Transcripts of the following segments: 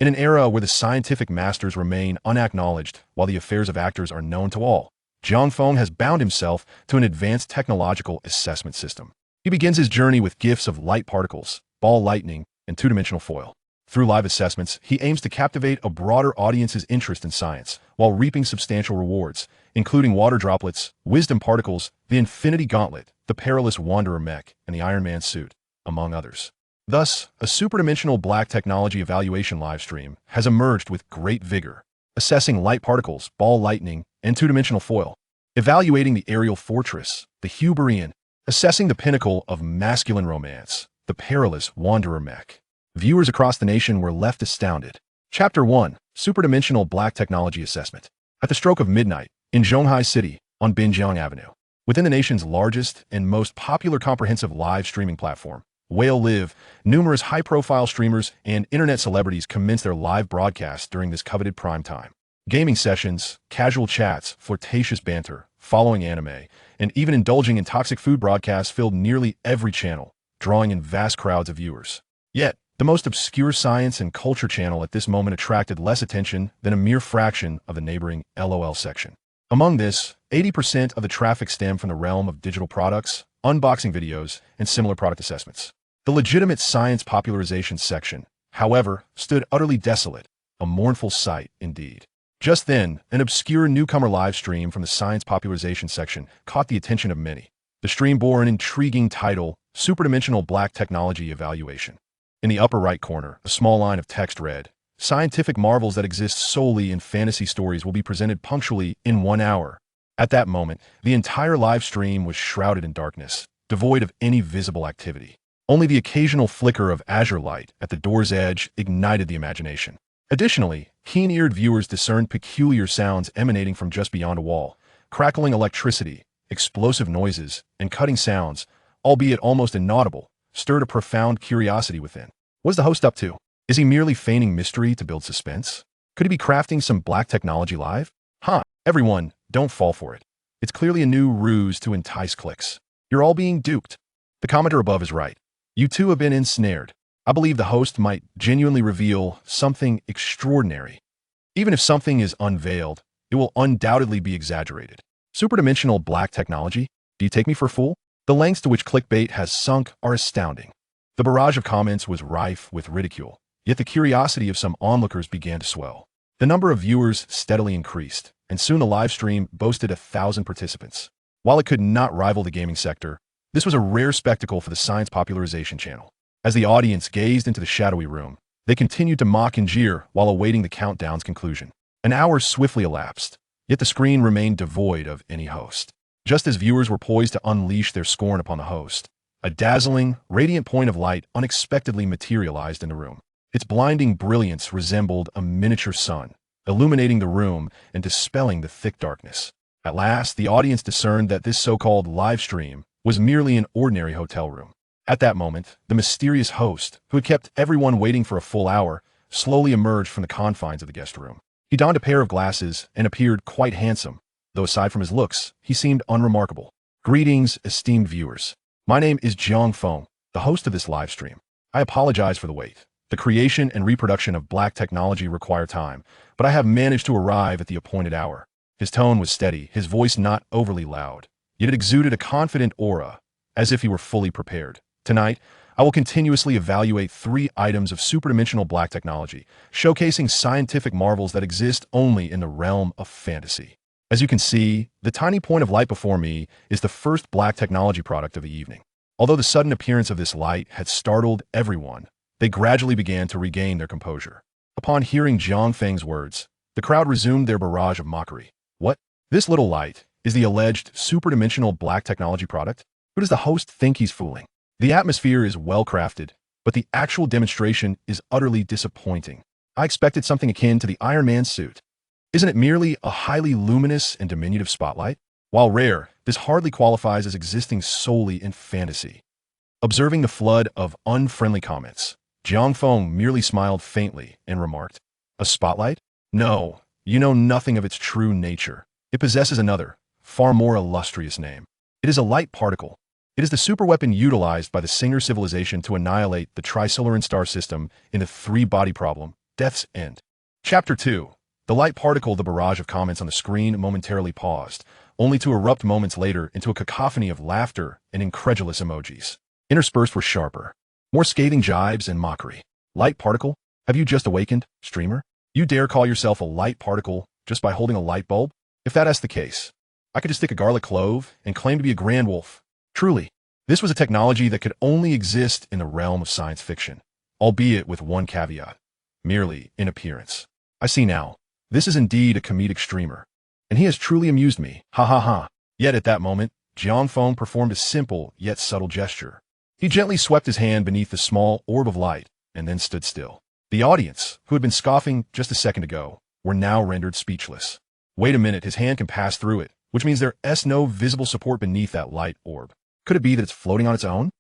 In an era where the scientific masters remain unacknowledged while the affairs of actors are known to all, Jiang Feng has bound himself to an advanced technological assessment system. He begins his journey with gifts of light particles, ball lightning, and two-dimensional foil. Through live assessments, he aims to captivate a broader audience's interest in science, while reaping substantial rewards, including water droplets, wisdom particles, the Infinity Gauntlet, the perilous Wanderer mech, and the Iron Man suit, among others. Thus, a superdimensional black technology evaluation livestream has emerged with great vigor, assessing light particles, ball lightning, and two-dimensional foil, evaluating the aerial fortress, the Hyperion, assessing the pinnacle of masculine romance, the perilous Wanderer mech. Viewers across the nation were left astounded. Chapter 1. Superdimensional Black Technology Assessment. At the stroke of midnight, in Zhonghai City, on Binjiang Avenue, within the nation's largest and most popular comprehensive live streaming platform, Whale Live, numerous high-profile streamers and internet celebrities commence their live broadcasts during this coveted prime time. Gaming sessions, casual chats, flirtatious banter, following anime, and even indulging in toxic food broadcasts filled nearly every channel, drawing in vast crowds of viewers. Yet, the most obscure science and culture channel at this moment attracted less attention than a mere fraction of the neighboring LOL section. Among this, 80% of the traffic stemmed from the realm of digital products, unboxing videos, and similar product assessments. The legitimate science popularization section, however, stood utterly desolate, a mournful sight indeed. Just then, an obscure newcomer live stream from the science popularization section caught the attention of many. The stream bore an intriguing title, Superdimensional Black Technology Evaluation. In the upper right corner, a small line of text read, "Scientific marvels that exist solely in fantasy stories will be presented punctually in 1 hour." At that moment, the entire live stream was shrouded in darkness, devoid of any visible activity. Only the occasional flicker of azure light at the door's edge ignited the imagination. Additionally, keen-eared viewers discerned peculiar sounds emanating from just beyond a wall, crackling electricity, explosive noises, and cutting sounds, albeit almost inaudible, stirred a profound curiosity within. What is the host up to? Is he merely feigning mystery to build suspense? Could he be crafting some black technology live? Everyone, don't fall for it. It's clearly a new ruse to entice clicks. You're all being duped. The commenter above is right. You too have been ensnared. I believe the host might genuinely reveal something extraordinary. Even if something is unveiled, it will undoubtedly be exaggerated. Superdimensional black technology? Do you take me for a fool? The lengths to which clickbait has sunk are astounding. The barrage of comments was rife with ridicule, yet the curiosity of some onlookers began to swell. The number of viewers steadily increased, and soon the live stream boasted 1,000 participants. While it could not rival the gaming sector, this was a rare spectacle for the science popularization channel. As the audience gazed into the shadowy room, they continued to mock and jeer while awaiting the countdown's conclusion. An hour swiftly elapsed, yet the screen remained devoid of any host. Just as viewers were poised to unleash their scorn upon the host, a dazzling, radiant point of light unexpectedly materialized in the room. Its blinding brilliance resembled a miniature sun, illuminating the room and dispelling the thick darkness. At last, the audience discerned that this so-called live stream was merely an ordinary hotel room. At that moment, the mysterious host, who had kept everyone waiting for a full hour, slowly emerged from the confines of the guest room. He donned a pair of glasses and appeared quite handsome, though aside from his looks, he seemed unremarkable. Greetings, esteemed viewers. My name is Jiang Feng, the host of this live stream. I apologize for the wait. The creation and reproduction of black technology require time, but I have managed to arrive at the appointed hour. His tone was steady, his voice not overly loud, yet it exuded a confident aura, as if he were fully prepared. Tonight, I will continuously evaluate 3 items of superdimensional black technology, showcasing scientific marvels that exist only in the realm of fantasy. As you can see, the tiny point of light before me is the first black technology product of the evening. Although the sudden appearance of this light had startled everyone, they gradually began to regain their composure. Upon hearing Jiang Feng's words, the crowd resumed their barrage of mockery. What? This little light is the alleged superdimensional black technology product? Who does the host think he's fooling? The atmosphere is well crafted, but the actual demonstration is utterly disappointing. I expected something akin to the Iron Man suit. Isn't it merely a highly luminous and diminutive spotlight? While rare, this hardly qualifies as existing solely in fantasy. Observing the flood of unfriendly comments, Jiang Feng merely smiled faintly and remarked, "A spotlight? No, you know nothing of its true nature. It possesses another, far more illustrious name. It is a light particle. It is the superweapon utilized by the Singer civilization to annihilate the Trisolaran star system in the 3-body problem, Death's End. Chapter 2. The light particle. The barrage of comments on the screen momentarily paused, only to erupt moments later into a cacophony of laughter and incredulous emojis. Interspersed were sharper, more scathing jibes and mockery. Light particle? Have you just awakened, streamer? You dare call yourself a light particle just by holding a light bulb? If that's the case, I could just stick a garlic clove and claim to be a grand wolf. Truly, this was a technology that could only exist in the realm of science fiction, albeit with one caveat: merely in appearance. I see now. This is indeed a comedic streamer, and he has truly amused me. Ha ha ha. Yet at that moment, Jiang Feng performed a simple yet subtle gesture. He gently swept his hand beneath the small orb of light and then stood still. The audience, who had been scoffing just a second ago, were now rendered speechless. Wait a minute, his hand can pass through it, which means there's no visible support beneath that light orb. Could it be that it's floating on its own?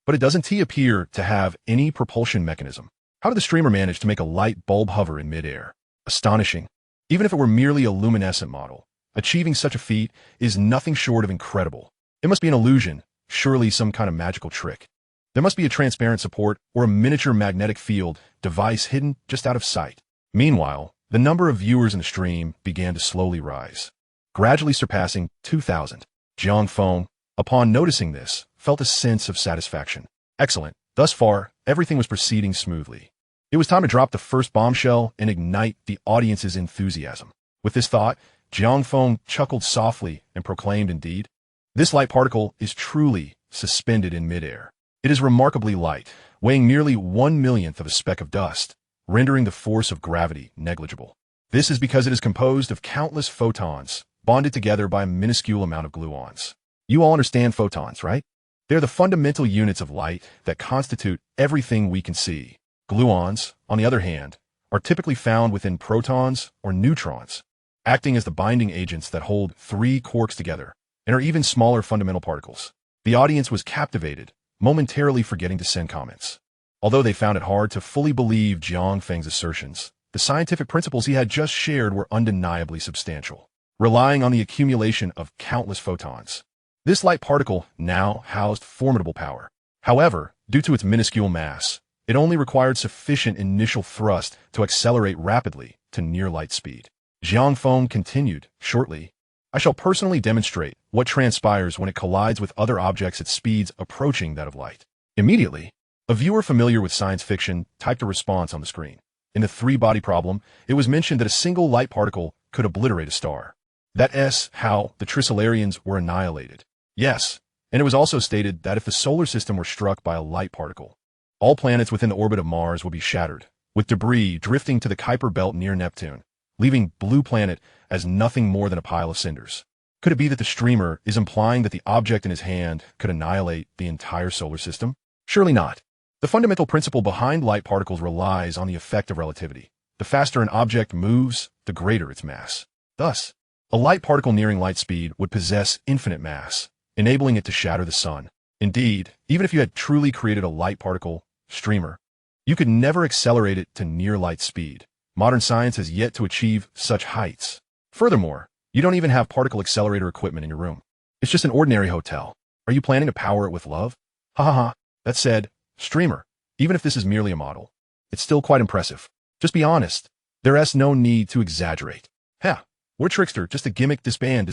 But it doesn't appear to have any propulsion mechanism. How did the streamer manage to make a light bulb hover in midair? Astonishing. Even if it were merely a luminescent model, achieving such a feat is nothing short of incredible. It must be an illusion, surely some kind of magical trick. There must be a transparent support or a miniature magnetic field device hidden just out of sight. Meanwhile, the number of viewers in the stream began to slowly rise, gradually surpassing 2,000. Jiang Feng, upon noticing this, felt a sense of satisfaction. Excellent. Thus far, everything was proceeding smoothly. It was time to drop the first bombshell and ignite the audience's enthusiasm. With this thought, Jiang Feng chuckled softly and proclaimed, indeed, this light particle is truly suspended in midair. It is remarkably light, weighing merely 1/1,000,000th of a speck of dust, rendering the force of gravity negligible. This is because it is composed of countless photons, bonded together by a minuscule amount of gluons. You all understand photons, right? They're the fundamental units of light that constitute everything we can see. Gluons, on the other hand, are typically found within protons or neutrons, acting as the binding agents that hold three quarks together, and are even smaller fundamental particles. The audience was captivated, momentarily forgetting to send comments. Although they found it hard to fully believe Jiang Feng's assertions, the scientific principles he had just shared were undeniably substantial. Relying on the accumulation of countless photons, this light particle now housed formidable power. However, due to its minuscule mass, it only required sufficient initial thrust to accelerate rapidly to near light speed. Jiang Feng continued, shortly, I shall personally demonstrate what transpires when it collides with other objects at speeds approaching that of light. Immediately, a viewer familiar with science fiction typed a response on the screen. In the three-body problem, it was mentioned that a single light particle could obliterate a star. That's how the Trisolarians were annihilated. Yes, and it was also stated that if the solar system were struck by a light particle, all planets within the orbit of Mars would be shattered, with debris drifting to the Kuiper belt near Neptune, leaving Blue Planet as nothing more than a pile of cinders. Could it be that the streamer is implying that the object in his hand could annihilate the entire solar system? Surely not. The fundamental principle behind light particles relies on the effect of relativity. The faster an object moves, the greater its mass. Thus, a light particle nearing light speed would possess infinite mass, enabling it to shatter the sun. Indeed, even if you had truly created a light particle streamer, you could never accelerate it to near light speed. Modern science has yet to achieve such heights. Furthermore, you don't even have particle accelerator equipment in your room. It's just an ordinary hotel. Are you planning to power it with love? Ha ha ha. That said, streamer, even if this is merely a model, it's still quite impressive. Just be honest. There's no need to exaggerate. Heh, what a trickster, just a gimmick, disband.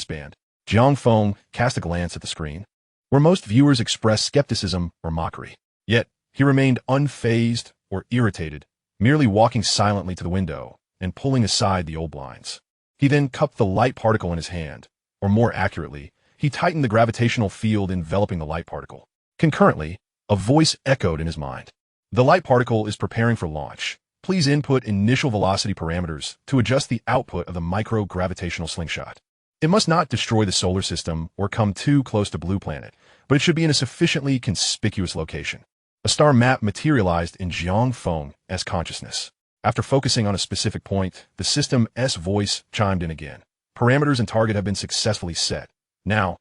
Jiang Feng cast a glance at the screen, where most viewers expressed skepticism or mockery. Yet, he remained unfazed or irritated, merely walking silently to the window and pulling aside the old blinds. He then cupped the light particle in his hand, or more accurately, he tightened the gravitational field enveloping the light particle. Concurrently, a voice echoed in his mind. The light particle is preparing for launch. Please input initial velocity parameters to adjust the output of the micro-gravitational slingshot. It must not destroy the solar system or come too close to Blue Planet, but it should be in a sufficiently conspicuous location. A star map materialized in Jiang Feng's consciousness. After focusing on a specific point, the system's voice chimed in again. Parameters and target have been successfully set. Now,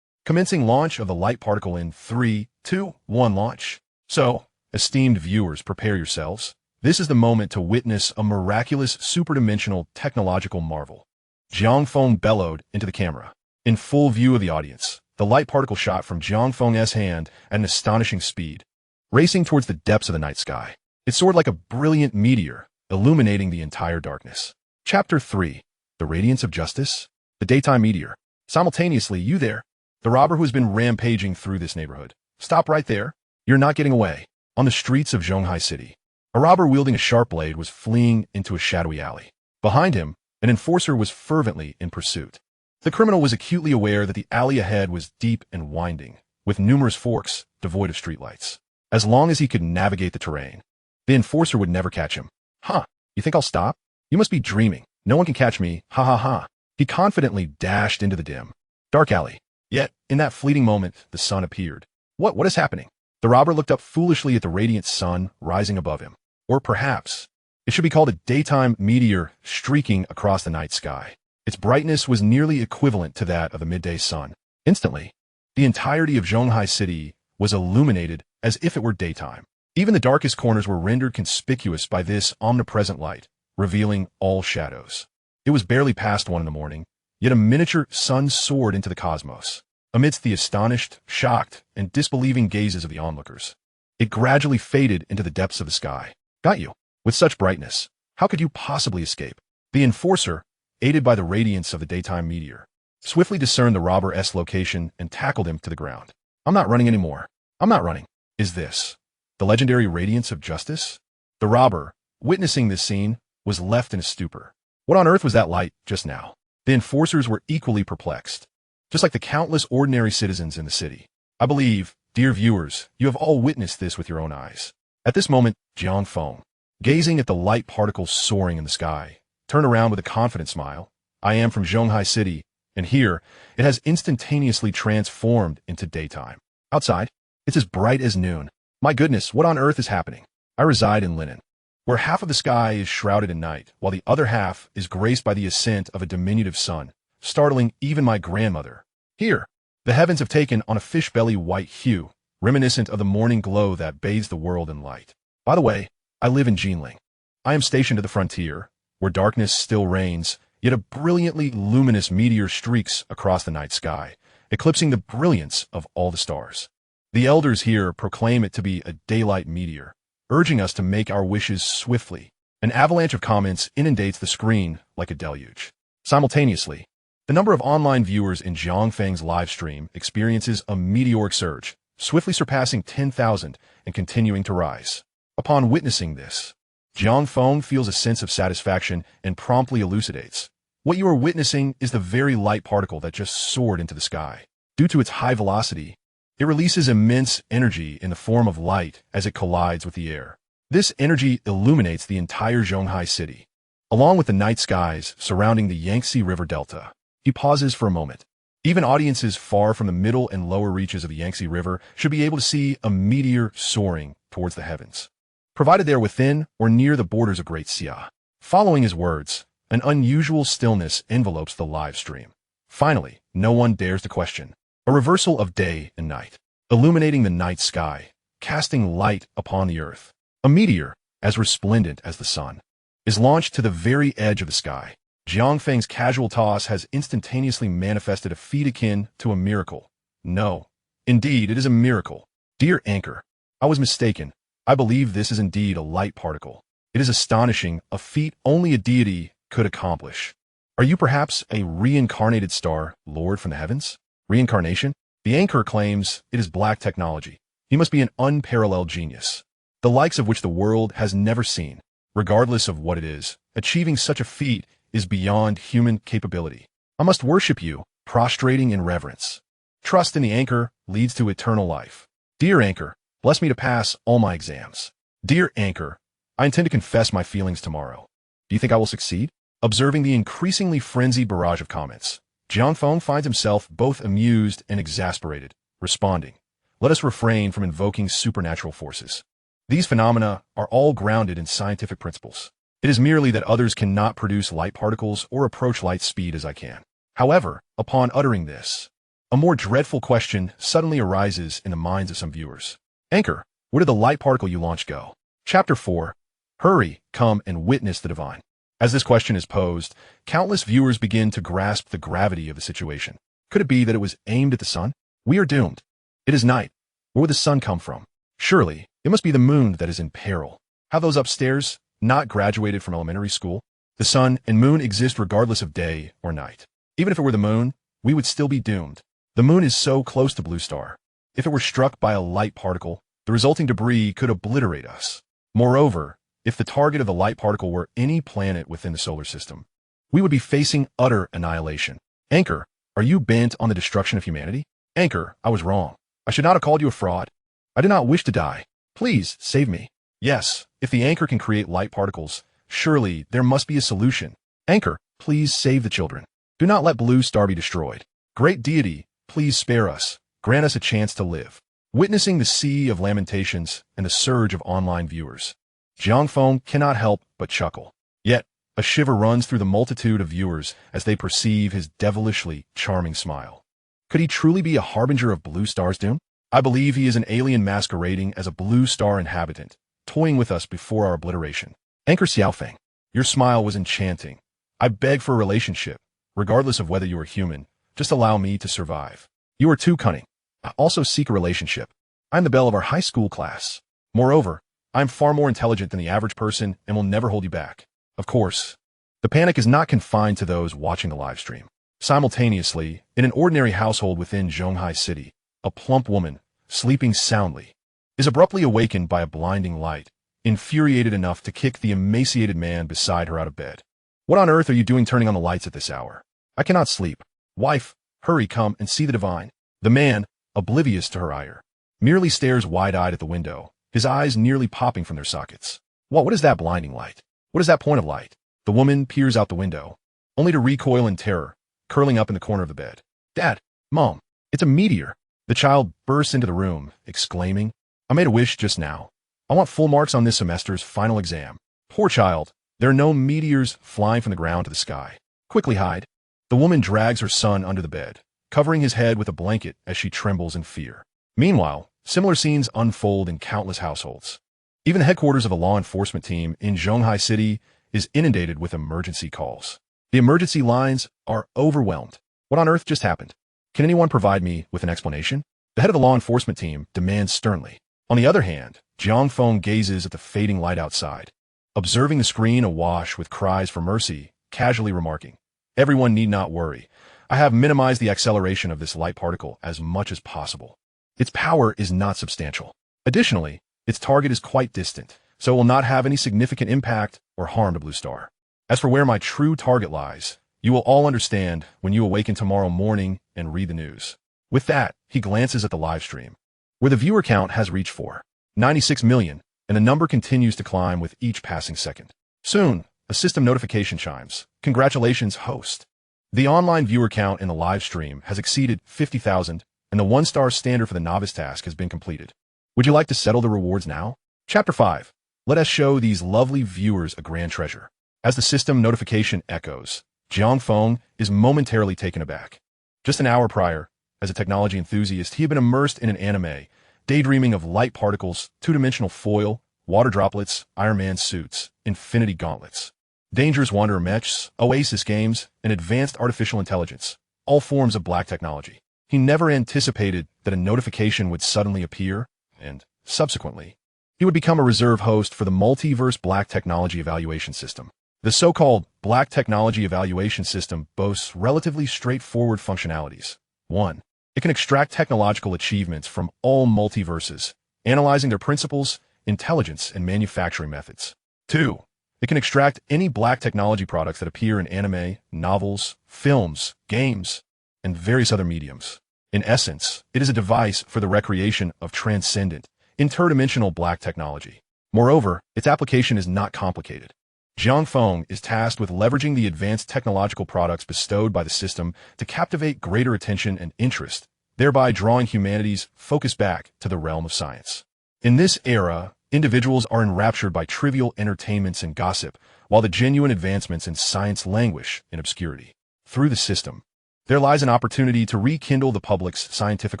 commencing launch of the light particle in 3, 2, 1 launch. So, esteemed viewers, prepare yourselves. This is the moment to witness a miraculous superdimensional technological marvel. Jiang Feng bellowed into the camera. In full view of the audience, the light particle shot from Jiang Feng's hand at an astonishing speed, racing towards the depths of the night sky. It soared like a brilliant meteor, illuminating the entire darkness. Chapter 3. The Radiance of Justice? The Daytime Meteor. Simultaneously, you there, the robber who has been rampaging through this neighborhood. Stop right there. You're not getting away. On the streets of Zhonghai City, a robber wielding a sharp blade was fleeing into a shadowy alley. Behind him, an enforcer was fervently in pursuit. The criminal was acutely aware that the alley ahead was deep and winding, with numerous forks devoid of streetlights. As long as he could navigate the terrain, the enforcer would never catch him. Huh, you think I'll stop? You must be dreaming. No one can catch me, ha ha ha. He confidently dashed into the dim, dark alley. Yet, in that fleeting moment, the sun appeared. What is happening? The robber looked up foolishly at the radiant sun rising above him. Or perhaps, it should be called a daytime meteor streaking across the night sky. Its brightness was nearly equivalent to that of the midday sun. Instantly, the entirety of Zhonghai City was illuminated as if it were daytime. Even the darkest corners were rendered conspicuous by this omnipresent light, revealing all shadows. It was barely past 1 in the morning, yet a miniature sun soared into the cosmos. Amidst the astonished, shocked, and disbelieving gazes of the onlookers, it gradually faded into the depths of the sky. Got you. With such brightness, how could you possibly escape? The enforcer, aided by the radiance of the daytime meteor, swiftly discerned the robber's location and tackled him to the ground. I'm not running anymore. I'm not running. Is this the legendary radiance of justice? The robber, witnessing this scene, was left in a stupor. What on earth was that light just now? The enforcers were equally perplexed, just like the countless ordinary citizens in the city. I believe, dear viewers, you have all witnessed this with your own eyes. At this moment, Jiang Feng, gazing at the light particles soaring in the sky, turned around with a confident smile. I am from Zhonghai City, and here, it has instantaneously transformed into daytime. Outside, it's as bright as noon. My goodness, what on earth is happening? I reside in Linen, where half of the sky is shrouded in night, while the other half is graced by the ascent of a diminutive sun, startling even my grandmother. Here, the heavens have taken on a fish-belly white hue, reminiscent of the morning glow that bathes the world in light. By the way, I live in Jinling. I am stationed at the frontier, where darkness still reigns, yet a brilliantly luminous meteor streaks across the night sky, eclipsing the brilliance of all the stars. The elders here proclaim it to be a daylight meteor, urging us to make our wishes swiftly. An avalanche of comments inundates the screen like a deluge. Simultaneously, the number of online viewers in Jiang Feng's live stream experiences a meteoric surge, swiftly surpassing 10,000 and continuing to rise. Upon witnessing this, Jiang Feng feels a sense of satisfaction and promptly elucidates. What you are witnessing is the very light particle that just soared into the sky. Due to its high velocity, it releases immense energy in the form of light as it collides with the air. This energy illuminates the entire Zhonghai City, along with the night skies surrounding the Yangtze River Delta. He pauses for a moment. Even audiences far from the middle and lower reaches of the Yangtze River should be able to see a meteor soaring towards the heavens, provided they are within or near the borders of Great Xia. Following his words, an unusual stillness envelopes the live stream. Finally, no one dares to question. A reversal of day and night, illuminating the night sky, casting light upon the earth. A meteor, as resplendent as the sun, is launched to the very edge of the sky. Jiang Feng's casual toss has instantaneously manifested a feat akin to a miracle. No, indeed, it is a miracle. Dear anchor, I was mistaken. I believe this is indeed a light particle. It is astonishing, a feat only a deity could accomplish. Are you perhaps a reincarnated star, Lord from the heavens? Reincarnation? The anchor claims it is black technology. He must be an unparalleled genius, the likes of which the world has never seen. Regardless of what it is, achieving such a feat is beyond human capability. I must worship you, prostrating in reverence. Trust in the anchor leads to eternal life. Dear anchor, bless me to pass all my exams. Dear anchor, I intend to confess my feelings tomorrow. Do you think I will succeed? Observing the increasingly frenzied barrage of comments, Jiang Feng finds himself both amused and exasperated, responding, let us refrain from invoking supernatural forces. These phenomena are all grounded in scientific principles. It is merely that others cannot produce light particles or approach light speed as I can. However, upon uttering this, a more dreadful question suddenly arises in the minds of some viewers. Anchor, where did the light particle you launched go? Chapter 4. Hurry, come and witness the divine. As this question is posed, countless viewers begin to grasp the gravity of the situation. Could it be that it was aimed at the sun? We are doomed. It is night. Where would the sun come from? Surely, it must be the moon that is in peril. Have those upstairs not graduated from elementary school. The sun and moon exist regardless of day or night. Even if it were the moon, we would still be doomed. The moon is so close to Blue Star. If it were struck by a light particle, the resulting debris could obliterate us. Moreover, if the target of the light particle were any planet within the solar system, we would be facing utter annihilation. Anchor, are you bent on the destruction of humanity? Anchor, I was wrong. I should not have called you a fraud. I did not wish to die. Please, save me. Yes, if the Anchor can create light particles, surely there must be a solution. Anchor, please save the children. Do not let Blue Star be destroyed. Great deity, please spare us. Grant us a chance to live. Witnessing the sea of lamentations and the surge of online viewers, Jiang Feng cannot help but chuckle. Yet, a shiver runs through the multitude of viewers as they perceive his devilishly charming smile. Could he truly be a harbinger of Blue Star's doom? I believe he is an alien masquerading as a Blue Star inhabitant, toying with us before our obliteration. Anchor Xiaofeng, your smile was enchanting. I beg for a relationship, regardless of whether you are human. Just allow me to survive. You are too cunning. I also seek a relationship. I'm the belle of our high school class. Moreover, I'm far more intelligent than the average person and will never hold you back. Of course, the panic is not confined to those watching the live stream. Simultaneously, in an ordinary household within Zhonghai City, a plump woman, sleeping soundly, is abruptly awakened by a blinding light, infuriated enough to kick the emaciated man beside her out of bed. What on earth are you doing turning on the lights at this hour? I cannot sleep. Wife, hurry, come and see the divine. The man, oblivious to her ire, merely stares wide-eyed at the window, his eyes nearly popping from their sockets. What is that blinding light? What is that point of light? The woman peers out the window, only to recoil in terror, curling up in the corner of the bed. Dad, Mom, it's a meteor. The child bursts into the room, exclaiming, I made a wish just now. I want full marks on this semester's final exam. Poor child, there are no meteors flying from the ground to the sky. Quickly hide. The woman drags her son under the bed, covering his head with a blanket as she trembles in fear. Meanwhile, similar scenes unfold in countless households. Even the headquarters of a law enforcement team in Zhonghai City is inundated with emergency calls. The emergency lines are overwhelmed. What on earth just happened? Can anyone provide me with an explanation? The head of the law enforcement team demands sternly. On the other hand, Jiang Feng gazes at the fading light outside, observing the screen awash with cries for mercy, casually remarking, everyone need not worry. I have minimized the acceleration of this light particle as much as possible. Its power is not substantial. Additionally, its target is quite distant, so it will not have any significant impact or harm to Blue Star. As for where my true target lies, you will all understand when you awaken tomorrow morning and read the news. With that, he glances at the live stream, where the viewer count has reached 496 million, and the number continues to climb with each passing second. Soon, a system notification chimes. Congratulations, host. The online viewer count in the live stream has exceeded 50,000, and the 1-star standard for the novice task has been completed. Would you like to settle the rewards now? Chapter 5. Let us show these lovely viewers a grand treasure. As the system notification echoes, Jiang Feng is momentarily taken aback. Just an hour prior, as a technology enthusiast, he had been immersed in an anime, daydreaming of light particles, two-dimensional foil, water droplets, Iron Man suits, Infinity Gauntlets, Dangerous Wanderer mechs, Oasis games, and advanced artificial intelligence, all forms of black technology. He never anticipated that a notification would suddenly appear, and, subsequently, he would become a reserve host for the Multiverse Black Technology Evaluation System. The so-called Black Technology Evaluation System boasts relatively straightforward functionalities. 1. It can extract technological achievements from all multiverses, analyzing their principles, intelligence, and manufacturing methods. 2. It can extract any black technology products that appear in anime, novels, films, games, and various other mediums. In essence, it is a device for the recreation of transcendent, interdimensional black technology. Moreover, its application is not complicated. Jiang Feng is tasked with leveraging the advanced technological products bestowed by the system to captivate greater attention and interest, thereby drawing humanity's focus back to the realm of science. In this era, individuals are enraptured by trivial entertainments and gossip, while the genuine advancements in science languish in obscurity. Through the system, there lies an opportunity to rekindle the public's scientific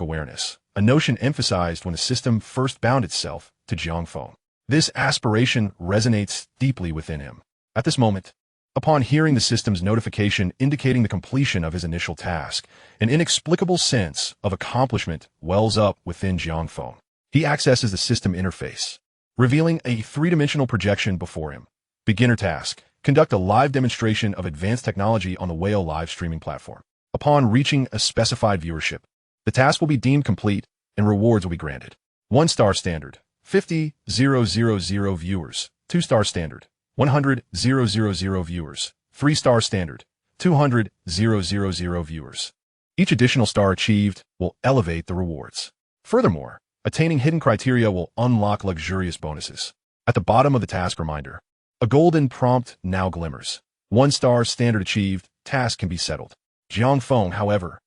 awareness, a notion emphasized when the system first bound itself to Jiang Feng. This aspiration resonates deeply within him. At this moment, upon hearing the system's notification indicating the completion of his initial task, an inexplicable sense of accomplishment wells up within Jiang Feng. He accesses the system interface, revealing a three-dimensional projection before him. Beginner task. Conduct a live demonstration of advanced technology on the Whale live streaming platform. Upon reaching a specified viewership, the task will be deemed complete and rewards will be granted. 1-star standard, 50,000 viewers. 2-star standard, 100,000 viewers. 3-star standard, 200,000 viewers. Each additional star achieved will elevate the rewards. Furthermore, attaining hidden criteria will unlock luxurious bonuses. At the bottom of the task reminder, a golden prompt now glimmers. 1-star standard achieved, task can be settled. Jiang Feng, however,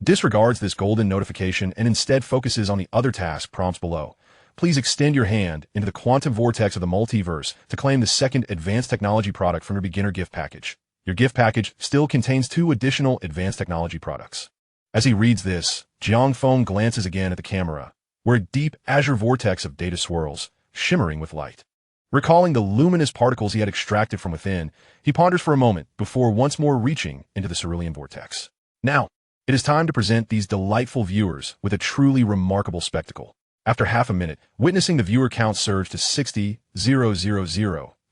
disregards this golden notification and instead focuses on the other task prompts below. Please extend your hand into the quantum vortex of the multiverse to claim the second advanced technology product from your beginner gift package. Your gift package still contains 2 additional advanced technology products. As he reads this, Jiang Feng glances again at the camera, where a deep azure vortex of data swirls, shimmering with light. Recalling the luminous particles he had extracted from within, he ponders for a moment before once more reaching into the cerulean vortex. Now, it is time to present these delightful viewers with a truly remarkable spectacle. After half a minute, witnessing the viewer count surge to 60,000,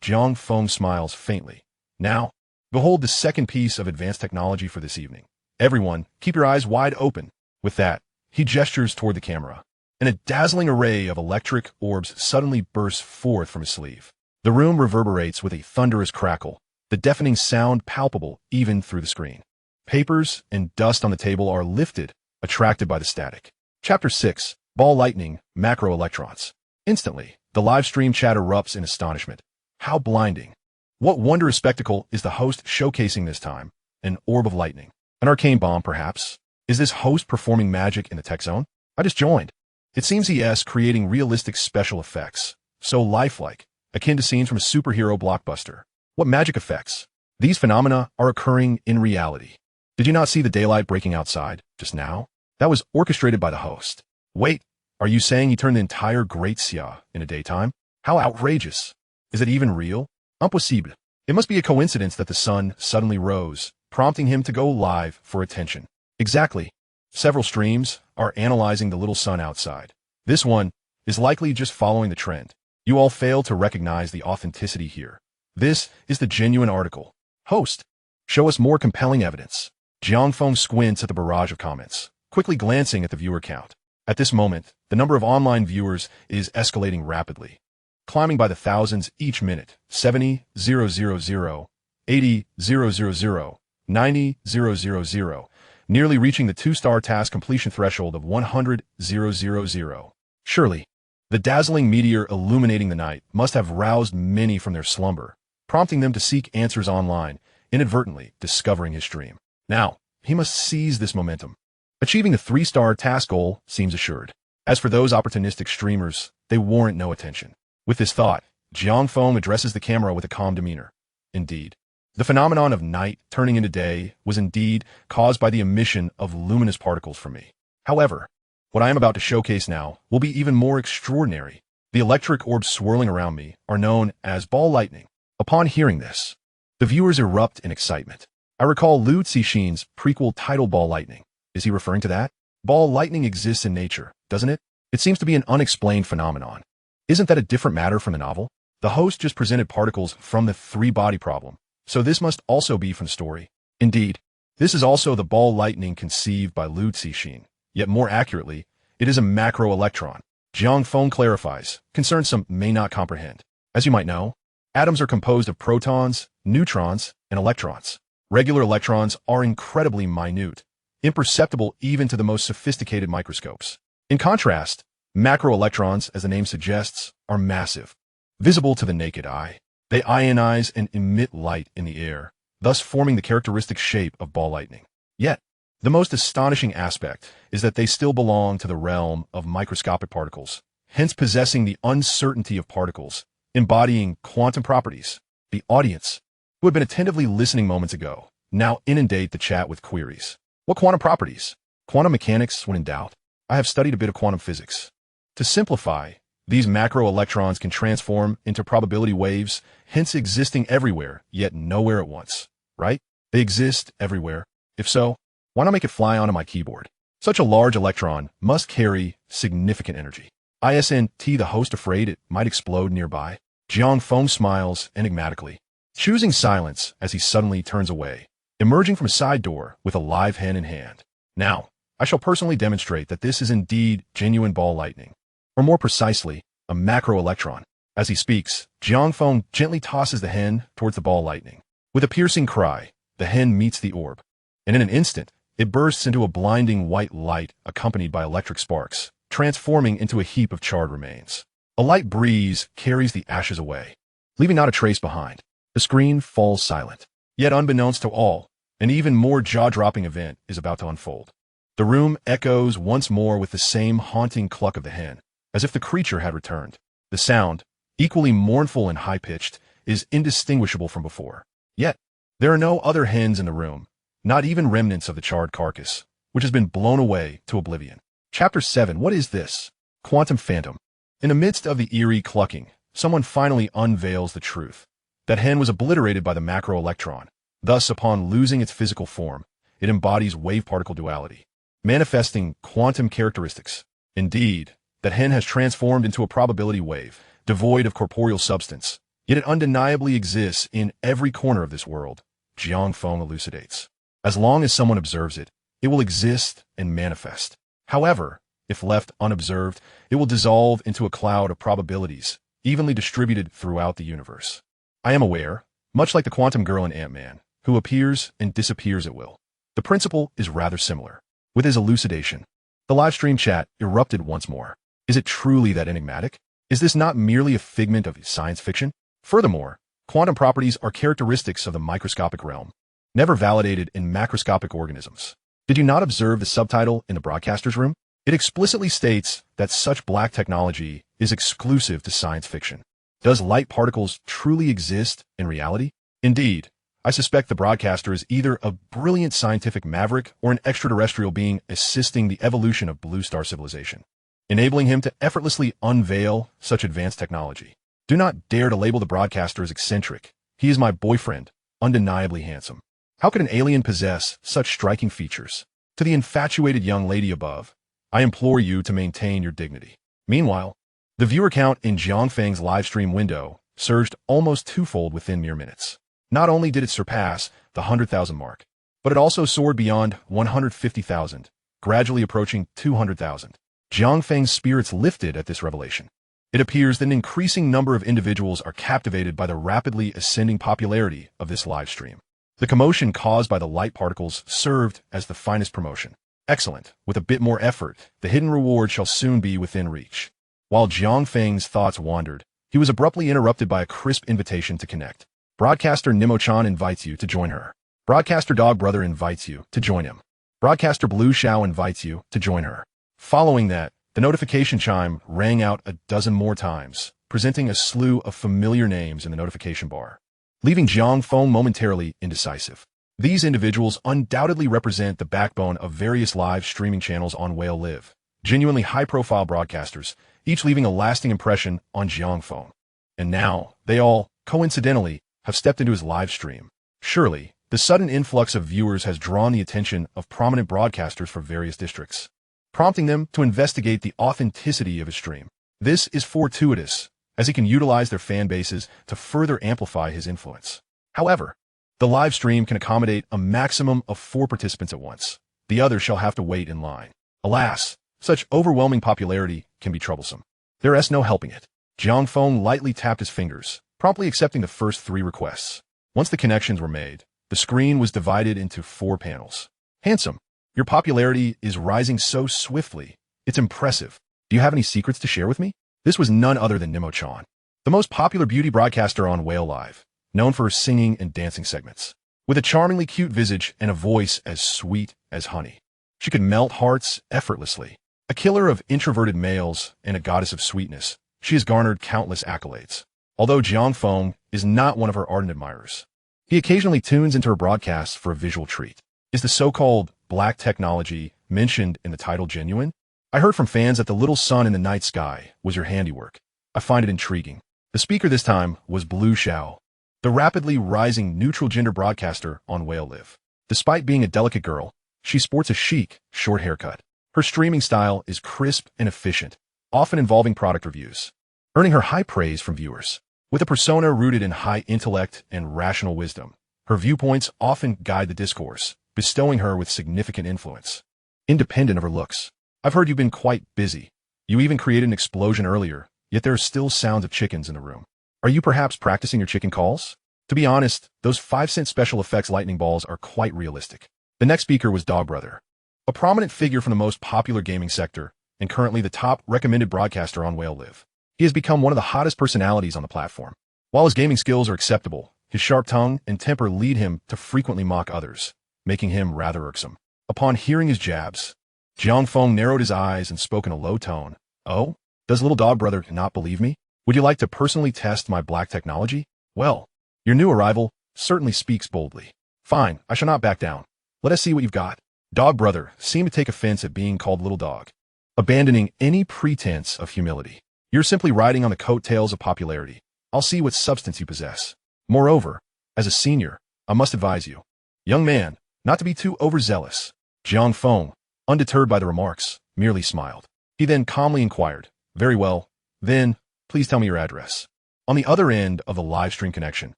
Jiang Feng smiles faintly. Now, behold the second piece of advanced technology for this evening. Everyone, keep your eyes wide open. With that, he gestures toward the camera, and a dazzling array of electric orbs suddenly bursts forth from his sleeve. The room reverberates with a thunderous crackle, the deafening sound palpable even through the screen. Papers and dust on the table are lifted, attracted by the static. Chapter 6. Ball lightning, macro electrons. Instantly, the live stream chat erupts in astonishment. How blinding. What wondrous spectacle is the host showcasing this time? An orb of lightning. An arcane bomb, perhaps? Is this host performing magic in the tech zone? I just joined. It seems he is creating realistic special effects. So lifelike, akin to scenes from a superhero blockbuster. What magic effects? These phenomena are occurring in reality. Did you not see the daylight breaking outside just now? That was orchestrated by the host. Wait, are you saying he turned the entire Great Xia in a daytime? How outrageous. Is it even real? Impossible. It must be a coincidence that the sun suddenly rose, prompting him to go live for attention. Exactly. Several streams are analyzing the little sun outside. This one is likely just following the trend. You all fail to recognize the authenticity here. This is the genuine article. Host, show us more compelling evidence. Jiang Feng squints at the barrage of comments, quickly glancing at the viewer count. At this moment, the number of online viewers is escalating rapidly, climbing by the thousands each minute. 70,000, 80,000, 90,000, nearly reaching the 2-star task completion threshold of 100,000. Surely, the dazzling meteor illuminating the night must have roused many from their slumber, prompting them to seek answers online, inadvertently discovering his stream. Now, he must seize this momentum. Achieving the 3-star task goal seems assured. As for those opportunistic streamers, they warrant no attention. With this thought, Jiang Feng addresses the camera with a calm demeanor. Indeed, the phenomenon of night turning into day was indeed caused by the emission of luminous particles from me. However, what I am about to showcase now will be even more extraordinary. The electric orbs swirling around me are known as ball lightning. Upon hearing this, the viewers erupt in excitement. I recall Liu Cixin's prequel title Ball Lightning. Is he referring to that? Ball lightning exists in nature, doesn't it? It seems to be an unexplained phenomenon. Isn't that a different matter from the novel? The host just presented particles from the 3-body problem, so this must also be from the story. Indeed, this is also the ball lightning conceived by Liu Cixin, yet more accurately, it is a macro electron. Jiang Feng clarifies, concerns some may not comprehend. As you might know, atoms are composed of protons, neutrons, and electrons. Regular electrons are incredibly minute, imperceptible even to the most sophisticated microscopes. In contrast, macro electrons, as the name suggests, are massive, visible to the naked eye. They ionize and emit light in the air, thus forming the characteristic shape of ball lightning. Yet, the most astonishing aspect is that they still belong to the realm of microscopic particles, hence possessing the uncertainty of particles, embodying quantum properties. The audience, who had been attentively listening moments ago, now inundate the chat with queries. What quantum properties? Quantum mechanics when in doubt? I have studied a bit of quantum physics. To simplify, these macro electrons can transform into probability waves, hence existing everywhere, yet nowhere at once, right? They exist everywhere. If so, why not make it fly onto my keyboard? Such a large electron must carry significant energy. Isn't the host afraid it might explode nearby? Jiang Feng smiles enigmatically. choosing silence as he suddenly turns away, emerging from a side door with a live hen in hand. Now, I shall personally demonstrate that this is indeed genuine ball lightning, or more precisely, a macro electron. As he speaks, Jiang Feng gently tosses the hen towards the ball lightning. With a piercing cry, the hen meets the orb, and in an instant, it bursts into a blinding white light accompanied by electric sparks, transforming into a heap of charred remains. A light breeze carries the ashes away, leaving not a trace behind. The screen falls silent. Yet unbeknownst to all, an even more jaw-dropping event is about to unfold. The room echoes once more with the same haunting cluck of the hen, as if the creature had returned. The sound, equally mournful and high-pitched, is indistinguishable from before. Yet, there are no other hens in the room, not even remnants of the charred carcass, which has been blown away to oblivion. Chapter 7. What is this? Quantum Phantom. In the midst of the eerie clucking, someone finally unveils the truth. That hen was obliterated by the macro electron. Thus, upon losing its physical form, it embodies wave-particle duality, manifesting quantum characteristics. Indeed, that hen has transformed into a probability wave, devoid of corporeal substance, yet it undeniably exists in every corner of this world, Jiang Feng elucidates. As long as someone observes it, it will exist and manifest. However, if left unobserved, it will dissolve into a cloud of probabilities, evenly distributed throughout the universe. I am aware, much like the quantum girl in Ant-Man, who appears and disappears at will. The principle is rather similar. With his elucidation, the livestream chat erupted once more. Is it truly that enigmatic? Is this not merely a figment of science fiction? Furthermore, quantum properties are characteristics of the microscopic realm, never validated in macroscopic organisms. Did you not observe the subtitle in the broadcaster's room? It explicitly states that such black technology is exclusive to science fiction. Does light particles truly exist in reality? Indeed, I suspect the broadcaster is either a brilliant scientific maverick or an extraterrestrial being assisting the evolution of blue star civilization, enabling him to effortlessly unveil such advanced technology. Do not dare to label the broadcaster as eccentric. He is my boyfriend, undeniably handsome. How could an alien possess such striking features? To the infatuated young lady above, I implore you to maintain your dignity. Meanwhile, the viewer count in Jiang Feng's livestream window surged almost twofold within mere minutes. Not only did it surpass the 100,000 mark, but it also soared beyond 150,000, gradually approaching 200,000. Jiang Feng's spirits lifted at this revelation. It appears that an increasing number of individuals are captivated by the rapidly ascending popularity of this livestream. The commotion caused by the light particles served as the finest promotion. Excellent. With a bit more effort, the hidden reward shall soon be within reach. While Jiang Feng's thoughts wandered, he was abruptly interrupted by a crisp invitation to connect. Broadcaster Nimo-chan invites you to join her. Broadcaster Dog Brother invites you to join him. Broadcaster Blue Xiao invites you to join her. Following that, the notification chime rang out a dozen more times, presenting a slew of familiar names in the notification bar, leaving Jiang Feng momentarily indecisive. These individuals undoubtedly represent the backbone of various live streaming channels on Whale Live, genuinely high-profile broadcasters, each leaving a lasting impression on Jiang Feng. And now, they all, coincidentally, have stepped into his live stream. Surely, the sudden influx of viewers has drawn the attention of prominent broadcasters from various districts, prompting them to investigate the authenticity of his stream. This is fortuitous, as he can utilize their fan bases to further amplify his influence. However, the live stream can accommodate a maximum of 4 participants at once. The others shall have to wait in line. Alas, such overwhelming popularity can be troublesome. There is no helping it. Jiang Feng lightly tapped his fingers, promptly accepting the first 3 requests. Once the connections were made, the screen was divided into 4 panels. Handsome, your popularity is rising so swiftly. It's impressive. Do you have any secrets to share with me? This was none other than Nimo-chan, the most popular beauty broadcaster on Whale Live, known for her singing and dancing segments. With a charmingly cute visage and a voice as sweet as honey, she could melt hearts effortlessly. A killer of introverted males and a goddess of sweetness, she has garnered countless accolades. Although Jiang Feng is not one of her ardent admirers, he occasionally tunes into her broadcasts for a visual treat. Is the so-called black technology mentioned in the title genuine? I heard from fans that the little sun in the night sky was your handiwork. I find it intriguing. The speaker this time was Blue Xiao, the rapidly rising neutral gender broadcaster on Whale Live. Despite being a delicate girl, she sports a chic, short haircut. Her streaming style is crisp and efficient, often involving product reviews, earning her high praise from viewers. With a persona rooted in high intellect and rational wisdom, her viewpoints often guide the discourse, bestowing her with significant influence. Independent of her looks. I've heard you've been quite busy. You even created an explosion earlier, yet there are still sounds of chickens in the room. Are you perhaps practicing your chicken calls? To be honest, those 5-cent special effects lightning balls are quite realistic. The next speaker was Dog Brother, a prominent figure from the most popular gaming sector, and currently the top recommended broadcaster on Whale Live. He has become one of the hottest personalities on the platform. While his gaming skills are acceptable, his sharp tongue and temper lead him to frequently mock others, making him rather irksome. Upon hearing his jabs, Jiang Feng narrowed his eyes and spoke in a low tone. Oh? Does little Dog Brother not believe me? Would you like to personally test my black technology? Well, your new arrival certainly speaks boldly. Fine, I shall not back down. Let us see what you've got. Dog Brother seemed to take offense at being called little dog, abandoning any pretense of humility. You're simply riding on the coattails of popularity. I'll see what substance you possess. Moreover, as a senior, I must advise you, young man, not to be too overzealous. Jiang Feng, undeterred by the remarks, merely smiled. He then calmly inquired, very well, then, please tell me your address. On the other end of the live stream connection,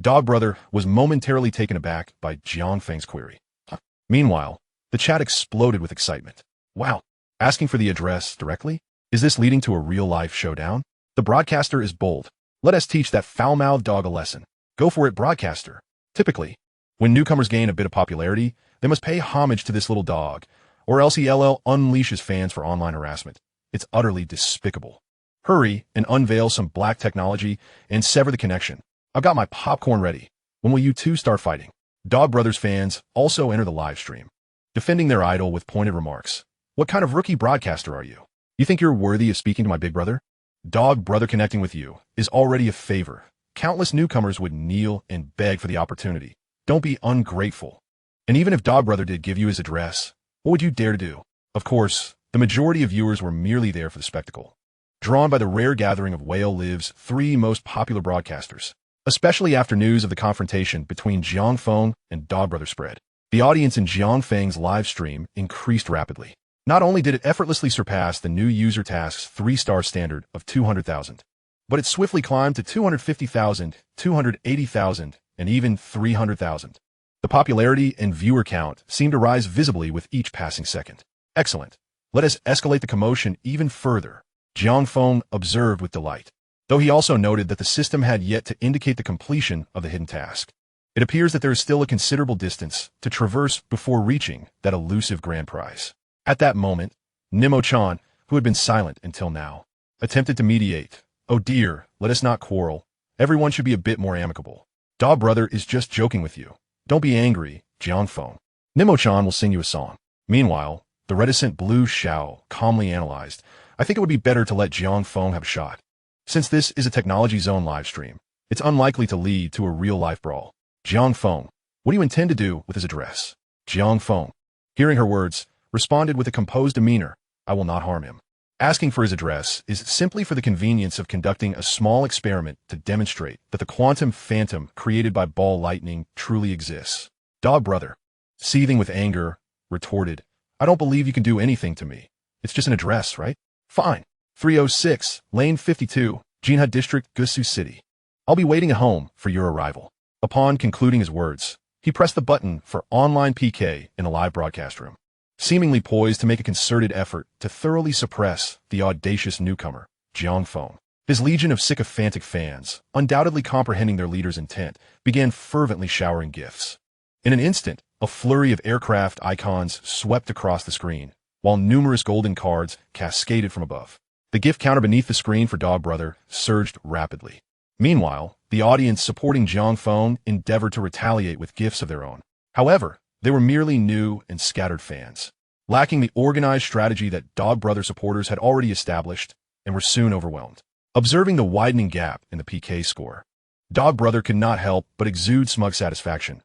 Dog Brother was momentarily taken aback by Jiang Feng's query. Meanwhile, the chat exploded with excitement. Wow, asking for the address directly? Is this leading to a real-life showdown? The broadcaster is bold. Let us teach that foul-mouthed dog a lesson. Go for it, broadcaster. Typically, when newcomers gain a bit of popularity, they must pay homage to this little dog, or else he unleashes fans for online harassment. It's utterly despicable. Hurry and unveil some black technology and sever the connection. I've got my popcorn ready. When will you two start fighting? Dog Brothers fans also enter the live stream, defending their idol with pointed remarks. What kind of rookie broadcaster are you? You think you're worthy of speaking to my big brother? Dog Brother connecting with you is already a favor. Countless newcomers would kneel and beg for the opportunity. Don't be ungrateful. And even if Dog Brother did give you his address, what would you dare to do? Of course, the majority of viewers were merely there for the spectacle, drawn by the rare gathering of Whale Live's 3 most popular broadcasters. Especially after news of the confrontation between Jiang Feng and Dog Brother spread. The audience in Jiang Feng's live stream increased rapidly. Not only did it effortlessly surpass the new user task's 3-star standard of 200,000, but it swiftly climbed to 250,000, 280,000, and even 300,000. The popularity and viewer count seemed to rise visibly with each passing second. Excellent. Let us escalate the commotion even further, Jiang Feng observed with delight, though he also noted that the system had yet to indicate the completion of the hidden task. It appears that there is still a considerable distance to traverse before reaching that elusive grand prize. At that moment, Nemo-chan, who had been silent until now, attempted to mediate. Oh dear, let us not quarrel. Everyone should be a bit more amicable. Dog Brother is just joking with you. Don't be angry, Jiang Feng. Nemo-chan will sing you a song. Meanwhile, the reticent Blue Xiao calmly analyzed. I think it would be better to let Jiang Feng have a shot. Since this is a Technology Zone live stream, it's unlikely to lead to a real-life brawl. Jiang Feng, what do you intend to do with his address? Jiang Feng, hearing her words, responded with a composed demeanor. I will not harm him. Asking for his address is simply for the convenience of conducting a small experiment to demonstrate that the quantum phantom created by ball lightning truly exists. Dog Brother, seething with anger, retorted, I don't believe you can do anything to me. It's just an address, right? Fine. 306, Lane 52, Jinha District, Gusu City. I'll be waiting at home for your arrival. Upon concluding his words, he pressed the button for online PK in a live broadcast room, seemingly poised to make a concerted effort to thoroughly suppress the audacious newcomer, Jiang Feng. His legion of sycophantic fans, undoubtedly comprehending their leader's intent, began fervently showering gifts. In an instant, a flurry of aircraft icons swept across the screen, while numerous golden cards cascaded from above. The gift counter beneath the screen for Dog Brother surged rapidly. Meanwhile, the audience supporting Jiang Feng endeavored to retaliate with gifts of their own. However, they were merely new and scattered fans, lacking the organized strategy that Dog Brother supporters had already established, and were soon overwhelmed. Observing the widening gap in the PK score, Dog Brother could not help but exude smug satisfaction.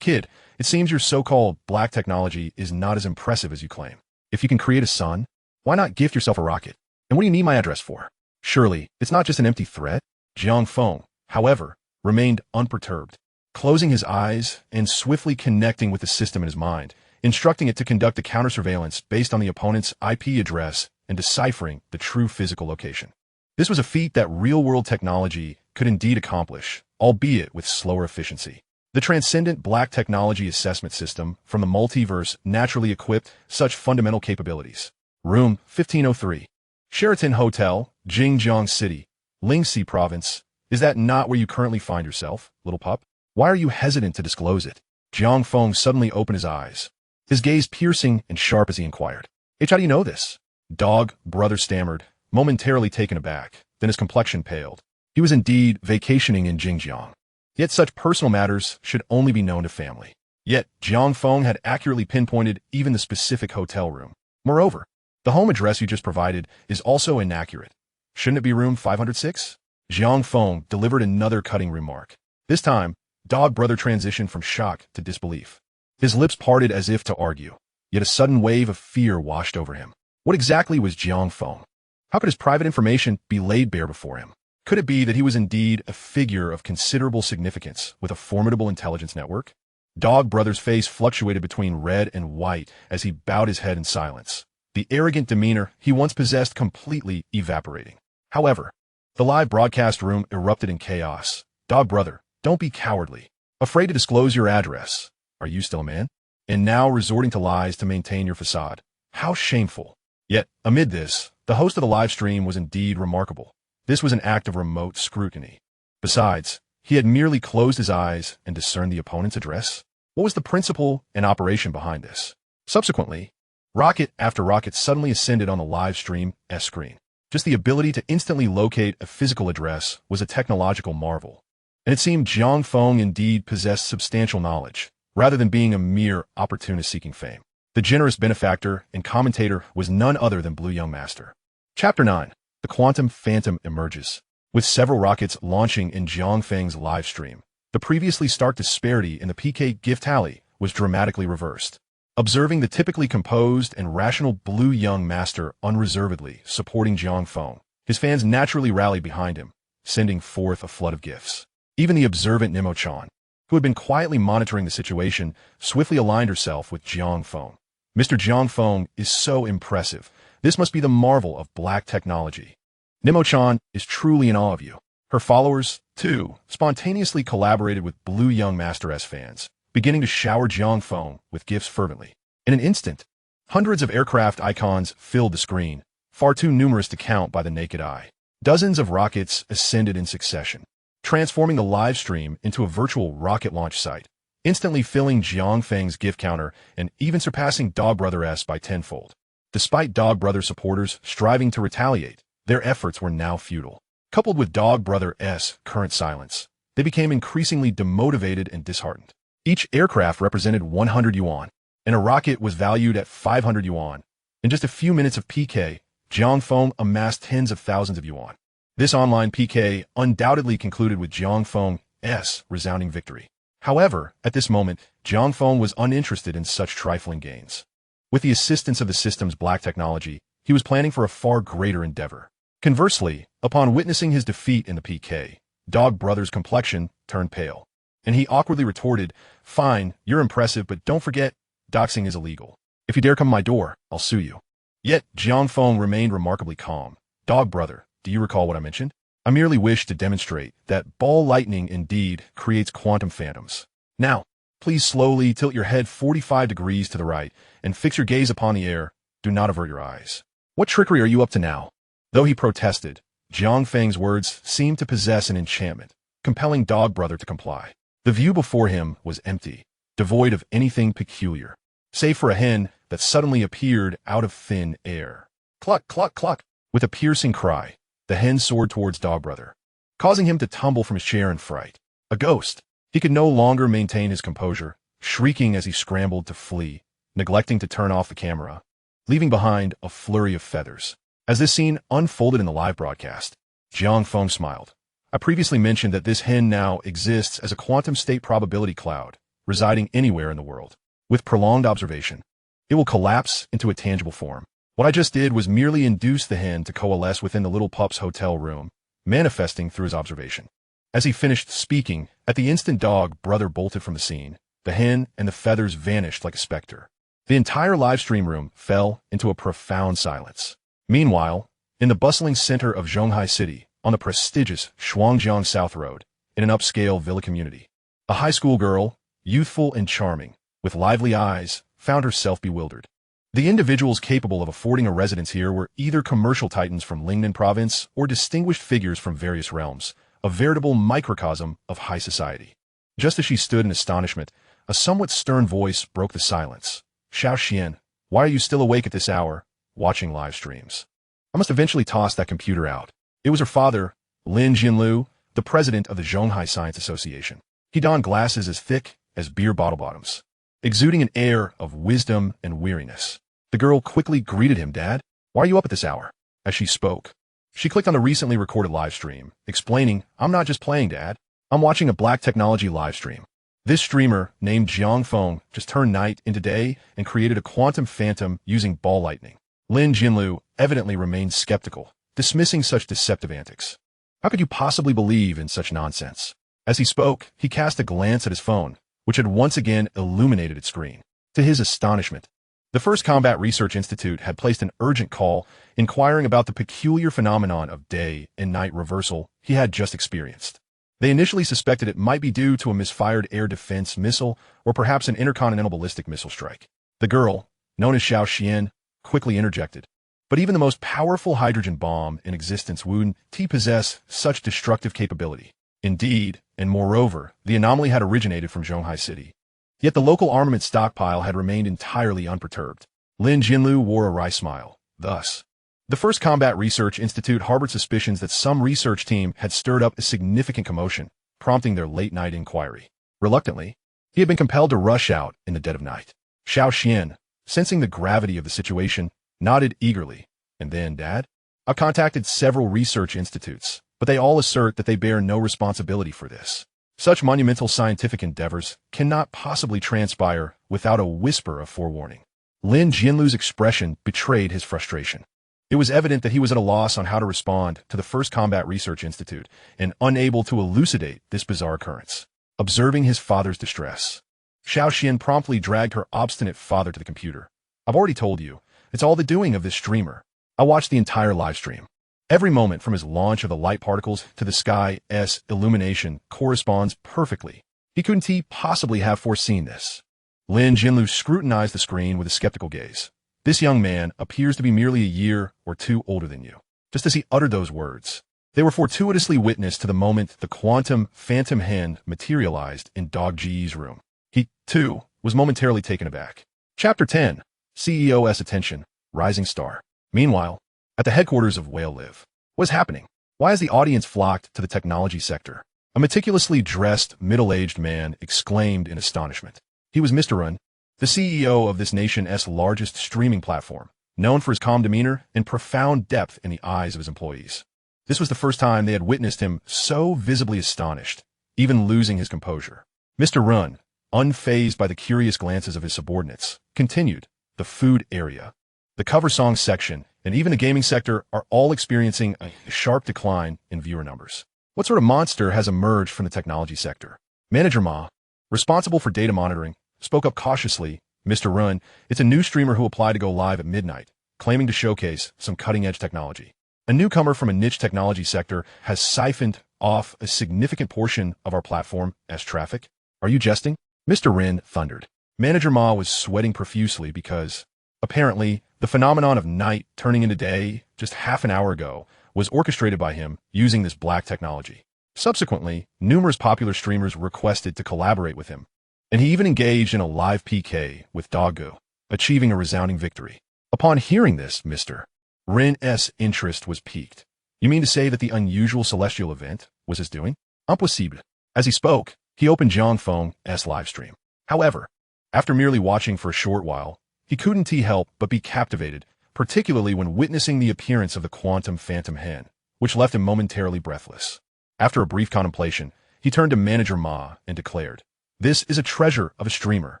Kid, it seems your so-called black technology is not as impressive as you claim. If you can create a sun, why not gift yourself a rocket? And what do you need my address for? Surely, it's not just an empty threat? Jiang Feng, however, remained unperturbed, closing his eyes and swiftly connecting with the system in his mind, instructing it to conduct a counter-surveillance based on the opponent's IP address and deciphering the true physical location. This was a feat that real-world technology could indeed accomplish, albeit with slower efficiency. The transcendent black technology assessment system from the multiverse naturally equipped such fundamental capabilities. Room 1503. Sheraton Hotel, Jingjiang City, Lingxi Province. Is that not where you currently find yourself, little pup? Why are you hesitant to disclose it? Jiang Feng suddenly opened his eyes, his gaze piercing and sharp as he inquired. How do you know this? Dog brother stammered, momentarily taken aback, then his complexion paled. He was indeed vacationing in Jingjiang. Yet such personal matters should only be known to family. Yet Jiang Feng had accurately pinpointed even the specific hotel room. Moreover, the home address you just provided is also inaccurate. Shouldn't it be room 506? Jiang Feng delivered another cutting remark. This time, Dog brother transitioned from shock to disbelief. His lips parted as if to argue, yet a sudden wave of fear washed over him. What exactly was Jiang Feng? How could his private information be laid bare before him? Could it be that he was indeed a figure of considerable significance with a formidable intelligence network? Dog brother's face fluctuated between red and white as he bowed his head in silence, the arrogant demeanor he once possessed completely evaporating. However, the live broadcast room erupted in chaos. Dog brother, don't be cowardly. Afraid to disclose your address. Are you still a man? And now resorting to lies to maintain your facade. How shameful. Yet, amid this, the host of the live stream was indeed remarkable. This was an act of remote scrutiny. Besides, he had merely closed his eyes and discerned the opponent's address. What was the principle and operation behind this? Subsequently, rocket after rocket suddenly ascended on the live stream screen. Just the ability to instantly locate a physical address was a technological marvel. And it seemed Jiang Feng indeed possessed substantial knowledge, rather than being a mere opportunist seeking fame. The generous benefactor and commentator was none other than Blue Young Master. Chapter 9. The Quantum Phantom emerges. With several rockets launching in Jiang Feng's live stream, the previously stark disparity in the PK gift tally was dramatically reversed. Observing the typically composed and rational Blue Young Master unreservedly supporting Jiang Feng, his fans naturally rallied behind him, sending forth a flood of gifts. Even the observant Nemo-chan, who had been quietly monitoring the situation, swiftly aligned herself with Jiang Feng. Mr. Jiang Feng is so impressive. This must be the marvel of black technology. Nemo-chan is truly in awe of you. Her followers, too, spontaneously collaborated with Blue Young Master S fans, beginning to shower Jiang Feng with gifts fervently. In an instant, hundreds of aircraft icons filled the screen, far too numerous to count by the naked eye. Dozens of rockets ascended in succession, transforming the live stream into a virtual rocket launch site, instantly filling Jiang Feng's gift counter and even surpassing Dog Brother S by tenfold. Despite Dog Brother supporters striving to retaliate, their efforts were now futile. Coupled with Dog Brother S' current silence, they became increasingly demotivated and disheartened. Each aircraft represented 100 yuan, and a rocket was valued at 500 yuan. In just a few minutes of PK, Jiang Feng amassed tens of thousands of yuan. This online PK undoubtedly concluded with Jiang Feng's resounding victory. However, at this moment, Jiang Feng was uninterested in such trifling gains. With the assistance of the system's black technology, he was planning for a far greater endeavor. Conversely, upon witnessing his defeat in the PK, Dog Brother's complexion turned pale, and he awkwardly retorted, "Fine, you're impressive, but don't forget, doxing is illegal. If you dare come to my door, I'll sue you." Yet, Jiang Feng remained remarkably calm. "Dog Brother, do you recall what I mentioned? I merely wish to demonstrate that ball lightning indeed creates quantum phantoms. Now, please slowly tilt your head 45 degrees to the right and fix your gaze upon the air. Do not avert your eyes. What trickery are you up to now?" Though he protested, Jiang Feng's words seemed to possess an enchantment, compelling Dog Brother to comply. The view before him was empty, devoid of anything peculiar, save for a hen that suddenly appeared out of thin air. Cluck, cluck, cluck. With a piercing cry, the hen soared towards Dog Brother, causing him to tumble from his chair in fright. A ghost. He could no longer maintain his composure, shrieking as he scrambled to flee, neglecting to turn off the camera, leaving behind a flurry of feathers. As this scene unfolded in the live broadcast, Jiang Feng smiled. I previously mentioned that this hen now exists as a quantum state probability cloud, residing anywhere in the world. With prolonged observation, it will collapse into a tangible form. What I just did was merely induce the hen to coalesce within the little pup's hotel room, manifesting through his observation. As he finished speaking, at the instant Dog Brother bolted from the scene, the hen and the feathers vanished like a specter. The entire live stream room fell into a profound silence. Meanwhile, in the bustling center of Zhonghai City, on the prestigious Shuangjiang South Road, in an upscale villa community. A high school girl, youthful and charming, with lively eyes, found herself bewildered. The individuals capable of affording a residence here were either commercial titans from Lingnan province or distinguished figures from various realms, a veritable microcosm of high society. Just as she stood in astonishment, a somewhat stern voice broke the silence. "Xiao Xian, why are you still awake at this hour, watching live streams?" I must eventually toss that computer out. It was her father, Lin Jinlu, the president of the Zhonghai Science Association. He donned glasses as thick as beer bottle bottoms, exuding an air of wisdom and weariness. The girl quickly greeted him. "Dad, why are you up at this hour?" As she spoke, she clicked on the recently recorded live stream, explaining, "I'm not just playing, Dad. I'm watching a black technology live stream. This streamer, named Jiang Feng, just turned night into day and created a quantum phantom using ball lightning." Lin Jinlu evidently remained skeptical, dismissing such deceptive antics. How could you possibly believe in such nonsense? As he spoke, he cast a glance at his phone, which had once again illuminated its screen. To his astonishment, the First Combat Research Institute had placed an urgent call inquiring about the peculiar phenomenon of day and night reversal he had just experienced. They initially suspected it might be due to a misfired air defense missile or perhaps an intercontinental ballistic missile strike. The girl, known as Xiao Xian, quickly interjected. But even the most powerful hydrogen bomb in existence wouldn't possess such destructive capability. Indeed, and moreover, the anomaly had originated from Zhonghai City. Yet the local armament stockpile had remained entirely unperturbed. Lin Jinlu wore a wry smile. Thus, the First Combat Research Institute harbored suspicions that some research team had stirred up a significant commotion, prompting their late-night inquiry. Reluctantly, he had been compelled to rush out in the dead of night. Xiao Xian, sensing the gravity of the situation, nodded eagerly. "And then, Dad? I've contacted several research institutes, but they all assert that they bear no responsibility for this. Such monumental scientific endeavors cannot possibly transpire without a whisper of forewarning." Lin Jinlu's expression betrayed his frustration. It was evident that he was at a loss on how to respond to the First Combat Research Institute and unable to elucidate this bizarre occurrence. Observing his father's distress, Xiao Xian promptly dragged her obstinate father to the computer. "I've already told you, it's all the doing of this streamer. I watched the entire live stream. Every moment from his launch of the light particles to the sky's illumination corresponds perfectly. He couldn't possibly have foreseen this." Lin Jinlu scrutinized the screen with a skeptical gaze. "This young man appears to be merely a year or two older than you." Just as he uttered those words, they were fortuitously witness to the moment the quantum phantom hand materialized in Dog Ji's room. He, too, was momentarily taken aback. Chapter 10. CEO's Attention, Rising Star. Meanwhile, at the headquarters of Whale Live, what is happening? Why has the audience flocked to the technology sector? A meticulously dressed, middle-aged man exclaimed in astonishment. He was Mr. Run, the CEO of this nation's largest streaming platform, known for his calm demeanor and profound depth in the eyes of his employees. This was the first time they had witnessed him so visibly astonished, even losing his composure. Mr. Run, unfazed by the curious glances of his subordinates, continued. "The food area, the cover song section, and even the gaming sector are all experiencing a sharp decline in viewer numbers. What sort of monster has emerged from the technology sector?" Manager Ma, responsible for data monitoring, spoke up cautiously. "Mr. Run, it's a new streamer who applied to go live at midnight, claiming to showcase some cutting-edge technology. A newcomer from a niche technology sector has siphoned off a significant portion of our platform as traffic. Are you jesting?" Mr. Rin thundered. Manager Ma was sweating profusely because, apparently, the phenomenon of night turning into day just half an hour ago was orchestrated by him using this black technology. Subsequently, numerous popular streamers requested to collaborate with him, and he even engaged in a live PK with Doggo, achieving a resounding victory. Upon hearing this, Mr. Rin's interest was piqued. "You mean to say that the unusual celestial event was his doing?" Impossible. As he spoke, he opened Jiang Feng's live stream. However, after merely watching for a short while, he couldn't help but be captivated, particularly when witnessing the appearance of the quantum phantom hen, which left him momentarily breathless. After a brief contemplation, he turned to Manager Ma and declared, "This is a treasure of a streamer.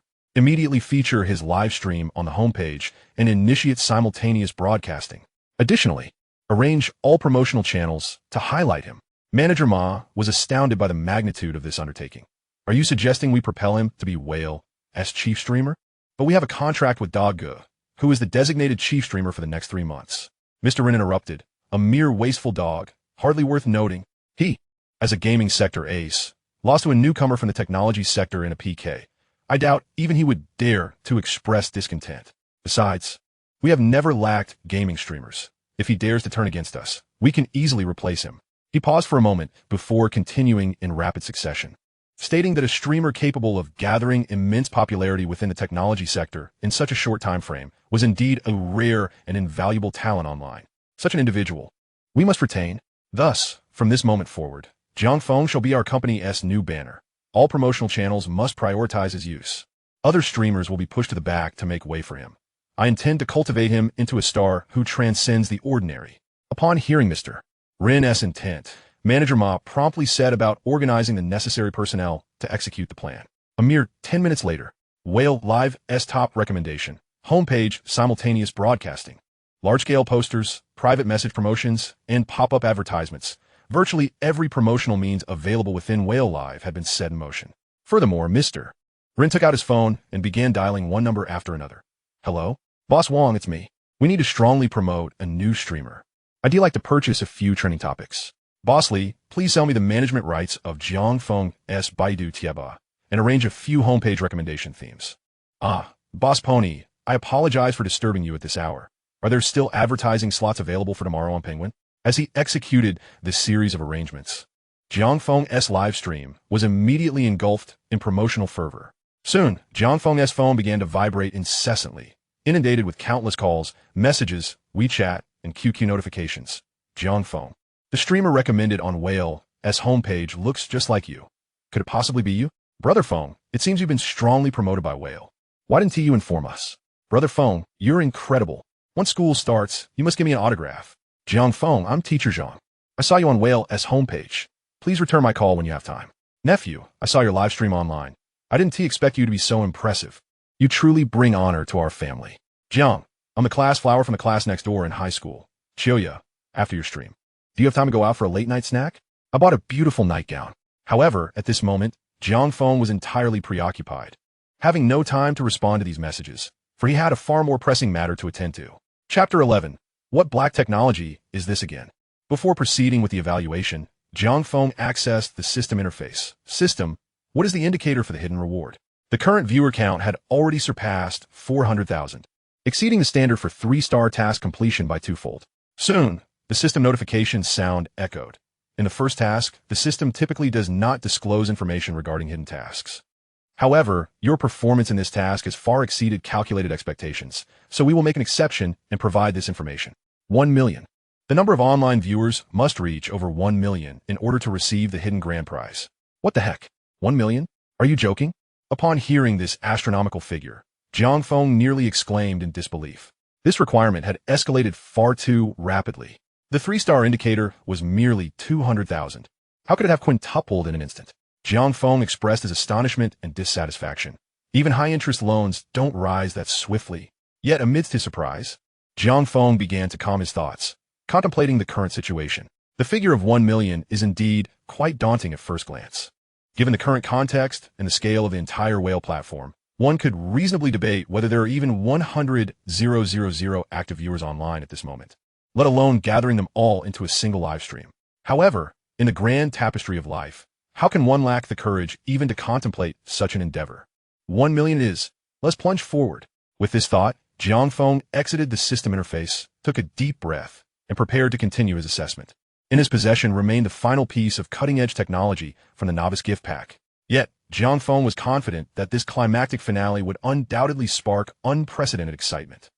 Immediately feature his live stream on the homepage and initiate simultaneous broadcasting. Additionally, arrange all promotional channels to highlight him." Manager Ma was astounded by the magnitude of this undertaking. "Are you suggesting we propel him to be Whale's chief streamer? But we have a contract with Doggo, who is the designated chief streamer for the next 3 months." Mr. Rin interrupted. "A mere wasteful dog, hardly worth noting. He, as a gaming sector ace, lost to a newcomer from the technology sector in a PK. I doubt even he would dare to express discontent. Besides, we have never lacked gaming streamers. If he dares to turn against us, we can easily replace him. He paused for a moment before continuing in rapid succession, stating that a streamer capable of gathering immense popularity within the technology sector in such a short time frame was indeed a rare and invaluable talent online. Such an individual we must retain. Thus, from this moment forward, Jiang Feng shall be our company's new banner. All promotional channels must prioritize his use. Other streamers will be pushed to the back to make way for him. I intend to cultivate him into a star who transcends the ordinary. Upon hearing Mr. Ren's intent, Manager Ma promptly set about organizing the necessary personnel to execute the plan. A mere 10 minutes later, Whale Live's top recommendation, homepage simultaneous broadcasting, large-scale posters, private message promotions, and pop-up advertisements. Virtually every promotional means available within Whale Live had been set in motion. Furthermore, Mr. Ren took out his phone and began dialing one number after another. Hello? Boss Wong, it's me. We need to strongly promote a new streamer. I'd like to purchase a few trending topics. Boss Lee, please sell me the management rights of Jiang Feng's Baidu Tieba and arrange a few homepage recommendation themes. Boss Pony, I apologize for disturbing you at this hour. Are there still advertising slots available for tomorrow on Penguin? As he executed this series of arrangements, Jiang Feng's live stream was immediately engulfed in promotional fervor. Soon, Jiang Feng's phone began to vibrate incessantly, inundated with countless calls, messages, WeChat, and QQ notifications. Jiang Feng, the streamer recommended on Whale's homepage, looks just like you. Could it possibly be you? Brother Feng, it seems you've been strongly promoted by Whale. Why didn't you inform us? Brother Feng, you're incredible. Once school starts, you must give me an autograph. Jiang Feng, I'm Teacher Zhang. I saw you on Whale's homepage. Please return my call when you have time. Nephew, I saw your live stream online. I didn't expect you to be so impressive. You truly bring honor to our family. Jiang, I'm the class flower from the class next door in high school. Chioya, after your stream, do you have time to go out for a late-night snack? I bought a beautiful nightgown. However, at this moment, Jiang Feng was entirely preoccupied, having no time to respond to these messages, for he had a far more pressing matter to attend to. Chapter 11. What black technology is this again? Before proceeding with the evaluation, Jiang Feng accessed the system interface. System, what is the indicator for the hidden reward? The current viewer count had already surpassed 400,000, exceeding the standard for 3-star task completion by twofold. Soon, the system notification sound echoed. In the first task, the system typically does not disclose information regarding hidden tasks. However, your performance in this task has far exceeded calculated expectations, so we will make an exception and provide this information. 1 million. The number of online viewers must reach over 1 million in order to receive the hidden grand prize. What the heck? 1 million? Are you joking? Upon hearing this astronomical figure, Jiang Feng nearly exclaimed in disbelief. This requirement had escalated far too rapidly. The 3-star indicator was merely 200,000. How could it have quintupled in an instant? Jiang Feng expressed his astonishment and dissatisfaction. Even high-interest loans don't rise that swiftly. Yet amidst his surprise, Jiang Feng began to calm his thoughts, contemplating the current situation. The figure of 1 million is indeed quite daunting at first glance. Given the current context and the scale of the entire Whale platform, one could reasonably debate whether there are even 100,000 active viewers online at this moment, let alone gathering them all into a single live stream. However, in the grand tapestry of life, how can one lack the courage even to contemplate such an endeavor? 1 million is. Let's plunge forward. With this thought, Jiang Feng exited the system interface, took a deep breath, and prepared to continue his assessment. In his possession remained the final piece of cutting-edge technology from the novice gift pack. Yet, Jiang Feng was confident that this climactic finale would undoubtedly spark unprecedented excitement.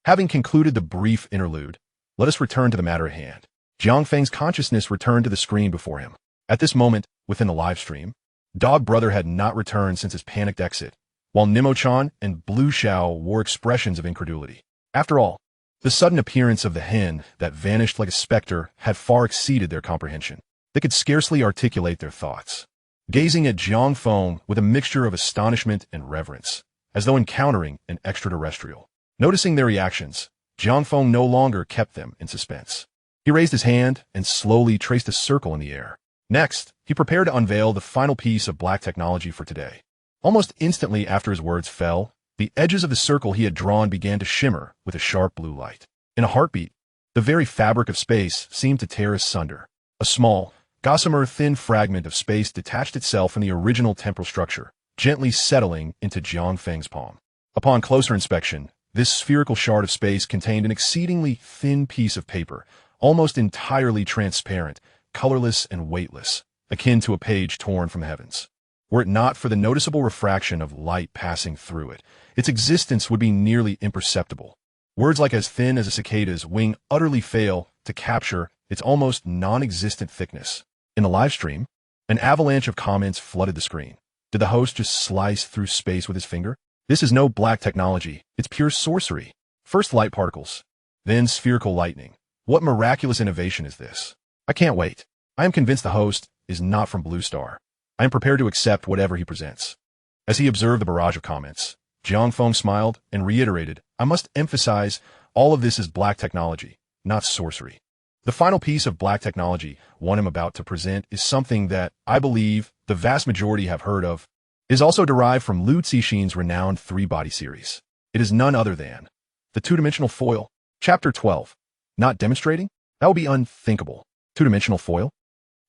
Having concluded the brief interlude, let us return to the matter at hand. Jiang Feng's consciousness returned to the screen before him. At this moment, within the live stream, Dog Brother had not returned since his panicked exit, while Nimo-chan and Blue Xiao wore expressions of incredulity. After all, the sudden appearance of the hen that vanished like a specter had far exceeded their comprehension. They could scarcely articulate their thoughts, gazing at Jiang Feng with a mixture of astonishment and reverence, as though encountering an extraterrestrial. Noticing their reactions, Jiang Feng no longer kept them in suspense. He raised his hand and slowly traced a circle in the air. Next, he prepared to unveil the final piece of black technology for today. Almost instantly after his words fell, the edges of the circle he had drawn began to shimmer with a sharp blue light. In a heartbeat, the very fabric of space seemed to tear asunder. A small, gossamer thin fragment of space detached itself from the original temporal structure, gently settling into Jiang Feng's palm. Upon closer inspection, this spherical shard of space contained an exceedingly thin piece of paper, almost entirely transparent, colorless and weightless, akin to a page torn from the heavens. Were it not for the noticeable refraction of light passing through it, its existence would be nearly imperceptible. Words like as thin as a cicada's wing utterly fail to capture its almost non-existent thickness. In the livestream, an avalanche of comments flooded the screen. Did the host just slice through space with his finger? This is no black technology. It's pure sorcery. First light particles, then spherical lightning. What miraculous innovation is this? I can't wait. I am convinced the host is not from Blue Star. I am prepared to accept whatever he presents. As he observed the barrage of comments, Jiang Feng smiled and reiterated, I must emphasize, all of this is black technology, not sorcery. The final piece of black technology one am about to present is something that, I believe, the vast majority have heard of. It is also derived from Liu Cixin's renowned three-body series. It is none other than the two-dimensional foil. Chapter 12. Not demonstrating? That would be unthinkable. Two-dimensional foil?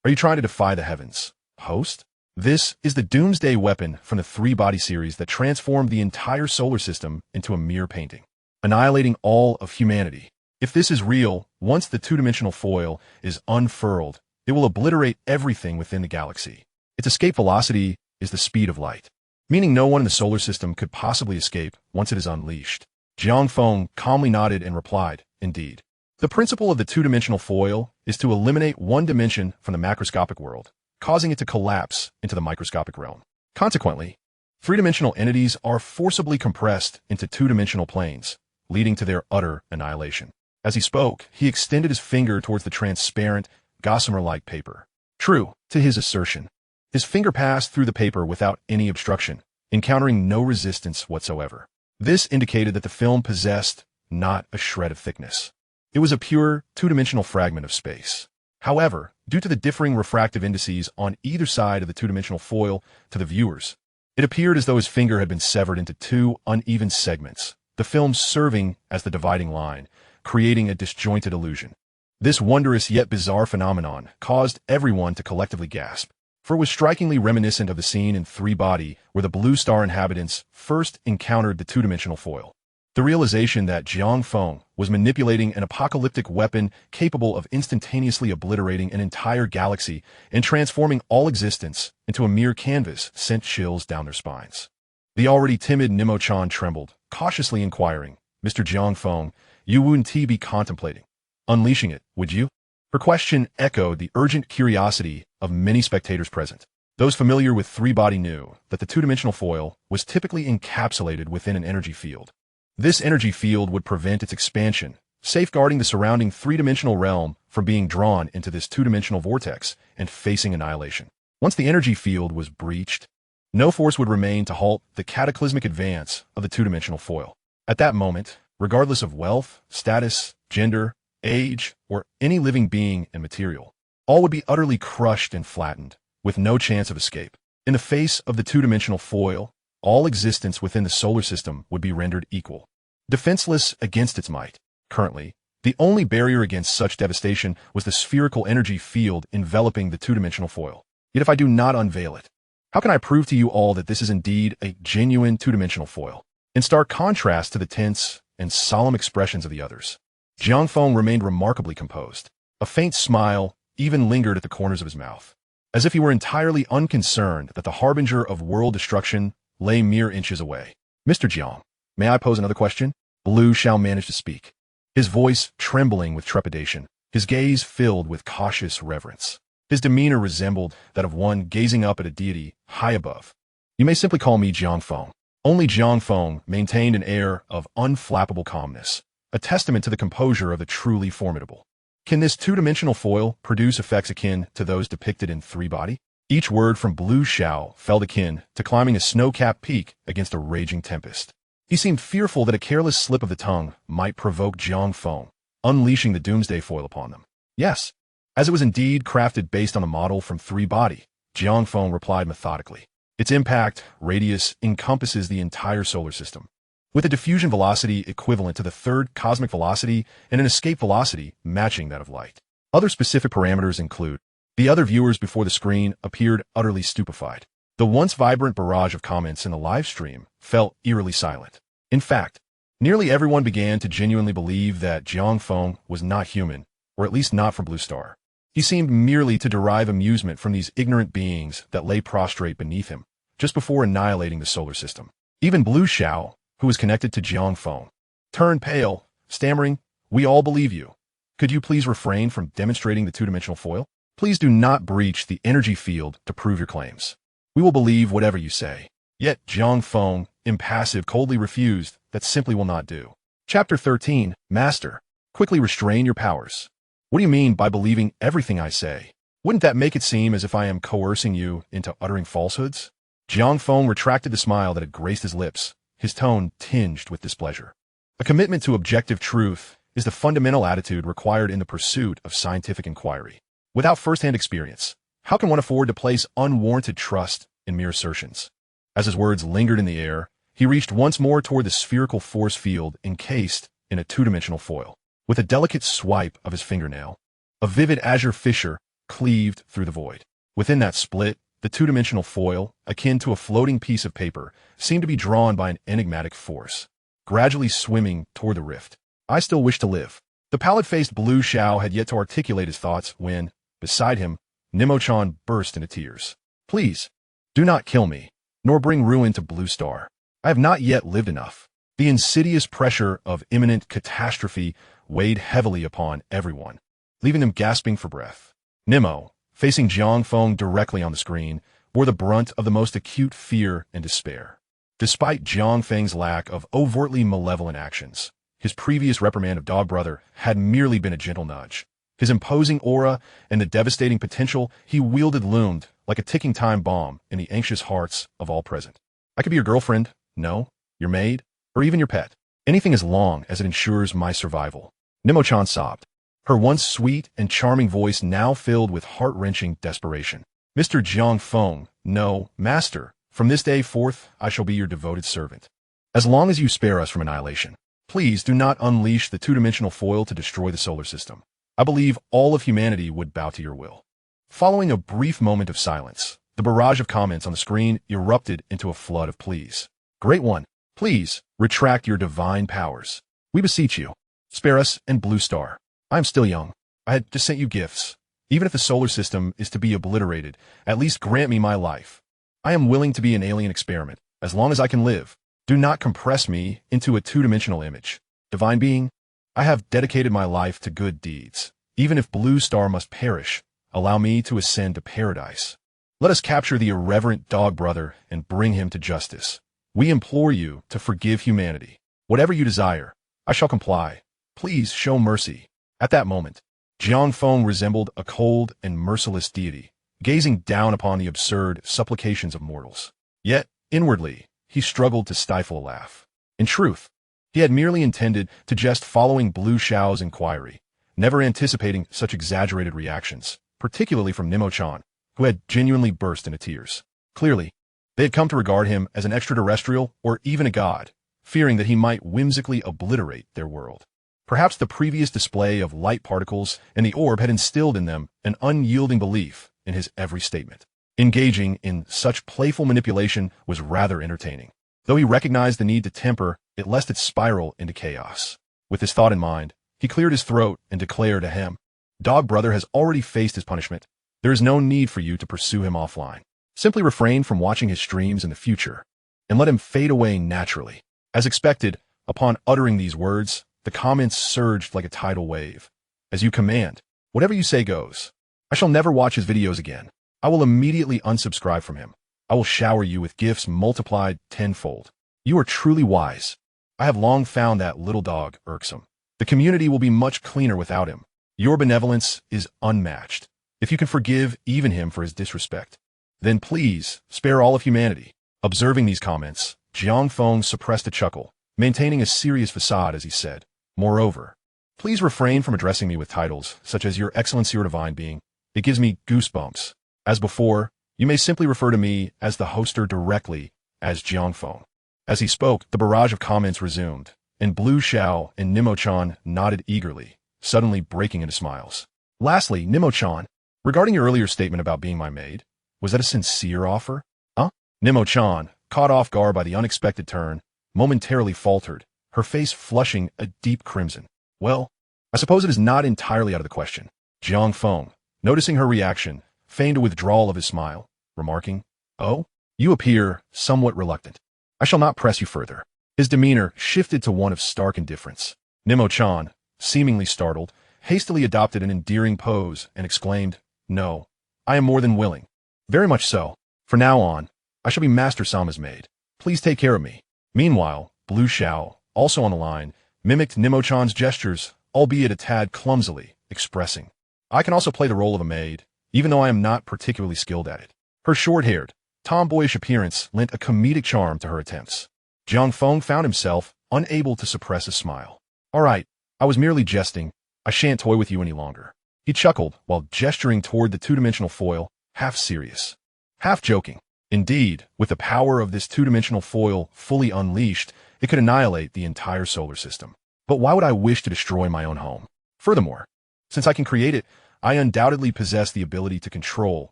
Are you trying to defy the heavens? Host? This is the doomsday weapon from the three-body series that transformed the entire solar system into a mere painting, annihilating all of humanity. If this is real, once the two-dimensional foil is unfurled, it will obliterate everything within the galaxy. Its escape velocity is the speed of light, meaning no one in the solar system could possibly escape once it is unleashed. Jiang Feng calmly nodded and replied, indeed. The principle of the two-dimensional foil is to eliminate one dimension from the macroscopic world, causing it to collapse into the microscopic realm. Consequently, three-dimensional entities are forcibly compressed into two-dimensional planes, leading to their utter annihilation. As he spoke, he extended his finger towards the transparent, gossamer-like paper. True to his assertion, his finger passed through the paper without any obstruction, encountering no resistance whatsoever. This indicated that the film possessed not a shred of thickness. It was a pure, two-dimensional fragment of space. However, due to the differing refractive indices on either side of the two-dimensional foil to the viewers, it appeared as though his finger had been severed into two uneven segments, the film serving as the dividing line, creating a disjointed illusion. This wondrous yet bizarre phenomenon caused everyone to collectively gasp, for it was strikingly reminiscent of the scene in Three Body where the Blue Star inhabitants first encountered the two-dimensional foil. The realization that Jiang Feng was manipulating an apocalyptic weapon capable of instantaneously obliterating an entire galaxy and transforming all existence into a mere canvas sent chills down their spines. The already timid Nimo-chan trembled, cautiously inquiring, Mr. Jiang Feng, you wouldn't be contemplating unleashing it, would you? Her question echoed the urgent curiosity of many spectators present. Those familiar with Three Body knew that the two-dimensional foil was typically encapsulated within an energy field. This energy field would prevent its expansion, safeguarding the surrounding three-dimensional realm from being drawn into this two-dimensional vortex and facing annihilation. Once the energy field was breached, no force would remain to halt the cataclysmic advance of the two-dimensional foil. At that moment, regardless of wealth, status, gender, age, or any living being and material, all would be utterly crushed and flattened, with no chance of escape. In the face of the two-dimensional foil, all existence within the solar system would be rendered equal, defenseless against its might. Currently, the only barrier against such devastation was the spherical energy field enveloping the two-dimensional foil. Yet if I do not unveil it, how can I prove to you all that this is indeed a genuine two-dimensional foil? In stark contrast to the tense and solemn expressions of the others, Jiang Feng remained remarkably composed. A faint smile even lingered at the corners of his mouth, as if he were entirely unconcerned that the harbinger of world destruction lay mere inches away. Mr. Jiang, may I pose another question? Blue Shao managed to speak, his voice trembling with trepidation, his gaze filled with cautious reverence. His demeanor resembled that of one gazing up at a deity high above. You may simply call me Jiang Feng. Only Jiang Feng maintained an air of unflappable calmness, a testament to the composure of the truly formidable. Can this two-dimensional foil produce effects akin to those depicted in Three Body? Each word from Blue Shao felt akin to climbing a snow-capped peak against a raging tempest. He seemed fearful that a careless slip of the tongue might provoke Jiang Feng, unleashing the doomsday foil upon them. Yes, as it was indeed crafted based on a model from Three Body, Jiang Feng replied methodically. Its impact radius encompasses the entire solar system, with a diffusion velocity equivalent to the third cosmic velocity and an escape velocity matching that of light. Other specific parameters include the other viewers before the screen appeared utterly stupefied. The once vibrant barrage of comments in the live stream fell eerily silent. In fact, nearly everyone began to genuinely believe that Jiang Feng was not human, or at least not from Blue Star. He seemed merely to derive amusement from these ignorant beings that lay prostrate beneath him, just before annihilating the solar system. Even Blue Xiao, who was connected to Jiang Feng, turned pale, stammering, "We all believe you. Could you please refrain from demonstrating the two-dimensional foil? Please do not breach the energy field to prove your claims. We will believe whatever you say." Yet Jiang Feng, impassive, coldly refused. That simply will not do. Chapter 13, Master, quickly restrain your powers. What do you mean by believing everything I say? Wouldn't that make it seem as if I am coercing you into uttering falsehoods? Jiang Feng retracted the smile that had graced his lips, his tone tinged with displeasure. A commitment to objective truth is the fundamental attitude required in the pursuit of scientific inquiry. Without first-hand experience, how can one afford to place unwarranted trust in mere assertions? As his words lingered in the air, he reached once more toward the spherical force field encased in a two-dimensional foil. With a delicate swipe of his fingernail, a vivid azure fissure cleaved through the void. Within that split, the two-dimensional foil, akin to a floating piece of paper, seemed to be drawn by an enigmatic force, gradually swimming toward the rift. "I still wish to live." The pallid-faced Blue Xiao had yet to articulate his thoughts when, beside him, Nimo-chan burst into tears. "Please, do not kill me, nor bring ruin to Blue Star. I have not yet lived enough." The insidious pressure of imminent catastrophe weighed heavily upon everyone, leaving them gasping for breath. Nimo, facing Jiang Feng directly on the screen, bore the brunt of the most acute fear and despair. Despite Jiang Feng's lack of overtly malevolent actions, his previous reprimand of Dog Brother had merely been a gentle nudge. His imposing aura and the devastating potential he wielded loomed like a ticking time bomb in the anxious hearts of all present. "I could be your girlfriend, no, your maid, or even your pet. Anything as long as it ensures my survival." Nimo-chan sobbed, her once sweet and charming voice now filled with heart-wrenching desperation. "Mr. Jiang Feng, no, Master, from this day forth I shall be your devoted servant. As long as you spare us from annihilation, please do not unleash the two-dimensional foil to destroy the solar system. I believe all of humanity would bow to your will." Following a brief moment of silence, the barrage of comments on the screen erupted into a flood of pleas. "Great One, please retract your divine powers. We beseech you. Spare us and Blue Star. I am still young. I had just sent you gifts. Even if the solar system is to be obliterated, at least grant me my life. I am willing to be an alien experiment, as long as I can live. Do not compress me into a two-dimensional image. Divine Being, I have dedicated my life to good deeds. Even if Blue Star must perish, allow me to ascend to paradise. Let us capture the irreverent Dog Brother and bring him to justice. We implore you to forgive humanity. Whatever you desire, I shall comply. Please show mercy." At that moment, Jiang Feng resembled a cold and merciless deity, gazing down upon the absurd supplications of mortals. Yet, inwardly, he struggled to stifle a laugh. In truth, he had merely intended to jest following Blue Xiao's inquiry, never anticipating such exaggerated reactions, particularly from Nimo-chan, who had genuinely burst into tears. Clearly, they had come to regard him as an extraterrestrial or even a god, fearing that he might whimsically obliterate their world. Perhaps the previous display of light particles in the orb had instilled in them an unyielding belief in his every statement. Engaging in such playful manipulation was rather entertaining, though he recognized the need to temper it lest it spiral into chaos. With this thought in mind, he cleared his throat and declared ahem, "Dog Brother has already faced his punishment. There is no need for you to pursue him offline. Simply refrain from watching his streams in the future, and let him fade away naturally." As expected, upon uttering these words, the comments surged like a tidal wave. "As you command. Whatever you say goes. I shall never watch his videos again. I will immediately unsubscribe from him. I will shower you with gifts multiplied tenfold. You are truly wise. I have long found that little dog irksome. The community will be much cleaner without him. Your benevolence is unmatched. If you can forgive even him for his disrespect, then please spare all of humanity." Observing these comments, Jiang Feng suppressed a chuckle, maintaining a serious facade as he said, "Moreover, please refrain from addressing me with titles such as Your Excellency or Divine Being. It gives me goosebumps. As before, you may simply refer to me as the hoster directly as Jiang Feng." As he spoke, the barrage of comments resumed, and Blue Xiao and Nimo-chan nodded eagerly, suddenly breaking into smiles. Lastly, Nimo-chan, regarding your earlier statement about being my maid, was that a sincere offer? Huh? Nimo-chan, caught off guard by the unexpected turn, momentarily faltered, her face flushing a deep crimson. Well, I suppose it is not entirely out of the question. Jiang Feng, noticing her reaction, feigned a withdrawal of his smile, remarking, "Oh, you appear somewhat reluctant. I shall not press you further." His demeanor shifted to one of stark indifference. Nimo-chan, seemingly startled, hastily adopted an endearing pose and exclaimed, "No, I am more than willing. Very much so. For now on, I shall be Master Sama's maid. Please take care of me." Meanwhile, Blue Xiao, also on the line, mimicked Nimo-chan's gestures, albeit a tad clumsily, expressing, "I can also play the role of a maid, even though I am not particularly skilled at it." Her short-haired, tomboyish appearance lent a comedic charm to her attempts. Jiang Feng found himself unable to suppress a smile. "All right, I was merely jesting. I shan't toy with you any longer." He chuckled while gesturing toward the two-dimensional foil, half serious, half joking. Indeed, with the power of this two-dimensional foil fully unleashed, it could annihilate the entire solar system. But why would I wish to destroy my own home? Furthermore, since I can create it, I undoubtedly possess the ability to control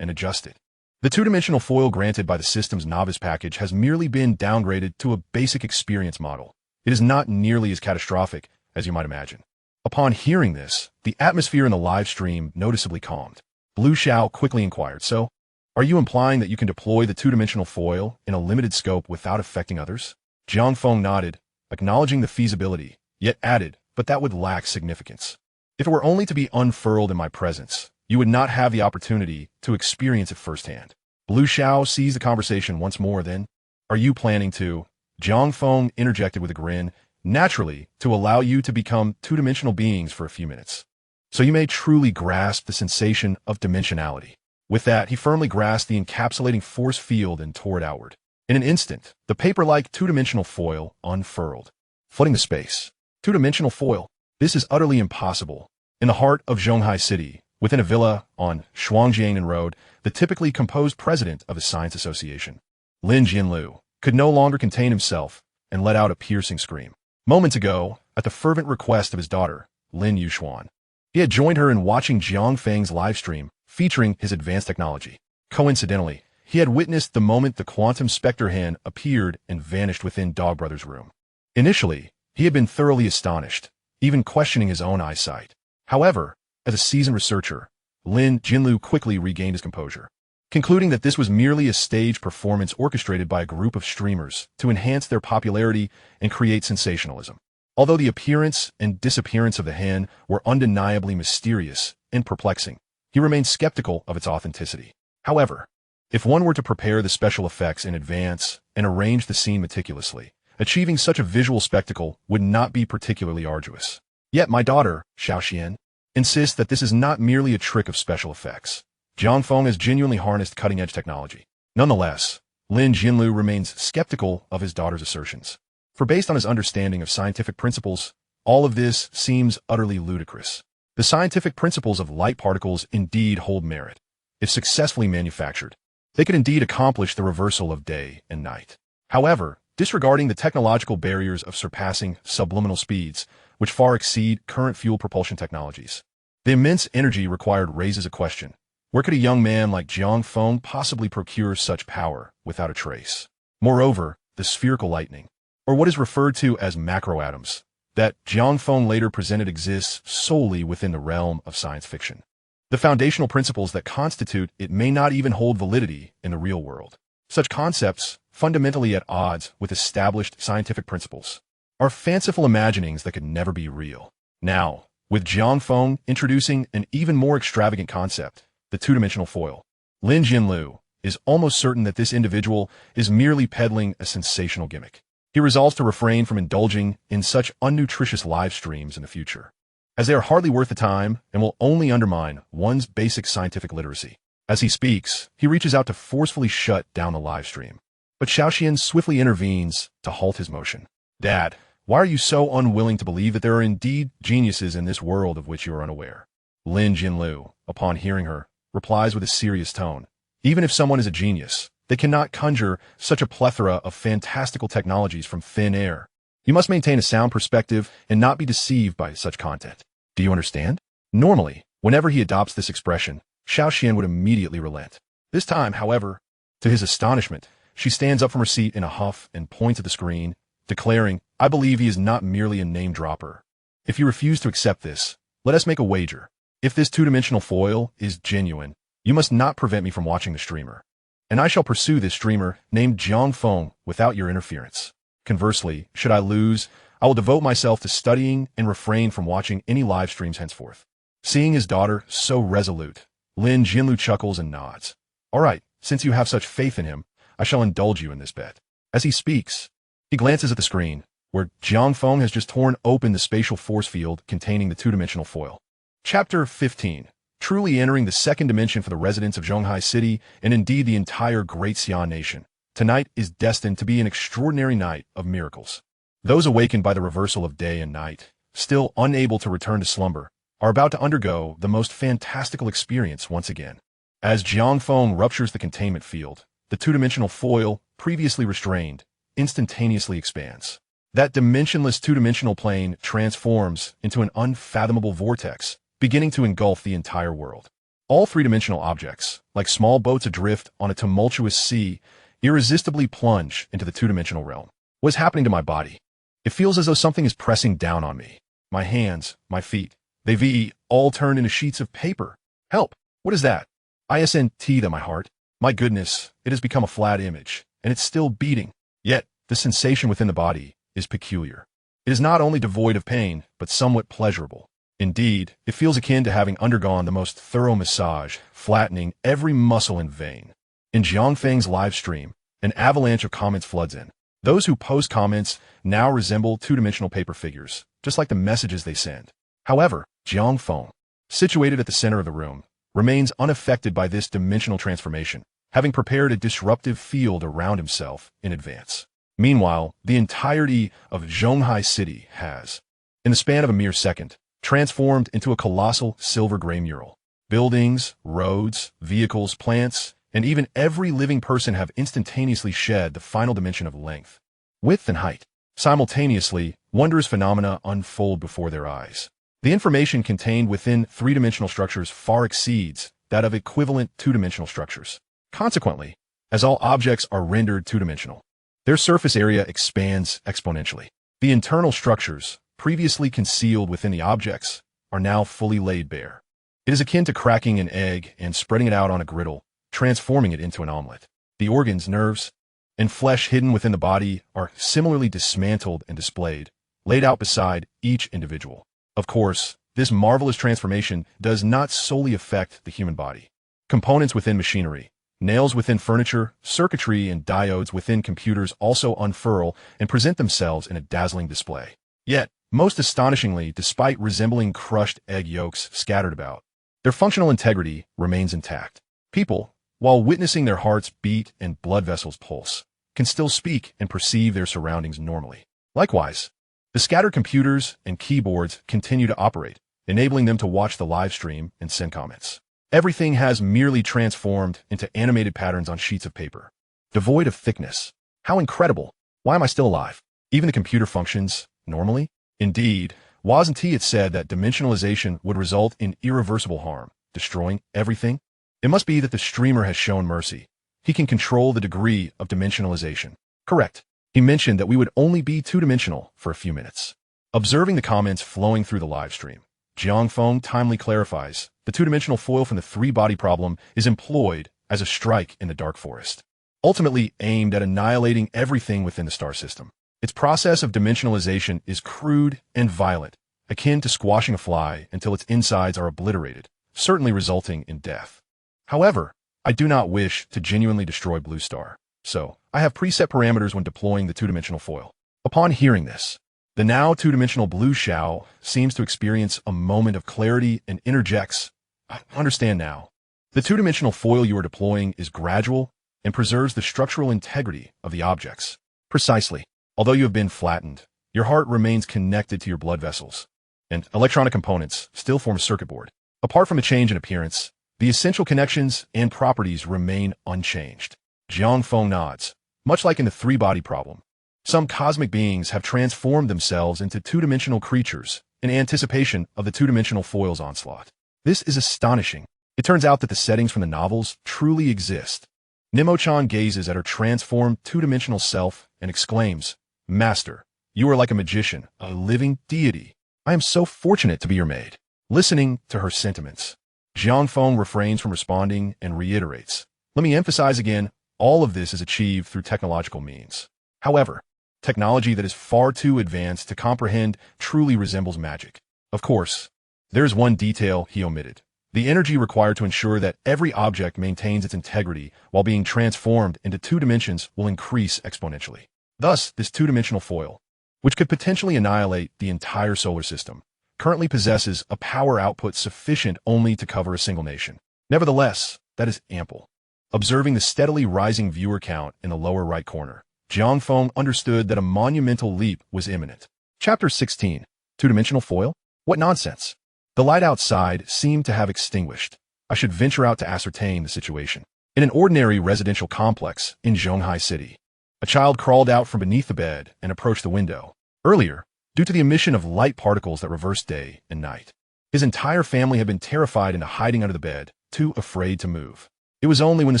and adjust it. The two-dimensional foil granted by the system's novice package has merely been downgraded to a basic experience model. It is not nearly as catastrophic as you might imagine. Upon hearing this, the atmosphere in the live stream noticeably calmed. Blue Xiao quickly inquired, "So, are you implying that you can deploy the two-dimensional foil in a limited scope without affecting others?" Jiang Feng nodded, acknowledging the feasibility, yet added, "But that would lack significance. If it were only to be unfurled in my presence, you would not have the opportunity to experience it firsthand." Blue Xiao seized the conversation once more then. "Are you planning to?" Jiang Feng interjected with a grin, "Naturally, to allow you to become two-dimensional beings for a few minutes, so you may truly grasp the sensation of dimensionality." With that, he firmly grasped the encapsulating force field and tore it outward. In an instant, the paper-like two-dimensional foil unfurled, flooding the space. Two-dimensional foil? This is utterly impossible. In the heart of Zhonghai City, within a villa on Shuangjianan Road, the typically composed president of a science association, Lin Jianlu, could no longer contain himself and let out a piercing scream. Moments ago, at the fervent request of his daughter, Lin Yuxuan, he had joined her in watching Jiang Feng's livestream featuring his advanced technology. Coincidentally, he had witnessed the moment the quantum specter hand appeared and vanished within Dog Brother's room. Initially, he had been thoroughly astonished, even questioning his own eyesight. However, as a seasoned researcher, Lin Jinlu quickly regained his composure, concluding that this was merely a stage performance orchestrated by a group of streamers to enhance their popularity and create sensationalism. Although the appearance and disappearance of the hen were undeniably mysterious and perplexing, he remained skeptical of its authenticity. However, if one were to prepare the special effects in advance and arrange the scene meticulously, achieving such a visual spectacle would not be particularly arduous. Yet my daughter, Xiaoxian, insists that this is not merely a trick of special effects. Jiang Feng has genuinely harnessed cutting-edge technology. Nonetheless, Lin Jinlu remains skeptical of his daughter's assertions. For based on his understanding of scientific principles, all of this seems utterly ludicrous. The scientific principles of light particles indeed hold merit. If successfully manufactured, they could indeed accomplish the reversal of day and night. However, disregarding the technological barriers of surpassing subliminal speeds, which far exceed current fuel propulsion technologies, the immense energy required raises a question. Where could a young man like Jiang Feng possibly procure such power without a trace? Moreover, the spherical lightning, or what is referred to as macroatoms, that Jiang Feng later presented exists solely within the realm of science fiction. The foundational principles that constitute it may not even hold validity in the real world. Such concepts, fundamentally at odds with established scientific principles, are fanciful imaginings that could never be real. Now, with Jiang Feng introducing an even more extravagant concept, the two-dimensional foil, Lin Jinlu is almost certain that this individual is merely peddling a sensational gimmick. He resolves to refrain from indulging in such unnutritious live streams in the future, as they are hardly worth the time and will only undermine one's basic scientific literacy. As he speaks, he reaches out to forcefully shut down the live stream. But Xiaoxian swiftly intervenes to halt his motion. "Dad, why are you so unwilling to believe that there are indeed geniuses in this world of which you are unaware?" Lin Jinlu, upon hearing her, replies with a serious tone. "Even if someone is a genius, they cannot conjure such a plethora of fantastical technologies from thin air. You must maintain a sound perspective and not be deceived by such content. Do you understand? Normally, Whenever he adopts this expression, Xiaoxian would immediately relent. This time, however, to his astonishment, she stands up from her seat in a huff and points at the screen, declaring, "I believe he is not merely a name-dropper. If you refuse to accept this, let us make a wager. If this two-dimensional foil is genuine, you must not prevent me from watching the streamer. And I shall pursue this streamer named Jiang Feng without your interference. Conversely, should I lose, I will devote myself to studying and refrain from watching any live streams henceforth." Seeing his daughter so resolute, Lin Jinlu chuckles and nods. "All right, since you have such faith in him, I shall indulge you in this bet." As he speaks, he glances at the screen, where Jiang Feng has just torn open the spatial force field containing the two-dimensional foil. Chapter 15. Truly entering the second dimension for the residents of Zhonghai City and indeed the entire Great Xi'an nation. Tonight is destined to be an extraordinary night of miracles. Those awakened by the reversal of day and night, still unable to return to slumber, are about to undergo the most fantastical experience once again. As Jiang Feng ruptures the containment field, the two-dimensional foil, previously restrained, instantaneously expands. That dimensionless two-dimensional plane transforms into an unfathomable vortex, beginning to engulf the entire world. All three-dimensional objects, like small boats adrift on a tumultuous sea, irresistibly plunge into the two-dimensional realm. What is happening to my body? It feels as though something is pressing down on me. My hands, my feet, they all turned into sheets of paper. Help! What is that? ISNT that my heart. My goodness, it has become a flat image, and it's still beating. Yet, the sensation within the body is peculiar. It is not only devoid of pain, but somewhat pleasurable. Indeed, it feels akin to having undergone the most thorough massage, flattening every muscle and vein. In Jiang Feng's live stream, an avalanche of comments floods in. Those who post comments now resemble two-dimensional paper figures, just like the messages they send. However, Jiang Feng, situated at the center of the room, remains unaffected by this dimensional transformation, having prepared a disruptive field around himself in advance. Meanwhile, the entirety of Zhonghai City has, in the span of a mere second, transformed into a colossal silver-gray mural. Buildings, roads, vehicles, plants, and even every living person have instantaneously shed the final dimension of length, width, and height. Simultaneously, wondrous phenomena unfold before their eyes. The information contained within three-dimensional structures far exceeds that of equivalent two-dimensional structures. Consequently, as all objects are rendered two-dimensional, their surface area expands exponentially. The internal structures, previously concealed within the objects, are now fully laid bare. It is akin to cracking an egg and spreading it out on a griddle, transforming it into an omelet. The organs, nerves, and flesh hidden within the body are similarly dismantled and displayed, laid out beside each individual. Of course, this marvelous transformation does not solely affect the human body. Components within machinery, nails within furniture, circuitry, and diodes within computers also unfurl and present themselves in a dazzling display. Yet, most astonishingly, despite resembling crushed egg yolks scattered about, their functional integrity remains intact. People, while witnessing their hearts beat and blood vessels pulse, can still speak and perceive their surroundings normally. Likewise, the scattered computers and keyboards continue to operate, enabling them to watch the live stream and send comments. Everything has merely transformed into animated patterns on sheets of paper, devoid of thickness. How incredible! Why am I still alive? Even the computer functions normally? Indeed, wasn't it said that dimensionalization would result in irreversible harm, destroying everything? It must be that the streamer has shown mercy. He can control the degree of dimensionalization. Correct. He mentioned that we would only be two-dimensional for a few minutes. Observing the comments flowing through the live stream, Jiang Feng timely clarifies, the two-dimensional foil from the three-body problem is employed as a strike in the dark forest, ultimately aimed at annihilating everything within the star system. Its process of dimensionalization is crude and violent, akin to squashing a fly until its insides are obliterated, certainly resulting in death. However, I do not wish to genuinely destroy Blue Star, so I have preset parameters when deploying the two-dimensional foil. Upon hearing this, the now two-dimensional Blue Xiao seems to experience a moment of clarity and interjects, "I understand now. The two-dimensional foil you are deploying is gradual and preserves the structural integrity of the objects." Precisely. Although you have been flattened, your heart remains connected to your blood vessels, and electronic components still form a circuit board. Apart from a change in appearance, the essential connections and properties remain unchanged. Jiang Feng nods. Much like in the three-body problem, some cosmic beings have transformed themselves into two-dimensional creatures in anticipation of the two-dimensional foil's onslaught. This is astonishing. It turns out that the settings from the novels truly exist. Nimo-chan gazes at her transformed two-dimensional self and exclaims, "Master, you are like a magician, a living deity. I am so fortunate to be your maid." Listening to her sentiments, Jiang Feng refrains from responding and reiterates, "Let me emphasize again, all of this is achieved through technological means. However, technology that is far too advanced to comprehend truly resembles magic. Of course, there is one detail he omitted. The energy required to ensure that every object maintains its integrity while being transformed into two dimensions will increase exponentially. Thus, this two-dimensional foil, which could potentially annihilate the entire solar system, currently possesses a power output sufficient only to cover a single nation. Nevertheless, that is ample." Observing the steadily rising viewer count in the lower right corner, Jiang Feng understood that a monumental leap was imminent. Chapter 16. Two-dimensional foil? What nonsense! The light outside seemed to have extinguished. I should venture out to ascertain the situation. In an ordinary residential complex in Zhonghai City, a child crawled out from beneath the bed and approached the window. Earlier, due to the emission of light particles that reverse day and night, his entire family had been terrified into hiding under the bed, too afraid to move. It was only when the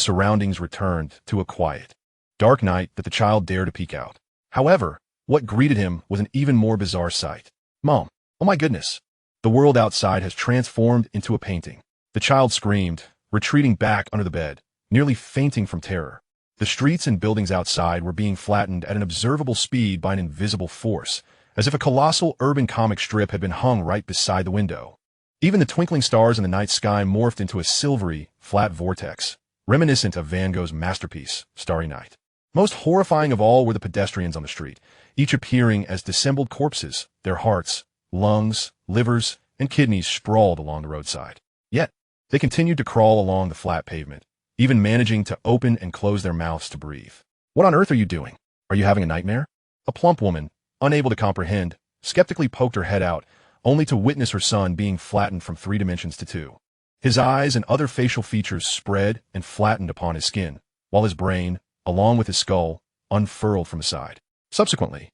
surroundings returned to a quiet, dark night that the child dared to peek out. However, what greeted him was an even more bizarre sight. "Mom, oh my goodness! The world outside has transformed into a painting." The child screamed, retreating back under the bed, nearly fainting from terror. The streets and buildings outside were being flattened at an observable speed by an invisible force, as if a colossal urban comic strip had been hung right beside the window. Even the twinkling stars in the night sky morphed into a silvery, flat vortex, reminiscent of Van Gogh's masterpiece, Starry Night. Most horrifying of all were the pedestrians on the street, each appearing as dissembled corpses, their hearts, lungs, livers, and kidneys sprawled along the roadside. Yet, they continued to crawl along the flat pavement, even managing to open and close their mouths to breathe. "What on earth are you doing? Are you having a nightmare?" A plump woman, unable to comprehend, skeptically poked her head out, only to witness her son being flattened from 3 dimensions to 2. His eyes and other facial features spread and flattened upon his skin, while his brain, along with his skull, unfurled from his side. Subsequently,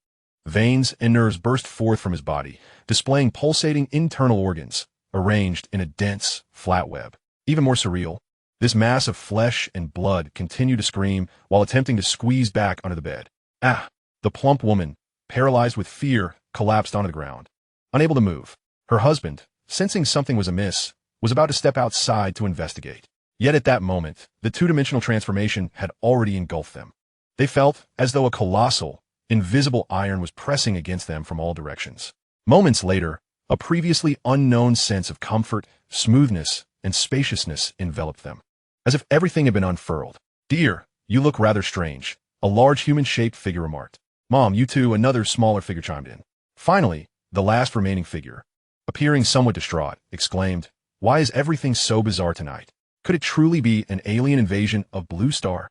veins and nerves burst forth from his body, displaying pulsating internal organs, arranged in a dense, flat web. Even more surreal, this mass of flesh and blood continued to scream while attempting to squeeze back under the bed. "Ah!" The plump woman, paralyzed with fear, collapsed onto the ground. Unable to move, her husband, sensing something was amiss, was about to step outside to investigate. Yet at that moment, the two-dimensional transformation had already engulfed them. They felt as though a colossal, invisible iron was pressing against them from all directions. Moments later, a previously unknown sense of comfort, smoothness, and spaciousness enveloped them, as if everything had been unfurled. "Dear, you look rather strange," a large human-shaped figure remarked. "Mom, you too," another smaller figure chimed in. Finally, the last remaining figure, appearing somewhat distraught, exclaimed, "Why is everything so bizarre tonight? Could it truly be an alien invasion of Blue Star?"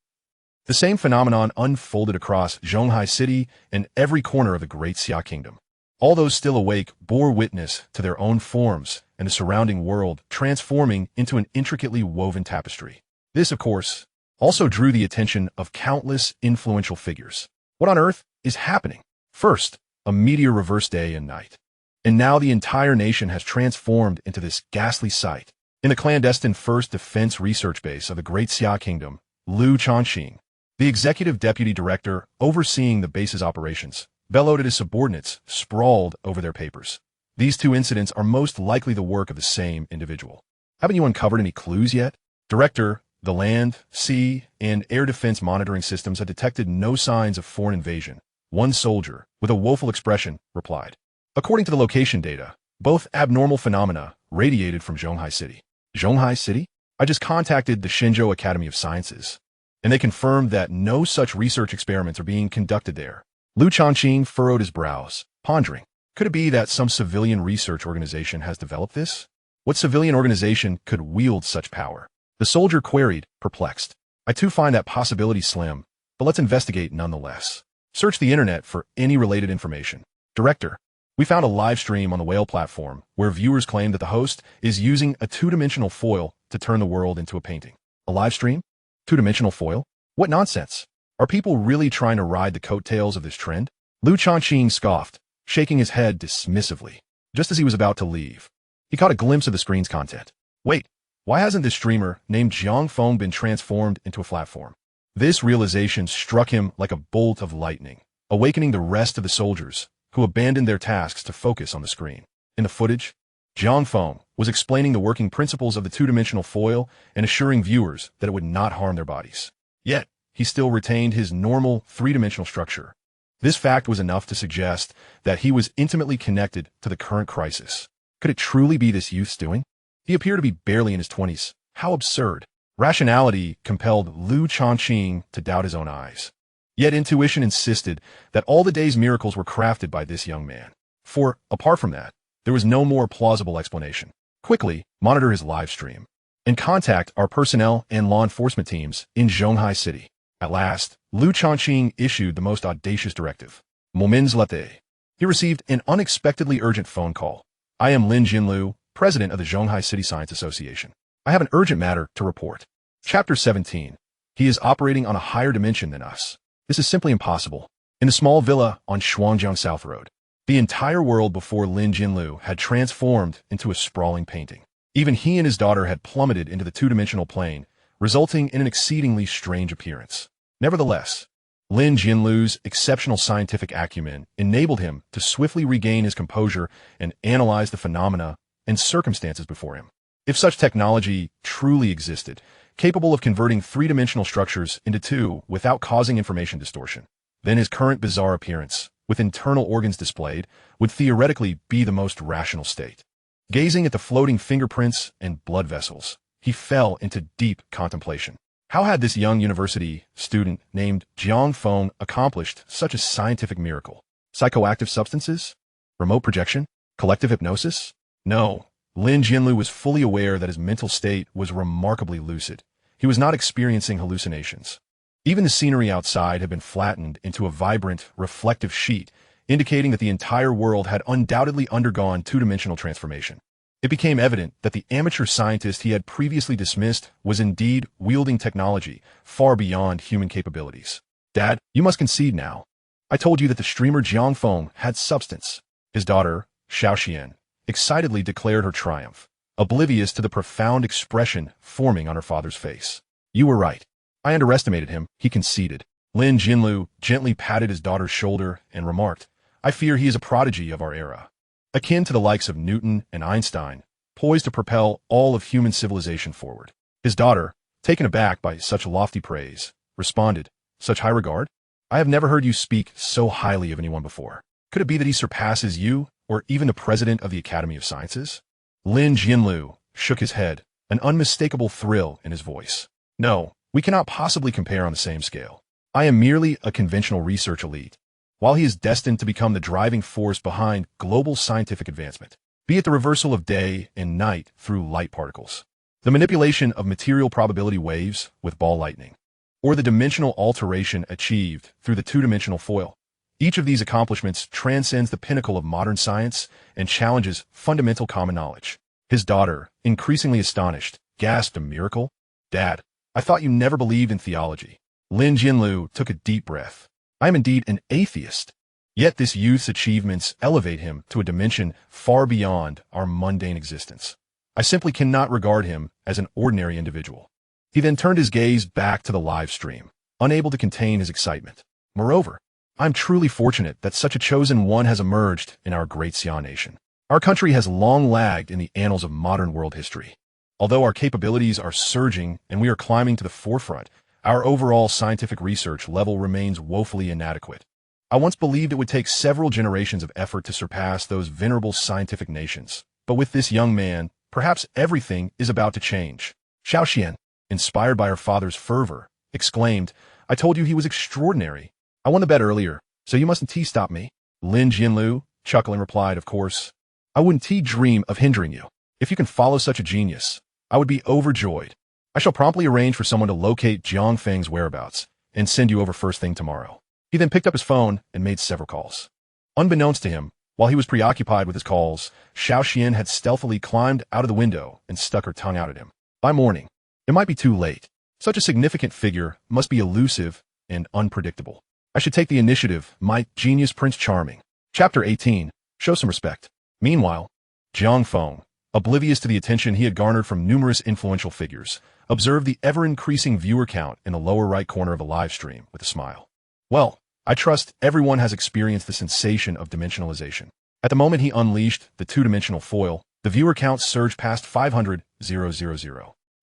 The same phenomenon unfolded across Zhonghai City and every corner of the Great Xia Kingdom. All those still awake bore witness to their own forms and the surrounding world transforming into an intricately woven tapestry. This, of course, also drew the attention of countless influential figures. What on earth is happening? First, a meteor reversed day and night. And now the entire nation has transformed into this ghastly sight. In the clandestine First Defense Research Base of the Great Xia Kingdom, Liu Chanxing, the executive deputy director overseeing the base's operations, bellowed at his subordinates, sprawled over their papers. These two incidents are most likely the work of the same individual. "Haven't you uncovered any clues yet?" Director, the land, sea, and air defense monitoring systems had detected no signs of foreign invasion. One soldier, with a woeful expression, replied. According to the location data, both abnormal phenomena radiated from Zhonghai City. Zhonghai City? I just contacted the Shenzhou Academy of Sciences, and they confirmed that no such research experiments are being conducted there. Liu Chanxing furrowed his brows, pondering. Could it be that some civilian research organization has developed this? What civilian organization could wield such power? The soldier queried, perplexed. I too find that possibility slim, but let's investigate nonetheless. Search the internet for any related information. Director, we found a live stream on the Whale platform where viewers claim that the host is using a two-dimensional foil to turn the world into a painting. A live stream? Two-dimensional foil? What nonsense! Are people really trying to ride the coattails of this trend? Liu Chanxing scoffed, shaking his head dismissively. Just as he was about to leave, he caught a glimpse of the screen's content. Wait, why hasn't this streamer named Jiang Feng been transformed into a platform? This realization struck him like a bolt of lightning, awakening the rest of the soldiers, who abandoned their tasks to focus on the screen. In the footage, Jiang Feng was explaining the working principles of the two-dimensional foil and assuring viewers that it would not harm their bodies. Yet, he still retained his normal three-dimensional structure. This fact was enough to suggest that he was intimately connected to the current crisis. Could it truly be this youth's doing? He appeared to be barely in his 20s. How absurd. Rationality compelled Liu Changqing to doubt his own eyes. Yet intuition insisted that all the day's miracles were crafted by this young man. For, apart from that, there was no more plausible explanation. Quickly, monitor his live stream and contact our personnel and law enforcement teams in Zhonghai City. At last, Liu Changqing issued the most audacious directive. Moments later, he received an unexpectedly urgent phone call. I am Lin Jinlu, president of the Zhonghai City Science Association. I have an urgent matter to report. Chapter 17. He is operating on a higher dimension than us. This is simply impossible. In a small villa on Shuangjiang South Road, the entire world before Lin Jinlu had transformed into a sprawling painting. Even he and his daughter had plummeted into the two-dimensional plane, resulting in an exceedingly strange appearance. Nevertheless, Lin Jinlu's exceptional scientific acumen enabled him to swiftly regain his composure and analyze the phenomena and circumstances before him. If such technology truly existed, capable of converting three-dimensional structures into two without causing information distortion, then his current bizarre appearance, with internal organs displayed, would theoretically be the most rational state. Gazing at the floating fingerprints and blood vessels, he fell into deep contemplation. How had this young university student named Jiang Feng accomplished such a scientific miracle? Psychoactive substances? Remote projection? Collective hypnosis? No. Lin Jinlu was fully aware that his mental state was remarkably lucid. He was not experiencing hallucinations. Even the scenery outside had been flattened into a vibrant, reflective sheet, indicating that the entire world had undoubtedly undergone two-dimensional transformation. It became evident that the amateur scientist he had previously dismissed was indeed wielding technology far beyond human capabilities. Dad, you must concede now. I told you that the streamer Jiang Feng had substance. His daughter, Xiaoxian, excitedly declared her triumph, oblivious to the profound expression forming on her father's face. You were right. I underestimated him, he conceded. Lin Jinlu gently patted his daughter's shoulder and remarked, I fear he is a prodigy of our era, akin to the likes of Newton and Einstein, poised to propel all of human civilization forward. His daughter, taken aback by such lofty praise, responded, Such high regard? I have never heard you speak so highly of anyone before. Could it be that he surpasses you, or even the president of the Academy of Sciences? Lin Jinlu shook his head, an unmistakable thrill in his voice. No, we cannot possibly compare on the same scale. I am merely a conventional research elite, while he is destined to become the driving force behind global scientific advancement, be it the reversal of day and night through light particles, the manipulation of material probability waves with ball lightning, or the dimensional alteration achieved through the two-dimensional foil. Each of these accomplishments transcends the pinnacle of modern science and challenges fundamental common knowledge. His daughter, increasingly astonished, gasped, a miracle? Dad, I thought you never believed in theology. Lin Jinlu took a deep breath. I am indeed an atheist. Yet this youth's achievements elevate him to a dimension far beyond our mundane existence. I simply cannot regard him as an ordinary individual. He then turned his gaze back to the live stream, unable to contain his excitement. Moreover, I'm truly fortunate that such a chosen one has emerged in our great Xia nation. Our country has long lagged in the annals of modern world history. Although our capabilities are surging and we are climbing to the forefront, our overall scientific research level remains woefully inadequate. I once believed it would take several generations of effort to surpass those venerable scientific nations. But with this young man, perhaps everything is about to change. Xiaoxian, inspired by her father's fervor, exclaimed, I told you he was extraordinary. I won the bet earlier, so you mustn't stop me. Lin Jinlu, chuckling, replied, Of course. I wouldn't dream of hindering you. If you can follow such a genius, I would be overjoyed. I shall promptly arrange for someone to locate Jiang Feng's whereabouts and send you over first thing tomorrow. He then picked up his phone and made several calls. Unbeknownst to him, while he was preoccupied with his calls, Xiaoxian had stealthily climbed out of the window and stuck her tongue out at him. By morning, it might be too late. Such a significant figure must be elusive and unpredictable. I should take the initiative, my genius Prince Charming. Chapter 18. Show some respect. Meanwhile, Jiang Feng, oblivious to the attention he had garnered from numerous influential figures, observed the ever-increasing viewer count in the lower right corner of the live stream with a smile. Well, I trust everyone has experienced the sensation of dimensionalization. At the moment he unleashed the two-dimensional foil, the viewer count surged past 500,000.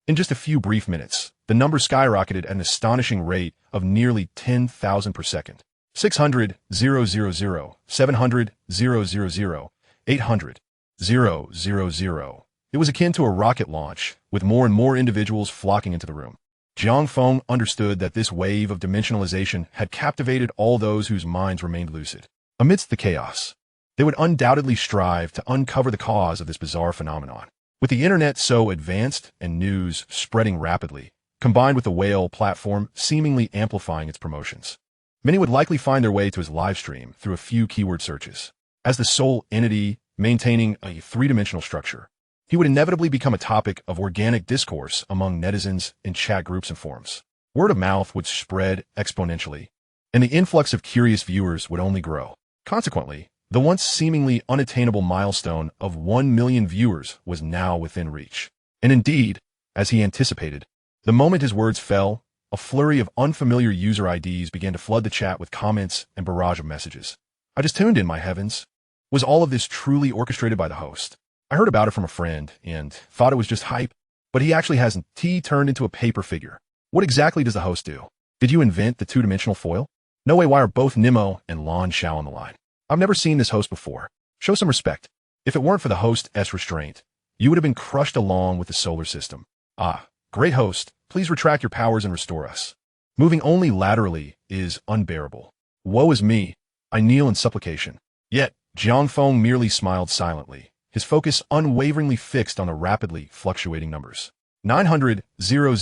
In just a few brief minutes, the number skyrocketed at an astonishing rate of nearly 10,000 per second. 600,000, 700,000, 800,000. It was akin to a rocket launch, with more and more individuals flocking into the room. Jiang Feng understood that this wave of dimensionalization had captivated all those whose minds remained lucid. Amidst the chaos, they would undoubtedly strive to uncover the cause of this bizarre phenomenon. With the internet so advanced and news spreading rapidly, combined with the whale platform seemingly amplifying its promotions, many would likely find their way to his live stream through a few keyword searches. As the sole entity maintaining a three-dimensional structure, he would inevitably become a topic of organic discourse among netizens in chat groups and forums. Word of mouth would spread exponentially, and the influx of curious viewers would only grow. Consequently, the once seemingly unattainable milestone of 1 million viewers was now within reach. And indeed, as he anticipated, the moment his words fell, a flurry of unfamiliar user IDs began to flood the chat with comments and barrage of messages. I just tuned in, my heavens. Was all of this truly orchestrated by the host? I heard about it from a friend and thought it was just hype, but he actually has T turned into a paper figure. What exactly does the host do? Did you invent the two-dimensional foil? No way, why are both Nemo and Lan Xiao on the line? I've never seen this host before. Show some respect. If it weren't for the host's restraint, you would have been crushed along with the solar system. Ah, great host, please retract your powers and restore us. Moving only laterally is unbearable. Woe is me. I kneel in supplication. Yet, Jiang Feng merely smiled silently, his focus unwaveringly fixed on the rapidly fluctuating numbers. 900, 000,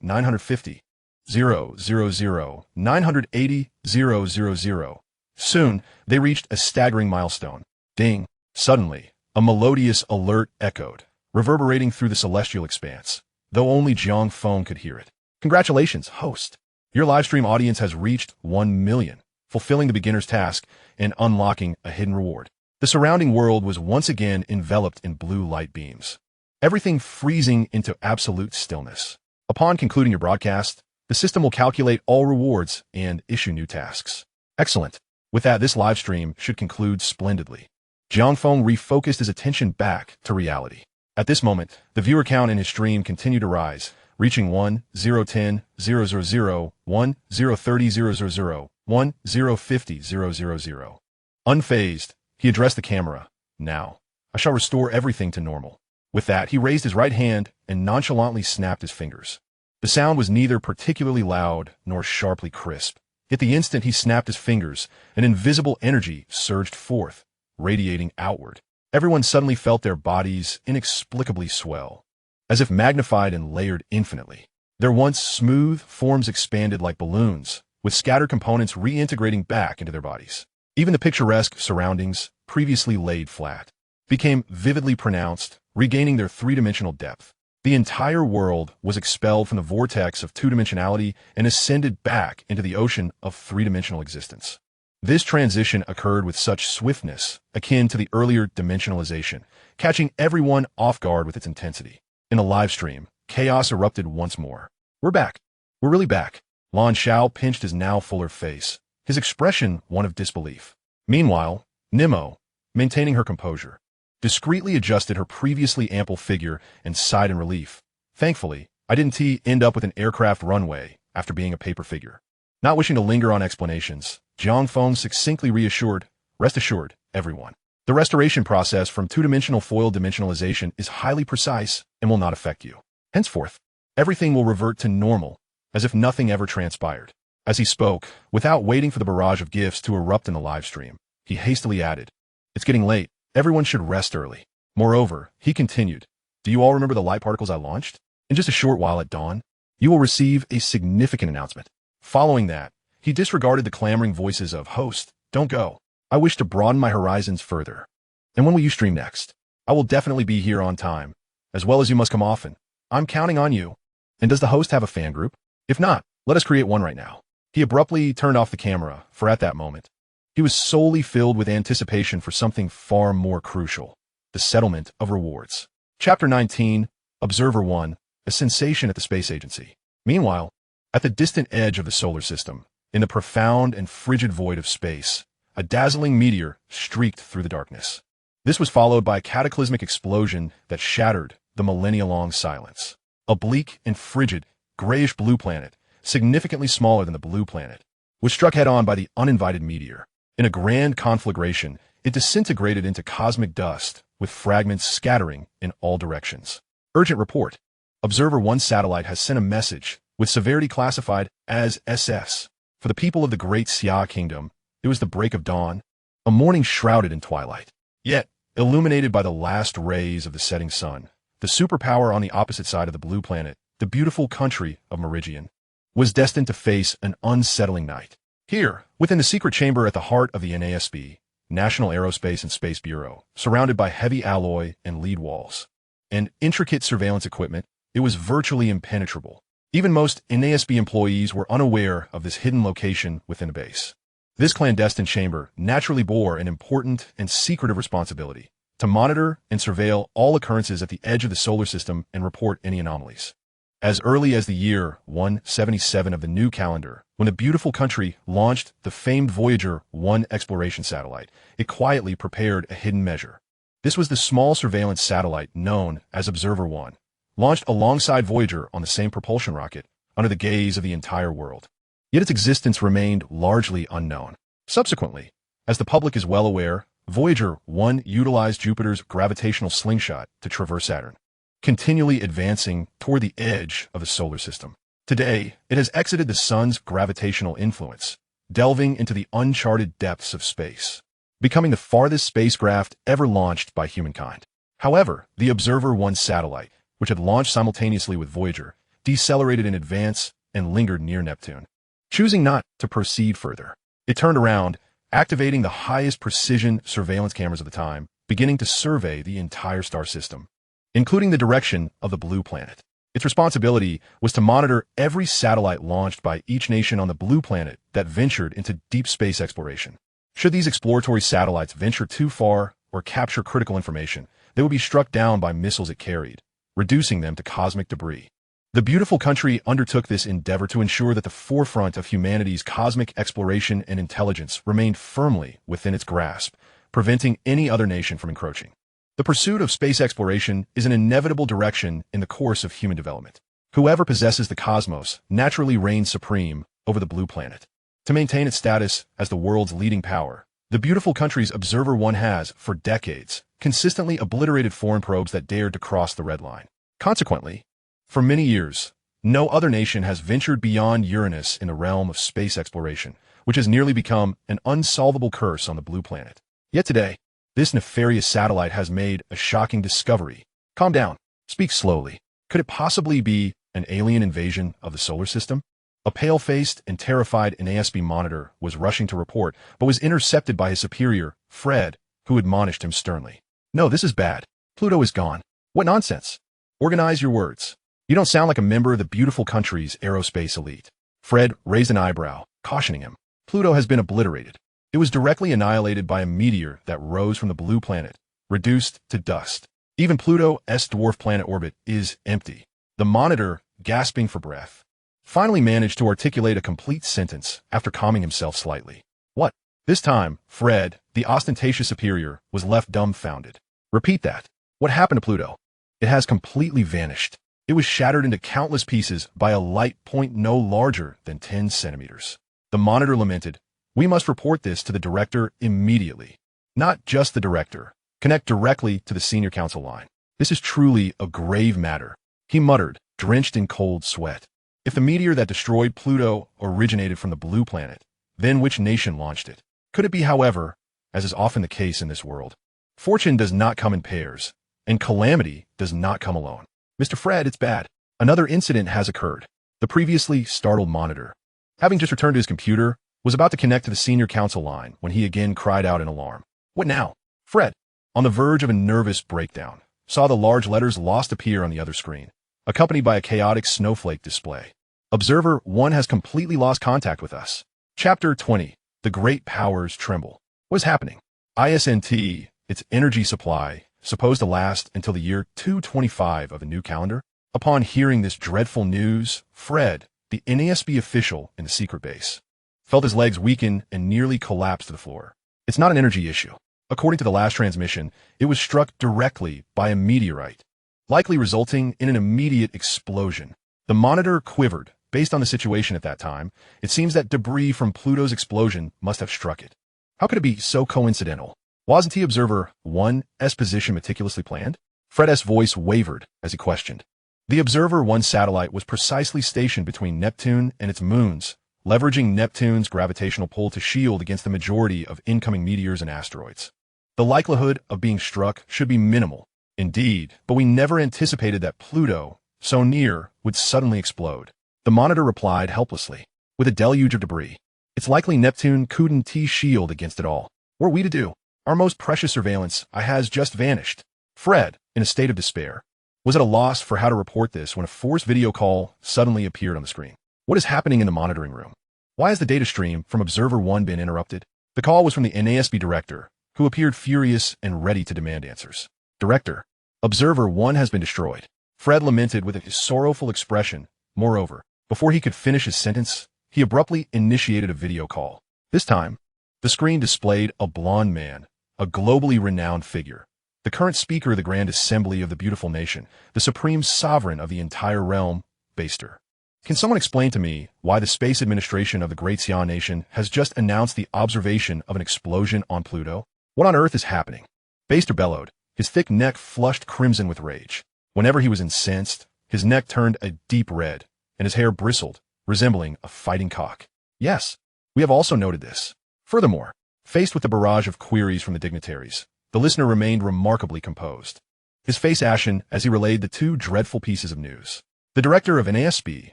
950, 000, 980, 000. Soon, they reached a staggering milestone. Ding! Suddenly, a melodious alert echoed, reverberating through the celestial expanse, though only Jiang Feng could hear it. Congratulations, host! Your livestream audience has reached 1 million, fulfilling the beginner's task and unlocking a hidden reward. The surrounding world was once again enveloped in blue light beams, everything freezing into absolute stillness. Upon concluding your broadcast, the system will calculate all rewards and issue new tasks. Excellent. With that, this live stream should conclude splendidly. Jiang Feng refocused his attention back to reality. At this moment, the viewer count in his stream continued to rise, reaching 1,010,000, 1,030,000, 1,050,000. Unfazed, he addressed the camera. Now, I shall restore everything to normal. With that, he raised his right hand and nonchalantly snapped his fingers. The sound was neither particularly loud nor sharply crisp. Yet the instant he snapped his fingers, an invisible energy surged forth, radiating outward. Everyone suddenly felt their bodies inexplicably swell, as if magnified and layered infinitely. Their once smooth forms expanded like balloons, with scattered components reintegrating back into their bodies. Even the picturesque surroundings, previously laid flat, became vividly pronounced, regaining their three-dimensional depth. The entire world was expelled from the vortex of two-dimensionality and ascended back into the ocean of three-dimensional existence. This transition occurred with such swiftness, akin to the earlier dimensionalization, catching everyone off guard with its intensity. In the live stream, chaos erupted once more. We're back. We're really back. Lan Xiao pinched his now fuller face, his expression one of disbelief. Meanwhile, Nemo, maintaining her composure, discreetly adjusted her previously ample figure and sighed in relief. Thankfully, I didn't end up with an aircraft runway after being a paper figure. Not wishing to linger on explanations, Jiang Feng succinctly reassured, rest assured, everyone. The restoration process from two-dimensional foil dimensionalization is highly precise and will not affect you. Henceforth, everything will revert to normal, as if nothing ever transpired. As he spoke, without waiting for the barrage of gifts to erupt in the live stream, he hastily added, "It's getting late. Everyone should rest early." Moreover, he continued, "Do you all remember the light particles I launched? In just a short while at dawn, you will receive a significant announcement." Following that, he disregarded the clamoring voices of, "Host, don't go. I wish to broaden my horizons further. And when will you stream next? I will definitely be here on time, as well as you must come often. I'm counting on you." And does the host have a fan group? If not, let us create one right now. He abruptly turned off the camera, for at that moment, he was solely filled with anticipation for something far more crucial. The the settlement of rewards. Chapter 19, Observer 1, a sensation at the space agency. Meanwhile, at the distant edge of the solar system, in the profound and frigid void of space, a dazzling meteor streaked through the darkness. This was followed by a cataclysmic explosion that shattered the millennia-long silence. A bleak and frigid, grayish-blue planet, significantly smaller than the blue planet, was struck head-on by the uninvited meteor. In a grand conflagration, it disintegrated into cosmic dust, with fragments scattering in all directions. Urgent report. Observer 1 satellite has sent a message, with severity classified as SS. For the people of the Great Xia Kingdom, it was the break of dawn, a morning shrouded in twilight. Yet, illuminated by the last rays of the setting sun, the superpower on the opposite side of the blue planet, the beautiful country of Meridian, was destined to face an unsettling night. Here, within the secret chamber at the heart of the NASB, National Aerospace and Space Bureau, surrounded by heavy alloy and lead walls and intricate surveillance equipment, it was virtually impenetrable. Even most NASB employees were unaware of this hidden location within the base. This clandestine chamber naturally bore an important and secretive responsibility to monitor and surveil all occurrences at the edge of the solar system and report any anomalies. As early as the year 177 of the new calendar, when the beautiful country launched the famed Voyager 1 exploration satellite, it quietly prepared a hidden measure. This was the small surveillance satellite known as Observer 1, launched alongside Voyager on the same propulsion rocket, under the gaze of the entire world. Yet its existence remained largely unknown. Subsequently, as the public is well aware, Voyager 1 utilized Jupiter's gravitational slingshot to traverse Saturn, continually advancing toward the edge of the solar system. Today, it has exited the sun's gravitational influence, delving into the uncharted depths of space, becoming the farthest spacecraft ever launched by humankind. However, the Observer 1 satellite, which had launched simultaneously with Voyager, decelerated in advance and lingered near Neptune. Choosing not to proceed further, it turned around, activating the highest precision surveillance cameras of the time, beginning to survey the entire star system, including the direction of the blue planet. Its responsibility was to monitor every satellite launched by each nation on the blue planet that ventured into deep space exploration. Should these exploratory satellites venture too far or capture critical information, they would be struck down by missiles it carried, reducing them to cosmic debris. The beautiful country undertook this endeavor to ensure that the forefront of humanity's cosmic exploration and intelligence remained firmly within its grasp, preventing any other nation from encroaching. The pursuit of space exploration is an inevitable direction in the course of human development. Whoever possesses the cosmos naturally reigns supreme over the blue planet. To maintain its status as the world's leading power, the beautiful country's Observer 1 has, for decades, consistently obliterated foreign probes that dared to cross the red line. Consequently, for many years, no other nation has ventured beyond Uranus in the realm of space exploration, which has nearly become an unsolvable curse on the blue planet. Yet today, this nefarious satellite has made a shocking discovery. Calm down. Speak slowly. Could it possibly be an alien invasion of the solar system? A pale-faced and terrified NASB monitor was rushing to report, but was intercepted by his superior, Fred, who admonished him sternly. No, this is bad. Pluto is gone. What nonsense. Organize your words. You don't sound like a member of the beautiful country's aerospace elite. Fred raised an eyebrow, cautioning him. Pluto has been obliterated. It was directly annihilated by a meteor that rose from the blue planet, reduced to dust. Even Pluto's dwarf planet orbit is empty. The monitor, gasping for breath, finally managed to articulate a complete sentence after calming himself slightly. What? This time, Fred, the ostentatious superior, was left dumbfounded. Repeat that. What happened to Pluto? It has completely vanished. It was shattered into countless pieces by a light point no larger than 10 centimeters. The monitor lamented, "We must report this to the director immediately." Not just the director. Connect directly to the senior council line. This is truly a grave matter, he muttered, drenched in cold sweat. If the meteor that destroyed Pluto originated from the blue planet, then which nation launched it? Could it be, however, as is often the case in this world, fortune does not come in pairs, and calamity does not come alone? Mr. Fred, it's bad. Another incident has occurred. The previously startled monitor, having just returned to his computer, was about to connect to the senior council line when he again cried out in alarm. What now? Fred, on the verge of a nervous breakdown, saw the large letters lost appear on the other screen, accompanied by a chaotic snowflake display. Observer 1 has completely lost contact with us. Chapter 20. The Great Powers Tremble. What is happening? ISNT, its energy supply, supposed to last until the year 225 of a new calendar. Upon hearing this dreadful news, Fred, the NASB official in the secret base, felt his legs weaken and nearly collapse to the floor. It's not an energy issue. According to the last transmission, it was struck directly by a meteorite, likely resulting in an immediate explosion. The monitor quivered. Based on the situation at that time, it seems that debris from Pluto's explosion must have struck it. How could it be so coincidental? Wasn't the Observer 1's position meticulously planned? Fred's voice wavered as he questioned. The Observer 1 satellite was precisely stationed between Neptune and its moons, leveraging Neptune's gravitational pull to shield against the majority of incoming meteors and asteroids. The likelihood of being struck should be minimal, indeed, but we never anticipated that Pluto, so near, would suddenly explode. The monitor replied helplessly, with a deluge of debris. It's likely Neptune couldn't shield against it all. What are we to do? Our most precious surveillance has just vanished. Fred, in a state of despair, was at a loss for how to report this when a forced video call suddenly appeared on the screen. What is happening in the monitoring room? Why has the data stream from Observer 1 been interrupted? The call was from the NASB director, who appeared furious and ready to demand answers. Director, Observer 1 has been destroyed. Fred lamented with a sorrowful expression. Moreover, before he could finish his sentence, he abruptly initiated a video call. This time, the screen displayed a blond man, a globally renowned figure, the current speaker of the Grand Assembly of the Beautiful Nation, the supreme sovereign of the entire realm, Baster. Can someone explain to me why the Space Administration of the Great Xian Nation has just announced the observation of an explosion on Pluto? What on earth is happening? Baster bellowed, his thick neck flushed crimson with rage. Whenever he was incensed, his neck turned a deep red, and his hair bristled, resembling a fighting cock. Yes, we have also noted this. Furthermore, faced with the barrage of queries from the dignitaries, the listener remained remarkably composed, his face ashen as he relayed the two dreadful pieces of news. The director of NASB,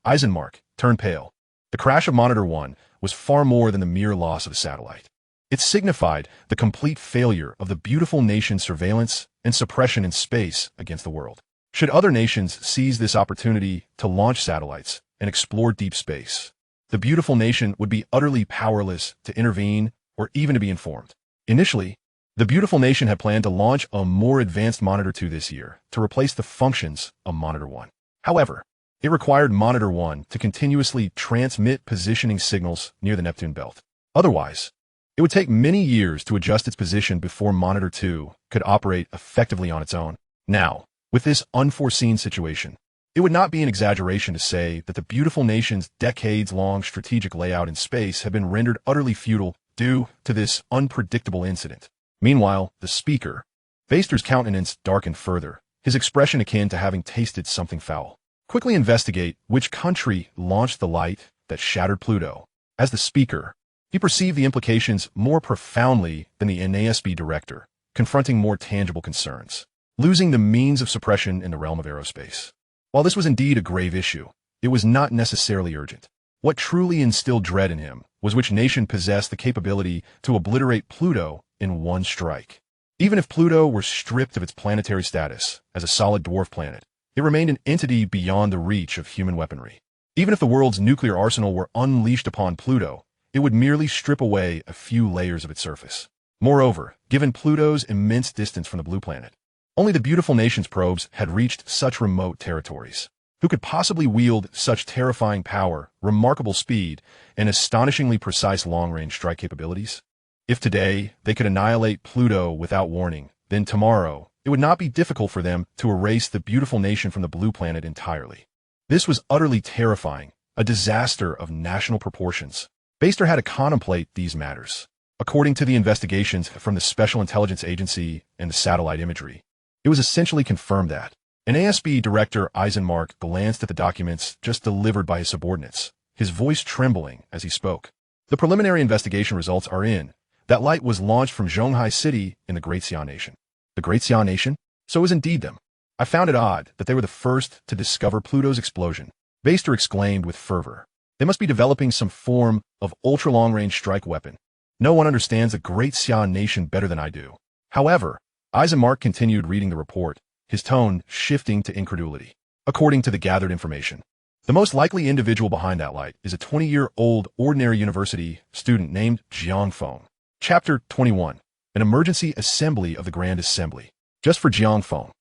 Eisenmark, turned pale. The crash of Monitor 1 was far more than the mere loss of a satellite. It signified the complete failure of the beautiful nation's surveillance and suppression in space against the world. Should other nations seize this opportunity to launch satellites and explore deep space, the beautiful nation would be utterly powerless to intervene or even to be informed. Initially, the beautiful nation had planned to launch a more advanced Monitor 2 this year to replace the functions of Monitor 1. However, it required Monitor 1 to continuously transmit positioning signals near the Neptune belt. Otherwise, it would take many years to adjust its position before Monitor 2 could operate effectively on its own. Now, with this unforeseen situation, it would not be an exaggeration to say that the beautiful nation's decades-long strategic layout in space had been rendered utterly futile due to this unpredictable incident. Meanwhile, the speaker, Baster's countenance darkened further, his expression akin to having tasted something foul. Quickly investigate which country launched the light that shattered Pluto. As the speaker, he perceived the implications more profoundly than the NASB director, confronting more tangible concerns. Losing the means of suppression in the realm of aerospace. While this was indeed a grave issue, it was not necessarily urgent. What truly instilled dread in him was which nation possessed the capability to obliterate Pluto in one strike. Even if Pluto were stripped of its planetary status as a solid dwarf planet, it remained an entity beyond the reach of human weaponry. Even if the world's nuclear arsenal were unleashed upon Pluto, it would merely strip away a few layers of its surface. Moreover, given Pluto's immense distance from the blue planet, only the beautiful nation's probes had reached such remote territories. Who could possibly wield such terrifying power, remarkable speed, and astonishingly precise long-range strike capabilities? If today they could annihilate Pluto without warning, then tomorrow it would not be difficult for them to erase the beautiful nation from the blue planet entirely. This was utterly terrifying, a disaster of national proportions. Baster had to contemplate these matters. According to the investigations from the Special Intelligence Agency and the satellite imagery, it was essentially confirmed that NASB Director Eisenmark glanced at the documents just delivered by his subordinates, his voice trembling as he spoke. The preliminary investigation results are in. That light was launched from Zhonghai City in the Great Xian Nation. The Great Xian Nation? So it was indeed them. I found it odd that they were the first to discover Pluto's explosion. Baster exclaimed with fervor. They must be developing some form of ultra-long-range strike weapon. No one understands the Great Xian Nation better than I do. However, Eisenmark continued reading the report, his tone shifting to incredulity. According to the gathered information, the most likely individual behind that light is a 20-year-old ordinary university student named Jiang Feng. Chapter 21. An Emergency Assembly of the Grand Assembly. Just for Jiang Feng.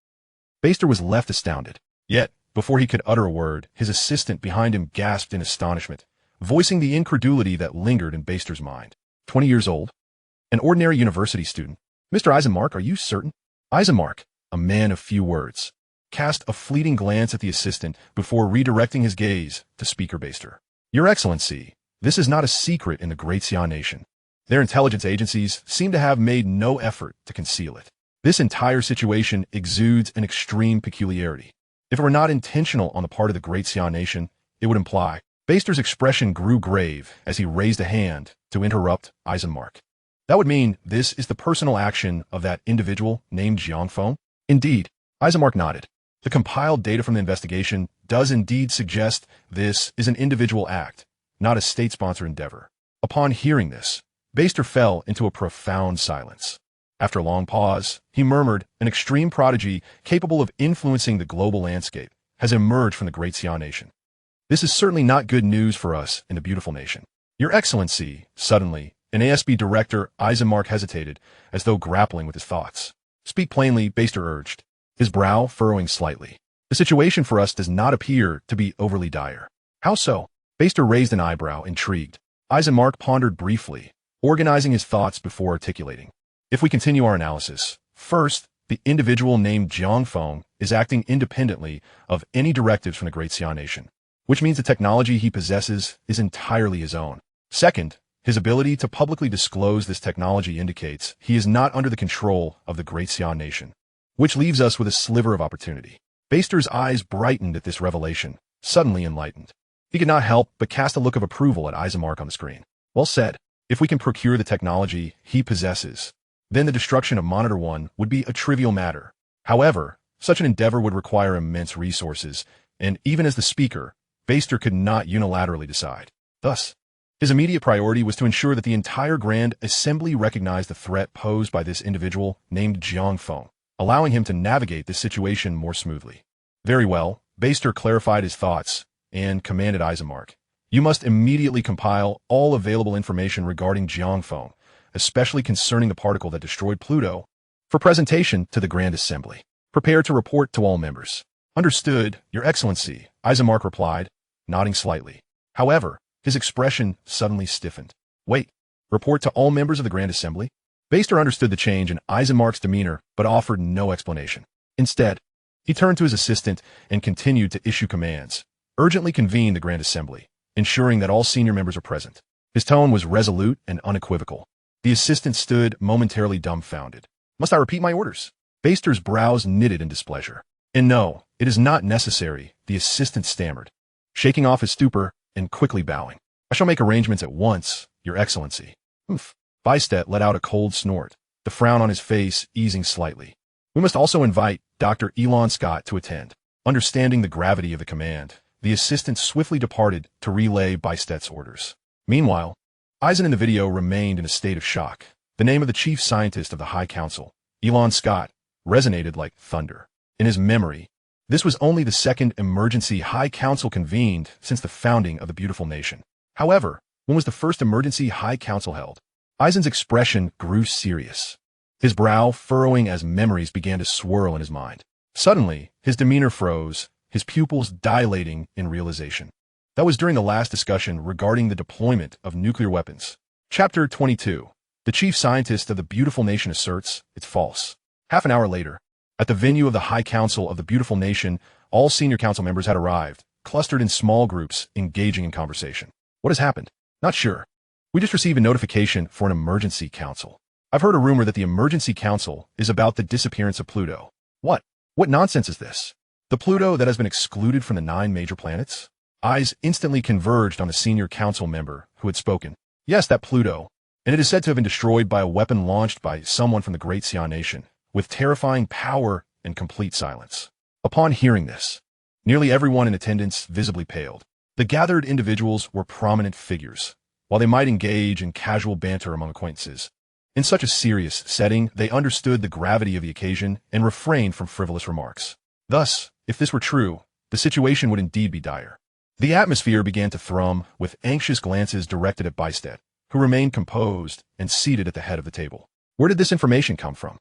Baster was left astounded. Yet, before he could utter a word, his assistant behind him gasped in astonishment, voicing the incredulity that lingered in Baster's mind. 20 years old? An ordinary university student. Mr. Eisenmark, are you certain? Eisenmark, a man of few words, cast a fleeting glance at the assistant before redirecting his gaze to Speaker Baster. Your Excellency, this is not a secret in the Great Xian Nation. Their intelligence agencies seem to have made no effort to conceal it. This entire situation exudes an extreme peculiarity. If it were not intentional on the part of the Great Xian Nation, it would imply. Baster's expression grew grave as he raised a hand to interrupt Eisenmark. That would mean this is the personal action of that individual named Jiang Feng? Indeed, Eisenmark nodded. The compiled data from the investigation does indeed suggest this is an individual act, not a state-sponsored endeavor. Upon hearing this, Baster fell into a profound silence. After a long pause, he murmured, an extreme prodigy capable of influencing the global landscape has emerged from the Great Xian Nation. This is certainly not good news for us in the beautiful nation. Your Excellency, suddenly, an ASB director, Eisenmark hesitated, as though grappling with his thoughts. Speak plainly, Baster urged, his brow furrowing slightly. The situation for us does not appear to be overly dire. How so? Baster raised an eyebrow, intrigued. Eisenmark pondered briefly, organizing his thoughts before articulating. If we continue our analysis, first, the individual named Jiang Feng is acting independently of any directives from the Great Xian Nation, which means the technology he possesses is entirely his own. Second, his ability to publicly disclose this technology indicates he is not under the control of the Great Xian Nation, which leaves us with a sliver of opportunity. Baster's eyes brightened at this revelation, suddenly enlightened. He could not help but cast a look of approval at Eisenmark on the screen. Well said. If we can procure the technology he possesses, then the destruction of Monitor 1 would be a trivial matter. However, such an endeavor would require immense resources, and even as the speaker, Baster could not unilaterally decide. Thus, his immediate priority was to ensure that the entire Grand Assembly recognized the threat posed by this individual named Jiang Feng, allowing him to navigate this situation more smoothly. Very well, Baster clarified his thoughts and commanded Eisenmark. You must immediately compile all available information regarding Jiang Feng, especially concerning the particle that destroyed Pluto, for presentation to the Grand Assembly. Prepare to report to all members. Understood, Your Excellency, Eisenmark replied, nodding slightly. However, his expression suddenly stiffened. Wait, report to all members of the Grand Assembly? Baster understood the change in Eisenmark's demeanor, but offered no explanation. Instead, he turned to his assistant and continued to issue commands. Urgently convene the Grand Assembly, ensuring that all senior members are present. His tone was resolute and unequivocal. The assistant stood momentarily dumbfounded. Must I repeat my orders? Baster's brows knitted in displeasure. And no, it is not necessary, the assistant stammered, shaking off his stupor and quickly bowing. I shall make arrangements at once, Your Excellency. Oof. Baster let out a cold snort, the frown on his face easing slightly. We must also invite Dr. Elon Scott to attend. Understanding the gravity of the command, the assistant swiftly departed to relay Baster's orders. Meanwhile, Eisen in the video remained in a state of shock. The name of the chief scientist of the High Council, Elon Scott, resonated like thunder. In his memory, this was only the second emergency High Council convened since the founding of the beautiful nation. However, when was the first emergency High Council held? Eisen's expression grew serious, his brow furrowing as memories began to swirl in his mind. Suddenly, his demeanor froze, his pupils dilating in realization. That was during the last discussion regarding the deployment of nuclear weapons. Chapter 22. The chief scientist of the beautiful nation asserts it's false. Half an hour later, at the venue of the High Council of the beautiful nation, all senior council members had arrived, clustered in small groups, engaging in conversation. What has happened? Not sure. We just received a notification for an emergency council. I've heard a rumor that the emergency council is about the disappearance of Pluto. What? What nonsense is this? The Pluto that has been excluded from the 9 major planets? Eyes instantly converged on the senior council member who had spoken. Yes, that Pluto, and it is said to have been destroyed by a weapon launched by someone from the Great Xian Nation, with terrifying power and complete silence. Upon hearing this, nearly everyone in attendance visibly paled. The gathered individuals were prominent figures, while they might engage in casual banter among acquaintances. In such a serious setting, they understood the gravity of the occasion and refrained from frivolous remarks. Thus, if this were true, the situation would indeed be dire. The atmosphere began to thrum, with anxious glances directed at Baster, who remained composed and seated at the head of the table. Where did this information come from?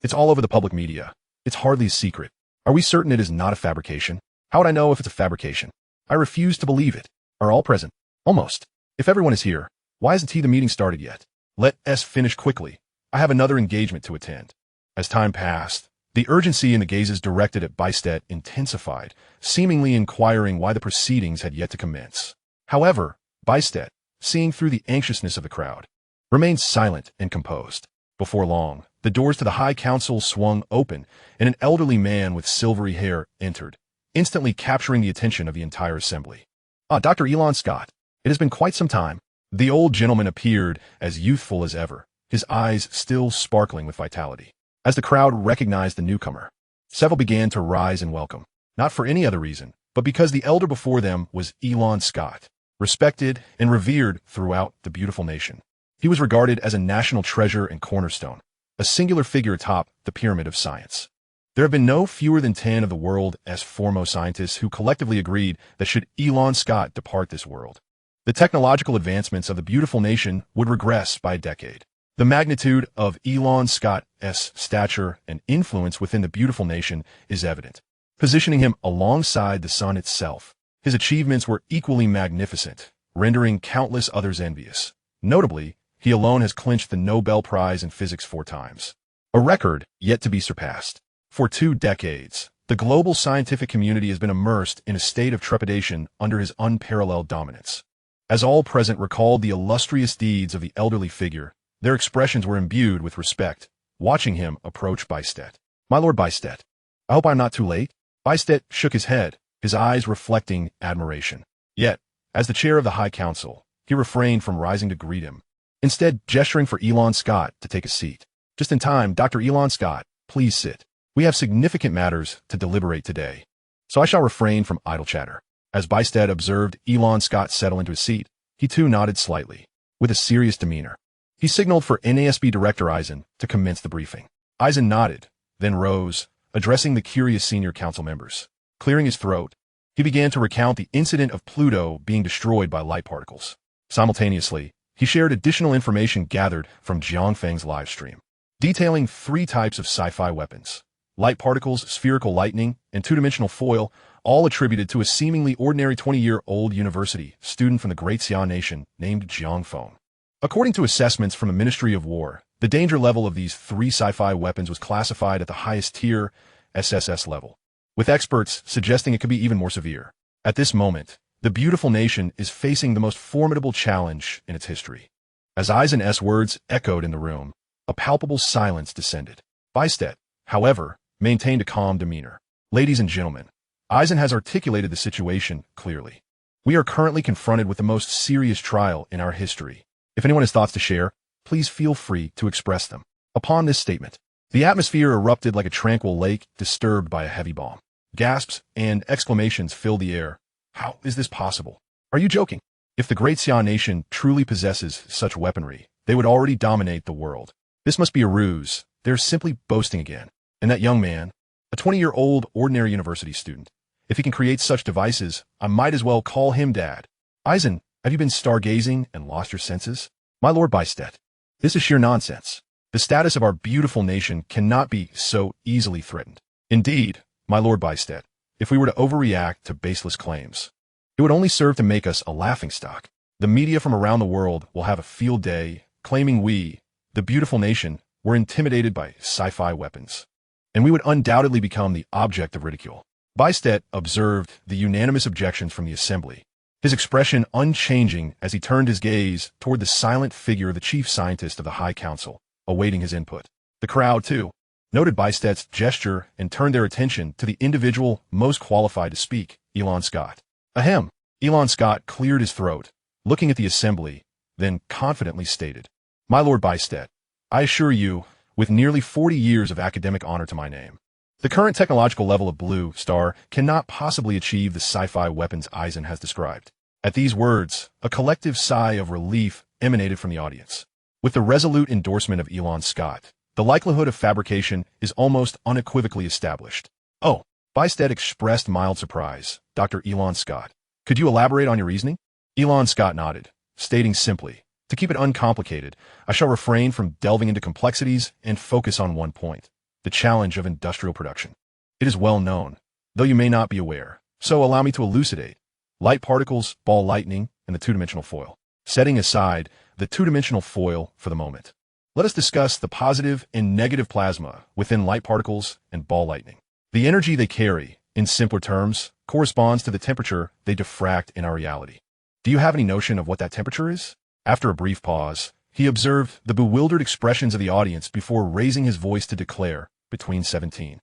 It's all over the public media. It's hardly a secret. Are we certain it is not a fabrication? How would I know if it's a fabrication? I refuse to believe it. Are all present? Almost. If everyone is here, why isn't the meeting started yet? Let us finish quickly. I have another engagement to attend. As time passed, the urgency in the gazes directed at Bystedt intensified, seemingly inquiring why the proceedings had yet to commence. However, Bystedt, seeing through the anxiousness of the crowd, remained silent and composed. Before long, the doors to the High Council swung open, and an elderly man with silvery hair entered, instantly capturing the attention of the entire assembly. Ah, Dr. Elon Scott. It has been quite some time. The old gentleman appeared as youthful as ever, his eyes still sparkling with vitality. As the crowd recognized the newcomer, several began to rise in welcome, not for any other reason, but because the elder before them was Elon Scott, respected and revered throughout the beautiful nation. He was regarded as a national treasure and cornerstone, a singular figure atop the pyramid of science. There have been no fewer than 10 of the world's foremost scientists who collectively agreed that should Elon Scott depart this world, the technological advancements of the beautiful nation would regress by a decade. The magnitude of Elon Scott's stature and influence within the beautiful nation is evident, positioning him alongside the sun itself. His achievements were equally magnificent, rendering countless others envious. Notably, he alone has clinched the Nobel Prize in Physics 4 times, a record yet to be surpassed. For 2 decades, the global scientific community has been immersed in a state of trepidation under his unparalleled dominance. As all present recalled the illustrious deeds of the elderly figure, their expressions were imbued with respect, watching him approach Bystedt. My Lord Bystedt, I hope I'm not too late. Bystedt shook his head, his eyes reflecting admiration. Yet, as the chair of the High Council, he refrained from rising to greet him, instead gesturing for Elon Scott to take a seat. Just in time, Dr. Elon Scott, please sit. We have significant matters to deliberate today, so I shall refrain from idle chatter. As Bystedt observed Elon Scott settle into his seat, he too nodded slightly, with a serious demeanor. He signaled for NASB Director Eisen to commence the briefing. Eisen nodded, then rose, addressing the curious senior council members. Clearing his throat, he began to recount the incident of Pluto being destroyed by light particles. Simultaneously, he shared additional information gathered from Jiang Feng's livestream, detailing 3 types of sci-fi weapons: light particles, spherical lightning, and 2-dimensional foil, all attributed to a seemingly ordinary 20-year-old university student from the Great Xia Nation named Jiang Feng. According to assessments from the Ministry of War, the danger level of these 3 sci-fi weapons was classified at the highest tier, SSS level, with experts suggesting it could be even more severe. At this moment, the beautiful nation is facing the most formidable challenge in its history. As Eisen's words echoed in the room, a palpable silence descended. Bystedt, however, maintained a calm demeanor. Ladies and gentlemen, Eisen has articulated the situation clearly. We are currently confronted with the most serious trial in our history. If anyone has thoughts to share, please feel free to express them. Upon this statement, the atmosphere erupted like a tranquil lake disturbed by a heavy bomb. Gasps and exclamations filled the air. How is this possible? Are you joking? If the Great Xia Nation truly possesses such weaponry, they would already dominate the world. This must be a ruse. They're simply boasting again. And that young man, a 20-year-old ordinary university student, if he can create such devices, I might as well call him Dad. Eisen, have you been stargazing and lost your senses? My Lord Bystedt, this is sheer nonsense. The status of our beautiful nation cannot be so easily threatened. Indeed, my Lord Bystedt, if we were to overreact to baseless claims, it would only serve to make us a laughingstock. The media from around the world will have a field day claiming we, the beautiful nation, were intimidated by sci-fi weapons, and we would undoubtedly become the object of ridicule. Bystedt observed the unanimous objections from the assembly, his expression unchanging as he turned his gaze toward the silent figure of the chief scientist of the High Council, awaiting his input. The crowd, too, noted Bystedt's gesture and turned their attention to the individual most qualified to speak, Elon Scott. Ahem. Elon Scott cleared his throat, looking at the assembly, then confidently stated, My Lord Bystedt, I assure you, with nearly 40 years of academic honor to my name, the current technological level of Blue Star cannot possibly achieve the sci-fi weapons Eisen has described. At these words, a collective sigh of relief emanated from the audience. With the resolute endorsement of Elon Scott, the likelihood of fabrication is almost unequivocally established. Oh, Bystedt expressed mild surprise. Dr. Elon Scott, could you elaborate on your reasoning? Elon Scott nodded, stating simply, to keep it uncomplicated, I shall refrain from delving into complexities and focus on one point. the challenge of industrial production. It is well known, though you may not be aware, so allow me to elucidate. Light particles, ball lightning, and the two-dimensional foil. Setting aside the two-dimensional foil for the moment, let us discuss the positive and negative plasma within light particles and ball lightning. The energy they carry, in simpler terms, corresponds to the temperature they diffract in our reality. Do you have any notion of what that temperature is? After a brief pause, he observed the bewildered expressions of the audience before raising his voice to declare, between 17,000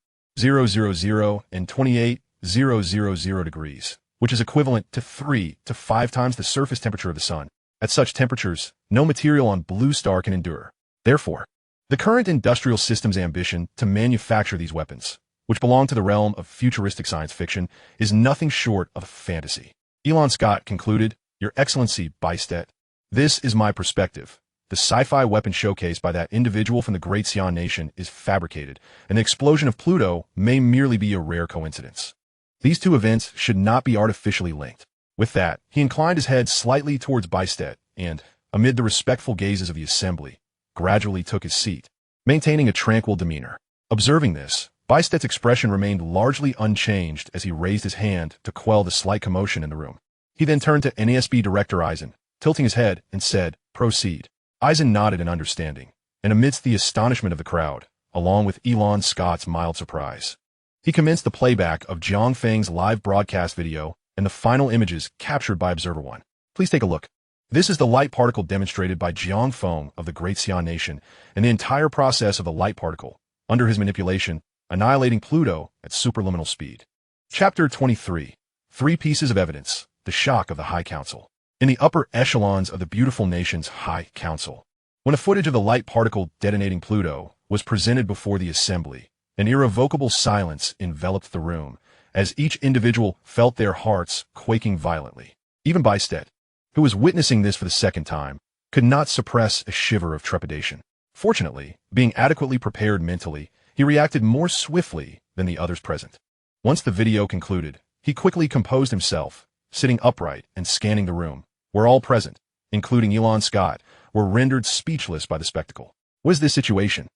and 28,000 degrees, which is equivalent to 3 to 5 times the surface temperature of the sun. At such temperatures, no material on Blue Star can endure. Therefore, the current industrial system's ambition to manufacture these weapons, which belong to the realm of futuristic science fiction, is nothing short of a fantasy. Elon Scott concluded, "Your Excellency, Beistet, this is my perspective. The sci-fi weapon showcased by that individual from the Great Xi'an Nation is fabricated, and the explosion of Pluto may merely be a rare coincidence. These two events should not be artificially linked." With that, he inclined his head slightly towards Beistet and, amid the respectful gazes of the assembly, gradually took his seat, maintaining a tranquil demeanor. Observing this, Beistet's expression remained largely unchanged as he raised his hand to quell the slight commotion in the room. He then turned to NASB Director Eisen, tilting his head, and said, "Proceed." Eisen nodded in understanding, and amidst the astonishment of the crowd, along with Elon Scott's mild surprise, he commenced the playback of Jiang Feng's live broadcast video and the final images captured by Observer 1. Please take a look. This is the light particle demonstrated by Jiang Feng of the Great Xi'an Nation, and the entire process of the light particle, under his manipulation, annihilating Pluto at superluminal speed. Chapter 23. 3 Pieces of Evidence. The Shock of the High Council. In the upper echelons of the beautiful nation's High Council, when a footage of the light particle detonating Pluto was presented before the assembly, an irrevocable silence enveloped the room, as each individual felt their hearts quaking violently. Even Beistet, who was witnessing this for the second time, could not suppress a shiver of trepidation. Fortunately, being adequately prepared mentally, he reacted more swiftly than the others present. Once the video concluded, he quickly composed himself, sitting upright and scanning the room, where all present, including Elon Scott, were rendered speechless by the spectacle. What is this situation?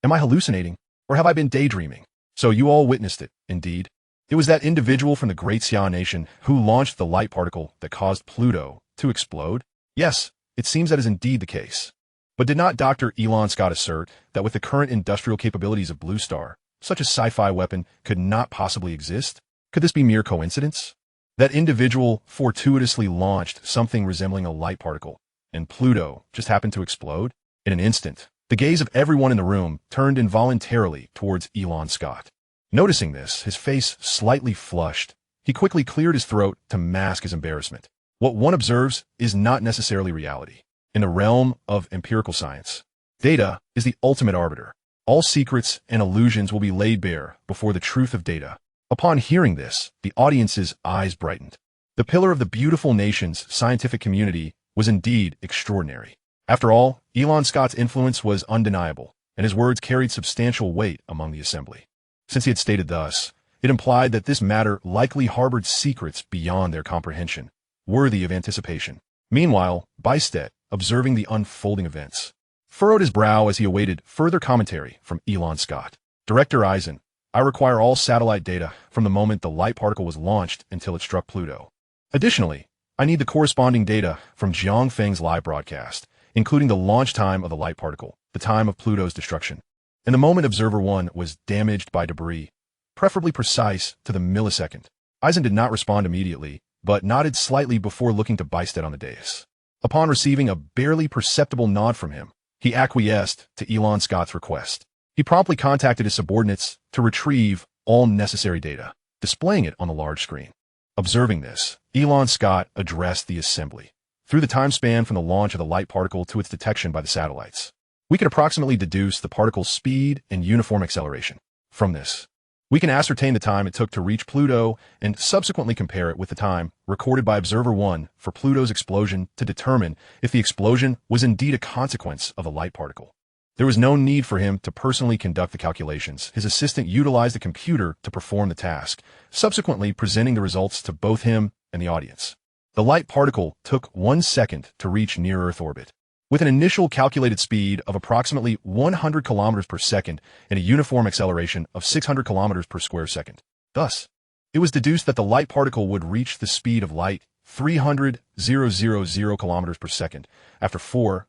Am I hallucinating, or have I been daydreaming? So you all witnessed it, indeed. It was that individual from the Great Xi'an Nation who launched the light particle that caused Pluto to explode? Yes, it seems that is indeed the case. But did not Dr. Elon Scott assert that with the current industrial capabilities of Blue Star, such a sci-fi weapon could not possibly exist? Could this be mere coincidence? That individual fortuitously launched something resembling a light particle, and Pluto just happened to explode? In an instant, the gaze of everyone in the room turned involuntarily towards Elon Scott. Noticing this, his face slightly flushed. He quickly cleared his throat to mask his embarrassment. What one observes is not necessarily reality. In the realm of empirical science, data is the ultimate arbiter. All secrets and illusions will be laid bare before the truth of data. Upon hearing this, the audience's eyes brightened. The pillar of the beautiful nation's scientific community was indeed extraordinary. After all, Elon Scott's influence was undeniable, and his words carried substantial weight among the assembly. Since he had stated thus, it implied that this matter likely harbored secrets beyond their comprehension, worthy of anticipation. Meanwhile, Beistet, observing the unfolding events, furrowed his brow as he awaited further commentary from Elon Scott. Director Eisen, I require all satellite data from the moment the light particle was launched until it struck Pluto. Additionally, I need the corresponding data from Jiang Feng's live broadcast, including the launch time of the light particle, the time of Pluto's destruction, and the moment Observer 1 was damaged by debris, preferably precise to the millisecond. Eisen did not respond immediately, but nodded slightly before looking to Beistet on the dais. Upon receiving a barely perceptible nod from him, he acquiesced to Elon Scott's request. He promptly contacted his subordinates to retrieve all necessary data, displaying it on the large screen. Observing this, Elon Scott addressed the assembly. Through the time span from the launch of the light particle to its detection by the satellites, we can approximately deduce the particle's speed and uniform acceleration. From this, we can ascertain the time it took to reach Pluto and subsequently compare it with the time recorded by Observer 1 for Pluto's explosion to determine if the explosion was indeed a consequence of the light particle. There was no need for him to personally conduct the calculations. His assistant utilized the computer to perform the task, subsequently presenting the results to both him and the audience. The light particle took 1 second to reach near-Earth orbit. With an initial calculated speed of approximately 100 kilometers per second and a uniform acceleration of 600 kilometers per square second. Thus, it was deduced that the light particle would reach the speed of light 300,000 kilometers per second after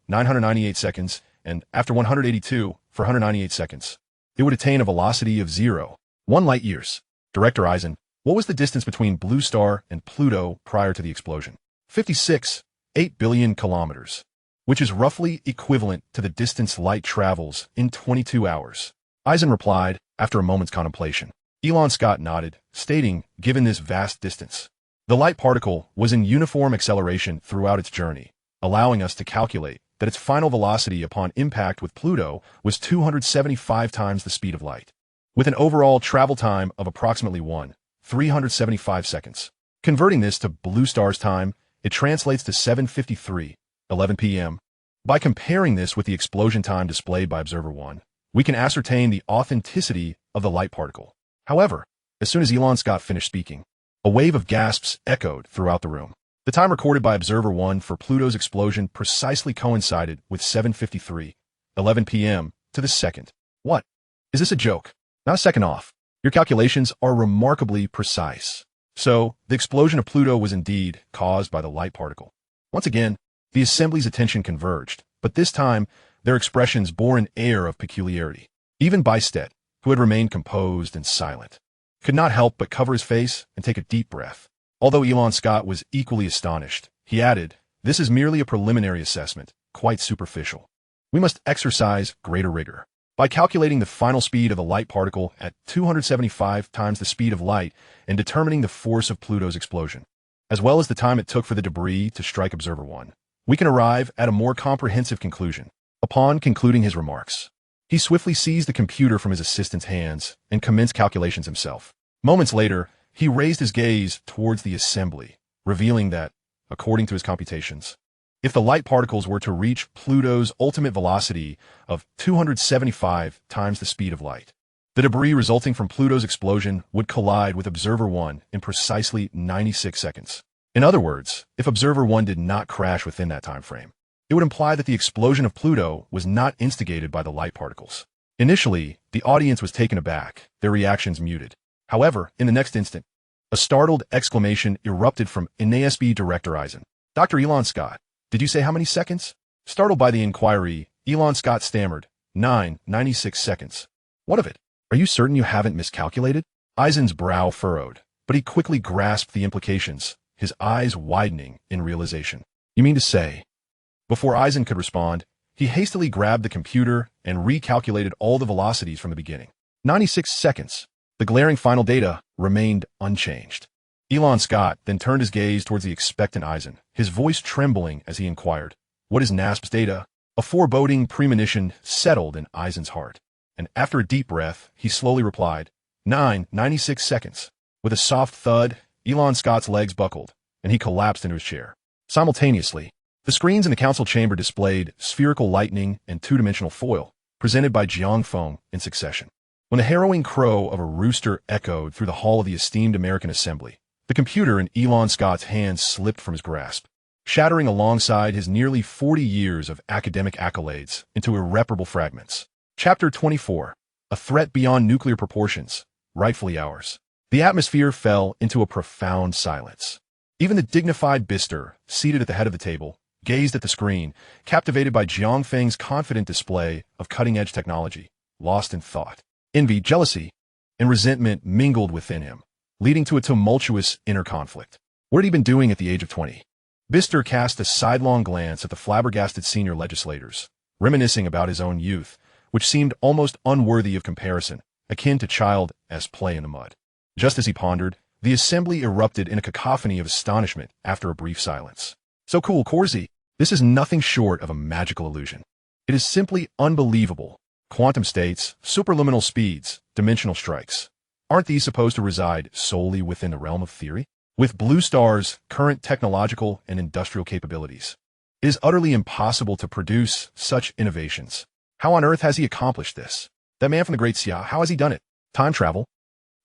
998 seconds, and after 182 for 198 seconds. It would attain a velocity of 1 light years. Director Eisen, what was the distance between Blue Star and Pluto prior to the explosion? 56.8 billion kilometers, which is roughly equivalent to the distance light travels in 22 hours. Eisen replied, after a moment's contemplation. Elon Scott nodded, stating, given this vast distance, the light particle was in uniform acceleration throughout its journey, allowing us to calculate that its final velocity upon impact with Pluto was 275 times the speed of light, with an overall travel time of approximately 375 seconds. Converting this to Blue Star's time, it translates to 7:53:11 p.m. By comparing this with the explosion time displayed by Observer 1, we can ascertain the authenticity of the light particle. However, as soon as Elon Scott finished speaking, a wave of gasps echoed throughout the room. The time recorded by Observer 1 for Pluto's explosion precisely coincided with 7:53:11 p.m. to the second. What? Is this a joke? Not a second off. Your calculations are remarkably precise. So, the explosion of Pluto was indeed caused by the light particle. Once again, the assembly's attention converged, but this time, their expressions bore an air of peculiarity. Even Bystedt, who had remained composed and silent, could not help but cover his face and take a deep breath. Although Elon Scott was equally astonished, he added, "This is merely a preliminary assessment, quite superficial. We must exercise greater rigor. By calculating the final speed of the light particle at 275 times the speed of light and determining the force of Pluto's explosion, as well as the time it took for the debris to strike Observer 1, we can arrive at a more comprehensive conclusion." Upon concluding his remarks, he swiftly seized the computer from his assistant's hands and commenced calculations himself. Moments later, he raised his gaze towards the assembly, revealing that, according to his computations, if the light particles were to reach Pluto's ultimate velocity of 275 times the speed of light, the debris resulting from Pluto's explosion would collide with Observer 1 in precisely 96 seconds. In other words, if Observer 1 did not crash within that time frame, it would imply that the explosion of Pluto was not instigated by the light particles. Initially, the audience was taken aback, their reactions muted. However, in the next instant, a startled exclamation erupted from NASB Director Eisen. "Dr. Elon Scott, did you say how many seconds?" Startled by the inquiry, Elon Scott stammered, 96 seconds. "What of it? Are you certain you haven't miscalculated?" Eisen's brow furrowed, but he quickly grasped the implications, his eyes widening in realization. "You mean to say..." Before Eisen could respond, he hastily grabbed the computer and recalculated all the velocities from the beginning. 96 seconds. The glaring final data remained unchanged. Elon Scott then turned his gaze towards the expectant Eisen, his voice trembling as he inquired, "What is NASB's data?" A foreboding premonition settled in Eisen's heart, and after a deep breath, he slowly replied, 96 seconds. With a soft thud, Elon Scott's legs buckled, and he collapsed into his chair. Simultaneously, the screens in the council chamber displayed spherical lightning and two-dimensional foil, presented by Jiang Feng in succession. When the harrowing crow of a rooster echoed through the hall of the esteemed American Assembly, the computer in Elon Scott's hands slipped from his grasp, shattering alongside his nearly 40 years of academic accolades into irreparable fragments. Chapter 24. A threat beyond nuclear proportions, rightfully ours. The atmosphere fell into a profound silence. Even the dignified Bister, seated at the head of the table, gazed at the screen, captivated by Jiang Feng's confident display of cutting-edge technology, lost in thought. Envy, jealousy, and resentment mingled within him, leading to a tumultuous inner conflict. What had he been doing at the age of 20? Bister cast a sidelong glance at the flabbergasted senior legislators, reminiscing about his own youth, which seemed almost unworthy of comparison, akin to child's play in the mud. Just as he pondered, the assembly erupted in a cacophony of astonishment after a brief silence. "So cool, Corsi. This is nothing short of a magical illusion. It is simply unbelievable. Quantum states, superluminal speeds, dimensional strikes. Aren't these supposed to reside solely within the realm of theory? With Blue Star's current technological and industrial capabilities, it is utterly impossible to produce such innovations. How on earth has he accomplished this? That man from the Great Xia, how has he done it? Time travel?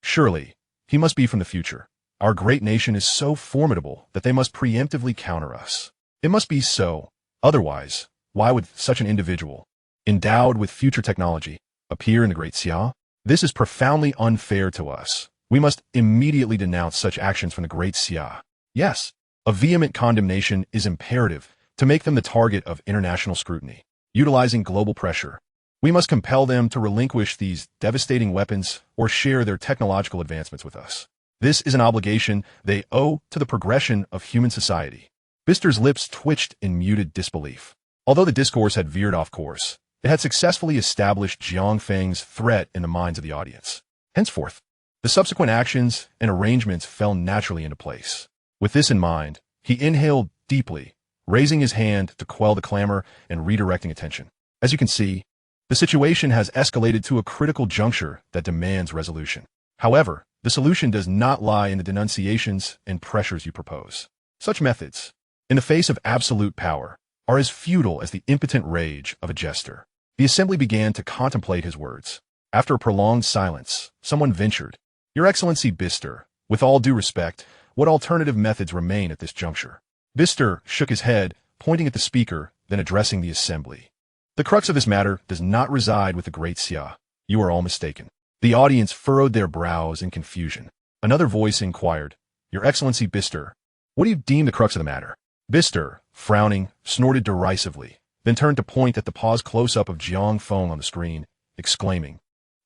Surely, he must be from the future. Our great nation is so formidable that they must preemptively counter us. It must be so. Otherwise, Why would such an individual, endowed with future technology, appear in the Great Xia? This is profoundly unfair to us. We must immediately denounce such actions from the Great Xia. Yes, a vehement condemnation is imperative to make them the target of international scrutiny. Utilizing global pressure, we must compel them to relinquish these devastating weapons or share their technological advancements with us. This is an obligation they owe to the progression of human society. Bister's lips twitched in muted disbelief. Although the discourse had veered off course, it had successfully established Jiang Feng's threat in the minds of the audience. Henceforth, the subsequent actions and arrangements fell naturally into place. With this in mind, he inhaled deeply, raising his hand to quell the clamor and redirecting attention. As you can see, the situation has escalated to a critical juncture that demands resolution. However, the solution does not lie in the denunciations and pressures you propose. Such methods, in the face of absolute power, are as futile as the impotent rage of a jester. The assembly began to contemplate his words. After a prolonged silence, someone ventured, "Your Excellency Bister, with all due respect, what alternative methods remain at this juncture?" Bister shook his head, pointing at the speaker, then addressing the assembly. "The crux of this matter does not reside with the Great Xia. You are all mistaken." The audience furrowed their brows in confusion. Another voice inquired, "Your Excellency Bister, what do you deem the crux of the matter?" Bister, frowning, snorted derisively, then turned to point at the paused close-up of Jiang Feng on the screen, exclaiming,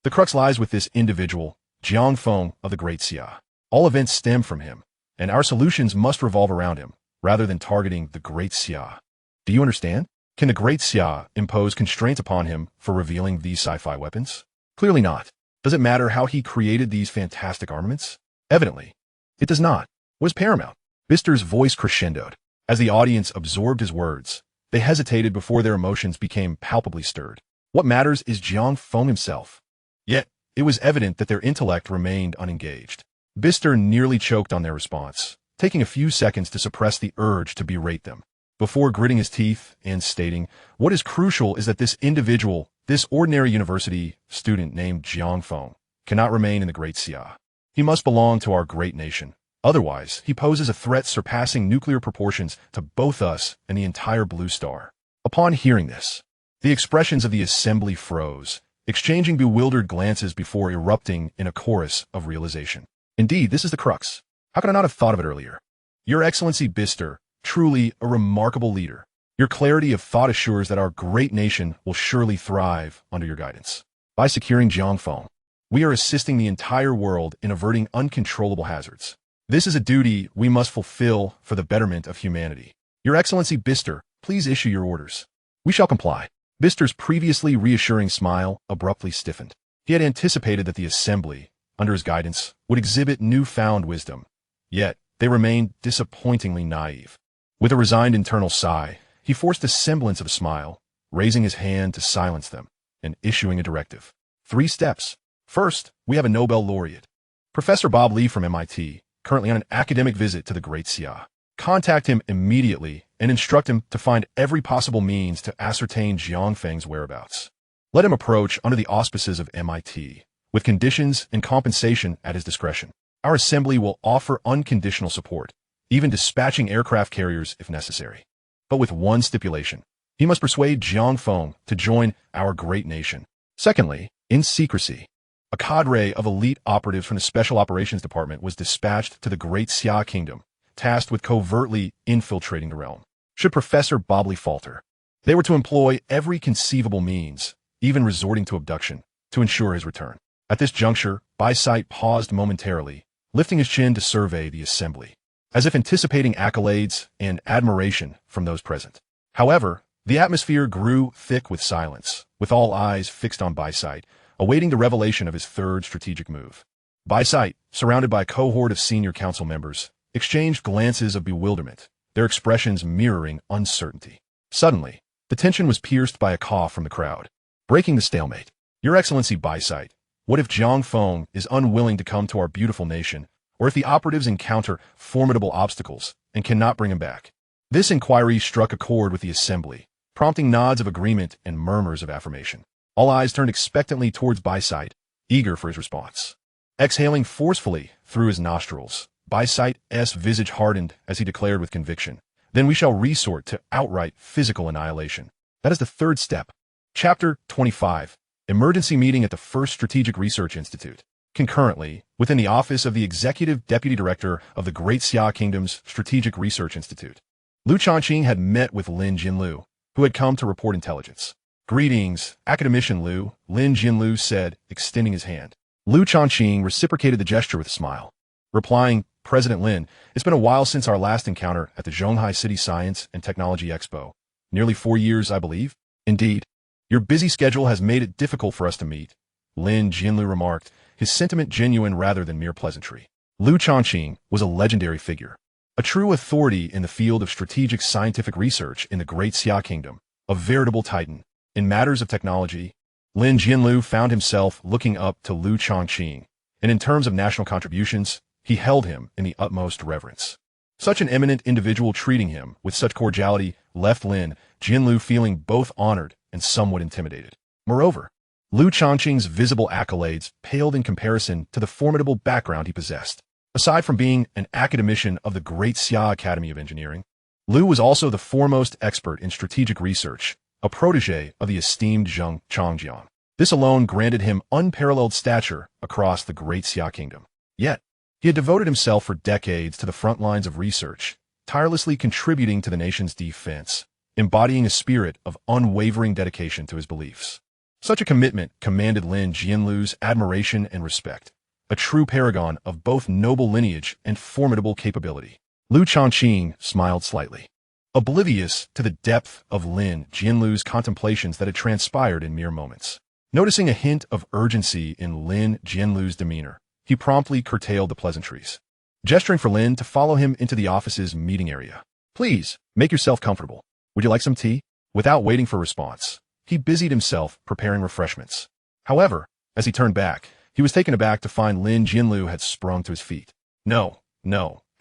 "The crux lies with this individual, Jiang Feng of the Great Xia. All events stem from him, and our solutions must revolve around him, rather than targeting the Great Xia. Do you understand? Can the Great Xia impose constraints upon him for revealing these sci-fi weapons? Clearly not. Does it matter how he created these fantastic armaments? Evidently, it does not. What is paramount?" Bister's voice crescendoed. As the audience absorbed his words, they hesitated before their emotions became palpably stirred. What matters is Jiang Feng himself. Yet, it was evident that their intellect remained unengaged. Bister nearly choked on their response, taking a few seconds to suppress the urge to berate them, before gritting his teeth and stating, "What is crucial is that this individual, this ordinary university student named Jiang Feng, cannot remain in the Great Xia. He must belong to our great nation. Otherwise, he poses a threat surpassing nuclear proportions to both us and the entire Blue Star." Upon hearing this, the expressions of the assembly froze, exchanging bewildered glances before erupting in a chorus of realization. Indeed, this is the crux. How could I not have thought of it earlier? Your Excellency Bister, truly a remarkable leader. Your clarity of thought assures that our great nation will surely thrive under your guidance. By securing Jiang Feng, we are assisting the entire world in averting uncontrollable hazards. This is a duty we must fulfill for the betterment of humanity. Your Excellency Bister, please issue your orders. We shall comply. Bister's previously reassuring smile abruptly stiffened. He had anticipated that the assembly, under his guidance, would exhibit newfound wisdom. Yet, they remained disappointingly naive. With a resigned internal sigh, he forced a semblance of a smile, raising his hand to silence them, and issuing a directive. 3 steps. First, we have a Nobel laureate, Professor Bob Lee from MIT, currently on an academic visit to the Great Xia. Contact him immediately and instruct him to find every possible means to ascertain Jiang Feng's whereabouts. Let him approach under the auspices of MIT, with conditions and compensation at his discretion. Our assembly will offer unconditional support, even dispatching aircraft carriers if necessary. But with one stipulation. He must persuade Jiang Feng to join our great nation. Secondly, in secrecy, a cadre of elite operatives from the Special Operations Department was dispatched to the Great Xia Kingdom, tasked with covertly infiltrating the realm. Should Professor Bobley falter, they were to employ every conceivable means, even resorting to abduction, to ensure his return. At this juncture, Bysight paused momentarily, lifting his chin to survey the assembly, as if anticipating accolades and admiration from those present. However, the atmosphere grew thick with silence, with all eyes fixed on Bysight, awaiting the revelation of his third strategic move. Bysight, surrounded by a cohort of senior council members, exchanged glances of bewilderment, their expressions mirroring uncertainty. Suddenly, the tension was pierced by a cough from the crowd, breaking the stalemate. Your Excellency Bysight, what if Jiang Feng is unwilling to come to our beautiful nation, or if the operatives encounter formidable obstacles and cannot bring him back? This inquiry struck a chord with the assembly, prompting nods of agreement and murmurs of affirmation. All eyes turned expectantly towards Bysight, eager for his response. Exhaling forcefully through his nostrils, Bysight's visage hardened as he declared with conviction, "Then we shall resort to outright physical annihilation. That is the third step. Chapter 25. Emergency meeting at the First Strategic Research Institute. Concurrently, within the office of the Executive Deputy Director of the Great Xia Kingdom's Strategic Research Institute, Lu Changqing had met with Lin Jinlu, who had come to report intelligence. "Greetings, Academician Lu," Lin Jinlu said, extending his hand. Lu Changqing reciprocated the gesture with a smile, replying, "President Lin, it's been a while since our last encounter at the Zhonghai City Science and Technology Expo. Nearly 4 years, I believe." "Indeed. Your busy schedule has made it difficult for us to meet," Lin Jinlu remarked, his sentiment genuine rather than mere pleasantry. Lu Changqing was a legendary figure, a true authority in the field of strategic scientific research in the Great Xia Kingdom, a veritable titan. In matters of technology, Lin Jinlu found himself looking up to Lu Changqing, and in terms of national contributions, he held him in the utmost reverence. Such an eminent individual treating him with such cordiality left Lin Jinlu feeling both honored and somewhat intimidated. Moreover, Lu Changqing's visible accolades paled in comparison to the formidable background he possessed. Aside from being an academician of the Great Xia Academy of Engineering, Lu was also the foremost expert in strategic research, a protege of the esteemed Zheng Changjiang. This alone granted him unparalleled stature across the Great Xia Kingdom. Yet, he had devoted himself for decades to the front lines of research, tirelessly contributing to the nation's defense, embodying a spirit of unwavering dedication to his beliefs. Such a commitment commanded Lin Jinlu's admiration and respect, a true paragon of both noble lineage and formidable capability. Lu Changqing smiled slightly, oblivious to the depth of Lin Jinlu's contemplations that had transpired in mere moments. Noticing a hint of urgency in Lin Jinlu's demeanor, he promptly curtailed the pleasantries, gesturing for Lin to follow him into the office's meeting area. "Please, make yourself comfortable. Would you like some tea?" Without waiting for a response, he busied himself preparing refreshments. However, as he turned back, he was taken aback to find Lin Jinlu had sprung to his feet. No,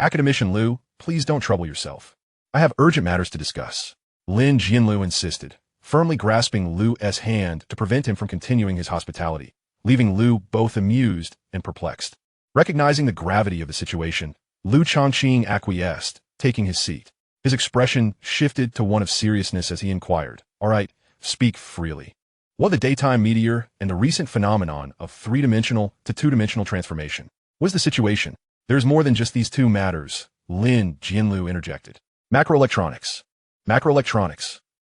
Academician Lu, please don't trouble yourself. I have urgent matters to discuss," Lin Jinlu insisted, firmly grasping Lu's hand to prevent him from continuing his hospitality, leaving Lu both amused and perplexed. Recognizing the gravity of the situation, Lu Changqing acquiesced, taking his seat. His expression shifted to one of seriousness as he inquired, "All right, speak freely. What the daytime meteor and the recent phenomenon of three-dimensional to two-dimensional transformation? What's the situation?" "There's more than just these two matters," Lin Jinlu interjected. Macroelectronics.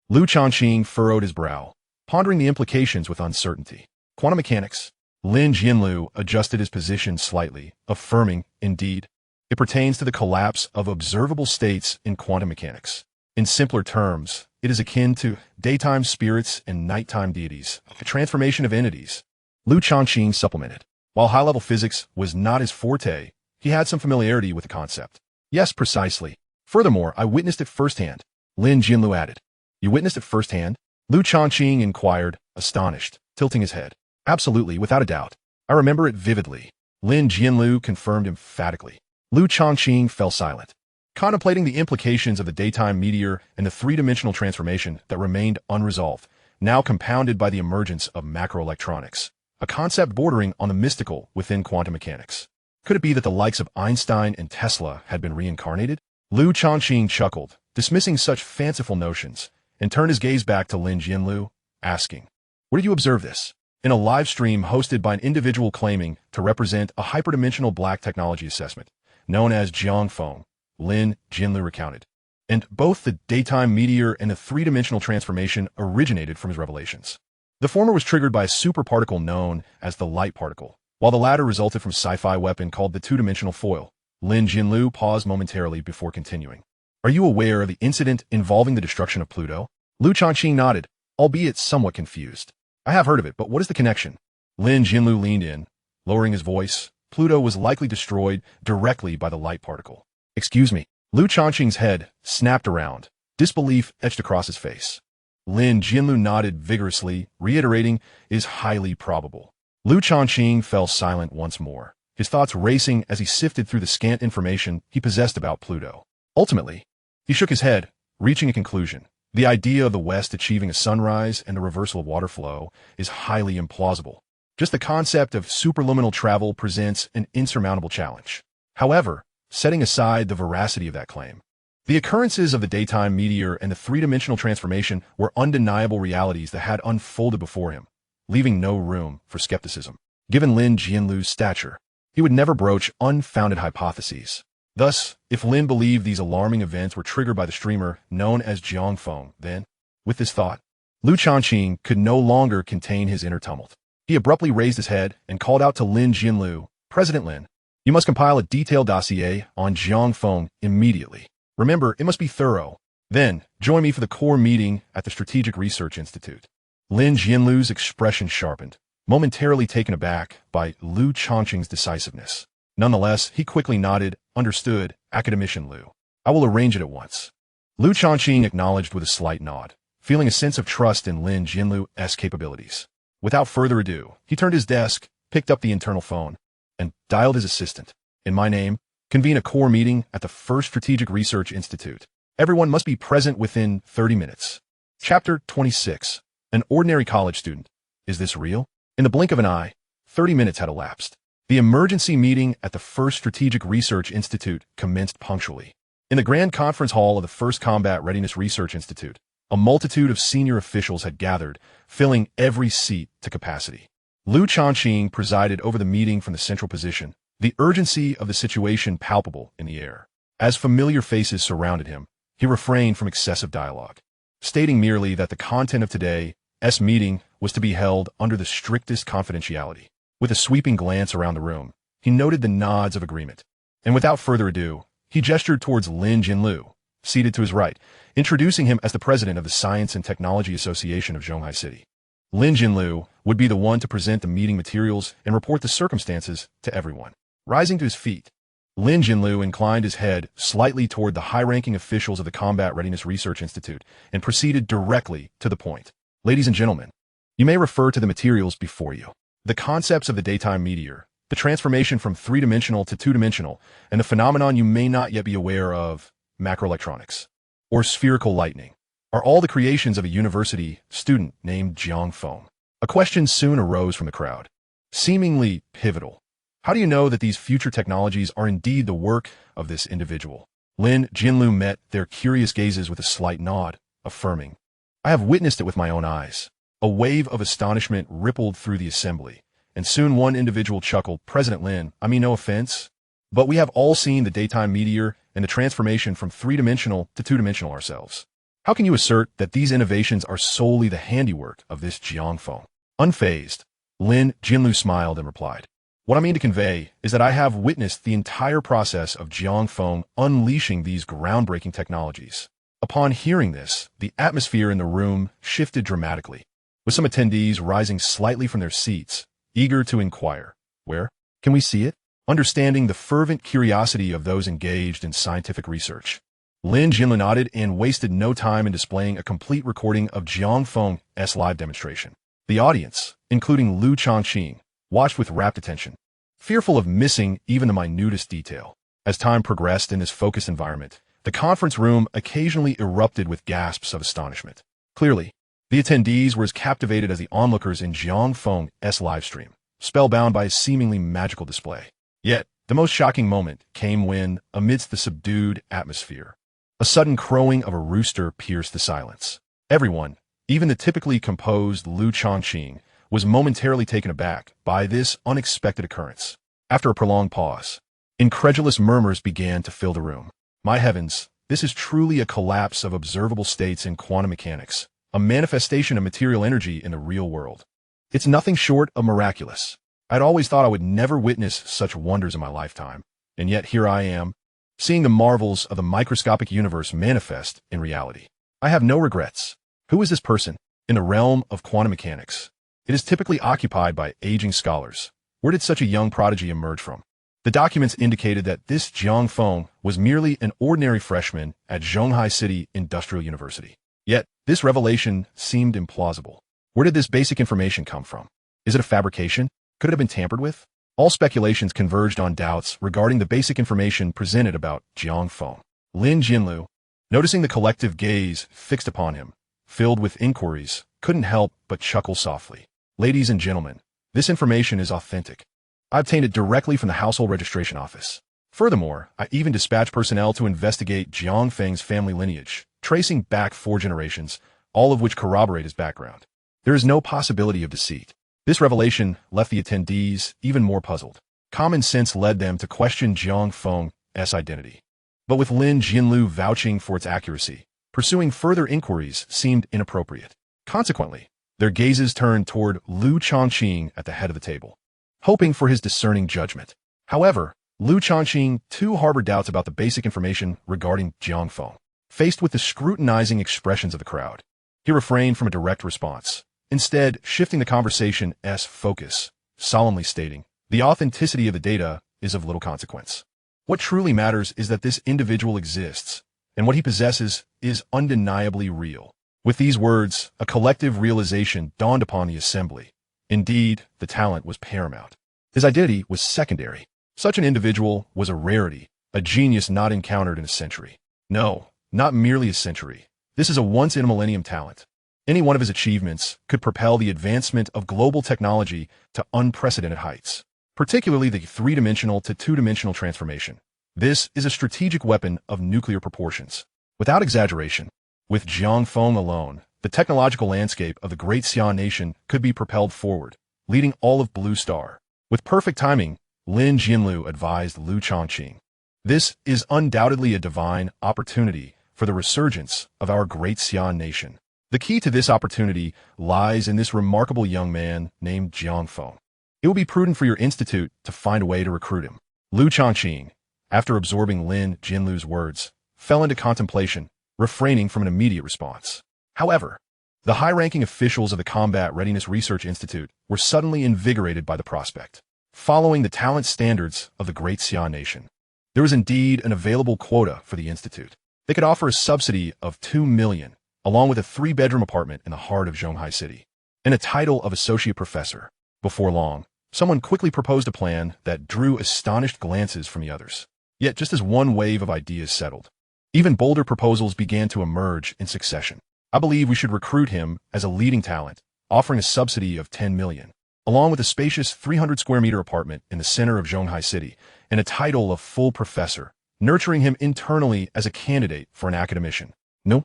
Lu Changqing furrowed his brow, pondering the implications with uncertainty. Quantum mechanics. Lin Jinlu adjusted his position slightly, affirming, "Indeed, it pertains to the collapse of observable states in quantum mechanics. In simpler terms, it is akin to daytime spirits and nighttime deities, a transformation of entities," Lu Changqing supplemented. While high-level physics was not his forte, he had some familiarity with the concept. "Yes, precisely. Furthermore, I witnessed it firsthand," Lin Jinlu added. "You witnessed it firsthand?" Lu Changqing inquired, astonished, tilting his head. "Absolutely, without a doubt. I remember it vividly," Lin Jinlu confirmed emphatically. Lu Changqing fell silent, contemplating the implications of the daytime meteor and the three-dimensional transformation that remained unresolved, now compounded by the emergence of macroelectronics, a concept bordering on the mystical within quantum mechanics. Could it be that the likes of Einstein and Tesla had been reincarnated? Lu Changqing chuckled, dismissing such fanciful notions, and turned his gaze back to Lin Jinlu, asking, "Where did you observe this?" "In a live stream hosted by an individual claiming to represent a hyperdimensional black technology assessment, known as Jiang Feng," Lin Jinlu recounted. "And both the daytime meteor and the three-dimensional transformation originated from his revelations. The former was triggered by a superparticle known as the light particle, while the latter resulted from a sci-fi weapon called the two-dimensional foil." Lin Jinlu paused momentarily before continuing. "Are you aware of the incident involving the destruction of Pluto?" Lu Changqing nodded, albeit somewhat confused. "I have heard of it, but what is the connection?" Lin Jinlu leaned in, lowering his voice. "Pluto was likely destroyed directly by the light particle." "Excuse me." Lu Changqing's head snapped around, disbelief etched across his face. Lin Jinlu nodded vigorously, reiterating, "It is highly probable." Lu Changqing fell silent once more, his thoughts racing as he sifted through the scant information he possessed about Pluto. Ultimately, he shook his head, reaching a conclusion. The idea of the West achieving a sunrise and a reversal of water flow is highly implausible. Just the concept of superluminal travel presents an insurmountable challenge. However, setting aside the veracity of that claim, The occurrences of the daytime meteor and the three-dimensional transformation were undeniable realities that had unfolded before him, leaving no room for skepticism. Given Lin Jianlu's stature, he would never broach unfounded hypotheses. Thus, if Lin believed these alarming events were triggered by the streamer known as Jiang Feng, then, with this thought, Lu Changqing could no longer contain his inner tumult. He abruptly raised his head and called out to Lin Jianlu, "President Lin, you must compile a detailed dossier on Jiang Feng immediately. Remember, it must be thorough. Then, join me for the core meeting at the Strategic Research Institute." Lin Jianlu's expression sharpened, momentarily taken aback by Lu Changqing's decisiveness. Nonetheless, he quickly nodded. "Understood, Academician Lu. I will arrange it at once." Lu Changqing acknowledged with a slight nod, feeling a sense of trust in Lin Jianlu's capabilities. Without further ado, he turned his desk, picked up the internal phone, and dialed his assistant. "In my name, convene a core meeting at the First Strategic Research Institute. Everyone must be present within 30 minutes. Chapter 26. An ordinary college student. Is this real? In the blink of an eye, 30 minutes had elapsed. The emergency meeting at the First Strategic Research Institute commenced punctually. In the grand conference hall of the First Combat Readiness Research Institute, a multitude of senior officials had gathered, filling every seat to capacity. Lu Changqing presided over the meeting from the central position, the urgency of the situation palpable in the air. As familiar faces surrounded him, he refrained from excessive dialogue, stating merely that the content of today's meeting was to be held under the strictest confidentiality. With a sweeping glance around the room, he noted the nods of agreement, and without further ado, he gestured towards Lin Jianlu, seated to his right, introducing him as the president of the Science and Technology Association of Zhonghai City. Lin Jianlu would be the one to present the meeting materials and report the circumstances to everyone. Rising to his feet, Lin Jianlu inclined his head slightly toward the high-ranking officials of the Combat Readiness Research Institute and proceeded directly to the point. "Ladies and gentlemen, you may refer to the materials before you. The concepts of the daytime meteor, the transformation from three-dimensional to two-dimensional, and the phenomenon you may not yet be aware of, macroelectronics, or spherical lightning, are all the creations of a university student named Jiang Feng." A question soon arose from the crowd, seemingly pivotal. How do you know that these future technologies are indeed the work of this individual? Lin Jianlu met their curious gazes with a slight nod, affirming, "I have witnessed it with my own eyes." A wave of astonishment rippled through the assembly, and soon one individual chuckled, "President Lin, I mean no offense, but we have all seen the daytime meteor and the transformation from three-dimensional to two-dimensional ourselves. How can you assert that these innovations are solely the handiwork of this Jiang Feng?" Unfazed, Lin Jianlu smiled and replied, "What I mean to convey is that I have witnessed the entire process of Jiang Feng unleashing these groundbreaking technologies." Upon hearing this, the atmosphere in the room shifted dramatically, with some attendees rising slightly from their seats, eager to inquire, "Where can we see it?" Understanding the fervent curiosity of those engaged in scientific research, Lin Jianlu nodded and wasted no time in displaying a complete recording of Jiang Feng's live demonstration. The audience, including Lu Changqing, watched with rapt attention, fearful of missing even the minutest detail. As time progressed in this focused environment, the conference room occasionally erupted with gasps of astonishment. Clearly, the attendees were as captivated as the onlookers in Jiang Feng's livestream, spellbound by his seemingly magical display. Yet, the most shocking moment came when, amidst the subdued atmosphere, a sudden crowing of a rooster pierced the silence. Everyone, even the typically composed Lu Changqing, was momentarily taken aback by this unexpected occurrence. After a prolonged pause, incredulous murmurs began to fill the room. "My heavens, this is truly a collapse of observable states in quantum mechanics, a manifestation of material energy in the real world. It's nothing short of miraculous. I'd always thought I would never witness such wonders in my lifetime, and yet here I am, seeing the marvels of the microscopic universe manifest in reality. I have no regrets. Who is this person? In the realm of quantum mechanics, it is typically occupied by aging scholars. Where did such a young prodigy emerge from?" The documents indicated that this Jiang Feng was merely an ordinary freshman at Zhonghai City Industrial University. Yet, this revelation seemed implausible. Where did this basic information come from? Is it a fabrication? Could it have been tampered with? All speculations converged on doubts regarding the basic information presented about Jiang Feng. Lin Jianlu, noticing the collective gaze fixed upon him, filled with inquiries, couldn't help but chuckle softly. "Ladies and gentlemen, this information is authentic. I obtained it directly from the Household Registration Office. Furthermore, I even dispatched personnel to investigate Jiang Feng's family lineage, tracing back 4 generations, all of which corroborate his background. There is no possibility of deceit. This revelation left the attendees even more puzzled. Common sense led them to question Jiang Feng's identity. But with Lin Jinlu vouching for its accuracy, pursuing further inquiries seemed inappropriate. Consequently, their gazes turned toward Lu Chongqing at the head of the table, hoping for his discerning judgment. However, Lu Chongqing too harbored doubts about the basic information regarding Jiang Feng. Faced with the scrutinizing expressions of the crowd, he refrained from a direct response, instead shifting the conversation's focus, solemnly stating, "The authenticity of the data is of little consequence. What truly matters is that this individual exists, and what he possesses is undeniably real." With these words, a collective realization dawned upon the assembly. Indeed, the talent was paramount. His identity was secondary. Such an individual was a rarity, a genius not encountered in a century. No, not merely a century. This is a once-in-a-millennium talent. Any one of his achievements could propel the advancement of global technology to unprecedented heights, particularly the 3-dimensional to 2-dimensional transformation. This is a strategic weapon of nuclear proportions. Without exaggeration, with Jiang Feng alone, the technological landscape of the Great Xian nation could be propelled forward, leading all of Blue Star. With perfect timing, Lin Jinlu advised Lu Chongqing, "This is undoubtedly a divine opportunity for the resurgence of our Great Xian nation. The key to this opportunity lies in this remarkable young man named Jiang Feng. It will be prudent for your institute to find a way to recruit him." Lu Chongqing, after absorbing Lin Jinlu's words, fell into contemplation, refraining from an immediate response. However, the high-ranking officials of the Combat Readiness Research Institute were suddenly invigorated by the prospect. Following the talent standards of the Great Xian nation, there was indeed an available quota for the institute. They could offer a subsidy of 2 million, along with a 3-bedroom apartment in the heart of Zhonghai City, and a title of associate professor. Before long, someone quickly proposed a plan that drew astonished glances from the others. Yet just as one wave of ideas settled, even bolder proposals began to emerge in succession. "I believe we should recruit him as a leading talent, offering a subsidy of 10 million, along with a spacious 300-square-meter apartment in the center of Zhonghai City, and a title of full professor, nurturing him internally as a candidate for an academician." No.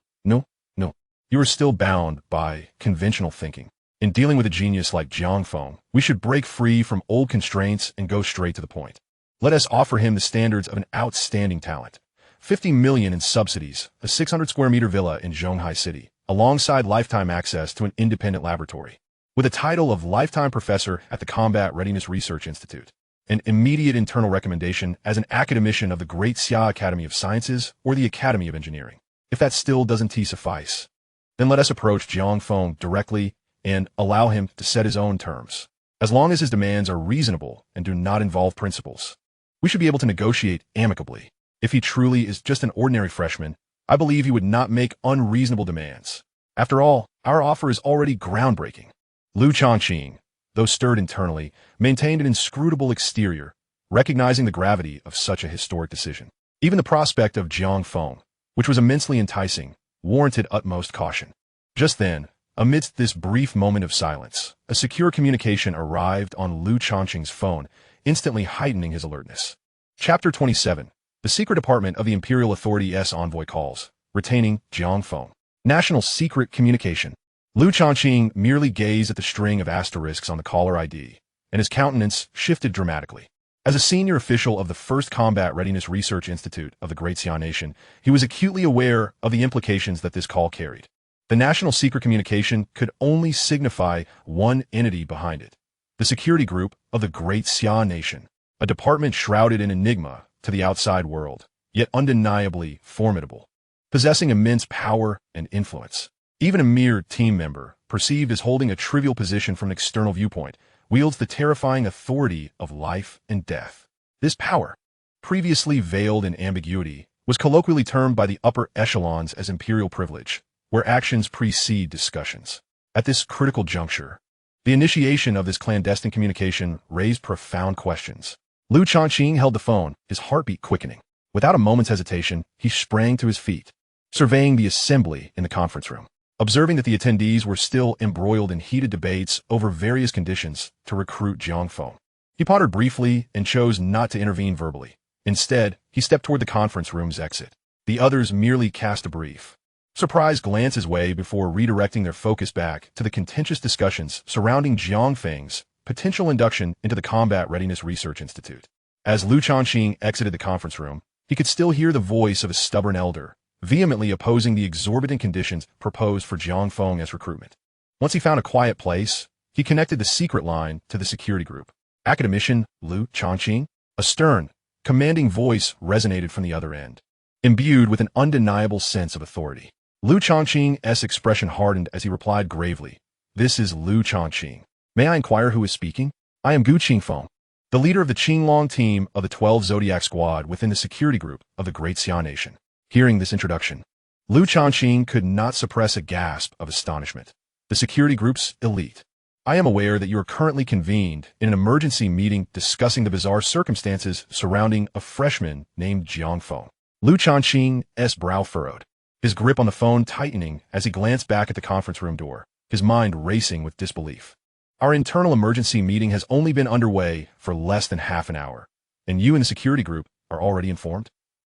You are still bound by conventional thinking. In dealing with a genius like Jiang Feng, we should break free from old constraints and go straight to the point. Let us offer him the standards of an outstanding talent. 50 million in subsidies, a 600-square-meter villa in Zhonghai City, alongside lifetime access to an independent laboratory, with a title of lifetime professor at the Combat Readiness Research Institute, an immediate internal recommendation as an academician of the Great Xia Academy of Sciences or the Academy of Engineering. If that still doesn't suffice, then let us approach Jiang Feng directly and allow him to set his own terms. As long as his demands are reasonable and do not involve principles, we should be able to negotiate amicably. If he truly is just an ordinary freshman, I believe he would not make unreasonable demands. After all, our offer is already groundbreaking. Lu Chongqing, though stirred internally, maintained an inscrutable exterior, recognizing the gravity of such a historic decision. Even the prospect of Jiang Feng, which was immensely enticing, warranted utmost caution. Just then, amidst this brief moment of silence, a secure communication arrived on Lu Chongqing's phone, instantly heightening his alertness. Chapter 27. The Secret Department of the Imperial Authority's envoy calls, retaining Jiang Feng. National Secret Communication. Lu Chongqing merely gazed at the string of asterisks on the caller ID, and his countenance shifted dramatically. As a senior official of the First Combat Readiness Research Institute of the Great Xian Nation, he was acutely aware of the implications that this call carried. The National Secret Communication could only signify one entity behind it: the security group of the Great Xian Nation, a department shrouded in enigma to the outside world, yet undeniably formidable, possessing immense power and influence. Even a mere team member, perceived as holding a trivial position from an external viewpoint, wields the terrifying authority of life and death. This power, previously veiled in ambiguity, was colloquially termed by the upper echelons as imperial privilege, where actions precede discussions. At this critical juncture, the initiation of this clandestine communication raised profound questions. Lu Chongqing held the phone, his heartbeat quickening. Without a moment's hesitation, he sprang to his feet, surveying the assembly in the conference room. Observing that the attendees were still embroiled in heated debates over various conditions to recruit Jiang Feng, he pondered briefly and chose not to intervene verbally. Instead, he stepped toward the conference room's exit. The others merely cast a brief, surprised glance his way before redirecting their focus back to the contentious discussions surrounding Jiang Feng's potential induction into the Combat Readiness Research Institute. As Lu Changqing exited the conference room, he could still hear the voice of a stubborn elder, vehemently opposing the exorbitant conditions proposed for Jiang Feng as recruitment. Once he found a quiet place, he connected the secret line to the security group. Academician Lu Changqing, a stern, commanding voice resonated from the other end, imbued with an undeniable sense of authority. Lu Changqing's expression hardened as he replied gravely, "This is Lu Changqing. May I inquire who is speaking? I am Gu Qingfeng, the leader of the Qinglong team of the 12 Zodiac Squad within the security group of the Great Xia Nation." Hearing this introduction, Lu Changqing could not suppress a gasp of astonishment. The security group's elite. I am aware that you are currently convened in an emergency meeting discussing the bizarre circumstances surrounding a freshman named Jiang Feng. Lu Changqing's brow furrowed, his grip on the phone tightening as he glanced back at the conference room door, his mind racing with disbelief. Our internal emergency meeting has only been underway for less than half an hour, and you and the security group are already informed?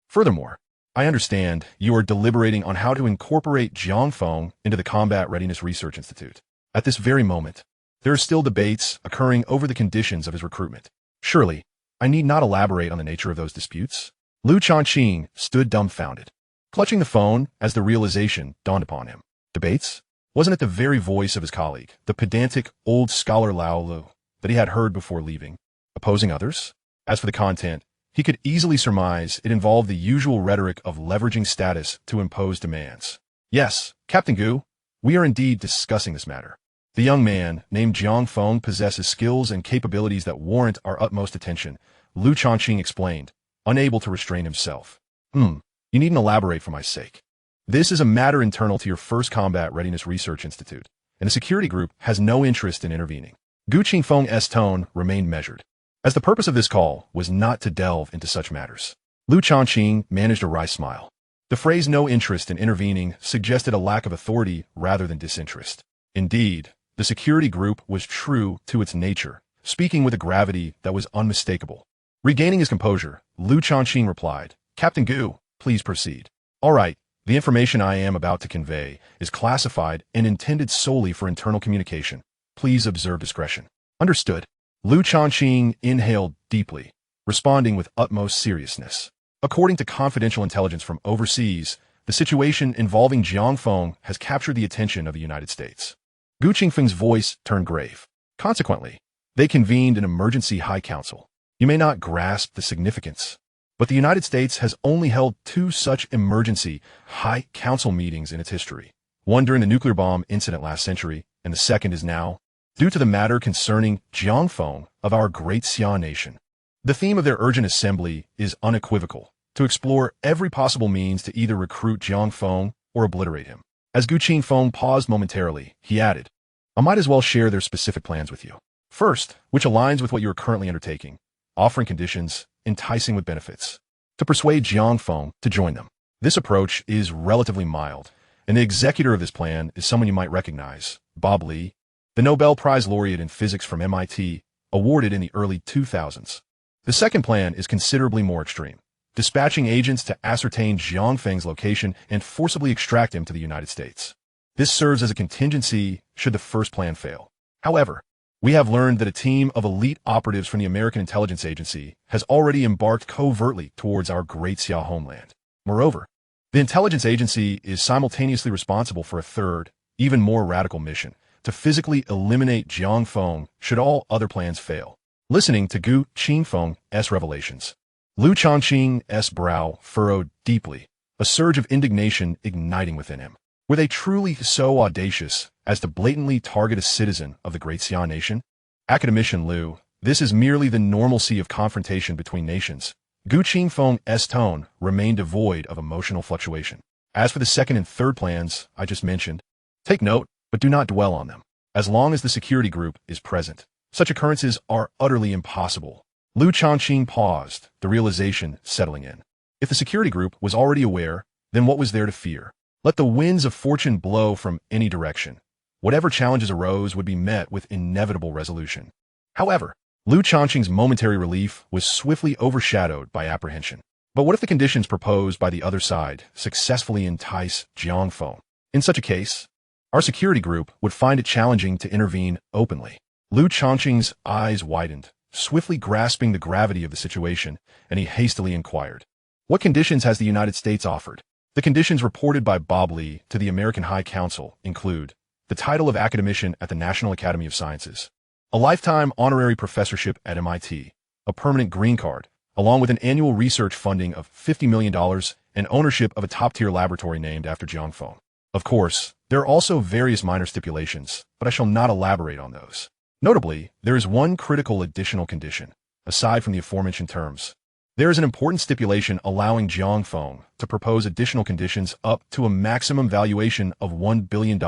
Furthermore, I understand you are deliberating on how to incorporate Jiang Feng into the Combat Readiness Research Institute. At this very moment, there are still debates occurring over the conditions of his recruitment. Surely, I need not elaborate on the nature of those disputes? Lu Changqing stood dumbfounded, clutching the phone as the realization dawned upon him. Debates? Wasn't it the very voice of his colleague, the pedantic old scholar Lao Lu, that he had heard before leaving, opposing others? As for the content, he could easily surmise it involved the usual rhetoric of leveraging status to impose demands. Yes, Captain Gu, we are indeed discussing this matter. The young man, named Jiang Feng, possesses skills and capabilities that warrant our utmost attention, Lu Changqing explained, unable to restrain himself. You needn't elaborate for my sake. This is a matter internal to your first Combat Readiness Research Institute, and the security group has no interest in intervening. Gu Qingfeng's tone remained measured, as the purpose of this call was not to delve into such matters. Lu Changqing managed a wry smile. The phrase "no interest in intervening" suggested a lack of authority rather than disinterest. Indeed, the security group was true to its nature, speaking with a gravity that was unmistakable. Regaining his composure, Lu Changqing replied, "Captain Gu, please proceed." "All right, the information I am about to convey is classified and intended solely for internal communication. Please observe discretion." "Understood." Lu Changqing inhaled deeply, responding with utmost seriousness. According to confidential intelligence from overseas, the situation involving Jiang Feng has captured the attention of the United States. Gu Qingfeng's voice turned grave. Consequently, they convened an emergency high council. You may not grasp the significance, but the United States has only held 2 such emergency high council meetings in its history. One during the nuclear bomb incident last century, and the second is now, due to the matter concerning Jiang Feng of our Great Xia Nation. The theme of their urgent assembly is unequivocal, to explore every possible means to either recruit Jiang Feng or obliterate him. As Gu Qingfeng paused momentarily, he added, "I might as well share their specific plans with you. First, which aligns with what you are currently undertaking, offering conditions, enticing with benefits, to persuade Jiang Feng to join them. This approach is relatively mild, and the executor of this plan is someone you might recognize, Bob Lee, the Nobel Prize laureate in physics from MIT, awarded in the early 2000s. The second plan is considerably more extreme, dispatching agents to ascertain Jiang Feng's location and forcibly extract him to the United States. This serves as a contingency should the first plan fail. However, we have learned that a team of elite operatives from the American Intelligence Agency has already embarked covertly towards our Great Xia homeland. Moreover, the intelligence agency is simultaneously responsible for a third, even more radical mission, to physically eliminate Jiang Feng should all other plans fail. Listening to Gu Qingfeng's revelations, Lu Changqing's brow furrowed deeply, a surge of indignation igniting within him. Were they truly so audacious as to blatantly target a citizen of the Great Xia Nation? Academician Lu, this is merely the normalcy of confrontation between nations. Gu Qingfeng's tone remained devoid of emotional fluctuation. As for the second and third plans I just mentioned, take note, but do not dwell on them. As long as the security group is present, such occurrences are utterly impossible. Lu Changqing paused, the realization settling in. If the security group was already aware, then what was there to fear? Let the winds of fortune blow from any direction. Whatever challenges arose would be met with inevitable resolution. However, Lu Changqing's momentary relief was swiftly overshadowed by apprehension. But what if the conditions proposed by the other side successfully entice Jiang Feng? In such a case, our security group would find it challenging to intervene openly. Lu Changqing's eyes widened, swiftly grasping the gravity of the situation, and he hastily inquired, "What conditions has the United States offered?" The conditions reported by Bob Lee to the American High Council include the title of academician at the National Academy of Sciences, a lifetime honorary professorship at MIT, a permanent green card, along with an annual research funding of $50 million and ownership of a top-tier laboratory named after Jiang Feng. Of course, there are also various minor stipulations, but I shall not elaborate on those. Notably, there is one critical additional condition, aside from the aforementioned terms. There is an important stipulation allowing Jiang Feng to propose additional conditions up to a maximum valuation of $1 billion,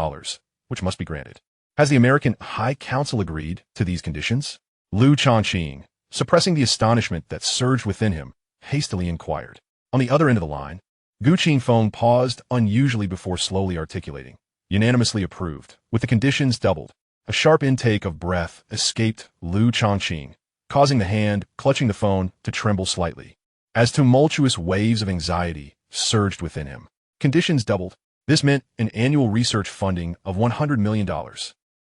which must be granted. Has the American High Council agreed to these conditions? Lu Changqing, suppressing the astonishment that surged within him, hastily inquired. On the other end of the line, Gu Qingfeng paused unusually before slowly articulating. Unanimously approved, with the conditions doubled. A sharp intake of breath escaped Lu Changqing, causing the hand clutching the phone to tremble slightly. As tumultuous waves of anxiety surged within him. Conditions doubled. This meant an annual research funding of $100 million,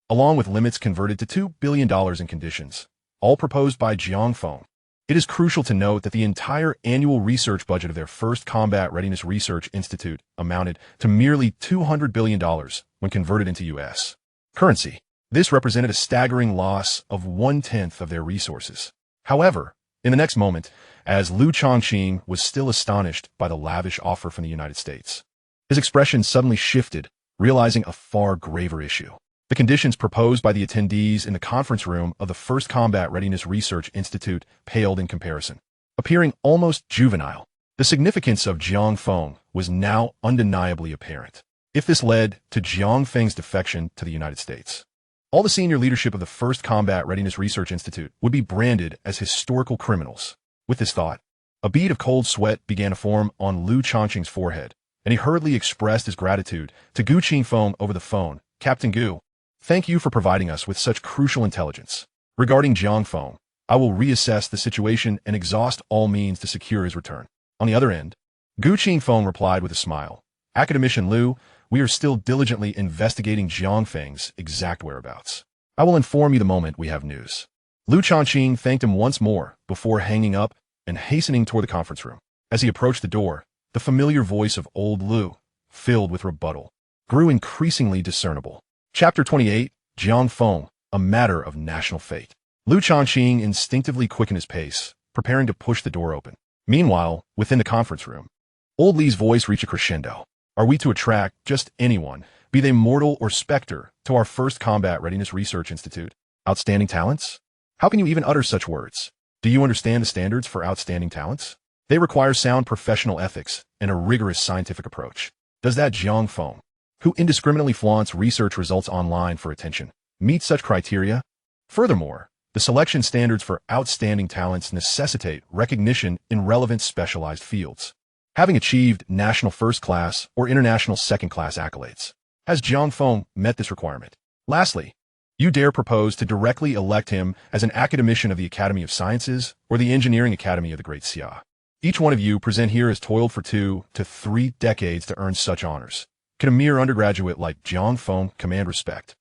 along with limits converted to $2 billion in conditions, all proposed by Jiang Feng. It is crucial to note that the entire annual research budget of their first Combat Readiness Research Institute amounted to merely $200 billion when converted into U.S. currency. This represented a staggering loss of 1/10 of their resources. However, in the next moment, as Lu Changqing was still astonished by the lavish offer from the United States, his expression suddenly shifted, realizing a far graver issue. The conditions proposed by the attendees in the conference room of the First Combat Readiness Research Institute paled in comparison, appearing almost juvenile. The significance of Jiang Feng was now undeniably apparent. If this led to Jiang Feng's defection to the United States, all the senior leadership of the First Combat Readiness Research Institute would be branded as historical criminals. With this thought, a bead of cold sweat began to form on Lu Changqing's forehead, and he hurriedly expressed his gratitude to Gu Qingfeng over the phone. "Captain Gu, thank you for providing us with such crucial intelligence. Regarding Jiang Feng, I will reassess the situation and exhaust all means to secure his return." On the other end, Gu Qingfeng replied with a smile, "Academician Lu, we are still diligently investigating Jiang Feng's exact whereabouts. I will inform you the moment we have news." Lu Changqing thanked him once more before hanging up and hastening toward the conference room. As he approached the door, the familiar voice of old Lu, filled with rebuttal, grew increasingly discernible. Chapter 28, Jiang Feng, a matter of national fate. Lu Changqing instinctively quickened his pace, preparing to push the door open. Meanwhile, within the conference room, old Li's voice reached a crescendo. "Are we to attract just anyone, be they mortal or specter, to our First Combat Readiness Research Institute? Outstanding talents? How can you even utter such words? Do you understand the standards for outstanding talents? They require sound professional ethics and a rigorous scientific approach. Does that Jiang Feng, who indiscriminately flaunts research results online for attention, meet such criteria? Furthermore, the selection standards for outstanding talents necessitate recognition in relevant specialized fields, having achieved national first class or international second class accolades. Has Jiang Feng met this requirement? Lastly, you dare propose to directly elect him as an academician of the Academy of Sciences or the Engineering Academy of the Great Xia. Each one of you present here has toiled for 2 to 3 decades to earn such honors. Can a mere undergraduate like Jiang Feng command respect?"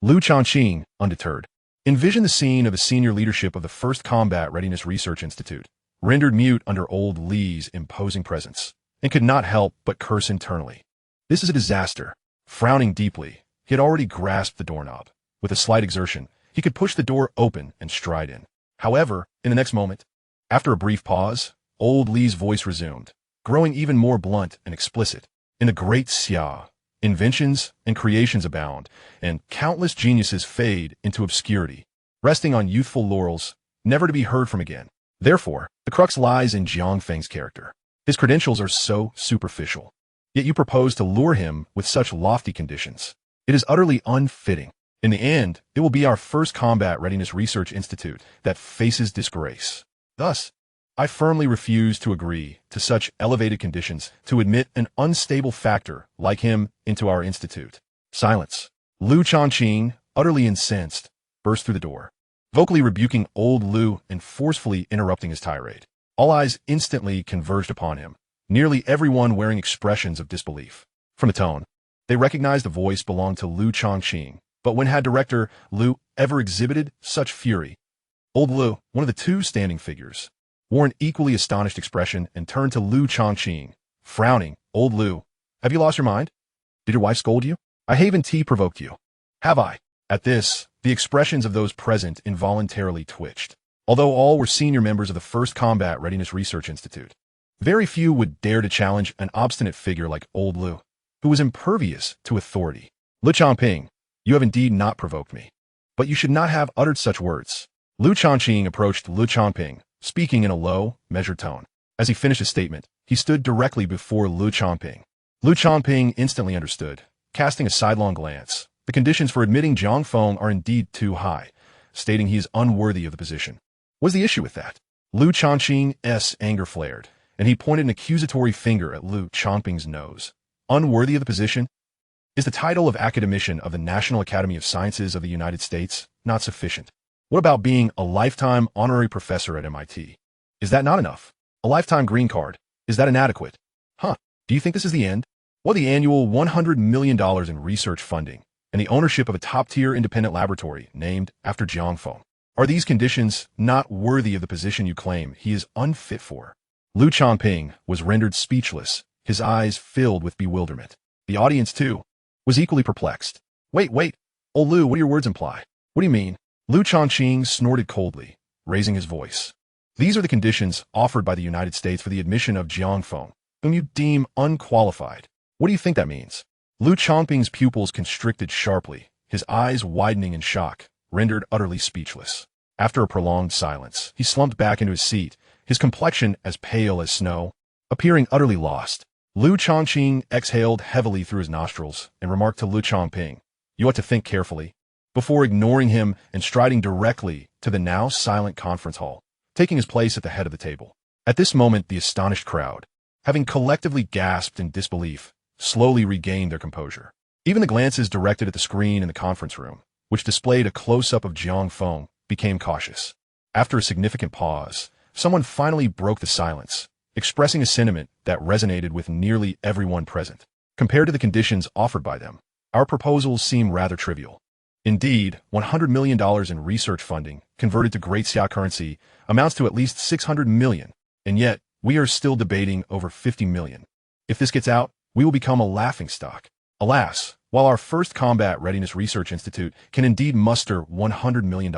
Lu Changqing, undeterred, envisioned the scene of the senior leadership of the First Combat Readiness Research Institute, rendered mute under old Li's imposing presence, and could not help but curse internally. This is a disaster. Frowning deeply, he had already grasped the doorknob. With a slight exertion, he could push the door open and stride in. However, in the next moment, after a brief pause, old Li's voice resumed, growing even more blunt and explicit. "In the Great Xia, inventions and creations abound, and countless geniuses fade into obscurity, resting on youthful laurels, never to be heard from again. Therefore, the crux lies in Jiang Feng's character. His credentials are so superficial. Yet you propose to lure him with such lofty conditions. It is utterly unfitting. In the end, it will be our First Combat Readiness Research Institute that faces disgrace. Thus, I firmly refuse to agree to such elevated conditions to admit an unstable factor like him into our institute." Silence. Lu Changqing, utterly incensed, burst through the door. vocally rebuking old Lu and forcefully interrupting his tirade. All eyes instantly converged upon him, nearly everyone wearing expressions of disbelief. From the tone, they recognized the voice belonged to Lu Chongqing, but when had director Lu ever exhibited such fury? Old Lu, one of the two standing figures, wore an equally astonished expression and turned to Lu Chongqing, frowning. Old Lu, have you lost your mind? Did your wife scold you? I haven't provoked you. Have I? At this, the expressions of those present involuntarily twitched. Although all were senior members of the First Combat Readiness Research Institute, very few would dare to challenge an obstinate figure like Old Lu, who was impervious to authority. Lu Chongping, you have indeed not provoked me, but you should not have uttered such words. Lu Chongqing approached Lu Chongping, speaking in a low, measured tone. As he finished his statement, he stood directly before Lu Chongping. Lu Chongping instantly understood, casting a sidelong glance. The conditions for admitting Jiang Feng are indeed too high, stating he is unworthy of the position. What's the issue with that? Lu Chongqing's anger flared, and he pointed an accusatory finger at Lu Chongping's nose. Unworthy of the position? Is the title of academician of the National Academy of Sciences of the United States not sufficient? What about being a lifetime honorary professor at MIT? Is that not enough? A lifetime green card? Is that inadequate? Huh, do you think this is the end? Well, the annual $100 million in research funding and the ownership of a top-tier independent laboratory named after Jiang Feng. Are these conditions not worthy of the position you claim he is unfit for? Lu Chongping was rendered speechless, his eyes filled with bewilderment. The audience, too, was equally perplexed. Wait, oh Lu, what do your words imply? What do you mean? Lu Chongqing snorted coldly, raising his voice. These are the conditions offered by the United States for the admission of Jiang Feng, whom you deem unqualified. What do you think that means? Lu Chongping's pupils constricted sharply, his eyes widening in shock, rendered utterly speechless. After a prolonged silence, he slumped back into his seat, his complexion as pale as snow, appearing utterly lost. Lu Chongqing exhaled heavily through his nostrils and remarked to Lu Chongping, you ought to think carefully, before ignoring him and striding directly to the now silent conference hall, taking his place at the head of the table. At this moment, the astonished crowd, having collectively gasped in disbelief, slowly regained their composure. Even the glances directed at the screen in the conference room, which displayed a close-up of Jiang Feng, became cautious. After a significant pause, someone finally broke the silence, expressing a sentiment that resonated with nearly everyone present. Compared to the conditions offered by them, our proposals seem rather trivial. Indeed, $100 million in research funding, converted to Great Xia currency, amounts to at least $600 million, and yet we are still debating over $50 million. If this gets out, we will become a laughingstock. Alas, while our First Combat Readiness Research Institute can indeed muster $100 million,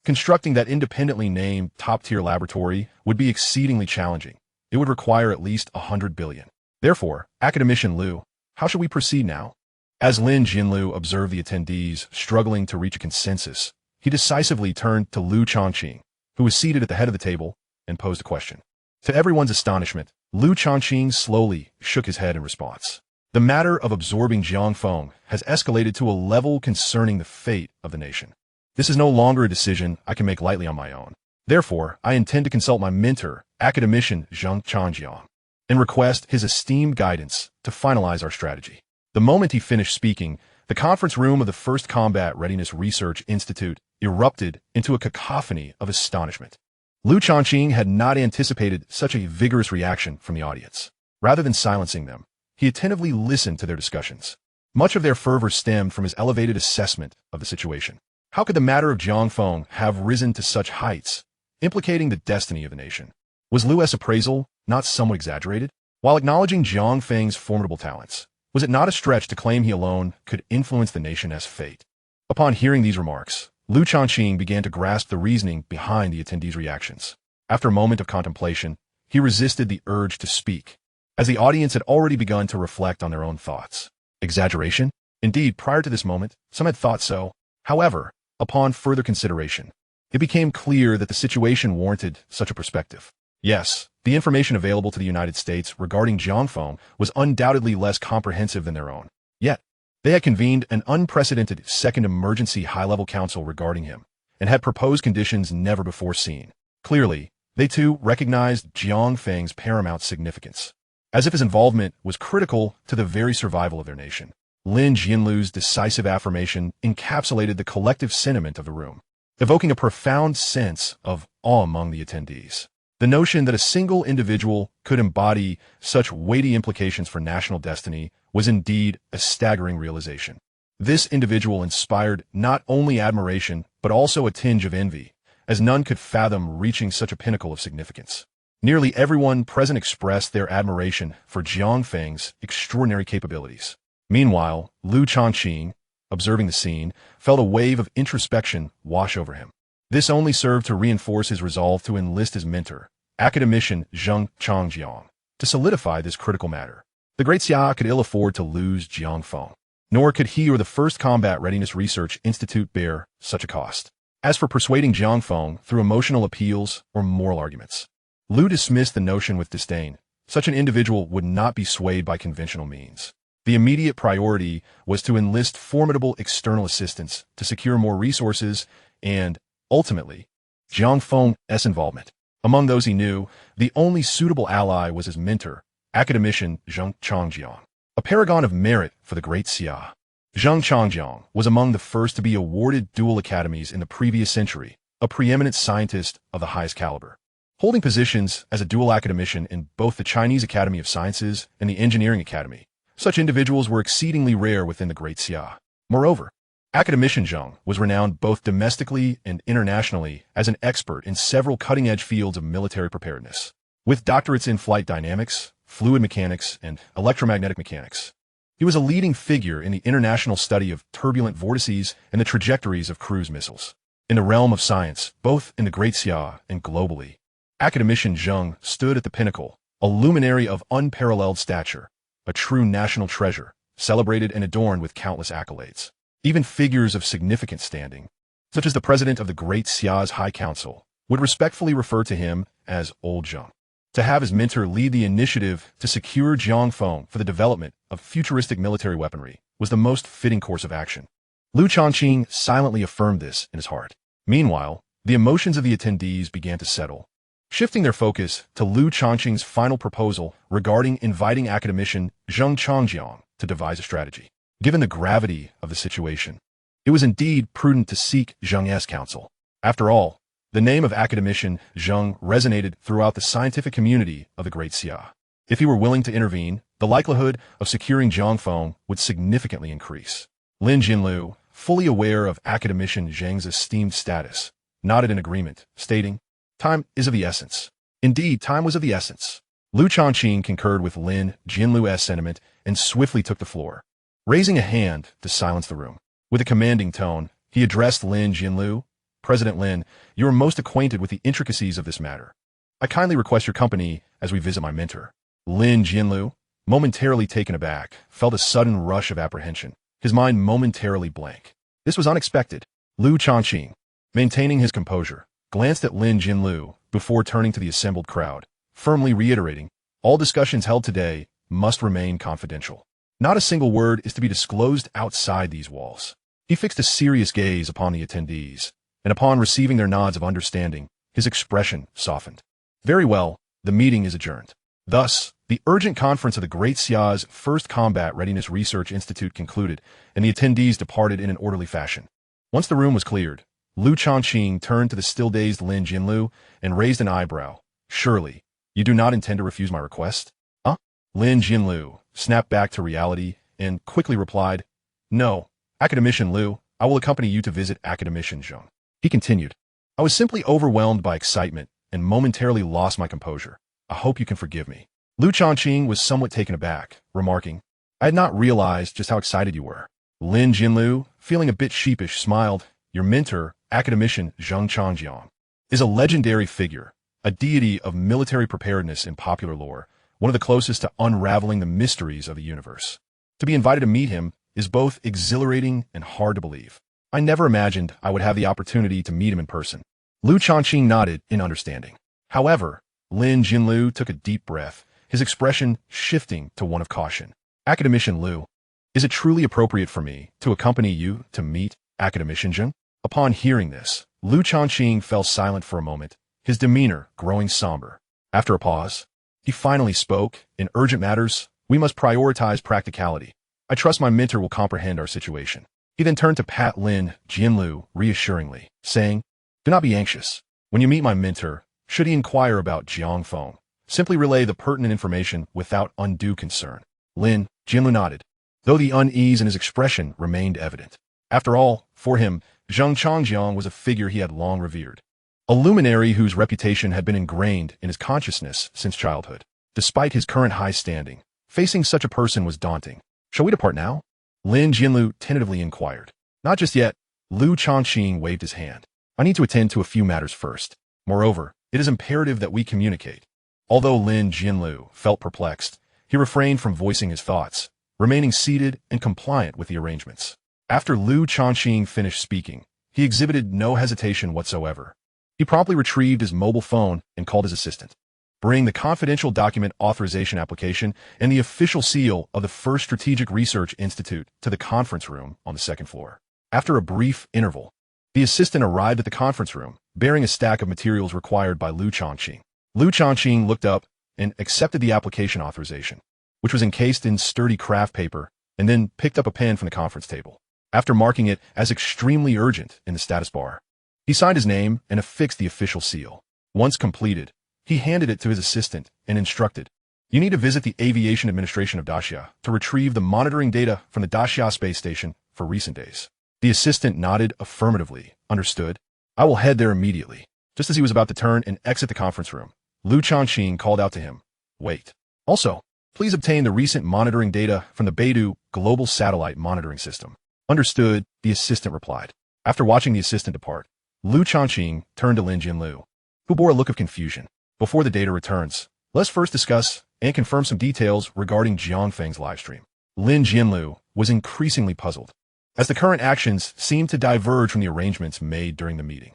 constructing that independently named top-tier laboratory would be exceedingly challenging. It would require at least $100 billion. Therefore, academician Lu, how should we proceed now? As Lin Jinlu observed the attendees struggling to reach a consensus, he decisively turned to Lu Chongqing, who was seated at the head of the table, and posed a question. To everyone's astonishment, Lu Chongqing slowly shook his head in response. The matter of absorbing Jiang Feng has escalated to a level concerning the fate of the nation. This is no longer a decision I can make lightly on my own. Therefore, I intend to consult my mentor, academician Zheng Changjiang, and request his esteemed guidance to finalize our strategy. The moment he finished speaking, the conference room of the First Combat Readiness Research Institute erupted into a cacophony of astonishment. Lu Chongqing had not anticipated such a vigorous reaction from the audience. Rather than silencing them, he attentively listened to their discussions. Much of their fervor stemmed from his elevated assessment of the situation. How could the matter of Jiang Feng have risen to such heights, implicating the destiny of the nation? Was Lu's appraisal not somewhat exaggerated? While acknowledging Jiang Feng's formidable talents, was it not a stretch to claim he alone could influence the nation's fate? Upon hearing these remarks, Lu Chongqing began to grasp the reasoning behind the attendees' reactions. After a moment of contemplation, he resisted the urge to speak, as the audience had already begun to reflect on their own thoughts. Exaggeration? Indeed, prior to this moment, some had thought so. However, upon further consideration, it became clear that the situation warranted such a perspective. Yes, the information available to the United States regarding Jiang Feng was undoubtedly less comprehensive than their own. Yet, they had convened an unprecedented second emergency high-level council regarding him, and had proposed conditions never before seen. Clearly, they too recognized Jiang Feng's paramount significance, as if his involvement was critical to the very survival of their nation. Lin Jinlu's decisive affirmation encapsulated the collective sentiment of the room. evoking a profound sense of awe among the attendees. The notion that a single individual could embody such weighty implications for national destiny was indeed a staggering realization. This individual inspired not only admiration, but also a tinge of envy, as none could fathom reaching such a pinnacle of significance. Nearly everyone present expressed their admiration for Jiang Feng's extraordinary capabilities. Meanwhile, Lu Changqing, observing the scene, felt a wave of introspection wash over him. This only served to reinforce his resolve to enlist his mentor, academician Zheng Changjiang, to solidify this critical matter. The great Xia could ill afford to lose Jiang Feng, nor could he or the First Combat Readiness Research Institute bear such a cost. As for persuading Jiang Feng through emotional appeals or moral arguments, Lu dismissed the notion with disdain. Such an individual would not be swayed by conventional means. The immediate priority was to enlist formidable external assistance to secure more resources and, ultimately, Jiang Feng's involvement. Among those he knew, the only suitable ally was his mentor, academician Zheng Changjiang, a paragon of merit for the great Xia. Zheng Changjiang was among the first to be awarded dual academies in the previous century, a preeminent scientist of the highest caliber. Holding positions as a dual academician in both the Chinese Academy of Sciences and the Engineering Academy, such individuals were exceedingly rare within the great Xia. Moreover, academician Zheng was renowned both domestically and internationally as an expert in several cutting-edge fields of military preparedness. With doctorates in flight dynamics, fluid mechanics, and electromagnetic mechanics, he was a leading figure in the international study of turbulent vortices and the trajectories of cruise missiles. In the realm of science, both in the great Xia and globally, academician Zheng stood at the pinnacle, a luminary of unparalleled stature, a true national treasure, celebrated and adorned with countless accolades. Even figures of significant standing, such as the president of the Great Xia's High Council, would respectfully refer to him as Old Zheng. To have his mentor lead the initiative to secure Jiang Feng for the development of futuristic military weaponry was the most fitting course of action. Lu Changqing silently affirmed this in his heart. Meanwhile, the emotions of the attendees began to settle, shifting their focus to Lu Changqing's final proposal regarding inviting academician Zheng Changjiang to devise a strategy. Given the gravity of the situation, it was indeed prudent to seek Zheng's counsel. After all, the name of academician Zheng resonated throughout the scientific community of the great Xia. If he were willing to intervene, the likelihood of securing Jiang Feng would significantly increase. Lin Jinlu, fully aware of academician Zheng's esteemed status, nodded in agreement, stating, "Time is of the essence." Indeed, time was of the essence. Lu Changqing concurred with Lin Jinlu's sentiment and swiftly took the floor, raising a hand to silence the room. With a commanding tone, he addressed Lin Jinlu. "President Lin, you are most acquainted with the intricacies of this matter. I kindly request your company as we visit my mentor." Lin Jinlu, momentarily taken aback, felt a sudden rush of apprehension, his mind momentarily blank. This was unexpected. Lu Changqing, maintaining his composure, glanced at Lin Jinlu before turning to the assembled crowd, firmly reiterating, "All discussions held today must remain confidential. Not a single word is to be disclosed outside these walls." He fixed a serious gaze upon the attendees, and upon receiving their nods of understanding, his expression softened. "Very well, the meeting is adjourned." Thus, the urgent conference of the Great Xia's First Combat Readiness Research Institute concluded, and the attendees departed in an orderly fashion. Once the room was cleared, Lu Changqing turned to the still-dazed Lin Jinlu and raised an eyebrow. "Surely, you do not intend to refuse my request?" "Huh?" Lin Jinlu snapped back to reality and quickly replied, "No, academician Lu, I will accompany you to visit academician Zheng." He continued, "I was simply overwhelmed by excitement and momentarily lost my composure. I hope you can forgive me." Lu Changqing was somewhat taken aback, remarking, "I had not realized just how excited you were." Lin Jinlu, feeling a bit sheepish, smiled. "Your mentor, academician Zheng Changjiang, is a legendary figure, a deity of military preparedness in popular lore, one of the closest to unraveling the mysteries of the universe. To be invited to meet him is both exhilarating and hard to believe. I never imagined I would have the opportunity to meet him in person." Lu Changqing nodded in understanding. However, Lin Jinlu took a deep breath, his expression shifting to one of caution. "Academician Lu, is it truly appropriate for me to accompany you to meet academician Zheng?" Upon hearing this, Lu Changqing fell silent for a moment, his demeanor growing somber. After a pause, he finally spoke, "In urgent matters, we must prioritize practicality. I trust my mentor will comprehend our situation." He then turned to pat Lin Jinlu reassuringly, saying, Do not be anxious. When you meet my mentor, should he inquire about Jiang Feng, simply relay the pertinent information without undue concern. Lin Jianlu nodded, though the unease in his expression remained evident. After all, for him, Zheng Changjiang was a figure he had long revered, a luminary whose reputation had been ingrained in his consciousness since childhood. Despite his current high standing, facing such a person was daunting. Shall we depart now? Lin Jianlu tentatively inquired. Not just yet. Lu Changqing waved his hand. I need to attend to a few matters first. Moreover, it is imperative that we communicate. Although Lin Jianlu felt perplexed, he refrained from voicing his thoughts, remaining seated and compliant with the arrangements. After Lu Changqing finished speaking, he exhibited no hesitation whatsoever. He promptly retrieved his mobile phone and called his assistant. Bring the confidential document authorization application and the official seal of the First Strategic Research Institute to the conference room on the second floor. After a brief interval, the assistant arrived at the conference room, bearing a stack of materials required by Lu Changqing. Lu Changqing looked up and accepted the application authorization, which was encased in sturdy craft paper, and then picked up a pen from the conference table. After marking it as extremely urgent in the status bar, he signed his name and affixed the official seal. Once completed, he handed it to his assistant and instructed, "You need to visit the Aviation Administration of Daxia to retrieve the monitoring data from the Daxia space station for recent days." The assistant nodded affirmatively. Understood. I will head there immediately. Just as he was about to turn and exit the conference room, Lu Changqing called out to him, "Wait. Also, please obtain the recent monitoring data from the Beidou Global Satellite Monitoring System." Understood, the assistant replied. After watching the assistant depart, Lu Changqing turned to Lin Jianlu, who bore a look of confusion. Before the data returns, let's first discuss and confirm some details regarding Jiang Feng's livestream. Lin Jianlu was increasingly puzzled, as the current actions seemed to diverge from the arrangements made during the meeting.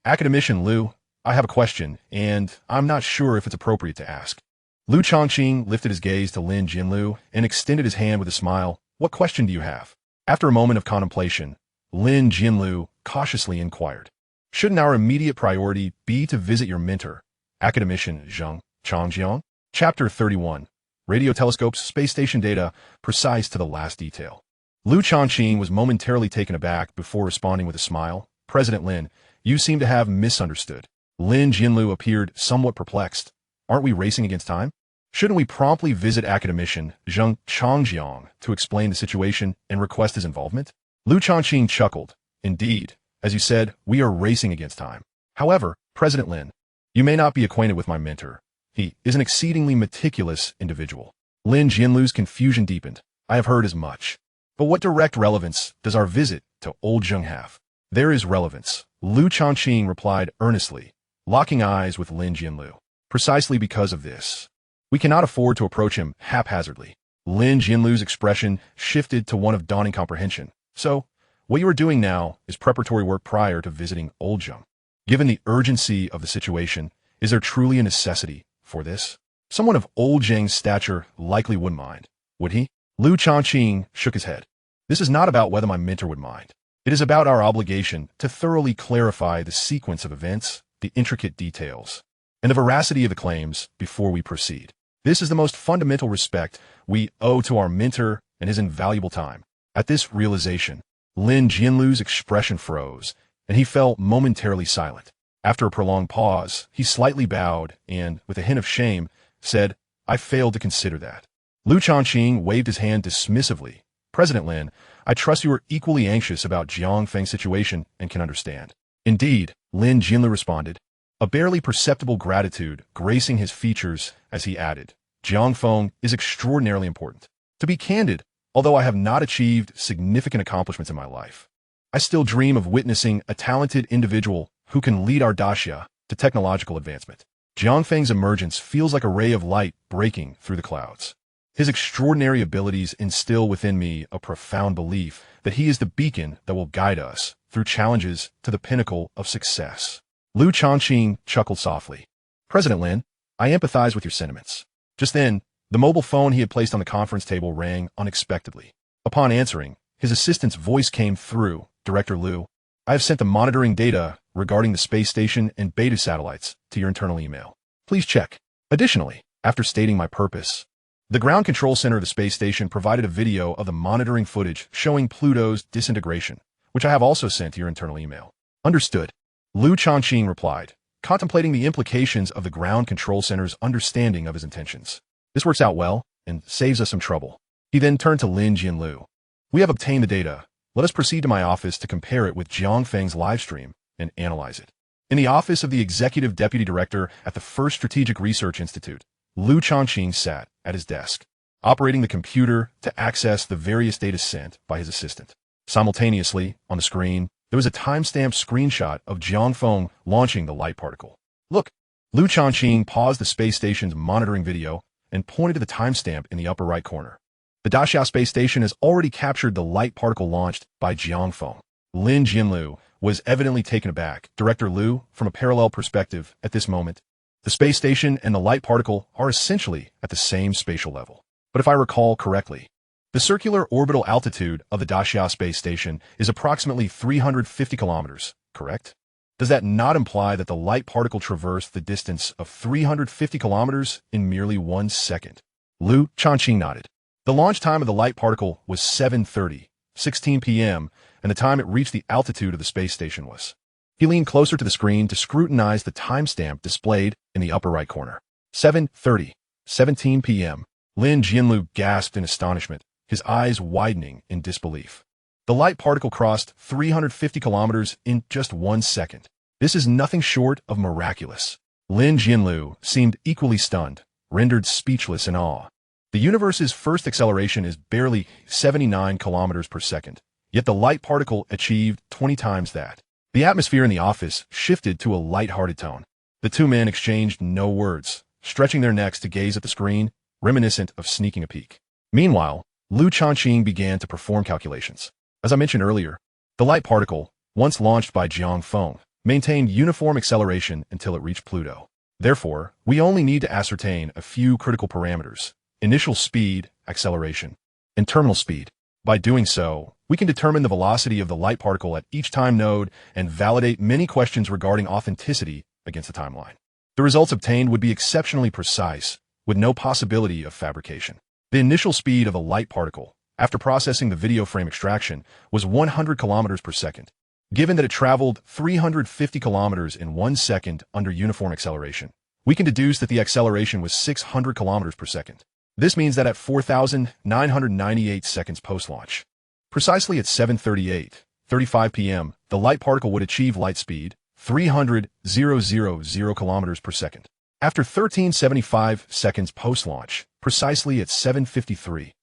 Academician Lu, I have a question, and I'm not sure if it's appropriate to ask. Lu Changqing lifted his gaze to Lin Jianlu and extended his hand with a smile. What question do you have? After a moment of contemplation, Lin Jianlu cautiously inquired. Shouldn't our immediate priority be to visit your mentor, Academician Zheng Changjiang? Chapter 31. Radio telescopes, space station data, precise to the last detail. Lu Changqing was momentarily taken aback before responding with a smile. President Lin, you seem to have misunderstood. Lin Jianlu appeared somewhat perplexed. Aren't we racing against time? Shouldn't we promptly visit Academician Zheng Changjiang to explain the situation and request his involvement? Lu Changqing chuckled. Indeed, as you said, we are racing against time. However, President Lin, you may not be acquainted with my mentor. He is an exceedingly meticulous individual. Lin Jianlu's confusion deepened. I have heard as much. But what direct relevance does our visit to Old Zheng have? There is relevance, Lu Changqing replied earnestly, locking eyes with Lin Jianlu. Precisely because of this, we cannot afford to approach him haphazardly. Lin Jianlu's expression shifted to one of dawning comprehension. So, what you are doing now is preparatory work prior to visiting Old Zheng. Given the urgency of the situation, is there truly a necessity for this? Someone of Old Zheng's stature likely wouldn't mind, would he? Lu Changqing shook his head. This is not about whether my mentor would mind. It is about our obligation to thoroughly clarify the sequence of events, the intricate details, and the veracity of the claims before we proceed. This is the most fundamental respect we owe to our mentor and his invaluable time. At this realization, Lin Jianlu's expression froze, and he fell momentarily silent. After a prolonged pause, he slightly bowed and, with a hint of shame, said, I failed to consider that. Lu Changqing waved his hand dismissively. President Lin, I trust you are equally anxious about Jiang Feng's situation and can understand. Indeed, Lin Jianlu responded, a barely perceptible gratitude gracing his features as he added, Jiang Feng is extraordinarily important. To be candid, although I have not achieved significant accomplishments in my life, I still dream of witnessing a talented individual who can lead our Daxia to technological advancement. Jiang Feng's emergence feels like a ray of light breaking through the clouds. His extraordinary abilities instill within me a profound belief that he is the beacon that will guide us through challenges to the pinnacle of success. Lu Changqing chuckled softly. President Lin, I empathize with your sentiments. Just then, the mobile phone he had placed on the conference table rang unexpectedly. Upon answering, his assistant's voice came through. Director Lu, I have sent the monitoring data regarding the space station and Beidou satellites to your internal email. Please check. Additionally, after stating my purpose, the ground control center of the space station provided a video of the monitoring footage showing Pluto's disintegration, which I have also sent to your internal email. Understood. Lu Changqing replied, contemplating the implications of the ground control center's understanding of his intentions. This works out well and saves us some trouble. He then turned to Lin Jianlu. We have obtained the data. Let us proceed to my office to compare it with Jiang Feng's livestream and analyze it. In the office of the Executive Deputy Director at the First Strategic Research Institute, Lu Changqing sat at his desk, operating the computer to access the various data sent by his assistant. Simultaneously, on the screen, there was a timestamped screenshot of Jiang Feng launching the light particle. Look! Lu Changqing paused the space station's monitoring video and pointed to the timestamp in the upper right corner. The Dashia space station has already captured the light particle launched by Jiang Feng. Lin Jianlu was evidently taken aback. Director Lu, from a parallel perspective at this moment, the space station and the light particle are essentially at the same spatial level. But if I recall correctly, the circular orbital altitude of the Dashia space station is approximately 350 kilometers, correct? Does that not imply that the light particle traversed the distance of 350 kilometers in merely 1 second? Lu Changqing nodded. The launch time of the light particle was 7:16 p.m., and the time it reached the altitude of the space station was. He leaned closer to the screen to scrutinize the timestamp displayed in the upper right corner. 7:17 p.m. Lin Jianlu gasped in astonishment, his eyes widening in disbelief. The light particle crossed 350 kilometers in just 1 second. This is nothing short of miraculous. Lin Jianlu seemed equally stunned, rendered speechless in awe. The universe's first acceleration is barely 79 kilometers per second, yet the light particle achieved 20 times that. The atmosphere in the office shifted to a light-hearted tone. The two men exchanged no words, stretching their necks to gaze at the screen, reminiscent of sneaking a peek. Meanwhile, Lu Changqing began to perform calculations. As I mentioned earlier, the light particle, once launched by Jiang Feng, maintained uniform acceleration until it reached Pluto. Therefore, we only need to ascertain a few critical parameters: initial speed, acceleration, and terminal speed. By doing so, we can determine the velocity of the light particle at each time node and validate many questions regarding authenticity against the timeline. The results obtained would be exceptionally precise, with no possibility of fabrication. The initial speed of a light particle, after processing the video frame extraction, was 100 kilometers per second. Given that it traveled 350 kilometers in 1 second under uniform acceleration, we can deduce that the acceleration was 600 kilometers per second. This means that at 4,998 seconds post-launch, precisely at 7:35 p.m., the light particle would achieve light speed 300,000 kilometers per second. After 1375 seconds post-launch, precisely at 7:53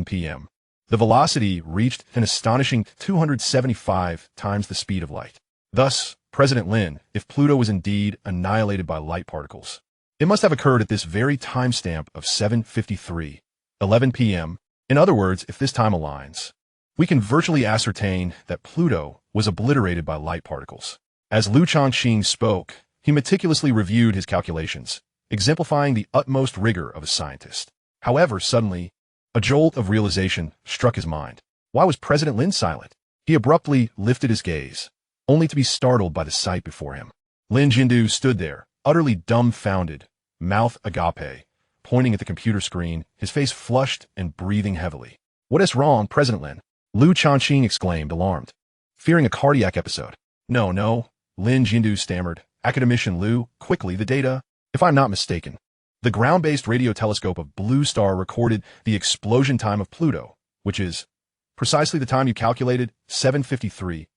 p.m., the velocity reached an astonishing 275 times the speed of light. Thus, President Lin, if Pluto was indeed annihilated by light particles, it must have occurred at this very timestamp of 7:53 p.m. In other words, if this time aligns, we can virtually ascertain that Pluto was obliterated by light particles. As Lu Changqing spoke, he meticulously reviewed his calculations, exemplifying the utmost rigor of a scientist. However, suddenly, a jolt of realization struck his mind. Why was President Lin silent? He abruptly lifted his gaze, only to be startled by the sight before him. Lin Jianlu stood there, utterly dumbfounded, mouth agape, pointing at the computer screen, his face flushed and breathing heavily. What is wrong, President Lin? Lu Changqing exclaimed, alarmed, fearing a cardiac episode. No, Lin Jianlu stammered. Academician Lu, quickly, the data. If I'm not mistaken, the ground-based radio telescope of Blue Star recorded the explosion time of Pluto, which is precisely the time you calculated, 7:53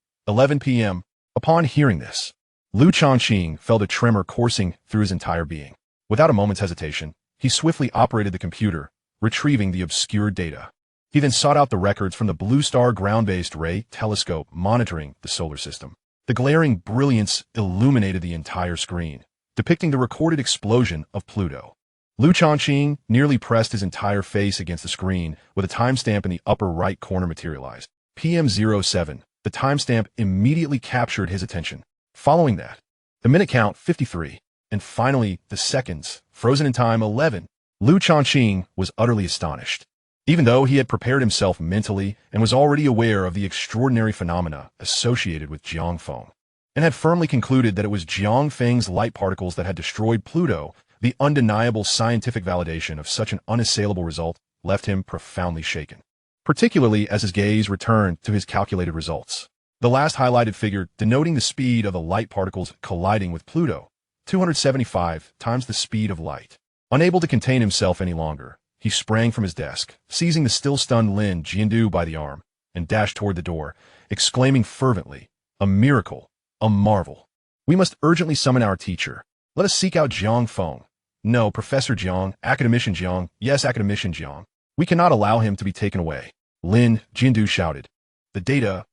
p.m. Upon hearing this, Lu Changqing felt a tremor coursing through his entire being. Without a moment's hesitation, he swiftly operated the computer, retrieving the obscured data. He then sought out the records from the Blue Star ground-based ray telescope monitoring the solar system. The glaring brilliance illuminated the entire screen, depicting the recorded explosion of Pluto. Lu Changqing nearly pressed his entire face against the screen with a timestamp in the upper right corner materialized. PM 07. The timestamp immediately captured his attention. Following that, the minute count 53, and finally the seconds, frozen in time 11. Lu Changqing was utterly astonished. Even though he had prepared himself mentally and was already aware of the extraordinary phenomena associated with Jiang Feng, and had firmly concluded that it was Jiang Feng's light particles that had destroyed Pluto, the undeniable scientific validation of such an unassailable result left him profoundly shaken, particularly as his gaze returned to his calculated results. The last highlighted figure denoting the speed of the light particles colliding with Pluto, 275 times the speed of light. Unable to contain himself any longer, he sprang from his desk, seizing the still-stunned Lin Jiandu by the arm, and dashed toward the door, exclaiming fervently, "A miracle! A marvel! We must urgently summon our teacher. Let us seek out Jiang Feng. No, Professor Jiang, Academician Jiang, yes, Academician Jiang. We cannot allow him to be taken away." Lin Jiandu shouted. The data.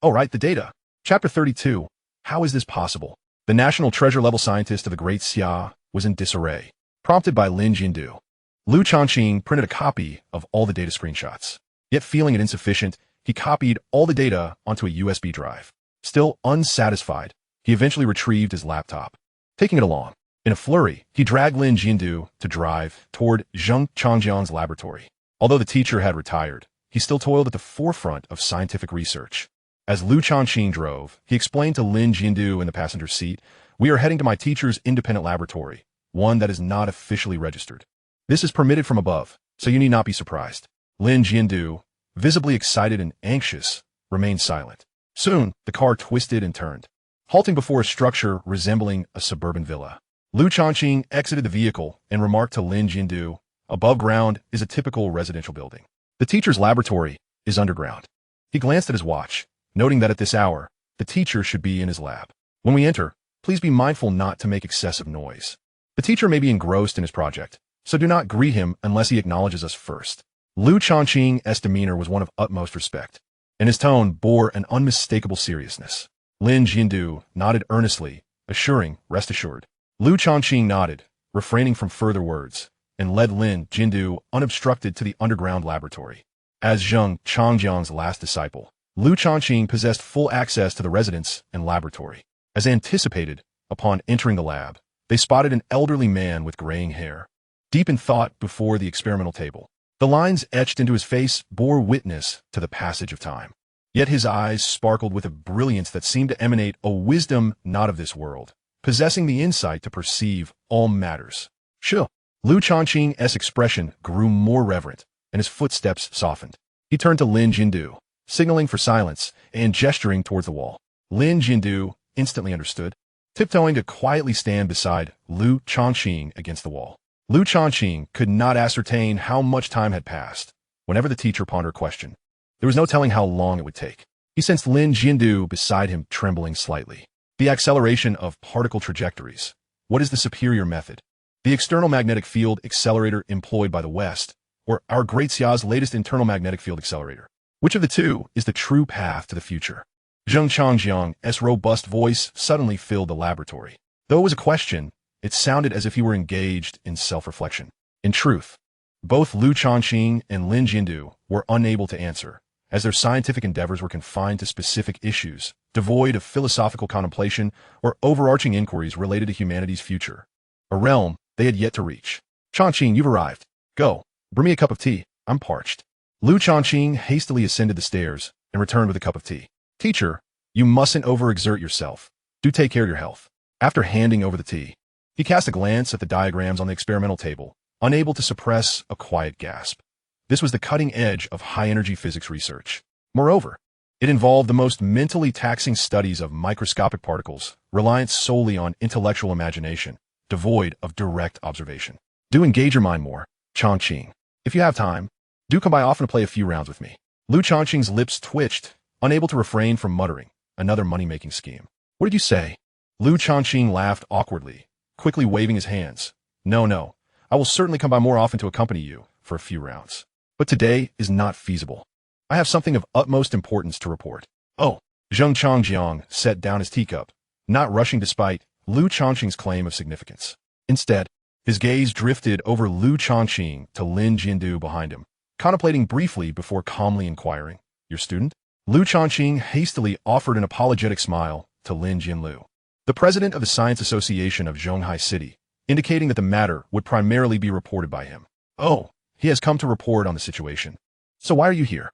Oh, right, the data. Chapter 32. How is this possible? The national treasure-level scientist of the Great Xia was in disarray. Prompted by Lin Jiandu, Lu Changqing printed a copy of all the data screenshots. Yet feeling it insufficient, he copied all the data onto a USB drive. Still unsatisfied, he eventually retrieved his laptop. Taking it along. In a flurry, he dragged Lin Jiandu to drive toward Zheng Changjiang's laboratory. Although the teacher had retired, he still toiled at the forefront of scientific research. As Lu Changqing drove, he explained to Lin Jiandu in the passenger seat, "We are heading to my teacher's independent laboratory, one that is not officially registered. This is permitted from above, so you need not be surprised." Lin Jiandu, visibly excited and anxious, remained silent. Soon, the car twisted and turned, halting before a structure resembling a suburban villa. Lu Changqing exited the vehicle and remarked to Lin Jiandu, "Above ground is a typical residential building. The teacher's laboratory is underground." He glanced at his watch, noting that at this hour, the teacher should be in his lab. "When we enter, please be mindful not to make excessive noise. The teacher may be engrossed in his project, so do not greet him unless he acknowledges us first." Lu Changqing's demeanor was one of utmost respect, and his tone bore an unmistakable seriousness. Lin Jiandu nodded earnestly, assuring, "Rest assured." Lu Changqing nodded, refraining from further words, and led Lin Jiandu unobstructed to the underground laboratory. As Zheng Changjiang's last disciple, Lu Changqing possessed full access to the residence and laboratory. As anticipated, upon entering the lab, they spotted an elderly man with graying hair, deep in thought before the experimental table. The lines etched into his face bore witness to the passage of time. Yet his eyes sparkled with a brilliance that seemed to emanate a wisdom not of this world, possessing the insight to perceive all matters. Sure. Lu Changqing's expression grew more reverent, and his footsteps softened. He turned to Lin Jiandu, signaling for silence and gesturing towards the wall. Lin Jiandu instantly understood, tiptoeing to quietly stand beside Lu Changqing against the wall. Lu Changqing could not ascertain how much time had passed. Whenever the teacher pondered a question, there was no telling how long it would take. He sensed Lin Jiandu beside him trembling slightly. The acceleration of particle trajectories. What is the superior method? The external magnetic field accelerator employed by the West, or our Great Xia's latest internal magnetic field accelerator? Which of the two is the true path to the future? Zheng Changjiang's robust voice suddenly filled the laboratory. Though it was a question, it sounded as if he were engaged in self-reflection. In truth, both Lu Changqing and Lin Jiandu were unable to answer, as their scientific endeavors were confined to specific issues, devoid of philosophical contemplation or overarching inquiries related to humanity's future, a realm they had yet to reach. "Changqing, you've arrived. Go, bring me a cup of tea. I'm parched." Lu Changqing hastily ascended the stairs and returned with a cup of tea. "Teacher, you mustn't overexert yourself. Do take care of your health." After handing over the tea, he cast a glance at the diagrams on the experimental table, unable to suppress a quiet gasp. This was the cutting edge of high-energy physics research. Moreover, it involved the most mentally taxing studies of microscopic particles, reliant solely on intellectual imagination, devoid of direct observation. "Do engage your mind more, Changqing. If you have time, do come by often to play a few rounds with me." Lu Changqing's lips twitched, unable to refrain from muttering, "Another money-making scheme." "What did you say?" Lu Changqing laughed awkwardly, quickly waving his hands. No, I will certainly come by more often to accompany you for a few rounds. But today is not feasible. I have something of utmost importance to report." "Oh." Zheng Changjiang set down his teacup, not rushing despite Lu Changqing's claim of significance. Instead, his gaze drifted over Lu Changqing to Lin Jiandu behind him, contemplating briefly before calmly inquiring, "Your student?" Lu Changqing hastily offered an apologetic smile to Lin Jianlu, the president of the Science Association of Zhonghai City, indicating that the matter would primarily be reported by him. "Oh, he has come to report on the situation. So why are you here?"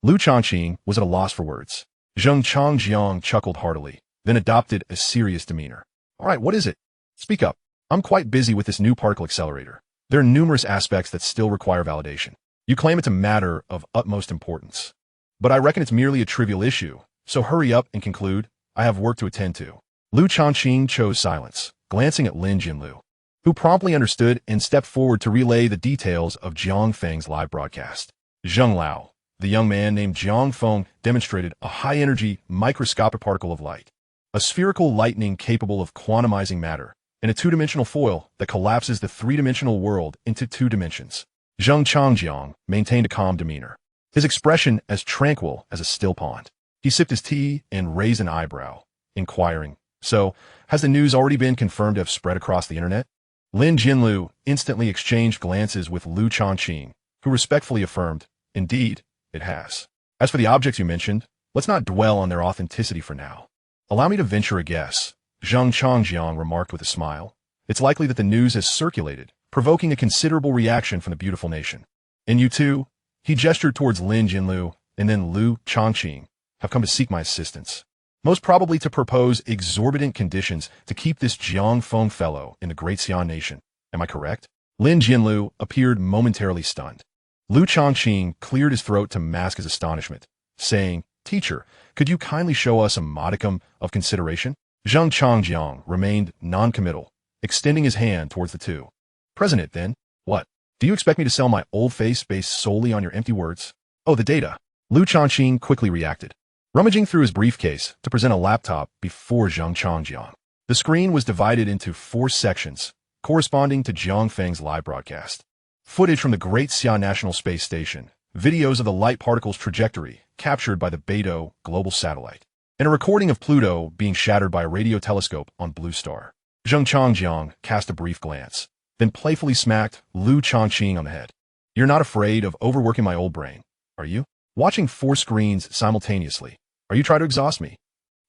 Lu Changqing was at a loss for words. Zheng Changjiang chuckled heartily, then adopted a serious demeanor. "All right, what is it? Speak up. I'm quite busy with this new particle accelerator. There are numerous aspects that still require validation. You claim it's a matter of utmost importance, but I reckon it's merely a trivial issue So hurry up and conclude. I have work to attend to. Lu Changqing chose silence, glancing at Lin Jinlu, who promptly understood and stepped forward to relay the details of Jiang Feng's live broadcast. Zheng Lao, the young man named Jiang Feng, demonstrated a high-energy, microscopic particle of light, a spherical lightning capable of quantumizing matter, and a two-dimensional foil that collapses the three-dimensional world into two dimensions. Zheng Changjiang maintained a calm demeanor, his expression as tranquil as a still pond. He sipped his tea and raised an eyebrow, inquiring, "So, has the news already been confirmed to have spread across the internet?" Lin Jinlu instantly exchanged glances with Lu Changqing, who respectfully affirmed, "Indeed, it has. As for the objects you mentioned, let's not dwell on their authenticity for now. Allow me to venture a guess," Zheng Changjiang remarked with a smile. "It's likely that the news has circulated, provoking a considerable reaction from the beautiful nation. And you too," he gestured towards Lin Jinlu, and then Lu Changqing, "have come to seek my assistance. Most probably to propose exorbitant conditions to keep this Jiang Feng fellow in the Great Xian nation. Am I correct?" Lin Jinlu appeared momentarily stunned. Lu Changqing cleared his throat to mask his astonishment, saying, "Teacher, could you kindly show us a modicum of consideration?" Zheng Changjiang remained non-committal, extending his hand towards the two. "Present it, then. What? Do you expect me to sell my old face based solely on your empty words?" "Oh, the data." Lu Changqing quickly reacted, rummaging through his briefcase to present a laptop before Zheng Changjiang. The screen was divided into 4 sections, corresponding to Jiang Feng's live broadcast. Footage from the Great Xian National Space Station, videos of the light particle's trajectory captured by the Beidou global satellite, and a recording of Pluto being shattered by a radio telescope on Blue Star. Zheng Changjiang cast a brief glance, then playfully smacked Lu Changqing on the head. "You're not afraid of overworking my old brain, are you? Watching 4 screens simultaneously. Are you trying to exhaust me?"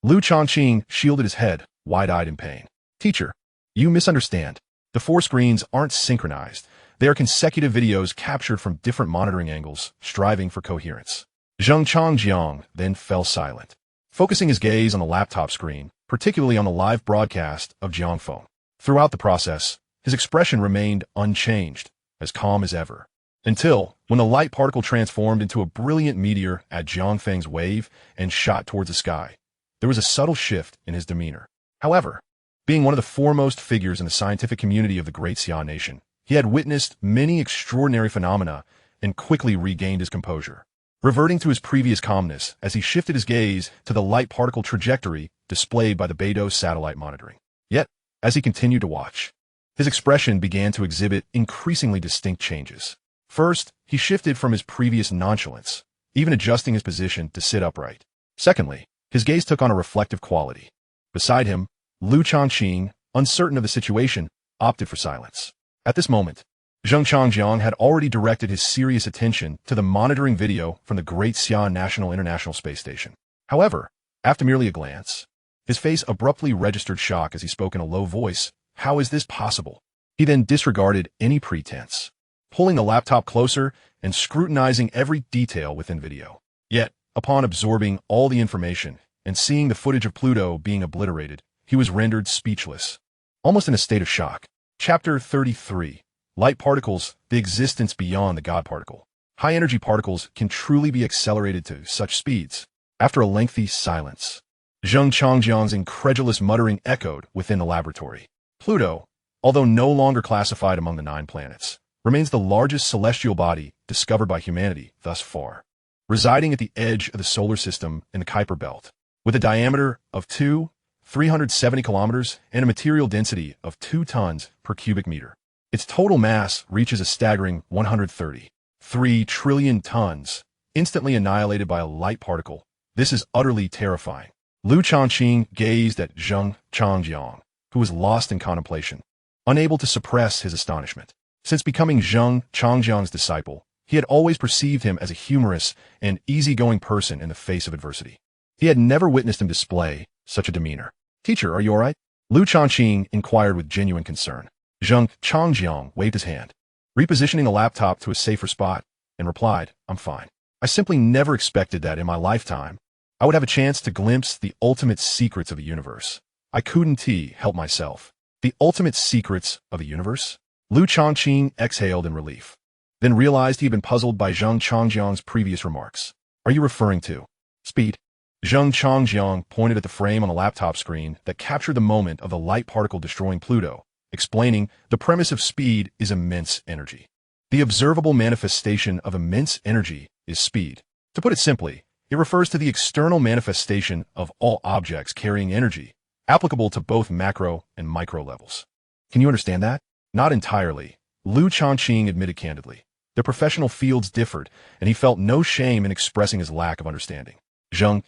Lu Changqing shielded his head, wide-eyed in pain. "Teacher, you misunderstand. The 4 screens aren't synchronized. They are consecutive videos captured from different monitoring angles, striving for coherence." Zheng Changjiang then fell silent, focusing his gaze on the laptop screen, particularly on the live broadcast of Jiang Feng. Throughout the process, his expression remained unchanged, as calm as ever, until when the light particle transformed into a brilliant meteor at Jiang Feng's wave and shot towards the sky. There was a subtle shift in his demeanor. However, being one of the foremost figures in the scientific community of the Great Xian nation, he had witnessed many extraordinary phenomena and quickly regained his composure, reverting to his previous calmness as he shifted his gaze to the light particle trajectory displayed by the Beidou satellite monitoring. Yet, as he continued to watch, his expression began to exhibit increasingly distinct changes. First, he shifted from his previous nonchalance, even adjusting his position to sit upright. Secondly, his gaze took on a reflective quality. Beside him, Lu Changqing, uncertain of the situation, opted for silence. At this moment, Zheng Changjiang had already directed his serious attention to the monitoring video from the Great Xian National International Space Station. However, after merely a glance, his face abruptly registered shock as he spoke in a low voice. "How is this possible?" He then disregarded any pretense, pulling the laptop closer and scrutinizing every detail within video. Yet, upon absorbing all the information and seeing the footage of Pluto being obliterated, he was rendered speechless, almost in a state of shock. Chapter 33. Light particles, the existence beyond the God particle. High-energy particles can truly be accelerated to such speeds. After a lengthy silence, Zheng Changjiang's incredulous muttering echoed within the laboratory. Pluto, although no longer classified among the 9 planets, remains the largest celestial body discovered by humanity thus far, residing at the edge of the solar system in the Kuiper Belt, with a diameter of 370 kilometers and a material density of 2 tons per cubic meter. Its total mass reaches a staggering 133 trillion tons, instantly annihilated by a light particle. This is utterly terrifying. Lu Changqing gazed at Zheng Changjiang, who was lost in contemplation, unable to suppress his astonishment. Since becoming Zheng Changjiang's disciple, he had always perceived him as a humorous and easygoing person in the face of adversity. He had never witnessed him display such a demeanor. "Teacher, are you all right?" Lu Changqing inquired with genuine concern. Zheng Changjiang waved his hand, repositioning the laptop to a safer spot, and replied, "I'm fine. I simply never expected that in my lifetime I would have a chance to glimpse the ultimate secrets of the universe. I couldn't help myself." "The ultimate secrets of the universe?" Lu Changqing exhaled in relief, then realized he had been puzzled by Zheng Changjiang's previous remarks. "Are you referring to speed?" Jiang pointed at the frame on a laptop screen that captured the moment of the light particle destroying Pluto, explaining the premise of speed is immense energy. The observable manifestation of immense energy is speed. To put it simply, it refers to the external manifestation of all objects carrying energy, applicable to both macro and micro levels. Can you understand that? Not entirely, Liu Changqing admitted candidly. Their professional fields differed, and he felt no shame in expressing his lack of understanding. Jiang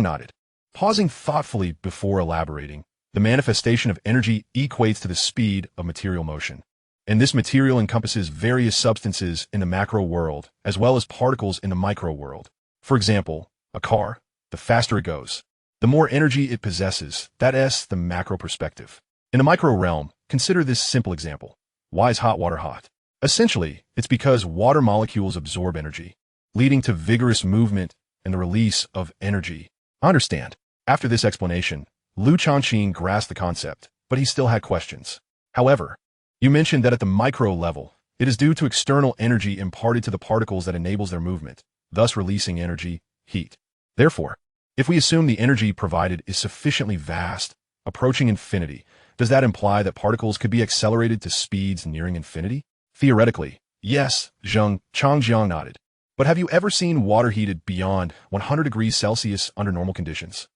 nodded. Pausing thoughtfully before elaborating, the manifestation of energy equates to the speed of material motion. And this material encompasses various substances in the macro world, as well as particles in the micro world. For example, a car, the faster it goes, the more energy it possesses, that's the macro perspective. In the micro realm, consider this simple example. Why is hot water hot? Essentially, it's because water molecules absorb energy, leading to vigorous movement and the release of energy. I understand. After this explanation, Liu Changqing grasped the concept, but he still had questions. However, you mentioned that at the micro level, it is due to external energy imparted to the particles that enables their movement, thus releasing energy, heat. Therefore, if we assume the energy provided is sufficiently vast, approaching infinity, does that imply that particles could be accelerated to speeds nearing infinity? Theoretically, yes, Changjiang nodded. But have you ever seen water heated beyond 100 degrees Celsius under normal conditions?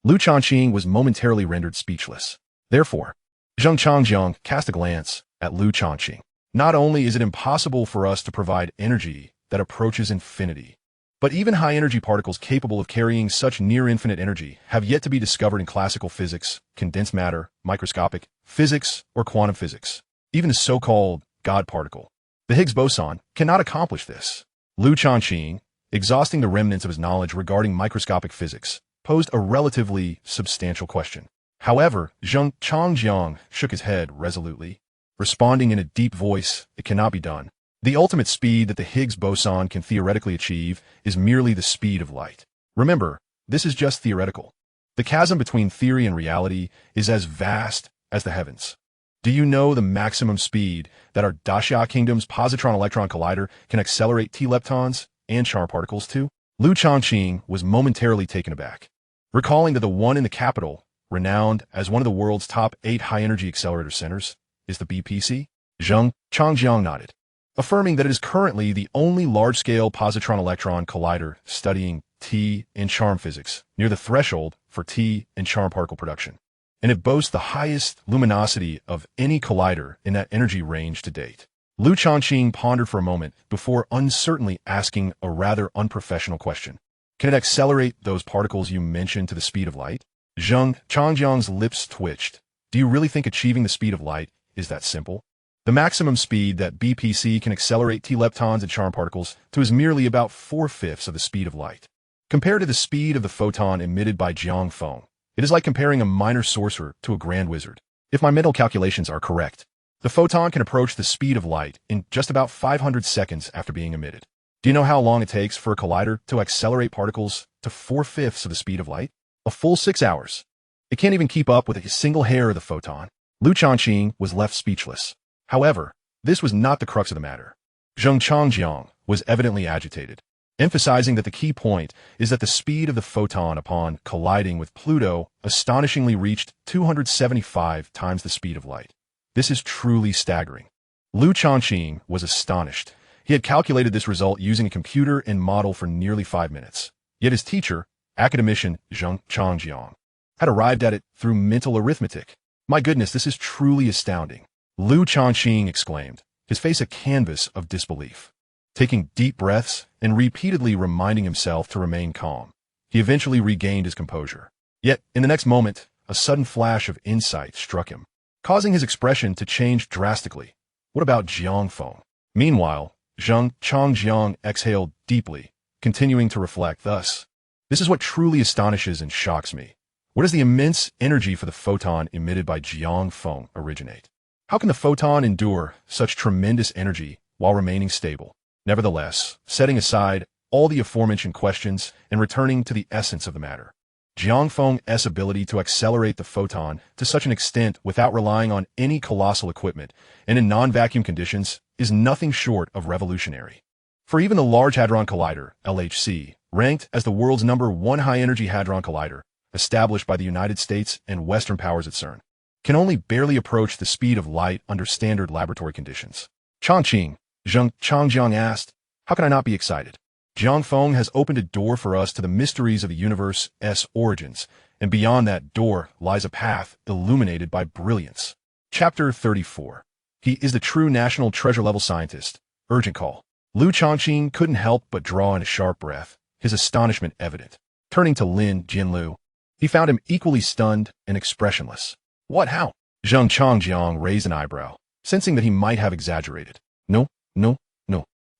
Liu Changqing was momentarily rendered speechless. Therefore, Changjiang cast a glance at Liu Changqing. Not only is it impossible for us to provide energy that approaches infinity, but even high-energy particles capable of carrying such near-infinite energy have yet to be discovered in classical physics, condensed matter, microscopic physics, or quantum physics. Even the so-called God particle, the Higgs boson, cannot accomplish this. Liu Changqing, exhausting the remnants of his knowledge regarding microscopic physics, posed a relatively substantial question. However, Changjiang shook his head resolutely, responding in a deep voice, "It cannot be done. The ultimate speed that the Higgs boson can theoretically achieve is merely the speed of light. Remember, this is just theoretical. The chasm between theory and reality is as vast as the heavens. Do you know the maximum speed that our Daxia Kingdom's positron-electron collider can accelerate T-leptons and charm particles to?" Liu Changqing was momentarily taken aback, recalling that the one in the capital, renowned as one of the world's top 8 high-energy accelerator centers, is the BPC. Changjiang nodded, affirming that it is currently the only large-scale positron-electron collider studying T and charm physics near the threshold for T and charm particle production. And it boasts the highest luminosity of any collider in that energy range to date. Liu Changqing pondered for a moment before uncertainly asking a rather unprofessional question. Can it accelerate those particles you mentioned to the speed of light? Changjiang's lips twitched. Do you really think achieving the speed of light is that simple? The maximum speed that BPC can accelerate T-leptons and charm particles to is merely about 4/5 of the speed of light. Compared to the speed of the photon emitted by Jiang Feng, it is like comparing a minor sorcerer to a grand wizard. If my mental calculations are correct, the photon can approach the speed of light in just about 500 seconds after being emitted. Do you know how long it takes for a collider to accelerate particles to 4/5 of the speed of light? A full 6 hours. It can't even keep up with a single hair of the photon. Liu Changqing was left speechless. However, this was not the crux of the matter. Changjiang was evidently agitated, emphasizing that the key point is that the speed of the photon upon colliding with Pluto astonishingly reached 275 times the speed of light. This is truly staggering. Liu Changqing was astonished. He had calculated this result using a computer and model for nearly 5 minutes. Yet his teacher, academician Changjiang, had arrived at it through mental arithmetic. My goodness, this is truly astounding. Liu Changqing exclaimed, his face a canvas of disbelief. Taking deep breaths and repeatedly reminding himself to remain calm, he eventually regained his composure. Yet, in the next moment, a sudden flash of insight struck him, causing his expression to change drastically. What about Jiang Feng? Meanwhile, Changjiang exhaled deeply, continuing to reflect thus. This is what truly astonishes and shocks me. Where does the immense energy for the photon emitted by Jiang Feng originate? How can the photon endure such tremendous energy while remaining stable? Nevertheless, setting aside all the aforementioned questions and returning to the essence of the matter, Jiang Feng's ability to accelerate the photon to such an extent without relying on any colossal equipment and in non-vacuum conditions is nothing short of revolutionary. For even the Large Hadron Collider, LHC, ranked as the world's #1 high-energy hadron collider, established by the United States and Western powers at CERN, can only barely approach the speed of light under standard laboratory conditions. Changqing, Jiang Feng asked, how can I not be excited? Jiang Feng has opened a door for us to the mysteries of the universe's origins, and beyond that door lies a path illuminated by brilliance. Chapter 34. He is the true national treasure-level scientist. Urgent call. Lu Changqing couldn't help but draw in a sharp breath, his astonishment evident. Turning to Lin Jinlu, he found him equally stunned and expressionless. What, how? Zheng Changjiang raised an eyebrow, sensing that he might have exaggerated. No.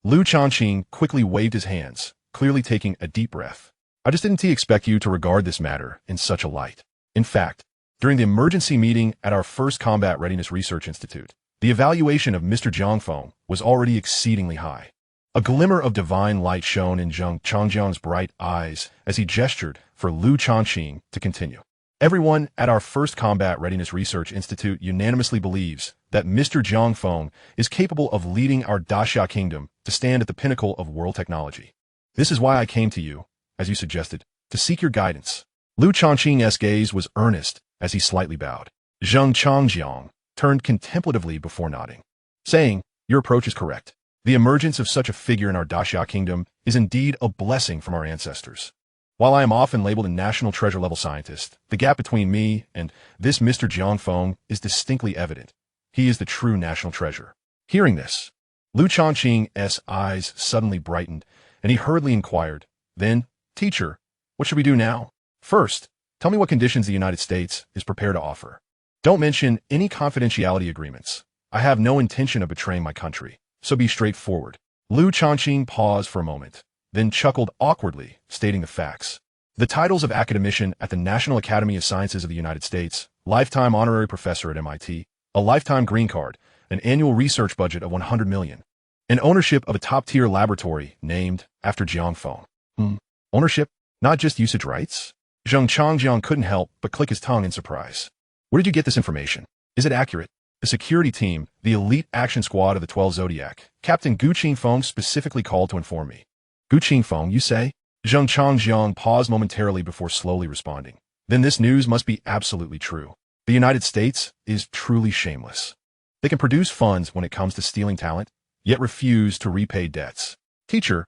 Lu Changqing quickly waved his hands, clearly taking a deep breath. I just didn't expect you to regard this matter in such a light. In fact, during the emergency meeting at our first Combat Readiness Research Institute, the evaluation of Mr. Jiang Feng was already exceedingly high. A glimmer of divine light shone in Zheng Changjiang's bright eyes as he gestured for Lu Changqing to continue. Everyone at our first Combat Readiness Research Institute unanimously believes that Mr. Jiang Feng is capable of leading our Daxia Kingdom to stand at the pinnacle of world technology. This is why I came to you, as you suggested, to seek your guidance. Lu Changqing's gaze was earnest as he slightly bowed. Zheng Changjiang turned contemplatively before nodding, saying, your approach is correct. The emergence of such a figure in our Daxia Kingdom is indeed a blessing from our ancestors. While I am often labeled a national treasure-level scientist, the gap between me and this Mr. Jiang Feng is distinctly evident. He is the true national treasure. Hearing this, Lu Changqing's eyes suddenly brightened, and he hurriedly inquired, then, teacher, what should we do now? First, tell me what conditions the United States is prepared to offer. Don't mention any confidentiality agreements. I have no intention of betraying my country, so be straightforward. Lu Changqing paused for a moment, then chuckled awkwardly, stating the facts. The titles of academician at the National Academy of Sciences of the United States, lifetime honorary professor at MIT, a lifetime green card, an annual research budget of $100 million, and ownership of a top-tier laboratory named after Jiang Feng. Ownership? Not just usage rights? Zheng Changjiang couldn't help but click his tongue in surprise. Where did you get this information? Is it accurate? The security team, the elite action squad of the 12 Zodiac, Captain Gu Qingfeng specifically called to inform me. Gu Qingfeng, you say? Zheng Changjiang paused momentarily before slowly responding. Then this news must be absolutely true. The United States is truly shameless. They can produce funds when it comes to stealing talent, yet refuse to repay debts. Teacher,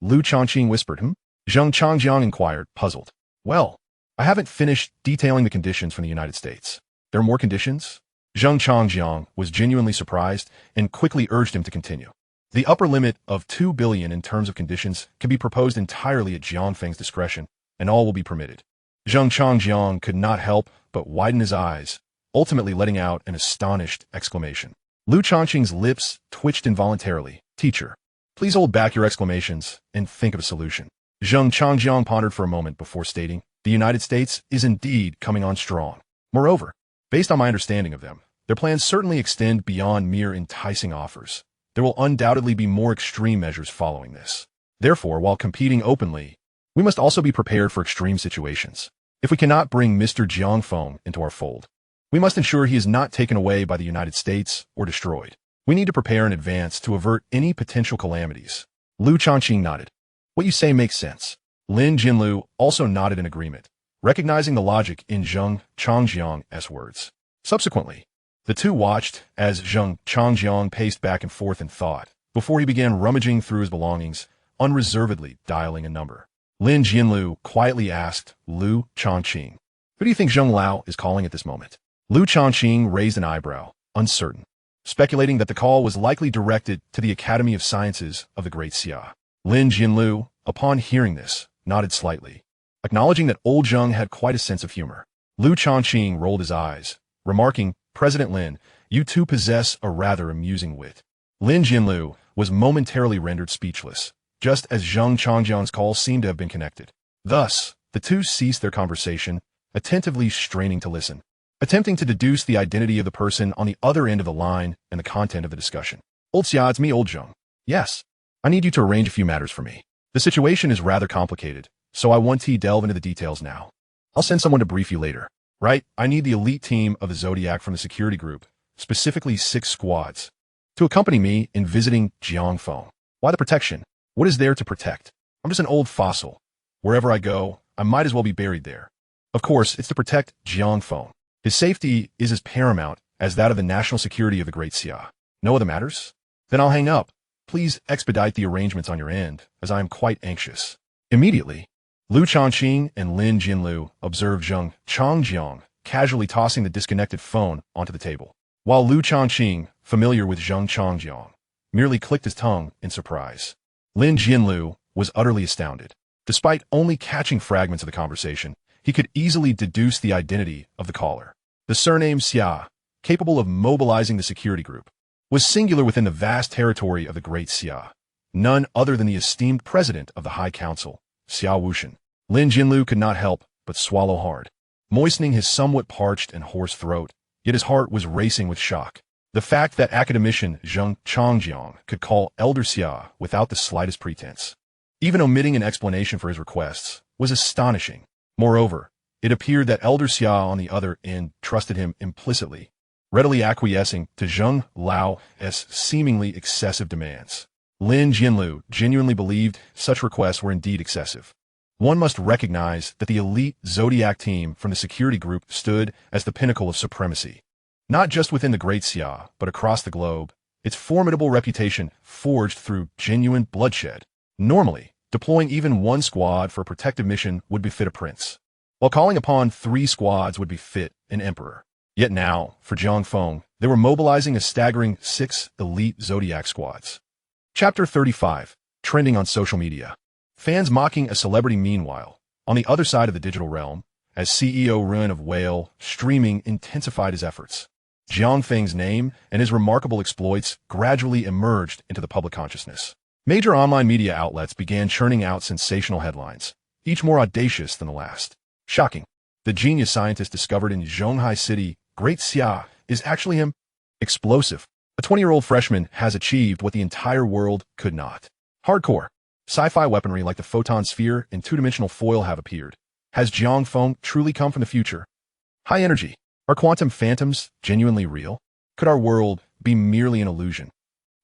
Lu Changqing whispered. Zheng Changjiang inquired, puzzled. Well, I haven't finished detailing the conditions from the United States. There are more conditions? Zheng Changjiang was genuinely surprised and quickly urged him to continue. The upper limit of $2 billion in terms of conditions can be proposed entirely at Jiang Feng's discretion, and all will be permitted. Zheng Changjiang could not help but widen his eyes, ultimately letting out an astonished exclamation. Lu Changqing's lips twitched involuntarily. Teacher, please hold back your exclamations and think of a solution. Zheng Changjiang pondered for a moment before stating, the United States is indeed coming on strong. Moreover, based on my understanding of them, their plans certainly extend beyond mere enticing offers. There will undoubtedly be more extreme measures following this. Therefore, while competing openly, we must also be prepared for extreme situations. If we cannot bring Mr. Jiang Feng into our fold, we must ensure he is not taken away by the United States or destroyed. We need to prepare in advance to avert any potential calamities. Lu Changqing nodded. What you say makes sense. Lin Jinlu also nodded in agreement, recognizing the logic in Zheng Changjiang's words. Subsequently, the two watched as Zheng Changjiang paced back and forth in thought before he began rummaging through his belongings, unreservedly dialing a number. Lin Jinlu quietly asked Lu Changqing, who do you think Zheng Lao is calling at this moment? Lu Changqing raised an eyebrow, uncertain, speculating that the call was likely directed to the Academy of Sciences of the Great Xia. Lin Jinlu, upon hearing this, nodded slightly, acknowledging that old Zheng had quite a sense of humor. Lu Changqing rolled his eyes, remarking, President Lin, you two possess a rather amusing wit. Lin Jinlu was momentarily rendered speechless, just as Zheng Changjiang's call seemed to have been connected. Thus, the two ceased their conversation, attentively straining to listen, attempting to deduce the identity of the person on the other end of the line and the content of the discussion. Old Xia, it's me, old Zheng. Yes, I need you to arrange a few matters for me. The situation is rather complicated, so I want to delve into the details now. I'll send someone to brief you later. Right, I need the elite team of the Zodiac from the security group, specifically 6 squads, to accompany me in visiting Jiang Feng. Why the protection? What is there to protect? I'm just an old fossil. Wherever I go, I might as well be buried there. Of course, it's to protect Jiang Feng. His safety is as paramount as that of the national security of the Great Xia. No other matters? Then I'll hang up. Please expedite the arrangements on your end, as I am quite anxious. Immediately, Lu Changqing and Lin Jinlu observed Zheng Changjiang casually tossing the disconnected phone onto the table, while Lu Changqing, familiar with Zheng Changjiang, merely clicked his tongue in surprise. Lin Jinlu was utterly astounded. Despite only catching fragments of the conversation, he could easily deduce the identity of the caller. The surname Xia, capable of mobilizing the security group, was singular within the vast territory of the Great Xia. None other than the esteemed president of the High Council, Xia Wushan. Lin Jinlu could not help but swallow hard, moistening his somewhat parched and hoarse throat, yet his heart was racing with shock. The fact that academician Zheng Changjiang could call Elder Xia without the slightest pretense, even omitting an explanation for his requests, was astonishing. Moreover, it appeared that Elder Xia on the other end trusted him implicitly, readily acquiescing to Zheng Lao's seemingly excessive demands. Lin Jinlu genuinely believed such requests were indeed excessive. One must recognize that the elite Zodiac team from the security group stood as the pinnacle of supremacy, not just within the Great Xia, but across the globe, its formidable reputation forged through genuine bloodshed. Normally, deploying even one squad for a protective mission would befit a prince, while calling upon 3 squads would befit an emperor. Yet now, for Jiang Feng, they were mobilizing a staggering 6 elite Zodiac squads. Chapter 35, trending on social media. Fans mocking a celebrity. Meanwhile, on the other side of the digital realm, as CEO Run of Whale streaming intensified his efforts, Jiang Feng's name and his remarkable exploits gradually emerged into the public consciousness. Major online media outlets began churning out sensational headlines, each more audacious than the last. Shocking. The genius scientist discovered in Zhonghai City, Great Xia, is actually him. Explosive. A 20-year-old freshman has achieved what the entire world could not. Hardcore. Sci-fi weaponry like the photon sphere and two-dimensional foil have appeared. Has Jiang Feng truly come from the future? High energy. Are quantum phantoms genuinely real? Could our world be merely an illusion?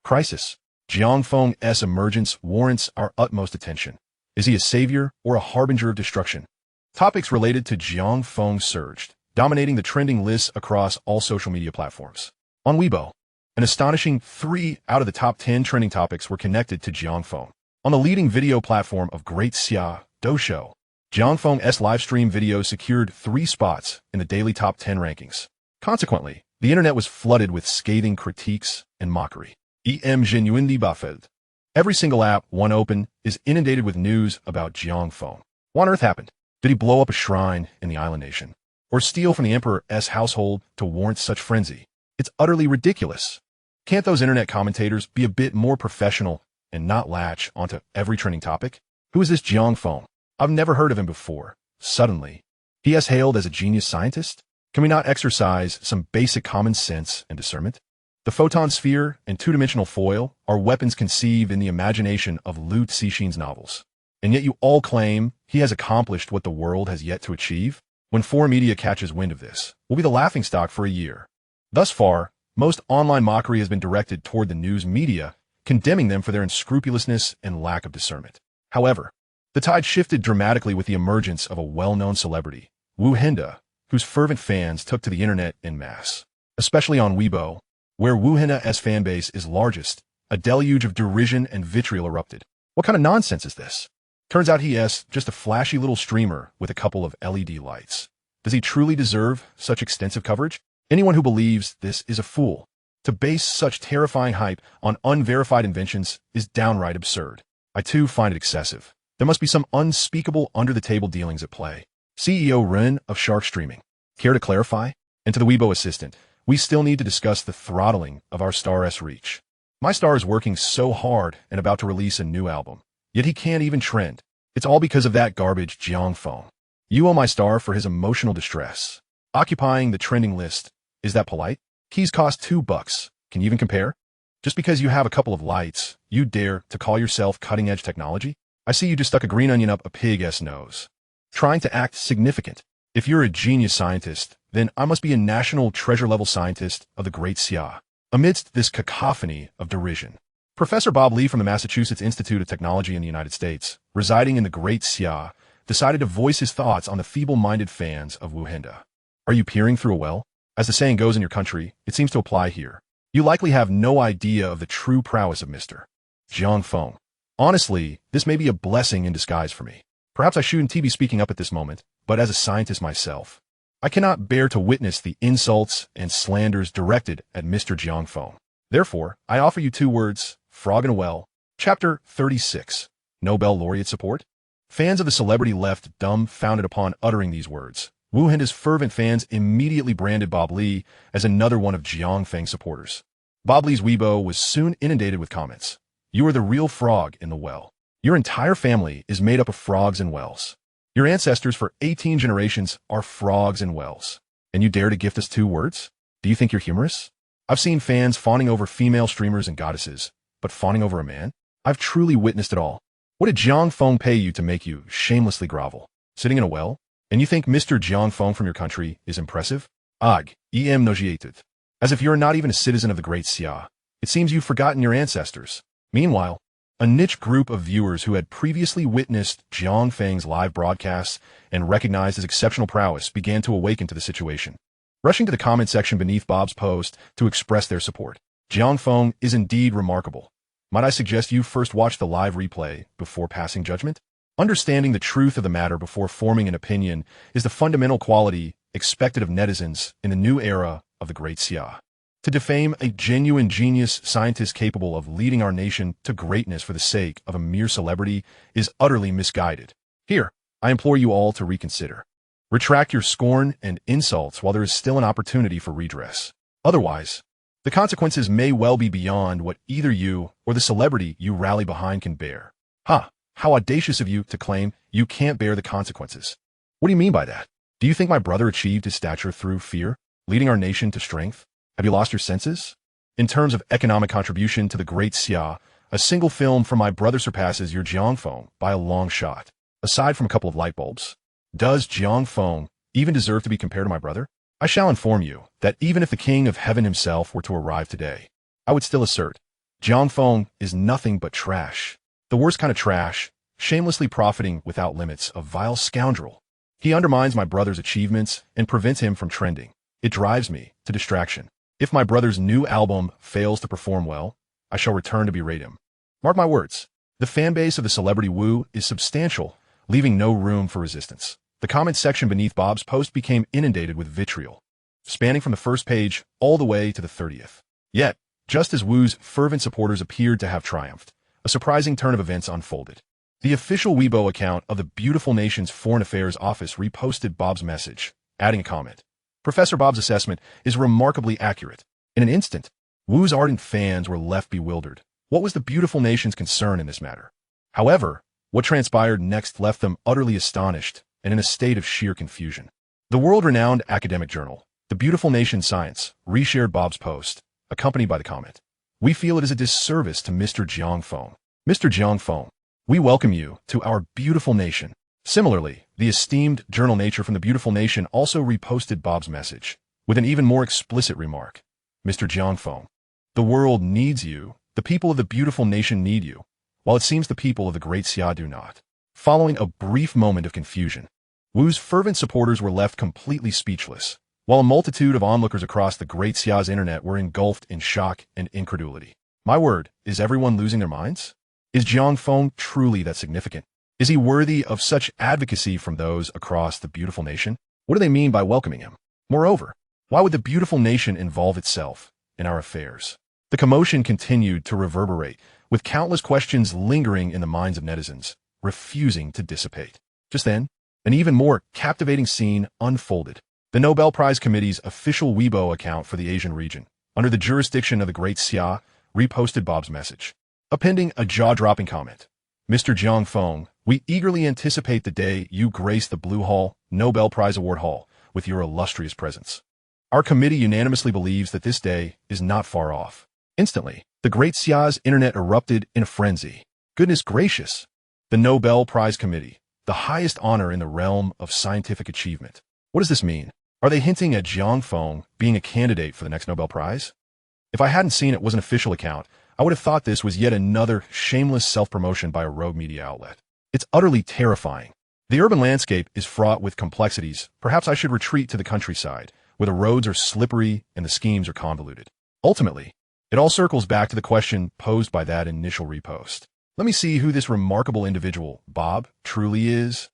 Crisis. Jiang Feng's emergence warrants our utmost attention. Is he a savior or a harbinger of destruction? Topics related to Jiang Feng surged, dominating the trending lists across all social media platforms. On Weibo, an astonishing 3 out of the top 10 trending topics were connected to Jiang Feng. On the leading video platform of Great Xia, Doushou, Jiang Feng's livestream videos secured 3 spots in the daily top 10 rankings. Consequently, the internet was flooded with scathing critiques and mockery. Genuinely baffled. Every single app one open is inundated with news about Jiang Feng. What on earth happened? Did he blow up a shrine in the island nation? Or steal from the emperor's household to warrant such frenzy? It's utterly ridiculous. Can't those internet commentators be a bit more professional and not latch onto every trending topic? Who is this Jiang Feng? I've never heard of him before. Suddenly, he is hailed as a genius scientist? Can we not exercise some basic common sense and discernment? The photon sphere and two-dimensional foil are weapons conceived in the imagination of Liu Cixin's novels. And yet you all claim he has accomplished what the world has yet to achieve? When foreign media catches wind of this, we'll be the laughingstock for a year. Thus far, most online mockery has been directed toward the news media, condemning them for their unscrupulousness and lack of discernment. However, the tide shifted dramatically with the emergence of a well-known celebrity, Wu Henda, whose fervent fans took to the internet en masse. Especially on Weibo, where Wu Henda's fanbase is largest, a deluge of derision and vitriol erupted. What kind of nonsense is this? Turns out he is just a flashy little streamer with a couple of LED lights. Does he truly deserve such extensive coverage? Anyone who believes this is a fool. To base such terrifying hype on unverified inventions is downright absurd. I too find it excessive. There must be some unspeakable under-the-table dealings at play. CEO Ren of Shark Streaming. Care to clarify? And to the Weibo assistant, we still need to discuss the throttling of our star's reach. My star is working so hard and about to release a new album, yet he can't even trend. It's all because of that garbage Jiang Feng. You owe my star for his emotional distress. Occupying the trending list. Is that polite? Keys cost $2. Can you even compare? Just because you have a couple of lights, you dare to call yourself cutting-edge technology? I see you just stuck a green onion up a pig's nose. Trying to act significant. If you're a genius scientist, then I must be a national treasure-level scientist of the Great Xia. Amidst this cacophony of derision, Professor Bob Lee from the Massachusetts Institute of Technology in the United States, residing in the Great Xia, decided to voice his thoughts on the feeble-minded fans of Wuhinda. Are you peering through a well? As the saying goes in your country, it seems to apply here. You likely have no idea of the true prowess of Mr. Jiang Feng. Honestly, this may be a blessing in disguise for me. Perhaps I shouldn't be speaking up at this moment, but as a scientist myself, I cannot bear to witness the insults and slanders directed at Mr. Jiang Feng. Therefore, I offer you 2 words, Frog in a Well. Chapter 36. Nobel Laureate Support? Fans of the celebrity left dumbfounded upon uttering these words. Wuhinda's fervent fans immediately branded Bob Lee as another one of Jiang Feng's supporters. Bob Lee's Weibo was soon inundated with comments. You are the real frog in the well. Your entire family is made up of frogs and wells. Your ancestors for 18 generations are frogs and wells. And you dare to gift us 2 words? Do you think you're humorous? I've seen fans fawning over female streamers and goddesses, but fawning over a man? I've truly witnessed it all. What did Jiang Feng pay you to make you shamelessly grovel? Sitting in a well? And you think Mr. Jiang Feng from your country is impressive? Ag, em nauseated. As if you're not even a citizen of the Great Xia. It seems you've forgotten your ancestors. Meanwhile, a niche group of viewers who had previously witnessed Jiang Feng's live broadcasts and recognized his exceptional prowess began to awaken to the situation, rushing to the comment section beneath Bob's post to express their support. Jiang Feng is indeed remarkable. Might I suggest you first watch the live replay before passing judgment? Understanding the truth of the matter before forming an opinion is the fundamental quality expected of netizens in the new era of the Great Xia. To defame a genuine genius scientist capable of leading our nation to greatness for the sake of a mere celebrity is utterly misguided. Here, I implore you all to reconsider. Retract your scorn and insults while there is still an opportunity for redress. Otherwise, the consequences may well be beyond what either you or the celebrity you rally behind can bear. Ha! How audacious of you to claim you can't bear the consequences. What do you mean by that? Do you think my brother achieved his stature through fear, leading our nation to strength? Have you lost your senses? In terms of economic contribution to the Great Xia, a single film from my brother surpasses your Jiang Feng by a long shot. Aside from a couple of light bulbs, does Jiang Feng even deserve to be compared to my brother? I shall inform you that even if the King of Heaven himself were to arrive today, I would still assert, Jiang Feng is nothing but trash. The worst kind of trash, shamelessly profiting without limits, a vile scoundrel. He undermines my brother's achievements and prevents him from trending. It drives me to distraction. If my brother's new album fails to perform well, I shall return to berate him. Mark my words, the fanbase of the celebrity Wu is substantial, leaving no room for resistance. The comment section beneath Bob's post became inundated with vitriol, spanning from the first page all the way to the 30th. Yet, just as Wu's fervent supporters appeared to have triumphed, a surprising turn of events unfolded. The official Weibo account of the beautiful nation's Foreign Affairs Office reposted Bob's message, adding a comment. Professor Bob's assessment is remarkably accurate. In an instant, Wu's ardent fans were left bewildered. What was the beautiful nation's concern in this matter? However, what transpired next left them utterly astonished and in a state of sheer confusion. The world-renowned academic journal, The Beautiful Nation Science, reshared Bob's post, accompanied by the comment. We feel it is a disservice to Mr. Jiang Feng. Mr. Jiang Feng, we welcome you to our beautiful nation. Similarly, the esteemed journal Nature from the Beautiful Nation also reposted Bob's message, with an even more explicit remark. Mr. Jiang Feng, the world needs you, the people of the beautiful nation need you, while it seems the people of the Great Xia do not. Following a brief moment of confusion, Wu's fervent supporters were left completely speechless, while a multitude of onlookers across the Great Xia's internet were engulfed in shock and incredulity. My word, is everyone losing their minds? Is Jiang Feng truly that significant? Is he worthy of such advocacy from those across the beautiful nation? What do they mean by welcoming him? Moreover, why would the beautiful nation involve itself in our affairs? The commotion continued to reverberate, with countless questions lingering in the minds of netizens, refusing to dissipate. Just then, an even more captivating scene unfolded. The Nobel Prize Committee's official Weibo account for the Asian region, under the jurisdiction of the Great Xia, reposted Bob's message, appending a jaw-dropping comment. Mr. Jiang Feng, we eagerly anticipate the day you grace the Blue Hall, Nobel Prize Award Hall, with your illustrious presence. Our committee unanimously believes that this day is not far off. Instantly, the Great Xia's internet erupted in a frenzy. Goodness gracious! The Nobel Prize Committee, the highest honor in the realm of scientific achievement. What does this mean? Are they hinting at Jiang Feng being a candidate for the next Nobel Prize? If I hadn't seen it was an official account, I I would have thought this was yet another shameless self-promotion by a rogue media outlet. It's utterly terrifying. The urban landscape is fraught with complexities. Perhaps I should retreat to the countryside, where the roads are slippery and the schemes are convoluted. Ultimately, it all circles back to the question posed by that initial repost. Let me see who this remarkable individual, Bob, truly is.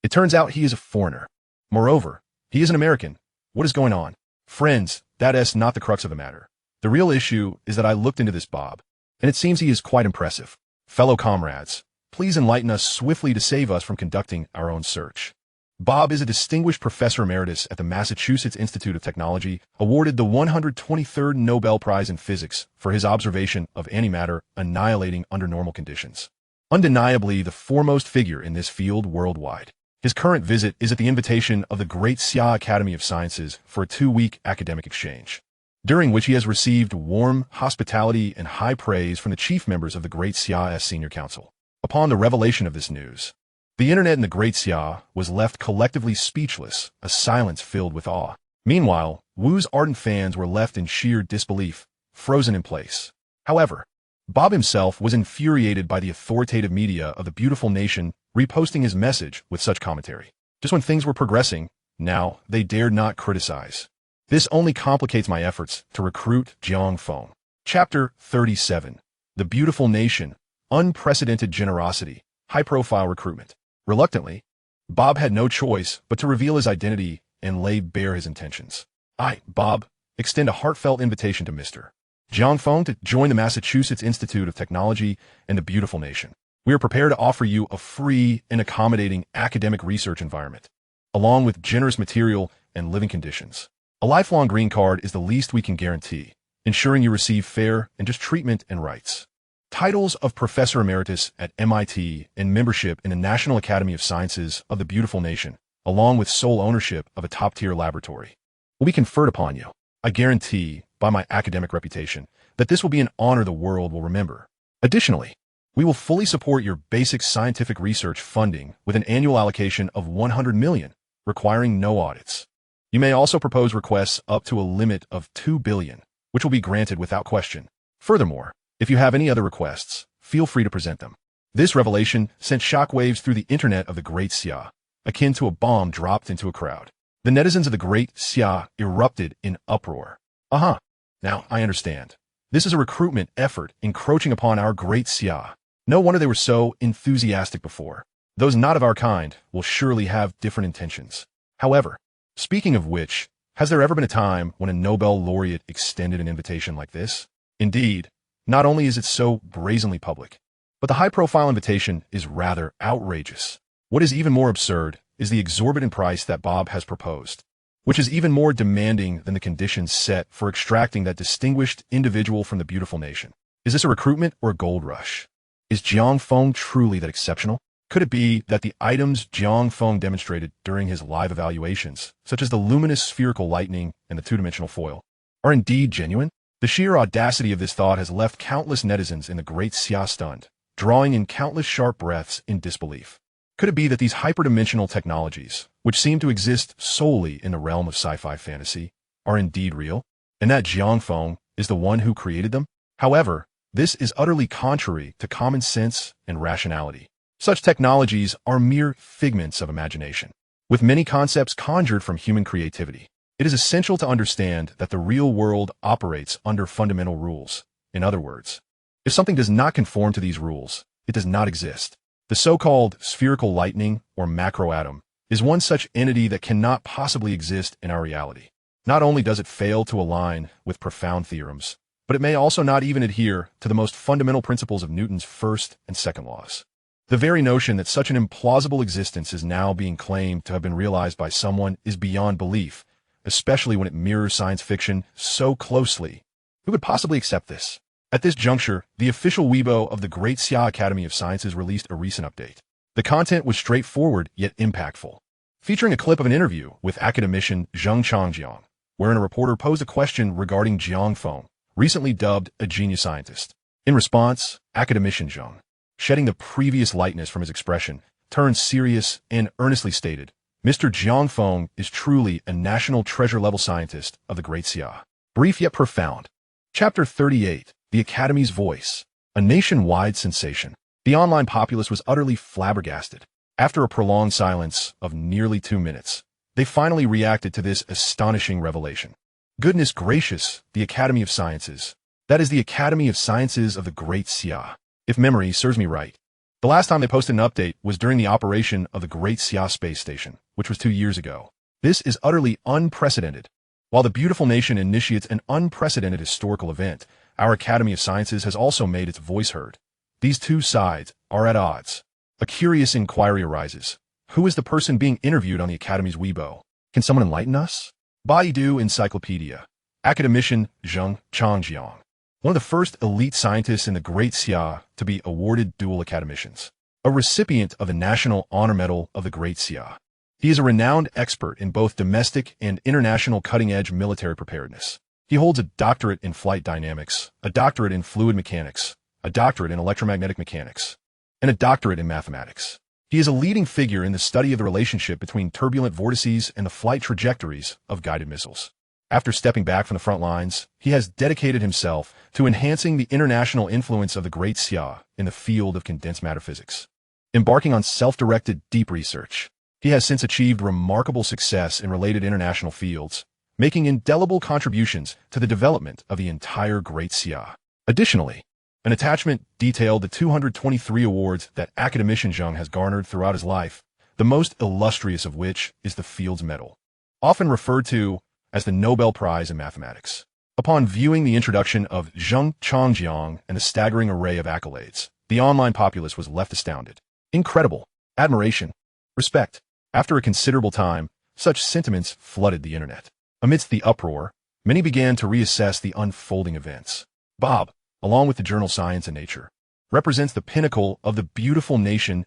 It turns out he is a foreigner. Moreover, he is an American. What is going on? Friends, that's not the crux of the matter. The real issue is that I looked into this Bob, and it seems he is quite impressive. Fellow comrades, please enlighten us swiftly to save us from conducting our own search. Bob is a distinguished professor emeritus at the Massachusetts Institute of Technology, awarded the 123rd Nobel Prize in Physics for his observation of antimatter annihilating under normal conditions. Undeniably the foremost figure in this field worldwide. His current visit is at the invitation of the Great Xia Academy of Sciences for a 2-week academic exchange, during which he has received warm hospitality and high praise from the chief members of the Great Xia's Senior Council. Upon the revelation of this news, the internet in the Great Xia was left collectively speechless, a silence filled with awe. Meanwhile, Wu's ardent fans were left in sheer disbelief, frozen in place. However, Bob himself was infuriated by the authoritative media of the beautiful nation reposting his message with such commentary. Just when things were progressing, now they dared not criticize. This only complicates my efforts to recruit Jiang Feng. Chapter 37. The Beautiful Nation. Unprecedented Generosity. High-profile recruitment. Reluctantly, Bob had no choice but to reveal his identity and lay bare his intentions. I, Bob, extend a heartfelt invitation to Mr. Jiang Feng to join the Massachusetts Institute of Technology and the Beautiful Nation. We are prepared to offer you a free and accommodating academic research environment, along with generous material and living conditions. A lifelong green card is the least we can guarantee, ensuring you receive fair and just treatment and rights. Titles of Professor Emeritus at MIT and membership in the National Academy of Sciences of the Beautiful Nation, along with sole ownership of a top-tier laboratory, will be conferred upon you. I guarantee, by my academic reputation, that this will be an honor the world will remember. Additionally, we will fully support your basic scientific research funding with an annual allocation of $100 million, requiring no audits. You may also propose requests up to a limit of $2 billion, which will be granted without question. Furthermore, if you have any other requests, feel free to present them. This revelation sent shockwaves through the internet of the Great Xia, akin to a bomb dropped into a crowd. The netizens of the Great Xia erupted in uproar. Now I understand. This is a recruitment effort encroaching upon our Great Xia. No wonder they were so enthusiastic before. Those not of our kind will surely have different intentions. However, speaking of which, has there ever been a time when a Nobel laureate extended an invitation like this? Indeed, not only is it so brazenly public, but the high-profile invitation is rather outrageous. What is even more absurd is the exorbitant price that Bob has proposed, which is even more demanding than the conditions set for extracting that distinguished individual from the beautiful nation. Is this a recruitment or a gold rush? Is Jiang Feng truly that exceptional? Could it be that the items Jiang Feng demonstrated during his live evaluations, such as the luminous spherical lightning and the two-dimensional foil, are indeed genuine? The sheer audacity of this thought has left countless netizens in the Great Xia stunned, drawing in countless sharp breaths in disbelief. Could it be that these hyperdimensional technologies, which seem to exist solely in the realm of sci-fi fantasy, are indeed real, and that Jiang Feng is the one who created them? However, this is utterly contrary to common sense and rationality. Such technologies are mere figments of imagination, with many concepts conjured from human creativity. It is essential to understand that the real world operates under fundamental rules. In other words, if something does not conform to these rules, it does not exist. The so-called spherical lightning or macroatom is one such entity that cannot possibly exist in our reality. Not only does it fail to align with profound theorems, but it may also not even adhere to the most fundamental principles of Newton's first and second laws. The very notion that such an implausible existence is now being claimed to have been realized by someone is beyond belief, especially when it mirrors science fiction so closely. Who would possibly accept this? At this juncture, the official Weibo of the Great Xia Academy of Sciences released a recent update. The content was straightforward yet impactful, featuring a clip of an interview with academician Zheng Changjiang, wherein a reporter posed a question regarding Jiang Feng, recently dubbed a genius scientist. In response, academician Zheng, shedding the previous lightness from his expression, turned serious and earnestly stated, Mr. Jiang Feng is truly a national treasure-level scientist of the Great Xia. Brief yet profound. Chapter 38. The Academy's voice. A nationwide sensation. The online populace was utterly flabbergasted. After a prolonged silence of nearly 2 minutes, they finally reacted to this astonishing revelation. Goodness gracious, the Academy of Sciences. That is the Academy of Sciences of the Great Xia. If memory serves me right. The last time they posted an update was during the operation of the Great Xia space station, which was 2 years ago. This is utterly unprecedented. While the beautiful nation initiates an unprecedented historical event, our Academy of Sciences has also made its voice heard. These two sides are at odds. A curious inquiry arises. Who is the person being interviewed on the Academy's Weibo? Can someone enlighten us? Baidu Encyclopedia. Academician Zheng Changjiang. One of the first elite scientists in the Great Xia to be awarded dual academicians. A recipient of the National Honor Medal of the Great Xia. He is a renowned expert in both domestic and international cutting-edge military preparedness. He holds a doctorate in flight dynamics, a doctorate in fluid mechanics, a doctorate in electromagnetic mechanics, and a doctorate in mathematics. He is a leading figure in the study of the relationship between turbulent vortices and the flight trajectories of guided missiles. After stepping back from the front lines, he has dedicated himself to enhancing the international influence of the Great Xia in the field of condensed matter physics. Embarking on self-directed deep research, he has since achieved remarkable success in related international fields, making indelible contributions to the development of the entire Great Xia. Additionally, an attachment detailed the 223 awards that academician Zheng has garnered throughout his life, the most illustrious of which is the Fields Medal, often referred to as the Nobel Prize in Mathematics. Upon viewing the introduction of Zheng Changjiang and the staggering array of accolades, the online populace was left astounded. Incredible. Admiration. Respect. After a considerable time, such sentiments flooded the internet. Amidst the uproar, many began to reassess the unfolding events. Bob, along with the journal Science and Nature, represents the pinnacle of the beautiful nation's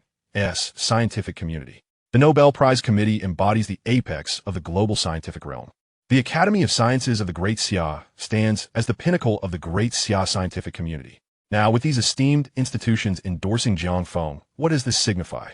scientific community. The Nobel Prize Committee embodies the apex of the global scientific realm. The Academy of Sciences of the Great Xia stands as the pinnacle of the Great Xia scientific community. Now, with these esteemed institutions endorsing Jiang Feng, what does this signify?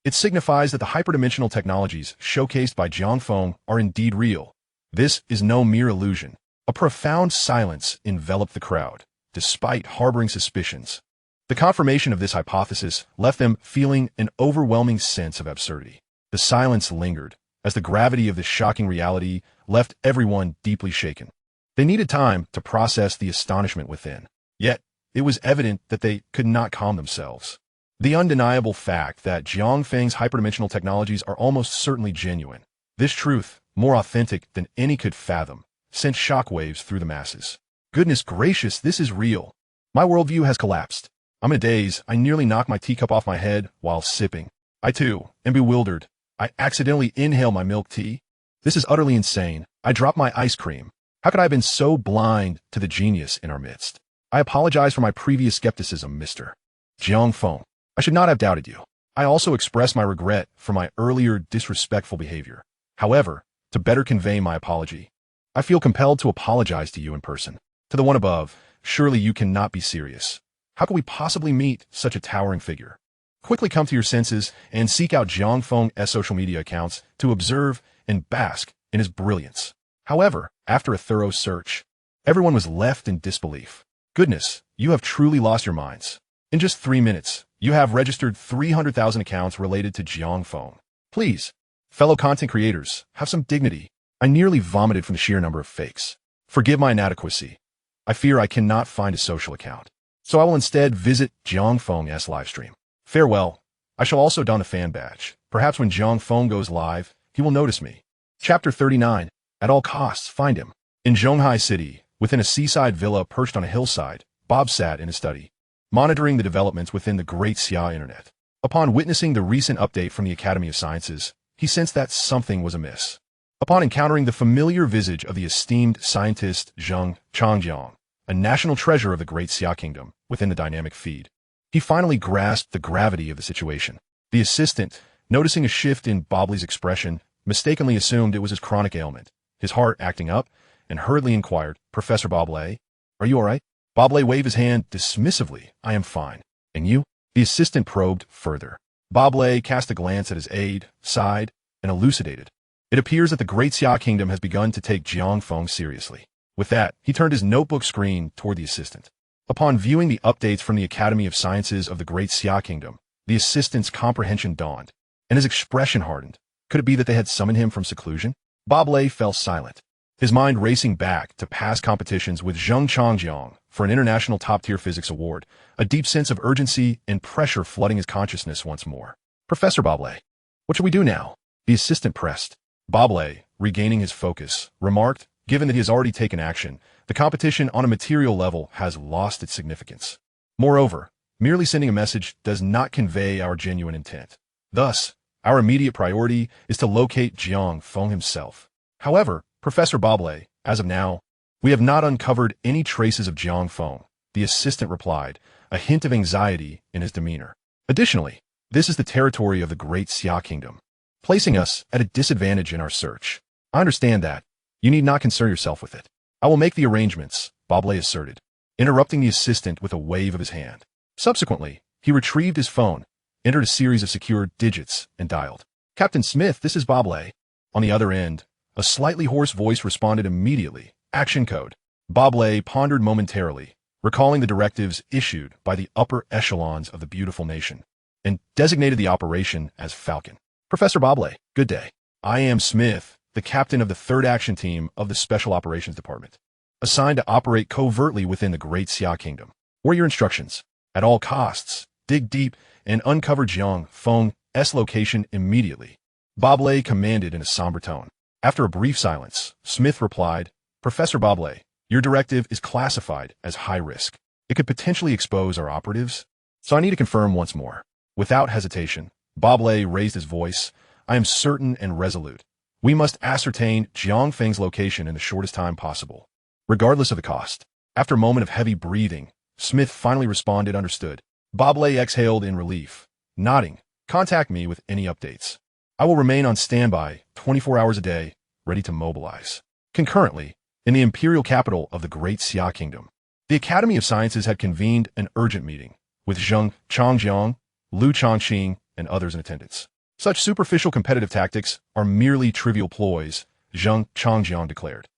It signifies that the hyperdimensional technologies showcased by Jiang Feng are indeed real. This is no mere illusion. A profound silence enveloped the crowd, despite harboring suspicions. The confirmation of this hypothesis left them feeling an overwhelming sense of absurdity. The silence lingered, as the gravity of this shocking reality left everyone deeply shaken. They needed time to process the astonishment within. Yet, it was evident that they could not calm themselves. The undeniable fact that Jiang Feng's hyperdimensional technologies are almost certainly genuine. This truth, more authentic than any could fathom, sent shockwaves through the masses. Goodness gracious, this is real. My worldview has collapsed. I'm in a daze. I nearly knocked my teacup off my head while sipping. I too am bewildered. I accidentally inhale my milk tea. This is utterly insane. I dropped my ice cream. How could I have been so blind to the genius in our midst? I apologize for my previous skepticism, Mr. Jiang Feng. I should not have doubted you. I also express my regret for my earlier disrespectful behavior. However, to better convey my apology, I feel compelled to apologize to you in person. To the one above, surely you cannot be serious. How could we possibly meet such a towering figure? Quickly come to your senses and seek out Jiang Feng's social media accounts to observe and bask in his brilliance. However, after a thorough search, everyone was left in disbelief. Goodness, you have truly lost your minds. In just 3 minutes, you have registered 300,000 accounts related to Jiang Feng. Please, fellow content creators, have some dignity. I nearly vomited from the sheer number of fakes. Forgive my inadequacy. I fear I cannot find a social account, so I will instead visit Jiang Feng's livestream. Farewell. I shall also don a fan badge. Perhaps when Jiang Feng goes live, he will notice me. Chapter 39. At all costs, find him. In Zhonghai City, within a seaside villa perched on a hillside, Bob sat in his study, monitoring the developments within the Great Xia Internet. Upon witnessing the recent update from the Academy of Sciences, he sensed that something was amiss. Upon encountering the familiar visage of the esteemed scientist Zheng Changjiang, a national treasure of the Great Xia Kingdom, within the dynamic feed, he finally grasped the gravity of the situation. The assistant, noticing a shift in Bobley's expression, mistakenly assumed it was his chronic ailment, his heart acting up, and hurriedly inquired, "Professor Bobley, are you all right?" Bobley waved his hand dismissively. "I am fine. And you?" The assistant probed further. Bobley cast a glance at his aide, sighed, and elucidated. It appears that the Great Xia Kingdom has begun to take Jiang Feng seriously. With that, he turned his notebook screen toward the assistant. Upon viewing the updates from the Academy of Sciences of the Great Xia Kingdom, the assistant's comprehension dawned, and his expression hardened. Could it be that they had summoned him from seclusion? Bob Lei fell silent, his mind racing back to past competitions with Zheng Changjiang for an international top-tier physics award, a deep sense of urgency and pressure flooding his consciousness once more. Professor Bob Lei, what should we do now? The assistant pressed. Bob Lei, regaining his focus, remarked, given that he has already taken action, the competition on a material level has lost its significance. Moreover, merely sending a message does not convey our genuine intent. Thus, our immediate priority is to locate Jiang Feng himself. However, Professor Bob Lei, as of now, we have not uncovered any traces of Jiang Feng, the assistant replied, a hint of anxiety in his demeanor. Additionally, this is the territory of the Great Xia Kingdom, placing us at a disadvantage in our search. I understand that. You need not concern yourself with it. I will make the arrangements, Bob Lei asserted, interrupting the assistant with a wave of his hand. Subsequently, he retrieved his phone, entered a series of secure digits, and dialed. Captain Smith, this is Bob Lei. On the other end, a slightly hoarse voice responded immediately. Action code. Bob Lei pondered momentarily, recalling the directives issued by the upper echelons of the beautiful nation, and designated the operation as Falcon. Professor Bob Lei, good day. I am Smith, the captain of the 3rd Action Team of the Special Operations Department, assigned to operate covertly within the Great Xia Kingdom. What are your instructions? At all costs, dig deep and uncover Jiang Feng's location immediately, Bob Lei commanded in a somber tone. After a brief silence, Smith replied, Professor Bob Lei, your directive is classified as high risk. It could potentially expose our operatives, so I need to confirm once more. Without hesitation, Bob Lei raised his voice. I am certain and resolute. We must ascertain Jiang Feng's location in the shortest time possible, regardless of the cost. After a moment of heavy breathing, Smith finally responded, understood. Bob Lei exhaled in relief, nodding. Contact me with any updates. I will remain on standby 24 hours a day, ready to mobilize. Concurrently, in the imperial capital of the Great Xia Kingdom, the Academy of Sciences had convened an urgent meeting, with Zheng Changjiang, Lu Changqing, and others in attendance. Such superficial competitive tactics are merely trivial ploys, Zheng Changjiang declared,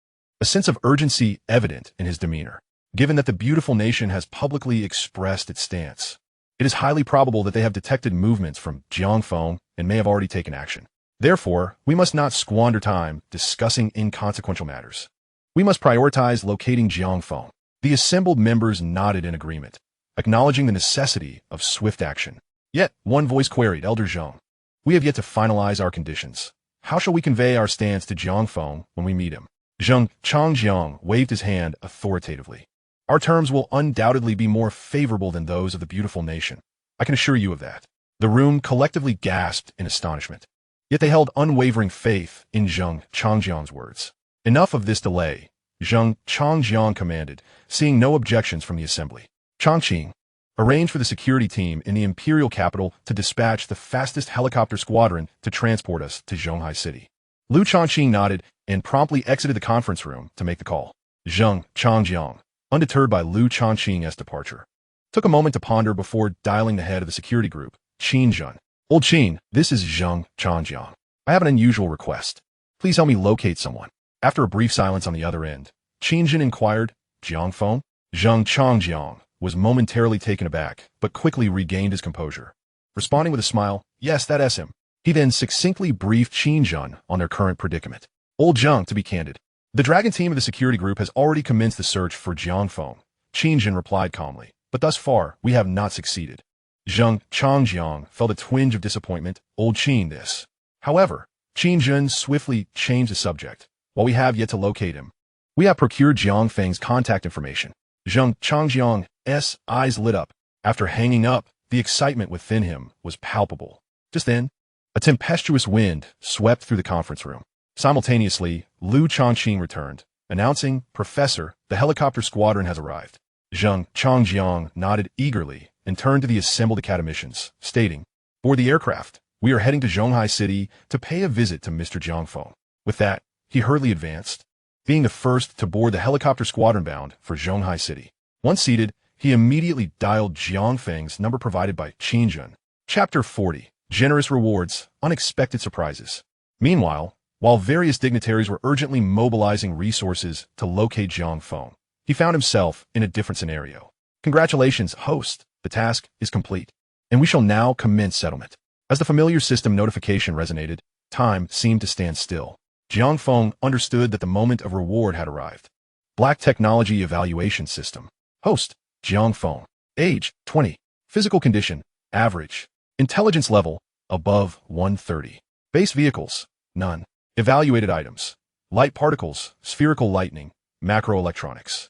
a sense of urgency evident in his demeanor. Given that the beautiful nation has publicly expressed its stance, it is highly probable that they have detected movements from Jiang Feng and may have already taken action. Therefore, we must not squander time discussing inconsequential matters. We must prioritize locating Jiang Feng. The assembled members nodded in agreement, acknowledging the necessity of swift action. Yet, one voice queried, Elder Zheng, we have yet to finalize our conditions. How shall we convey our stance to Jiang Feng when we meet him? Zheng Changjiang waved his hand authoritatively. Our terms will undoubtedly be more favorable than those of the beautiful nation. I can assure you of that. The room collectively gasped in astonishment. Yet they held unwavering faith in Zheng Changjiang's words. Enough of this delay, Zheng Changjiang commanded, seeing no objections from the assembly. Changqing, arrange for the security team in the imperial capital to dispatch the fastest helicopter squadron to transport us to Zhonghai City. Lu Changqing nodded and promptly exited the conference room to make the call. Zheng Changjiang, undeterred by Lu Changqing's departure, took a moment to ponder before dialing the head of the security group, Qin Jun. Old Qin, this is Zheng Changjiang. I have an unusual request. Please help me locate someone. After a brief silence on the other end, Qin Jun inquired, Jiang Feng? Zheng Changjiang was momentarily taken aback, but quickly regained his composure. Responding with a smile, yes, that's him. He then succinctly briefed Qin Jun on their current predicament. Old Zheng, to be candid, the Dragon team of the security group has already commenced the search for Jiang Feng. Qin Jun replied calmly, but thus far, we have not succeeded. Zheng Changjiang felt a twinge of disappointment. Old Qin, this. However, Qin Jun swiftly changed the subject. While we have yet to locate him, we have procured Jiang Feng's contact information. Zheng Changjiang's eyes lit up. After hanging up, the excitement within him was palpable. Just then, a tempestuous wind swept through the conference room. Simultaneously, Lu Changqing returned, announcing, Professor, the helicopter squadron has arrived. Zheng Changjiang nodded eagerly and turned to the assembled academicians, stating, Board the aircraft. We are heading to Zhonghai City to pay a visit to Mr. Jiang Feng. With that, he hurriedly advanced, being the first to board the helicopter squadron bound for Zhonghai City. Once seated, he immediately dialed Jiang Feng's number provided by Qin Jun. Chapter 40. Generous Rewards, Unexpected Surprises. Meanwhile, while various dignitaries were urgently mobilizing resources to locate Jiang Feng, he found himself in a different scenario. Congratulations, host. The task is complete, and we shall now commence settlement. As the familiar system notification resonated, time seemed to stand still. Jiang Feng understood that the moment of reward had arrived. Black Technology Evaluation System. Host, Jiang Feng. Age, 20. Physical condition, average. Intelligence level, above 130. Base vehicles, none. Evaluated items. Light particles, spherical lightning, macroelectronics.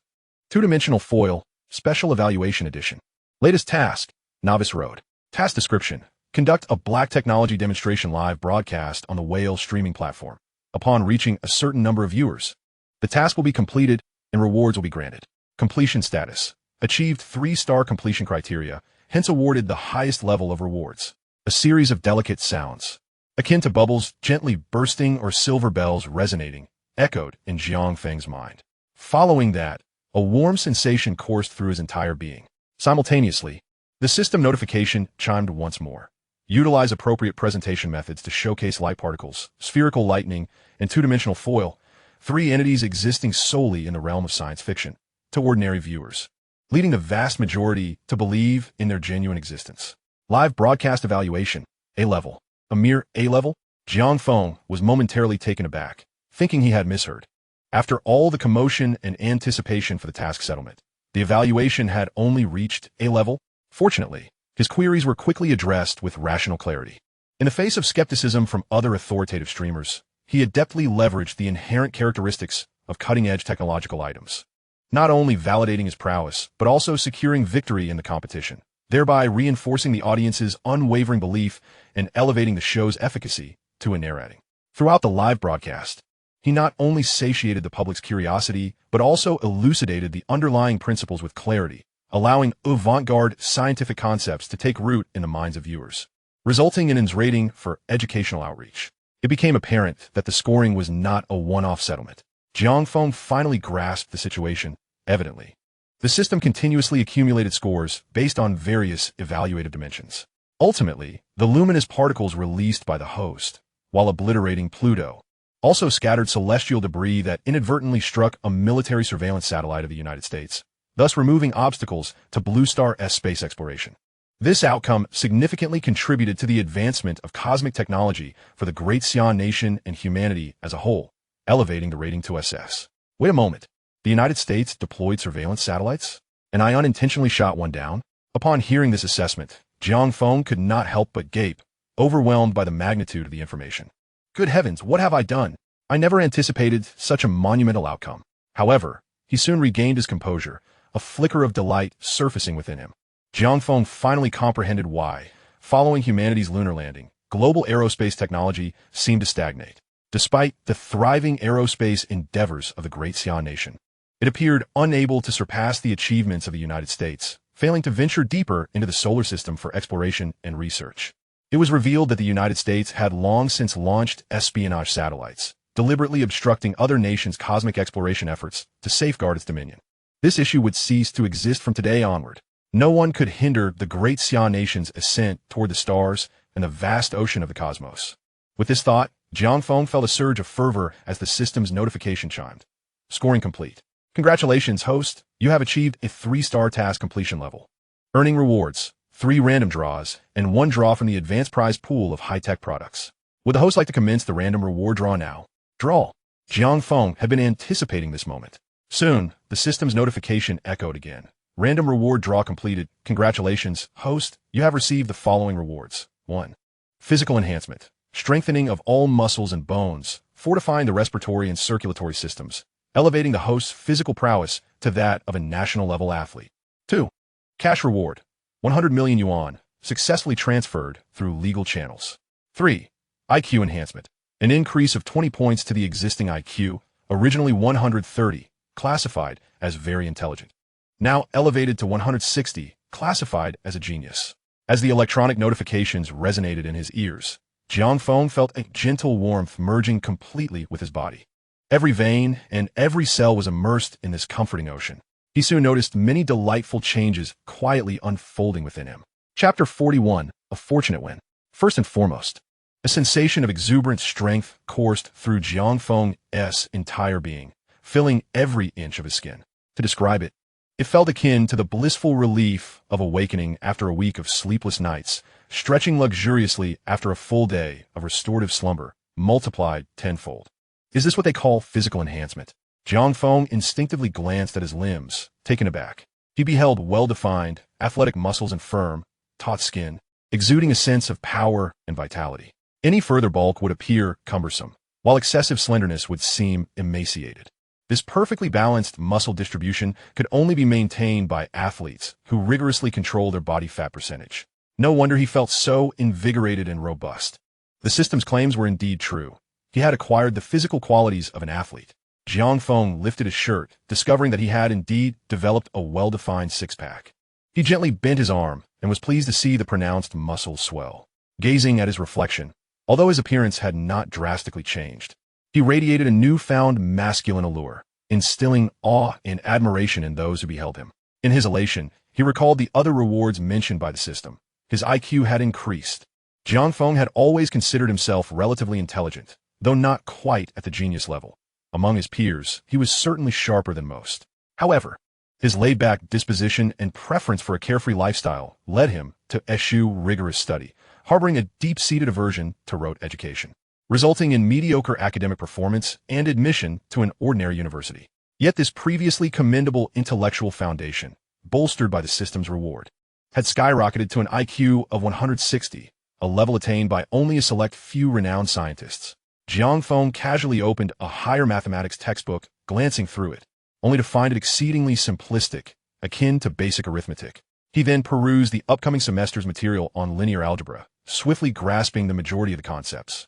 Two-dimensional foil, special evaluation edition. Latest task, Novice Road. Task description. Conduct a Black Technology demonstration live broadcast on the Whale streaming platform. Upon reaching a certain number of viewers, the task will be completed and rewards will be granted. Completion status. Achieved 3-star completion criteria, hence awarded the highest level of rewards. A series of delicate sounds, akin to bubbles gently bursting or silver bells resonating, echoed in Jiang Feng's mind. Following that, a warm sensation coursed through his entire being. Simultaneously, the system notification chimed once more. Utilize appropriate presentation methods to showcase light particles, spherical lightning, and two-dimensional foil, 3 entities existing solely in the realm of science fiction, to ordinary viewers, leading the vast majority to believe in their genuine existence. Live broadcast evaluation, A-level. A mere A-level? Jiang Feng was momentarily taken aback, thinking he had misheard. After all the commotion and anticipation for the task settlement, the evaluation had only reached A-level. Fortunately, his queries were quickly addressed with rational clarity. In the face of skepticism from other authoritative streamers, he adeptly leveraged the inherent characteristics of cutting-edge technological items, not only validating his prowess, but also securing victory in the competition, thereby reinforcing the audience's unwavering belief and elevating the show's efficacy to a narrating. Throughout the live broadcast, he not only satiated the public's curiosity, but also elucidated the underlying principles with clarity, allowing avant-garde scientific concepts to take root in the minds of viewers, resulting in his rating for educational outreach. It became apparent that the scoring was not a one-off settlement. Jiang Feng finally grasped the situation, evidently. The system continuously accumulated scores based on various evaluative dimensions. Ultimately, the luminous particles released by the host, while obliterating Pluto, also scattered celestial debris that inadvertently struck a military surveillance satellite of the United States, thus removing obstacles to Blue Star's space exploration. This outcome significantly contributed to the advancement of cosmic technology for the Great Xian nation and humanity as a whole, elevating the rating to SS. Wait a moment. The United States deployed surveillance satellites? And I unintentionally shot one down? Upon hearing this assessment, Jiang Feng could not help but gape, overwhelmed by the magnitude of the information. Good heavens, what have I done? I never anticipated such a monumental outcome. However, he soon regained his composure, a flicker of delight surfacing within him. Jiang Feng finally comprehended why, following humanity's lunar landing, global aerospace technology seemed to stagnate. Despite the thriving aerospace endeavors of the Great Xian nation, it appeared unable to surpass the achievements of the United States, failing to venture deeper into the solar system for exploration and research. It was revealed that the United States had long since launched espionage satellites, deliberately obstructing other nations' cosmic exploration efforts to safeguard its dominion. This issue would cease to exist from today onward. No one could hinder the Great Xian nation's ascent toward the stars and the vast ocean of the cosmos. With this thought, Jiang Feng felt a surge of fervor as the system's notification chimed. Scoring complete. Congratulations, host. You have achieved a 3-star task completion level. Earning rewards, 3 random draws, and 1 draw from the advanced prize pool of high-tech products. Would the host like to commence the random reward draw now? Draw. Jiang Feng had been anticipating this moment. Soon, the system's notification echoed again. Random reward draw completed. Congratulations, host. You have received the following rewards. 1. Physical enhancement. Strengthening of all muscles and bones, fortifying the respiratory and circulatory systems, elevating the host's physical prowess to that of a national-level athlete. 2. Cash reward. 100 million yuan, successfully transferred through legal channels. 3. IQ enhancement. An increase of 20 points to the existing IQ, originally 130, classified as very intelligent. Now elevated to 160, classified as a genius. As the electronic notifications resonated in his ears, Jiang Feng felt a gentle warmth merging completely with his body. Every vein and every cell was immersed in this comforting ocean. He soon noticed many delightful changes quietly unfolding within him. Chapter 41, A Fortunate Win. First and foremost, a sensation of exuberant strength coursed through Jiang Feng's entire being, filling every inch of his skin. To describe it, It felt akin to the blissful relief of awakening after a week of sleepless nights, stretching luxuriously after a full day of restorative slumber, multiplied tenfold. Is this what they call physical enhancement? Jiang Feng instinctively glanced at his limbs, taken aback. He beheld well-defined, athletic muscles and firm, taut skin, exuding a sense of power and vitality. Any further bulk would appear cumbersome, while excessive slenderness would seem emaciated. This perfectly balanced muscle distribution could only be maintained by athletes who rigorously control their body fat percentage. No wonder he felt so invigorated and robust. The system's claims were indeed true. He had acquired the physical qualities of an athlete. Jiang Feng lifted his shirt, discovering that he had indeed developed a well-defined six-pack. He gently bent his arm and was pleased to see the pronounced muscles swell. Gazing at his reflection, although his appearance had not drastically changed, he radiated a newfound masculine allure, instilling awe and admiration in those who beheld him. In his elation, he recalled the other rewards mentioned by the system. His IQ had increased. Jiang Feng had always considered himself relatively intelligent, though not quite at the genius level. Among his peers, he was certainly sharper than most. However, his laid-back disposition and preference for a carefree lifestyle led him to eschew rigorous study, harboring a deep-seated aversion to rote education, resulting in mediocre academic performance and admission to an ordinary university. Yet this previously commendable intellectual foundation, bolstered by the system's reward, had skyrocketed to an IQ of 160, a level attained by only a select few renowned scientists. Jiang Feng casually opened a higher mathematics textbook, glancing through it, only to find it exceedingly simplistic, akin to basic arithmetic. He then perused the upcoming semester's material on linear algebra, swiftly grasping the majority of the concepts.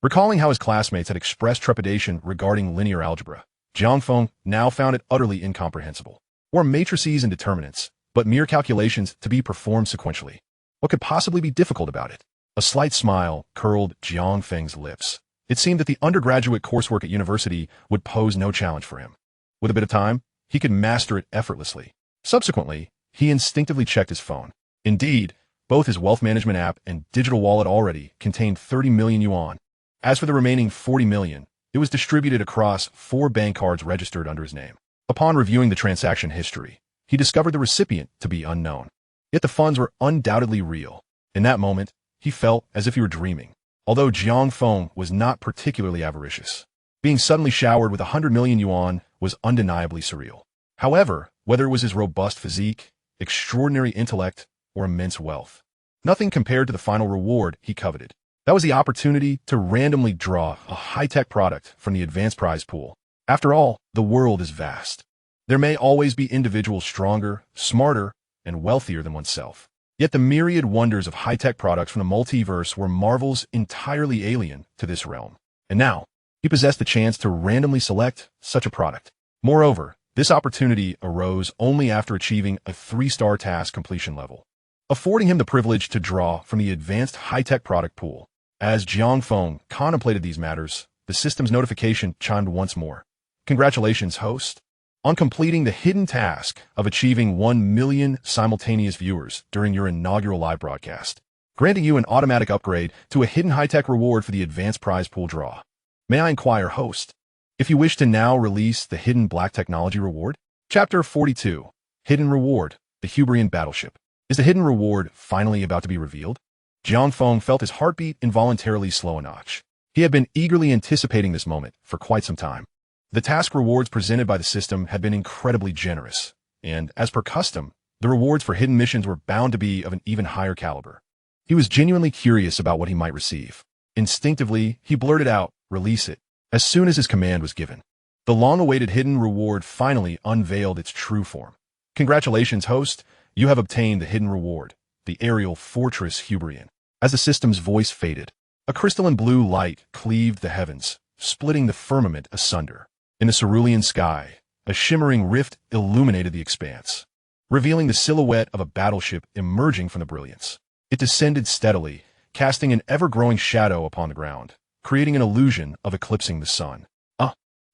Recalling how his classmates had expressed trepidation regarding linear algebra, Jiang Feng now found it utterly incomprehensible. Or matrices and determinants, but mere calculations to be performed sequentially. What could possibly be difficult about it? A slight smile curled Jiang Feng's lips. It seemed that the undergraduate coursework at university would pose no challenge for him. With a bit of time, he could master it effortlessly. Subsequently, he instinctively checked his phone. Indeed, both his wealth management app and digital wallet already contained 30 million yuan. As for the remaining 40 million, it was distributed across 4 bank cards registered under his name. Upon reviewing the transaction history, he discovered the recipient to be unknown. Yet the funds were undoubtedly real. In that moment, he felt as if he were dreaming. Although Jiang Feng was not particularly avaricious, being suddenly showered with 100 million yuan was undeniably surreal. However, whether it was his robust physique, extraordinary intellect, or immense wealth, nothing compared to the final reward he coveted. That was the opportunity to randomly draw a high-tech product from the advanced prize pool. After all, the world is vast. There may always be individuals stronger, smarter, and wealthier than oneself. Yet the myriad wonders of high-tech products from the multiverse were marvels entirely alien to this realm. And now, he possessed the chance to randomly select such a product. Moreover, this opportunity arose only after achieving a 3-star task completion level, affording him the privilege to draw from the advanced high-tech product pool. As Jiang Feng contemplated these matters, the system's notification chimed once more. Congratulations, host, on completing the hidden task of achieving 1 million simultaneous viewers during your inaugural live broadcast, granting you an automatic upgrade to a hidden high-tech reward for the advanced prize pool draw. May I inquire, host, if you wish to now release the hidden black technology reward? Chapter 42, Hidden Reward, the Hyperion Battleship. Is the hidden reward finally about to be revealed? Jiang Feng felt his heartbeat involuntarily slow a notch. He had been eagerly anticipating this moment for quite some time. The task rewards presented by the system had been incredibly generous, and, as per custom, the rewards for hidden missions were bound to be of an even higher caliber. He was genuinely curious about what he might receive. Instinctively, he blurted out, "Release it," as soon as his command was given. The long-awaited hidden reward finally unveiled its true form. Congratulations, host, you have obtained the hidden reward, the aerial fortress Hyperion. As the system's voice faded, a crystalline blue light cleaved the heavens, splitting the firmament asunder. In the cerulean sky, a shimmering rift illuminated the expanse, revealing the silhouette of a battleship emerging from the brilliance. It descended steadily, casting an ever-growing shadow upon the ground, creating an illusion of eclipsing the sun.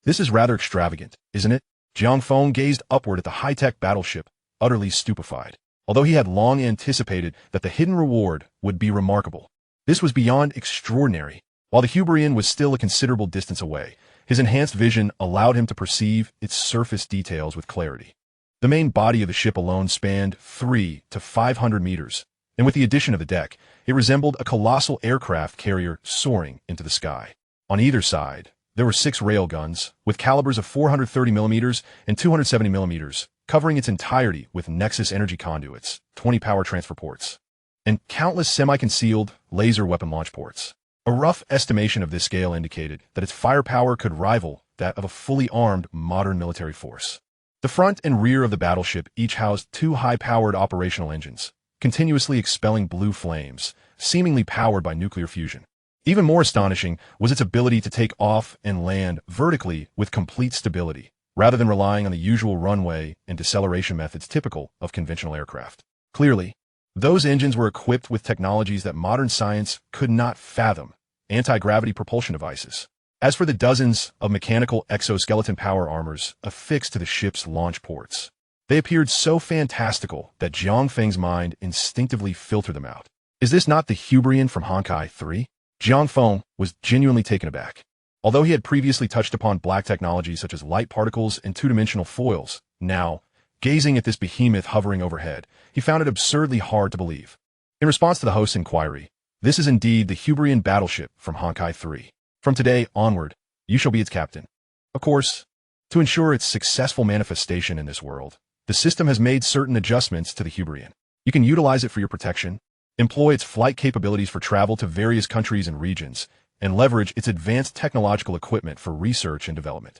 This is rather extravagant, isn't it? Jiang Feng gazed upward at the high-tech battleship, utterly stupefied. Although he had long anticipated that the hidden reward would be remarkable, this was beyond extraordinary. While the Hyperion was still a considerable distance away, his enhanced vision allowed him to perceive its surface details with clarity. The main body of the ship alone spanned 3 to 500 meters, and with the addition of the deck, it resembled a colossal aircraft carrier soaring into the sky. On either side, there were 6 railguns, with calibers of 430 millimeters and 270 millimeters, covering its entirety with Nexus energy conduits, 20 power transfer ports, and countless semi-concealed laser weapon launch ports. A rough estimation of this scale indicated that its firepower could rival that of a fully armed modern military force. The front and rear of the battleship each housed 2 high-powered operational engines, continuously expelling blue flames, seemingly powered by nuclear fusion. Even more astonishing was its ability to take off and land vertically with complete stability, rather than relying on the usual runway and deceleration methods typical of conventional aircraft. Clearly, those engines were equipped with technologies that modern science could not fathom, anti-gravity propulsion devices. As for the dozens of mechanical exoskeleton power armors affixed to the ship's launch ports, they appeared so fantastical that Jiang Feng's mind instinctively filtered them out. Is this not the Hyperion from Honkai 3? Jiang Feng was genuinely taken aback. Although he had previously touched upon black technologies such as light particles and two-dimensional foils, now, gazing at this behemoth hovering overhead, he found it absurdly hard to believe. In response to the host's inquiry, this is indeed the Hyperion battleship from Honkai 3. From today onward, you shall be its captain. Of course, to ensure its successful manifestation in this world, the system has made certain adjustments to the Hyperion. You can utilize it for your protection, employ its flight capabilities for travel to various countries and regions, and leverage its advanced technological equipment for research and development.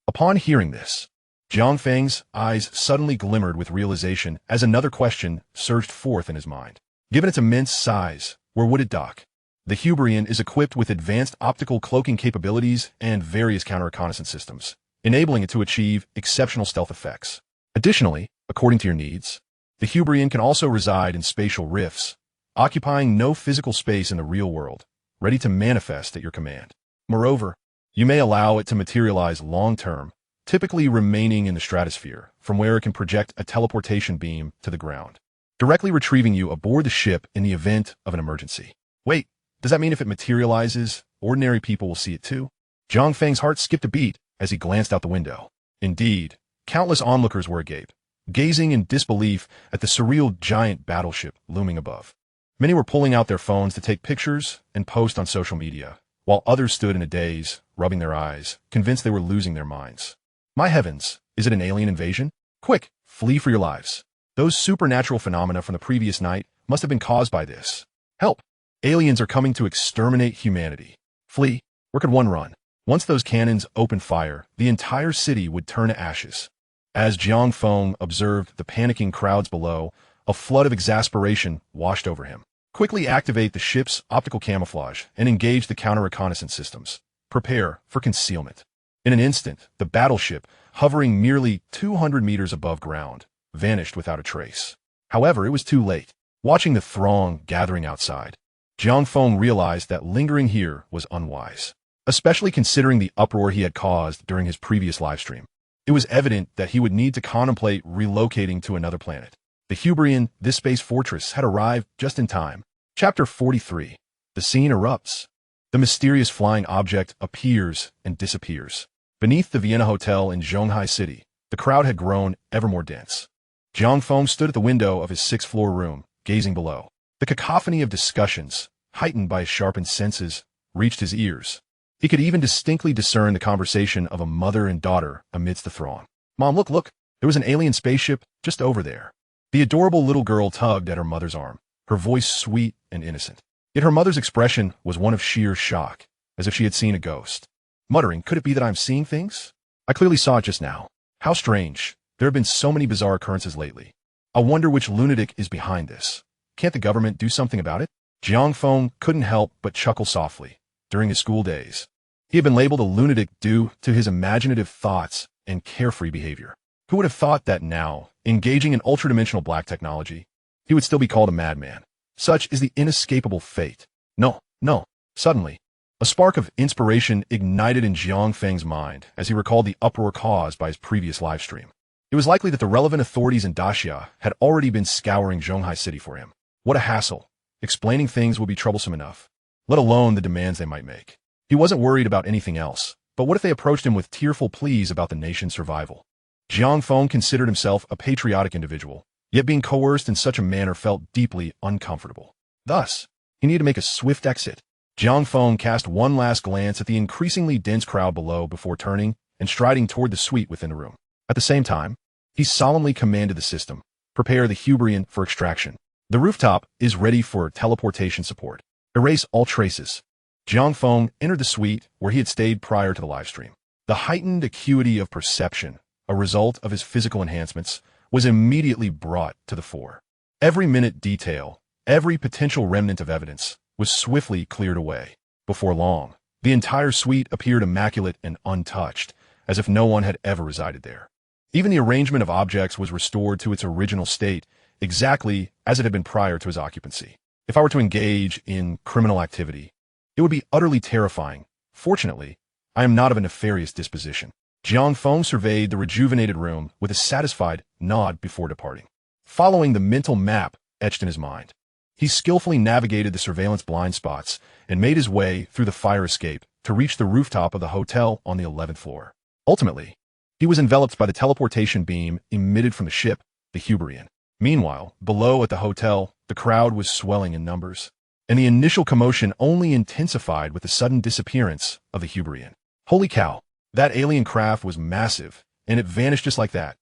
Upon hearing this, Jiang Feng's eyes suddenly glimmered with realization as another question surged forth in his mind. Given its immense size, where would it dock? The Hyperion is equipped with advanced optical cloaking capabilities and various counter-reconnaissance systems, enabling it to achieve exceptional stealth effects. Additionally, according to your needs, the Hyperion can also reside in spatial rifts, occupying no physical space in the real world, ready to manifest at your command. Moreover, you may allow it to materialize long-term, typically remaining in the stratosphere, from where it can project a teleportation beam to the ground, directly retrieving you aboard the ship in the event of an emergency. Wait, does that mean if it materializes, ordinary people will see it too? Jiang Feng's heart skipped a beat as he glanced out the window. Indeed, countless onlookers were agape, gazing in disbelief at the surreal giant battleship looming above. Many were pulling out their phones to take pictures and post on social media, while others stood in a daze, rubbing their eyes, convinced they were losing their minds. My heavens, is it an alien invasion? Quick, flee for your lives. Those supernatural phenomena from the previous night must have been caused by this. Help! Aliens are coming to exterminate humanity. Flee. Where could one run? Once those cannons opened fire, the entire city would turn to ashes. As Jiang Feng observed the panicking crowds below, a flood of exasperation washed over him. Quickly activate the ship's optical camouflage and engage the counter-reconnaissance systems. Prepare for concealment. In an instant, the battleship, hovering merely 200 meters above ground, vanished without a trace. However, it was too late. Watching the throng gathering outside, Jiang Feng realized that lingering here was unwise, especially considering the uproar he had caused during his previous livestream. It was evident that he would need to contemplate relocating to another planet. The Hyperion, this space fortress, had arrived just in time. Chapter 43. The scene erupts. The mysterious flying object appears and disappears. Beneath the Vienna Hotel in Zhonghai City, the crowd had grown ever more dense. Jiang Feng stood at the window of his 6th-floor room, gazing below. The cacophony of discussions, heightened by his sharpened senses, reached his ears. He could even distinctly discern the conversation of a mother and daughter amidst the throng. Mom, look, there was an alien spaceship just over there. The adorable little girl tugged at her mother's arm, her voice sweet and innocent. Yet her mother's expression was one of sheer shock, as if she had seen a ghost. Muttering, could it be that I'm seeing things? I clearly saw it just now. How strange. There have been so many bizarre occurrences lately. I wonder which lunatic is behind this. Can't the government do something about it? Jiang Feng couldn't help but chuckle softly. During his school days, he had been labeled a lunatic due to his imaginative thoughts and carefree behavior. Who would have thought that now, engaging in ultra-dimensional black technology, he would still be called a madman? Such is the inescapable fate. No. Suddenly, a spark of inspiration ignited in Jiang Feng's mind as he recalled the uproar caused by his previous livestream. It was likely that the relevant authorities in Daxia had already been scouring Zhonghai City for him. What a hassle. Explaining things would be troublesome enough, let alone the demands they might make. He wasn't worried about anything else, but what if they approached him with tearful pleas about the nation's survival? Jiang Feng considered himself a patriotic individual, yet being coerced in such a manner felt deeply uncomfortable. Thus, he needed to make a swift exit. Jiang Feng cast one last glance at the increasingly dense crowd below before turning and striding toward the suite within the room. At the same time, he solemnly commanded the system, "Prepare the Hyperion for extraction. The rooftop is ready for teleportation support. Erase all traces." Jiang Feng entered the suite where he had stayed prior to the livestream. The heightened acuity of perception, a result of his physical enhancements, was immediately brought to the fore. Every minute detail, every potential remnant of evidence, was swiftly cleared away. Before long, the entire suite appeared immaculate and untouched, as if no one had ever resided there. Even the arrangement of objects was restored to its original state, exactly as it had been prior to his occupancy. If I were to engage in criminal activity, it would be utterly terrifying. Fortunately, I am not of a nefarious disposition. Jiang Feng surveyed the rejuvenated room with a satisfied nod before departing. Following the mental map etched in his mind, he skillfully navigated the surveillance blind spots and made his way through the fire escape to reach the rooftop of the hotel on the 11th floor. Ultimately, he was enveloped by the teleportation beam emitted from the ship, the Hyperion. Meanwhile, below at the hotel, the crowd was swelling in numbers, and the initial commotion only intensified with the sudden disappearance of the Hyperion. Holy cow, that alien craft was massive, and it vanished just like that.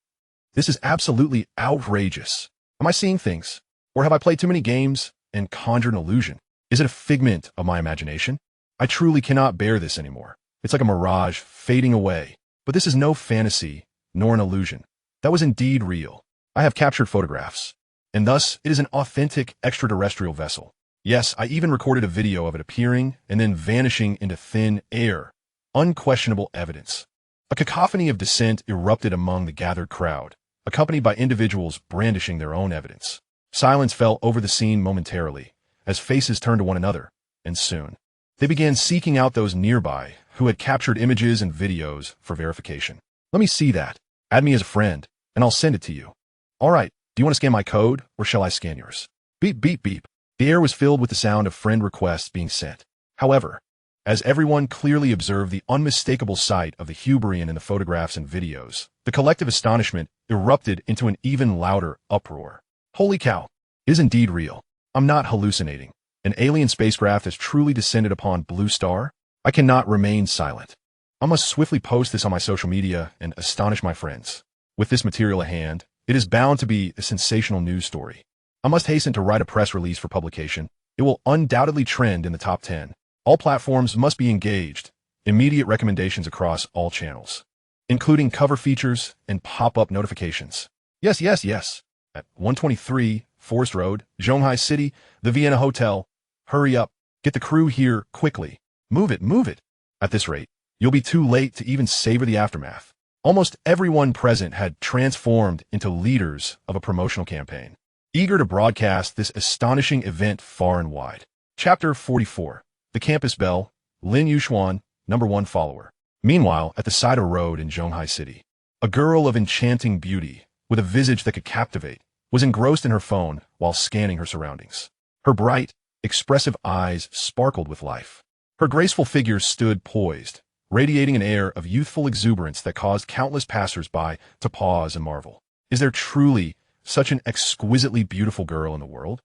This is absolutely outrageous. Am I seeing things? Or have I played too many games and conjured an illusion? Is it a figment of my imagination? I truly cannot bear this anymore. It's like a mirage fading away. But this is no fantasy, nor an illusion. That was indeed real. I have captured photographs, and thus it is an authentic extraterrestrial vessel. Yes, I even recorded a video of it appearing and then vanishing into thin air. Unquestionable evidence. A cacophony of dissent erupted among the gathered crowd, accompanied by individuals brandishing their own evidence. Silence fell over the scene momentarily, as faces turned to one another, and soon, they began seeking out those nearby who had captured images and videos for verification. Let me see that. Add me as a friend, and I'll send it to you. All right, do you want to scan my code, or shall I scan yours? Beep, beep, beep. The air was filled with the sound of friend requests being sent. However, as everyone clearly observed the unmistakable sight of the Hyperion in the photographs and videos, the collective astonishment erupted into an even louder uproar. Holy cow, it is indeed real. I'm not hallucinating. An alien spacecraft has truly descended upon Blue Star? I cannot remain silent. I must swiftly post this on my social media and astonish my friends. With this material at hand, it is bound to be a sensational news story. I must hasten to write a press release for publication. It will undoubtedly trend in the top 10. All platforms must be engaged. Immediate recommendations across all channels, including cover features and pop-up notifications. Yes, yes, yes. At 123 Forest Road, Zhonghai City, the Vienna Hotel. Hurry up. Get the crew here quickly. Move it, move it. At this rate, you'll be too late to even savor the aftermath. Almost everyone present had transformed into leaders of a promotional campaign, eager to broadcast this astonishing event far and wide. Chapter 44. The Campus Belle, Lin Yuxuan, #1 follower. Meanwhile, at the side of a road in Zhonghai City, a girl of enchanting beauty, with a visage that could captivate, was engrossed in her phone while scanning her surroundings. Her bright, expressive eyes sparkled with life. Her graceful figure stood poised, radiating an air of youthful exuberance that caused countless passers-by to pause and marvel. Is there truly such an exquisitely beautiful girl in the world?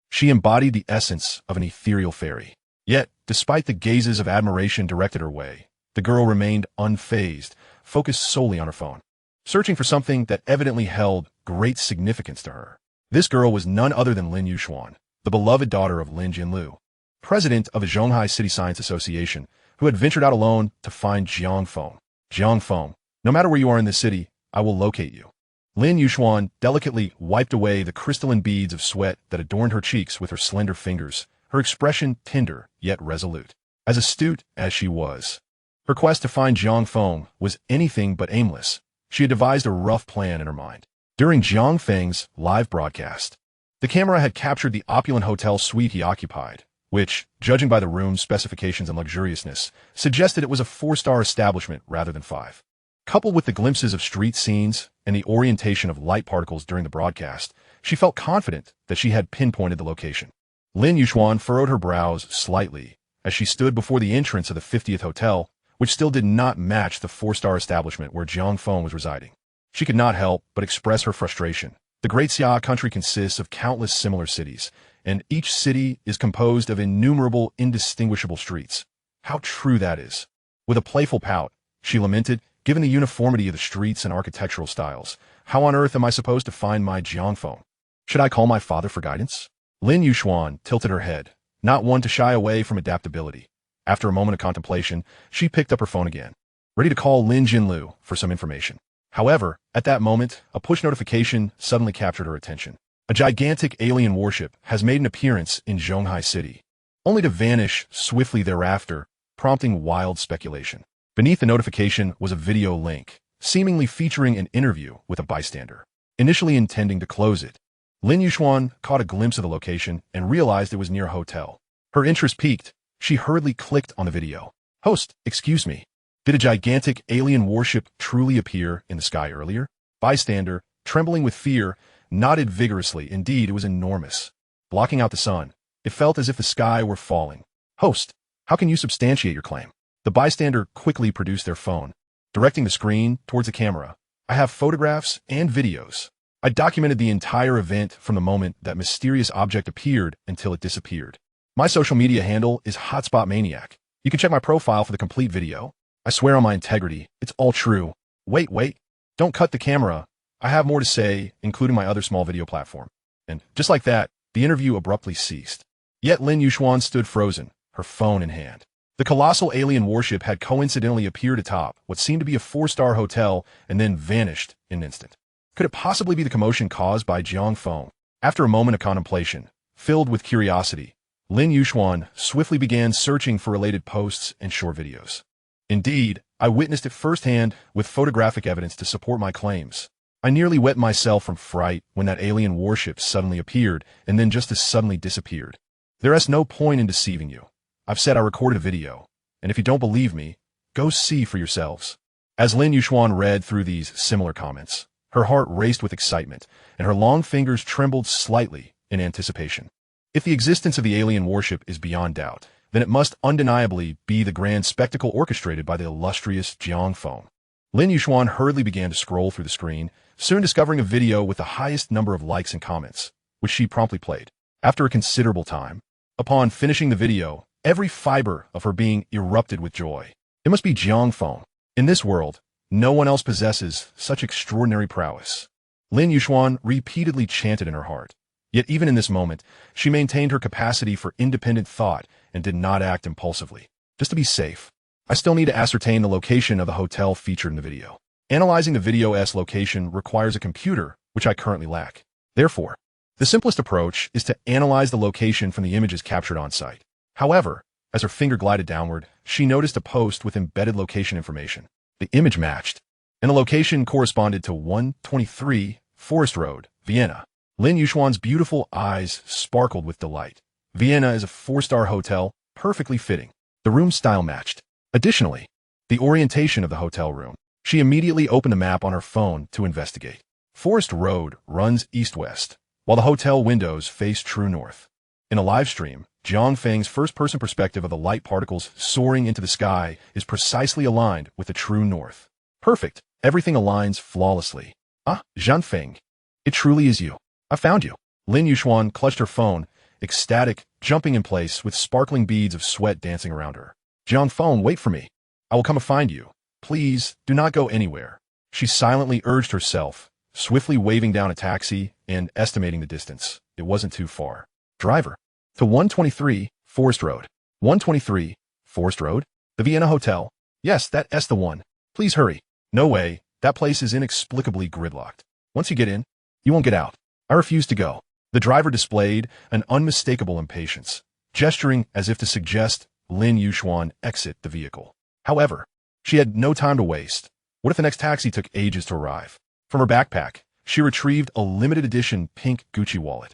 She embodied the essence of an ethereal fairy. Yet, despite the gazes of admiration directed her way, the girl remained unfazed, focused solely on her phone, searching for something that evidently held great significance to her. This girl was none other than Lin Yuxuan, the beloved daughter of Lin Jinlu, president of the Zhonghai City Science Association, who had ventured out alone to find Jiang Feng. Jiang Feng, no matter where you are in this city, I will locate you. Lin Yuxuan delicately wiped away the crystalline beads of sweat that adorned her cheeks with her slender fingers, her expression tender yet resolute. As astute as she was, her quest to find Jiang Feng was anything but aimless. She had devised a rough plan in her mind. During Jiang Feng's live broadcast, the camera had captured the opulent hotel suite he occupied, which, judging by the room's specifications and luxuriousness, suggested it was a 4-star establishment rather than 5. Coupled with the glimpses of street scenes and the orientation of light particles during the broadcast, she felt confident that she had pinpointed the location. Lin Yuxuan furrowed her brows slightly as she stood before the entrance of the 50th hotel, which still did not match the 4-star establishment where Jiang Feng was residing. She could not help but express her frustration. The Great Xia country consists of countless similar cities, and each city is composed of innumerable indistinguishable streets. How true that is. With a playful pout, she lamented, given the uniformity of the streets and architectural styles, how on earth am I supposed to find my Jiang Feng? Should I call my father for guidance? Lin Yuxuan tilted her head, not one to shy away from adaptability. After a moment of contemplation, she picked up her phone again, ready to call Lin Jinlu for some information. However, at that moment, a push notification suddenly captured her attention. A gigantic alien warship has made an appearance in Zhonghai City, only to vanish swiftly thereafter, prompting wild speculation. Beneath the notification was a video link, seemingly featuring an interview with a bystander. Initially intending to close it, Lin Yuxuan caught a glimpse of the location and realized it was near a hotel. Her interest piqued. She hurriedly clicked on the video. Host, excuse me. Did a gigantic alien warship truly appear in the sky earlier? Bystander, trembling with fear, nodded vigorously. Indeed, it was enormous. Blocking out the sun, it felt as if the sky were falling. Host, how can you substantiate your claim? The bystander quickly produced their phone, directing the screen towards the camera. I have photographs and videos. I documented the entire event from the moment that mysterious object appeared until it disappeared. My social media handle is Hotspot Maniac. You can check my profile for the complete video. I swear on my integrity, it's all true. Wait. Don't cut the camera. I have more to say, including my other small video platform. And just like that, the interview abruptly ceased. Yet Lin Yuxuan stood frozen, her phone in hand. The colossal alien warship had coincidentally appeared atop what seemed to be a 4-star hotel and then vanished in an instant. Could it possibly be the commotion caused by Jiang Feng? After a moment of contemplation, filled with curiosity, Lin Yuxuan swiftly began searching for related posts and short videos. Indeed, I witnessed it firsthand with photographic evidence to support my claims. I nearly wet myself from fright when that alien warship suddenly appeared and then just as suddenly disappeared. There is no point in deceiving you. I've said I recorded a video, and if you don't believe me, go see for yourselves. As Lin Yuxuan read through these similar comments, her heart raced with excitement, and her long fingers trembled slightly in anticipation. If the existence of the alien warship is beyond doubt, then it must undeniably be the grand spectacle orchestrated by the illustrious Jiang Feng. Lin Yuxuan hurriedly began to scroll through the screen, soon discovering a video with the highest number of likes and comments, which she promptly played. After a considerable time, upon finishing the video, every fiber of her being erupted with joy. It must be Jiang Feng. In this world, no one else possesses such extraordinary prowess. Lin Yuxuan repeatedly chanted in her heart. Yet even in this moment, she maintained her capacity for independent thought and did not act impulsively. Just to be safe, I still need to ascertain the location of the hotel featured in the video. Analyzing the video's location requires a computer, which I currently lack. Therefore, the simplest approach is to analyze the location from the images captured on site. However, as her finger glided downward, she noticed a post with embedded location information. The image matched, and the location corresponded to 123 Forest Road, Vienna. Lin Yuxuan's beautiful eyes sparkled with delight. Vienna is a 4-star hotel, perfectly fitting. The room style matched. Additionally, the orientation of the hotel room. She immediately opened a map on her phone to investigate. Forest Road runs east-west, while the hotel windows face true north. In a live stream, Jiang Feng's first-person perspective of the light particles soaring into the sky is precisely aligned with the true north. Perfect. Everything aligns flawlessly. Ah, Jiang Feng. It truly is you. I found you. Lin Yuxuan clutched her phone, ecstatic, jumping in place with sparkling beads of sweat dancing around her. Jiang Feng, wait for me. I will come and find you. Please, do not go anywhere. She silently urged herself, swiftly waving down a taxi and estimating the distance. It wasn't too far. Driver. To 123 Forest Road. 123 Forest Road? The Vienna Hotel? Yes, that's the one. Please hurry. No way. That place is inexplicably gridlocked. Once you get in, you won't get out. I refuse to go. The driver displayed an unmistakable impatience, gesturing as if to suggest Lin Yuxuan exit the vehicle. However, she had no time to waste. What if the next taxi took ages to arrive? From her backpack, she retrieved a limited edition pink Gucci wallet.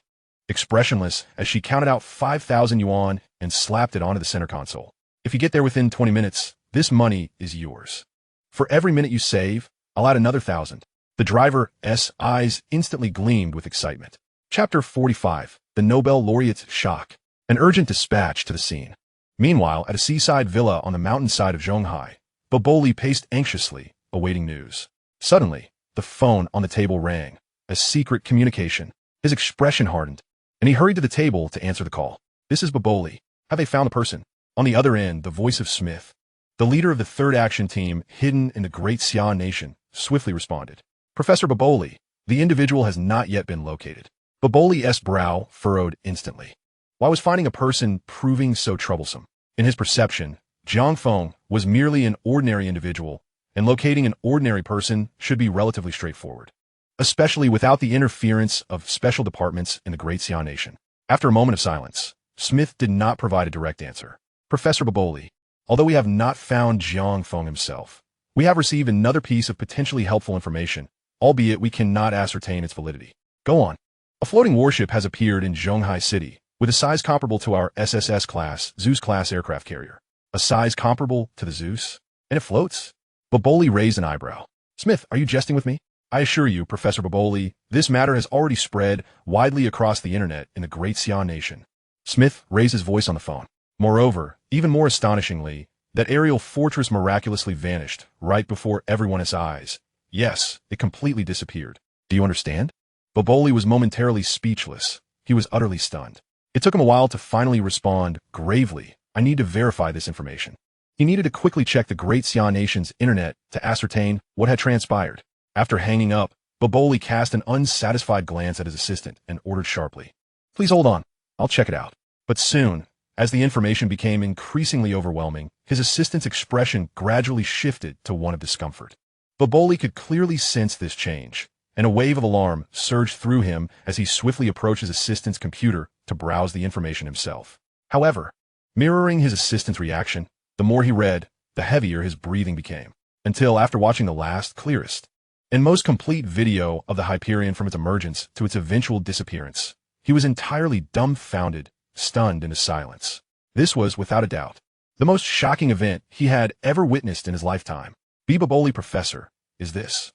Expressionless as she counted out 5,000 yuan and slapped it onto the center console. If you get there within 20 minutes, this money is yours. For every minute you save, I'll add another 1,000. The driver's eyes instantly gleamed with excitement. Chapter 45. The Nobel Laureate's Shock. An urgent dispatch to the scene. Meanwhile, at a seaside villa on the mountainside of Zhonghai, Boboli paced anxiously, awaiting news. Suddenly, the phone on the table rang. A secret communication. His expression hardened, and he hurried to the table to answer the call. This is Baboli. Have they found the person? On the other end, the voice of Smith, the leader of the third action team hidden in the Great Xia Nation, swiftly responded. Professor Baboli, the individual has not yet been located. Baboli's brow furrowed instantly. Why was finding a person proving so troublesome? In his perception, Jiang Feng was merely an ordinary individual, and locating an ordinary person should be relatively straightforward, especially without the interference of special departments in the Great Xia Nation. After a moment of silence, Smith did not provide a direct answer. Professor Baboli, although we have not found Jiang Feng himself, we have received another piece of potentially helpful information, albeit we cannot ascertain its validity. Go on. A floating warship has appeared in Zhonghai City, with a size comparable to our SSS-class, Zeus-class aircraft carrier. A size comparable to the Zeus? And it floats? Baboli raised an eyebrow. Smith, are you jesting with me? I assure you, Professor Baboli, this matter has already spread widely across the internet in the Great Xia Nation. Smith raised his voice on the phone. Moreover, even more astonishingly, that aerial fortress miraculously vanished right before everyone's eyes. Yes, it completely disappeared. Do you understand? Baboli was momentarily speechless. He was utterly stunned. It took him a while to finally respond gravely. I need to verify this information. He needed to quickly check the Great Xia Nation's internet to ascertain what had transpired. After hanging up, Baboli cast an unsatisfied glance at his assistant and ordered sharply, "Please hold on. I'll check it out." But soon, as the information became increasingly overwhelming, his assistant's expression gradually shifted to one of discomfort. Baboli could clearly sense this change, and a wave of alarm surged through him as he swiftly approached his assistant's computer to browse the information himself. However, mirroring his assistant's reaction, the more he read, the heavier his breathing became, until after watching the last, clearest, and most complete video of the Hyperion from its emergence to its eventual disappearance, he was entirely dumbfounded, stunned into silence. This was, without a doubt, the most shocking event he had ever witnessed in his lifetime. Baboli, Professor, is this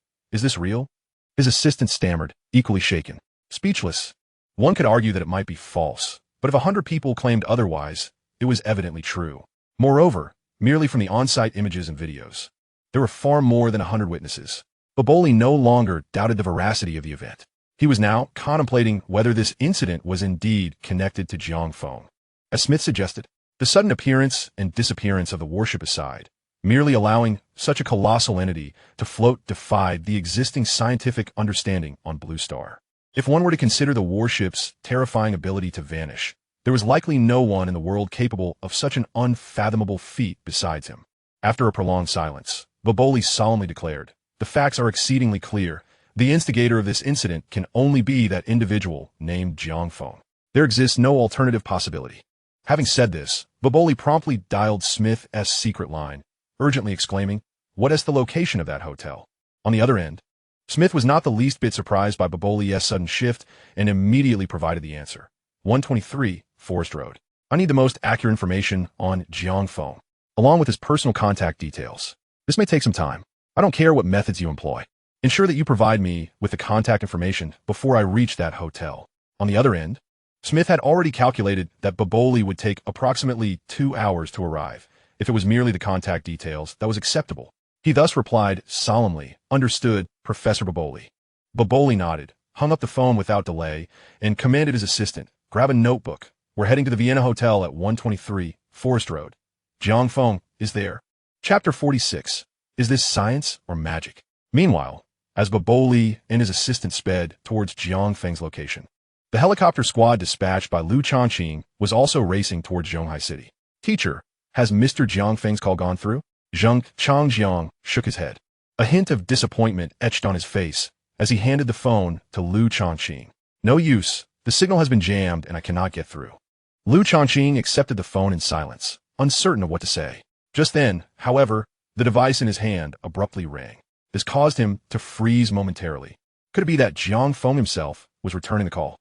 real? His assistant stammered, equally shaken. Speechless. One could argue that it might be false, but if 100 people claimed otherwise, it was evidently true. Moreover, merely from the on-site images and videos, there were far more than 100 witnesses. Baboli no longer doubted the veracity of the event. He was now contemplating whether this incident was indeed connected to Jiang Feng. As Smith suggested, the sudden appearance and disappearance of the warship aside, merely allowing such a colossal entity to float defied the existing scientific understanding on Blue Star. If one were to consider the warship's terrifying ability to vanish, there was likely no one in the world capable of such an unfathomable feat besides him. After a prolonged silence, Baboli solemnly declared, "The facts are exceedingly clear. The instigator of this incident can only be that individual named Jiang Feng. There exists no alternative possibility." Having said this, Baboli promptly dialed Smith's secret line, urgently exclaiming, "What is the location of that hotel?" On the other end, Smith was not the least bit surprised by Baboli's sudden shift and immediately provided the answer. 123, Forest Road. I need the most accurate information on Jiang Feng, along with his personal contact details. This may take some time. I don't care what methods you employ. Ensure that you provide me with the contact information before I reach that hotel. On the other end, Smith had already calculated that Baboli would take approximately 2 hours to arrive. If it was merely the contact details, that was acceptable. He thus replied solemnly, "Understood, Professor Baboli." Baboli nodded, hung up the phone without delay, and commanded his assistant, "Grab a notebook. We're heading to the Vienna Hotel at 123, Forest Road. Jiang Feng is there." Chapter 46. Is this science or magic? Meanwhile, as Baboli and his assistant sped towards Jiang Feng's location, the helicopter squad dispatched by Liu Changqing was also racing towards Zhonghai City. "Teacher, has Mr. Jiang Feng's call gone through?" Zhang Changjiang shook his head. A hint of disappointment etched on his face as he handed the phone to Liu Changqing. "No use. The signal has been jammed and I cannot get through." Liu Changqing accepted the phone in silence, uncertain of what to say. Just then, however, the device in his hand abruptly rang. This caused him to freeze momentarily. Could it be that Jiang Feng himself was returning the call?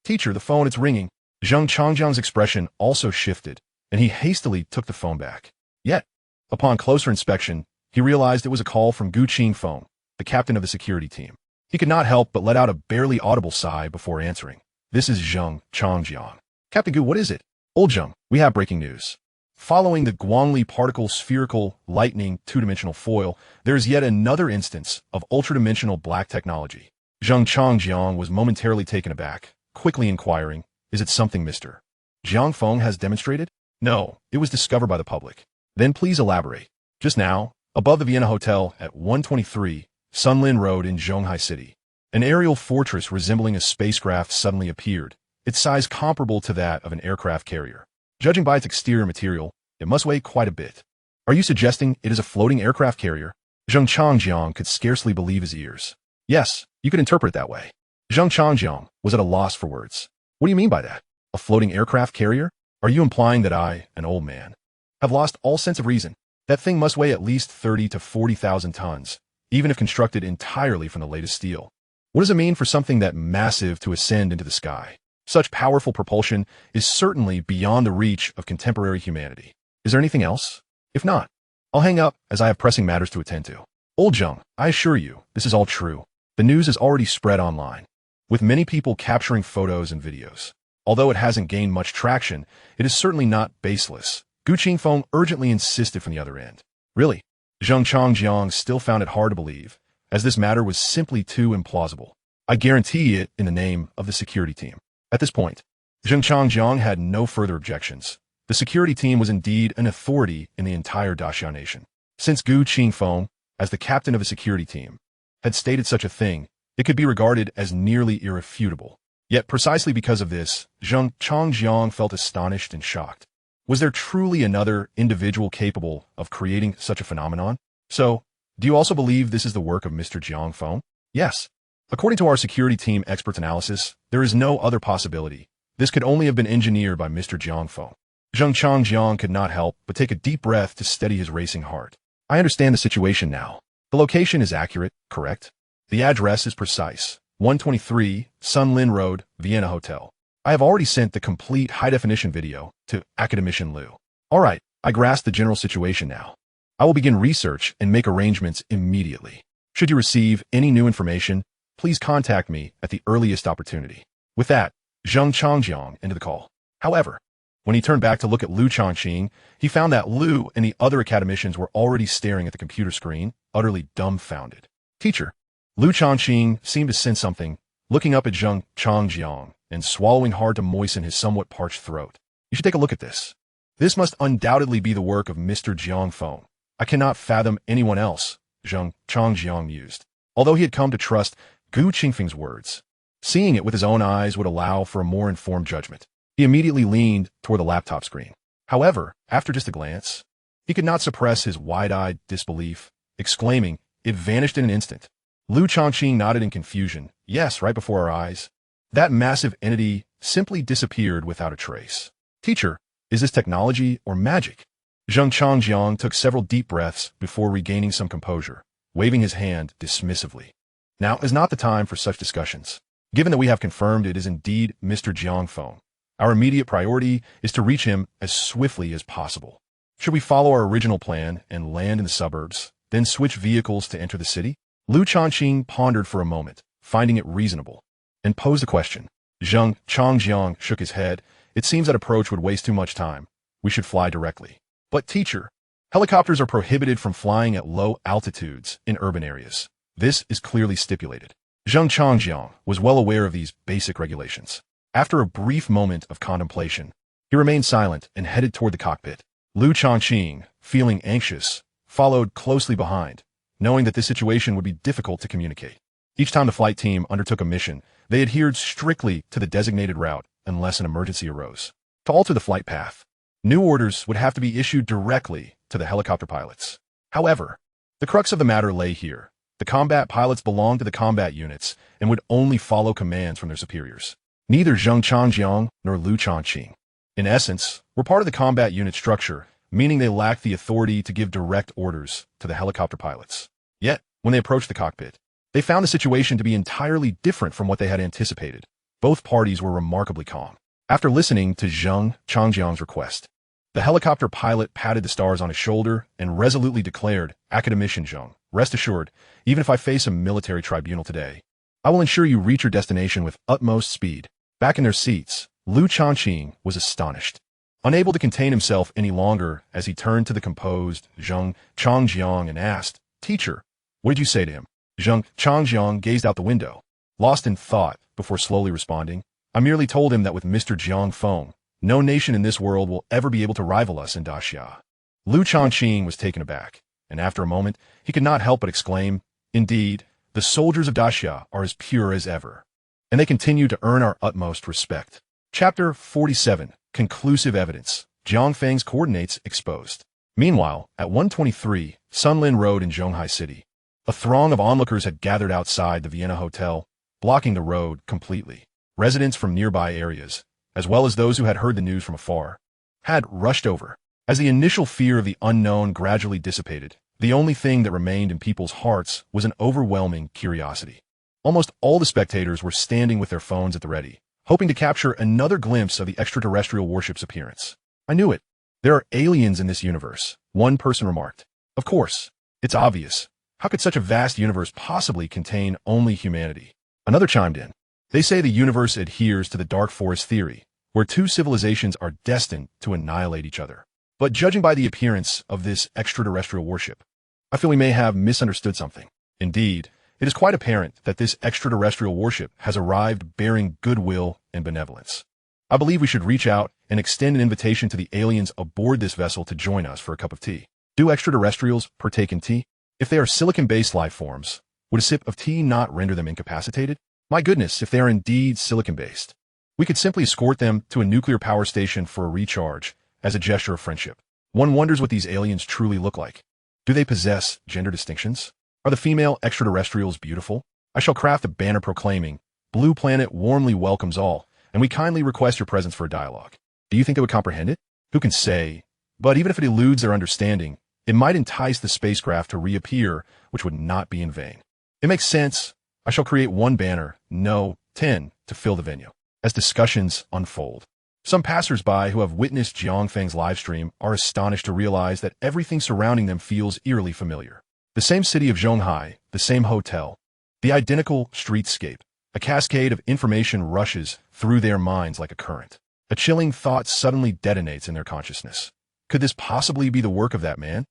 "Teacher, the phone, it's ringing." Zhang Changjiang's expression also shifted, and he hastily took the phone back. Yet, upon closer inspection, he realized it was a call from Guqing Feng, the captain of the security team. He could not help but let out a barely audible sigh before answering. "This is Zhang Changjiang." "Captain Gu, what is it?" "Old Zhang, we have breaking news." Following the Guangli particle spherical lightning two-dimensional foil, there is yet another instance of ultra-dimensional black technology. Jiang was momentarily taken aback, quickly inquiring, "Is it something Mr. Jiang Feng has demonstrated?" "No, it was discovered by the public." "Then please elaborate." "Just now, above the Vienna Hotel at 123 Sunlin Road in Zhonghai City, an aerial fortress resembling a spacecraft suddenly appeared, its size comparable to that of an aircraft carrier. Judging by its exterior material, it must weigh quite a bit." "Are you suggesting it is a floating aircraft carrier?" Jiang could scarcely believe his ears. "Yes, you could interpret it that way." Jiang was at a loss for words. "What do you mean by that? A floating aircraft carrier? Are you implying that I, an old man, have lost all sense of reason? That thing must weigh at least 30 to 40,000 tons, even if constructed entirely from the latest steel. What does it mean for something that massive to ascend into the sky? Such powerful propulsion is certainly beyond the reach of contemporary humanity. Is there anything else? If not, I'll hang up as I have pressing matters to attend to." "Old Jiang, I assure you, this is all true. The news is already spread online, with many people capturing photos and videos. Although it hasn't gained much traction, it is certainly not baseless." Jiang Feng urgently insisted from the other end. "Really?" Jiang still found it hard to believe, as this matter was simply too implausible. "I guarantee it in the name of the security team." At this point, Jiang had no further objections. The security team was indeed an authority in the entire Daxia nation. Since Jiang Feng, as the captain of a security team, had stated such a thing, it could be regarded as nearly irrefutable. Yet precisely because of this, Jiang felt astonished and shocked. Was there truly another individual capable of creating such a phenomenon? "So, do you also believe this is the work of Mr. Jiang Feng?" "Yes. According to our security team experts' analysis, there is no other possibility. This could only have been engineered by Mr. Jiang Feng." Jiang could not help but take a deep breath to steady his racing heart. "I understand the situation now. The location is accurate, correct? The address is precise. 123 Sunlin Road, Vienna Hotel. I have already sent the complete high-definition video to Academician Liu. All right, I grasp the general situation now. I will begin research and make arrangements immediately. Should you receive any new information, please contact me at the earliest opportunity." With that, Jiang ended the call. However, when he turned back to look at Liu Changqing, he found that Liu and the other academicians were already staring at the computer screen, utterly dumbfounded. "Teacher." Liu Changqing seemed to sense something, looking up at Jiang and swallowing hard to moisten his somewhat parched throat. "You should take a look at this. This must undoubtedly be the work of Mr. Jiang Feng. I cannot fathom anyone else," Jiang mused. Although he had come to trust Jiang Feng's words, seeing it with his own eyes would allow for a more informed judgment. He immediately leaned toward the laptop screen. However, after just a glance, he could not suppress his wide-eyed disbelief, exclaiming, "It vanished in an instant." Liu Changqing nodded in confusion. "Yes, right before our eyes. That massive entity simply disappeared without a trace." "Teacher, is this technology or magic?" Jiang took several deep breaths before regaining some composure, waving his hand dismissively. "Now is not the time for such discussions. Given that we have confirmed it is indeed Mr. Jiang Feng, our immediate priority is to reach him as swiftly as possible. Should we follow our original plan and land in the suburbs, then switch vehicles to enter the city?" Liu Changqing pondered for a moment, finding it reasonable, and posed a question. Jiang shook his head. "It seems that approach would waste too much time. We should fly directly." "But teacher, helicopters are prohibited from flying at low altitudes in urban areas. This is clearly stipulated." Jiang was well aware of these basic regulations. After a brief moment of contemplation, he remained silent and headed toward the cockpit. Liu Changqing, feeling anxious, followed closely behind, knowing that this situation would be difficult to communicate. Each time the flight team undertook a mission, they adhered strictly to the designated route unless an emergency arose. To alter the flight path, new orders would have to be issued directly to the helicopter pilots. However, the crux of the matter lay here. The combat pilots belonged to the combat units and would only follow commands from their superiors. Neither Jiang nor Liu Changqing, in essence, were part of the combat unit structure, meaning they lacked the authority to give direct orders to the helicopter pilots. Yet, when they approached the cockpit, they found the situation to be entirely different from what they had anticipated. Both parties were remarkably calm. After listening to Jiang's request, the helicopter pilot patted the stars on his shoulder and resolutely declared, "Academician Jiang, rest assured, even if I face a military tribunal today, I will ensure you reach your destination with utmost speed." Back in their seats, Liu Changqing was astonished. unable to contain himself any longer as he turned to the composed Changjiang and asked, "Teacher, what did you say to him?" Changjiang gazed out the window, lost in thought, before slowly responding, "I merely told him that with Mr. Jiang Feng, no nation in this world will ever be able to rival us in Daxia." Lu Changqing was taken aback, and after a moment, he could not help but exclaim, "Indeed, the soldiers of Daxia are as pure as ever, and they continue to earn our utmost respect." Chapter 47. Conclusive Evidence. Jiang Feng's Coordinates Exposed. Meanwhile, at 123 Sunlin Road in Zhonghai City, a throng of onlookers had gathered outside the Vienna Hotel, blocking the road completely. Residents from nearby areas, as well as those who had heard the news from afar, had rushed over. As the initial fear of the unknown gradually dissipated, the only thing that remained in people's hearts was an overwhelming curiosity. Almost all the spectators were standing with their phones at the ready, hoping to capture another glimpse of the extraterrestrial warship's appearance. "I knew it. There are aliens in this universe," one person remarked. "Of course. It's obvious. How could such a vast universe possibly contain only humanity?" Another chimed in. "They say the universe adheres to the dark forest theory, where two civilizations are destined to annihilate each other. But judging by the appearance of this extraterrestrial warship, I feel we may have misunderstood something. Indeed, it is quite apparent that this extraterrestrial warship has arrived bearing goodwill and benevolence. I believe we should reach out and extend an invitation to the aliens aboard this vessel to join us for a cup of tea." Do extraterrestrials partake in tea? If they are silicon-based life forms, would a sip of tea not render them incapacitated? My goodness, if they are indeed silicon-based. We could simply escort them to a nuclear power station for a recharge as a gesture of friendship. One wonders what these aliens truly look like. Do they possess gender distinctions? Are the female extraterrestrials beautiful? I shall craft a banner proclaiming, "Blue Planet warmly welcomes all, and we kindly request your presence for a dialogue." Do you think they would comprehend it? Who can say? But even if it eludes their understanding, it might entice the spacecraft to reappear, which would not be in vain. It makes sense. I shall create one banner, no, 10, to fill the venue. As discussions unfold, some passers-by who have witnessed Jiang Feng's livestream are astonished to realize that everything surrounding them feels eerily familiar. The same city of Zhonghai, the same hotel, the identical streetscape. A cascade of information rushes through their minds like a current. A chilling thought suddenly detonates in their consciousness. Could this possibly be the work of that man?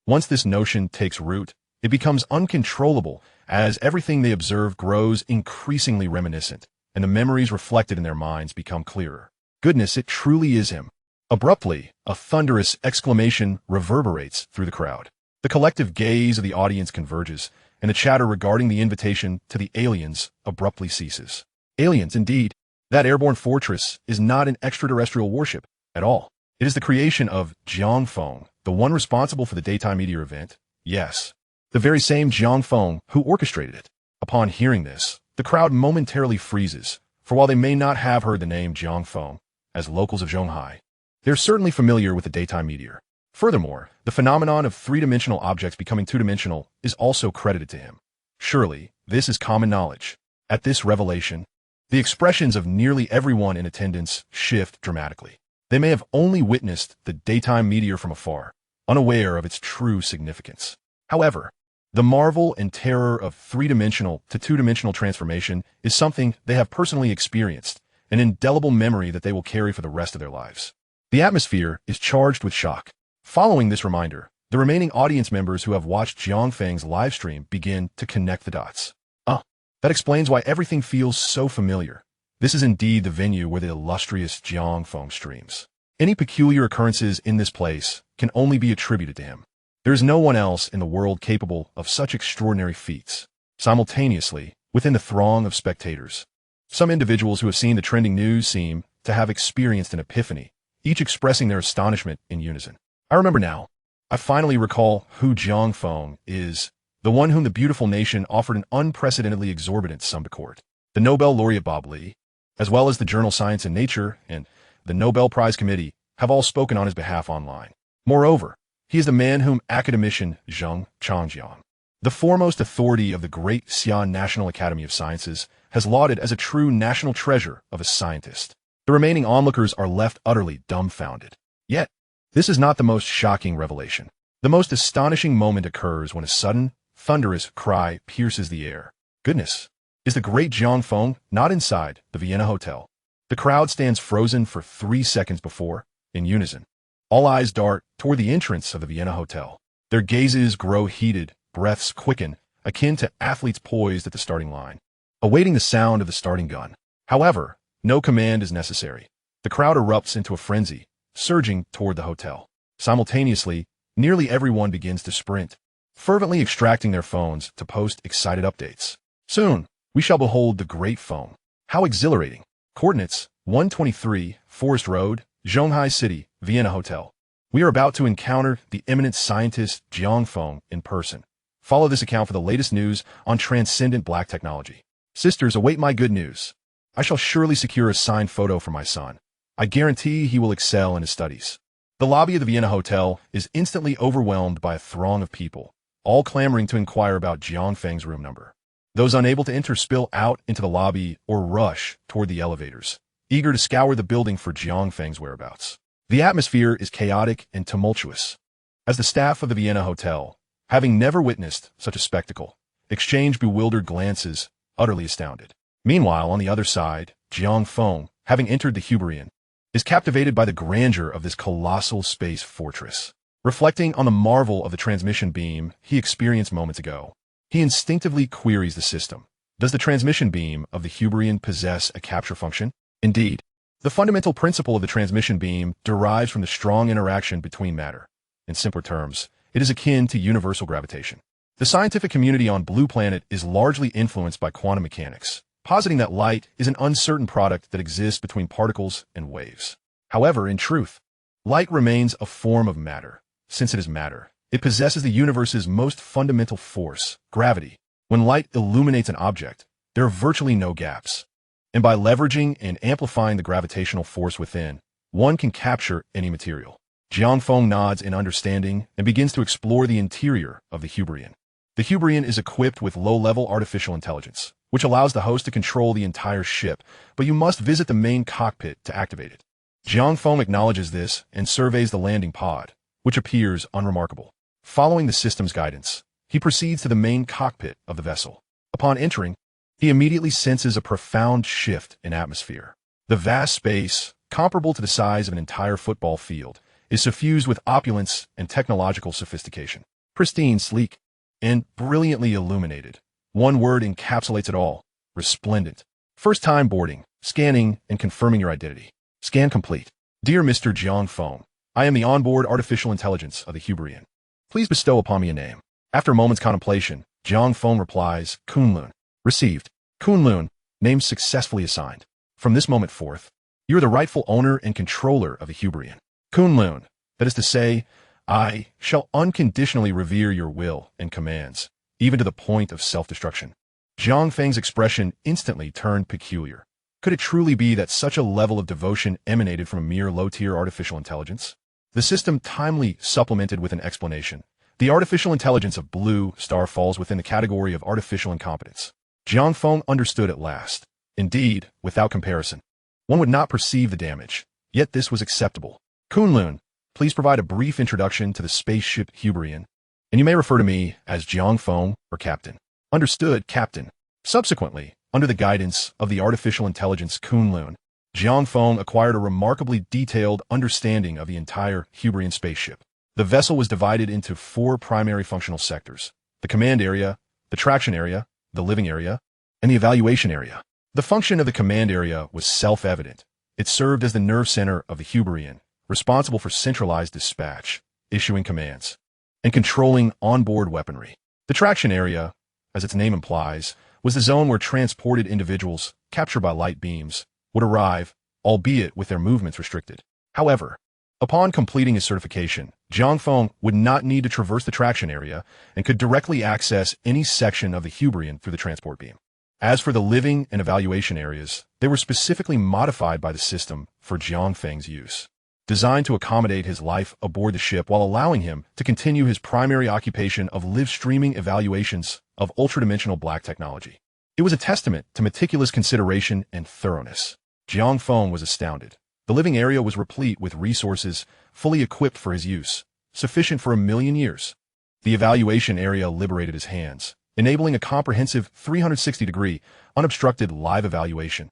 Once this notion takes root, it becomes uncontrollable as everything they observe grows increasingly reminiscent, and the memories reflected in their minds become clearer. Goodness, it truly is him. Abruptly, a thunderous exclamation reverberates through the crowd. The collective gaze of the audience converges, and the chatter regarding the invitation to the aliens abruptly ceases. Aliens, indeed. That airborne fortress is not an extraterrestrial warship at all. It is the creation of Jiang Feng, the one responsible for the daytime meteor event. Yes, the very same Jiang Feng who orchestrated it. Upon hearing this, the crowd momentarily freezes, for while they may not have heard the name Jiang Feng, as locals of Zhonghai, they're certainly familiar with the daytime meteor. Furthermore, the phenomenon of three-dimensional objects becoming two-dimensional is also credited to him. Surely, this is common knowledge. At this revelation, the expressions of nearly everyone in attendance shift dramatically. They may have only witnessed the daytime meteor from afar, unaware of its true significance. However, the marvel and terror of three-dimensional to two-dimensional transformation is something they have personally experienced, an indelible memory that they will carry for the rest of their lives. The atmosphere is charged with shock. Following this reminder, the remaining audience members who have watched Jiang Feng's livestream begin to connect the dots. That explains why everything feels so familiar. This is indeed the venue where the illustrious Jiang Feng streams. Any peculiar occurrences in this place can only be attributed to him. There is no one else in the world capable of such extraordinary feats. Simultaneously, within the throng of spectators, some individuals who have seen the trending news seem to have experienced an epiphany, each expressing their astonishment in unison. I remember now. I finally recall who Jiang Feng is, the one whom the beautiful nation offered an unprecedentedly exorbitant sum to court. The Nobel laureate Bob Lee, as well as the journal Science and Nature and the Nobel Prize Committee, have all spoken on his behalf online. Moreover, he is the man whom academician Zheng Changjiang, the foremost authority of the great Xi'an National Academy of Sciences, has lauded as a true national treasure of a scientist. The remaining onlookers are left utterly dumbfounded. Yet, this is not the most shocking revelation. The most astonishing moment occurs when a sudden, thunderous cry pierces the air. Goodness! Is the great Jiang Feng not inside the Vienna Hotel? The crowd stands frozen for 3 seconds before, in unison. All eyes dart toward the entrance of the Vienna hotel. Their gazes grow heated, breaths quicken, akin to athletes poised at the starting line, awaiting the sound of the starting gun. However, no command is necessary. The crowd erupts into a frenzy, surging toward the hotel. Simultaneously, nearly everyone begins to sprint, fervently extracting their phones to post excited updates. Soon, we shall behold the Great Feng. How exhilarating! Coordinates: 123, Forest Road, Zhonghai City, Vienna Hotel. We are about to encounter the eminent scientist Jiang Feng in person. Follow this account for the latest news on transcendent black technology. Sisters, await my good news. I shall surely secure a signed photo for my son. I guarantee he will excel in his studies. The lobby of the Vienna Hotel is instantly overwhelmed by a throng of people, all clamoring to inquire about Jiang Feng's room number. Those unable to enter spill out into the lobby or rush toward the elevators, eager to scour the building for Jiang Feng's whereabouts. The atmosphere is chaotic and tumultuous. As the staff of the Vienna Hotel, having never witnessed such a spectacle, exchange bewildered glances, utterly astounded. Meanwhile, on the other side, Jiang Feng, having entered the Hyperion, is captivated by the grandeur of this colossal space fortress. Reflecting on the marvel of the transmission beam he experienced moments ago, he instinctively queries the system. Does the transmission beam of the Hyperion possess a capture function? Indeed, the fundamental principle of the transmission beam derives from the strong interaction between matter. In simpler terms, it is akin to universal gravitation. The scientific community on Blue Planet is largely influenced by quantum mechanics, positing that light is an uncertain product that exists between particles and waves. However, in truth, light remains a form of matter. Since it is matter, it possesses the universe's most fundamental force, gravity. When light illuminates an object, there are virtually no gaps. And by leveraging and amplifying the gravitational force within, one can capture any material. Jiang Feng nods in understanding and begins to explore the interior of the Hyperion. The Hyperion is equipped with low-level artificial intelligence, which allows the host to control the entire ship, but you must visit the main cockpit to activate it. Jiang Feng acknowledges this and surveys the landing pod, which appears unremarkable. Following the system's guidance, he proceeds to the main cockpit of the vessel. Upon entering, he immediately senses a profound shift in atmosphere. The vast space, comparable to the size of an entire football field, is suffused with opulence and technological sophistication. Pristine, sleek, and brilliantly illuminated. One word encapsulates it all: resplendent. First time boarding, scanning, and confirming your identity. Scan complete. Dear Mr. Jiang Feng, I am the onboard artificial intelligence of the Hyperion. Please bestow upon me a name. After a moment's contemplation, Jiang Feng replies, Kunlun. Received. Kunlun, name successfully assigned. From this moment forth, you are the rightful owner and controller of the Hyperion. Kunlun, that is to say, I shall unconditionally revere your will and commands, even to the point of self-destruction. Jiang Feng's expression instantly turned peculiar. Could it truly be that such a level of devotion emanated from a mere low-tier artificial intelligence? The system timely supplemented with an explanation. The artificial intelligence of Blue Star falls within the category of artificial incompetence. Jiang Feng understood at last. Indeed, without comparison, one would not perceive the damage, yet this was acceptable. Kunlun, please provide a brief introduction to the spaceship Hyperion, and you may refer to me as Jiang Feng or Captain. Understood, Captain. Subsequently, under the guidance of the artificial intelligence Kunlun, Jiang Feng acquired a remarkably detailed understanding of the entire Hyperion spaceship. The vessel was divided into 4 primary functional sectors: the command area, the traction area, the living area, and the evaluation area. The function of the command area was self-evident. It served as the nerve center of the Hyperion, responsible for centralized dispatch, issuing commands, and controlling onboard weaponry. The traction area, as its name implies, was the zone where transported individuals, captured by light beams, would arrive, albeit with their movements restricted. However, upon completing his certification, Jiang Feng would not need to traverse the traction area and could directly access any section of the Hyperion through the transport beam. As for the living and evaluation areas, they were specifically modified by the system for Jiang Feng's use, designed to accommodate his life aboard the ship while allowing him to continue his primary occupation of live-streaming evaluations of ultradimensional black technology. It was a testament to meticulous consideration and thoroughness. Jiang Feng was astounded. The living area was replete with resources fully equipped for his use, sufficient for 1,000,000 years. The evaluation area liberated his hands, enabling a comprehensive 360-degree, unobstructed live evaluation.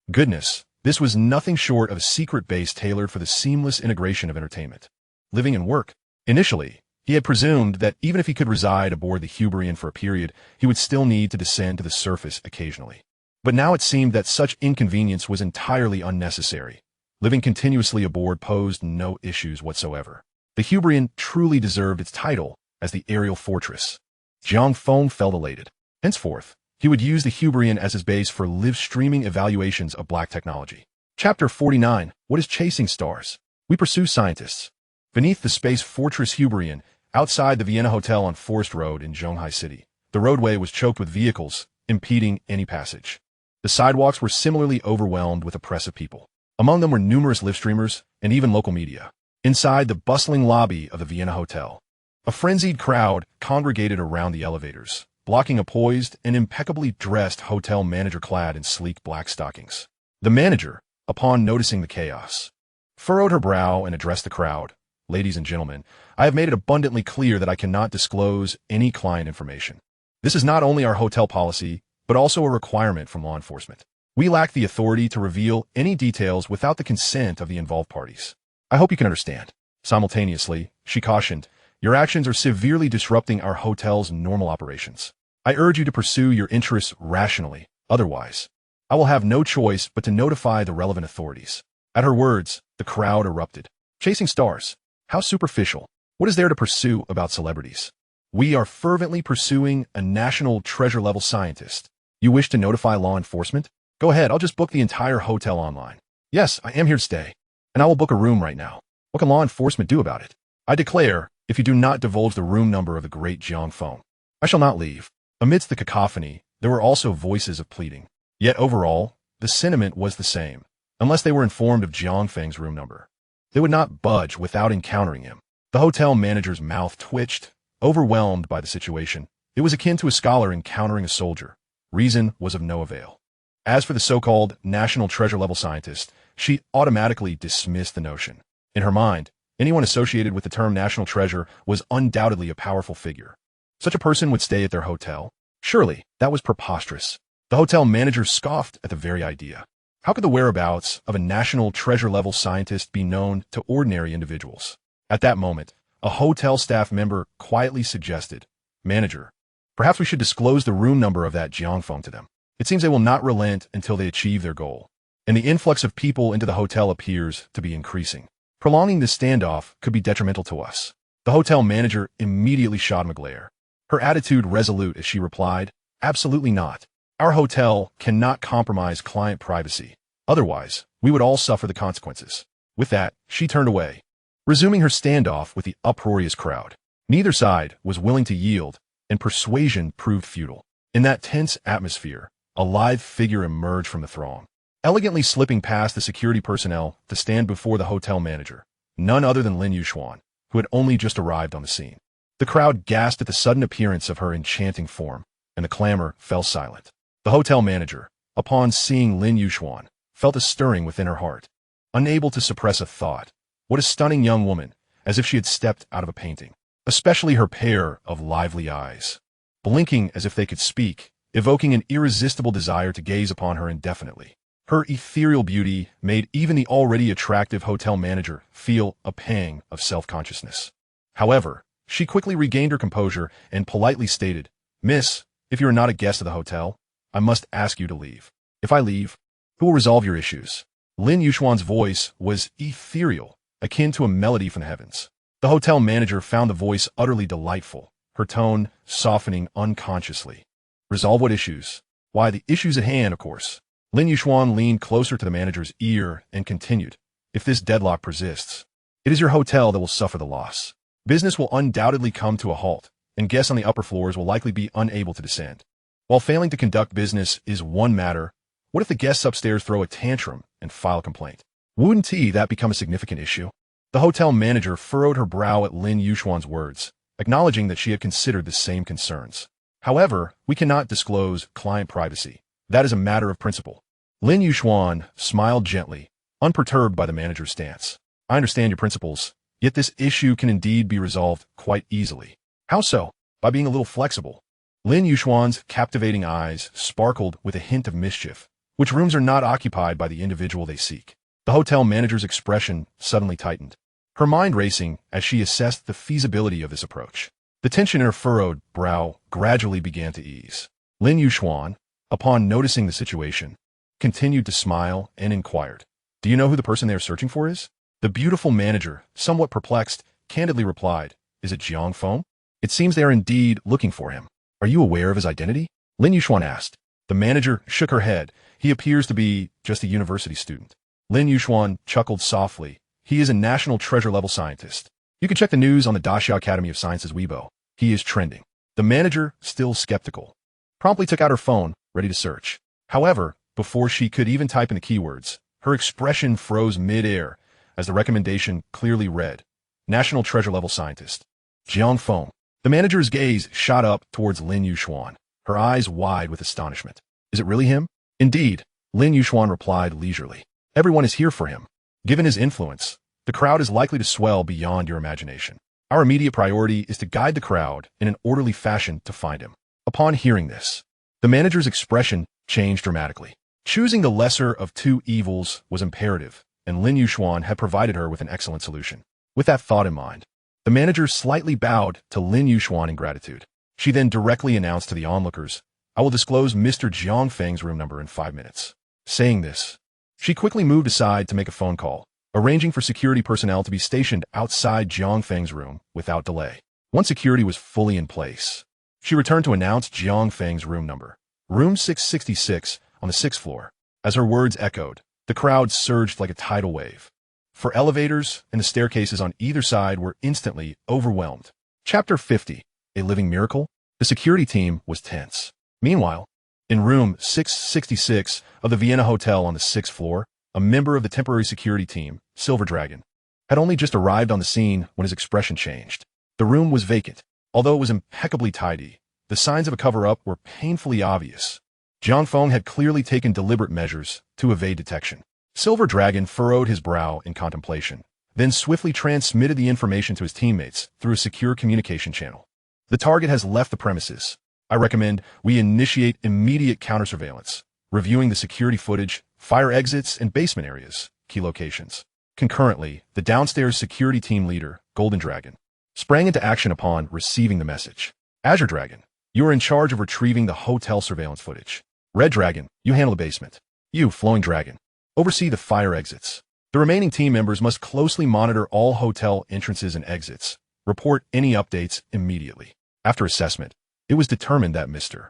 Goodness, This was nothing short of a secret base tailored for the seamless integration of entertainment, living and work. Initially, he had presumed that even if he could reside aboard the Hyperion for a period, he would still need to descend to the surface occasionally. But now it seemed that such inconvenience was entirely unnecessary. Living continuously aboard posed no issues whatsoever. The Hyperion truly deserved its title as the aerial fortress. Jiang Feng felt elated. Henceforth, he would use the Hyperion as his base for live-streaming evaluations of black technology. Chapter 49. What is chasing stars? We pursue scientists. Beneath the space fortress Hyperion, outside the Vienna Hotel on Forest Road in Zhonghai City, the roadway was choked with vehicles, impeding any passage. The sidewalks were similarly overwhelmed with a press of people. Among them were numerous live streamers and even local media. Inside the bustling lobby of the Vienna Hotel, a frenzied crowd congregated around the elevators, blocking a poised and impeccably dressed hotel manager clad in sleek black stockings. The manager, upon noticing the chaos, furrowed her brow and addressed the crowd. Ladies and gentlemen, I have made it abundantly clear that I cannot disclose any client information. This is not only our hotel policy, but also a requirement from law enforcement. We lack the authority to reveal any details without the consent of the involved parties. I hope you can understand. Simultaneously, she cautioned, your actions are severely disrupting our hotel's normal operations. I urge you to pursue your interests rationally. Otherwise, I will have no choice but to notify the relevant authorities. At her words, the crowd erupted. Chasing stars. How superficial. What is there to pursue about celebrities? We are fervently pursuing a national treasure-level scientist. You wish to notify law enforcement? Go ahead, I'll just book the entire hotel online. Yes, I am here to stay, and I will book a room right now. What can law enforcement do about it? I declare, if you do not divulge the room number of the great Jiang Feng, I shall not leave. Amidst the cacophony, there were also voices of pleading. Yet overall, the sentiment was the same. Unless they were informed of Jiang Feng's room number, they would not budge without encountering him. The hotel manager's mouth twitched, overwhelmed by the situation. It was akin to a scholar encountering a soldier. Reason was of no avail. As for the so-called national treasure-level scientist, she automatically dismissed the notion. In her mind, anyone associated with the term national treasure was undoubtedly a powerful figure. Such a person would stay at their hotel? Surely, that was preposterous. The hotel manager scoffed at the very idea. How could the whereabouts of a national treasure-level scientist be known to ordinary individuals? At that moment, a hotel staff member quietly suggested, Manager, perhaps we should disclose the room number of that Jiang Feng to them. It seems they will not relent until they achieve their goal. And the influx of people into the hotel appears to be increasing. Prolonging this standoff could be detrimental to us. The hotel manager immediately shot him a glare. Her attitude resolute as she replied, Absolutely not. Our hotel cannot compromise client privacy. Otherwise, we would all suffer the consequences. With that, she turned away, resuming her standoff with the uproarious crowd. Neither side was willing to yield, and persuasion proved futile. In that tense atmosphere, a lithe figure emerged from the throng, elegantly slipping past the security personnel to stand before the hotel manager, none other than Lin Yuxuan, who had only just arrived on the scene. The crowd gasped at the sudden appearance of her enchanting form, and the clamor fell silent. The hotel manager, upon seeing Lin Yuxuan, felt a stirring within her heart. Unable to suppress a thought, what a stunning young woman, as if she had stepped out of a painting. Especially her pair of lively eyes, blinking as if they could speak, evoking an irresistible desire to gaze upon her indefinitely. Her ethereal beauty made even the already attractive hotel manager feel a pang of self-consciousness. However, she quickly regained her composure and politely stated, Miss, if you are not a guest of the hotel, I must ask you to leave. If I leave, who will resolve your issues? Lin Yuxuan's voice was ethereal, akin to a melody from the heavens. The hotel manager found the voice utterly delightful, her tone softening unconsciously. Resolve what issues? Why, the issues at hand, of course. Lin Yuxuan leaned closer to the manager's ear and continued, If this deadlock persists, it is your hotel that will suffer the loss. Business will undoubtedly come to a halt, and guests on the upper floors will likely be unable to descend. While failing to conduct business is one matter, what if the guests upstairs throw a tantrum and file a complaint? Wouldn't that become a significant issue? The hotel manager furrowed her brow at Lin Yuxuan's words, acknowledging that she had considered the same concerns. However, we cannot disclose client privacy. That is a matter of principle. Lin Yuxuan smiled gently, unperturbed by the manager's stance. I understand your principles, yet this issue can indeed be resolved quite easily. How so? By being a little flexible. Lin Yuxuan's captivating eyes sparkled with a hint of mischief, which rooms are not occupied by the individual they seek. The hotel manager's expression suddenly tightened, her mind racing as she assessed the feasibility of this approach. The tension in her furrowed brow gradually began to ease. Lin Yuxuan, upon noticing the situation, continued to smile and inquired, "Do you know who the person they are searching for is?" The beautiful manager, somewhat perplexed, candidly replied, "Is it Jiang Feng? It seems they are indeed looking for him. Are you aware of his identity?" Lin Yuxuan asked. The manager shook her head. "He appears to be just a university student." Lin Yuxuan chuckled softly. "He is a national treasure-level scientist. You can check the news on the Daxia Academy of Sciences Weibo. He is trending." The manager, still skeptical, promptly took out her phone, ready to search. However, before she could even type in the keywords, her expression froze mid-air as the recommendation clearly read, "National Treasure-Level Scientist, Jiang Feng." The manager's gaze shot up towards Lin Yuxuan, her eyes wide with astonishment. "Is it really him?" "Indeed," Lin Yuxuan replied leisurely. "Everyone is here for him. Given his influence, the crowd is likely to swell beyond your imagination. Our immediate priority is to guide the crowd in an orderly fashion to find him." Upon hearing this, the manager's expression changed dramatically. Choosing the lesser of two evils was imperative, and Lin Yuxuan had provided her with an excellent solution. With that thought in mind, the manager slightly bowed to Lin Yuxuan in gratitude. She then directly announced to the onlookers, "I will disclose Mr. Jiang Feng's room number in 5 minutes." Saying this, she quickly moved aside to make a phone call, arranging for security personnel to be stationed outside Jiang Feng's room without delay. Once security was fully in place, she returned to announce Jiang Feng's room number, room 666 on the 6th floor. As her words echoed, the crowd surged like a tidal wave. For elevators and the staircases on either side were instantly overwhelmed. Chapter 50, A Living Miracle? The security team was tense. Meanwhile, in room 666 of the Vienna Hotel on the 6th floor, a member of the temporary security team, Silver Dragon, had only just arrived on the scene when his expression changed. The room was vacant. Although it was impeccably tidy, the signs of a cover-up were painfully obvious. Jiang Feng had clearly taken deliberate measures to evade detection. Silver Dragon furrowed his brow in contemplation, then swiftly transmitted the information to his teammates through a secure communication channel. "The target has left the premises. I recommend we initiate immediate counter-surveillance, reviewing the security footage, fire exits, and basement areas, key locations." Concurrently, the downstairs security team leader, Golden Dragon, sprang into action upon receiving the message. "Azure Dragon, you are in charge of retrieving the hotel surveillance footage. Red Dragon, you handle the basement. You, Flowing Dragon, oversee the fire exits. The remaining team members must closely monitor all hotel entrances and exits. Report any updates immediately." After assessment, it was determined that Mr.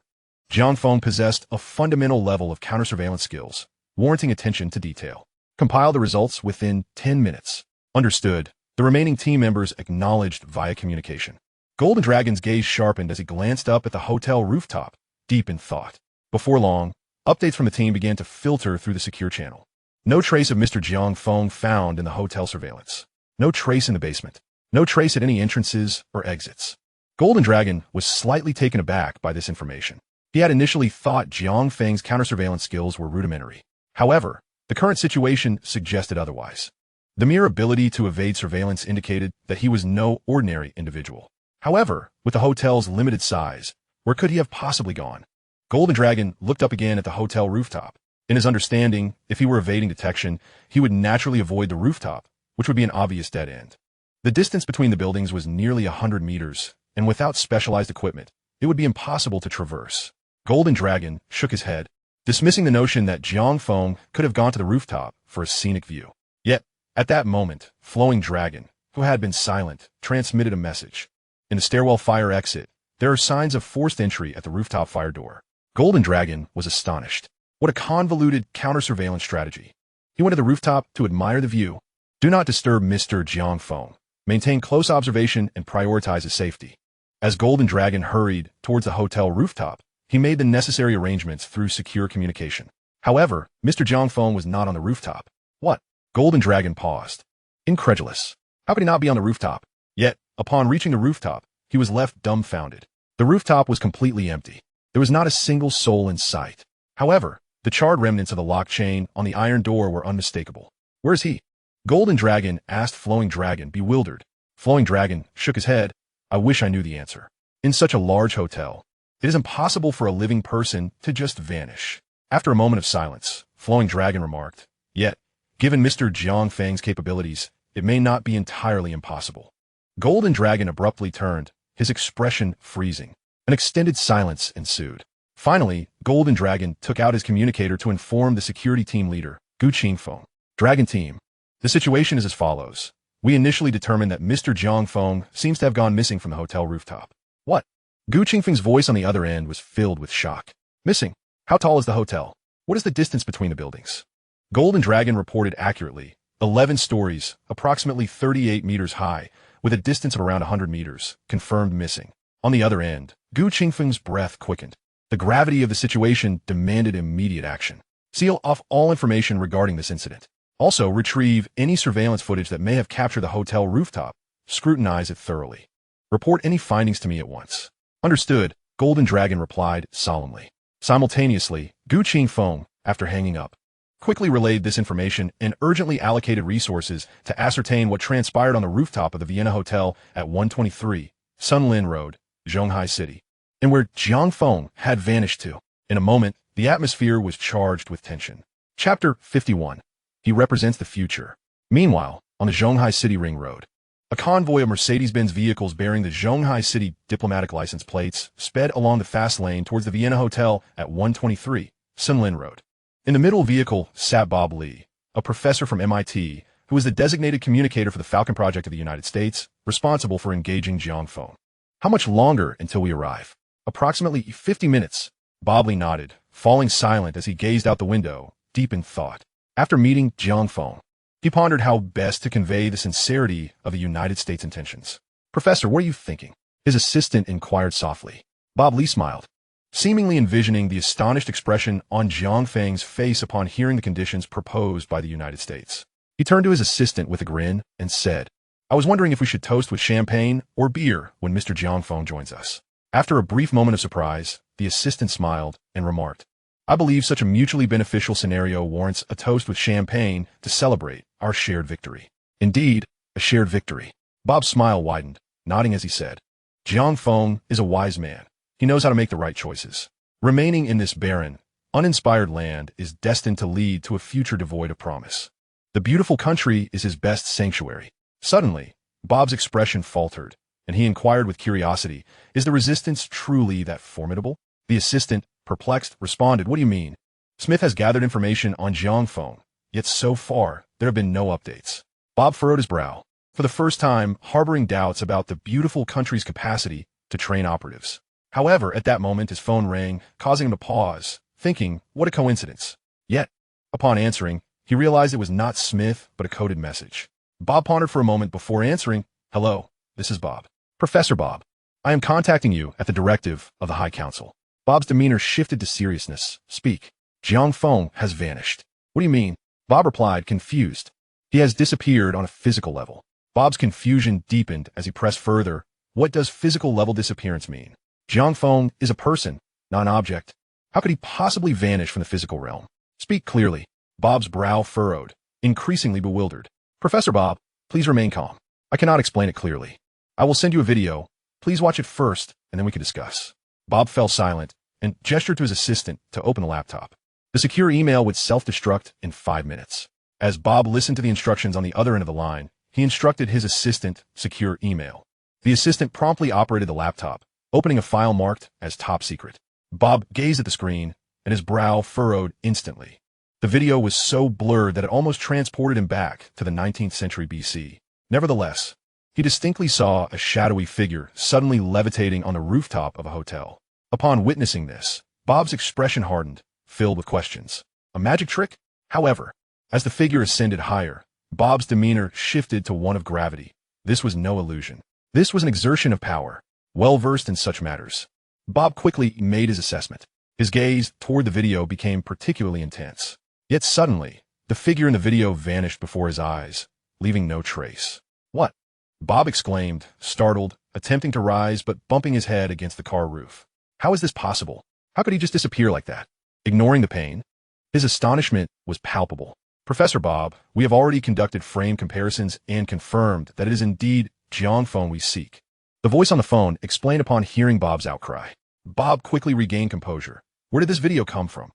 Jiang Feng possessed a fundamental level of counter-surveillance skills, warranting attention to detail. "Compile the results within 10 minutes. Understood." The remaining team members acknowledged via communication. Golden Dragon's gaze sharpened as he glanced up at the hotel rooftop, deep in thought. Before long, updates from the team began to filter through the secure channel. No trace of Mr. Jiang Feng found in the hotel surveillance. No trace in the basement. No trace at any entrances or exits. Golden Dragon was slightly taken aback by this information. He had initially thought Jiang Feng's counter-surveillance skills were rudimentary. However, the current situation suggested otherwise. The mere ability to evade surveillance indicated that he was no ordinary individual. However, with the hotel's limited size, where could he have possibly gone? Golden Dragon looked up again at the hotel rooftop. In his understanding, if he were evading detection, he would naturally avoid the rooftop, which would be an obvious dead end. The distance between the buildings was nearly 100 meters, and without specialized equipment, it would be impossible to traverse. Golden Dragon shook his head, dismissing the notion that Jiang Feng could have gone to the rooftop for a scenic view. Yet, at that moment, Flowing Dragon, who had been silent, transmitted a message. "In the stairwell fire exit, there are signs of forced entry at the rooftop fire door." Golden Dragon was astonished. What a convoluted counter-surveillance strategy. He went to the rooftop to admire the view. "Do not disturb Mr. Jiang Feng. Maintain close observation and prioritize his safety." As Golden Dragon hurried towards the hotel rooftop, he made the necessary arrangements through secure communication. However, Mr. Jiang Feng was not on the rooftop. What? Golden Dragon paused, incredulous. How could he not be on the rooftop? Yet, upon reaching the rooftop, he was left dumbfounded. The rooftop was completely empty. There was not a single soul in sight. However, the charred remnants of the lock chain on the iron door were unmistakable. "Where is he?" Golden Dragon asked Flowing Dragon, bewildered. Flowing Dragon shook his head. "I wish I knew the answer. In such a large hotel, it is impossible for a living person to just vanish. After a moment of silence, Flowing Dragon remarked, "Yet, given Mr. Jiang Feng's capabilities, it may not be entirely impossible." Golden Dragon abruptly turned, his expression freezing. An extended silence ensued. Finally, Golden Dragon took out his communicator to inform the security team leader, Jiang Feng. "Dragon Team, the situation is as follows. We initially determined that Mr. Jiang Feng seems to have gone missing from the hotel rooftop." "What?" Jiang Feng's voice on the other end was filled with shock. "Missing? How tall is the hotel? What is the distance between the buildings?" Golden Dragon reported accurately, 11 stories, approximately 38 meters high, with a distance of around 100 meters, confirmed missing. On the other end, Jiang Feng's breath quickened. The gravity of the situation demanded immediate action. Seal off all information regarding this incident. Also, retrieve any surveillance footage that may have captured the hotel rooftop. Scrutinize it thoroughly. Report any findings to me at once. Understood, Golden Dragon replied solemnly. Simultaneously, Jiang Feng, after hanging up, quickly relayed this information and urgently allocated resources to ascertain what transpired on the rooftop of the Vienna Hotel at 123 Sunlin Road, Zhonghai City, and where Jiang Feng had vanished to. In a moment, the atmosphere was charged with tension. Chapter 51. He represents the future. Meanwhile, on the Zhonghai City Ring Road, a convoy of Mercedes-Benz vehicles bearing the Zhonghai City diplomatic license plates sped along the fast lane towards the Vienna Hotel at 123 Sunlin Road. In the middle vehicle sat Bob Lee, a professor from MIT, who was the designated communicator for the Falcon Project of the United States, responsible for engaging Jiang Feng. "How much longer until we arrive?" "Approximately 50 minutes. Bob Lee nodded, falling silent as he gazed out the window, deep in thought. After meeting Jiang Feng, he pondered how best to convey the sincerity of the United States' intentions. "Professor, what are you thinking?" his assistant inquired softly. Bob Lee smiled, seemingly envisioning the astonished expression on Jiang Feng's face upon hearing the conditions proposed by the United States. He turned to his assistant with a grin and said, "I was wondering if we should toast with champagne or beer when Mr. Jiang Feng joins us." After a brief moment of surprise, the assistant smiled and remarked, "I believe such a mutually beneficial scenario warrants a toast with champagne to celebrate our shared victory." "Indeed, a shared victory." Bob's smile widened, nodding as he said, "Jiang Feng is a wise man. He knows how to make the right choices. Remaining in this barren, uninspired land is destined to lead to a future devoid of promise. The beautiful country is his best sanctuary." Suddenly, Bob's expression faltered, and he inquired with curiosity, "Is the resistance truly that formidable?" The assistant, perplexed, responded, "What do you mean?" "Smith has gathered information on Jiang Feng, yet so far there have been no updates." Bob furrowed his brow, for the first time harboring doubts about the beautiful country's capacity to train operatives. However, at that moment his phone rang, causing him to pause, thinking, what a coincidence. Yet, upon answering, he realized it was not Smith, but a coded message. Bob pondered for a moment before answering, "Hello, this is Bob. Professor Bob. I am contacting you at the directive of the High Council." Bob's demeanor shifted to seriousness. "Speak." "Jiang Feng has vanished." "What do you mean?" Bob replied, confused. "He has disappeared on a physical level." Bob's confusion deepened as he pressed further. "What does physical level disappearance mean?" "Jiang Feng is a person, not an object. How could he possibly vanish from the physical realm?" "Speak clearly." Bob's brow furrowed, increasingly bewildered. "Professor Bob, please remain calm. I cannot explain it clearly. I will send you a video. Please watch it first, and then we can discuss." Bob fell silent and gestured to his assistant to open the laptop. The secure email would self-destruct in 5 minutes. As Bob listened to the instructions on the other end of the line, he instructed his assistant, secure email. The assistant promptly operated the laptop, opening a file marked as top secret. Bob gazed at the screen, and his brow furrowed instantly. The video was so blurred that it almost transported him back to the 19th century BC. Nevertheless, he distinctly saw a shadowy figure suddenly levitating on the rooftop of a hotel. Upon witnessing this, Bob's expression hardened, filled with questions. A magic trick? However, as the figure ascended higher, Bob's demeanor shifted to one of gravity. This was no illusion. This was an exertion of power. Well-versed in such matters, Bob quickly made his assessment. His gaze toward the video became particularly intense. Yet suddenly, the figure in the video vanished before his eyes, leaving no trace. "What?" Bob exclaimed, startled, attempting to rise but bumping his head against the car roof. "How is this possible? How could he just disappear like that?" Ignoring the pain, his astonishment was palpable. "Professor Bob, we have already conducted frame comparisons and confirmed that it is indeed Jiang Feng we seek." The voice on the phone explained upon hearing Bob's outcry. Bob quickly regained composure. "Where did this video come from?"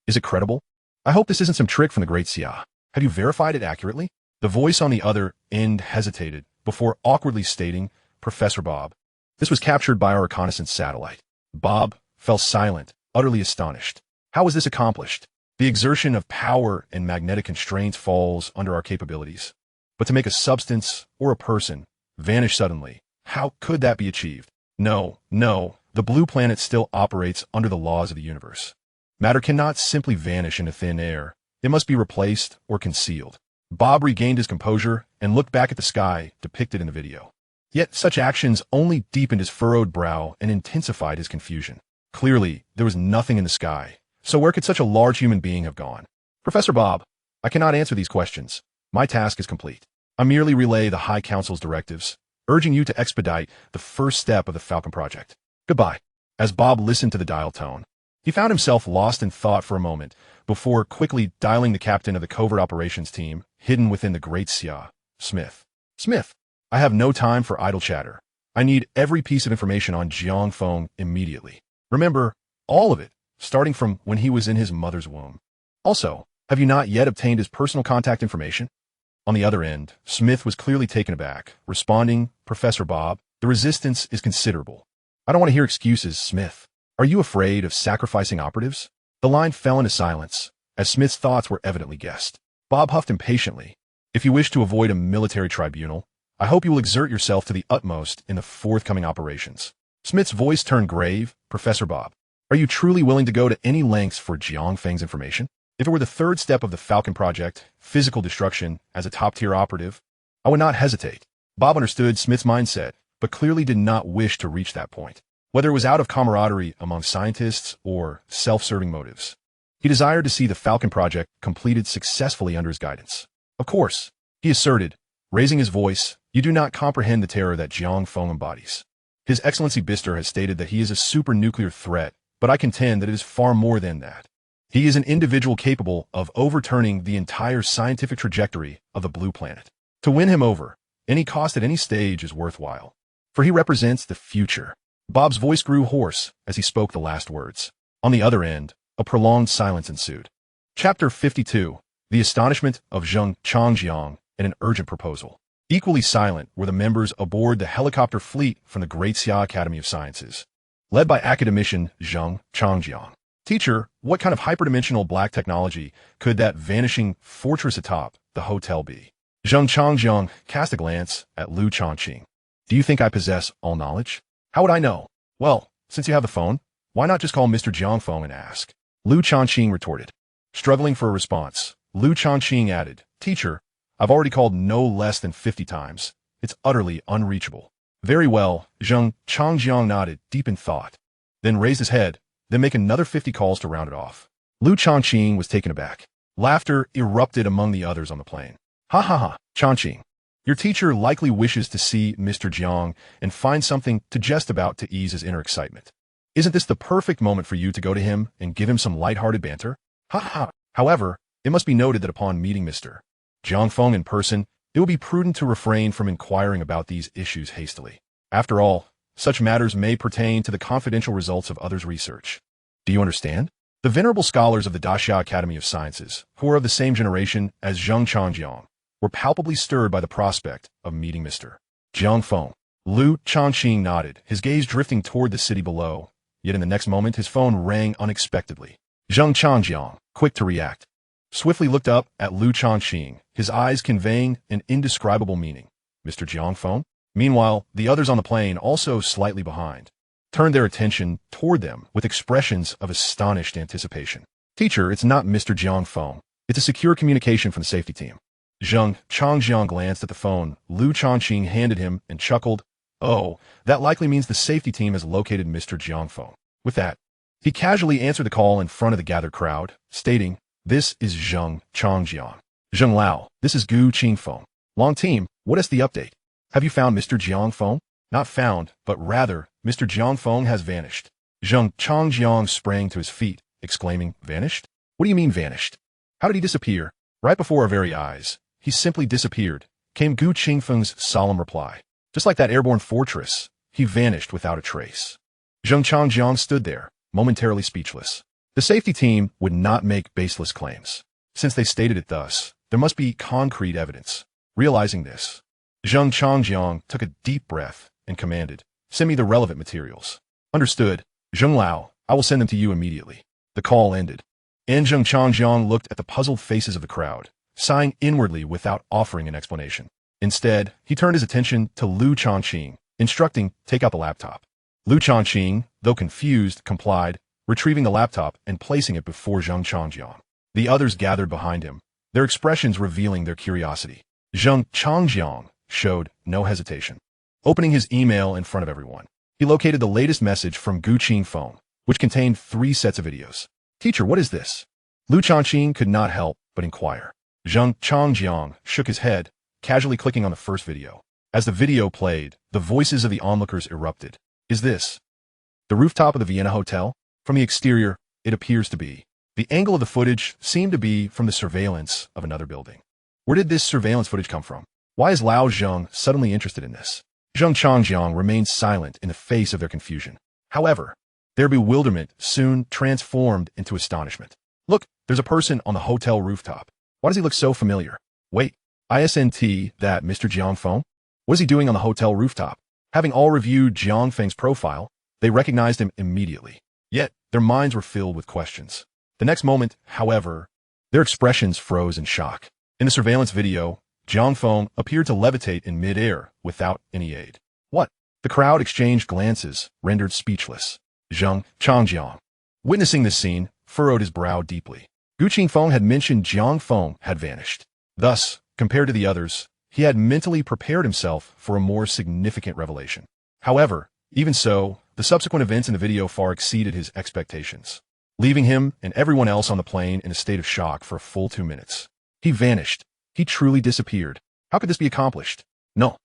Is it credible? I hope this isn't some trick from the great Xia. Have you verified it accurately? The voice on the other end hesitated before awkwardly stating, Professor Bob. This was captured by our reconnaissance satellite. Bob fell silent, utterly astonished. How was this accomplished? The exertion of power and magnetic constraints falls under our capabilities. But to make a substance or a person vanish suddenly, how could that be achieved? No, the blue planet still operates under the laws of the universe. Matter cannot simply vanish into thin air. It must be replaced or concealed. Bob regained his composure and looked back at the sky depicted in the video. Yet such actions only deepened his furrowed brow and intensified his confusion. Clearly, there was nothing in the sky. So where could such a large human being have gone? Professor Bob, I cannot answer these questions. My task is complete. I merely relay the High Council's directives, urging you to expedite the first step of the Falcon Project. Goodbye. As Bob listened to the dial tone, he found himself lost in thought for a moment before quickly dialing the captain of the covert operations team hidden within the Great Xia, Smith. Smith, I have no time for idle chatter. I need every piece of information on Jiang Feng immediately. Remember, all of it, starting from when he was in his mother's womb. Also, have you not yet obtained his personal contact information? On the other end, Smith was clearly taken aback, responding, Professor Bob, the resistance is considerable. I don't want to hear excuses, Smith. Are you afraid of sacrificing operatives? The line fell into silence, as Smith's thoughts were evidently guessed. Bob huffed impatiently. If you wish to avoid a military tribunal, I hope you will exert yourself to the utmost in the forthcoming operations. Smith's voice turned grave, Professor Bob. Are you truly willing to go to any lengths for Jiang Feng's information? If it were the third step of the Falcon Project, physical destruction as a top-tier operative, I would not hesitate. Bob understood Smith's mindset, but clearly did not wish to reach that point. Whether it was out of camaraderie among scientists or self-serving motives, he desired to see the Falcon Project completed successfully under his guidance. Of course, he asserted, raising his voice, you do not comprehend the terror that Jiang Feng embodies. His Excellency Bister has stated that he is a super-nuclear threat, but I contend that it is far more than that. He is an individual capable of overturning the entire scientific trajectory of the blue planet. To win him over, any cost at any stage is worthwhile, for he represents the future. Bob's voice grew hoarse as he spoke the last words. On the other end, a prolonged silence ensued. Chapter 52, The Astonishment of Zheng Changjiang and an Urgent Proposal. Equally silent were the members aboard the helicopter fleet from the Great Xia Academy of Sciences, led by academician Zheng Changjiang. Teacher, what kind of hyperdimensional black technology could that vanishing fortress atop the hotel be? Zheng Changjiang cast a glance at Liu Changqing. Do you think I possess all knowledge? How would I know? Well, since you have the phone, why not just call Mr. Jiang Feng and ask? Liu Changqing retorted. Struggling for a response, Liu Changqing added, Teacher, I've already called no less than 50 times. It's utterly unreachable. Very well, Zheng Changjiang nodded, deep in thought, then raised his head, then make another 50 calls to round it off. Liu Changqing was taken aback. Laughter erupted among the others on the plane. Ha ha ha, Changqing. Your teacher likely wishes to see Mr. Jiang and find something to jest about to ease his inner excitement. Isn't this the perfect moment for you to go to him and give him some lighthearted banter? Ha ha. However, it must be noted that upon meeting Mr. Jiang Feng in person, it will be prudent to refrain from inquiring about these issues hastily. After all, such matters may pertain to the confidential results of others' research. Do you understand? The venerable scholars of the Daxia Academy of Sciences, who are of the same generation as Zheng Changjiang, were palpably stirred by the prospect of meeting Mr. Jiang Feng. Liu Changqing nodded, his gaze drifting toward the city below, yet in the next moment his phone rang unexpectedly. Zheng Changjiang, quick to react, swiftly looked up at Liu Changqing, his eyes conveying an indescribable meaning. Mr. Jiang Feng? Meanwhile, the others on the plane, also slightly behind, turned their attention toward them with expressions of astonished anticipation. Teacher, it's not Mr. Jiang Feng. It's a secure communication from the safety team. Zheng Changjiang glanced at the phone Liu Changqing handed him and chuckled. Oh, that likely means the safety team has located Mr. Jiang Feng. With that, he casually answered the call in front of the gathered crowd, stating, This is Zheng Changjiang. Zheng Lao, this is Gu Qingfeng. Long team, what is the update? Have you found Mr. Jiang Feng? Not found, but rather, Mr. Jiang Feng has vanished. Zheng Changjiang sprang to his feet, exclaiming, Vanished? What do you mean vanished? How did he disappear? Right before our very eyes. He simply disappeared, came Gu Qingfeng's solemn reply. Just like that airborne fortress, he vanished without a trace. Zheng Changjiang stood there, momentarily speechless. The safety team would not make baseless claims. Since they stated it thus, there must be concrete evidence. Realizing this, Zheng Changjiang took a deep breath and commanded, "Send me the relevant materials." "Understood. Zheng Lao, I will send them to you immediately." The call ended. And Zheng Changjiang looked at the puzzled faces of the crowd, sighing inwardly without offering an explanation. Instead, he turned his attention to Liu Changqing, instructing, "Take out the laptop." Liu Changqing, though confused, complied, retrieving the laptop and placing it before Zheng Changjiang. The others gathered behind him, their expressions revealing their curiosity. Zheng Changjiang showed no hesitation. Opening his email in front of everyone, he located the latest message from Jiang Feng, which contained 3 sets of videos. "Teacher, what is this?" Liu Changqing could not help but inquire. Zheng Changjiang shook his head, casually clicking on the first video. As the video played, the voices of the onlookers erupted. "Is this the rooftop of the Vienna Hotel?" From the exterior, it appears to be. The angle of the footage seemed to be from the surveillance of another building. Where did this surveillance footage come from? Why is Lao Zheng suddenly interested in this? Zheng Changjiang remained silent in the face of their confusion. However, their bewilderment soon transformed into astonishment. "Look, there's a person on the hotel rooftop. Why does he look so familiar? Wait, isn't that Mr. Jiang Feng? What is he doing on the hotel rooftop?" Having all reviewed Jiang Feng's profile, they recognized him immediately. Yet, their minds were filled with questions. The next moment, however, their expressions froze in shock. In the surveillance video, Jiang Feng appeared to levitate in mid-air without any aid. "What?" The crowd exchanged glances, rendered speechless. Zheng Changjiang, witnessing this scene, furrowed his brow deeply. Jiang Feng had mentioned Jiang Feng had vanished. Thus, compared to the others, he had mentally prepared himself for a more significant revelation. However, even so, the subsequent events in the video far exceeded his expectations, leaving him and everyone else on the plane in a state of shock for a full 2 minutes. He vanished. He truly disappeared. How could this be accomplished? No.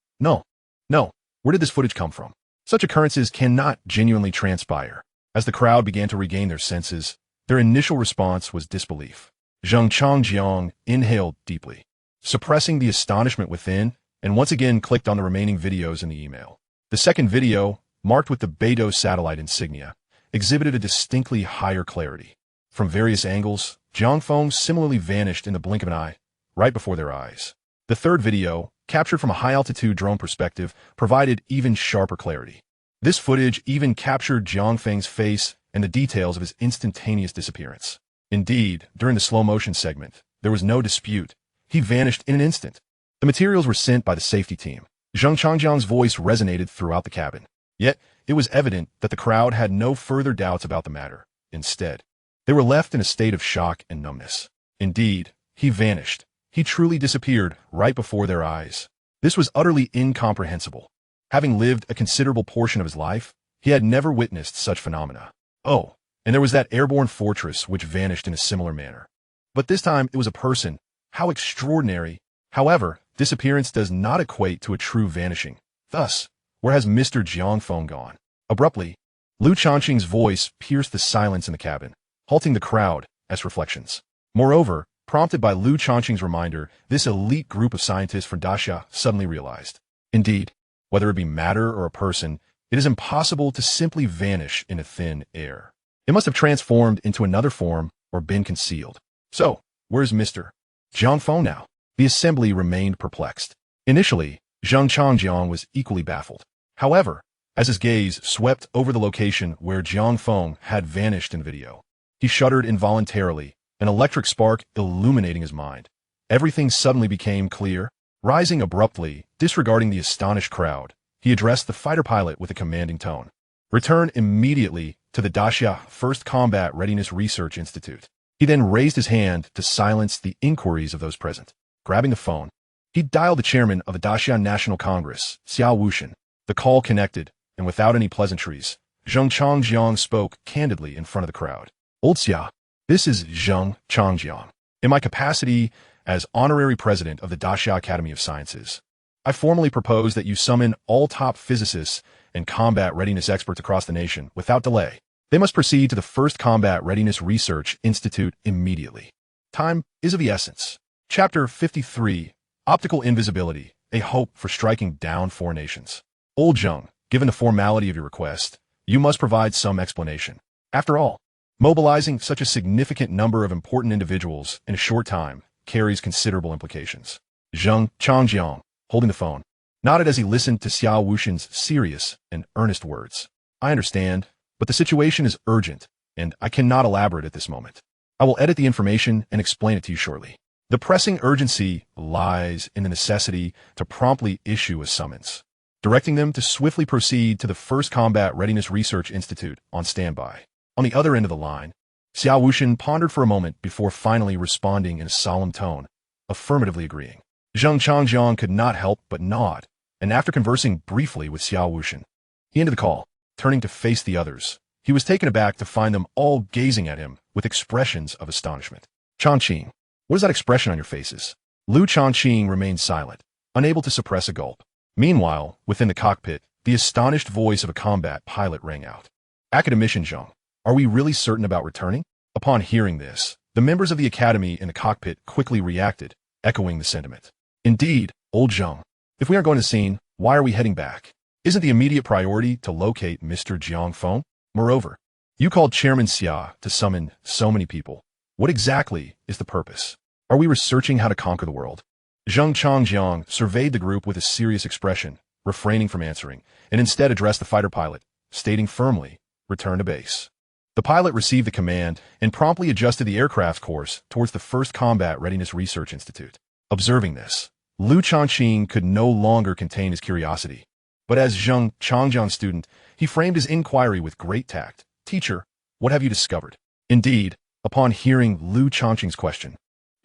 Where did this footage come from? Such occurrences cannot genuinely transpire. As the crowd began to regain their senses, their initial response was disbelief. Zheng Changjiang inhaled deeply, suppressing the astonishment within, and once again clicked on the remaining videos in the email. The second video, marked with the Beidou satellite insignia, exhibited a distinctly higher clarity. From various angles, Jiang Feng similarly vanished in the blink of an eye, right before their eyes. The third video, captured from a high-altitude drone perspective, provided even sharper clarity. This footage even captured Jiang Feng's face and the details of his instantaneous disappearance. Indeed, during the slow-motion segment, there was no dispute. He vanished in an instant. The materials were sent by the safety team. Zheng Changjiang's voice resonated throughout the cabin. Yet, it was evident that the crowd had no further doubts about the matter. Instead, they were left in a state of shock and numbness. Indeed, he vanished. He truly disappeared right before their eyes. This was utterly incomprehensible. Having lived a considerable portion of his life, he had never witnessed such phenomena. Oh, and there was that airborne fortress which vanished in a similar manner. But this time it was a person. How extraordinary. However, disappearance does not equate to a true vanishing. Thus, where has Mr. Jiang Feng gone? Abruptly, Liu Changqing's voice pierced the silence in the cabin, halting the crowd as reflections. Moreover, prompted by Liu Changqing's reminder, this elite group of scientists from Daxia suddenly realized. Indeed, whether it be matter or a person, it is impossible to simply vanish in a thin air. It must have transformed into another form or been concealed. So, where's Mr. Jiang Feng now? The assembly remained perplexed. Initially, Zheng Changjiang was equally baffled. However, as his gaze swept over the location where Jiang Feng had vanished in video, he shuddered involuntarily, an electric spark illuminating his mind. Everything suddenly became clear. Rising abruptly, disregarding the astonished crowd, he addressed the fighter pilot with a commanding tone. "Return immediately to the Daxia 1st Combat Readiness Research Institute." He then raised his hand to silence the inquiries of those present. Grabbing the phone, he dialed the chairman of the Daxia National Congress, Xiao Wushan. The call connected, and without any pleasantries, Zheng Changjiang spoke candidly in front of the crowd. "Old Xia, this is Zheng Changjiang. In my capacity as honorary president of the Daxia Academy of Sciences, I formally propose that you summon all top physicists and combat readiness experts across the nation without delay. They must proceed to the 1st Combat Readiness Research Institute immediately. Time is of the essence." Chapter 53, Optical Invisibility, a Hope for Striking Down Four Nations. "Old Zheng, given the formality of your request, you must provide some explanation. After all, Mobilizing such a significant number of important individuals in a short time carries considerable implications. Zheng Changjiang, holding the phone, nodded as he listened to Xiao Wuxian's serious and earnest words. I understand, but the situation is urgent, and I cannot elaborate at this moment. I will edit the information and explain it to you shortly. The pressing urgency lies in the necessity to promptly issue a summons, directing them to swiftly proceed to the First Combat Readiness Research Institute on standby. On the other end of the line, Xiao Wuxian pondered for a moment before finally responding in a solemn tone, affirmatively agreeing. Zheng Changjiang could not help but nod, and after conversing briefly with Xiao Wuxian, he ended the call. Turning to face the others, he was taken aback to find them all gazing at him with expressions of astonishment. Changqing, what is that expression on your faces? Lu Changqing remained silent, unable to suppress a gulp. Meanwhile, within the cockpit, the astonished voice of a combat pilot rang out. Academician Zheng, are we really certain about returning? Upon hearing this, the members of the academy in the cockpit quickly reacted, echoing the sentiment. Indeed, old Zheng, if we aren't going to scene, why are we heading back? Isn't the immediate priority to locate Mr. Jiang Feng? Moreover, you called Chairman Xia to summon so many people. What exactly is the purpose? Are we researching how to conquer the world? Zheng Changjiang surveyed the group with a serious expression, refraining from answering, and instead addressed the fighter pilot, stating firmly, return to base. The pilot received the command and promptly adjusted the aircraft's course towards the First Combat Readiness Research Institute. Observing this, Lu Changqing could no longer contain his curiosity. But as Zheng Changjiang's student, he framed his inquiry with great tact. Teacher, what have you discovered? Indeed, upon hearing Lu Changqing's question,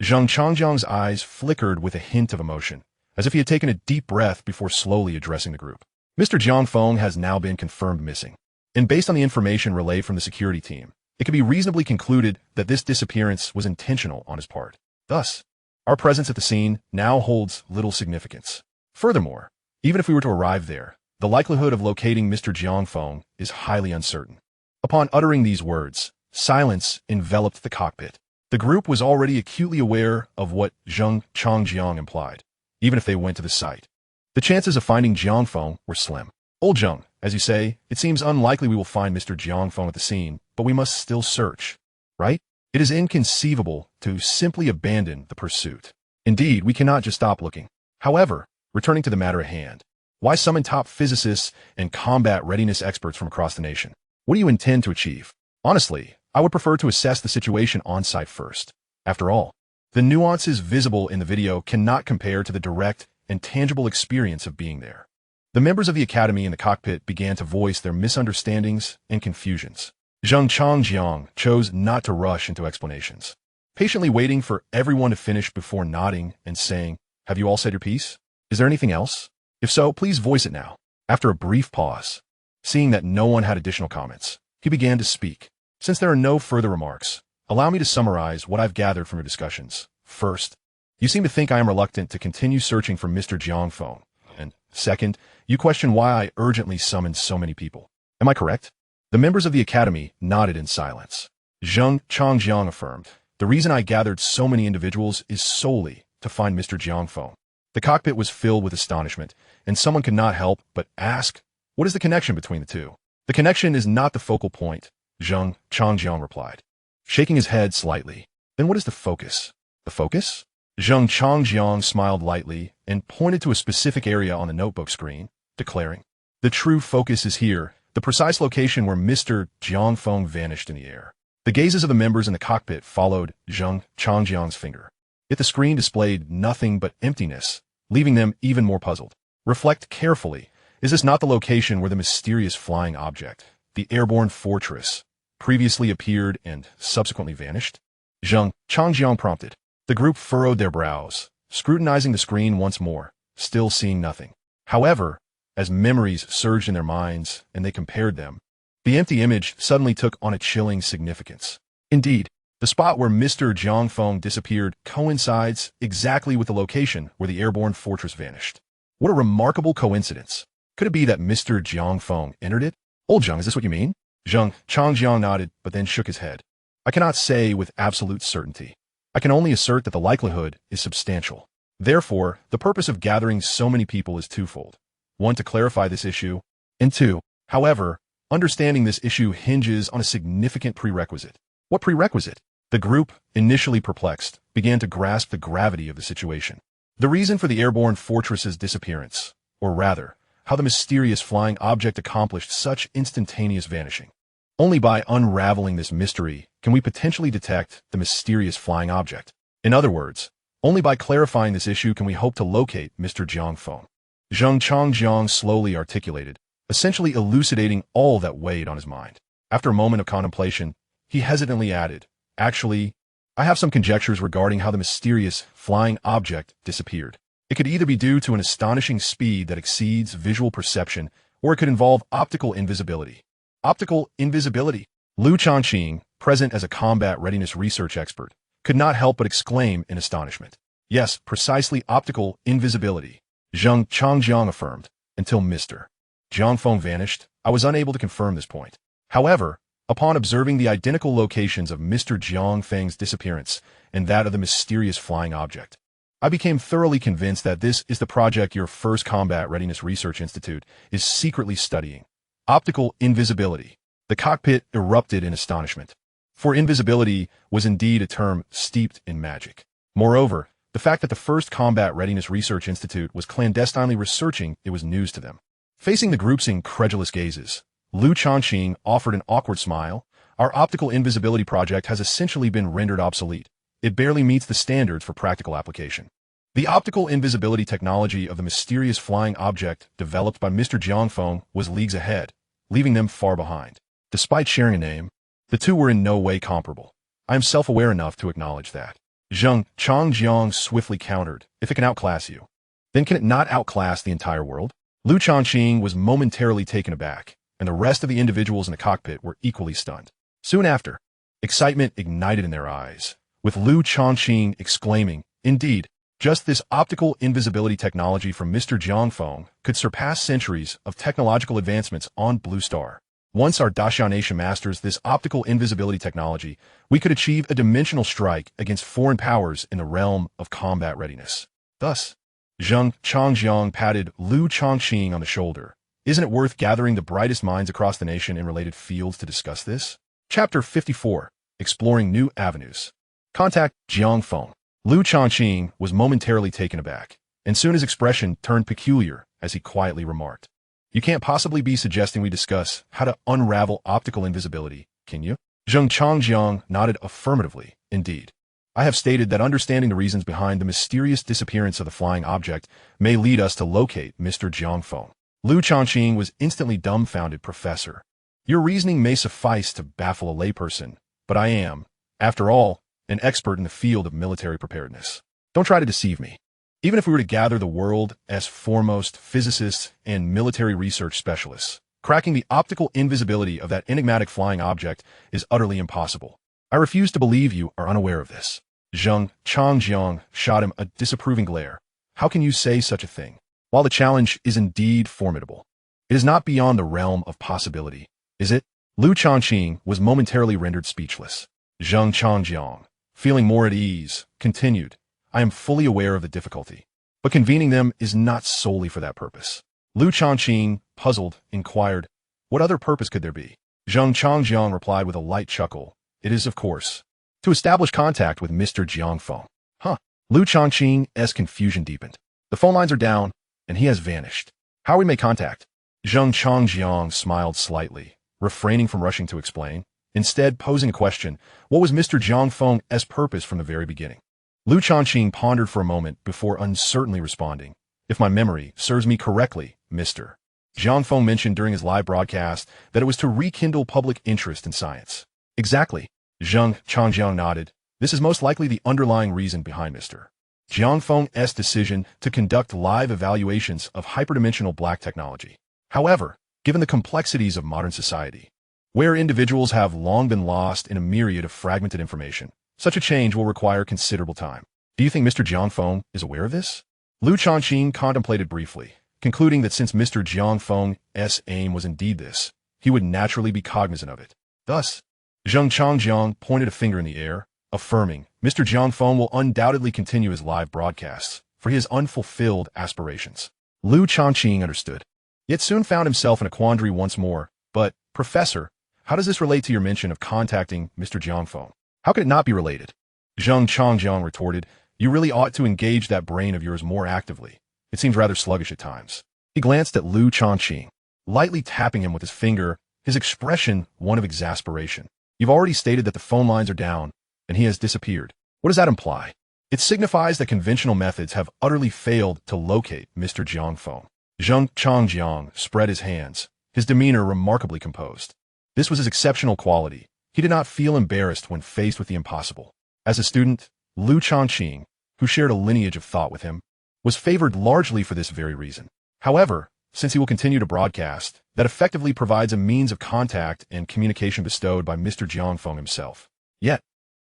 Zheng Changjiang's eyes flickered with a hint of emotion, as if he had taken a deep breath before slowly addressing the group. Mr. Jiang Feng has now been confirmed missing, and based on the information relayed from the security team, it can be reasonably concluded that this disappearance was intentional on his part. Thus, our presence at the scene now holds little significance. Furthermore, even if we were to arrive there, the likelihood of locating Mr. Jiang Feng is highly uncertain. Upon uttering these words, silence enveloped the cockpit. The group was already acutely aware of what Zheng Changjiang implied, even if they went to the site. The chances of finding Jiang Feng were slim. Old Zheng, as you say, it seems unlikely we will find Mr. Jiang Feng at the scene, but we must still search, right? It is inconceivable to simply abandon the pursuit. Indeed, we cannot just stop looking. However, returning to the matter at hand, why summon top physicists and combat readiness experts from across the nation? What do you intend to achieve? Honestly, I would prefer to assess the situation on-site first. After all, the nuances visible in the video cannot compare to the direct and tangible experience of being there. The members of the academy in the cockpit began to voice their misunderstandings and confusions. Zheng Changjiang chose not to rush into explanations, patiently waiting for everyone to finish before nodding and saying, "Have you all said your piece? Is there anything else? If so, please voice it now." After a brief pause, seeing that no one had additional comments, he began to speak. Since there are no further remarks, allow me to summarize what I've gathered from your discussions. First, you seem to think I am reluctant to continue searching for Mr. Jiang Feng. And second, you question why I urgently summoned so many people. Am I correct? The members of the academy nodded in silence. Zheng Changjiang affirmed, the reason I gathered so many individuals is solely to find Mr. Jiang Feng. The cockpit was filled with astonishment, and someone could not help but ask, what is the connection between the two? The connection is not the focal point, Zheng Changjiang replied, shaking his head slightly. Then what is the focus? The focus? Zheng Changjiang smiled lightly and pointed to a specific area on the notebook screen, declaring, the true focus is here, the precise location where Mr. Jiang Feng vanished in the air. The gazes of the members in the cockpit followed Zheng Changjiang's finger. Yet the screen displayed nothing but emptiness, leaving them even more puzzled. Reflect carefully. Is this not the location where the mysterious flying object, the airborne fortress, previously appeared and subsequently vanished? Zheng Changjiang prompted. The group furrowed their brows, scrutinizing the screen once more, still seeing nothing. However, as memories surged in their minds and they compared them, the empty image suddenly took on a chilling significance. Indeed, the spot where Mr. Jiang Feng disappeared coincides exactly with the location where the airborne fortress vanished. What a remarkable coincidence. Could it be that Mr. Jiang Feng entered it? Old Zheng, is this what you mean? Zheng Changjiang nodded, but then shook his head. I cannot say with absolute certainty. I can only assert that the likelihood is substantial. Therefore, the purpose of gathering so many people is twofold. One, to clarify this issue, and two, however, understanding this issue hinges on a significant prerequisite. What prerequisite? The group, initially perplexed, began to grasp the gravity of the situation. The reason for the airborne fortress's disappearance, or rather, how the mysterious flying object accomplished such instantaneous vanishing. Only by unraveling this mystery can we potentially detect the mysterious flying object. In other words, only by clarifying this issue can we hope to locate Mr. Jiang Feng. Jiang slowly articulated, essentially elucidating all that weighed on his mind. After a moment of contemplation, he hesitantly added, "Actually, I have some conjectures regarding how the mysterious flying object disappeared. It could either be due to an astonishing speed that exceeds visual perception, or it could involve optical invisibility." Optical invisibility? Lu Changqing, present as a combat readiness research expert, could not help but exclaim in astonishment. Yes, precisely optical invisibility. Changjiang affirmed, until Mr. Jiang Feng vanished, I was unable to confirm this point. However, upon observing the identical locations of Mr. Jiang Feng's disappearance and that of the mysterious flying object, I became thoroughly convinced that this is the project your first Combat Readiness Research Institute is secretly studying. Optical invisibility. The cockpit erupted in astonishment. For invisibility was indeed a term steeped in magic. Moreover, the fact that the first Combat Readiness Research Institute was clandestinely researching it was news to them. Facing the group's incredulous gazes, Lu Changqing offered an awkward smile. Our optical invisibility project has essentially been rendered obsolete. It barely meets the standards for practical application. The optical invisibility technology of the mysterious flying object developed by Mr. Jiang Feng was leagues ahead, leaving them far behind. Despite sharing a name, the two were in no way comparable. I am self-aware enough to acknowledge that. Changjiang swiftly countered, if it can outclass you, then can it not outclass the entire world? Lu Changqing was momentarily taken aback, and the rest of the individuals in the cockpit were equally stunned. Soon after, excitement ignited in their eyes, with Lu Changqing exclaiming, "Indeed, just this optical invisibility technology from Mr. Jiang Feng could surpass centuries of technological advancements on Blue Star. Once our Daxia Nation masters this optical invisibility technology, we could achieve a dimensional strike against foreign powers in the realm of combat readiness." Thus, Changjiang patted Lu Changqing on the shoulder. Isn't it worth gathering the brightest minds across the nation in related fields to discuss this? Chapter 54, Exploring New Avenues. Contact Jiang Feng. Lu Changqing was momentarily taken aback, and soon his expression turned peculiar as he quietly remarked, "You can't possibly be suggesting we discuss how to unravel optical invisibility, can you?" Changjiang nodded affirmatively. "Indeed. I have stated that understanding the reasons behind the mysterious disappearance of the flying object may lead us to locate Mr. Jiang Feng." Lu Changqing was instantly dumbfounded. "Professor, your reasoning may suffice to baffle a layperson, but I am, after all, an expert in the field of military preparedness. Don't try to deceive me. Even if we were to gather the world's foremost physicists and military research specialists, cracking the optical invisibility of that enigmatic flying object is utterly impossible. I refuse to believe you are unaware of this." Changjiang shot him a disapproving glare. "How can you say such a thing? While the challenge is indeed formidable, it is not beyond the realm of possibility, is it?" Lu Changqing was momentarily rendered speechless. Changjiang, feeling more at ease, continued, "I am fully aware of the difficulty, but convening them is not solely for that purpose." Lu Changqing, puzzled, inquired, "What other purpose could there be?" Changjiang replied with a light chuckle, "It is, of course, to establish contact with Mr. Jiang Feng." Huh. Lu Changqing's confusion deepened. "The phone lines are down, and he has vanished. How we make contact?" Changjiang smiled slightly, refraining from rushing to explain, instead posing a question. What was Mr. Jiang Feng's purpose from the very beginning? Lu Changqing pondered for a moment before uncertainly responding. "If my memory serves me correctly, Mr. Jiang Feng mentioned during his live broadcast that it was to rekindle public interest in science." "Exactly." Changjiang nodded. "This is most likely the underlying reason behind Mr. Jiang Feng's decision to conduct live evaluations of hyperdimensional black technology. However, given the complexities of modern society, where individuals have long been lost in a myriad of fragmented information, such a change will require considerable time. Do you think Mr. Jiang Feng is aware of this?" Lu Changqing contemplated briefly, concluding that since Mr. Jiang Feng's aim was indeed this, he would naturally be cognizant of it. Thus, Changjiang pointed a finger in the air, affirming, "Mr. Jiang Feng will undoubtedly continue his live broadcasts, for he has unfulfilled aspirations." Lu Changqing understood, yet soon found himself in a quandary once more. "But, Professor, how does this relate to your mention of contacting Mr. Jiang Feng? How could it not be related? Zheng Changjiang retorted, you really ought to engage that brain of yours more actively. It seems rather sluggish at times. He glanced at Lu Changqing, lightly tapping him with his finger, his expression one of exasperation. You've already stated that the phone lines are down, and he has disappeared. What does that imply? It signifies that conventional methods have utterly failed to locate Mr. Jiang Feng. Zheng Changjiang spread his hands, his demeanor remarkably composed. This was his exceptional quality. He did not feel embarrassed when faced with the impossible. As a student, Lu Changqing, who shared a lineage of thought with him, was favored largely for this very reason. However, since he will continue to broadcast, that effectively provides a means of contact and communication bestowed by Mr. Jiang Feng himself. Yet,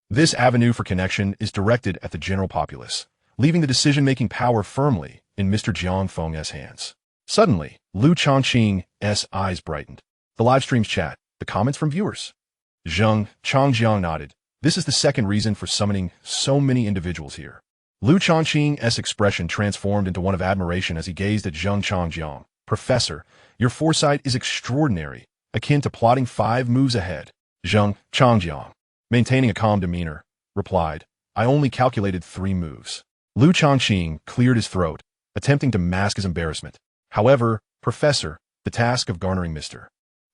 this avenue for connection is directed at the general populace, leaving the decision-making power firmly in Mr. Jiang Feng's hands. Suddenly, Lu Changqing's eyes brightened. The live stream's chat, the comments from viewers. Zheng Changjiang nodded. This is the second reason for summoning so many individuals here. Lu Changqing's expression transformed into one of admiration as he gazed at Zheng Changjiang. Professor, your foresight is extraordinary, akin to plotting 5 moves ahead. Zheng Changjiang, maintaining a calm demeanor, replied, I only calculated 3 moves. Lu Changqing cleared his throat, attempting to mask his embarrassment. However, Professor, the task of garnering Mr.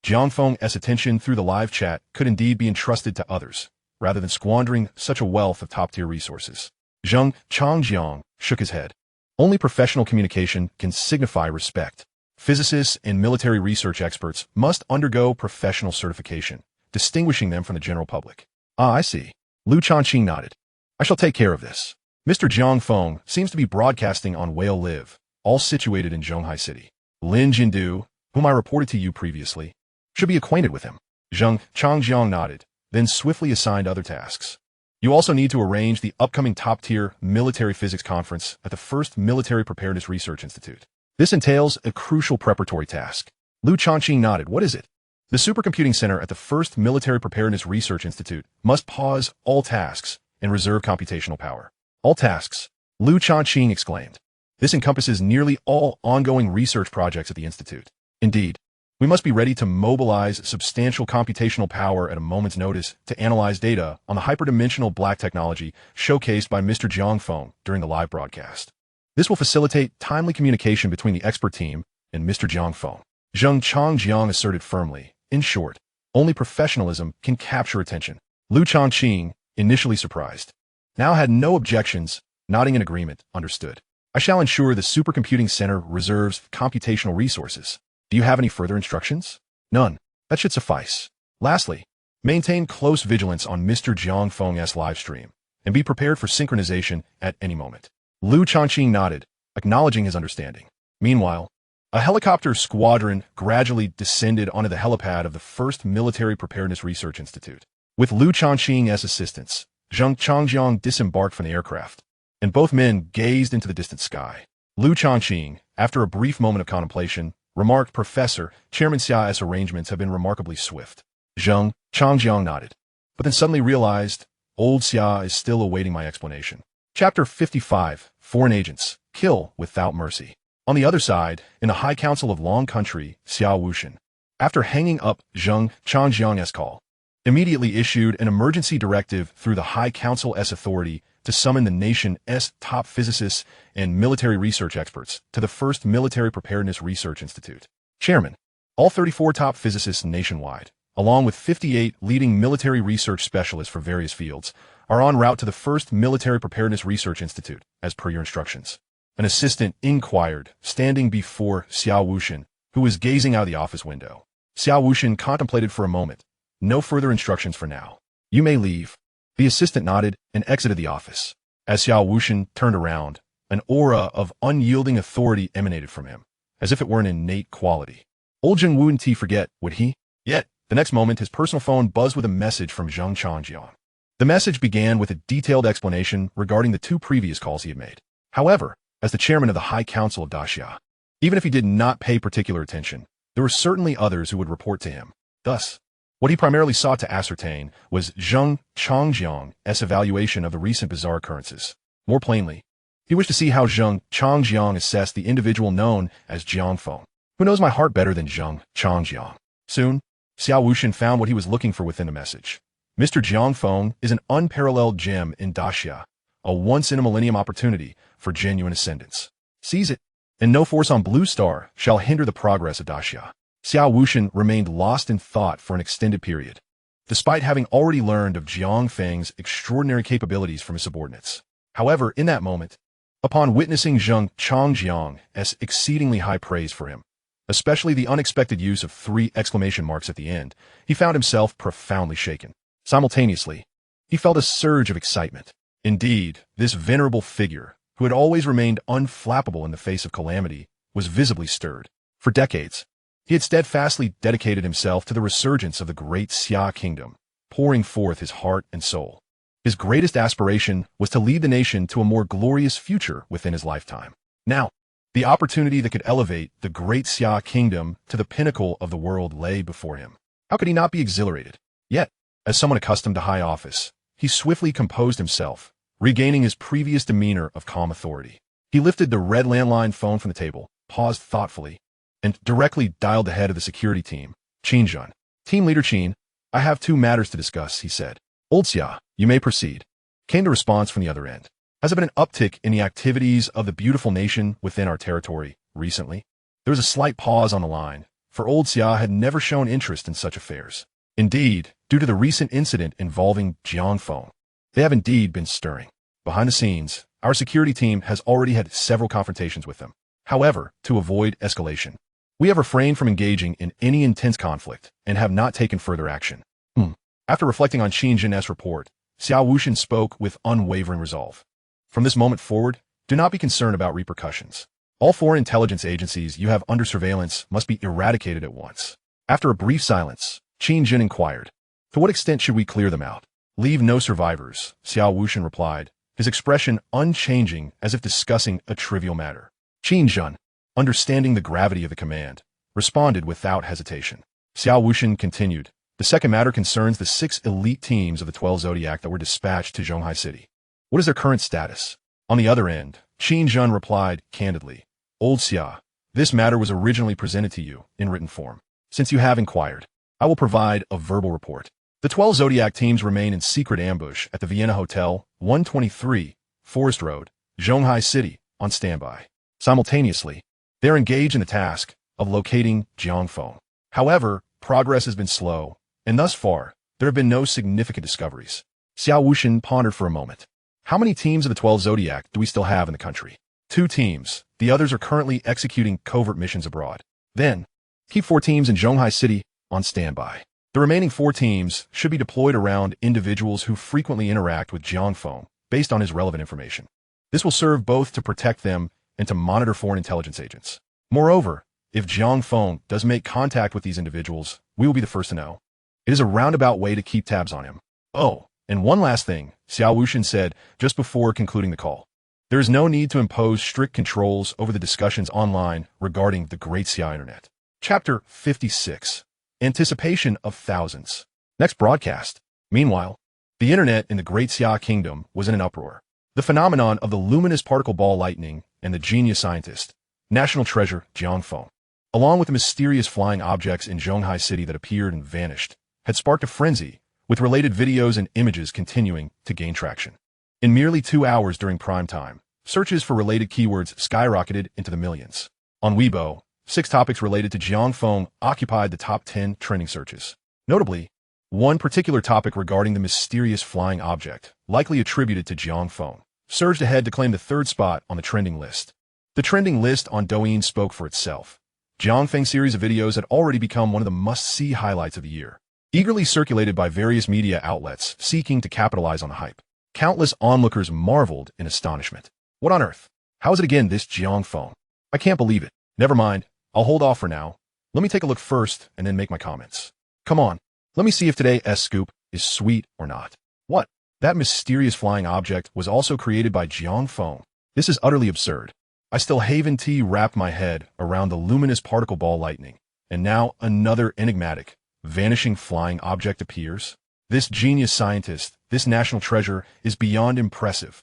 Jiang Feng's attention through the live chat could indeed be entrusted to others, rather than squandering such a wealth of top-tier resources. Zheng Changjiang shook his head. Only professional communication can signify respect. Physicists and military research experts must undergo professional certification, distinguishing them from the general public. Ah, I see. Lu Changqing nodded. I shall take care of this. Mr. Jiang Feng seems to be broadcasting on Whale Live, all situated in Zhonghai City. Lin Jindu, whom I reported to you previously, should be acquainted with him. Zheng Changjiang nodded, then swiftly assigned other tasks. You also need to arrange the upcoming top-tier military physics conference at the first Military Preparedness Research Institute. This entails a crucial preparatory task. Lu Changqing nodded. What is it? The Supercomputing Center at the first Military Preparedness Research Institute must pause all tasks and reserve computational power. All tasks, Lu Changqing exclaimed. This encompasses nearly all ongoing research projects at the Institute. Indeed, we must be ready to mobilize substantial computational power at a moment's notice to analyze data on the hyperdimensional black technology showcased by Mr. Jiang Feng during the live broadcast. This will facilitate timely communication between the expert team and Mr. Jiang Feng. Zheng Changjiang asserted firmly, in short, only professionalism can capture attention. Lu Changqing, initially surprised, now had no objections, nodding in agreement, understood. I shall ensure the Supercomputing Center reserves computational resources. Do you have any further instructions? None. That should suffice. Lastly, maintain close vigilance on Mr. Jiang Feng's live stream, and be prepared for synchronization at any moment. Lu Changqing nodded, acknowledging his understanding. Meanwhile, a helicopter squadron gradually descended onto the helipad of the first Military Preparedness Research Institute. With Lu Changqing's assistance, Zheng Changjiang disembarked from the aircraft, and both men gazed into the distant sky. Lu Changqing, after a brief moment of contemplation, remarked, Professor, Chairman Xia's arrangements have been remarkably swift. Zheng Changjiang nodded, but then suddenly realized, old Xia is still awaiting my explanation. Chapter 55, Foreign Agents, Kill Without Mercy. On the other side, in the High Council of Long Country, Xia Wushan, after hanging up Zheng Changjiang's call, immediately issued an emergency directive through the High Council's authority to summon the nation's top physicists and military research experts to the first Military Preparedness Research Institute. Chairman, all 34 top physicists nationwide, along with 58 leading military research specialists for various fields, are en route to the first Military Preparedness Research Institute, as per your instructions. An assistant inquired, standing before Xia Wushan, who was gazing out of the office window. Xia Wushan contemplated for a moment. No further instructions for now. You may leave. The assistant nodded and exited the office. As Xia Wushan turned around, an aura of unyielding authority emanated from him, as if it were an innate quality. Old Zheng wouldn't he forget, would he? Yet, the next moment his personal phone buzzed with a message from Zheng Changjiang. The message began with a detailed explanation regarding the 2 previous calls he had made. However, as the chairman of the High Council of Daxia, even if he did not pay particular attention, there were certainly others who would report to him. Thus, what he primarily sought to ascertain was Zheng Changjiang's evaluation of the recent bizarre occurrences. More plainly, he wished to see how Zheng Changjiang assessed the individual known as Jiang Feng. Who knows my heart better than Zheng Changjiang? Soon, Xiao Wuxian found what he was looking for within the message. Mr. Jiang Feng is an unparalleled gem in Daxia, a once-in-a-millennium opportunity for genuine ascendance. Seize it, and no force on Blue Star shall hinder the progress of Daxia. Xiao Wuxian remained lost in thought for an extended period, despite having already learned of Jiang Feng's extraordinary capabilities from his subordinates. However, in that moment, upon witnessing Zheng Changjiang's exceedingly high praise for him, especially the unexpected use of 3 exclamation marks at the end, he found himself profoundly shaken. Simultaneously, he felt a surge of excitement. Indeed, this venerable figure, who had always remained unflappable in the face of calamity, was visibly stirred. For decades, he had steadfastly dedicated himself to the resurgence of the great Xia kingdom, pouring forth his heart and soul. His greatest aspiration was to lead the nation to a more glorious future within his lifetime. Now, the opportunity that could elevate the great Xia kingdom to the pinnacle of the world lay before him. How could he not be exhilarated? Yet, as someone accustomed to high office, he swiftly composed himself, regaining his previous demeanor of calm authority. He lifted the red landline phone from the table, paused thoughtfully, and directly dialed the head of the security team, Qin Jun. Team Leader Qin, I have 2 matters to discuss, he said. Old Xia, you may proceed, came the response from the other end. Has there been an uptick in the activities of the beautiful nation within our territory recently? There was a slight pause on the line, for Old Xia had never shown interest in such affairs. Indeed, due to the recent incident involving Jiang Feng, they have indeed been stirring. Behind the scenes, our security team has already had several confrontations with them. However, to avoid escalation, we have refrained from engaging in any intense conflict and have not taken further action. After reflecting on Qin Jin's report, Xiao Wuxian spoke with unwavering resolve. From this moment forward, do not be concerned about repercussions. All foreign intelligence agencies you have under surveillance must be eradicated at once. After a brief silence, Qin Jin inquired, to what extent should we clear them out? Leave no survivors, Xiao Wuxian replied, his expression unchanging as if discussing a trivial matter. Qin Jin, understanding the gravity of the command, responded without hesitation. Xiao Wuxian continued, the second matter concerns the 6 elite teams of the 12 Zodiac that were dispatched to Zhonghai City. What is their current status? On the other end, Qin Jin replied candidly, Old Xia, this matter was originally presented to you in written form. Since you have inquired, I will provide a verbal report. The 12 Zodiac teams remain in secret ambush at the Vienna Hotel, 123, Forest Road, Zhonghai City, on standby. Simultaneously, they are engaged in the task of locating Jiang Feng. However, progress has been slow, and thus far, there have been no significant discoveries. Xiao Wuxian pondered for a moment. How many teams of the 12 Zodiac do we still have in the country? 2 teams. The others are currently executing covert missions abroad. Then, keep 4 teams in Zhonghai City on standby. The remaining 4 teams should be deployed around individuals who frequently interact with Jiang Feng based on his relevant information. This will serve both to protect them and to monitor foreign intelligence agents. Moreover, if Jiang Feng does make contact with these individuals, we will be the first to know. It is a roundabout way to keep tabs on him. Oh, and one last thing, Xiao Wuxian said just before concluding the call. There is no need to impose strict controls over the discussions online regarding the Great Xia Internet. Chapter 56. Anticipation of Thousands. Next broadcast. Meanwhile, the Internet in the Great Xia Kingdom was in an uproar. The phenomenon of the luminous particle ball lightning and the genius scientist, national treasure Jiang Feng, along with the mysterious flying objects in Zhonghai City that appeared and vanished, had sparked a frenzy, with related videos and images continuing to gain traction. In merely 2 hours during prime time, searches for related keywords skyrocketed into the millions. On Weibo, 6 topics related to Jiang Feng occupied the top 10 trending searches. Notably, one particular topic regarding the mysterious flying object, likely attributed to Jiang Feng, surged ahead to claim the 3rd spot on the trending list. The trending list on Douyin spoke for itself. Jiang Feng's series of videos had already become one of the must-see highlights of the year, eagerly circulated by various media outlets seeking to capitalize on the hype. Countless onlookers marveled in astonishment. What on earth? How is it again this Jiang Feng? I can't believe it. Never mind, I'll hold off for now. Let me take a look first and then make my comments. Come on, let me see if today's scoop is sweet or not. What? That mysterious flying object was also created by Jiang Feng. This is utterly absurd. I still haven't wrapped my head around the luminous particle ball lightning, and now another enigmatic, vanishing flying object appears. This genius scientist, this national treasure, is beyond impressive.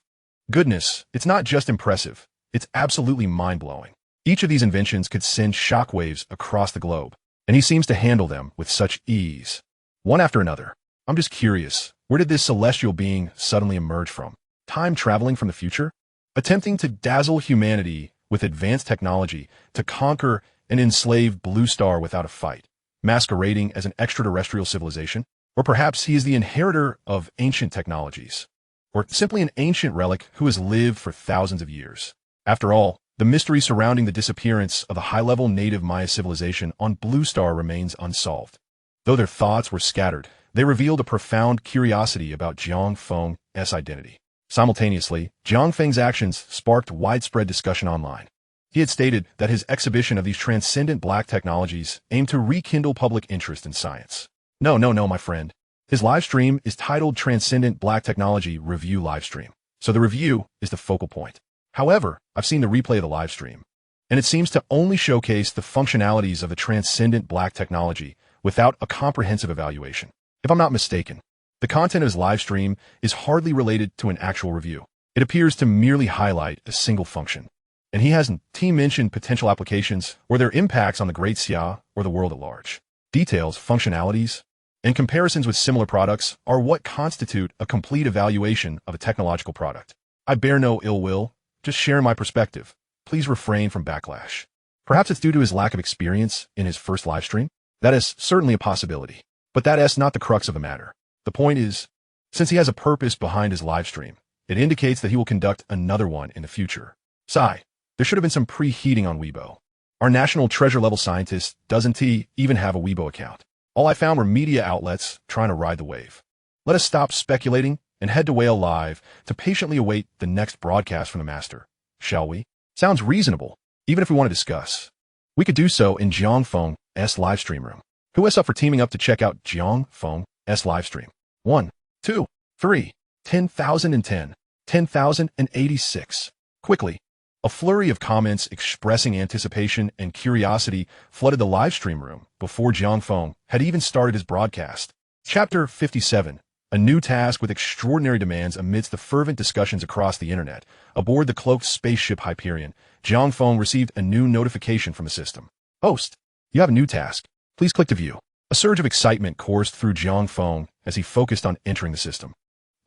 Goodness, it's not just impressive, it's absolutely mind-blowing. Each of these inventions could send shockwaves across the globe. and he seems to handle them with such ease. One after another. I'm just curious, where did this celestial being suddenly emerge from? Time traveling from the future? Attempting to dazzle humanity with advanced technology to conquer an enslaved blue star without a fight, masquerading as an extraterrestrial civilization? Or perhaps he is the inheritor of ancient technologies, or simply an ancient relic who has lived for thousands of years. After all, the mystery surrounding the disappearance of the high-level native Maya civilization on Blue Star remains unsolved. Though their thoughts were scattered, they revealed a profound curiosity about Jiang Feng's identity. Simultaneously, Jiang Feng's actions sparked widespread discussion online. He had stated that his exhibition of these transcendent black technologies aimed to rekindle public interest in science. No, my friend. His live stream is titled Transcendent Black Technology Review Livestream, so the review is the focal point. However, I've seen the replay of the live stream, and it seems to only showcase the functionalities of the transcendent black technology without a comprehensive evaluation. If I'm not mistaken, the content of his live stream is hardly related to an actual review. It appears to merely highlight a single function, and he hasn't mentioned potential applications or their impacts on the Great Xia or the world at large. Details, functionalities, and comparisons with similar products are what constitute a complete evaluation of a technological product. I bear no ill will, just share my perspective. Please refrain from backlash. Perhaps it's due to his lack of experience in his first live stream. That is certainly a possibility, but that is not the crux of the matter. The point is, since he has a purpose behind his live stream, it indicates that he will conduct another one in the future. Sigh, there should have been some preheating on Weibo. Our national treasure-level scientist doesn't even have a Weibo account. All I found were media outlets trying to ride the wave. Let us stop speculating and head to Whale Live to patiently await the next broadcast from the master, shall we? Sounds reasonable, even if we want to discuss. We could do so in Jiang Feng's livestream room. Who is up for teaming up to check out Jiang Feng's livestream? 1, 2, 3, 10,010, 10,086. Quickly, a flurry of comments expressing anticipation and curiosity flooded the livestream room before Jiang Feng had even started his broadcast. Chapter 57. A new task with extraordinary demands amidst the fervent discussions across the internet. Aboard the cloaked spaceship Hyperion, Jiang Feng received a new notification from the system. Host, you have a new task. Please click to view. A surge of excitement coursed through Jiang Feng as he focused on entering the system.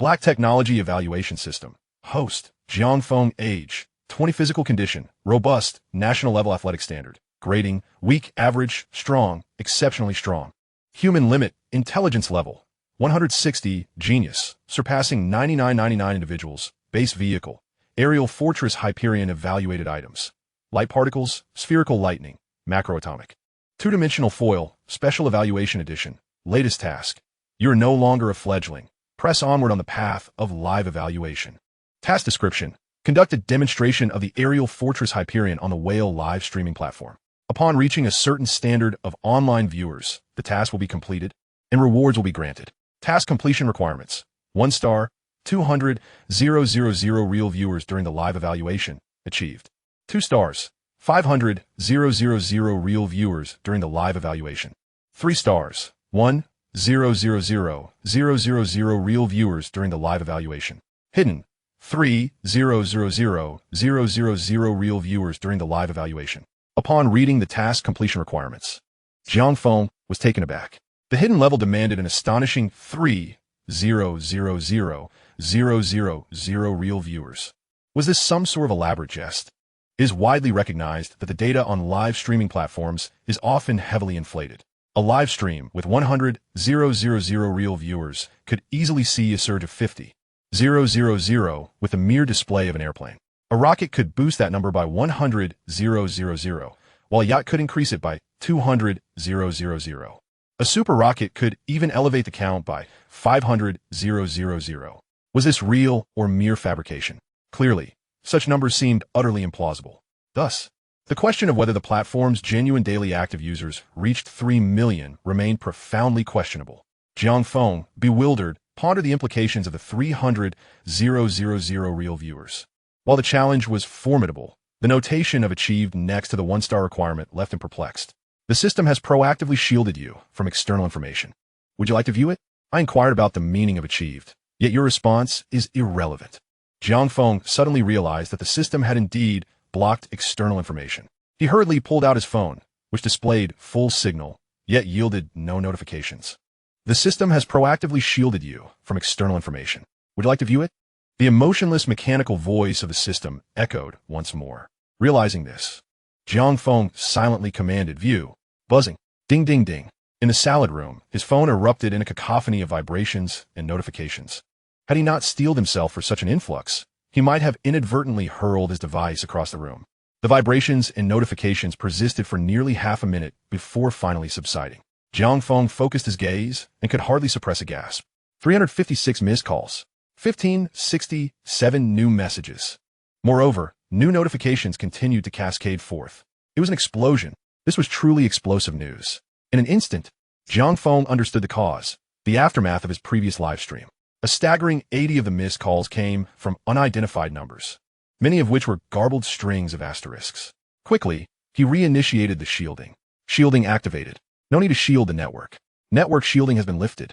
Black Technology Evaluation System. Host, Jiang Feng. Age, 20. Physical condition, robust, national level athletic standard. Grading, weak, average, strong, exceptionally strong. Human limit, intelligence level, 160, genius, surpassing 9999 individuals. Base vehicle, aerial fortress Hyperion. Evaluated items, light particles, spherical lightning, macroatomic. Two-dimensional foil, special evaluation edition. Latest task, you are no longer a fledgling. Press onward on the path of live evaluation. Task description, conduct a demonstration of the aerial fortress Hyperion on the Whale live streaming platform. Upon reaching a certain standard of online viewers, the task will be completed and rewards will be granted. Task completion requirements. 1 star, 200,000 real viewers during the live evaluation. Achieved. 2 stars, 500,000 real viewers during the live evaluation. 3 stars, 1,000,000 real viewers during the live evaluation. Hidden, 3,000,000 real viewers during the live evaluation. Upon reading the task completion requirements, Jiang Feng was taken aback. The hidden level demanded an astonishing 3,000,000 real viewers. Was this some sort of elaborate jest? It is widely recognized that the data on live streaming platforms is often heavily inflated. A live stream with 100,000 real viewers could easily see a surge of 50,000 with a mere display of an airplane. A rocket could boost that number by 100,000, while a yacht could increase it by 200,000. A super rocket could even elevate the count by 500,000. Was this real or mere fabrication? Clearly, such numbers seemed utterly implausible. Thus, the question of whether the platform's genuine daily active users reached 3 million remained profoundly questionable. Jiang Feng, bewildered, pondered the implications of the 300,000 real viewers. While the challenge was formidable, the notation of achieved next to the 1-star requirement left him perplexed. The system has proactively shielded you from external information. Would you like to view it? I inquired about the meaning of achieved, yet your response is irrelevant. Jiang Feng suddenly realized that the system had indeed blocked external information. He hurriedly pulled out his phone, which displayed full signal, yet yielded no notifications. The system has proactively shielded you from external information. Would you like to view it? The emotionless mechanical voice of the system echoed once more. Realizing this, Jiang Feng silently commanded view. Buzzing. Ding ding ding. In the salad room, his phone erupted in a cacophony of vibrations and notifications. Had he not steeled himself for such an influx, he might have inadvertently hurled his device across the room. The vibrations and notifications persisted for nearly half a minute before finally subsiding. Jiang Feng focused his gaze and could hardly suppress a gasp. 356 missed calls. 1567 new messages. Moreover, new notifications continued to cascade forth. It was an explosion. This was truly explosive news. In an instant, Jiang Feng understood the cause, the aftermath of his previous livestream. A staggering 80 of the missed calls came from unidentified numbers, many of which were garbled strings of asterisks. Quickly, he reinitiated the shielding. Shielding activated. No need to shield the network. Network shielding has been lifted.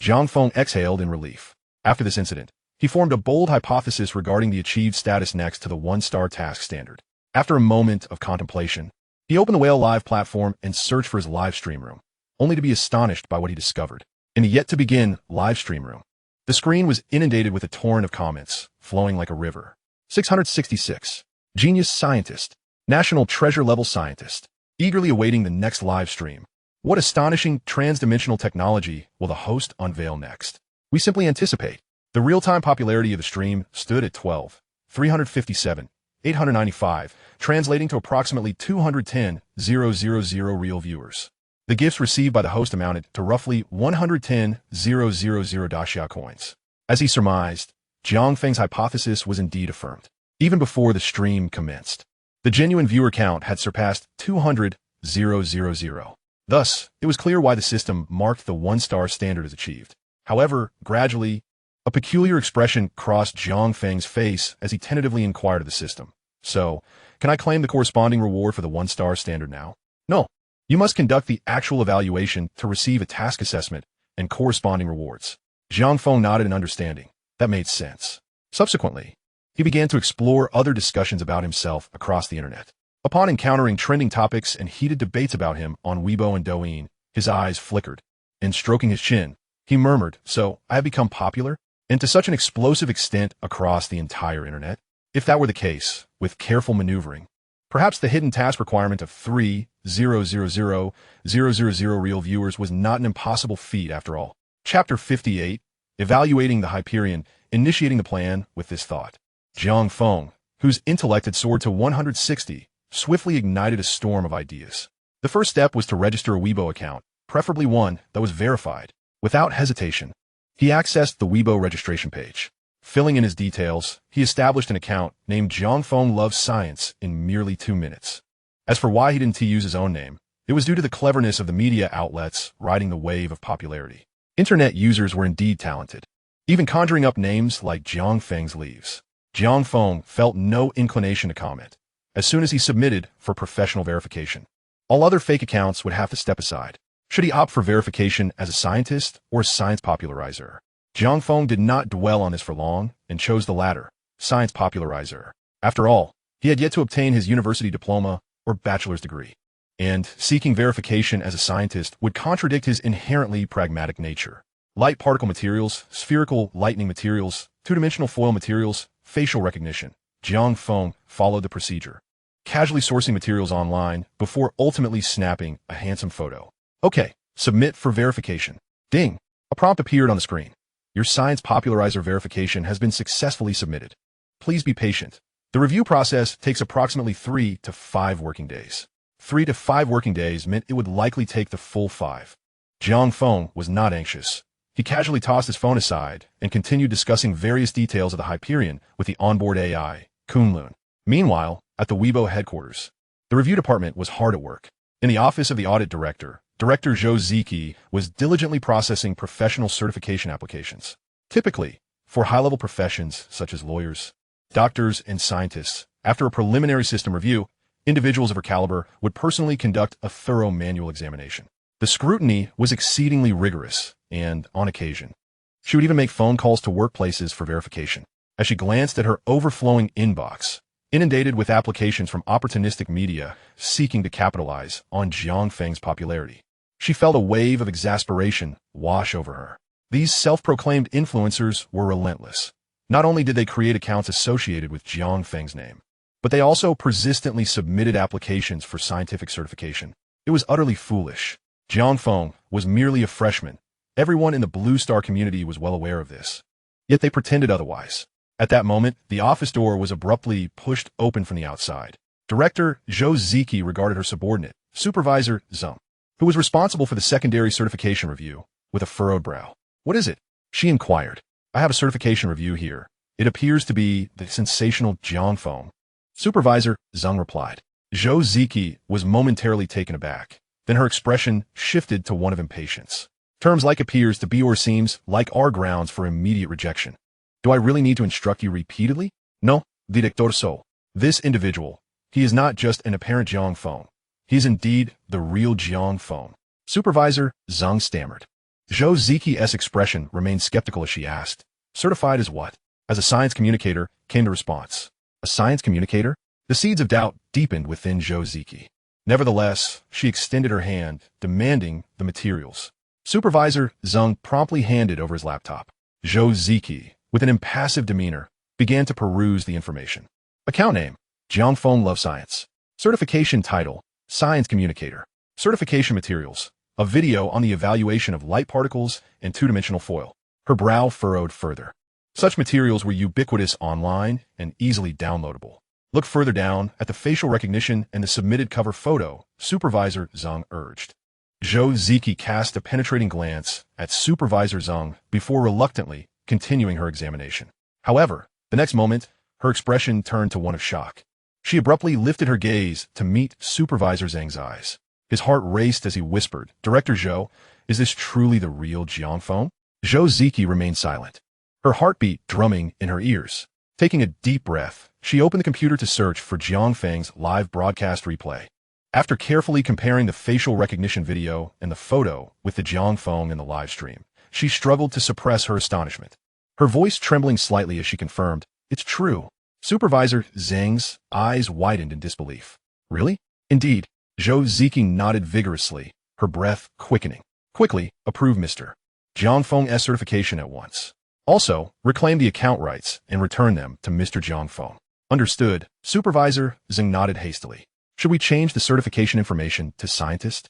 Jiang Feng exhaled in relief. After this incident, he formed a bold hypothesis regarding the achieved status next to the one-star task standard. After a moment of contemplation, he opened the Whale Live platform and searched for his live stream room, only to be astonished by what he discovered. In the yet-to-begin live stream room, the screen was inundated with a torrent of comments, flowing like a river. 666. Genius scientist. National treasure-level scientist. Eagerly awaiting the next live stream. What astonishing transdimensional technology will the host unveil next? We simply anticipate. The real-time popularity of the stream stood at 357, 895, translating to approximately 210,000 real viewers. The gifts received by the host amounted to roughly 110,000 Daxia coins. As he surmised, Jiang Feng's hypothesis was indeed affirmed. Even before the stream commenced, the genuine viewer count had surpassed 200,000. Thus, it was clear why the system marked the one-star standard as achieved. However, gradually, a peculiar expression crossed Jiang Feng's face as he tentatively inquired of the system. So, can I claim the corresponding reward for the one-star standard now? No. You must conduct the actual evaluation to receive a task assessment and corresponding rewards. Jiang Feng nodded in understanding. That made sense. Subsequently, he began to explore other discussions about himself across the internet. Upon encountering trending topics and heated debates about him on Weibo and Douyin, his eyes flickered. And stroking his chin, he murmured, "So, I have become popular? And to such an explosive extent across the entire internet? If that were the case, with careful maneuvering, perhaps the hidden task requirement of 3,000,000 real viewers was not an impossible feat after all." Chapter 58, Evaluating the Hyperion, initiating the plan with this thought. Jiang Feng, whose intellect had soared to 160, swiftly ignited a storm of ideas. The first step was to register a Weibo account, preferably one that was verified. Without hesitation, he accessed the Weibo registration page. Filling in his details, he established an account named Jiang Feng Loves Science in merely 2 minutes. As for why he didn't use his own name, it was due to the cleverness of the media outlets riding the wave of popularity. Internet users were indeed talented, even conjuring up names like Jiang Feng's leaves. Jiang Feng felt no inclination to comment. As soon as he submitted for professional verification, all other fake accounts would have to step aside. Should he opt for verification as a scientist or a science popularizer? Jiang Feng did not dwell on this for long and chose the latter, science popularizer. After all, he had yet to obtain his university diploma or bachelor's degree, and seeking verification as a scientist would contradict his inherently pragmatic nature. Light particle materials, spherical lightning materials, two-dimensional foil materials, facial recognition. Jiang Feng followed the procedure, casually sourcing materials online before ultimately snapping a handsome photo. Okay, submit for verification. Ding! A prompt appeared on the screen. Your science popularizer verification has been successfully submitted. Please be patient. The review process takes approximately 3 to 5 working days. 3 to 5 working days meant it would likely take the full 5. Jiang Feng was not anxious. He casually tossed his phone aside and continued discussing various details of the Hyperion with the onboard AI, Kunlun. Meanwhile, at the Weibo headquarters, the review department was hard at work. In the office of the audit director, Director Zhou Ziki was diligently processing professional certification applications. Typically, for high-level professions such as lawyers, doctors, and scientists, after a preliminary system review, individuals of her caliber would personally conduct a thorough manual examination. The scrutiny was exceedingly rigorous, and, on occasion, she would even make phone calls to workplaces for verification. As she glanced at her overflowing inbox, inundated with applications from opportunistic media seeking to capitalize on Jiang Feng's popularity, She felt a wave of exasperation wash over her. These self-proclaimed influencers were relentless. Not only did they create accounts associated with Jiang Feng's name, but they also persistently submitted applications for scientific certification. It was utterly foolish. Jiang Feng was merely a freshman. Everyone in the Blue Star community was well aware of this. Yet they pretended otherwise. At that moment, the office door was abruptly pushed open from the outside. Director Zhou Ziki regarded her subordinate, Supervisor Zeng, who was responsible for the secondary certification review, with a furrowed brow. "What is it?" she inquired. "I have a certification review here. It appears to be the sensational Jiang Feng." Supervisor Zeng replied. Zhou Ziki was momentarily taken aback. Then her expression shifted to one of impatience. "Terms like appears to be or seems like are grounds for immediate rejection. Do I really need to instruct you repeatedly?" "No, Director So. This individual, he is not just an apparent Jiang Feng. He is indeed the real Jiang Feng." Supervisor Zeng stammered. Zhou Ziki's expression remained skeptical as she asked, "Certified as what?" As a science communicator, came the response. "A science communicator?" The seeds of doubt deepened within Zhou Ziki. Nevertheless, she extended her hand, demanding the materials. Supervisor Zeng promptly handed over his laptop. Zhou Ziki, with an impassive demeanor, began to peruse the information. Account name: Jiang Feng Love Science. Certification title: Science Communicator. Certification materials: a video on the evaluation of light particles and two-dimensional foil. Her brow furrowed further. Such materials were ubiquitous online and easily downloadable. Look further down at the facial recognition and the submitted cover photo, Supervisor Zeng urged. Zhou Ziki cast a penetrating glance at Supervisor Zeng before reluctantly continuing her examination. However, the next moment, her expression turned to one of shock. She abruptly lifted her gaze to meet Supervisor Zeng's eyes. His heart raced as he whispered, "Director Zhou, is this truly the real Jiang Feng?" Zhou Ziki remained silent, her heartbeat drumming in her ears. Taking a deep breath, she opened the computer to search for Jiang Feng's live broadcast replay. After carefully comparing the facial recognition video and the photo with the Jiang Feng in the live stream, she struggled to suppress her astonishment. Her voice trembling slightly as she confirmed, "It's true." Supervisor Zeng's eyes widened in disbelief. "Really?" "Indeed." Zhou Ziki nodded vigorously, her breath quickening. "Quickly, approve Mr. Jiang Feng's certification at once. Also, reclaim the account rights and return them to Mr. Jiang Feng." "Understood." Supervisor Zeng nodded hastily. "Should we change the certification information to scientist?"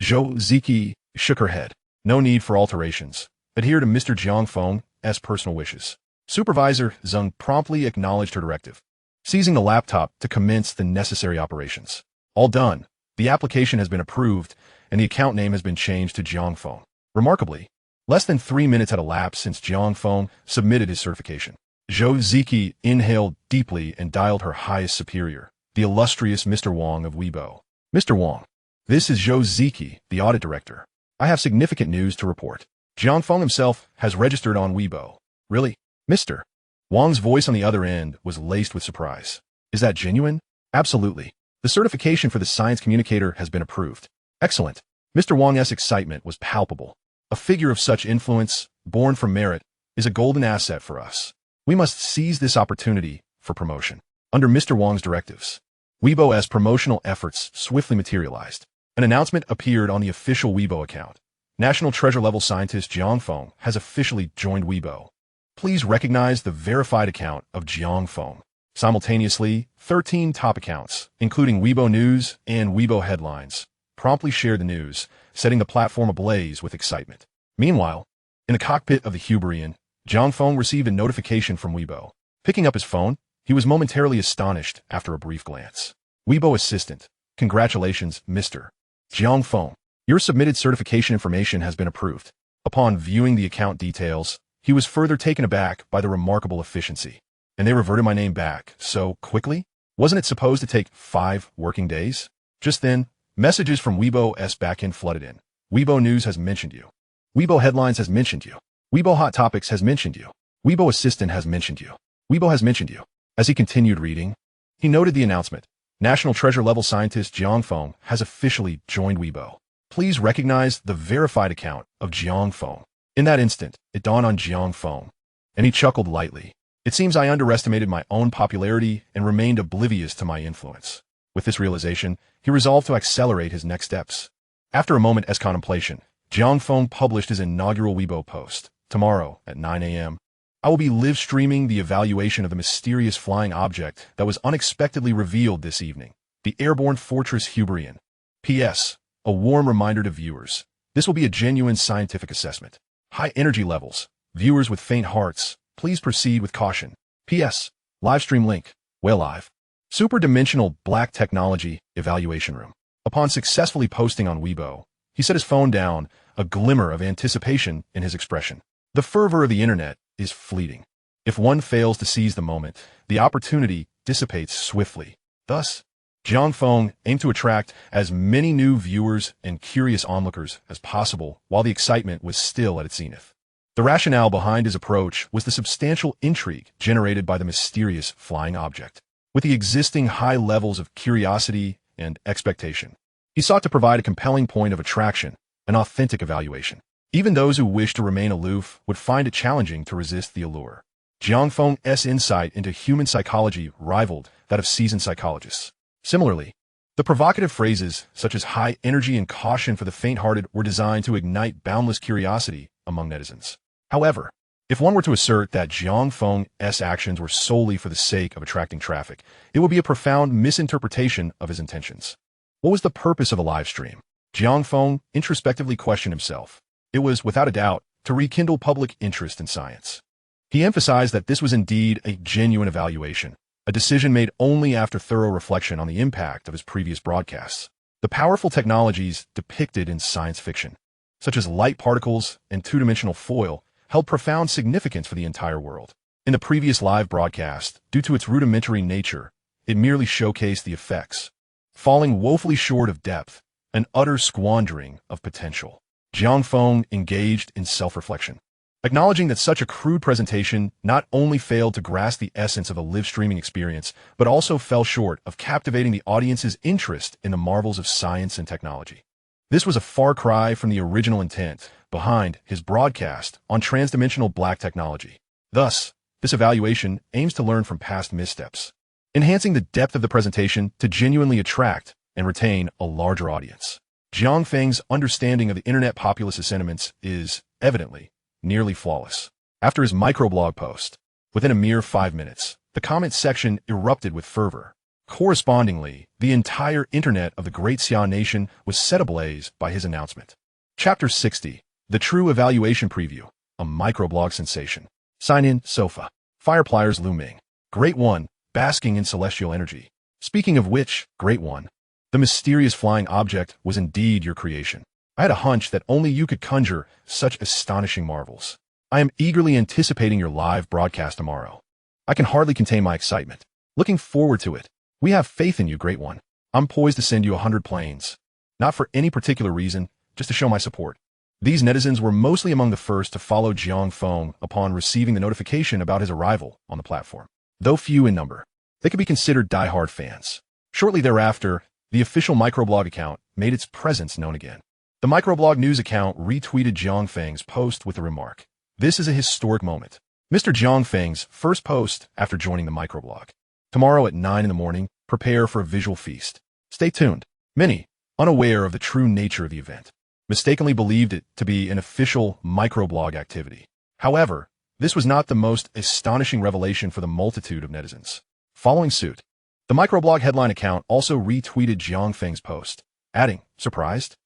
Zhou Ziki shook her head. "No need for alterations. Adhere to Mr. Jiang Feng's personal wishes." Supervisor Zeng promptly acknowledged her directive, seizing the laptop to commence the necessary operations. "All done. The application has been approved, and the account name has been changed to Jiang Feng." Remarkably, less than 3 minutes had elapsed since Jiang Feng submitted his certification. Zhou Ziki inhaled deeply and dialed her highest superior, the illustrious Mr. Wang of Weibo. "Mr. Wang, this is Zhou Ziki, the audit director. I have significant news to report. Jiang Feng himself has registered on Weibo." "Really? Mr. Wang's voice on the other end was laced with surprise. "Is that genuine?" "Absolutely. The certification for the science communicator has been approved." "Excellent." Mr. Wang's excitement was palpable. "A figure of such influence, born from merit, is a golden asset for us. We must seize this opportunity for promotion." Under Mr. Wang's directives, Weibo's promotional efforts swiftly materialized. An announcement appeared on the official Weibo account. National treasure-level scientist Jiang Feng has officially joined Weibo. Please recognize the verified account of Jiang Feng. Simultaneously, 13 top accounts, including Weibo News and Weibo Headlines, promptly shared the news, setting the platform ablaze with excitement. Meanwhile, in the cockpit of the Hyperion, Jiang Feng received a notification from Weibo. Picking up his phone, he was momentarily astonished after a brief glance. "Weibo Assistant, congratulations, Mr. Jiang Feng. Your submitted certification information has been approved." Upon viewing the account details, he was further taken aback by the remarkable efficiency. "And they reverted my name back so quickly? Wasn't it supposed to take 5 working days?" Just then, messages from Weibo's backend flooded in. "Weibo News has mentioned you. Weibo Headlines has mentioned you. Weibo Hot Topics has mentioned you. Weibo Assistant has mentioned you. Weibo has mentioned you." As he continued reading, he noted the announcement. National treasure-level scientist Jiang Feng has officially joined Weibo. Please recognize the verified account of Jiang Feng. In that instant, it dawned on Jiang Feng, and he chuckled lightly. "It seems I underestimated my own popularity and remained oblivious to my influence." With this realization, he resolved to accelerate his next steps. After a moment's contemplation, Jiang Feng published his inaugural Weibo post. Tomorrow at 9 a.m., I will be live streaming the evaluation of the mysterious flying object that was unexpectedly revealed this evening, the airborne fortress Hyperion. P.S. A warm reminder to viewers. This will be a genuine scientific assessment. High energy levels. Viewers with faint hearts, please proceed with caution. P.S. Livestream link. Well live. Super-dimensional black technology evaluation room. Upon successfully posting on Weibo, he set his phone down, a glimmer of anticipation in his expression. The fervor of the internet is fleeting. If one fails to seize the moment, the opportunity dissipates swiftly. Thus, Jiang Feng aimed to attract as many new viewers and curious onlookers as possible while the excitement was still at its zenith. The rationale behind his approach was the substantial intrigue generated by the mysterious flying object. With the existing high levels of curiosity and expectation, he sought to provide a compelling point of attraction, an authentic evaluation. Even those who wished to remain aloof would find it challenging to resist the allure. Jiang Feng's insight into human psychology rivaled that of seasoned psychologists. Similarly, the provocative phrases such as high energy and caution for the faint-hearted were designed to ignite boundless curiosity among netizens. However, if one were to assert that Jiang Feng's actions were solely for the sake of attracting traffic, it would be a profound misinterpretation of his intentions. What was the purpose of a live stream? Jiang Feng introspectively questioned himself. It was, without a doubt, to rekindle public interest in science. He emphasized that this was indeed a genuine evaluation, a decision made only after thorough reflection on the impact of his previous broadcasts. The powerful technologies depicted in science fiction, such as light particles and two-dimensional foil, held profound significance for the entire world. In the previous live broadcast, due to its rudimentary nature, it merely showcased the effects, falling woefully short of depth, an utter squandering of potential. Jiang Feng engaged in self-reflection, acknowledging that such a crude presentation not only failed to grasp the essence of a live streaming experience, but also fell short of captivating the audience's interest in the marvels of science and technology. This was a far cry from the original intent behind his broadcast on transdimensional black technology. Thus, this evaluation aims to learn from past missteps, enhancing the depth of the presentation to genuinely attract and retain a larger audience. Jiang Feng's understanding of the internet populace's sentiments is, evidently, nearly flawless. After his microblog post, within a mere 5 minutes, the comment section erupted with fervor. Correspondingly, the entire internet of the Great Xia Nation was set ablaze by his announcement. Chapter 60. The True Evaluation Preview, a microblog sensation. Sign in, Sofa. Firepliers looming. Great One, basking in celestial energy. Speaking of which, Great One, the mysterious flying object was indeed your creation. I had a hunch that only you could conjure such astonishing marvels. I am eagerly anticipating your live broadcast tomorrow. I can hardly contain my excitement. Looking forward to it. We have faith in you, Great One. I'm poised to send you 100 planes. Not for any particular reason, just to show my support. These netizens were mostly among the first to follow Jiang Feng upon receiving the notification about his arrival on the platform. Though few in number, they could be considered die-hard fans. Shortly thereafter, the official microblog account made its presence known again. The microblog news account retweeted Jiang Feng's post with the remark, "This is a historic moment." Mr. Jiang Feng's first post after joining the microblog. Tomorrow at 9 in the morning, prepare for a visual feast. Stay tuned. Many, unaware of the true nature of the event, mistakenly believed it to be an official microblog activity. However, this was not the most astonishing revelation for the multitude of netizens. Following suit, the microblog headline account also retweeted Jiang Feng's post, adding, "Surprised?"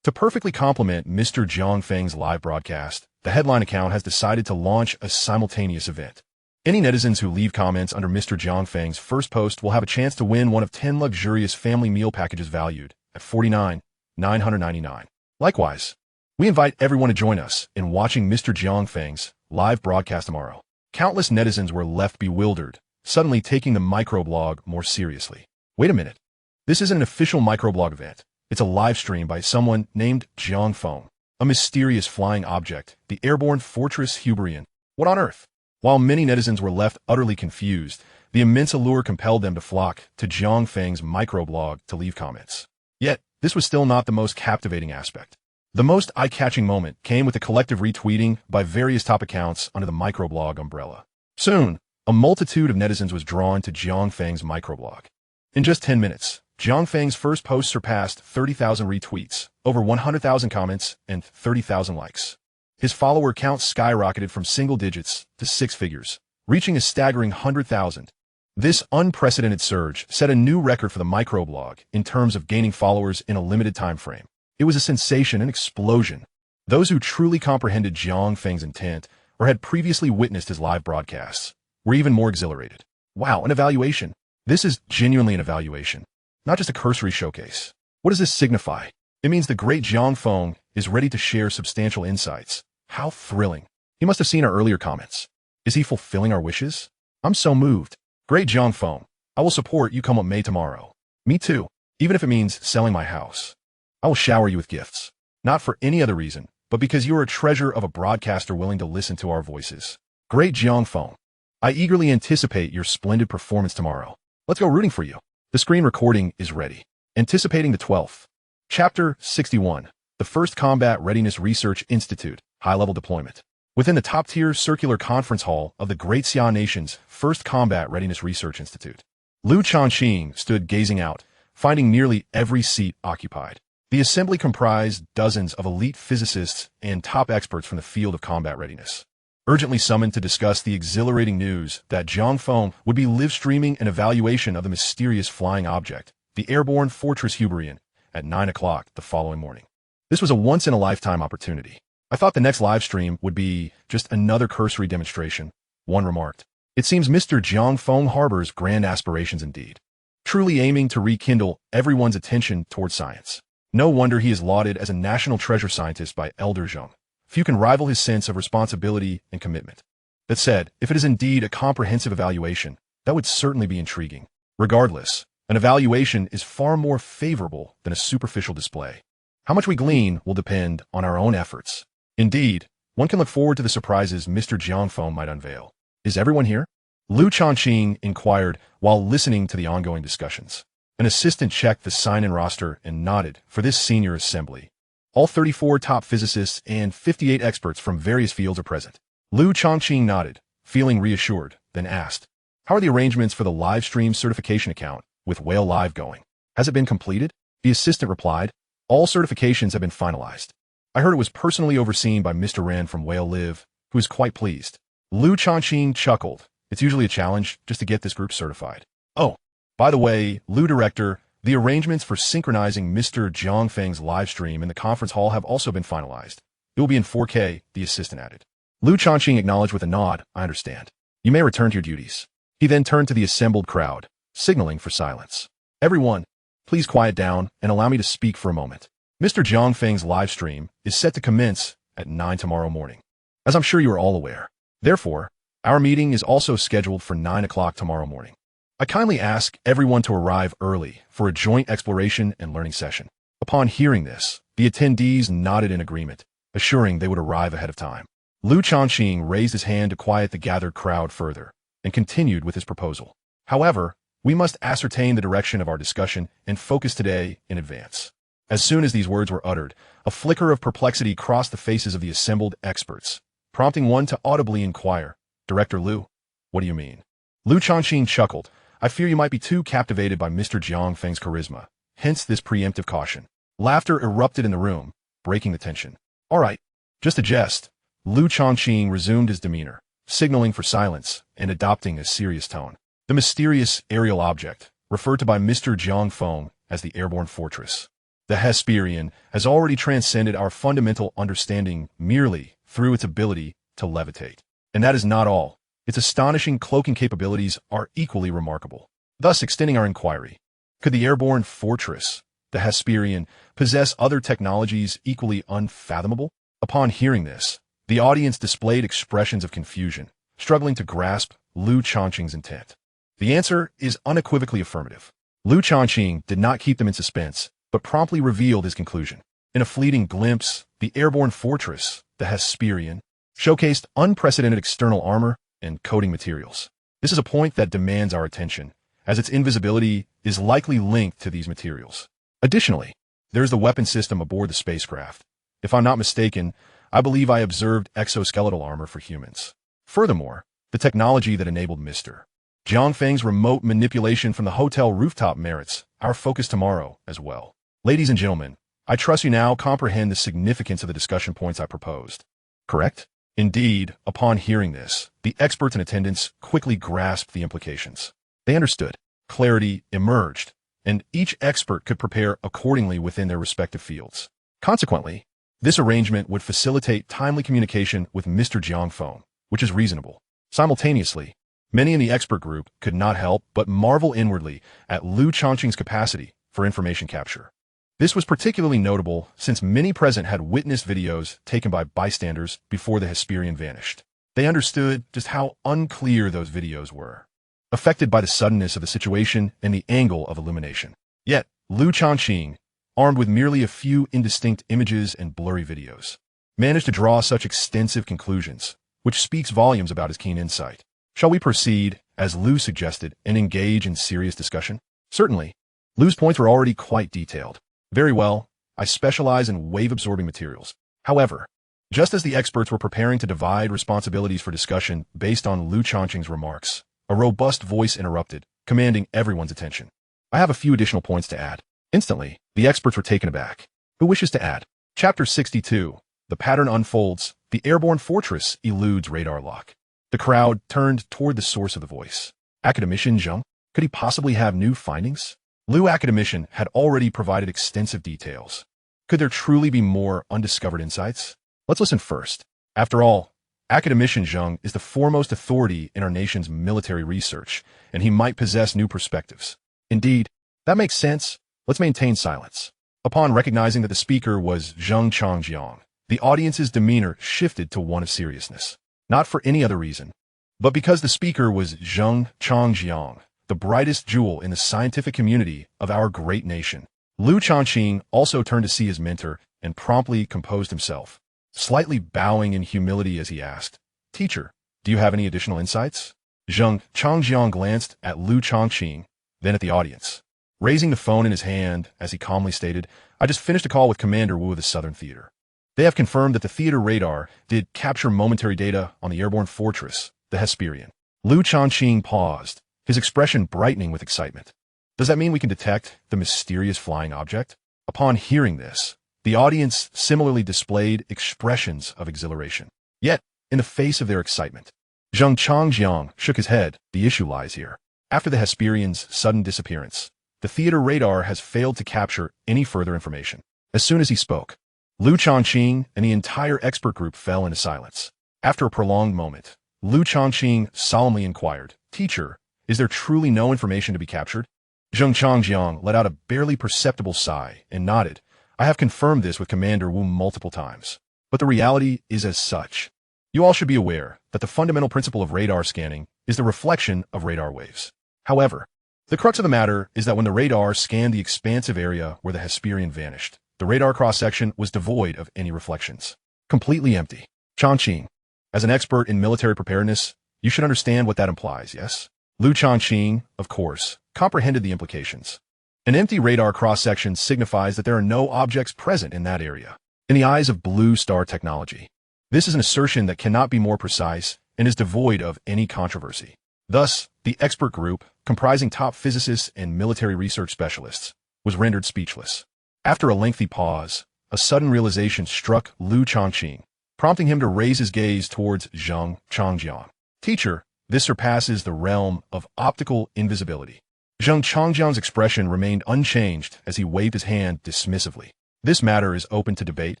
To perfectly complement Mr. Jiang Feng's live broadcast, the headline account has decided to launch a simultaneous event. Any netizens who leave comments under Mr. Jiang Feng's first post will have a chance to win one of 10 luxurious family meal packages valued at $49,999. Likewise, we invite everyone to join us in watching Mr. Jiang Feng's live broadcast tomorrow. Countless netizens were left bewildered, suddenly taking the microblog more seriously. Wait a minute. This isn't an official microblog event. It's a live stream by someone named Jiang Feng, a mysterious flying object, the airborne fortress Hyperion. What on earth? While many netizens were left utterly confused, the immense allure compelled them to flock to Jiang Feng's microblog to leave comments. Yet, this was still not the most captivating aspect. The most eye-catching moment came with the collective retweeting by various top accounts under the microblog umbrella. Soon, a multitude of netizens was drawn to Jiang Feng's microblog. In just 10 minutes, Jiang Feng's first post surpassed 30,000 retweets, over 100,000 comments, and 30,000 likes. His follower count skyrocketed from single digits to six figures, reaching a staggering 100,000. This unprecedented surge set a new record for the microblog in terms of gaining followers in a limited time frame. It was a sensation, an explosion. Those who truly comprehended Jiang Feng's intent or had previously witnessed his live broadcasts were even more exhilarated. Wow, an evaluation. This is genuinely an evaluation, not just a cursory showcase. What does this signify? It means the great Jiang Feng is ready to share substantial insights. How thrilling. He must have seen our earlier comments. Is he fulfilling our wishes? I'm so moved. Great Jiang Feng, I will support you come what may tomorrow. Me too, even if it means selling my house. I will shower you with gifts, not for any other reason, but because you are a treasure of a broadcaster willing to listen to our voices. Great Jiang Feng, I eagerly anticipate your splendid performance tomorrow. Let's go rooting for you. The screen recording is ready. Anticipating the 12th. Chapter 61. The First Combat Readiness Research Institute, High-Level Deployment. Within the top-tier circular conference hall of the Great Xia Nation's First Combat Readiness Research Institute, Lu Changqing stood gazing out, finding nearly every seat occupied. The assembly comprised dozens of elite physicists and top experts from the field of combat readiness, urgently summoned to discuss the exhilarating news that Jiang Feng would be live-streaming an evaluation of the mysterious flying object, the airborne fortress Hyperion, at 9 o'clock the following morning. This was a once-in-a-lifetime opportunity. I thought the next live stream would be just another cursory demonstration, one remarked. It seems Mr. Jiang Feng harbors grand aspirations indeed, truly aiming to rekindle everyone's attention toward science. No wonder he is lauded as a national treasure scientist by Elder Zheng. Few can rival his sense of responsibility and commitment. That said, if it is indeed a comprehensive evaluation, that would certainly be intriguing. Regardless, an evaluation is far more favorable than a superficial display. How much we glean will depend on our own efforts. Indeed, one can look forward to the surprises Mr. Jiang Feng might unveil. Is everyone here? Lu Changqing inquired while listening to the ongoing discussions. An assistant checked the sign-in roster and nodded for this senior assembly. All 34 top physicists and 58 experts from various fields are present. Lu Changqing nodded, feeling reassured, then asked, "How are the arrangements for the livestream certification account with Whale Live going? Has it been completed?" The assistant replied, "All certifications have been finalized. I heard it was personally overseen by Mr. Ren from Whale Live, who is quite pleased." Lu Changqing chuckled. It's usually a challenge just to get this group certified. Oh, by the way, Lu Director, the arrangements for synchronizing Mr. Jiang Feng's live stream in the conference hall have also been finalized. It will be in 4K, the assistant added. Lu Changqing acknowledged with a nod, "I understand. You may return to your duties." He then turned to the assembled crowd, signaling for silence. "Everyone, please quiet down and allow me to speak for a moment. Mr. Jiang Feng's live stream is set to commence at 9 tomorrow morning, as I'm sure you are all aware. Therefore, our meeting is also scheduled for 9 o'clock tomorrow morning. I kindly ask everyone to arrive early for a joint exploration and learning session." Upon hearing this, the attendees nodded in agreement, assuring they would arrive ahead of time. Lu Changqing raised his hand to quiet the gathered crowd further, and continued with his proposal. "However, we must ascertain the direction of our discussion and focus today in advance." As soon as these words were uttered, a flicker of perplexity crossed the faces of the assembled experts, prompting one to audibly inquire, "Director Lu, what do you mean?" Lu Changqing chuckled. "I fear you might be too captivated by Mr. Jiang Feng's charisma, hence this preemptive caution." Laughter erupted in the room, breaking the tension. "All right, just a jest." Lu Changqing resumed his demeanor, signaling for silence and adopting a serious tone. The mysterious aerial object, referred to by Mr. Jiang Feng as the airborne fortress, the Hyperion, has already transcended our fundamental understanding merely through its ability to levitate. And that is not all. Its astonishing cloaking capabilities are equally remarkable. Thus extending our inquiry, could the airborne fortress, the Hyperion, possess other technologies equally unfathomable? Upon hearing this, the audience displayed expressions of confusion, struggling to grasp Lu Changqing's intent. The answer is unequivocally affirmative. Lu Changqing did not keep them in suspense, but promptly revealed his conclusion. In a fleeting glimpse, the airborne fortress, the Hyperion, showcased unprecedented external armor and coating materials. This is a point that demands our attention, as its invisibility is likely linked to these materials. Additionally, there is the weapon system aboard the spacecraft. If I'm not mistaken, I believe I observed exoskeletal armor for humans. Furthermore, the technology that enabled Mr. Jiang Feng's remote manipulation from the hotel rooftop merits our focus tomorrow as well. Ladies and gentlemen, I trust you now comprehend the significance of the discussion points I proposed. Correct? Indeed, upon hearing this, the experts in attendance quickly grasped the implications. They understood. Clarity emerged, and each expert could prepare accordingly within their respective fields. Consequently, this arrangement would facilitate timely communication with Mr. Jiang Feng, which is reasonable. Simultaneously, many in the expert group could not help but marvel inwardly at Lu Changqing's capacity for information capture. This was particularly notable since many present had witnessed videos taken by bystanders before the Hyperion vanished. They understood just how unclear those videos were, affected by the suddenness of the situation and the angle of illumination. Yet, Lu Changqing, armed with merely a few indistinct images and blurry videos, managed to draw such extensive conclusions, which speaks volumes about his keen insight. Shall we proceed, as Lu suggested, and engage in serious discussion? Certainly. Lu's points were already quite detailed. Very well, I specialize in wave-absorbing materials. However, just as the experts were preparing to divide responsibilities for discussion based on Lu Changqing's remarks, a robust voice interrupted, commanding everyone's attention. I have a few additional points to add. Instantly, the experts were taken aback. Who wishes to add? Chapter 62. The pattern unfolds. The airborne fortress eludes radar lock. The crowd turned toward the source of the voice. Academician Jiang? Could he possibly have new findings? Lu Academician had already provided extensive details. Could there truly be more undiscovered insights? Let's listen first. After all, Academician Jiang is the foremost authority in our nation's military research, and he might possess new perspectives. Indeed, that makes sense. Let's maintain silence. Upon recognizing that the speaker was Zheng Changjiang, the audience's demeanor shifted to one of seriousness. Not for any other reason, but because the speaker was Zheng Changjiang, the brightest jewel in the scientific community of our great nation. Lu Changqing also turned to see his mentor and promptly composed himself, slightly bowing in humility as he asked, "Teacher, do you have any additional insights?" Zheng Changjiang glanced at Lu Changqing, then at the audience. Raising the phone in his hand, as he calmly stated, "I just finished a call with Commander Wu of the Southern Theater. They have confirmed that the theater radar did capture momentary data on the airborne fortress, the Hyperion." Lu Changqing paused, his expression brightening with excitement. Does that mean we can detect the mysterious flying object? Upon hearing this, the audience similarly displayed expressions of exhilaration. Yet, in the face of their excitement, Zheng Changjiang shook his head. The issue lies here. After the Hyperion's sudden disappearance, the theater radar has failed to capture any further information. As soon as he spoke, Lu Changqing and the entire expert group fell into silence. After a prolonged moment, Lu Changqing solemnly inquired, "Teacher, is there truly no information to be captured?" Zheng Changjiang let out a barely perceptible sigh and nodded. "I have confirmed this with Commander Wu multiple times, but the reality is as such. You all should be aware that the fundamental principle of radar scanning is the reflection of radar waves. However, the crux of the matter is that when the radar scanned the expansive area where the Hyperion vanished, the radar cross-section was devoid of any reflections. Completely empty. Changqing, as an expert in military preparedness, you should understand what that implies, yes?" Lu Changqing, of course, comprehended the implications. An empty radar cross-section signifies that there are no objects present in that area. In the eyes of Blue Star Technology, this is an assertion that cannot be more precise and is devoid of any controversy. Thus, the expert group, comprising top physicists and military research specialists, was rendered speechless. After a lengthy pause, a sudden realization struck Lu Changqing, prompting him to raise his gaze towards Zheng Changjiang. "Teacher, this surpasses the realm of optical invisibility." Zheng Changjiang's expression remained unchanged as he waved his hand dismissively. "This matter is open to debate.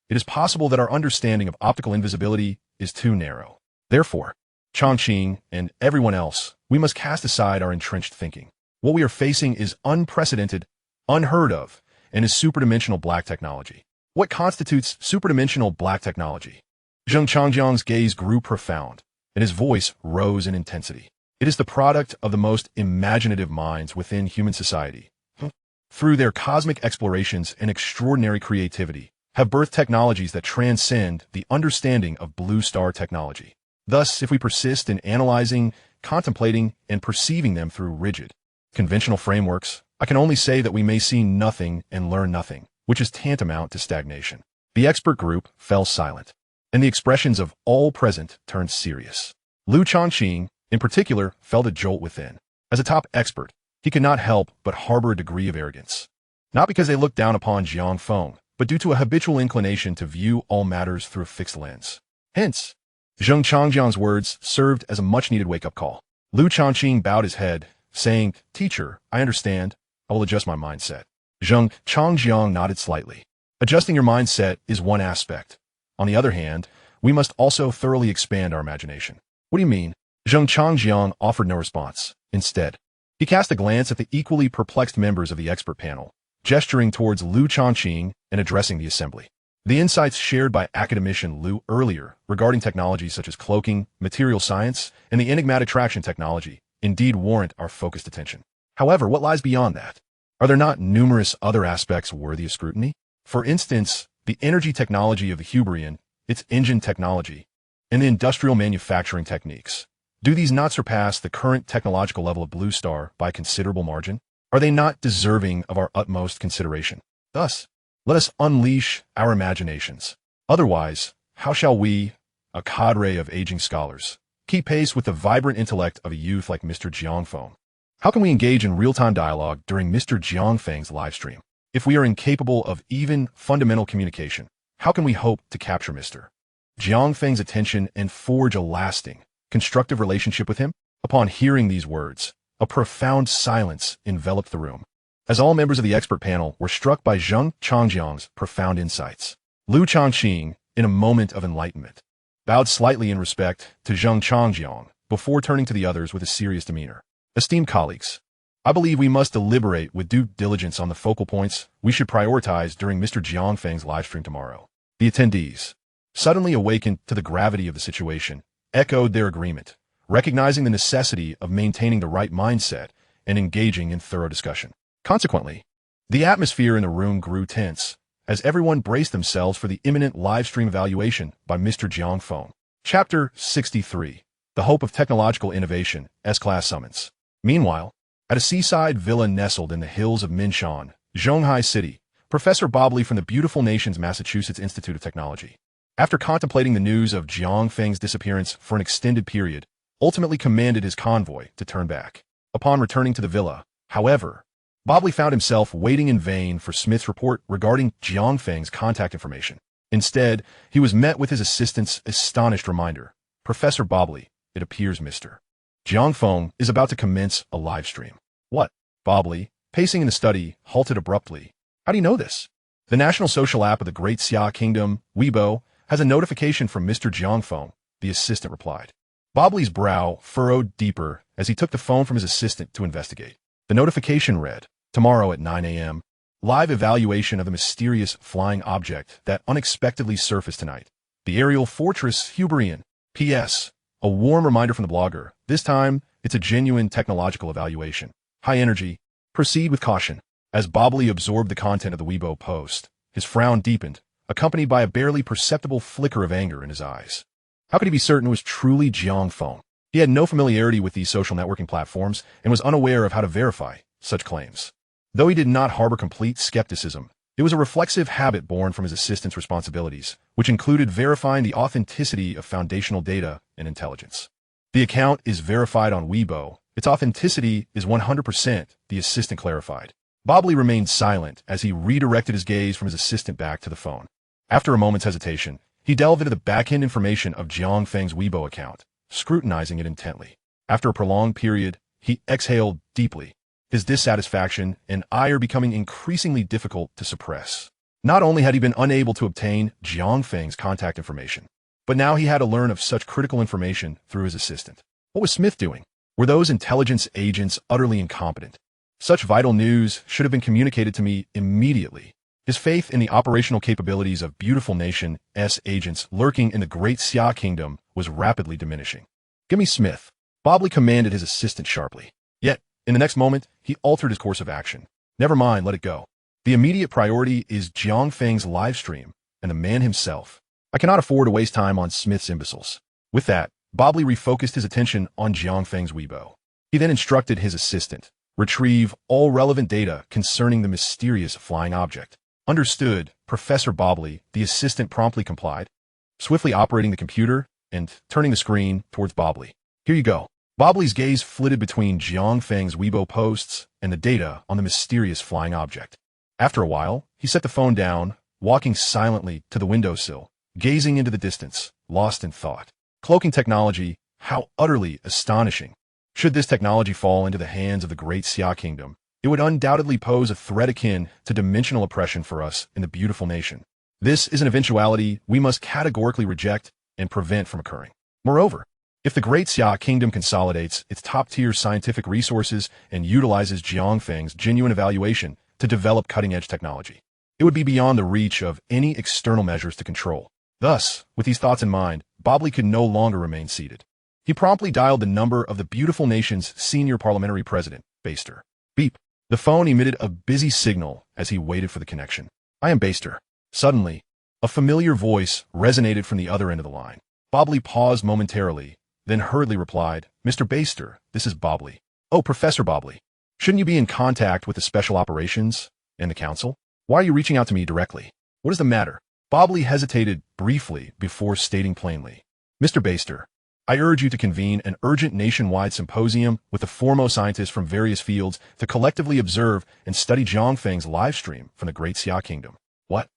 It is possible that our understanding of optical invisibility is too narrow. Therefore, Changqing and everyone else, we must cast aside our entrenched thinking. What we are facing is unprecedented, unheard of, and is superdimensional black technology." What constitutes superdimensional black technology? Zheng Changjiang's gaze grew profound, and his voice rose in intensity. It is the product of the most imaginative minds within human society. Through their cosmic explorations and extraordinary creativity, have birthed technologies that transcend the understanding of blue star technology. Thus, if we persist in analyzing, contemplating, and perceiving them through rigid, conventional frameworks, I can only say that we may see nothing and learn nothing, which is tantamount to stagnation. The expert group fell silent, and the expressions of all present turned serious. Lu Changqing, in particular, felt a jolt within. As a top expert, he could not help but harbor a degree of arrogance. Not because they looked down upon Jiang Feng, but due to a habitual inclination to view all matters through a fixed lens. Hence, Zheng Changjiang's words served as a much-needed wake-up call. Lu Changqing bowed his head, saying, "Teacher, I understand. I will adjust my mindset." Zheng Changjiang nodded slightly. Adjusting your mindset is one aspect. On the other hand, we must also thoroughly expand our imagination. What do you mean? Zheng Changjiang offered no response. Instead, he cast a glance at the equally perplexed members of the expert panel, gesturing towards Lu Changqing and addressing the assembly. The insights shared by academician Lu earlier regarding technologies such as cloaking, material science, and the enigmatic traction technology indeed warrant our focused attention. However, what lies beyond that? Are there not numerous other aspects worthy of scrutiny? For instance, the energy technology of the Hyperion, its engine technology, and the industrial manufacturing techniques. Do these not surpass the current technological level of Blue Star by a considerable margin? Are they not deserving of our utmost consideration? Thus, let us unleash our imaginations. Otherwise, how shall we, a cadre of aging scholars, keep pace with the vibrant intellect of a youth like Mr. Jiang Feng? How can we engage in real-time dialogue during Mr. Jiang Feng's livestream? If we are incapable of even fundamental communication, how can we hope to capture Mr. Jiang Feng's attention and forge a lasting, constructive relationship with him? Upon hearing these words, a profound silence enveloped the room, as all members of the expert panel were struck by Zheng Changjiang's profound insights. Lu Changqing, in a moment of enlightenment, bowed slightly in respect to Zheng Changjiang before turning to the others with a serious demeanor. Esteemed colleagues, I believe we must deliberate with due diligence on the focal points we should prioritize during Mr. Jiang Feng's livestream tomorrow. The attendees, suddenly awakened to the gravity of the situation, echoed their agreement, recognizing the necessity of maintaining the right mindset and engaging in thorough discussion. Consequently, the atmosphere in the room grew tense as everyone braced themselves for the imminent livestream evaluation by Mr. Jiang Feng. Chapter 63. The Hope of Technological Innovation, S-Class Summons. Meanwhile, at a seaside villa nestled in the hills of Minshan, Zhonghai City, Professor Bobley from the beautiful nation's Massachusetts Institute of Technology, after contemplating the news of Jiang Feng's disappearance for an extended period, ultimately commanded his convoy to turn back. Upon returning to the villa, however, Bobley found himself waiting in vain for Smith's report regarding Jiang Feng's contact information. Instead, he was met with his assistant's astonished reminder. "Professor Bobley, it appears Mr. Jiang Feng is about to commence a live stream." "What?" Bobley, pacing in the study, halted abruptly. "How do you know this?" "The national social app of the Great Xia Kingdom, Weibo, has a notification from Mr. Jiang Feng," the assistant replied. Bobley's brow furrowed deeper as he took the phone from his assistant to investigate. The notification read, "Tomorrow at 9 a.m., live evaluation of the mysterious flying object that unexpectedly surfaced tonight. The aerial fortress Hyperion. P.S. A warm reminder from the blogger. This time, it's a genuine technological evaluation. High energy. Proceed with caution." As Bobley absorbed the content of the Weibo post, his frown deepened, accompanied by a barely perceptible flicker of anger in his eyes. How could he be certain it was truly Jiang Feng? He had no familiarity with these social networking platforms and was unaware of how to verify such claims. Though he did not harbor complete skepticism, it was a reflexive habit born from his assistant's responsibilities, which included verifying the authenticity of foundational data and intelligence. "The account is verified on Weibo. Its authenticity is 100%, the assistant clarified. Bobley remained silent as he redirected his gaze from his assistant back to the phone. After a moment's hesitation, he delved into the back-end information of Jiang Feng's Weibo account, scrutinizing it intently. After a prolonged period, he exhaled deeply, his dissatisfaction and ire becoming increasingly difficult to suppress. Not only had he been unable to obtain Jiang Feng's contact information, but now he had to learn of such critical information through his assistant. What was Smith doing? Were those intelligence agents utterly incompetent? Such vital news should have been communicated to me immediately. His faith in the operational capabilities of beautiful nation's agents lurking in the Great Xia Kingdom was rapidly diminishing. "Give me Smith," Bobley commanded his assistant sharply. Yet, in the next moment, he altered his course of action. "Never mind, let it go. The immediate priority is Jiang Feng's live stream and the man himself. I cannot afford to waste time on Smith's imbeciles." With that, Bobley refocused his attention on Jiang Feng's Weibo. He then instructed his assistant, "Retrieve all relevant data concerning the mysterious flying object." "Understood, Professor Bobley," the assistant promptly complied, swiftly operating the computer and turning the screen towards Bobley. "Here you go." Bobley's gaze flitted between Jiang Feng's Weibo posts and the data on the mysterious flying object. After a while, he set the phone down, walking silently to the windowsill, gazing into the distance, lost in thought. Cloaking technology, how utterly astonishing. Should this technology fall into the hands of the great Xia kingdom, it would undoubtedly pose a threat akin to dimensional oppression for us in the beautiful nation. This is an eventuality we must categorically reject and prevent from occurring. Moreover, if the great Xia kingdom consolidates its top-tier scientific resources and utilizes Jiang Feng's genuine evaluation to develop cutting-edge technology, it would be beyond the reach of any external measures to control. Thus, with these thoughts in mind, Bobley could no longer remain seated. He promptly dialed the number of the beautiful nation's senior parliamentary president, Baster. Beep. The phone emitted a busy signal as he waited for the connection. I am Baster. Suddenly, a familiar voice resonated from the other end of the line. Bobley paused momentarily, then hurriedly replied, Mr. Baster, this is Bobley. Oh, Professor Bobley. Shouldn't you be in contact with the Special Operations and the Council? Why are you reaching out to me directly? What is the matter? Bobley hesitated briefly before stating plainly, Mr. Baster, I urge you to convene an urgent nationwide symposium with the foremost scientists from various fields to collectively observe and study Jiang Feng's livestream from the Great Xia Kingdom. What?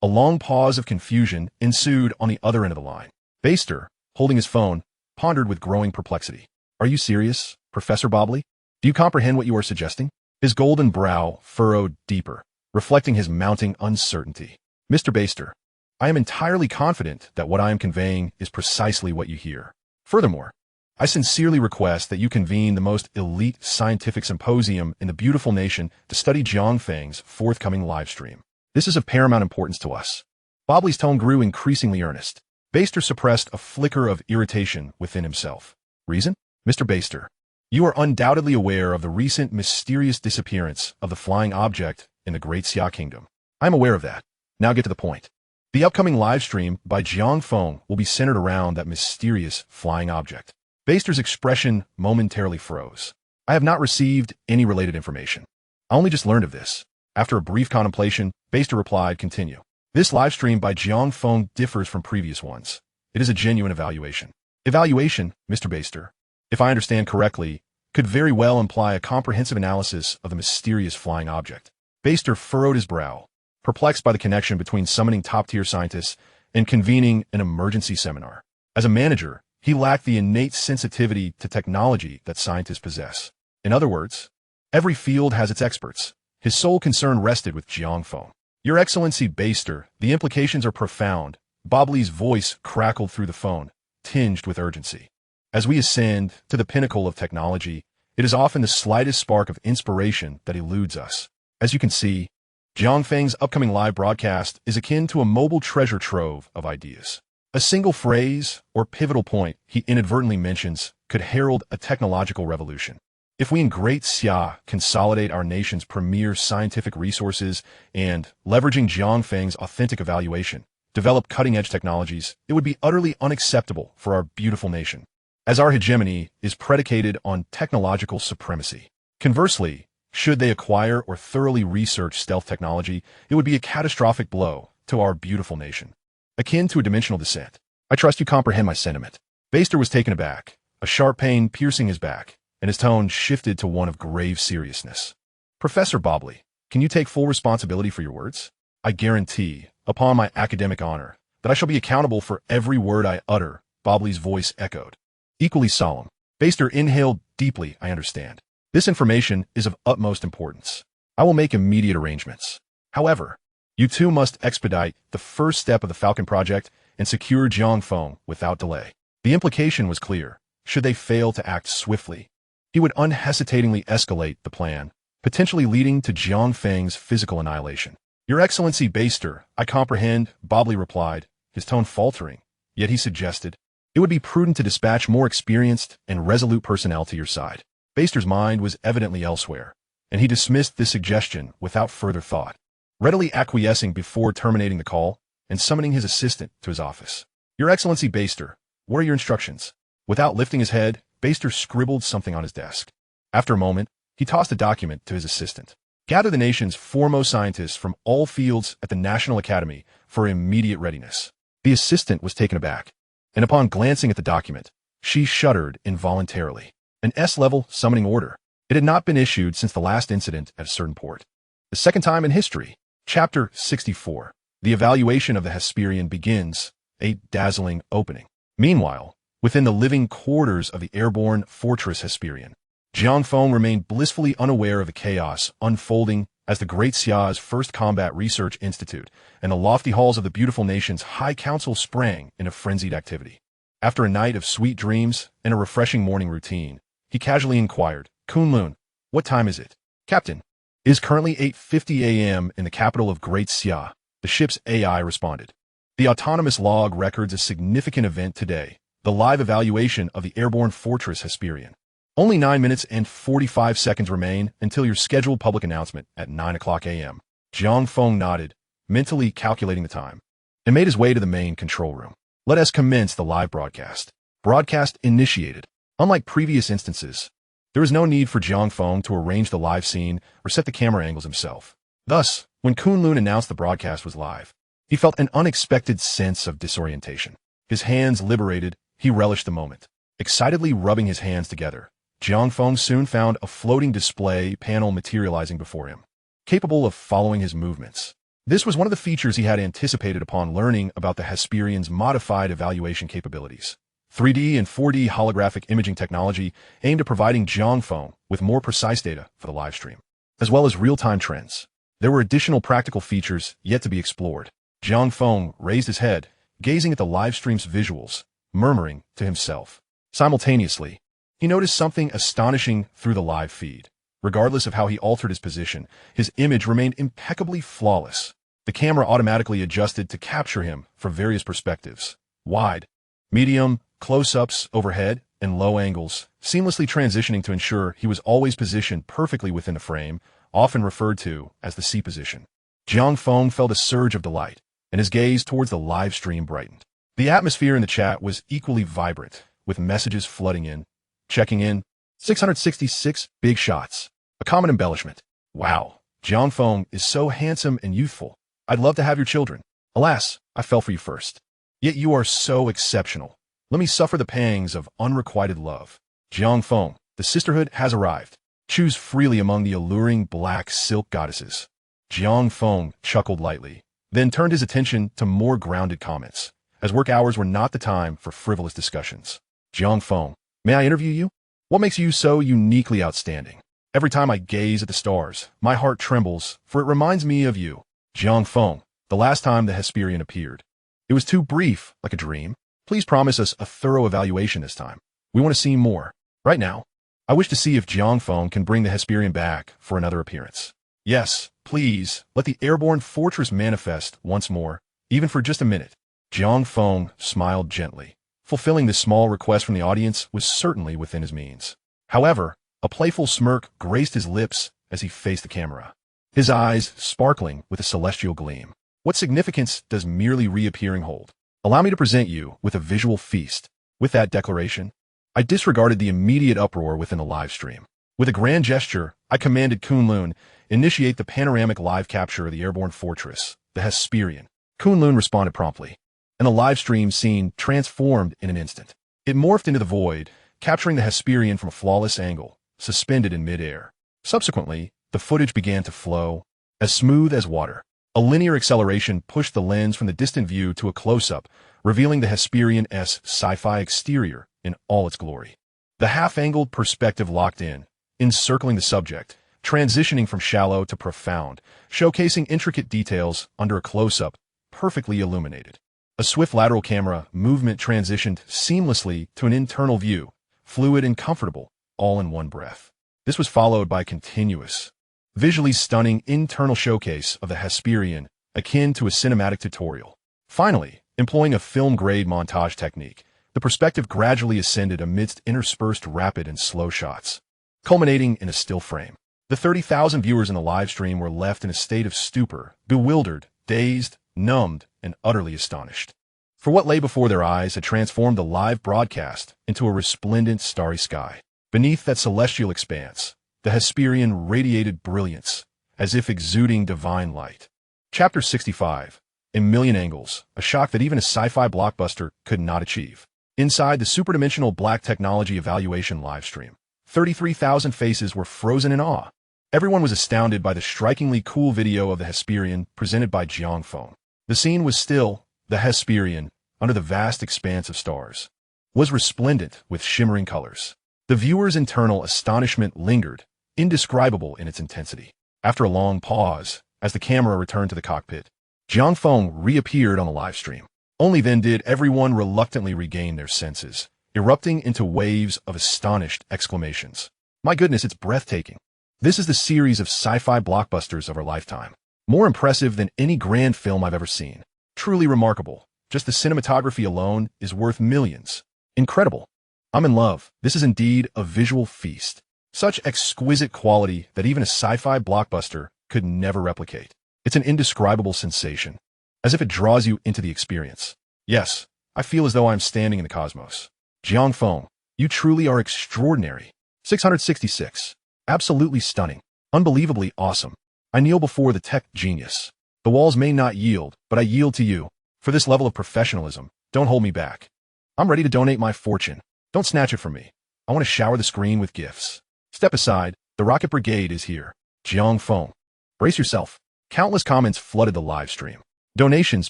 A long pause of confusion ensued on the other end of the line. Baster, holding his phone, pondered with growing perplexity. Are you serious, Professor Bobley? Do you comprehend what you are suggesting? His golden brow furrowed deeper, reflecting his mounting uncertainty. Mr. Baster, I am entirely confident that what I am conveying is precisely what you hear. Furthermore, I sincerely request that you convene the most elite scientific symposium in the beautiful nation to study Jiang Feng's forthcoming livestream. This is of paramount importance to us. Bobley's tone grew increasingly earnest. Baster suppressed a flicker of irritation within himself. Reason? Mr. Baster, you are undoubtedly aware of the recent mysterious disappearance of the flying object in the Great Xia Kingdom. I am aware of that. Now get to the point. The upcoming livestream by Jiang Feng will be centered around that mysterious flying object. Baster's expression momentarily froze. I have not received any related information. I only just learned of this. After a brief contemplation, Baster replied, continue. This livestream by Jiang Feng differs from previous ones. It is a genuine evaluation. Evaluation, Mr. Baster, if I understand correctly, could very well imply a comprehensive analysis of the mysterious flying object. Baster furrowed his brow, perplexed by the connection between summoning top-tier scientists and convening an emergency seminar. As a manager, he lacked the innate sensitivity to technology that scientists possess. In other words, every field has its experts. His sole concern rested with Jiang Feng. Your Excellency Baster, the implications are profound. Bobley's voice crackled through the phone, tinged with urgency. As we ascend to the pinnacle of technology, it is often the slightest spark of inspiration that eludes us. As you can see, Jiang Feng's upcoming live broadcast is akin to a mobile treasure trove of ideas. A single phrase or pivotal point he inadvertently mentions could herald a technological revolution. If we in Great Xia consolidate our nation's premier scientific resources and, leveraging Jiang Feng's authentic evaluation, develop cutting-edge technologies, it would be utterly unacceptable for our beautiful nation, as our hegemony is predicated on technological supremacy. Conversely, should they acquire or thoroughly research stealth technology, it would be a catastrophic blow to our beautiful nation, akin to a dimensional descent. I trust you comprehend my sentiment. Baster was taken aback, a sharp pain piercing his back, and his tone shifted to one of grave seriousness. Professor Bobley, can you take full responsibility for your words? I guarantee, upon my academic honor, that I shall be accountable for every word I utter, Bobley's voice echoed. Equally solemn. Baster inhaled deeply, I understand. This information is of utmost importance. I will make immediate arrangements. However, you too must expedite the first step of the Falcon project and secure Jiang Feng without delay. The implication was clear. Should they fail to act swiftly, he would unhesitatingly escalate the plan, potentially leading to Jiang Feng's physical annihilation. Your Excellency Baster, I comprehend, Bobley replied, his tone faltering, yet he suggested, it would be prudent to dispatch more experienced and resolute personnel to your side. Baster's mind was evidently elsewhere, and he dismissed this suggestion without further thought, readily acquiescing before terminating the call and summoning his assistant to his office. Your Excellency Baster, what are your instructions? Without lifting his head, Baster scribbled something on his desk. After a moment, he tossed a document to his assistant. Gather the nation's foremost scientists from all fields at the National Academy for immediate readiness. The assistant was taken aback, and upon glancing at the document, she shuddered involuntarily. an S-level summoning order. It had not been issued since the last incident at a certain port. The second time in history. Chapter 64. The evaluation of the Hyperion begins, a dazzling opening. Meanwhile, within the living quarters of the airborne fortress Hyperion, Jiang Feng remained blissfully unaware of the chaos unfolding as the Great Xia's First Combat Research Institute and the lofty halls of the beautiful nation's High Council sprang into frenzied activity. After a night of sweet dreams and a refreshing morning routine, he casually inquired, "Kunlun, what time is it?" "Captain, it is currently 8:50 a.m. in the capital of Great Xia," the ship's AI responded. "The autonomous log records a significant event today, the live evaluation of the airborne fortress Hyperion. Only 9 minutes and 45 seconds remain until your scheduled public announcement at 9 o'clock a.m. Jiang Feng nodded, mentally calculating the time, and made his way to the main control room. "Let us commence the live broadcast." Broadcast initiated. Unlike previous instances, there was no need for Jiang Feng to arrange the live scene or set the camera angles himself. Thus, when Kunlun announced the broadcast was live, he felt an unexpected sense of disorientation. His hands liberated, he relished the moment. Excitedly rubbing his hands together, Jiang Feng soon found a floating display panel materializing before him, capable of following his movements. This was one of the features he had anticipated upon learning about the Hyperion's modified evaluation capabilities. 3D and 4D holographic imaging technology aimed at providing Jiang Feng with more precise data for the livestream, as well as real-time trends. There were additional practical features yet to be explored. Jiang Feng raised his head, gazing at the livestream's visuals, murmuring to himself. Simultaneously, he noticed something astonishing through the live feed. Regardless of how he altered his position, his image remained impeccably flawless. The camera automatically adjusted to capture him from various perspectives: wide, medium, close-ups, overhead, and low angles, seamlessly transitioning to ensure he was always positioned perfectly within the frame, often referred to as the C position. Jiang Feng felt a surge of delight, and his gaze towards the live stream brightened. The atmosphere in the chat was equally vibrant, with messages flooding in. Checking in. 666 big shots. A common embellishment. "Wow, Jiang Feng is so handsome and youthful. I'd love to have your children. Alas, I fell for you first. Yet you are so exceptional. Let me suffer the pangs of unrequited love. Jiang Feng, the sisterhood has arrived. Choose freely among the alluring black silk goddesses." Jiang Feng chuckled lightly, then turned his attention to more grounded comments, as work hours were not the time for frivolous discussions. "Jiang Feng, may I interview you? What makes you so uniquely outstanding? Every time I gaze at the stars, my heart trembles, for it reminds me of you." "Jiang Feng, the last time the Hyperion appeared, it was too brief, like a dream. Please promise us a thorough evaluation this time. We want to see more. Right now, I wish to see if Jiang Feng can bring the Hyperion back for another appearance. Yes, please, let the airborne fortress manifest once more, even for just a minute." Jiang Feng smiled gently. Fulfilling this small request from the audience was certainly within his means. However, a playful smirk graced his lips as he faced the camera, his eyes sparkling with a celestial gleam. "What significance does merely reappearing hold? Allow me to present you with a visual feast." With that declaration, I disregarded the immediate uproar within the live stream. With a grand gesture, I commanded Kunlun, initiate the panoramic live capture of the airborne fortress, the Hyperion. Kunlun responded promptly, and the live stream scene transformed in an instant. It morphed into the void, capturing the Hyperion from a flawless angle, suspended in midair. Subsequently, the footage began to flow, as smooth as water. A linear acceleration pushed the lens from the distant view to a close-up, revealing the Hyperion's sci-fi exterior in all its glory. The half-angled perspective locked in, encircling the subject, transitioning from shallow to profound, showcasing intricate details under a close-up, perfectly illuminated. A swift lateral camera movement transitioned seamlessly to an internal view, fluid and comfortable, all in one breath. This was followed by a continuous, visually stunning internal showcase of the Hyperion, akin to a cinematic tutorial. Finally, employing a film-grade montage technique, the perspective gradually ascended amidst interspersed rapid and slow shots, culminating in a still frame. The 30,000 viewers in the live stream were left in a state of stupor, bewildered, dazed, numbed, and utterly astonished. For what lay before their eyes had transformed the live broadcast into a resplendent starry sky. Beneath that celestial expanse, the Hyperion radiated brilliance, as if exuding divine light. Chapter 65. A million angles, a shock that even a sci-fi blockbuster could not achieve. Inside the superdimensional black technology evaluation livestream, 33,000 faces were frozen in awe. Everyone was astounded by the strikingly cool video of the Hyperion presented by Jiang Feng. The scene was still, the Hyperion, under the vast expanse of stars, was resplendent with shimmering colors. The viewer's internal astonishment lingered, indescribable in its intensity. After a long pause, as the camera returned to the cockpit, Jiang Feng reappeared on the live stream. Only then did everyone reluctantly regain their senses, erupting into waves of astonished exclamations. My goodness, it's breathtaking. This is the series of sci-fi blockbusters of our lifetime. More impressive than any grand film I've ever seen. Truly remarkable. Just the cinematography alone is worth millions. Incredible. I'm in love. This is indeed a visual feast. Such exquisite quality that even a sci-fi blockbuster could never replicate. It's an indescribable sensation, as if it draws you into the experience. Yes, I feel as though I'm standing in the cosmos. Jiang Feng, you truly are extraordinary. 666. Absolutely stunning. Unbelievably awesome. I kneel before the tech genius. The walls may not yield, but I yield to you. For this level of professionalism, don't hold me back. I'm ready to donate my fortune. Don't snatch it from me. I want to shower the screen with gifts. Step aside. The Rocket Brigade is here. Jiang Feng. Brace yourself. Countless comments flooded the live stream. Donations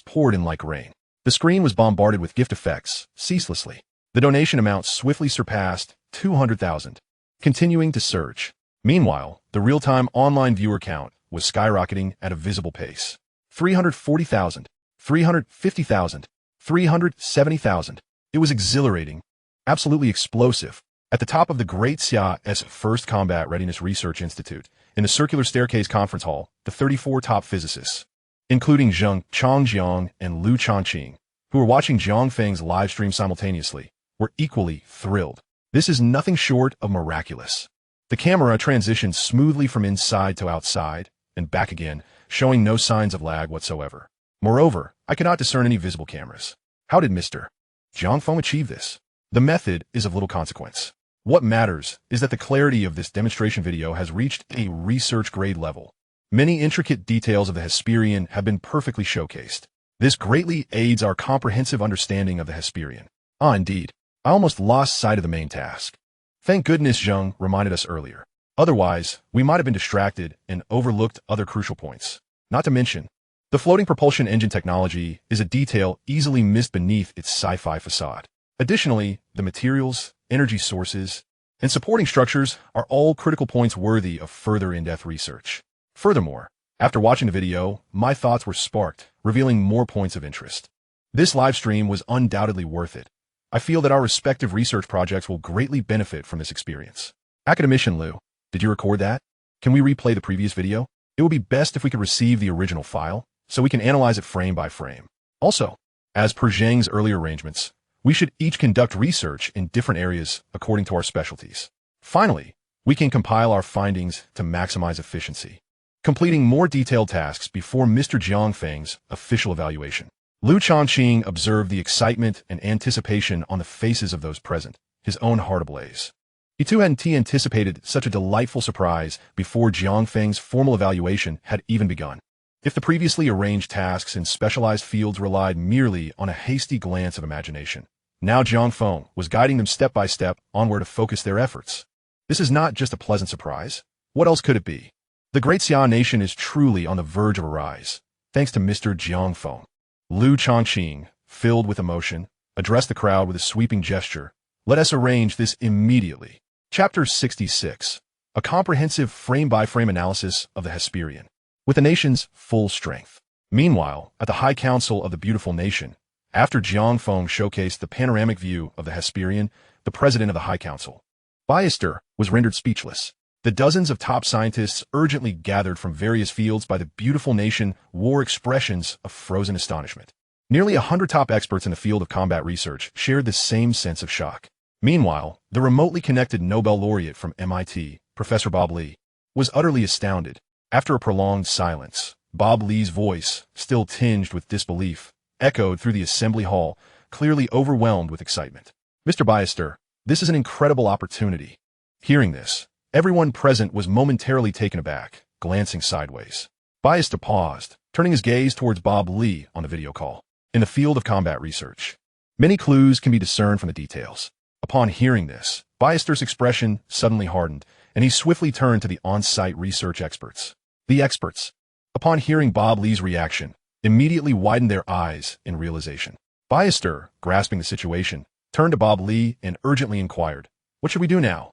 poured in like rain. The screen was bombarded with gift effects, ceaselessly. The donation amount swiftly surpassed 200,000, continuing to surge. Meanwhile, the real-time online viewer count was skyrocketing at a visible pace. 340,000, 350,000, 370,000. It was exhilarating, absolutely explosive. At the top of the Great Xia's First Combat Readiness Research Institute, in the Circular Staircase Conference Hall, the 34 top physicists, including Zheng Changjiang and Liu Changqing, who were watching Jiang Feng's live stream simultaneously, were equally thrilled. This is nothing short of miraculous. The camera transitioned smoothly from inside to outside and back again, showing no signs of lag whatsoever. Moreover, I could not discern any visible cameras. How did Mr. Jiang Feng achieve this? The method is of little consequence. What matters is that the clarity of this demonstration video has reached a research-grade level. Many intricate details of the Hyperion have been perfectly showcased. This greatly aids our comprehensive understanding of the Hyperion. Indeed. I almost lost sight of the main task. Thank goodness Zheng reminded us earlier. Otherwise, we might have been distracted and overlooked other crucial points. Not to mention, the floating propulsion engine technology is a detail easily missed beneath its sci-fi facade. Additionally, the materials, energy sources, and supporting structures are all critical points worthy of further in-depth research. Furthermore, after watching the video, my thoughts were sparked, revealing more points of interest. This live stream was undoubtedly worth it. I feel that our respective research projects will greatly benefit from this experience. Academician Liu, did you record that? Can we replay the previous video? It would be best if we could receive the original file, so we can analyze it frame by frame. Also, as per Zheng's earlier arrangements, we should each conduct research in different areas according to our specialties. Finally, we can compile our findings to maximize efficiency, completing more detailed tasks before Mr. Jiang Feng's official evaluation. Liu Changqing observed the excitement and anticipation on the faces of those present, his own heart ablaze. He too hadn't anticipated such a delightful surprise before Jiang Feng's formal evaluation had even begun. If the previously arranged tasks in specialized fields relied merely on a hasty glance of imagination, now Jiang Feng was guiding them step by step on where to focus their efforts. This is not just a pleasant surprise. What else could it be? The Great Xia nation is truly on the verge of a rise, thanks to Mr. Jiang Feng. Liu Changqing, filled with emotion, addressed the crowd with a sweeping gesture. Let us arrange this immediately. Chapter 66. A comprehensive frame-by-frame analysis of the Hyperion, with the nation's full strength. Meanwhile, at the High Council of the Beautiful Nation, after Jiang Feng showcased the panoramic view of the Hyperion, the president of the High Council, Biaster, was rendered speechless. The dozens of top scientists urgently gathered from various fields by the beautiful nation wore expressions of frozen astonishment. Nearly 100 top experts in the field of combat research shared the same sense of shock. Meanwhile, the remotely connected Nobel laureate from MIT, Professor Bob Lee, was utterly astounded. After a prolonged silence, Bob Lee's voice, still tinged with disbelief, echoed through the assembly hall, clearly overwhelmed with excitement. Mr. Biaster, this is an incredible opportunity. Hearing this, everyone present was momentarily taken aback, glancing sideways. Biaster paused, turning his gaze towards Bob Lee on the video call. In the field of combat research, many clues can be discerned from the details. Upon hearing this, Byaster's expression suddenly hardened, and he swiftly turned to the on-site research experts. The experts, upon hearing Bob Lee's reaction, immediately widened their eyes in realization. Byaster, grasping the situation, turned to Bob Lee and urgently inquired, "What should we do now?"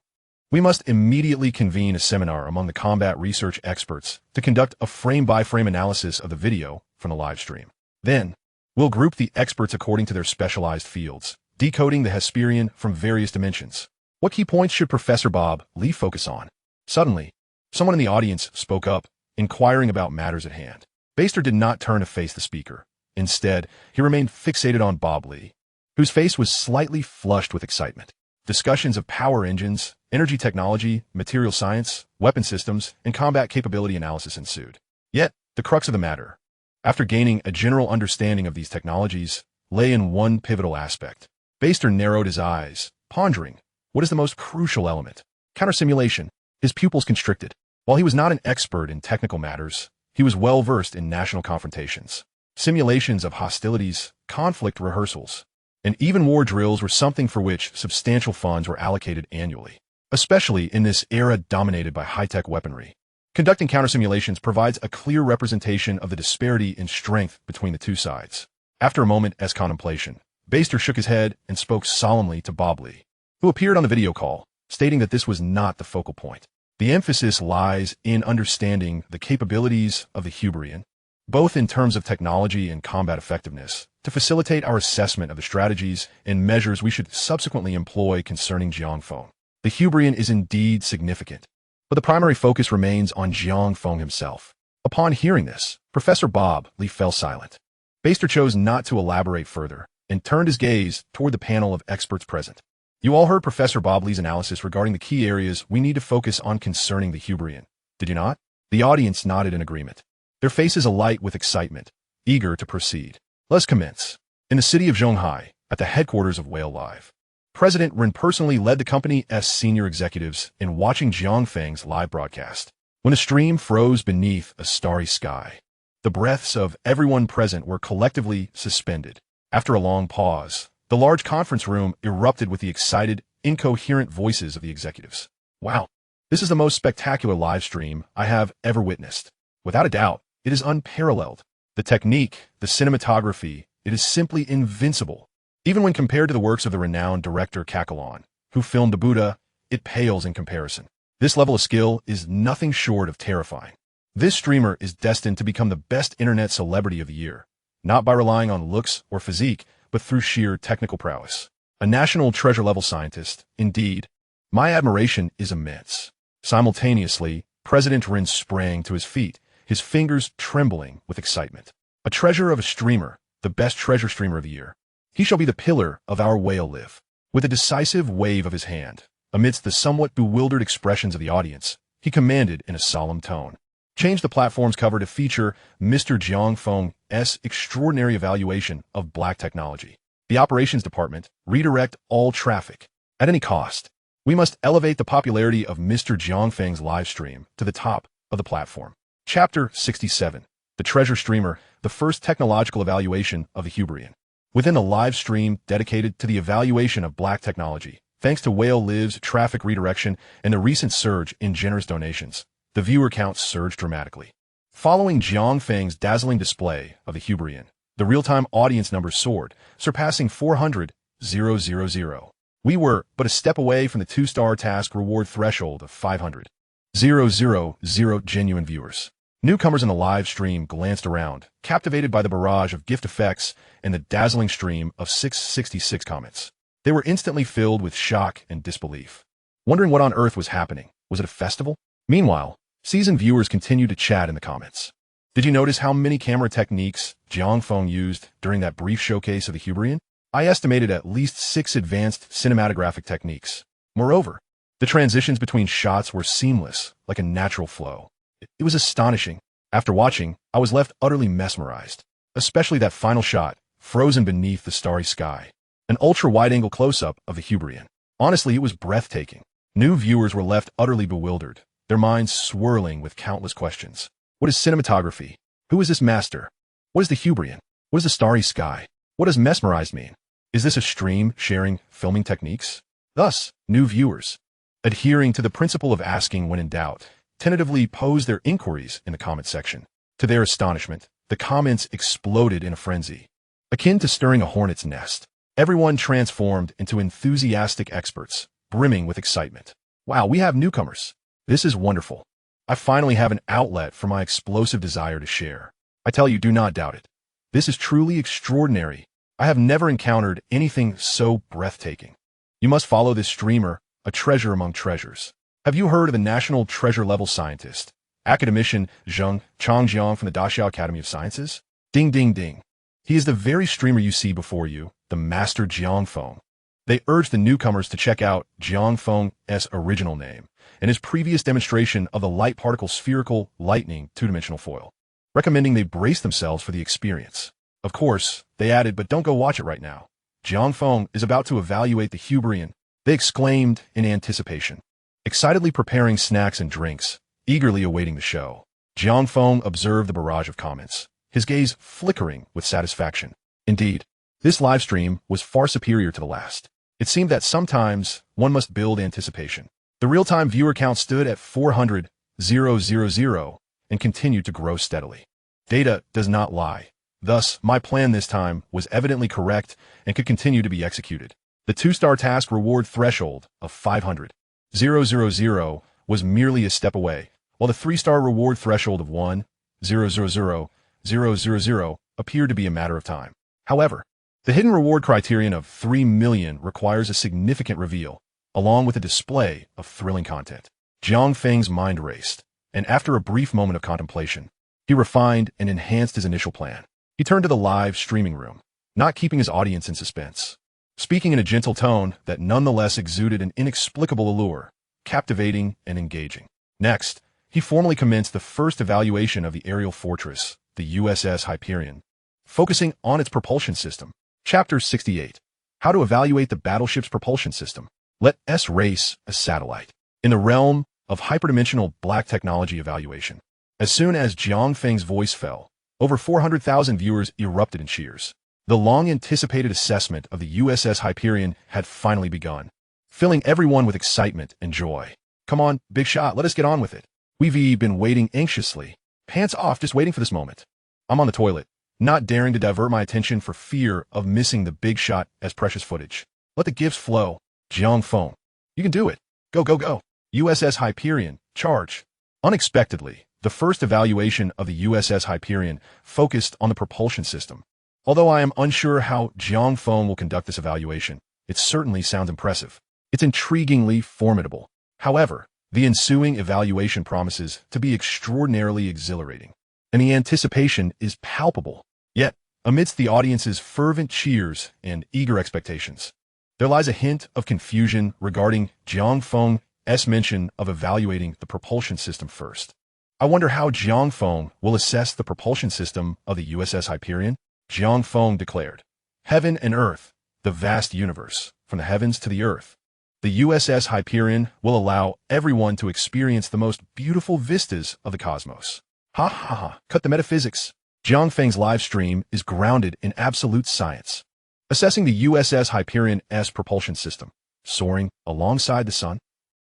"We must immediately convene a seminar among the combat research experts to conduct a frame-by-frame analysis of the video from the live stream. Then, we'll group the experts according to their specialized fields, decoding the Hyperion from various dimensions. What key points should Professor Bob Lee focus on?" Suddenly, someone in the audience spoke up, inquiring about matters at hand. Byaster did not turn to face the speaker. Instead, he remained fixated on Bob Lee, whose face was slightly flushed with excitement. Discussions of power engines, energy technology, material science, weapon systems, and combat capability analysis ensued. Yet, the crux of the matter, after gaining a general understanding of these technologies, lay in one pivotal aspect. Byaster narrowed his eyes, pondering, what is the most crucial element? Counter-simulation. His pupils constricted. While he was not an expert in technical matters, he was well-versed in national confrontations. Simulations of hostilities, conflict rehearsals, and even war drills were something for which substantial funds were allocated annually, especially in this era dominated by high-tech weaponry. Conducting counter-simulations provides a clear representation of the disparity in strength between the two sides. After a moment as contemplation, Byaster shook his head and spoke solemnly to Bob Lee, who appeared on the video call, stating that this was not the focal point. The emphasis lies in understanding the capabilities of the Hyperion, both in terms of technology and combat effectiveness, to facilitate our assessment of the strategies and measures we should subsequently employ concerning Jiang Feng. The Hyperion is indeed significant, but the primary focus remains on Jiang Feng himself. Upon hearing this, Professor Bob Lee fell silent. Byaster chose not to elaborate further and turned his gaze toward the panel of experts present. You all heard Professor Bob Lee's analysis regarding the key areas we need to focus on concerning the Hyperion, did you not? The audience nodded in agreement, their faces alight with excitement, eager to proceed. Let's commence. In the city of Zhonghai, at the headquarters of Whale Live, President Ren personally led the company's senior executives in watching Jiang Feng's live broadcast. When the stream froze beneath a starry sky, the breaths of everyone present were collectively suspended. After a long pause, the large conference room erupted with the excited, incoherent voices of the executives. "Wow, this is the most spectacular live stream I have ever witnessed. Without a doubt, it is unparalleled. The technique, the cinematography, it is simply invincible. Even when compared to the works of the renowned director Kakalon, who filmed the Buddha, it pales in comparison. This level of skill is nothing short of terrifying. This streamer is destined to become the best internet celebrity of the year, not by relying on looks or physique, but through sheer technical prowess. A national treasure-level scientist, indeed. My admiration is immense." Simultaneously, President Ren sprang to his feet, his fingers trembling with excitement. "A treasure of a streamer, the best treasure streamer of the year. He shall be the pillar of our Whale Live." With a decisive wave of his hand, amidst the somewhat bewildered expressions of the audience, he commanded in a solemn tone, "Change the platform's cover to feature Mr. Jiang Feng's extraordinary evaluation of black technology. The operations department, redirect all traffic. At any cost, we must elevate the popularity of Mr. Jiang Feng's live stream to the top of the platform." Chapter 67. The Treasure Streamer, the first technological evaluation of the Hyperion. Within a live stream dedicated to the evaluation of black technology, thanks to Whale Live's traffic redirection and the recent surge in generous donations, the viewer count surged dramatically. Following Jiang Feng's dazzling display of the Hyperion, the real-time audience numbers soared, surpassing 400,000. We were but a step away from the 2-star task reward threshold of 500,000 genuine viewers. Newcomers in the live stream glanced around, captivated by the barrage of gift effects and the dazzling stream of 666 comments. They were instantly filled with shock and disbelief, wondering what on earth was happening. Was it a festival? Meanwhile, seasoned viewers continued to chat in the comments. Did you notice how many camera techniques Jiang Feng used during that brief showcase of the Hyperion? I estimated at least 6 advanced cinematographic techniques. Moreover, the transitions between shots were seamless, like a natural flow. It was astonishing. After watching, I was left utterly mesmerized, especially that final shot, frozen beneath the starry sky. An ultra-wide-angle close-up of the Hyperion. Honestly, it was breathtaking. New viewers were left utterly bewildered, their minds swirling with countless questions. What is cinematography? Who is this master? What is the Hyperion? What is the starry sky? What does mesmerized mean? Is this a stream sharing filming techniques? Thus, new viewers, adhering to the principle of asking when in doubt, tentatively pose their inquiries in the comment section. To their astonishment, the comments exploded in a frenzy. Akin to stirring a hornet's nest, everyone transformed into enthusiastic experts, brimming with excitement. Wow, we have newcomers. This is wonderful. I finally have an outlet for my explosive desire to share. I tell you, do not doubt it. This is truly extraordinary. I have never encountered anything so breathtaking. You must follow this streamer, a treasure among treasures. Have you heard of the national treasure-level scientist, academician Jiang Feng from the Daxiao Academy of Sciences? Ding, ding, ding. He is the very streamer you see before you, the master Jiang Feng. They urge the newcomers to check out Jiang Feng's original name and his previous demonstration of the light particle spherical lightning two-dimensional foil, recommending they brace themselves for the experience. Of course, they added, but don't go watch it right now. Jiang Feng is about to evaluate the Hyperion, they exclaimed in anticipation, excitedly preparing snacks and drinks, eagerly awaiting the show. Jiang Feng observed the barrage of comments, his gaze flickering with satisfaction. Indeed, this live stream was far superior to the last. It seemed that sometimes one must build anticipation. The real-time viewer count stood at 400,000 and continued to grow steadily. Data does not lie. Thus, my plan this time was evidently correct and could continue to be executed. The 2-star task reward threshold of 500,000 was merely a step away, while the 3-star reward threshold of 1,000,000 appeared to be a matter of time. However, the hidden reward criterion of 3 million requires a significant reveal, along with a display of thrilling content. Jiang Feng's mind raced, and after a brief moment of contemplation, he refined and enhanced his initial plan. He turned to the live streaming room, not keeping his audience in suspense, speaking in a gentle tone that nonetheless exuded an inexplicable allure, captivating and engaging. Next, he formally commenced the first evaluation of the aerial fortress, the USS Hyperion, focusing on its propulsion system. Chapter 68. How to evaluate the battleship's propulsion system. Let us race a satellite. In the realm of hyperdimensional black technology evaluation, as soon as Jiang Feng's voice fell, over 400,000 viewers erupted in cheers. The long-anticipated assessment of the USS Hyperion had finally begun, filling everyone with excitement and joy. Come on, big shot, let us get on with it. We've been waiting anxiously, pants off, just waiting for this moment. I'm on the toilet, not daring to divert my attention for fear of missing the big shot as precious footage. Let the gifts flow. Jiang Feng, you can do it. Go, go, go. USS Hyperion, charge. Unexpectedly, the first evaluation of the USS Hyperion focused on the propulsion system. Although I am unsure how Jiang Feng will conduct this evaluation, it certainly sounds impressive. It's intriguingly formidable. However, the ensuing evaluation promises to be extraordinarily exhilarating, and the anticipation is palpable. Yet, amidst the audience's fervent cheers and eager expectations, there lies a hint of confusion regarding Jiang Feng's mention of evaluating the propulsion system first. I wonder how Jiang Feng will assess the propulsion system of the USS Hyperion. Jiang Feng declared, "Heaven and earth, the vast universe, from the heavens to the earth. The USS Hyperion will allow everyone to experience the most beautiful vistas of the cosmos." Ha ha ha, cut the metaphysics. Jiang Feng's live stream is grounded in absolute science. Assessing the USS Hyperion's propulsion system, soaring alongside the sun.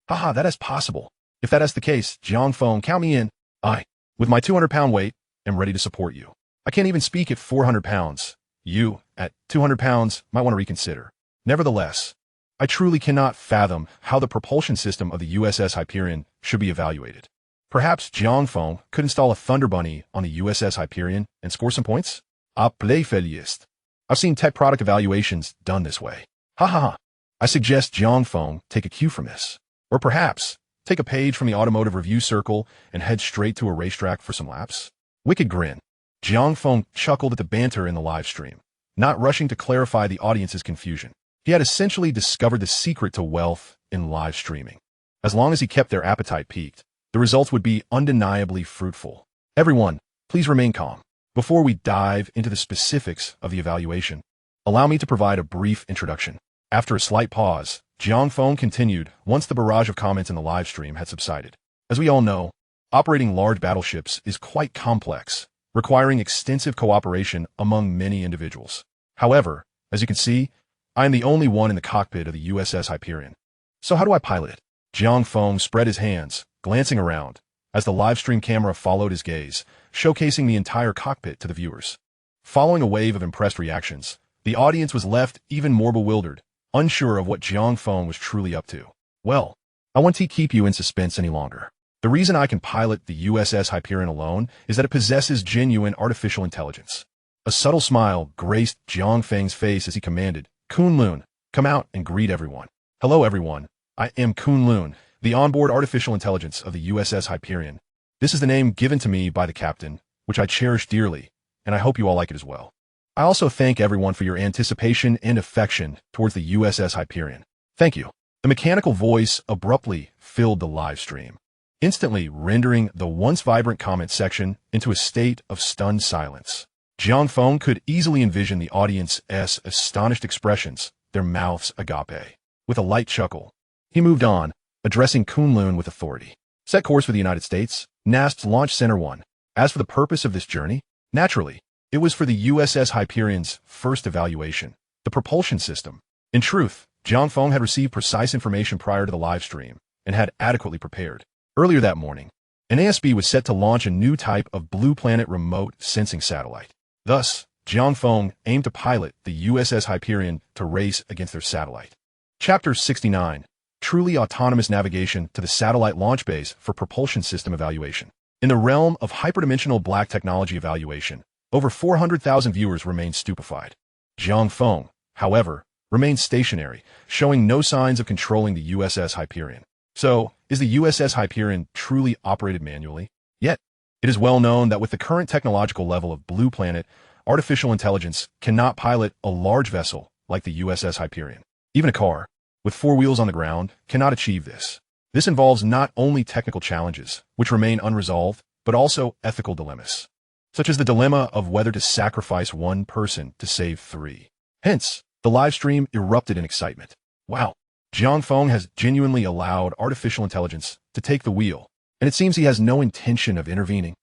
Haha, that is possible. If that is the case, Jiang Feng, count me in. I, with my 200-pound weight, am ready to support you. I can't even speak at 400 pounds. You, at 200 pounds, might want to reconsider. Nevertheless, I truly cannot fathom how the propulsion system of the USS Hyperion should be evaluated. Perhaps Jiang Feng could install a Thunder Bunny on the USS Hyperion and score some points? Playfellist. I've seen tech product evaluations done this way. Ha ha ha. I suggest Jiang Feng take a cue from this. Or perhaps, take a page from the automotive review circle and head straight to a racetrack for some laps. Wicked grin. Jiang Feng chuckled at the banter in the live stream, not rushing to clarify the audience's confusion. He had essentially discovered the secret to wealth in live streaming. As long as he kept their appetite piqued, the results would be undeniably fruitful. Everyone, please remain calm. Before we dive into the specifics of the evaluation, allow me to provide a brief introduction. After a slight pause, Jiang Feng continued once the barrage of comments in the live stream had subsided. As we all know, operating large battleships is quite complex, requiring extensive cooperation among many individuals. However, as you can see, I am the only one in the cockpit of the USS Hyperion. So how do I pilot it? Jiang Feng spread his hands, glancing around, as the livestream camera followed his gaze, showcasing the entire cockpit to the viewers. Following a wave of impressed reactions, the audience was left even more bewildered, unsure of what Jiang Feng was truly up to. Well, I won't keep you in suspense any longer. The reason I can pilot the USS Hyperion alone is that it possesses genuine artificial intelligence. A subtle smile graced Jiang Feng's face as he commanded, Kunlun, come out and greet everyone. Hello everyone, I am Kunlun, the onboard artificial intelligence of the USS Hyperion. This is the name given to me by the captain, which I cherish dearly, and I hope you all like it as well. I also thank everyone for your anticipation and affection towards the USS Hyperion. Thank you. The mechanical voice abruptly filled the live stream, instantly rendering the once vibrant comment section into a state of stunned silence. Jiang Feng could easily envision the audience's astonished expressions, their mouths agape. With a light chuckle, he moved on, addressing Kunlun with authority. Set course for the United States, NASP's Launch Center 1. As for the purpose of this journey, naturally, it was for the USS Hyperion's first evaluation, the propulsion system. In truth, Jiang Feng had received precise information prior to the live stream and had adequately prepared. Earlier that morning, an ASB was set to launch a new type of Blue Planet remote sensing satellite. Thus, Jiang Feng aimed to pilot the USS Hyperion to race against their satellite. Chapter 69. Truly Autonomous Navigation to the Satellite Launch Base for Propulsion System Evaluation. In the realm of hyperdimensional black technology evaluation, over 400,000 viewers remained stupefied. Jiang Feng, however, remained stationary, showing no signs of controlling the USS Hyperion. So, is the USS Hyperion truly operated manually? Yet, it is well known that with the current technological level of Blue Planet, artificial intelligence cannot pilot a large vessel like the USS Hyperion. Even a car, with 4 wheels on the ground, cannot achieve this. This involves not only technical challenges, which remain unresolved, but also ethical dilemmas, such as the dilemma of whether to sacrifice one person to save 3. Hence, the live stream erupted in excitement. Wow, Jiang Feng has genuinely allowed artificial intelligence to take the wheel, and it seems he has no intention of intervening.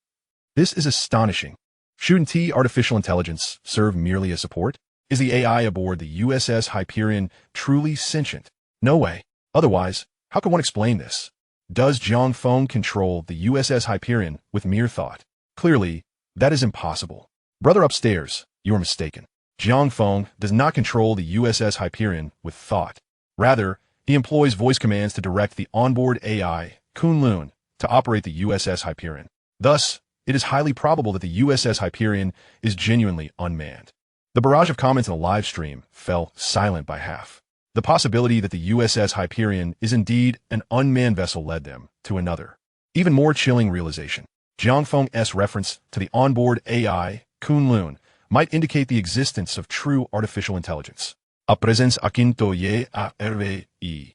This is astonishing. Shouldn't artificial intelligence serve merely as support? Is the AI aboard the USS Hyperion truly sentient? No way. Otherwise, how can one explain this? Does Jiang Feng control the USS Hyperion with mere thought? Clearly, that is impossible. Brother upstairs, you are mistaken. Jiang Feng does not control the USS Hyperion with thought. Rather, he employs voice commands to direct the onboard AI, Kunlun, to operate the USS Hyperion. Thus, it is highly probable that the USS Hyperion is genuinely unmanned. The barrage of comments in the live stream fell silent by half. The possibility that the USS Hyperion is indeed an unmanned vessel led them to another, even more chilling realization. Jiang Feng's reference to the onboard AI, Kunlun, might indicate the existence of true artificial intelligence. A presence akin to ye a RVE.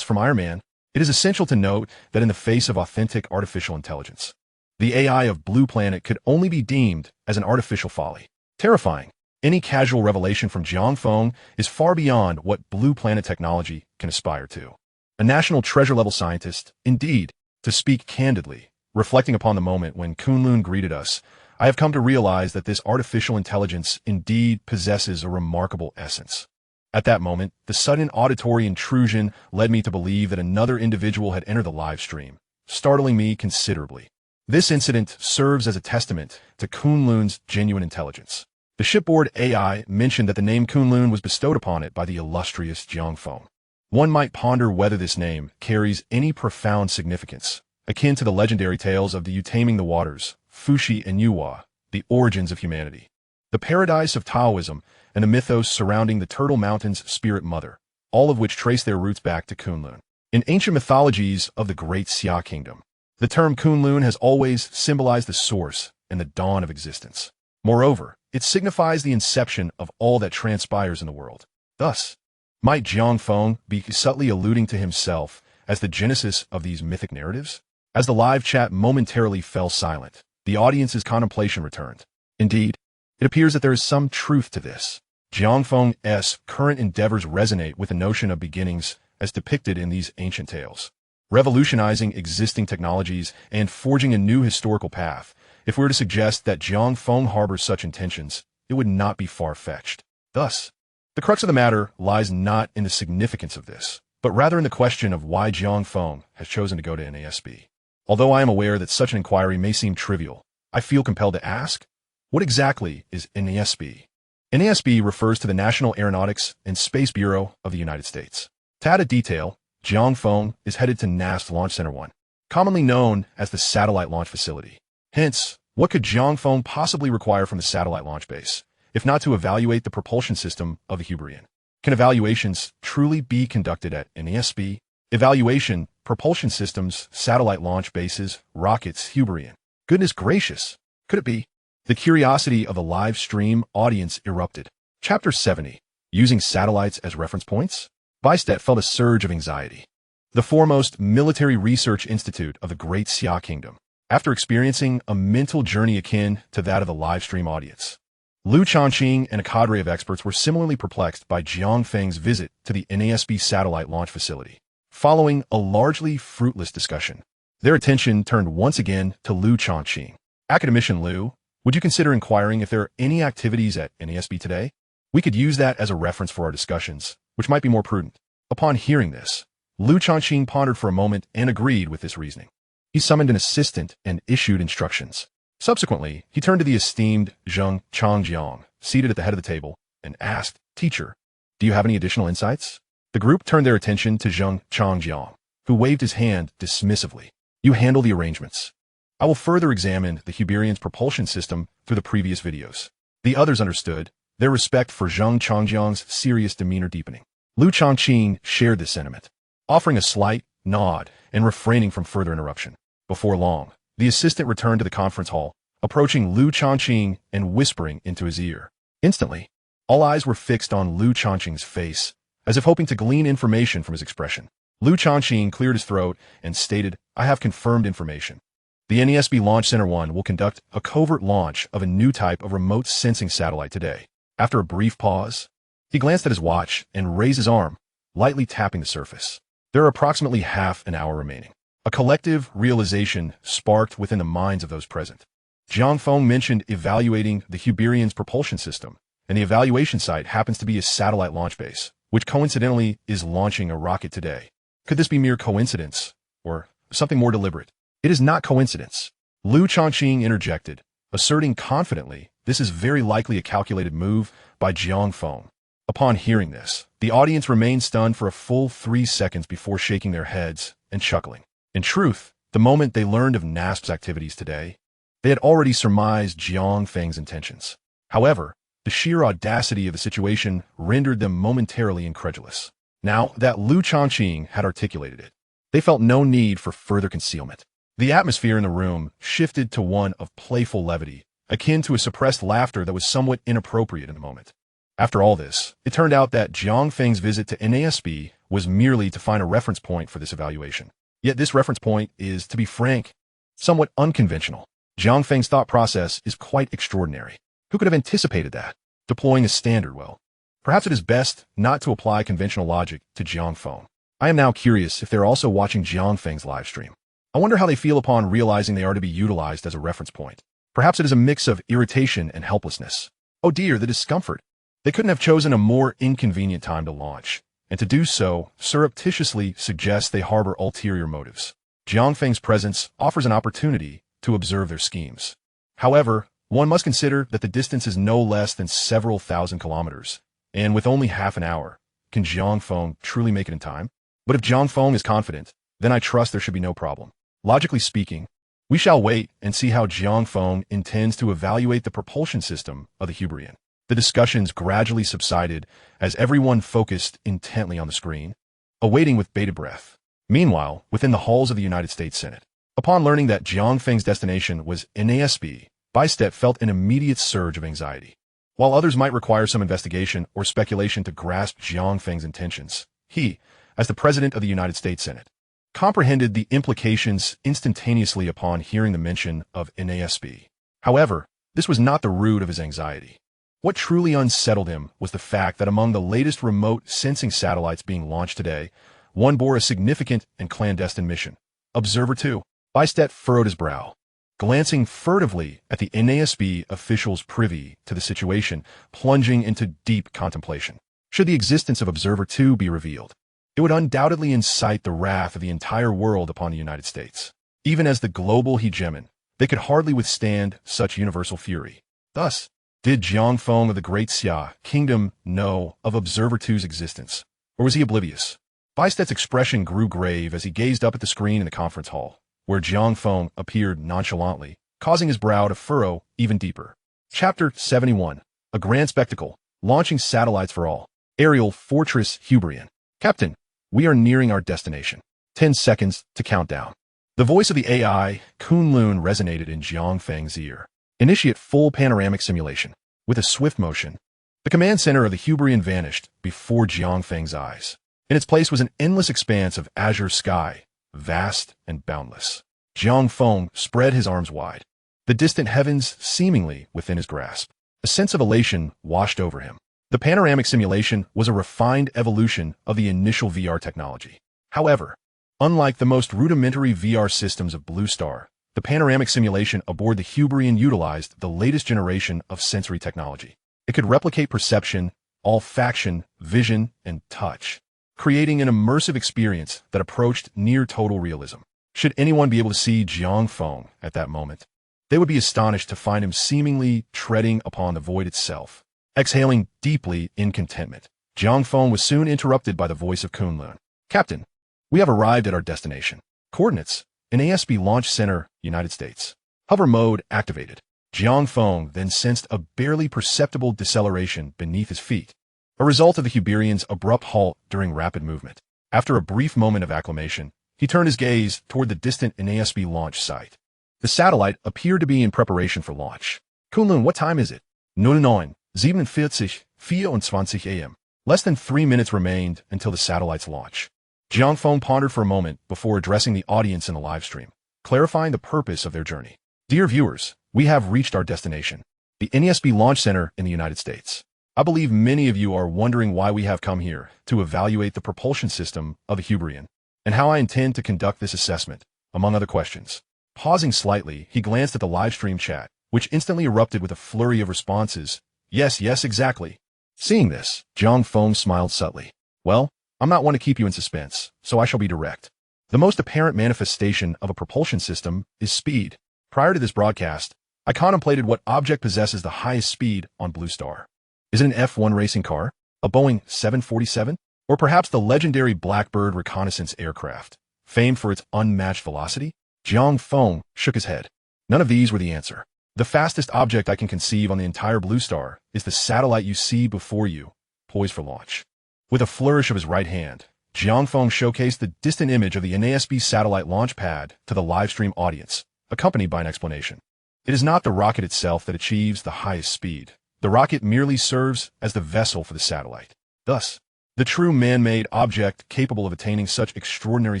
From Iron Man, it is essential to note that in the face of authentic artificial intelligence, the AI of Blue Planet could only be deemed as an artificial folly. Terrifying. Any casual revelation from Jiang Feng is far beyond what Blue Planet technology can aspire to. A national treasure-level scientist, indeed, to speak candidly, reflecting upon the moment when Kunlun greeted us, I have come to realize that this artificial intelligence indeed possesses a remarkable essence. At that moment, the sudden auditory intrusion led me to believe that another individual had entered the live stream, startling me considerably. This incident serves as a testament to Kunlun's genuine intelligence. The shipboard AI mentioned that the name Kunlun was bestowed upon it by the illustrious Jiang Feng. One might ponder whether this name carries any profound significance, akin to the legendary tales of the Taming the Waters, Fuxi and Yuhua, the origins of humanity, the paradise of Taoism, and the mythos surrounding the Turtle Mountain's spirit mother, all of which trace their roots back to Kunlun. In ancient mythologies of the Great Xia Kingdom, the term Kunlun has always symbolized the source and the dawn of existence. Moreover, it signifies the inception of all that transpires in the world. Thus, might Jiang Feng be subtly alluding to himself as the genesis of these mythic narratives? As the live chat momentarily fell silent, the audience's contemplation returned. Indeed, it appears that there is some truth to this. Jiang Feng's current endeavors resonate with the notion of beginnings as depicted in these ancient tales, revolutionizing existing technologies and forging a new historical path. If we were to suggest that Jiang Feng harbors such intentions, it would not be far-fetched. Thus, the crux of the matter lies not in the significance of this, but rather in the question of why Jiang Feng has chosen to go to NASB. Although I am aware that such an inquiry may seem trivial, I feel compelled to ask, what exactly is NASB? NASB refers to the National Aeronautics and Space Bureau of the United States. To add a detail, Jiang Feng is headed to NASB Launch Center 1, commonly known as the Satellite Launch Facility. Hence, what could Jiang Feng possibly require from the satellite launch base, if not to evaluate the propulsion system of the Hyperion? Can evaluations truly be conducted at NASB? Evaluation, propulsion systems, satellite launch bases, rockets, Hyperion. Goodness gracious, could it be? The curiosity of the live stream audience erupted. Chapter 70. Using satellites as reference points? Bystedt felt a surge of anxiety. The foremost military research institute of the Great Xia Kingdom, after experiencing a mental journey akin to that of the live stream audience. Liu Changqing and a cadre of experts were similarly perplexed by Jiang Feng's visit to the NASB satellite launch facility. Following a largely fruitless discussion, their attention turned once again to Liu Changqing. Academician Liu, would you consider inquiring if there are any activities at NASB today? We could use that as a reference for our discussions, which might be more prudent. Upon hearing this, Liu Changqing pondered for a moment and agreed with this reasoning. He summoned an assistant and issued instructions. Subsequently, he turned to the esteemed Zheng Changjiang, seated at the head of the table, and asked, "Teacher, do you have any additional insights?" The group turned their attention to Zheng Changjiang, who waved his hand dismissively. "You handle the arrangements. I will further examine the Hyperion's propulsion system through the previous videos." The others understood, their respect for Zheng Changjiang's serious demeanor deepening. Liu Changqing shared this sentiment, offering a slight nod and refraining from further interruption. Before long, the assistant returned to the conference hall, approaching Liu Changqing and whispering into his ear. Instantly, all eyes were fixed on Liu Changqing's face, as if hoping to glean information from his expression. Liu Changqing cleared his throat and stated, "I have confirmed information. The NASB Launch Center 1 will conduct a covert launch of a new type of remote sensing satellite today." After a brief pause, he glanced at his watch and raised his arm, lightly tapping the surface. There are approximately half an hour remaining. A collective realization sparked within the minds of those present. Jiang Feng mentioned evaluating the Hyperion's propulsion system, and the evaluation site happens to be a satellite launch base, which coincidentally is launching a rocket today. Could this be mere coincidence, or something more deliberate? It is not coincidence. Liu Changqing interjected, asserting confidently this is very likely a calculated move by Jiang Feng. Upon hearing this, the audience remained stunned for a full 3 seconds before shaking their heads and chuckling. In truth, the moment they learned of NASB's activities today, they had already surmised Jiang Feng's intentions. However, the sheer audacity of the situation rendered them momentarily incredulous. Now that Liu Changqing had articulated it, they felt no need for further concealment. The atmosphere in the room shifted to one of playful levity, akin to a suppressed laughter that was somewhat inappropriate in the moment. After all this, it turned out that Jiang Feng's visit to NASB was merely to find a reference point for this evaluation. Yet this reference point is, to be frank, somewhat unconventional. Jiang Feng's thought process is quite extraordinary. Who could have anticipated that? Deploying a standard, well, perhaps it is best not to apply conventional logic to Jiang Feng. I am now curious if they're also watching Jiang Feng's live stream. I wonder how they feel upon realizing they are to be utilized as a reference point. Perhaps it is a mix of irritation and helplessness. Oh dear, the discomfort. They couldn't have chosen a more inconvenient time to launch, and to do so surreptitiously suggests they harbor ulterior motives. Jiang Feng's presence offers an opportunity to observe their schemes. However, one must consider that the distance is no less than several thousand kilometers, and with only half an hour, can Jiang Feng truly make it in time? But if Jiang Feng is confident, then I trust there should be no problem. Logically speaking, we shall wait and see how Jiang Feng intends to evaluate the propulsion system of the Hyperion. The discussions gradually subsided as everyone focused intently on the screen, awaiting with bated breath. Meanwhile, within the halls of the United States Senate, upon learning that Jiang Feng's destination was NASB, Bystedt felt an immediate surge of anxiety. While others might require some investigation or speculation to grasp Jiang Feng's intentions, he, as the President of the United States Senate, comprehended the implications instantaneously upon hearing the mention of NASB. However, this was not the root of his anxiety. What truly unsettled him was the fact that among the latest remote sensing satellites being launched today, one bore a significant and clandestine mission. Observer 2. Bystedt furrowed his brow, glancing furtively at the NASB officials privy to the situation, plunging into deep contemplation. Should the existence of Observer 2 be revealed, it would undoubtedly incite the wrath of the entire world upon the United States. Even as the global hegemon, they could hardly withstand such universal fury. Thus, did Jiang Feng of the Great Xia Kingdom know of Observer 2's existence, or was he oblivious? Beistet's expression grew grave as he gazed up at the screen in the conference hall, where Jiang Feng appeared nonchalantly, causing his brow to furrow even deeper. Chapter 71. A Grand Spectacle. Launching Satellites for All. Aerial Fortress Hyperion. Captain, we are nearing our destination. 10 seconds to countdown. The voice of the AI, Kunlun, resonated in Jiang Feng's ear. Initiate full panoramic simulation. With a swift motion, the command center of the Hyperion vanished before Jiang Feng's eyes. In its place was an endless expanse of azure sky, vast and boundless. Jiang Feng spread his arms wide, the distant heavens seemingly within his grasp. A sense of elation washed over him. The panoramic simulation was a refined evolution of the initial VR technology. However, unlike the most rudimentary VR systems of Blue Star, the panoramic simulation aboard the Hyperion utilized the latest generation of sensory technology. It could replicate perception, olfaction, vision, and touch, creating an immersive experience that approached near total realism. Should anyone be able to see Jiang Feng at that moment, they would be astonished to find him seemingly treading upon the void itself. Exhaling deeply in contentment, Jiang Feng was soon interrupted by the voice of Kunlun. Captain, we have arrived at our destination. Coordinates: NASB Launch Center, United States. Hover mode activated. Jiang Feng then sensed a barely perceptible deceleration beneath his feet, a result of the Hyperion's abrupt halt during rapid movement. After a brief moment of acclimation, he turned his gaze toward the distant NASB launch site. The satellite appeared to be in preparation for launch. Kunlun, what time is it? 09:47:24 a.m. Less than 3 minutes remained until the satellite's launch. Jiang Feng pondered for a moment before addressing the audience in the live stream, clarifying the purpose of their journey. Dear viewers, we have reached our destination, the NASB Launch Center in the United States. I believe many of you are wondering why we have come here to evaluate the propulsion system of the Hyperion, and how I intend to conduct this assessment, among other questions. Pausing slightly, he glanced at the livestream chat, which instantly erupted with a flurry of responses. Yes, exactly. Seeing this, Jiang Feng smiled subtly. Well, I'm not one to keep you in suspense, so I shall be direct. The most apparent manifestation of a propulsion system is speed. Prior to this broadcast, I contemplated what object possesses the highest speed on Blue Star. Is it an F1 racing car, a Boeing 747, or perhaps the legendary Blackbird reconnaissance aircraft, famed for its unmatched velocity? Jiang Feng shook his head. None of these were the answer. The fastest object I can conceive on the entire Blue Star is the satellite you see before you, poised for launch. With a flourish of his right hand, Jiang Feng showcased the distant image of the NASB satellite launch pad to the livestream audience, accompanied by an explanation. It is not the rocket itself that achieves the highest speed. The rocket merely serves as the vessel for the satellite. Thus, the true man-made object capable of attaining such extraordinary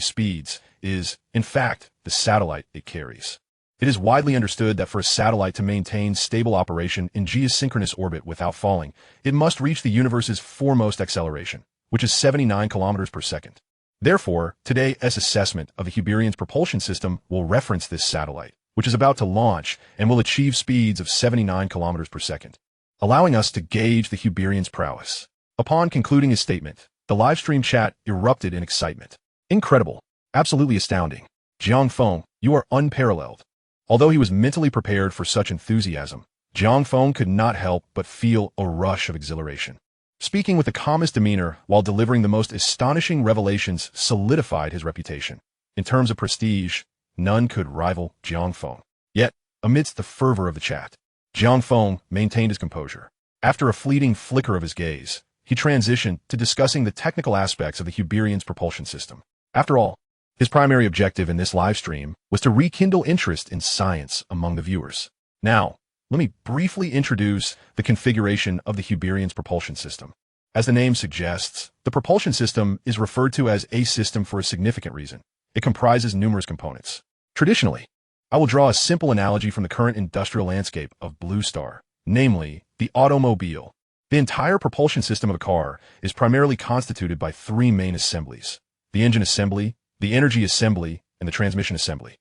speeds is, in fact, the satellite it carries. It is widely understood that for a satellite to maintain stable operation in geosynchronous orbit without falling, it must reach the universe's foremost acceleration, which is 79 kilometers per second. Therefore, today's assessment of the Hyperion's propulsion system will reference this satellite, which is about to launch and will achieve speeds of 79 kilometers per second, allowing us to gauge the Hyperion's prowess. Upon concluding his statement, the livestream chat erupted in excitement. Incredible. Absolutely astounding. Jiang Feng, you are unparalleled. Although he was mentally prepared for such enthusiasm, Jiang Feng could not help but feel a rush of exhilaration. Speaking with the calmest demeanor while delivering the most astonishing revelations solidified his reputation. In terms of prestige, none could rival Jiang Feng. Yet, amidst the fervor of the chat, Jiang Feng maintained his composure. After a fleeting flicker of his gaze, he transitioned to discussing the technical aspects of the Hyperion's propulsion system. After all, his primary objective in this live stream was to rekindle interest in science among the viewers. Now, let me briefly introduce the configuration of the Hyperion's propulsion system. As the name suggests, the propulsion system is referred to as a system for a significant reason. It comprises numerous components. Traditionally, I will draw a simple analogy from the current industrial landscape of Blue Star, namely the automobile. The entire propulsion system of a car is primarily constituted by three main assemblies: the engine assembly, the energy assembly, and the transmission assembly.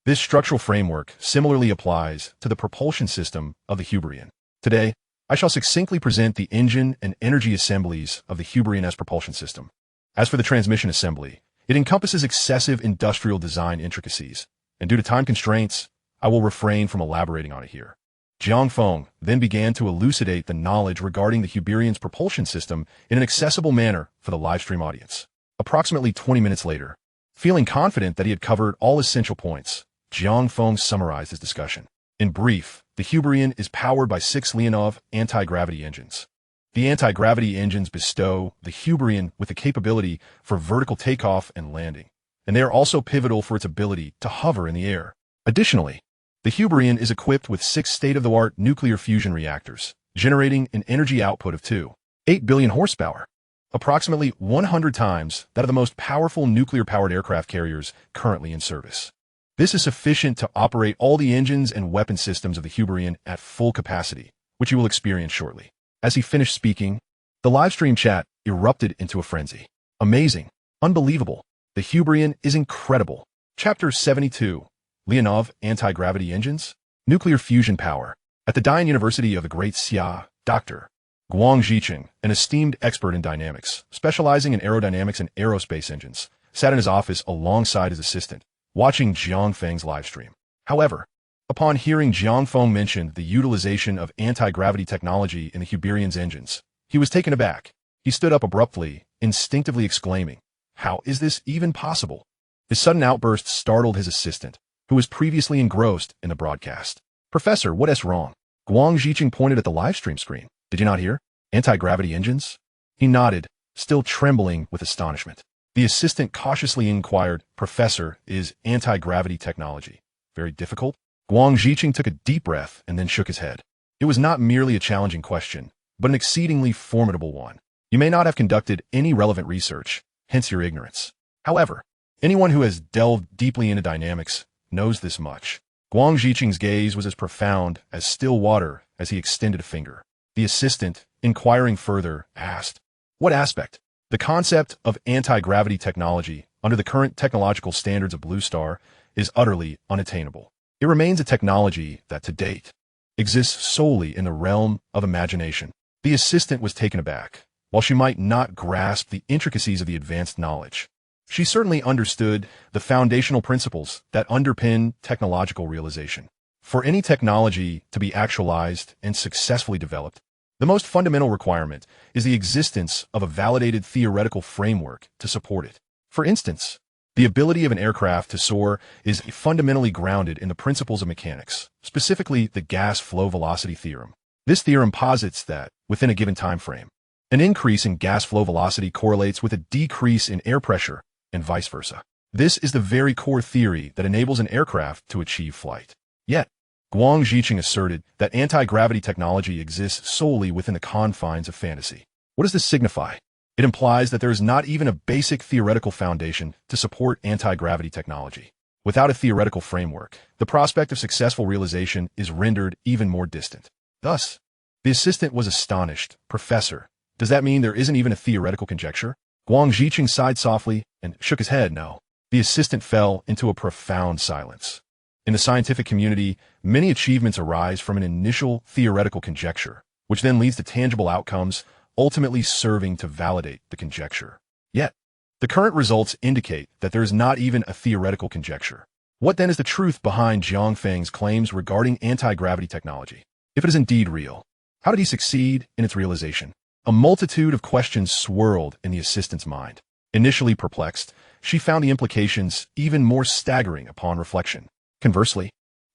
This structural framework similarly applies to the propulsion system of the Hyperion. Today, I shall succinctly present the engine and energy assemblies of the Hyperion's propulsion system. As for the transmission assembly, it encompasses excessive industrial design intricacies, and due to time constraints, I will refrain from elaborating on it here. Jiang Feng then began to elucidate the knowledge regarding the Hyperion's propulsion system in an accessible manner for the livestream audience. Approximately 20 minutes later, feeling confident that he had covered all essential points, Jiang Feng summarized his discussion. In brief, the Hyperion is powered by 6 Leonov anti-gravity engines. The anti-gravity engines bestow the Hyperion with the capability for vertical takeoff and landing, and they are also pivotal for its ability to hover in the air. Additionally, the Hyperion is equipped with 6 state-of-the-art nuclear fusion reactors, generating an energy output of 2.8 billion horsepower, approximately 100 times that of the most powerful nuclear-powered aircraft carriers currently in service. This is sufficient to operate all the engines and weapon systems of the Hyperion at full capacity, which you will experience shortly. As he finished speaking, the livestream chat erupted into a frenzy. Amazing. Unbelievable. The Hyperion is incredible. Chapter 72. Leonov Anti-Gravity Engines? Nuclear Fusion Power. At the Dian University of the Great Xia, Dr. Guang Zhiqing, an esteemed expert in dynamics, specializing in aerodynamics and aerospace engines, sat in his office alongside his assistant, watching Jiang Feng's livestream. However, upon hearing Jiang Feng mention the utilization of anti-gravity technology in the Hyperion's engines, he was taken aback. He stood up abruptly, instinctively exclaiming, "How is this even possible?" His sudden outburst startled his assistant, who was previously engrossed in the broadcast. "Professor, what is wrong?" Guang Zhiqing pointed at the livestream screen. "Did you not hear? Anti-gravity engines?" He nodded, still trembling with astonishment. The assistant cautiously inquired, "Professor, is anti-gravity technology very difficult?" Guang Zhiqing took a deep breath and then shook his head. It was not merely a challenging question, but an exceedingly formidable one. You may not have conducted any relevant research, hence your ignorance. However, anyone who has delved deeply into dynamics knows this much. Guang Zhiqing's gaze was as profound as still water as he extended a finger. The assistant, inquiring further, asked, "What aspect?" The concept of anti-gravity technology under the current technological standards of Blue Star is utterly unattainable. It remains a technology that, to date, exists solely in the realm of imagination. The assistant was taken aback. While she might not grasp the intricacies of the advanced knowledge, she certainly understood the foundational principles that underpin technological realization. For any technology to be actualized and successfully developed, the most fundamental requirement is the existence of a validated theoretical framework to support it. For instance, the ability of an aircraft to soar is fundamentally grounded in the principles of mechanics, specifically the gas flow velocity theorem. This theorem posits that, within a given time frame, an increase in gas flow velocity correlates with a decrease in air pressure, and vice versa. This is the very core theory that enables an aircraft to achieve flight. Yet, Guang Zhiqing asserted that anti-gravity technology exists solely within the confines of fantasy. What does this signify? It implies that there is not even a basic theoretical foundation to support anti-gravity technology. Without a theoretical framework, the prospect of successful realization is rendered even more distant. Thus, the assistant was astonished. "Professor, does that mean there isn't even a theoretical conjecture?" Guang Zhiqing sighed softly and shook his head no. The assistant fell into a profound silence. In the scientific community, many achievements arise from an initial theoretical conjecture, which then leads to tangible outcomes, ultimately serving to validate the conjecture. Yet, the current results indicate that there is not even a theoretical conjecture. What then is the truth behind Jiang Feng's claims regarding anti-gravity technology? If it is indeed real, how did he succeed in its realization? A multitude of questions swirled in the assistant's mind. Initially perplexed, she found the implications even more staggering upon reflection. Conversely,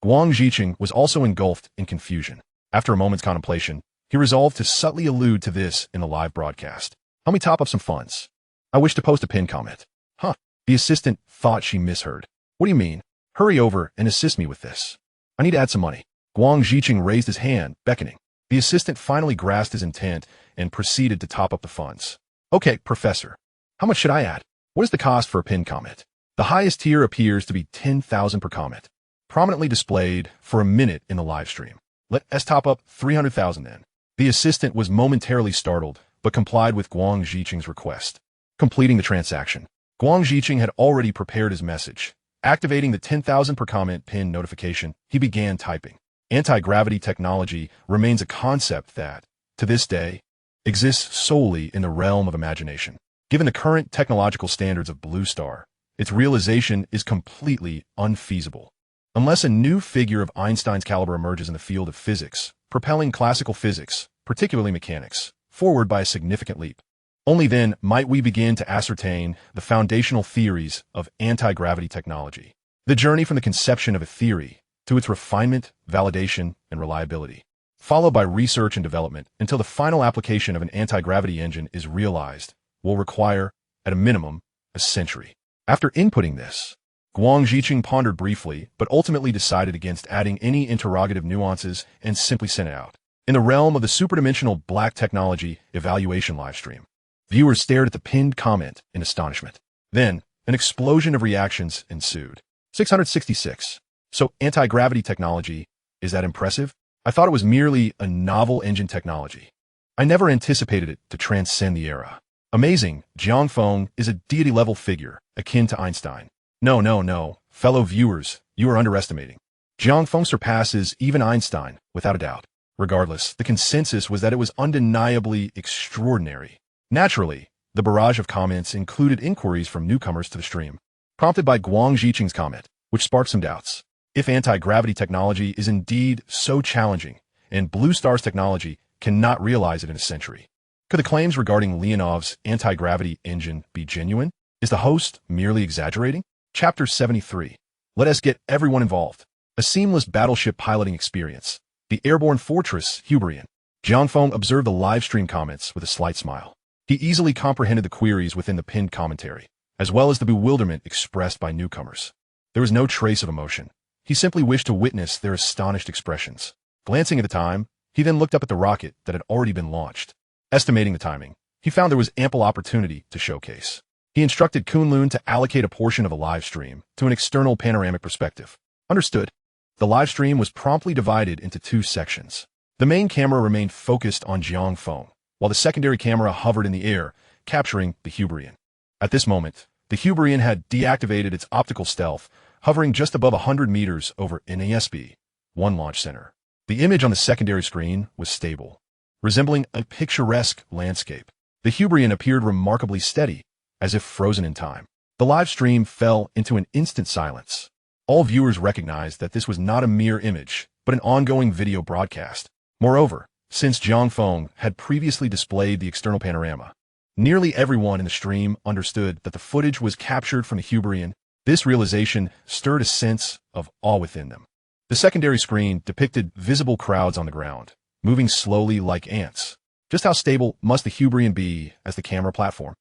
Guang Zhiqing was also engulfed in confusion. After a moment's contemplation, he resolved to subtly allude to this in the live broadcast. "Help me top up some funds. I wish to post a pinned comment." "Huh." The assistant thought she misheard. "What do you mean? Hurry over and assist me with this. I need to add some money." Guang Zhiqing raised his hand, beckoning. The assistant finally grasped his intent and proceeded to top up the funds. "Okay, Professor. How much should I add? What is the cost for a pinned comment?" The highest tier appears to be 10,000 per comment, prominently displayed for a minute in the live stream. "Let's top up 300,000 then." The assistant was momentarily startled, but complied with Guang Zhiqing's request. Completing the transaction, Guang Zhiqing had already prepared his message. Activating the 10,000 per comment pin notification, he began typing. Anti-gravity technology remains a concept that, to this day, exists solely in the realm of imagination. Given the current technological standards of Blue Star, its realization is completely unfeasible. Unless a new figure of Einstein's caliber emerges in the field of physics, propelling classical physics, particularly mechanics, forward by a significant leap. Only then might we begin to ascertain the foundational theories of anti-gravity technology. The journey from the conception of a theory to its refinement, validation, and reliability, followed by research and development until the final application of an anti-gravity engine is realized, will require, at a minimum, a century. After inputting this, Guang Ziqing pondered briefly, but ultimately decided against adding any interrogative nuances and simply sent it out. In the realm of the superdimensional black technology evaluation livestream, viewers stared at the pinned comment in astonishment. Then, an explosion of reactions ensued. 666. So, anti-gravity technology, is that impressive? I thought it was merely a novel engine technology. I never anticipated it to transcend the era. Amazing, Jiang Feng is a deity-level figure, akin to Einstein. No, fellow viewers, you are underestimating. Jiang Feng surpasses even Einstein, without a doubt. Regardless, the consensus was that it was undeniably extraordinary. Naturally, the barrage of comments included inquiries from newcomers to the stream, prompted by Guang Ziqing's comment, which sparked some doubts. If anti-gravity technology is indeed so challenging, and Blue Star's technology cannot realize it in a century, could the claims regarding Leonov's anti-gravity engine be genuine? Is the host merely exaggerating? Chapter 73. Let us get everyone involved. A seamless battleship piloting experience. The airborne fortress, Hyperion. Jiang Feng observed the live stream comments with a slight smile. He easily comprehended the queries within the pinned commentary, as well as the bewilderment expressed by newcomers. There was no trace of emotion. He simply wished to witness their astonished expressions. Glancing at the time, he then looked up at the rocket that had already been launched. Estimating the timing, he found there was ample opportunity to showcase. He instructed Kunlun to allocate a portion of the live stream to an external panoramic perspective. Understood. The live stream was promptly divided into two sections. The main camera remained focused on Jiang Feng, while the secondary camera hovered in the air, capturing the Hyperion. At this moment, the Hyperion had deactivated its optical stealth, hovering just above 100 meters over NASB, one launch center. The image on the secondary screen was stable, resembling a picturesque landscape. The Hyperion appeared remarkably steady, as if frozen in time. The live stream fell into an instant silence. All viewers recognized that this was not a mere image, but an ongoing video broadcast. Moreover, since Jiang Feng had previously displayed the external panorama, nearly everyone in the stream understood that the footage was captured from the Hyperion. This realization stirred a sense of awe within them. The secondary screen depicted visible crowds on the ground, moving slowly like ants. Just how stable must the Hyperion be as the camera platform?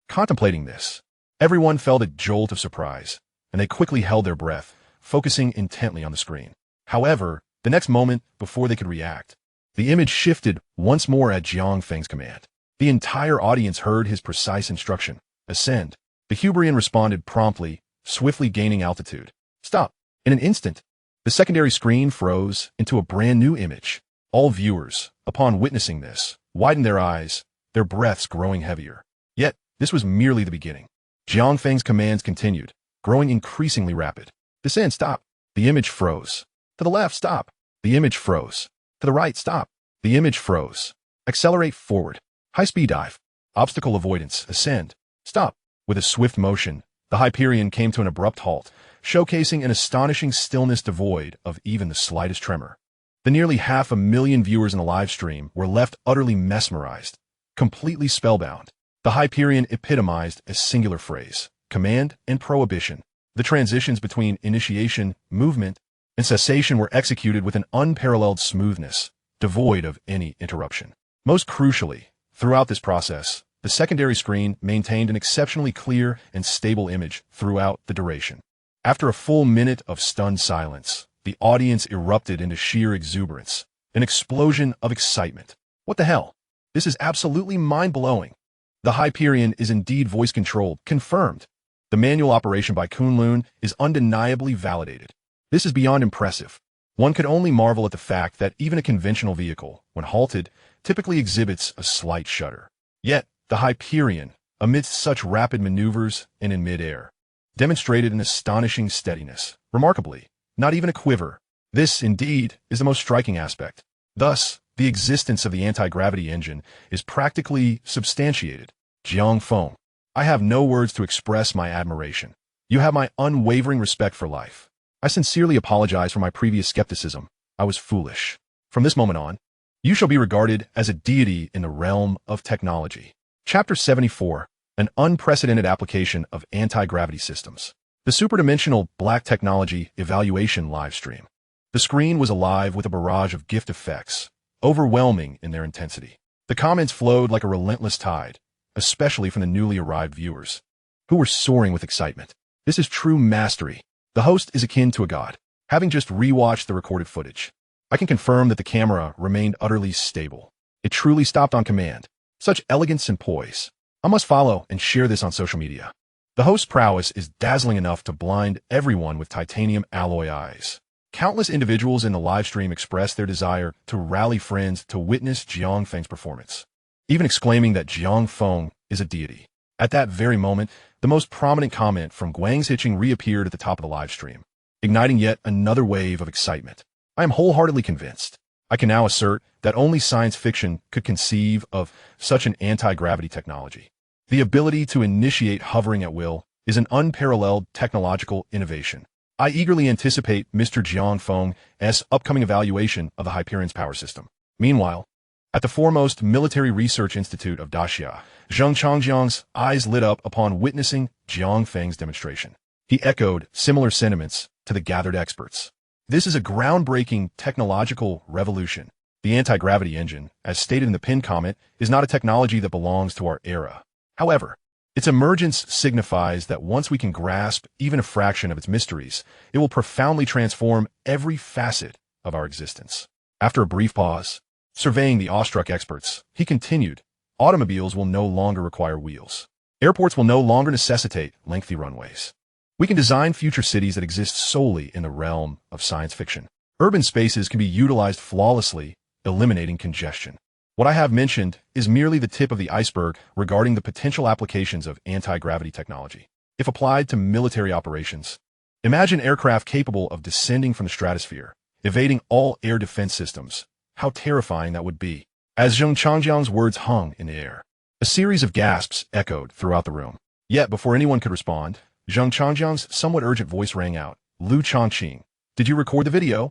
Contemplating this, everyone felt a jolt of surprise, and they quickly held their breath, focusing intently on the screen. However, the next moment, before they could react, the image shifted once more at Jiang Feng's command. The entire audience heard his precise instruction: ascend. The Hyperion responded promptly, swiftly gaining altitude. Stop. In an instant, the secondary screen froze into a brand new image. All viewers, upon witnessing this, widened their eyes, their breaths growing heavier. Yet, this was merely the beginning. Jiang Feng's commands continued, growing increasingly rapid. Descend, stop. The image froze. To the left, stop. The image froze. To the right, stop. The image froze. Accelerate forward. High-speed dive. Obstacle avoidance. Ascend. Stop. With a swift motion, the Hyperion came to an abrupt halt, showcasing an astonishing stillness devoid of even the slightest tremor. The nearly 500,000 viewers in the live stream were left utterly mesmerized, completely spellbound. The Hyperion epitomized a singular phrase: command and prohibition. The transitions between initiation, movement, and cessation were executed with an unparalleled smoothness, devoid of any interruption. Most crucially, throughout this process, the secondary screen maintained an exceptionally clear and stable image throughout the duration. After a full minute of stunned silence, the audience erupted into sheer exuberance, an explosion of excitement. What the hell? This is absolutely mind-blowing. The Hyperion is indeed voice-controlled, confirmed. The manual operation by Kunlun is undeniably validated. This is beyond impressive. One could only marvel at the fact that even a conventional vehicle, when halted, typically exhibits a slight shudder. Yet, the Hyperion, amidst such rapid maneuvers and in mid-air, demonstrated an astonishing steadiness. Remarkably, not even a quiver. This, indeed, is the most striking aspect. Thus, the existence of the anti-gravity engine is practically substantiated. Jiang Feng, I have no words to express my admiration. You have my unwavering respect for life. I sincerely apologize for my previous skepticism. I was foolish. From this moment on, you shall be regarded as a deity in the realm of technology. Chapter 74, an unprecedented application of anti-gravity systems. The superdimensional black technology evaluation livestream. The screen was alive with a barrage of gift effects, overwhelming in their intensity. The comments flowed like a relentless tide, especially from the newly arrived viewers, who were soaring with excitement. This is true mastery. The host is akin to a god. Having just rewatched the recorded footage, I can confirm that the camera remained utterly stable. It truly stopped on command. Such elegance and poise. I must follow and share this on social media. The host's prowess is dazzling enough to blind everyone with titanium alloy eyes. Countless individuals in the livestream expressed their desire to rally friends to witness Jiang Feng's performance, even exclaiming that Jiang Feng is a deity. At that very moment, the most prominent comment from Guang's Hitching reappeared at the top of the livestream, igniting yet another wave of excitement. I am wholeheartedly convinced. I can now assert that only science fiction could conceive of such an anti-gravity technology. The ability to initiate hovering at will is an unparalleled technological innovation. I eagerly anticipate Mr. Jiang Feng's upcoming evaluation of the Hyperion's power system. Meanwhile, at the foremost military research institute of Daxia, Zheng Changjiang's eyes lit up upon witnessing Jiang Feng's demonstration. He echoed similar sentiments to the gathered experts. This is a groundbreaking technological revolution. The anti-gravity engine, as stated in the pinned comment, is not a technology that belongs to our era. However, its emergence signifies that once we can grasp even a fraction of its mysteries, it will profoundly transform every facet of our existence. After a brief pause, surveying the awestruck experts, he continued, automobiles will no longer require wheels. Airports will no longer necessitate lengthy runways. We can design future cities that exist solely in the realm of science fiction. Urban spaces can be utilized flawlessly, eliminating congestion. What I have mentioned is merely the tip of the iceberg regarding the potential applications of anti-gravity technology. If applied to military operations, imagine aircraft capable of descending from the stratosphere, evading all air defense systems. How terrifying that would be. As Zheng Changjiang's words hung in the air, a series of gasps echoed throughout the room. Yet before anyone could respond, Zheng Changjiang's somewhat urgent voice rang out. Lu Changqing, did you record the video?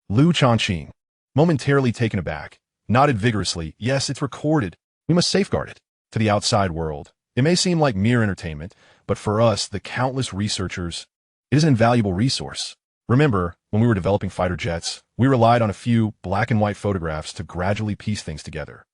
Lu Changqing, momentarily taken aback, nodded vigorously. Yes, it's recorded. We must safeguard it. To the outside world, it may seem like mere entertainment, but for us, the countless researchers, it is an invaluable resource. Remember, when we were developing fighter jets, we relied on a few black and white photographs to gradually piece things together.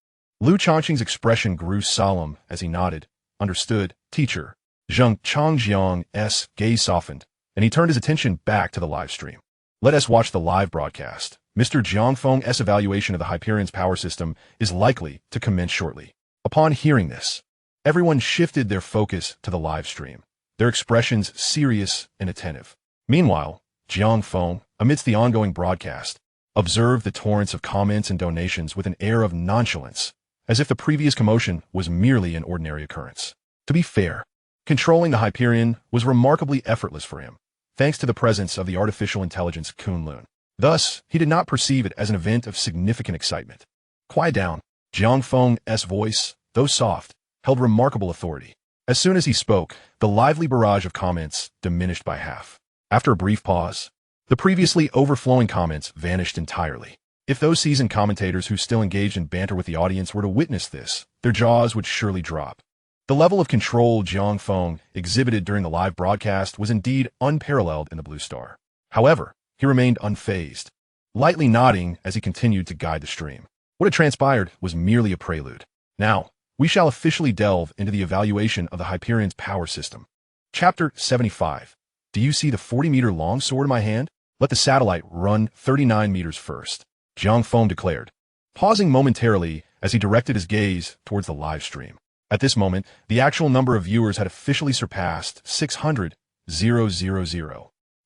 Lu Changqing's expression grew solemn as he nodded. Understood, teacher. Zheng Changjiang's gaze softened, and he turned his attention back to the live stream. Let us watch the live broadcast. Mr. Jiang Feng's evaluation of the Hyperion's power system is likely to commence shortly. Upon hearing this, everyone shifted their focus to the live stream, their expressions serious and attentive. Meanwhile, Jiang Feng, amidst the ongoing broadcast, observed the torrents of comments and donations with an air of nonchalance, as if the previous commotion was merely an ordinary occurrence. To be fair, controlling the Hyperion was remarkably effortless for him, thanks to the presence of the artificial intelligence Kunlun. Thus, he did not perceive it as an event of significant excitement. Quiet down. Jiang Feng's voice, though soft, held remarkable authority. As soon as he spoke, the lively barrage of comments diminished by half. After a brief pause, the previously overflowing comments vanished entirely. If those seasoned commentators who still engaged in banter with the audience were to witness this, their jaws would surely drop. The level of control Jiang Feng exhibited during the live broadcast was indeed unparalleled in the Blue Star. However, he remained unfazed, lightly nodding as he continued to guide the stream. What had transpired was merely a prelude. Now, we shall officially delve into the evaluation of the Hyperion's power system. Chapter 75. Do you see the 40-meter-long sword in my hand? Let the satellite run 39 meters first, Jiang Feng declared, pausing momentarily as he directed his gaze towards the live stream. At this moment, the actual number of viewers had officially surpassed 600,000.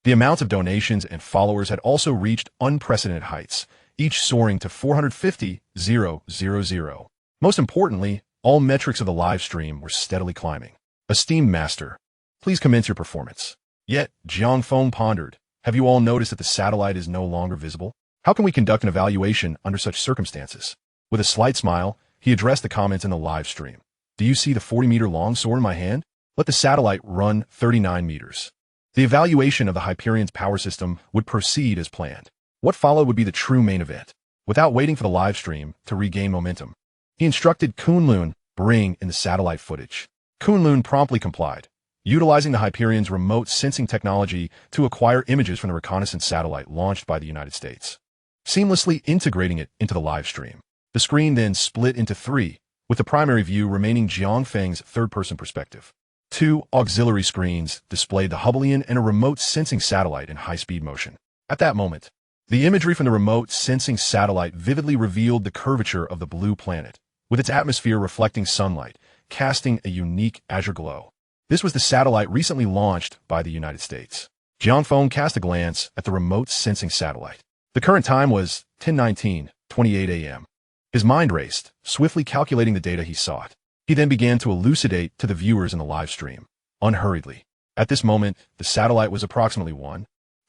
The amount of donations and followers had also reached unprecedented heights, each soaring to 450,000. Most importantly, all metrics of the live stream were steadily climbing. Esteemed master, please commence your performance. Yet, Jiang Feng pondered, have you all noticed that the satellite is no longer visible? How can we conduct an evaluation under such circumstances? With a slight smile, he addressed the comments in the live stream. Do you see the 40-meter-long sword in my hand? Let the satellite run 39 meters. The evaluation of the Hyperion's power system would proceed as planned. What followed would be the true main event. Without waiting for the live stream to regain momentum, he instructed Kunlun bring in the satellite footage. Kunlun promptly complied, utilizing the Hyperion's remote sensing technology to acquire images from the reconnaissance satellite launched by the United States, seamlessly integrating it into the live stream. The screen then split into three, with the primary view remaining Jiang Feng's third-person perspective. Two auxiliary screens displayed the Hyperion and a remote sensing satellite in high-speed motion. At that moment, the imagery from the remote sensing satellite vividly revealed the curvature of the blue planet, with its atmosphere reflecting sunlight, casting a unique azure glow. This was the satellite recently launched by the United States. Jiang Feng cast a glance at the remote sensing satellite. The current time was 10:19:28 a.m. His mind raced, swiftly calculating the data he sought. He then began to elucidate to the viewers in the live stream, unhurriedly. At this moment, the satellite was approximately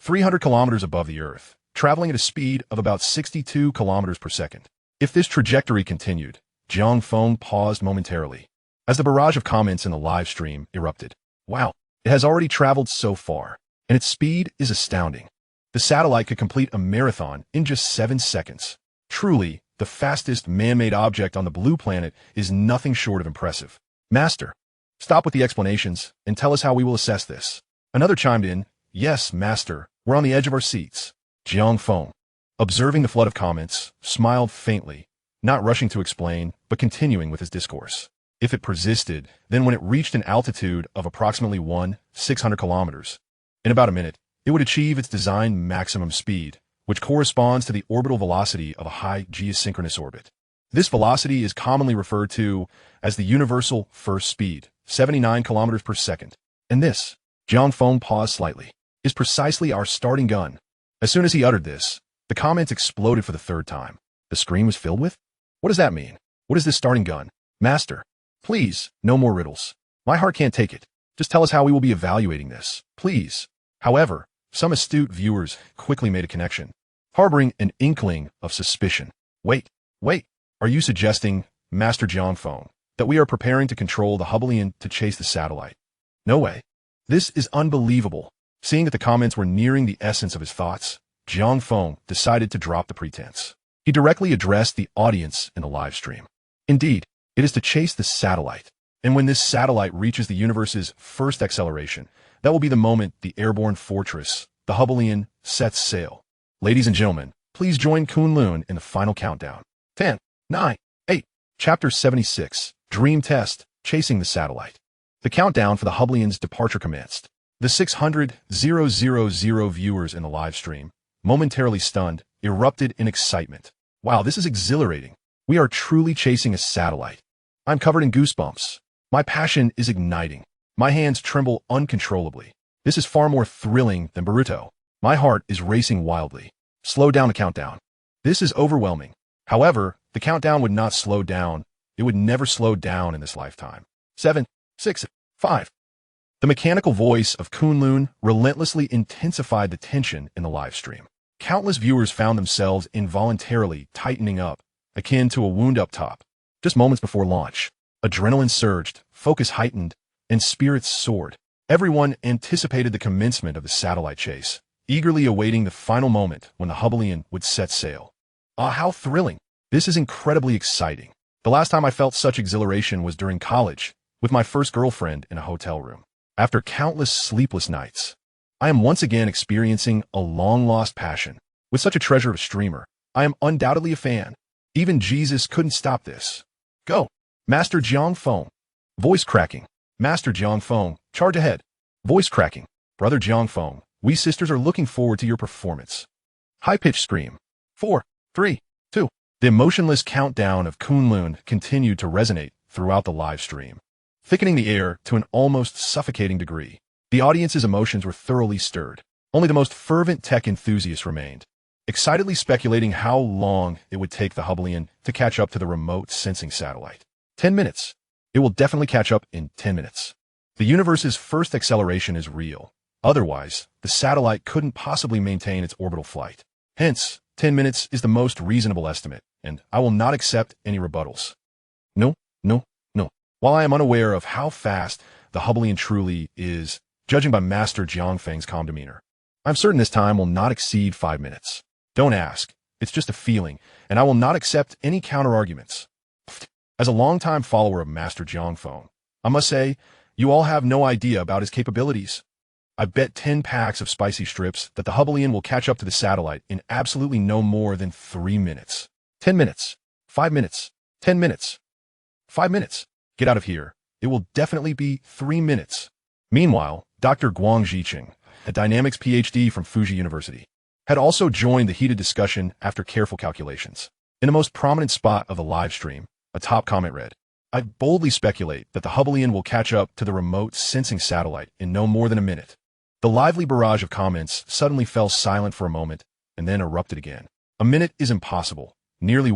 300 kilometers above the Earth, traveling at a speed of about 62 kilometers per second. If this trajectory continued, Jiang Feng paused momentarily, as the barrage of comments in the live stream erupted. Wow, it has already traveled so far, and its speed is astounding. The satellite could complete a marathon in just 7 seconds. Truly, the fastest man-made object on the blue planet is nothing short of impressive. Master, stop with the explanations and tell us how we will assess this. Another chimed in, yes, Master, we're on the edge of our seats. Jiang Feng, observing the flood of comments, smiled faintly, not rushing to explain, but continuing with his discourse. If it persisted, then when it reached an altitude of approximately 600 kilometers, in about a minute, it would achieve its design maximum speed, which corresponds to the orbital velocity of a high geosynchronous orbit. This velocity is commonly referred to as the universal first speed, 79 kilometers per second. And this, Jiang Feng paused slightly, is precisely our starting gun. As soon as he uttered this, the comments exploded for the third time. The screen was filled with? What does that mean? What is this starting gun? Master, please, no more riddles. My heart can't take it. Just tell us how we will be evaluating this, please. However, some astute viewers quickly made a connection, harboring an inkling of suspicion. Wait, are you suggesting, Master Jiang Feng, that we are preparing to control the Hyperion to chase the satellite? No way. This is unbelievable. Seeing that the comments were nearing the essence of his thoughts, Jiang Feng decided to drop the pretense. He directly addressed the audience in the live stream. Indeed, it is to chase the satellite. And when this satellite reaches the universe's first acceleration, that will be the moment the airborne fortress, the Hyperion, sets sail. Ladies and gentlemen, please join Kunlun in the final countdown. 10, 9, 8. Chapter 76, Dream Test, Chasing the Satellite. The countdown for the Hyperion's departure commenced. The 600,000 viewers in the live stream, momentarily stunned, erupted in excitement. Wow, this is exhilarating. We are truly chasing a satellite. I'm covered in goosebumps. My passion is igniting. My hands tremble uncontrollably. This is far more thrilling than Boruto. My heart is racing wildly. Slow down the countdown. This is overwhelming. However, the countdown would not slow down. It would never slow down in this lifetime. 7, 6, 5. The mechanical voice of Kunlun relentlessly intensified the tension in the live stream. Countless viewers found themselves involuntarily tightening up, akin to a wound up top. Just moments before launch, adrenaline surged, focus heightened, and spirits soared. Everyone anticipated the commencement of the satellite chase, eagerly awaiting the final moment when the Hyperion would set sail. Ah, how thrilling! This is incredibly exciting. The last time I felt such exhilaration was during college, with my first girlfriend in a hotel room. After countless sleepless nights, I am once again experiencing a long-lost passion. With such a treasure of a streamer, I am undoubtedly a fan. Even Jesus couldn't stop this. Go! Master Jiang Feng. Voice cracking. Master Jiang Feng, charge ahead. Voice cracking. Brother Jiang Feng, we sisters are looking forward to your performance. High-pitched scream. 4, 3, 2. The emotionless countdown of Kunlun continued to resonate throughout the live stream, thickening the air to an almost suffocating degree. The audience's emotions were thoroughly stirred. Only the most fervent tech enthusiasts remained, excitedly speculating how long it would take the Hyperion to catch up to the remote sensing satellite. 10 minutes. It will definitely catch up in 10 minutes. The universe's first acceleration is real. Otherwise, the satellite couldn't possibly maintain its orbital flight. Hence, 10 minutes is the most reasonable estimate, and I will not accept any rebuttals. No. While I am unaware of how fast the Hyperion truly is, judging by Master Jiang Feng's calm demeanor, I'm certain this time will not exceed 5 minutes. Don't ask. It's just a feeling, and I will not accept any counter-arguments. As a longtime follower of Master Jiang Feng, I must say, you all have no idea about his capabilities. I bet 10 packs of spicy strips that the Hyperion will catch up to the satellite in absolutely no more than 3 minutes. 10 minutes. 5 minutes. 10 minutes. 5 minutes. Get out of here. It will definitely be 3 minutes. Meanwhile, Dr. Guang Zhiqing, a dynamics PhD from Fuji University, had also joined the heated discussion after careful calculations. In the most prominent spot of the live stream, a top comment read, "I boldly speculate that the Hyperion will catch up to the remote sensing satellite in no more than a minute." The lively barrage of comments suddenly fell silent for a moment and then erupted again. A minute is impossible. Nearly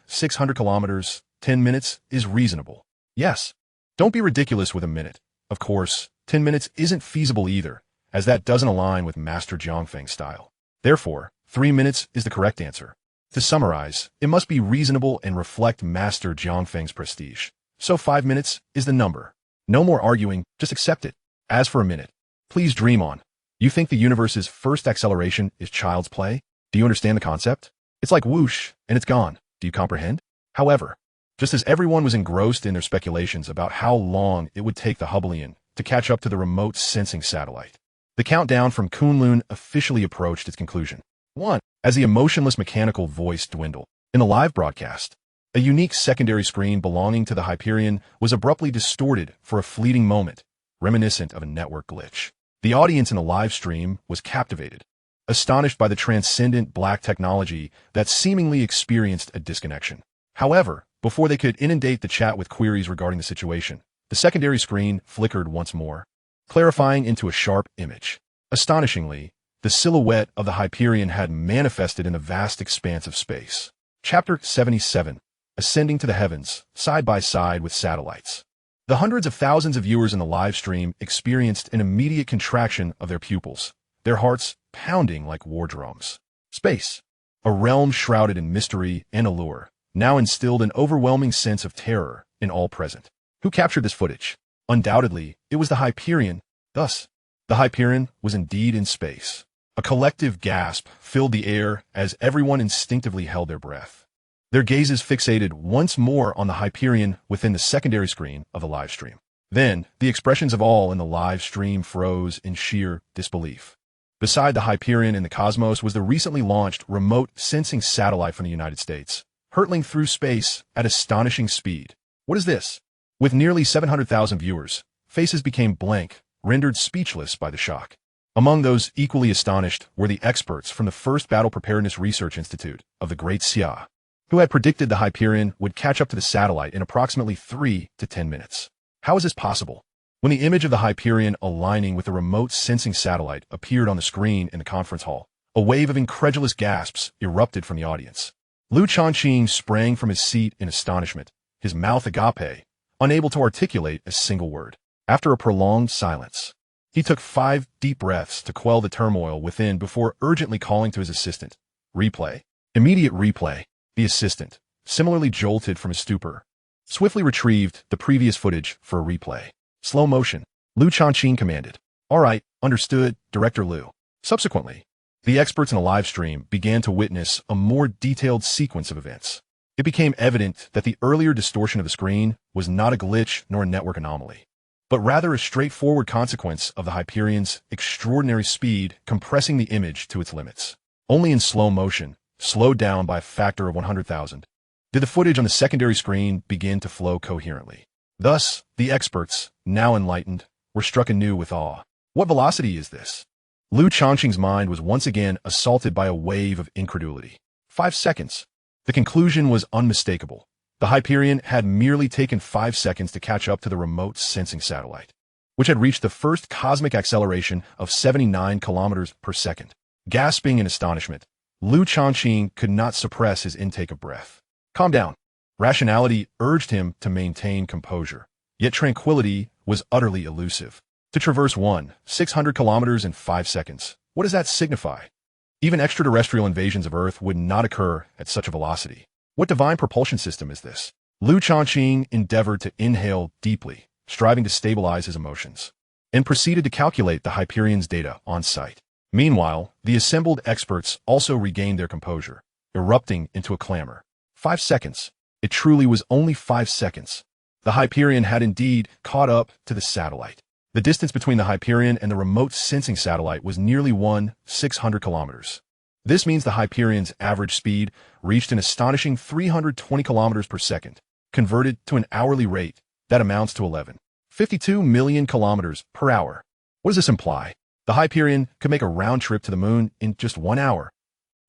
600 kilometers, 10 minutes is reasonable. Yes. Don't be ridiculous with a minute. Of course, 10 minutes isn't feasible either, as that doesn't align with Master Jiang Feng's style. Therefore, 3 minutes is the correct answer. To summarize, it must be reasonable and reflect Master Jiang Feng's prestige. So 5 minutes is the number. No more arguing, just accept it. As for a minute, please dream on. You think the universe's first acceleration is child's play? Do you understand the concept? It's like whoosh, and it's gone. Do you comprehend? However, just as everyone was engrossed in their speculations about how long it would take the Hyperion to catch up to the remote sensing satellite, the countdown from Kunlun officially approached its conclusion. 1. As the emotionless mechanical voice dwindled. In the live broadcast, a unique secondary screen belonging to the Hyperion was abruptly distorted for a fleeting moment, reminiscent of a network glitch. The audience in the live stream was captivated, astonished by the transcendent black technology that seemingly experienced a disconnection. However, before they could inundate the chat with queries regarding the situation, the secondary screen flickered once more, clarifying into a sharp image. Astonishingly, the silhouette of the Hyperion had manifested in a vast expanse of space. Chapter 77. Ascending to the heavens, side by side with satellites. The hundreds of thousands of viewers in the live stream experienced an immediate contraction of their pupils, their hearts pounding like war drums. Space, a realm shrouded in mystery and allure, now instilled an overwhelming sense of terror in all present. Who captured this footage? Undoubtedly, it was the Hyperion. Thus, the Hyperion was indeed in space. A collective gasp filled the air as everyone instinctively held their breath. Their gazes fixated once more on the Hyperion within the secondary screen of the live stream. Then, the expressions of all in the live stream froze in sheer disbelief. Beside the Hyperion in the cosmos was the recently launched remote sensing satellite from the United States, hurtling through space at astonishing speed. What is this? With nearly 700,000 viewers, faces became blank, rendered speechless by the shock. Among those equally astonished were the experts from the First Battle Preparedness Research Institute of the Great Xia, who had predicted the Hyperion would catch up to the satellite in approximately 3 to 10 minutes. How is this possible? When the image of the Hyperion aligning with the remote sensing satellite appeared on the screen in the conference hall, a wave of incredulous gasps erupted from the audience. Lu Changqing sprang from his seat in astonishment, his mouth agape, unable to articulate a single word. After a prolonged silence, he took 5 deep breaths to quell the turmoil within before urgently calling to his assistant. Replay. Immediate replay. The assistant, similarly jolted from his stupor, swiftly retrieved the previous footage for a replay. Slow motion. Lu Changqing commanded. All right, understood, Director Lu. Subsequently, the experts in the live stream began to witness a more detailed sequence of events. It became evident that the earlier distortion of the screen was not a glitch nor a network anomaly, but rather a straightforward consequence of the Hyperion's extraordinary speed compressing the image to its limits. Only in slow motion, slowed down by a factor of 100,000, did the footage on the secondary screen begin to flow coherently. Thus, the experts, now enlightened, were struck anew with awe. What velocity is this? Lu Changqing's mind was once again assaulted by a wave of incredulity. 5 seconds. The conclusion was unmistakable. The Hyperion had merely taken 5 seconds to catch up to the remote sensing satellite, which had reached the first cosmic acceleration of 79 kilometers per second. Gasping in astonishment, Lu Changqing could not suppress his intake of breath. Calm down. Rationality urged him to maintain composure, yet tranquility was utterly elusive. To traverse 600 kilometers in 5 seconds, what does that signify? Even extraterrestrial invasions of Earth would not occur at such a velocity. What divine propulsion system is this? Lu Changqing endeavored to inhale deeply, striving to stabilize his emotions, and proceeded to calculate the Hyperion's data on site. Meanwhile, the assembled experts also regained their composure, erupting into a clamor. 5 seconds. It truly was only 5 seconds. The Hyperion had indeed caught up to the satellite. The distance between the Hyperion and the remote sensing satellite was nearly 1,600 kilometers. This means the Hyperion's average speed reached an astonishing 320 kilometers per second. Converted to an hourly rate, that amounts to 11.52 million kilometers per hour. What does this imply? The Hyperion could make a round trip to the moon in just 1 hour.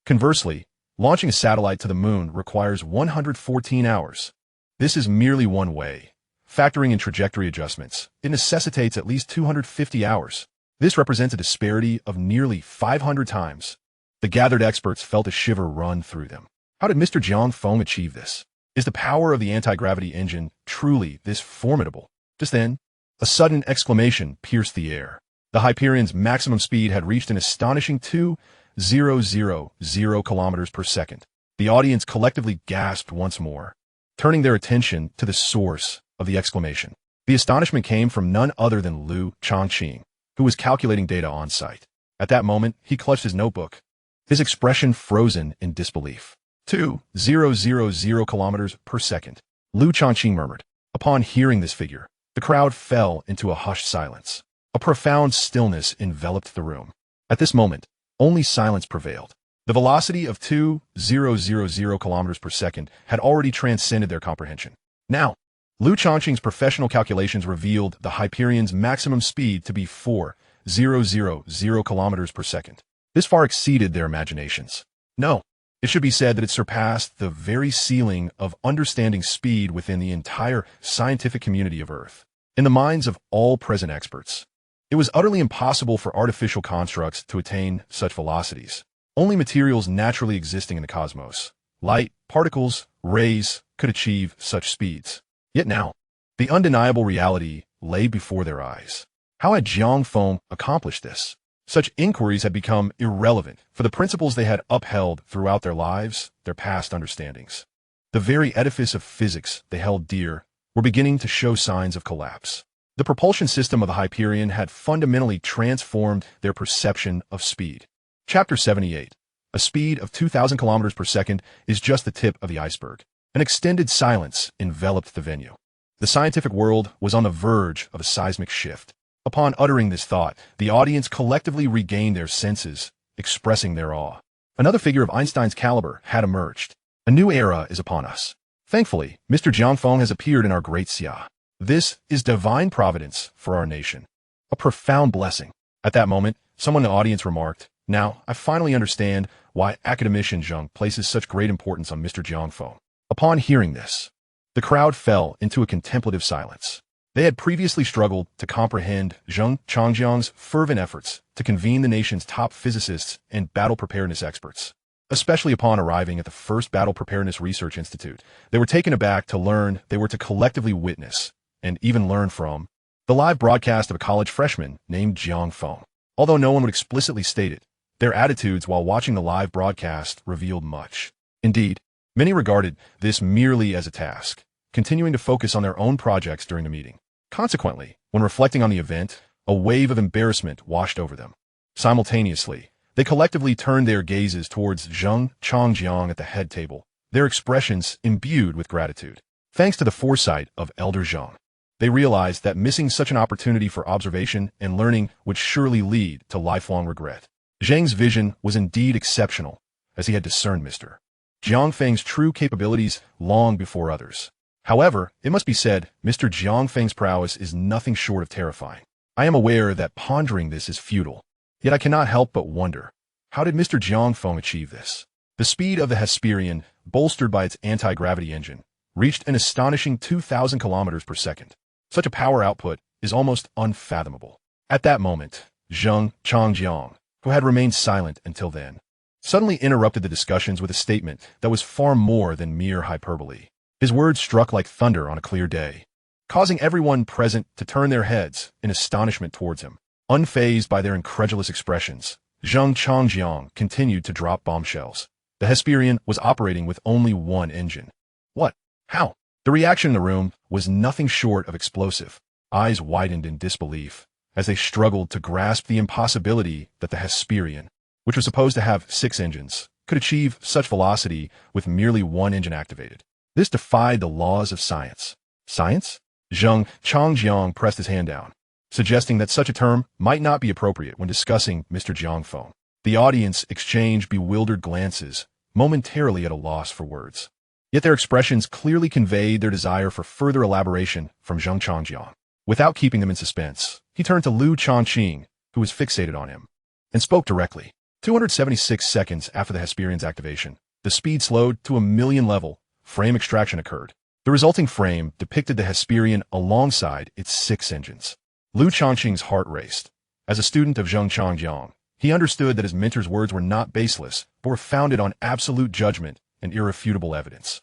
Conversely, launching a satellite to the moon requires 114 hours. This is merely one way. Factoring in trajectory adjustments, it necessitates at least 250 hours. This represents a disparity of nearly 500 times. The gathered experts felt a shiver run through them. How did Mr. Jiang Feng achieve this? Is the power of the anti-gravity engine truly this formidable? Just then, a sudden exclamation pierced the air. The Hyperion's maximum speed had reached an astonishing 2,000 kilometers per second. The audience collectively gasped once more, turning their attention to the source of the exclamation. The astonishment came from none other than Lu Changqing, who was calculating data on site. At that moment, he clutched his notebook, his expression frozen in disbelief. 2,000 kilometers per second, Lu Changqing murmured. Upon hearing this figure, the crowd fell into a hushed silence. A profound stillness enveloped the room. At this moment, only silence prevailed. The velocity of 2,000 kilometers per second had already transcended their comprehension. Now, Lu Changqing's professional calculations revealed the Hyperion's maximum speed to be 4,000 kilometers per second. This far exceeded their imaginations. No, it should be said that it surpassed the very ceiling of understanding speed within the entire scientific community of Earth. In the minds of all present experts, it was utterly impossible for artificial constructs to attain such velocities. Only materials naturally existing in the cosmos, light, particles, rays, could achieve such speeds. Yet now, the undeniable reality lay before their eyes. How had Jiang Feng accomplished this? Such inquiries had become irrelevant, for the principles they had upheld throughout their lives, their past understandings. The very edifice of physics they held dear were beginning to show signs of collapse. The propulsion system of the Hyperion had fundamentally transformed their perception of speed. Chapter 78. A speed of 2,000 kilometers per second is just the tip of the iceberg. An extended silence enveloped the venue. The scientific world was on the verge of a seismic shift. Upon uttering this thought, the audience collectively regained their senses, expressing their awe. Another figure of Einstein's caliber had emerged. A new era is upon us. Thankfully, Mr. Jiang Feng has appeared in our great Xia. This is divine providence for our nation. A profound blessing. At that moment, someone in the audience remarked, "Now, I finally understand why academician Zheng places such great importance on Mr. Jiang Feng." Upon hearing this, the crowd fell into a contemplative silence. They had previously struggled to comprehend Zheng Changjiang's fervent efforts to convene the nation's top physicists and battle preparedness experts. Especially upon arriving at the first Battle Preparedness Research Institute, they were taken aback to learn they were to collectively witness, and even learn from, the live broadcast of a college freshman named Jiang Feng. Although no one would explicitly state it, their attitudes while watching the live broadcast revealed much. Indeed, many regarded this merely as a task, continuing to focus on their own projects during the meeting. Consequently, when reflecting on the event, a wave of embarrassment washed over them. Simultaneously, they collectively turned their gazes towards Zheng Changjiang at the head table, their expressions imbued with gratitude. Thanks to the foresight of Elder Zheng, they realized that missing such an opportunity for observation and learning would surely lead to lifelong regret. Zheng's vision was indeed exceptional, as he had discerned Mr. Jiang Feng's true capabilities long before others. However, it must be said, Mr. Jiang Feng's prowess is nothing short of terrifying. I am aware that pondering this is futile, yet I cannot help but wonder, how did Mr. Jiang Feng achieve this? The speed of the Hyperion, bolstered by its anti-gravity engine, reached an astonishing 2,000 kilometers per second. Such a power output is almost unfathomable. At that moment, Zheng Changjiang, who had remained silent until then, suddenly interrupted the discussions with a statement that was far more than mere hyperbole. His words struck like thunder on a clear day, causing everyone present to turn their heads in astonishment towards him. Unfazed by their incredulous expressions, Zheng Changjiang continued to drop bombshells. The Hyperion was operating with only one engine. What? How? The reaction in the room was nothing short of explosive. Eyes widened in disbelief as they struggled to grasp the impossibility that the Hyperion, which was supposed to have 6 engines, could achieve such velocity with merely 1 engine activated. This defied the laws of science. Science? Jiang pressed his hand down, suggesting that such a term might not be appropriate when discussing Mr. Jiang Feng. The audience exchanged bewildered glances, momentarily at a loss for words. Yet their expressions clearly conveyed their desire for further elaboration from Jiang. Without keeping them in suspense, he turned to Liu Changqing, who was fixated on him, and spoke directly. 276 seconds after the Hyperion's activation, the speed slowed to a 1,000,000 level. Frame extraction occurred. The resulting frame depicted the Hyperion alongside its 6 engines. Liu Changqing's heart raced. As a student of Jiang, he understood that his mentor's words were not baseless, but were founded on absolute judgment and irrefutable evidence.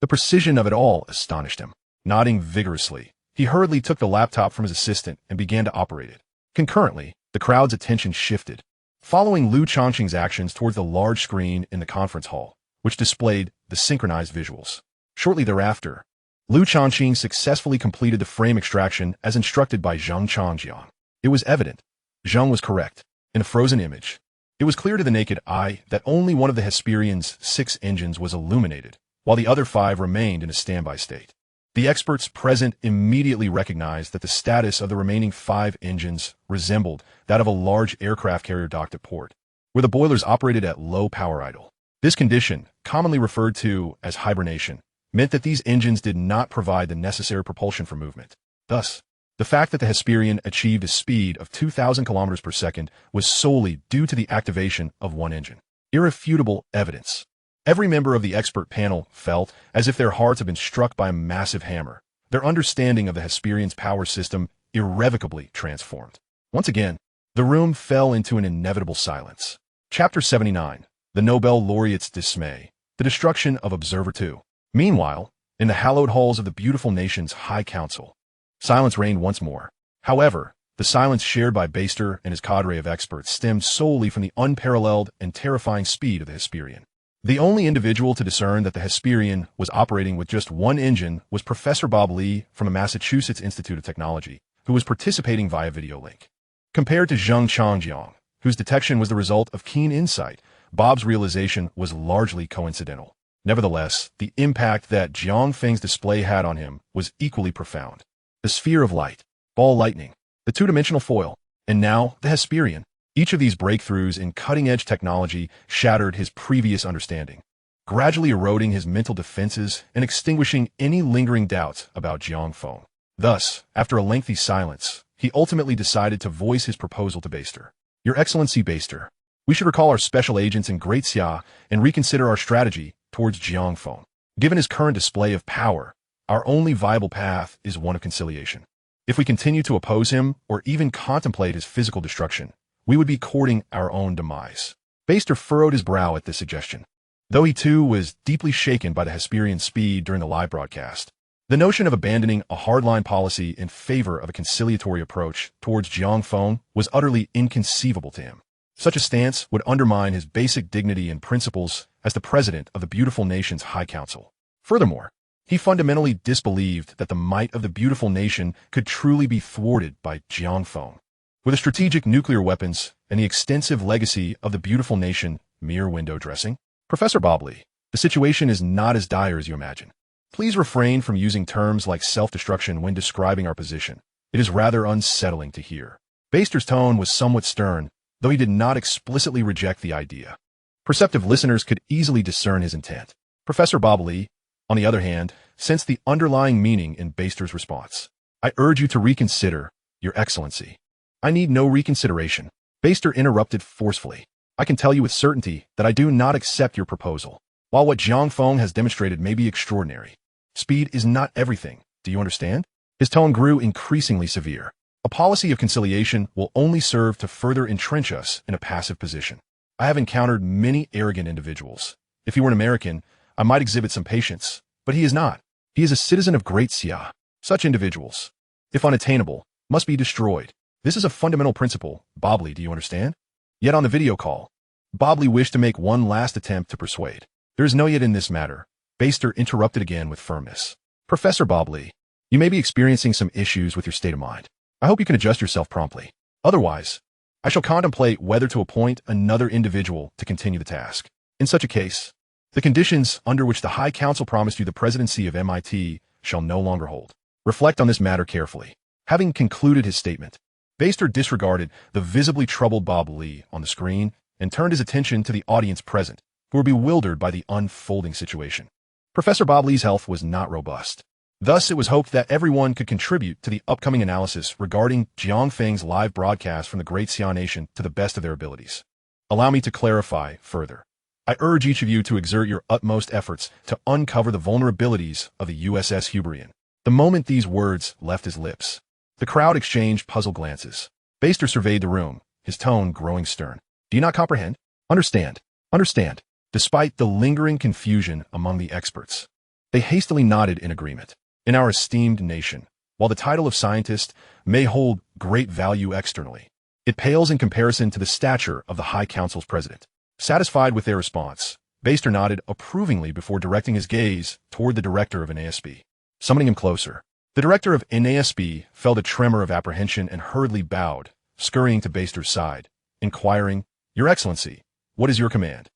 The precision of it all astonished him. Nodding vigorously, he hurriedly took the laptop from his assistant and began to operate it. Concurrently, the crowd's attention shifted, following Liu Changqing's actions towards the large screen in the conference hall, which displayed the synchronized visuals. Shortly thereafter, Liu Changqing successfully completed the frame extraction as instructed by Jiang. It was evident. Jiang was correct. In a frozen image, it was clear to the naked eye that only one of the Hyperion's 6 engines was illuminated, while the other 5 remained in a standby state. The experts present immediately recognized that the status of the remaining 5 engines resembled that of a large aircraft carrier docked at port, where the boilers operated at low power idle. This condition, commonly referred to as hibernation, meant that these engines did not provide the necessary propulsion for movement. Thus, the fact that the Hyperion achieved a speed of 2,000 kilometers per second was solely due to the activation of 1 engine. Irrefutable evidence. Every member of the expert panel felt as if their hearts had been struck by a massive hammer. Their understanding of the Hyperion's power system irrevocably transformed. Once again, the room fell into an inevitable silence. Chapter 79. The Nobel Laureate's Dismay. The Destruction of Observer 2. Meanwhile, in the hallowed halls of the beautiful nation's High Council, silence reigned once more. However, the silence shared by Baster and his cadre of experts stemmed solely from the unparalleled and terrifying speed of the Hyperion. The only individual to discern that the Hyperion was operating with just 1 engine was Professor Bob Lee from the Massachusetts Institute of Technology, who was participating via video link. Compared to Jiang, whose detection was the result of keen insight, Bob's realization was largely coincidental. Nevertheless, the impact that Jiang Feng's display had on him was equally profound. The sphere of light, ball lightning, the 2-dimensional foil, and now the Hyperion. Each of these breakthroughs in cutting-edge technology shattered his previous understanding, gradually eroding his mental defenses and extinguishing any lingering doubts about Jiang Feng. Thus, after a lengthy silence, he ultimately decided to voice his proposal to Baster. Your Excellency Baster, we should recall our special agents in Great Xia and reconsider our strategy towards Jiang Feng. Given his current display of power, our only viable path is one of conciliation. If we continue to oppose him or even contemplate his physical destruction, we would be courting our own demise. Baster furrowed his brow at this suggestion. Though he too was deeply shaken by the Hyperion's speed during the live broadcast, the notion of abandoning a hardline policy in favor of a conciliatory approach towards Jiang Feng was utterly inconceivable to him. Such a stance would undermine his basic dignity and principles as the president of the beautiful nation's High Council. Furthermore, he fundamentally disbelieved that the might of the beautiful nation could truly be thwarted by Jiang Feng. With the strategic nuclear weapons and the extensive legacy of the beautiful nation mere window dressing, Professor Bobley, the situation is not as dire as you imagine. Please refrain from using terms like self-destruction when describing our position. It is rather unsettling to hear. Baster's tone was somewhat stern, though he did not explicitly reject the idea. Perceptive listeners could easily discern his intent. Professor Bobley, on the other hand, sensed the underlying meaning in Baster's response. I urge you to reconsider, Your Excellency. I need no reconsideration. Baster interrupted forcefully. I can tell you with certainty that I do not accept your proposal. While what Jiang Feng has demonstrated may be extraordinary, speed is not everything. Do you understand? His tone grew increasingly severe. A policy of conciliation will only serve to further entrench us in a passive position. I have encountered many arrogant individuals. If he were an American, I might exhibit some patience, but he is not. He is a citizen of Great Xia. Such individuals, if unattainable, must be destroyed. This is a fundamental principle. Bobley, do you understand? Yet on the video call, Bobley wished to make one last attempt to persuade. There is no yet in this matter. Baster interrupted again with firmness. Professor Bob Lee, you may be experiencing some issues with your state of mind. I hope you can adjust yourself promptly. Otherwise, I shall contemplate whether to appoint another individual to continue the task. In such a case, the conditions under which the High Council promised you the presidency of MIT shall no longer hold. Reflect on this matter carefully. Having concluded his statement, Baster disregarded the visibly troubled Bob Lee on the screen and turned his attention to the audience present, who were bewildered by the unfolding situation. Professor Bob Lee's health was not robust. Thus, it was hoped that everyone could contribute to the upcoming analysis regarding Jiang Feng's live broadcast from the Great Xian Nation to the best of their abilities. Allow me to clarify further. I urge each of you to exert your utmost efforts to uncover the vulnerabilities of the USS Hyperion. The moment these words left his lips, the crowd exchanged puzzled glances. Baster surveyed the room, his tone growing stern. Do you not comprehend? Understand. Understand. Despite the lingering confusion among the experts, they hastily nodded in agreement. In our esteemed nation, while the title of scientist may hold great value externally, it pales in comparison to the stature of the High Council's president. Satisfied with their response, Baster nodded approvingly before directing his gaze toward the director of NASB. Summoning him closer, the director of NASB felt a tremor of apprehension and hurriedly bowed, scurrying to Baster's side, inquiring, "Your Excellency, what is your command?"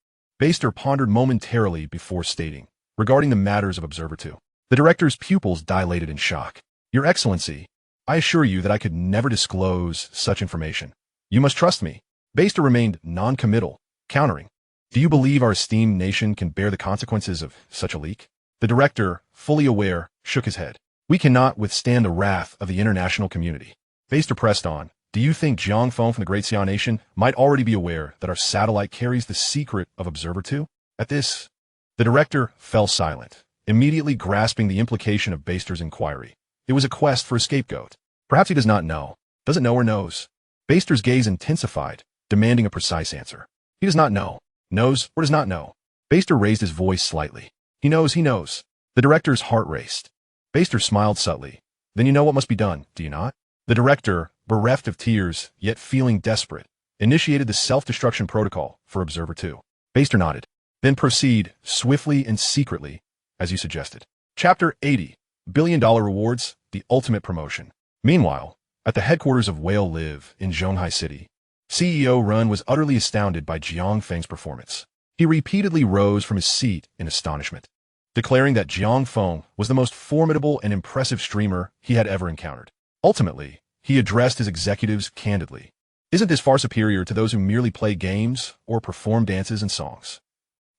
Baster pondered momentarily before stating, "Regarding the matters of Observer 2. The director's pupils dilated in shock. "Your Excellency, I assure you that I could never disclose such information. You must trust me." Baster remained non-committal, countering, "Do you believe our esteemed nation can bear the consequences of such a leak?" The director, fully aware, shook his head. "We cannot withstand the wrath of the international community." Baster pressed on, "Do you think Jiang Feng from the Great Xian Nation might already be aware that our satellite carries the secret of Observer 2? At this, the director fell silent, immediately grasping the implication of Baster's inquiry. It was a quest for a scapegoat. Perhaps he does not know. Doesn't know or knows. Baster's gaze intensified, demanding a precise answer. He does not know. Knows or does not know. Baster raised his voice slightly. He knows, he knows. The director's heart raced. Baster smiled subtly. Then you know what must be done, do you not? The director, bereft of tears, yet feeling desperate, initiated the self-destruction protocol for Observer 2. Baster nodded. Then proceed, swiftly and secretly, as you suggested. Chapter 80. Billion-dollar rewards, the ultimate promotion. Meanwhile, at the headquarters of Whale Live in Zhonghai City, CEO Run was utterly astounded by Jiang Feng's performance. He repeatedly rose from his seat in astonishment, declaring that Jiang Feng was the most formidable and impressive streamer he had ever encountered. Ultimately, he addressed his executives candidly. Isn't this far superior to those who merely play games or perform dances and songs?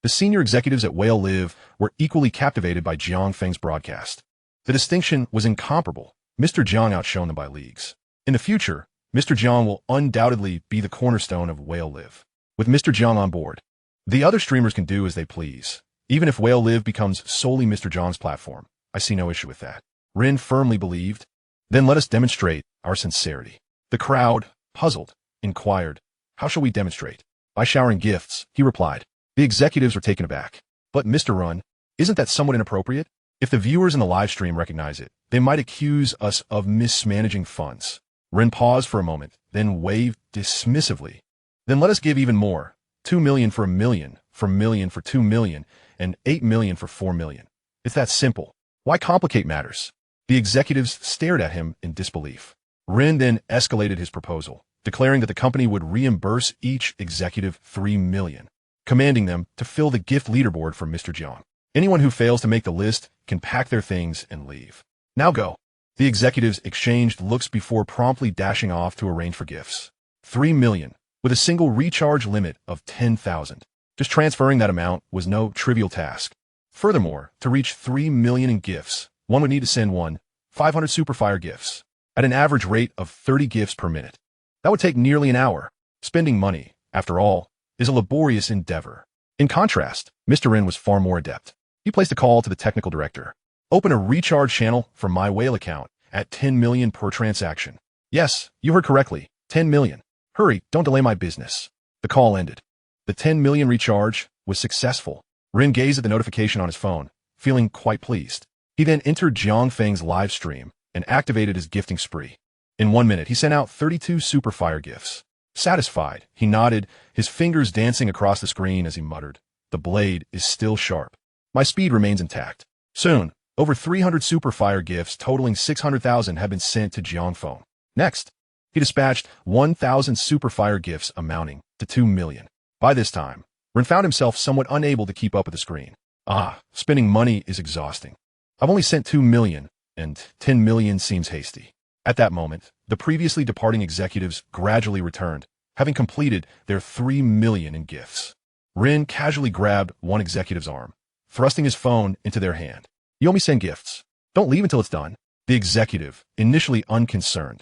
The senior executives at Whale Live were equally captivated by Jiang Feng's broadcast. The distinction was incomparable. Mr. Jiang outshone them by leagues. In the future, Mr. Jiang will undoubtedly be the cornerstone of Whale Live. With Mr. Jiang on board, the other streamers can do as they please. Even if Whale Live becomes solely Mr. Jiang's platform, I see no issue with that. Rin firmly believed. Then let us demonstrate our sincerity. The crowd, puzzled, inquired, "How shall we demonstrate?" "By showering gifts," he replied. The executives were taken aback. "But Mr. Run, isn't that somewhat inappropriate? If the viewers in the live stream recognize it, they might accuse us of mismanaging funds." Rin paused for a moment, then waved dismissively. "Then let us give even more. 2 million for 1 million, for 1 million for 2 million, and 8 million for 4 million. It's that simple. Why complicate matters?" The executives stared at him in disbelief. Rin then escalated his proposal, declaring that the company would reimburse each executive 3 million, commanding them to fill the gift leaderboard for Mr. Jiang. Anyone who fails to make the list can pack their things and leave. "Now go." The executives exchanged looks before promptly dashing off to arrange for gifts. 3 million, with a single recharge limit of 10,000. Just transferring that amount was no trivial task. Furthermore, to reach 3 million in gifts, one would need to send 500 Superfire gifts, at an average rate of 30 gifts per minute. That would take nearly an hour. Spending money, after all, is a laborious endeavor. In contrast, Mr. Rin was far more adept. He placed a call to the technical director. "Open a recharge channel for my Whale account at 10 million per transaction." "Yes, you heard correctly, 10 million. Hurry, don't delay my business." The call ended. The 10 million recharge was successful. Rin gazed at the notification on his phone, feeling quite pleased. He then entered Jiang Feng's live stream and activated his gifting spree. In 1 minute, he sent out 32 Superfire gifts. Satisfied, he nodded, his fingers dancing across the screen as he muttered, "The blade is still sharp. My speed remains intact. Soon, Over 300 super fire gifts totaling 600,000 have been sent to Jiang Feng. Next, he dispatched 1,000 super fire gifts amounting to 2 million. By this time, Ren found himself somewhat unable to keep up with the screen. Spending money is exhausting. I've only sent 2 million, and 10 million seems hasty. At that moment, the previously departing executives gradually returned, having completed their 3 million in gifts. Ren casually grabbed one executive's arm, thrusting his phone into their hand. You owe me send gifts. Don't leave until it's done. The executive, initially unconcerned,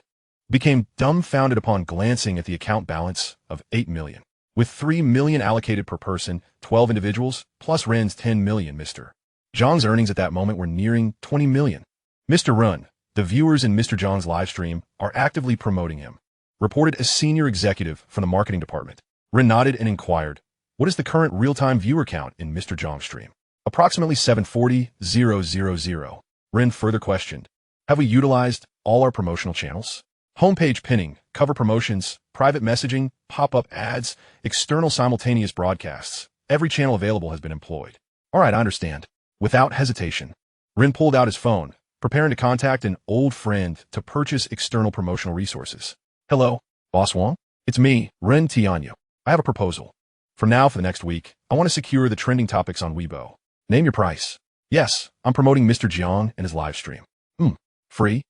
became dumbfounded upon glancing at the account balance of 8 million. With 3 million allocated per person, 12 individuals, plus Ren's 10 million, Mr. Zhang's earnings at that moment were nearing 20 million. Mr. Ren, the viewers in Mr. Zhang's live stream are actively promoting him, reported a senior executive from the marketing department. Ren nodded and inquired, what is the current real-time viewer count in Mr. Zhang's stream? Approximately 740,000. Ren further questioned, have we utilized all our promotional channels? Homepage pinning, cover promotions, private messaging, pop-up ads, external simultaneous broadcasts. Every channel available has been employed. All right, I understand. Without hesitation, Ren pulled out his phone, preparing to contact an old friend to purchase external promotional resources. Hello, Boss Wang? It's me, Ren Tianyu. I have a proposal. For now, for the next week, I want to secure the trending topics on Weibo. Name your price. Yes, I'm promoting Mr. Jiang and his live stream. Free?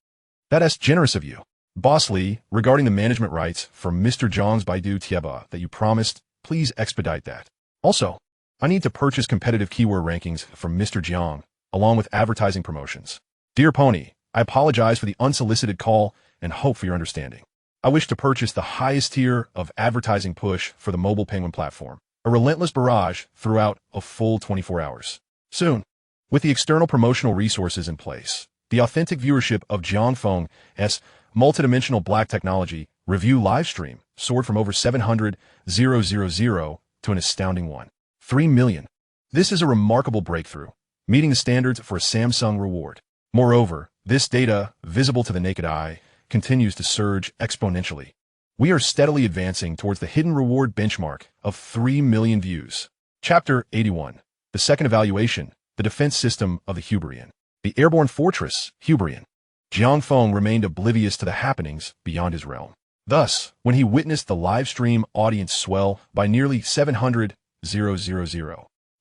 That's generous of you. Boss Lee, regarding the management rights for Mr. Zhang's Baidu Tieba that you promised, please expedite that. Also, I need to purchase competitive keyword rankings from Mr. Jiang, along with advertising promotions. Dear Pony, I apologize for the unsolicited call and hope for your understanding. I wish to purchase the highest tier of advertising push for the mobile penguin platform, a relentless barrage throughout a full 24 hours. Soon, with the external promotional resources in place, the authentic viewership of Jiang Feng's multidimensional black technology review livestream soared from over 700,000 to an astounding 3 million. This is a remarkable breakthrough, meeting the standards for a Samsung reward. Moreover, this data, visible to the naked eye, continues to surge exponentially. We are steadily advancing towards the hidden reward benchmark of 3 million views. Chapter 81. The second evaluation, the defense system of the Hyperion. The airborne fortress, Hyperion. Jiang Feng remained oblivious to the happenings beyond his realm. Thus, when he witnessed the live stream audience swell by nearly 700,000,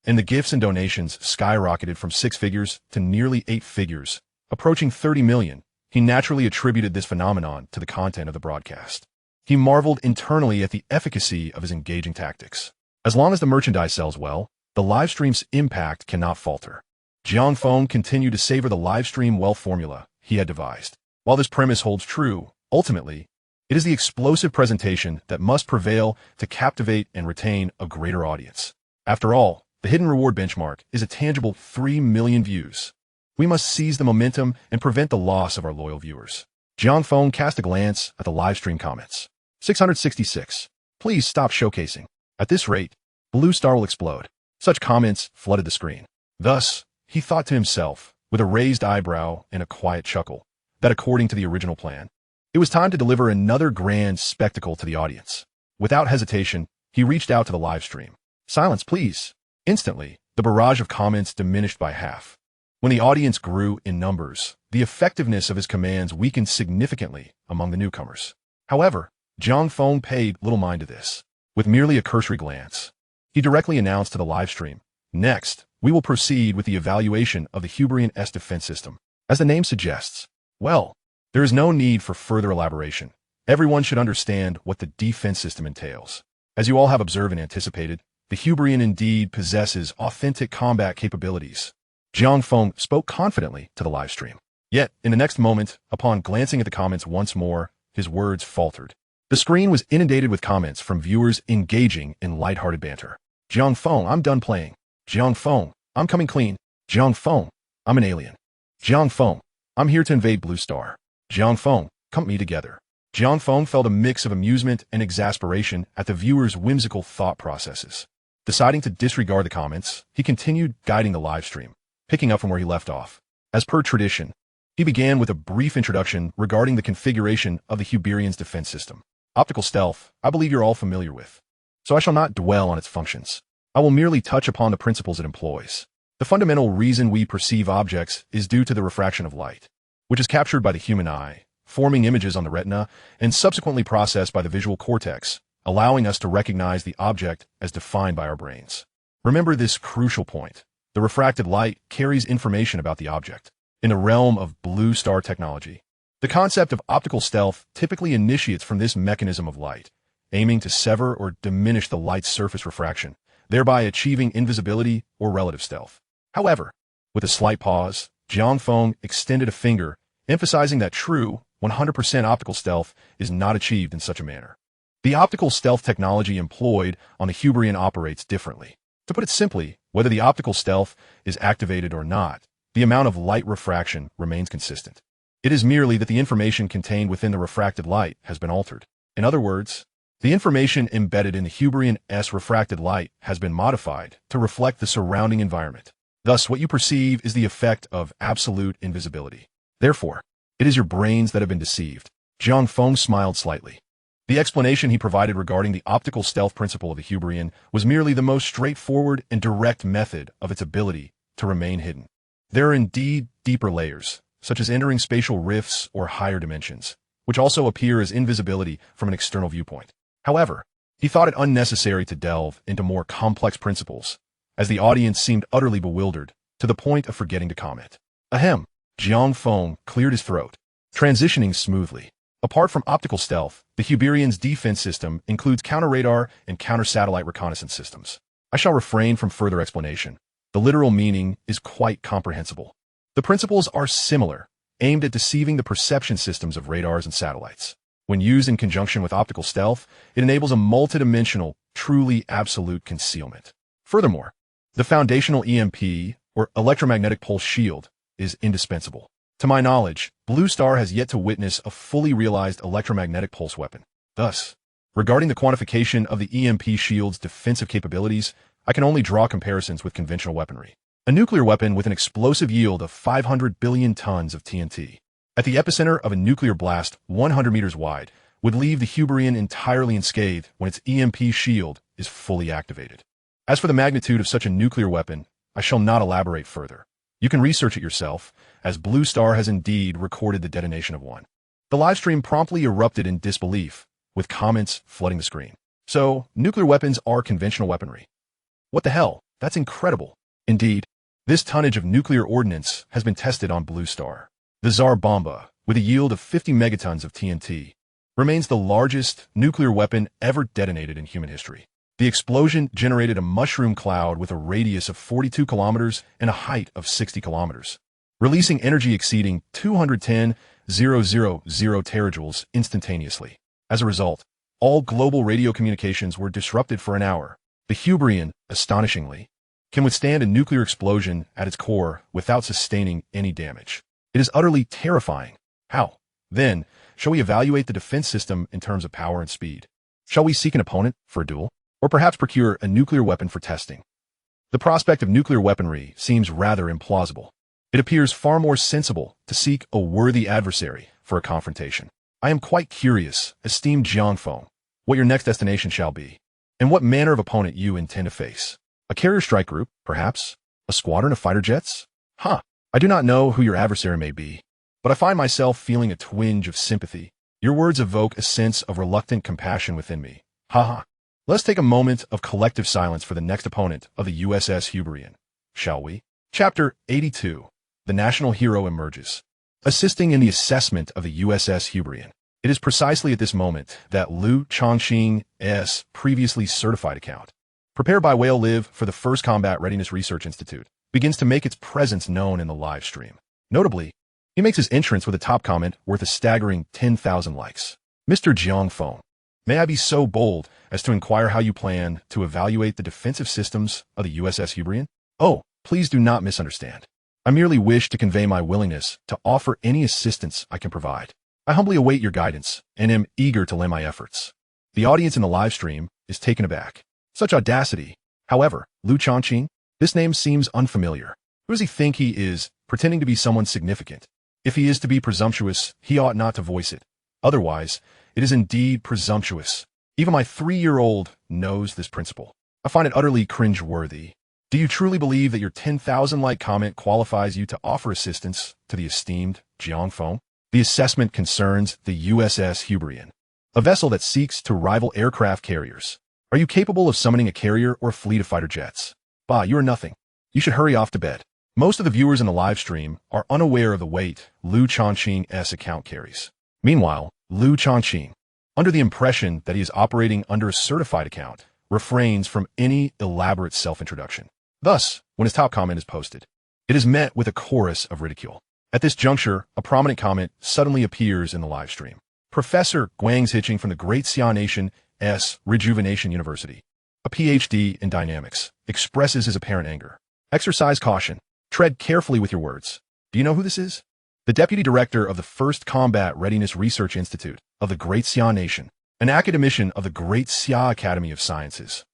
and the gifts and donations skyrocketed from 6 figures to nearly 8 figures, approaching 30 million, he naturally attributed this phenomenon to the content of the broadcast. He marveled internally at the efficacy of his engaging tactics. As long as the merchandise sells well, the live stream's impact cannot falter. Jiang Feng continued to savor the live stream wealth formula he had devised. While this premise holds true, ultimately, it is the explosive presentation that must prevail to captivate and retain a greater audience. After all, the hidden reward benchmark is a tangible 3 million views. We must seize the momentum and prevent the loss of our loyal viewers. Jiang Feng cast a glance at the live stream comments. 666. Please stop showcasing. At this rate, Blue Star will explode. Such comments flooded the screen. Thus, he thought to himself, with a raised eyebrow and a quiet chuckle, that according to the original plan, it was time to deliver another grand spectacle to the audience. Without hesitation, he reached out to the live stream. Silence, please. Instantly, the barrage of comments diminished by half. When the audience grew in numbers, the effectiveness of his commands weakened significantly among the newcomers. However, Jiang Feng paid little mind to this. With merely a cursory glance, he directly announced to the live stream, next, we will proceed with the evaluation of the Hyperion's defense system. As the name suggests, well, there is no need for further elaboration. Everyone should understand what the defense system entails. As you all have observed and anticipated, the Hyperion indeed possesses authentic combat capabilities. Jiang Feng spoke confidently to the live stream. Yet, in the next moment, upon glancing at the comments once more, his words faltered. The screen was inundated with comments from viewers engaging in lighthearted banter. Jiang Feng, I'm done playing. Jiang Feng, I'm coming clean. Jiang Feng, I'm an alien. Jiang Feng, I'm here to invade Blue Star. Jiang Feng, come me together. Jiang Feng felt a mix of amusement and exasperation at the viewers' whimsical thought processes. Deciding to disregard the comments, he continued guiding the live stream, picking up from where he left off. As per tradition, he began with a brief introduction regarding the configuration of the Hyperion's defense system. Optical stealth, I believe you're all familiar with, so I shall not dwell on its functions. I will merely touch upon the principles it employs. The fundamental reason we perceive objects is due to the refraction of light, which is captured by the human eye, forming images on the retina, and subsequently processed by the visual cortex, allowing us to recognize the object as defined by our brains. Remember this crucial point. The refracted light carries information about the object. In the realm of blue star technology, the concept of optical stealth typically initiates from this mechanism of light, aiming to sever or diminish the light's surface refraction, thereby achieving invisibility or relative stealth. However, with a slight pause, Jiang Feng extended a finger, emphasizing that true, 100% optical stealth is not achieved in such a manner. The optical stealth technology employed on the Hyperion operates differently. To put it simply, whether the optical stealth is activated or not, the amount of light refraction remains consistent. It is merely that the information contained within the refracted light has been altered. In other words, the information embedded in the Hyperion's refracted light has been modified to reflect the surrounding environment. Thus, what you perceive is the effect of absolute invisibility. Therefore, it is your brains that have been deceived. Jiang Feng smiled slightly. The explanation he provided regarding the optical stealth principle of the Hyperion was merely the most straightforward and direct method of its ability to remain hidden. There are indeed deeper layers, such as entering spatial rifts or higher dimensions, which also appear as invisibility from an external viewpoint. However, he thought it unnecessary to delve into more complex principles, as the audience seemed utterly bewildered, to the point of forgetting to comment. Ahem, Jiang Feng cleared his throat, transitioning smoothly. Apart from optical stealth, the Hyperion's defense system includes counter-radar and counter-satellite reconnaissance systems. I shall refrain from further explanation. The literal meaning is quite comprehensible. The principles are similar, aimed at deceiving the perception systems of radars and satellites. When used in conjunction with optical stealth, it enables a multidimensional, truly absolute concealment. Furthermore, the foundational EMP, or electromagnetic pulse shield, is indispensable. To my knowledge, Blue Star has yet to witness a fully realized electromagnetic pulse weapon. Thus, regarding the quantification of the EMP shield's defensive capabilities, I can only draw comparisons with conventional weaponry. A nuclear weapon with an explosive yield of 500 billion tons of TNT, at the epicenter of a nuclear blast 100 meters wide, would leave the Hyperion entirely unscathed when its EMP shield is fully activated. As for the magnitude of such a nuclear weapon, I shall not elaborate further. You can research it yourself, as Blue Star has indeed recorded the detonation of one. The livestream promptly erupted in disbelief, with comments flooding the screen. So, nuclear weapons are conventional weaponry. What the hell? That's incredible. Indeed, this tonnage of nuclear ordnance has been tested on Blue Star. The Tsar Bomba, with a yield of 50 megatons of TNT, remains the largest nuclear weapon ever detonated in human history. The explosion generated a mushroom cloud with a radius of 42 kilometers and a height of 60 kilometers, releasing energy exceeding 210,000 terajoules instantaneously. As a result, all global radio communications were disrupted for an hour. The Hyperion, astonishingly, can withstand a nuclear explosion at its core without sustaining any damage. It is utterly terrifying. How, then, shall we evaluate the defense system in terms of power and speed? Shall we seek an opponent for a duel? Or perhaps procure a nuclear weapon for testing? The prospect of nuclear weaponry seems rather implausible. It appears far more sensible to seek a worthy adversary for a confrontation. I am quite curious, esteemed Jiang Feng, what your next destination shall be, and what manner of opponent you intend to face. A carrier strike group, perhaps? A squadron of fighter jets? I do not know who your adversary may be, but I find myself feeling a twinge of sympathy. Your words evoke a sense of reluctant compassion within me. Let's take a moment of collective silence for the next opponent of the USS Hyperion, shall we? Chapter 82. The National Hero Emerges. Assisting in the assessment of the USS Hyperion. It is precisely at this moment that Liu Changqing's previously certified account, prepared by Whale Live for the First Combat Readiness Research Institute, begins to make its presence known in the live stream. Notably, he makes his entrance with a top comment worth a staggering 10,000 likes. Mr. Jiang Feng, may I be so bold as to inquire how you plan to evaluate the defensive systems of the USS Hyperion? Oh, please do not misunderstand. I merely wish to convey my willingness to offer any assistance I can provide. I humbly await your guidance and am eager to lend my efforts. The audience in the live stream is taken aback. Such audacity. However, Liu Changqing, this name seems unfamiliar. Who does he think he is, pretending to be someone significant? If he is to be presumptuous, he ought not to voice it. Otherwise, it is indeed presumptuous. Even my 3-year-old knows this principle. I find it utterly cringe-worthy. Do you truly believe that your 10,000-like comment qualifies you to offer assistance to the esteemed Jiang Feng? The assessment concerns the USS Hyperion, a vessel that seeks to rival aircraft carriers. Are you capable of summoning a carrier or a fleet of fighter jets? Bah, you are nothing. You should hurry off to bed. Most of the viewers in the live stream are unaware of the weight Liu Changqing's account carries. Meanwhile, Liu Changqing, under the impression that he is operating under a certified account, refrains from any elaborate self-introduction. Thus, when his top comment is posted, it is met with a chorus of ridicule. At this juncture, a prominent comment suddenly appears in the live stream. Professor Guang's Hitching from the Great Xia Nation's Rejuvenation University, a PhD in dynamics, expresses his apparent anger. Exercise caution. Tread carefully with your words. Do you know who this is? The deputy director of the First Combat Readiness Research Institute of the Great Xia Nation, an academician of the Great Xia Academy of Sciences,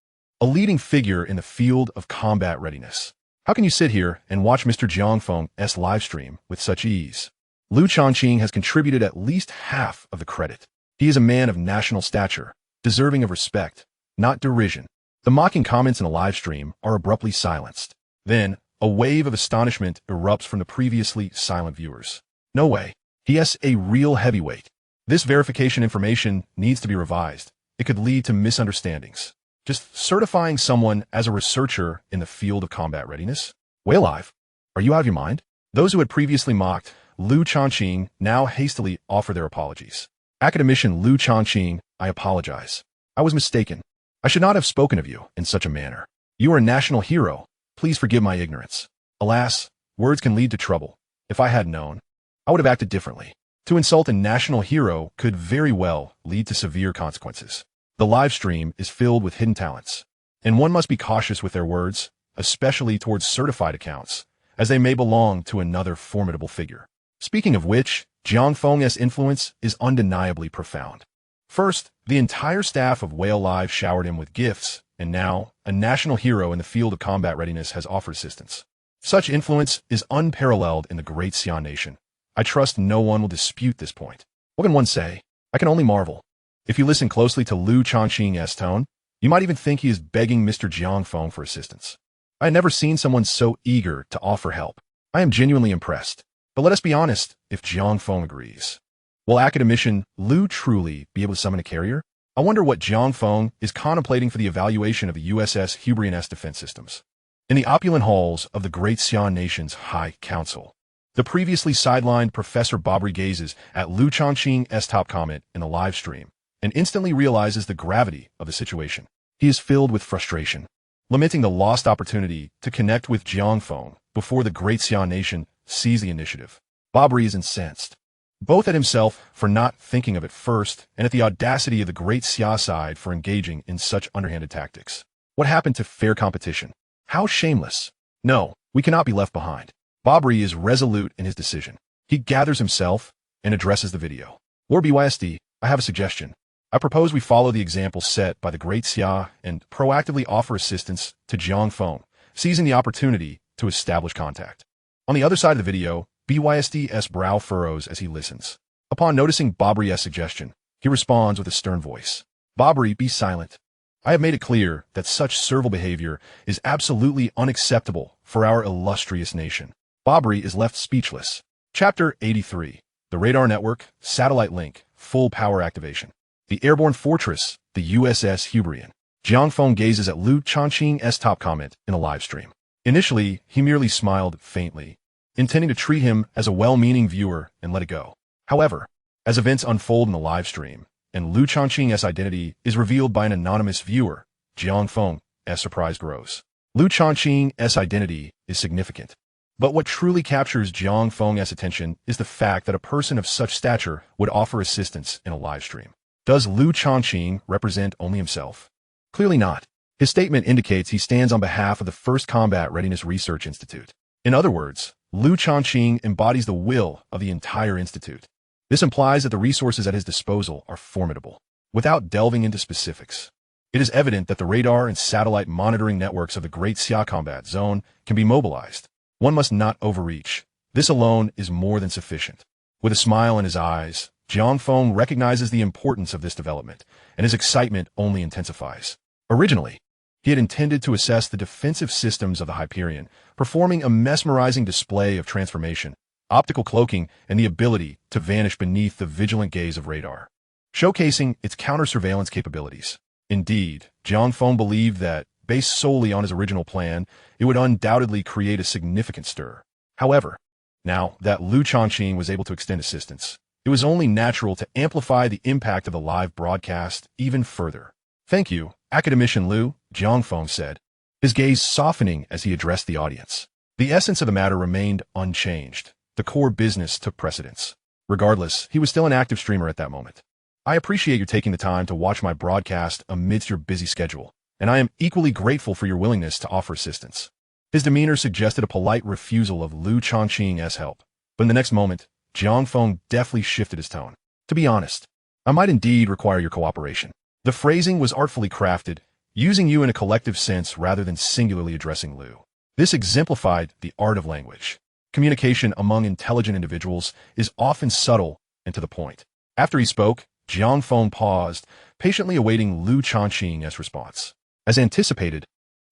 a leading figure in the field of combat readiness. How can you sit here and watch Mr. Jiang Feng's livestream with such ease? Liu Changqing has contributed at least half of the credit. He is a man of national stature, deserving of respect, not derision. The mocking comments in the livestream are abruptly silenced. Then, a wave of astonishment erupts from the previously silent viewers. No way. He is a real heavyweight. This verification information needs to be revised. It could lead to misunderstandings. Just certifying someone as a researcher in the field of combat readiness? Way alive. Are you out of your mind? Those who had previously mocked Liu Changqing now hastily offer their apologies. Academician Liu Changqing, I apologize. I was mistaken. I should not have spoken of you in such a manner. You are a national hero. Please forgive my ignorance. Alas, words can lead to trouble. If I had known, I would have acted differently. To insult a national hero could very well lead to severe consequences. The live stream is filled with hidden talents, and one must be cautious with their words, especially towards certified accounts, as they may belong to another formidable figure. Speaking of which, Jiang Feng's influence is undeniably profound. First, the entire staff of Whale Live showered him with gifts, and now, a national hero in the field of combat readiness has offered assistance. Such influence is unparalleled in the Great Xia Nation. I trust no one will dispute this point. What can one say? I can only marvel. If you listen closely to Liu Changqing's tone, you might even think he is begging Mr. Jiang Feng for assistance. I had never seen someone so eager to offer help. I am genuinely impressed. But let us be honest, if Jiang Feng agrees. Will academician Liu truly be able to summon a carrier? I wonder what Jiang Feng is contemplating for the evaluation of the USS Hyperion's defense systems. In the opulent halls of the Great Xia Nation's High Council, the previously sidelined Professor Bobry gazes at Liu Changqing's top comment in the live stream and instantly realizes the gravity of the situation. He is filled with frustration, lamenting the lost opportunity to connect with Jiang Feng before the Great Xia Nation sees the initiative. Bobry is incensed, both at himself for not thinking of it first and at the audacity of the Great Xia side for engaging in such underhanded tactics. What happened to fair competition? How shameless! No, we cannot be left behind. Bobry is resolute in his decision. He gathers himself and addresses the video. Lord BYSD, I have a suggestion. I propose we follow the example set by the Great Xia and proactively offer assistance to Jiang Feng, seizing the opportunity to establish contact. On the other side of the video, BYSD's brow furrows as he listens. Upon noticing Bobry's suggestion, he responds with a stern voice. Bobry, be silent. I have made it clear that such servile behavior is absolutely unacceptable for our illustrious nation. Bobry is left speechless. Chapter 83. The Radar Network, Satellite Link, Full Power Activation. The Airborne Fortress, the USS Hyperion. Jiang Feng gazes at Liu Changqing's top comment in a live stream. Initially, he merely smiled faintly, intending to treat him as a well-meaning viewer and let it go. However, as events unfold in the live stream, and Liu Changqing's identity is revealed by an anonymous viewer, Jiang Feng's surprise grows. Liu Changqing's identity is significant. But what truly captures Jiang Feng's attention is the fact that a person of such stature would offer assistance in a live stream. Does Liu Changqing represent only himself? Clearly not. His statement indicates he stands on behalf of the First Combat Readiness Research Institute. In other words, Liu Changqing embodies the will of the entire institute. This implies that the resources at his disposal are formidable. Without delving into specifics, it is evident that the radar and satellite monitoring networks of the Great Xia Combat Zone can be mobilized. One must not overreach. This alone is more than sufficient. With a smile in his eyes, Jiang Feng recognizes the importance of this development, and his excitement only intensifies. Originally, He had intended to assess the defensive systems of the Hyperion, performing a mesmerizing display of transformation, optical cloaking, and the ability to vanish beneath the vigilant gaze of radar, showcasing its counter-surveillance capabilities. Indeed, Jiang Feng believed that, based solely on his original plan, it would undoubtedly create a significant stir. However, now that Lu Changqing was able to extend assistance, it was only natural to amplify the impact of the live broadcast even further. "Thank you, Academician Lu," Jiang Feng said, his gaze softening as he addressed the audience. The essence of the matter remained unchanged. The core business took precedence. Regardless, he was still an active streamer at that moment. "I appreciate you taking the time to watch my broadcast amidst your busy schedule, and I am equally grateful for your willingness to offer assistance." His demeanor suggested a polite refusal of Lu Changqing's help, but in the next moment, Jiang Feng deftly shifted his tone. "To be honest, I might indeed require your cooperation." The phrasing was artfully crafted, using you in a collective sense rather than singularly addressing Lu. This exemplified the art of language. Communication among intelligent individuals is often subtle and to the point. After he spoke, Jiang Feng paused, patiently awaiting Lu Changqing's response. As anticipated,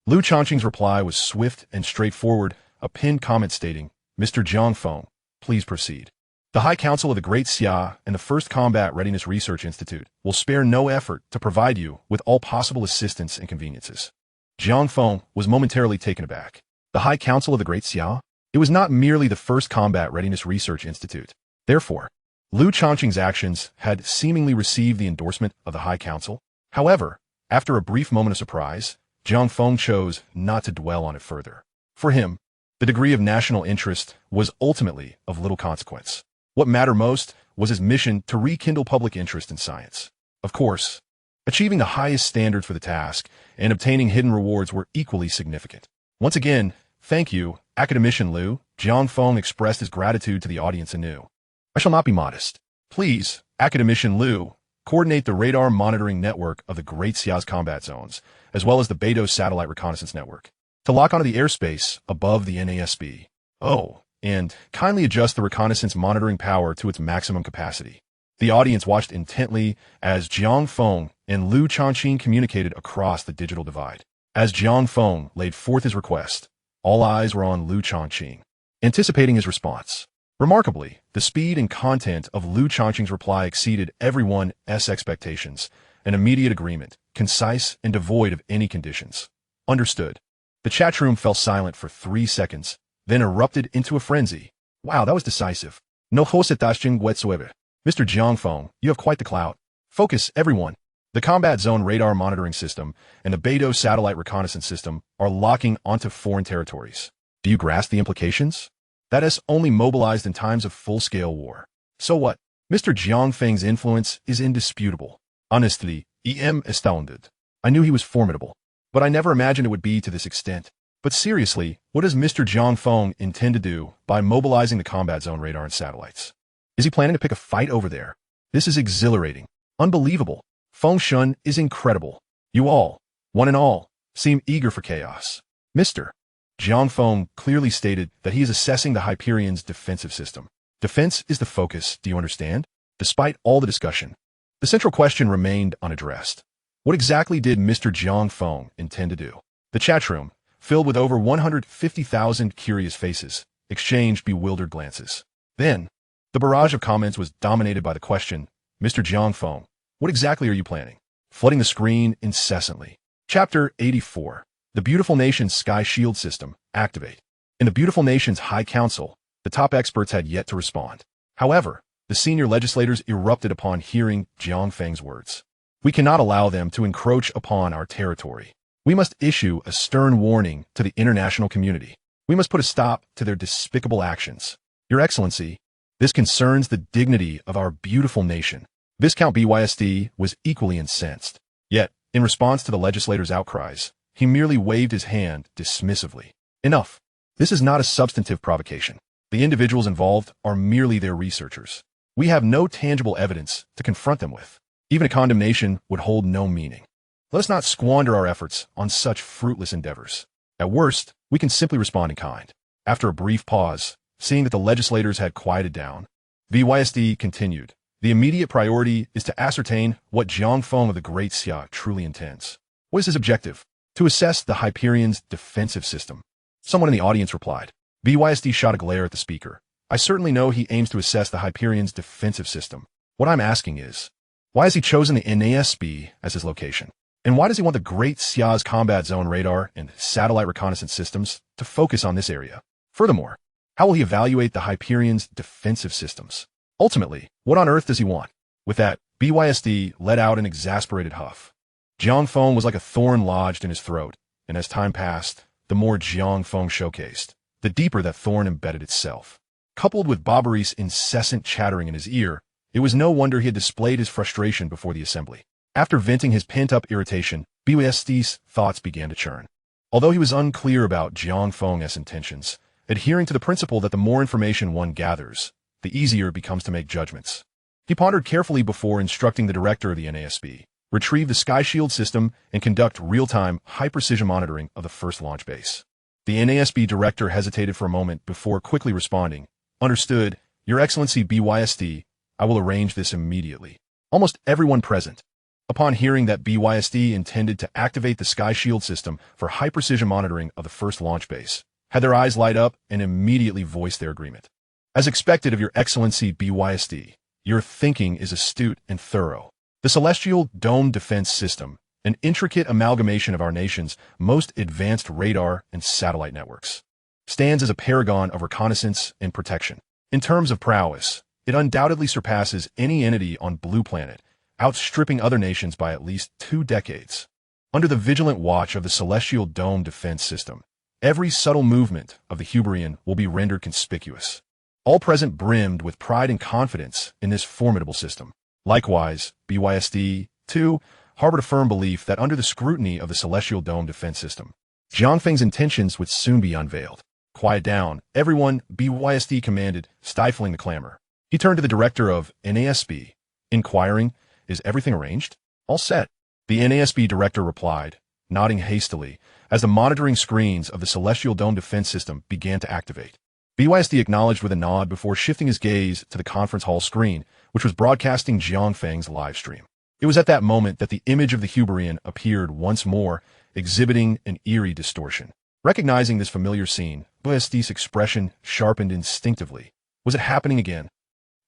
Lu Changqing's reply was swift and straightforward, a pinned comment stating, "Mr. Jiang Feng, please proceed. The High Council of the Great Xia and the First Combat Readiness Research Institute will spare no effort to provide you with all possible assistance and conveniences." Jiang Feng was momentarily taken aback. The High Council of the Great Xia? It was not merely the First Combat Readiness Research Institute. Therefore, Lu Changqing's actions had seemingly received the endorsement of the High Council. However, after a brief moment of surprise, Jiang Feng chose not to dwell on it further. For him, the degree of national interest was ultimately of little consequence. What mattered most was his mission to rekindle public interest in science. Of course, achieving the highest standards for the task and obtaining hidden rewards were equally significant. Once again, "Thank you, Academician Lu," Jiang Feng expressed his gratitude to the audience anew. "I shall not be modest. Please, Academician Lu, coordinate the radar monitoring network of the Great Xia's combat zones, as well as the Beidou satellite reconnaissance network, to lock onto the airspace above the NASB. Oh, and kindly adjust the reconnaissance monitoring power to its maximum capacity." The audience watched intently as Jiang Feng and Lu Changqing communicated across the digital divide. As Jiang Feng laid forth his request, all eyes were on Lu Changqing, anticipating his response. Remarkably, the speed and content of Lu Changqing's reply exceeded everyone's expectations. An immediate agreement, concise and devoid of any conditions. "Understood." The chat room fell silent for 3 seconds, then erupted into a frenzy. "Wow, that was decisive. No hositashing whatsoever. Mr. Jiang Feng, you have quite the clout. Focus, everyone. The Combat Zone Radar Monitoring System and the Beidou Satellite Reconnaissance System are locking onto foreign territories. Do you grasp the implications? That is only mobilized in times of full-scale war. So what? Mr. Jiang Feng's influence is indisputable. Honestly, I am astounded. I knew he was formidable, but I never imagined it would be to this extent. But seriously, what does Mr. Jiang Feng intend to do by mobilizing the combat zone radar and satellites? Is he planning to pick a fight over there? This is exhilarating. Unbelievable. Feng Shun is incredible. You all, one and all, seem eager for chaos. Mr. Jiang Feng clearly stated that he is assessing the Hyperion's defensive system. Defense is the focus, do you understand? Despite all the discussion, the central question remained unaddressed. What exactly did Mr. Jiang Feng intend to do? The chat room, filled with over 150,000 curious faces, exchanged bewildered glances. Then, the barrage of comments was dominated by the question, "Mr. Jiang Feng, what exactly are you planning?" flooding the screen incessantly. Chapter 84. The Beautiful Nation's Sky Shield System, activate. In the Beautiful Nation's High Council, the top experts had yet to respond. However, the senior legislators erupted upon hearing Jiang Feng's words. "We cannot allow them to encroach upon our territory. We must issue a stern warning to the international community. We must put a stop to their despicable actions. Your Excellency, this concerns the dignity of our beautiful nation." Viscount BYSD was equally incensed. Yet, in response to the legislators' outcries, he merely waved his hand dismissively. "Enough. This is not a substantive provocation. The individuals involved are merely their researchers. We have no tangible evidence to confront them with. Even a condemnation would hold no meaning. Let us not squander our efforts on such fruitless endeavors. At worst, we can simply respond in kind." After a brief pause, seeing that the legislators had quieted down, BYSD continued. "The immediate priority is to ascertain what Jiang Feng of the Great Xia truly intends. What is his objective? To assess the Hyperion's defensive system. Someone in the audience replied. BYSD shot a glare at the speaker. I certainly know he aims to assess the Hyperion's defensive system. What I'm asking is, why has he chosen the NASB as his location? And why does he want the Great Xia's combat zone radar and satellite reconnaissance systems to focus on this area? Furthermore, how will he evaluate the Hyperion's defensive systems? Ultimately, what on earth does he want? With that, BYSD let out an exasperated huff. Jiang Feng was like a thorn lodged in his throat, and as time passed, the more Jiang Feng showcased, the deeper that thorn embedded itself. Coupled with Barbaris's incessant chattering in his ear, it was no wonder he had displayed his frustration before the assembly. After venting his pent-up irritation, BYSD's thoughts began to churn. Although he was unclear about Jiang Feng's intentions, adhering to the principle that the more information one gathers, the easier it becomes to make judgments. He pondered carefully before instructing the director of the NASB, retrieve the Sky Shield system and conduct real-time, high-precision monitoring of the first launch base. The NASB director hesitated for a moment before quickly responding, Understood, Your Excellency BYSD, I will arrange this immediately. Almost everyone present, upon hearing that BYSD intended to activate the Sky Shield system for high-precision monitoring of the first launch base, had their eyes light up and immediately voiced their agreement. As expected of Your Excellency BYSD, your thinking is astute and thorough. The Celestial Dome Defense System, an intricate amalgamation of our nation's most advanced radar and satellite networks, stands as a paragon of reconnaissance and protection. In terms of prowess, it undoubtedly surpasses any entity on Blue Planet, outstripping other nations by at least 2 decades. Under the vigilant watch of the Celestial Dome Defense System, every subtle movement of the Hyperion will be rendered conspicuous. All present brimmed with pride and confidence in this formidable system. Likewise, BYSD, too, harbored a firm belief that under the scrutiny of the Celestial Dome Defense System, Jiang Feng's intentions would soon be unveiled. Quiet down, everyone, BYSD commanded, stifling the clamor. He turned to the director of NASB, inquiring, Is everything arranged? All set. The NASB director replied, nodding hastily, as the monitoring screens of the Celestial Dome Defense System began to activate. BYSD acknowledged with a nod before shifting his gaze to the conference hall screen, which was broadcasting Jiang Feng's live stream. It was at that moment that the image of the Hyperion appeared once more, exhibiting an eerie distortion. Recognizing this familiar scene, BYSD's expression sharpened instinctively. Was it happening again?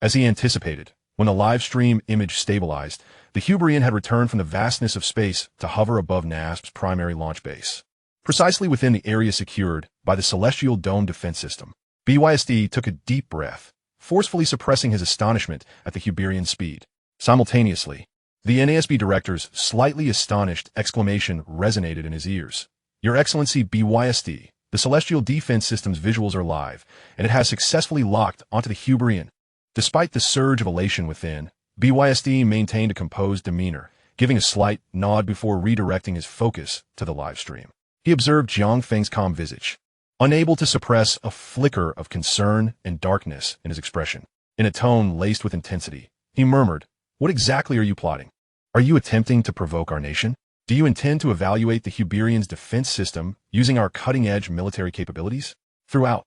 As he anticipated, when the live stream image stabilized, the Hyperion had returned from the vastness of space to hover above NASB's primary launch base, precisely within the area secured by the Celestial Dome Defense System. BYSD took a deep breath, forcefully suppressing his astonishment at the Hyperion's speed. Simultaneously, the NASB director's slightly astonished exclamation resonated in his ears. Your Excellency BYSD, the Celestial Defense System's visuals are live, and it has successfully locked onto the Hyperion. Despite the surge of elation within, BYSD maintained a composed demeanor, giving a slight nod before redirecting his focus to the live stream. He observed Jiang Feng's calm visage, unable to suppress a flicker of concern and darkness in his expression. In a tone laced with intensity, he murmured, What exactly are you plotting? Are you attempting to provoke our nation? Do you intend to evaluate the Hyperion's defense system using our cutting-edge military capabilities? Throughout,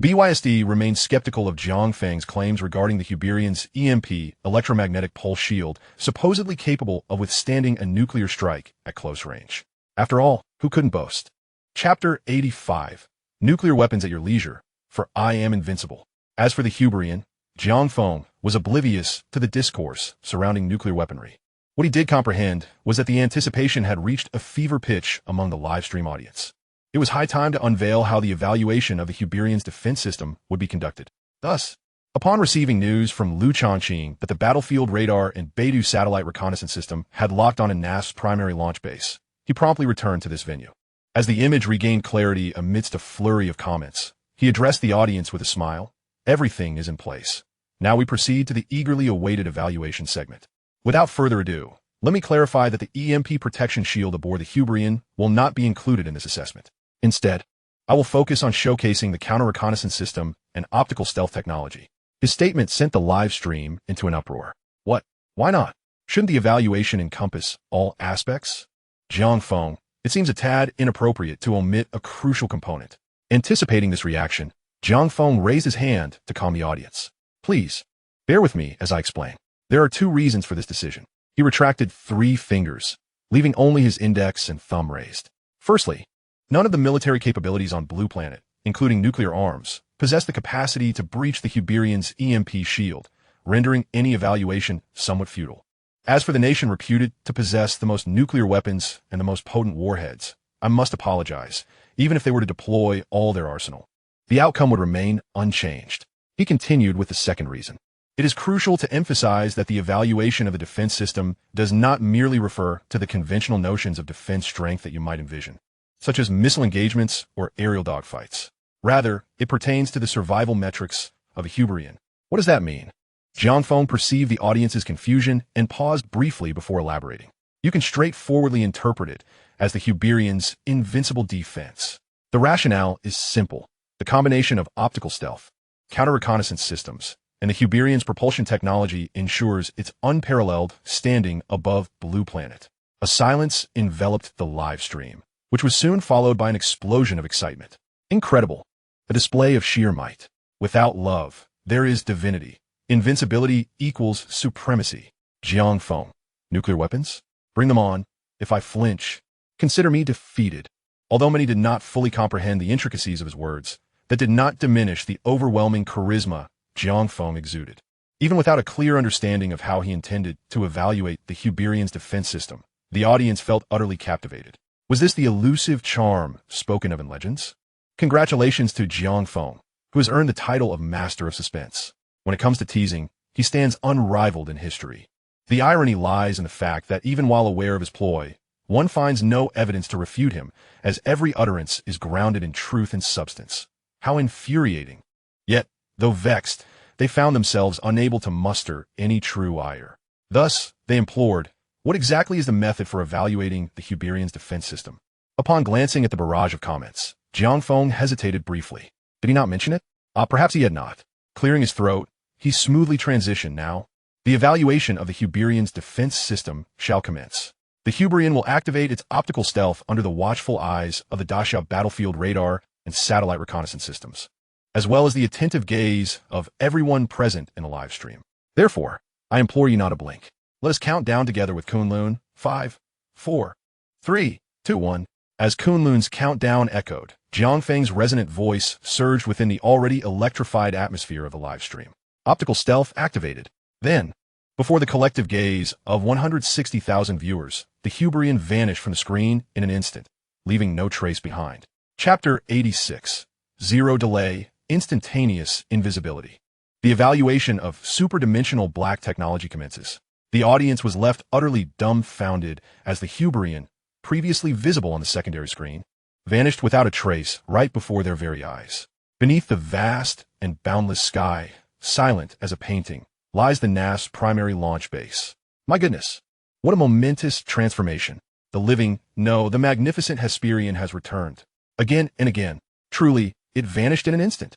BYSD remained skeptical of Jiang Feng's claims regarding the Hyperion's EMP electromagnetic pulse shield, supposedly capable of withstanding a nuclear strike at close range. After all, who couldn't boast? Chapter 85. Nuclear weapons at your leisure, for I am invincible. As for the Hyperion, Jiang Feng was oblivious to the discourse surrounding nuclear weaponry. What he did comprehend was that the anticipation had reached a fever pitch among the livestream audience. It was high time to unveil how the evaluation of the Hyperion's defense system would be conducted. Thus, upon receiving news from Liu Changqing that the battlefield radar and Beidou satellite reconnaissance system had locked on a NAS's primary launch base, he promptly returned to this venue. As the image regained clarity amidst a flurry of comments, he addressed the audience with a smile. Everything is in place. Now we proceed to the eagerly awaited evaluation segment. Without further ado, let me clarify that the EMP protection shield aboard the Hyperion will not be included in this assessment. Instead, I will focus on showcasing the counter-reconnaissance system and optical stealth technology. His statement sent the live stream into an uproar. What? Why not? Shouldn't the evaluation encompass all aspects? Jiang Feng, it seems a tad inappropriate to omit a crucial component. Anticipating this reaction, Jiang Feng raised his hand to calm the audience. Please, bear with me as I explain. There are 2 reasons for this decision. He retracted 3 fingers, leaving only his index and thumb raised. Firstly, none of the military capabilities on Blue Planet, including nuclear arms, possess the capacity to breach the Hyperion's EMP shield, rendering any evaluation somewhat futile. As for the nation reputed to possess the most nuclear weapons and the most potent warheads, I must apologize, even if they were to deploy all their arsenal. The outcome would remain unchanged. He continued with the second reason. It is crucial to emphasize that the evaluation of a defense system does not merely refer to the conventional notions of defense strength that you might envision, such as missile engagements or aerial dogfights. Rather, it pertains to the survival metrics of a Hyperion. What does that mean? Jiang Feng perceived the audience's confusion and paused briefly before elaborating. You can straightforwardly interpret it as the Hyperion's invincible defense. The rationale is simple. The combination of optical stealth, counter-reconnaissance systems, and the Hyperion's propulsion technology ensures its unparalleled standing above Blue Planet. A silence enveloped the live stream, which was soon followed by an explosion of excitement. Incredible. A display of sheer might. Without love, there is divinity. Invincibility equals supremacy. Jiang Feng. Nuclear weapons? Bring them on. If I flinch, consider me defeated. Although many did not fully comprehend the intricacies of his words, that did not diminish the overwhelming charisma Jiang Feng exuded. Even without a clear understanding of how he intended to evaluate the Hyperion's defense system, the audience felt utterly captivated. Was this the elusive charm spoken of in legends? Congratulations to Jiang Feng, who has earned the title of Master of Suspense. When it comes to teasing, he stands unrivaled in history. The irony lies in the fact that even while aware of his ploy, one finds no evidence to refute him, as every utterance is grounded in truth and substance. How infuriating! Yet, though vexed, they found themselves unable to muster any true ire. Thus, they implored, what exactly is the method for evaluating the Hyperion's defense system? Upon glancing at the barrage of comments, Jiang Feng hesitated briefly. Did he not mention it? Perhaps he had not. Clearing his throat, he smoothly transitioned now. The evaluation of the Hyperion's defense system shall commence. The Hyperion will activate its optical stealth under the watchful eyes of the Dachau battlefield radar and satellite reconnaissance systems, as well as the attentive gaze of everyone present in the live stream. Therefore, I implore you not to blink. Let us count down together with Kunlun. 5, 4, 3, 2, 1. As Kunlun's countdown echoed, Jiang Feng's resonant voice surged within the already electrified atmosphere of the live stream. Optical stealth activated. Then, before the collective gaze of 160,000 viewers, the Hyperion vanished from the screen in an instant, leaving no trace behind. Chapter 86. Zero Delay, Instantaneous Invisibility. The evaluation of superdimensional black technology commences. The audience was left utterly dumbfounded as the Hyperion, previously visible on the secondary screen, vanished without a trace right before their very eyes. Beneath the vast and boundless sky, silent as a painting, lies the NASA's primary launch base. My goodness, what a momentous transformation. The living, no, the magnificent Hyperion has returned. Again and again. Truly, it vanished in an instant.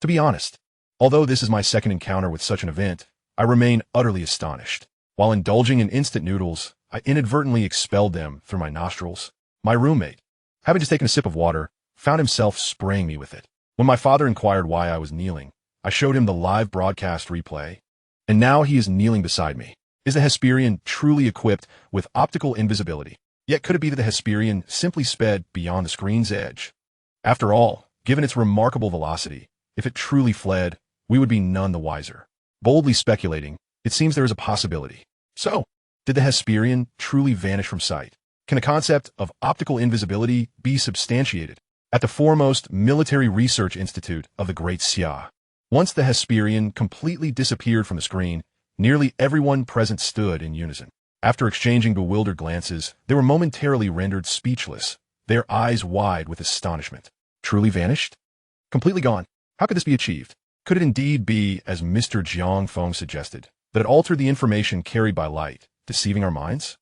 To be honest, although this is my second encounter with such an event, I remain utterly astonished. While indulging in instant noodles, I inadvertently expelled them through my nostrils. My roommate, having just taken a sip of water, found himself spraying me with it. When my father inquired why I was kneeling, I showed him the live broadcast replay, and now he is kneeling beside me. Is the Hyperion truly equipped with optical invisibility? Yet could it be that the Hyperion simply sped beyond the screen's edge? After all, given its remarkable velocity, if it truly fled, we would be none the wiser. Boldly speculating, it seems there is a possibility. So, did the Hyperion truly vanish from sight? Can the concept of optical invisibility be substantiated? At the foremost military research institute of the Great Xia, once the Hyperion completely disappeared from the screen, nearly everyone present stood in unison. After exchanging bewildered glances, they were momentarily rendered speechless, their eyes wide with astonishment. Truly vanished? Completely gone? How could this be achieved? Could it indeed be, as Mr. Jiang Feng suggested, that it altered the information carried by light, deceiving our minds?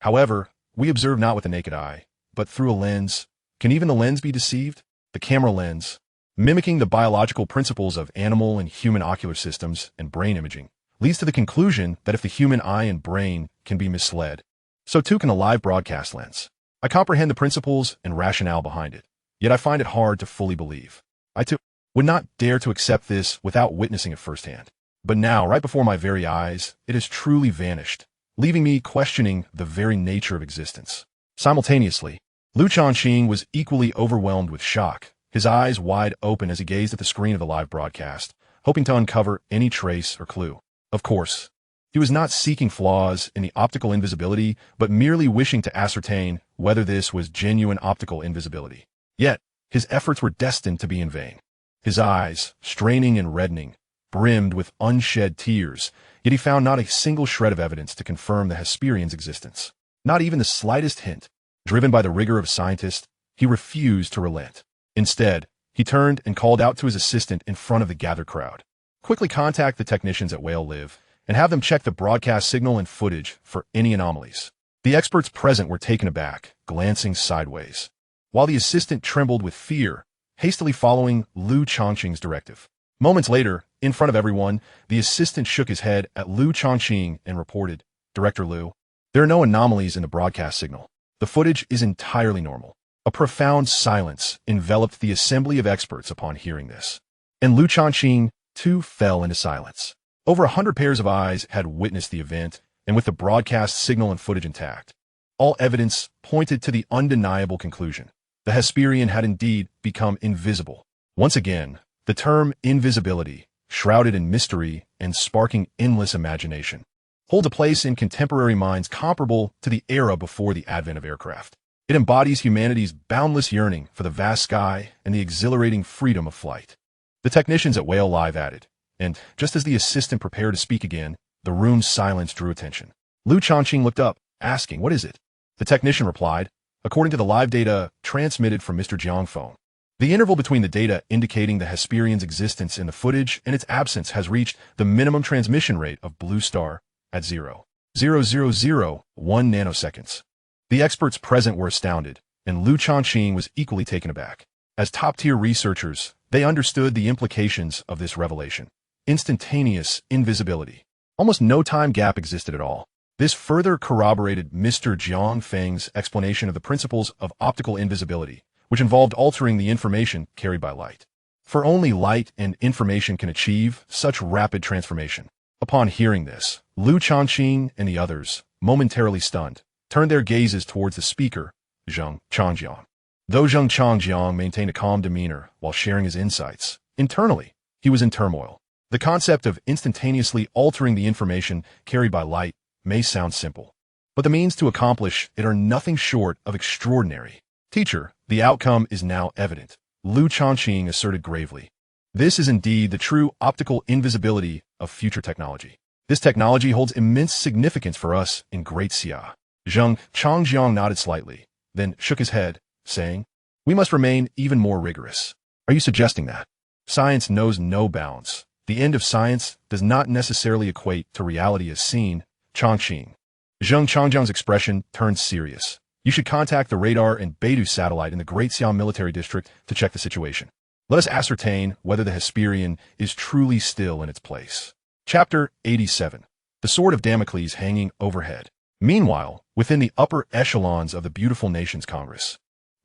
However, we observe not with the naked eye, but through a lens. Can even the lens be deceived? The camera lens, mimicking the biological principles of animal and human ocular systems and brain imaging, leads to the conclusion that if the human eye and brain can be misled, so too can a live broadcast lens. I comprehend the principles and rationale behind it, yet I find it hard to fully believe. I too would not dare to accept this without witnessing it firsthand. But now, right before my very eyes, it has truly vanished, leaving me questioning the very nature of existence. Simultaneously, Lu Chongqing was equally overwhelmed with shock, his eyes wide open as he gazed at the screen of the live broadcast, hoping to uncover any trace or clue. Of course, he was not seeking flaws in the optical invisibility, but merely wishing to ascertain whether this was genuine optical invisibility. Yet, his efforts were destined to be in vain. His eyes, straining and reddening, brimmed with unshed tears, yet he found not a single shred of evidence to confirm the Hyperion's existence. Not even the slightest hint. Driven by the rigor of a scientist, he refused to relent. Instead, he turned and called out to his assistant in front of the gathered crowd. Quickly contact the technicians at Whale Live and have them check the broadcast signal and footage for any anomalies. The experts present were taken aback, glancing sideways, while the assistant trembled with fear, hastily following Lu Chongqing's directive. Moments later, in front of everyone, the assistant shook his head at Lu Chongqing and reported, "Director Lu, there are no anomalies in the broadcast signal. The footage is entirely normal." A profound silence enveloped the assembly of experts upon hearing this. And Lu Chongqing, too, fell into silence. Over 100 pairs of eyes had witnessed the event, and with the broadcast signal and footage intact, all evidence pointed to the undeniable conclusion. The Hyperion had indeed become invisible. Once again, the term invisibility, shrouded in mystery and sparking endless imagination, holds a place in contemporary minds comparable to the era before the advent of aircraft. It embodies humanity's boundless yearning for the vast sky and the exhilarating freedom of flight. The technicians at Whale Live added, and just as the assistant prepared to speak again, the room's silence drew attention. Lu Chongqing looked up, asking, "What is it?" The technician replied, "According to the live data transmitted from Mr. Jiang Feng, the interval between the data indicating the Hyperion's existence in the footage and its absence has reached the minimum transmission rate of Blue Star at 0.0001 nanoseconds. The experts present were astounded, and Lu Chongqing was equally taken aback. As top-tier researchers, they understood the implications of this revelation. Instantaneous invisibility. Almost no time gap existed at all. This further corroborated Mr. Jiang Feng's explanation of the principles of optical invisibility, which involved altering the information carried by light. For only light and information can achieve such rapid transformation. Upon hearing this, Lu Chongqing and the others, momentarily stunned, turned their gazes towards the speaker, Jiang Changjiang. Though Jiang Changjiang maintained a calm demeanor while sharing his insights, internally, he was in turmoil. The concept of instantaneously altering the information carried by light may sound simple, but the means to accomplish it are nothing short of extraordinary. "Teacher, the outcome is now evident," Lu Chongqing asserted gravely. "This is indeed the true optical invisibility of future technology. This technology holds immense significance for us in Great Xia." Jiang Changjiang nodded slightly, then shook his head, saying, "We must remain even more rigorous." "Are you suggesting that?" "Science knows no bounds. The end of science does not necessarily equate to reality as seen." Chongqing. Jiang Changjiang's expression turned serious. "You should contact the radar and Beidou satellite in the Great Xiao military district to check the situation. Let us ascertain whether the Hyperion is truly still in its place." Chapter 87. The Sword of Damocles Hanging Overhead. Meanwhile, within the upper echelons of the beautiful nation's Congress,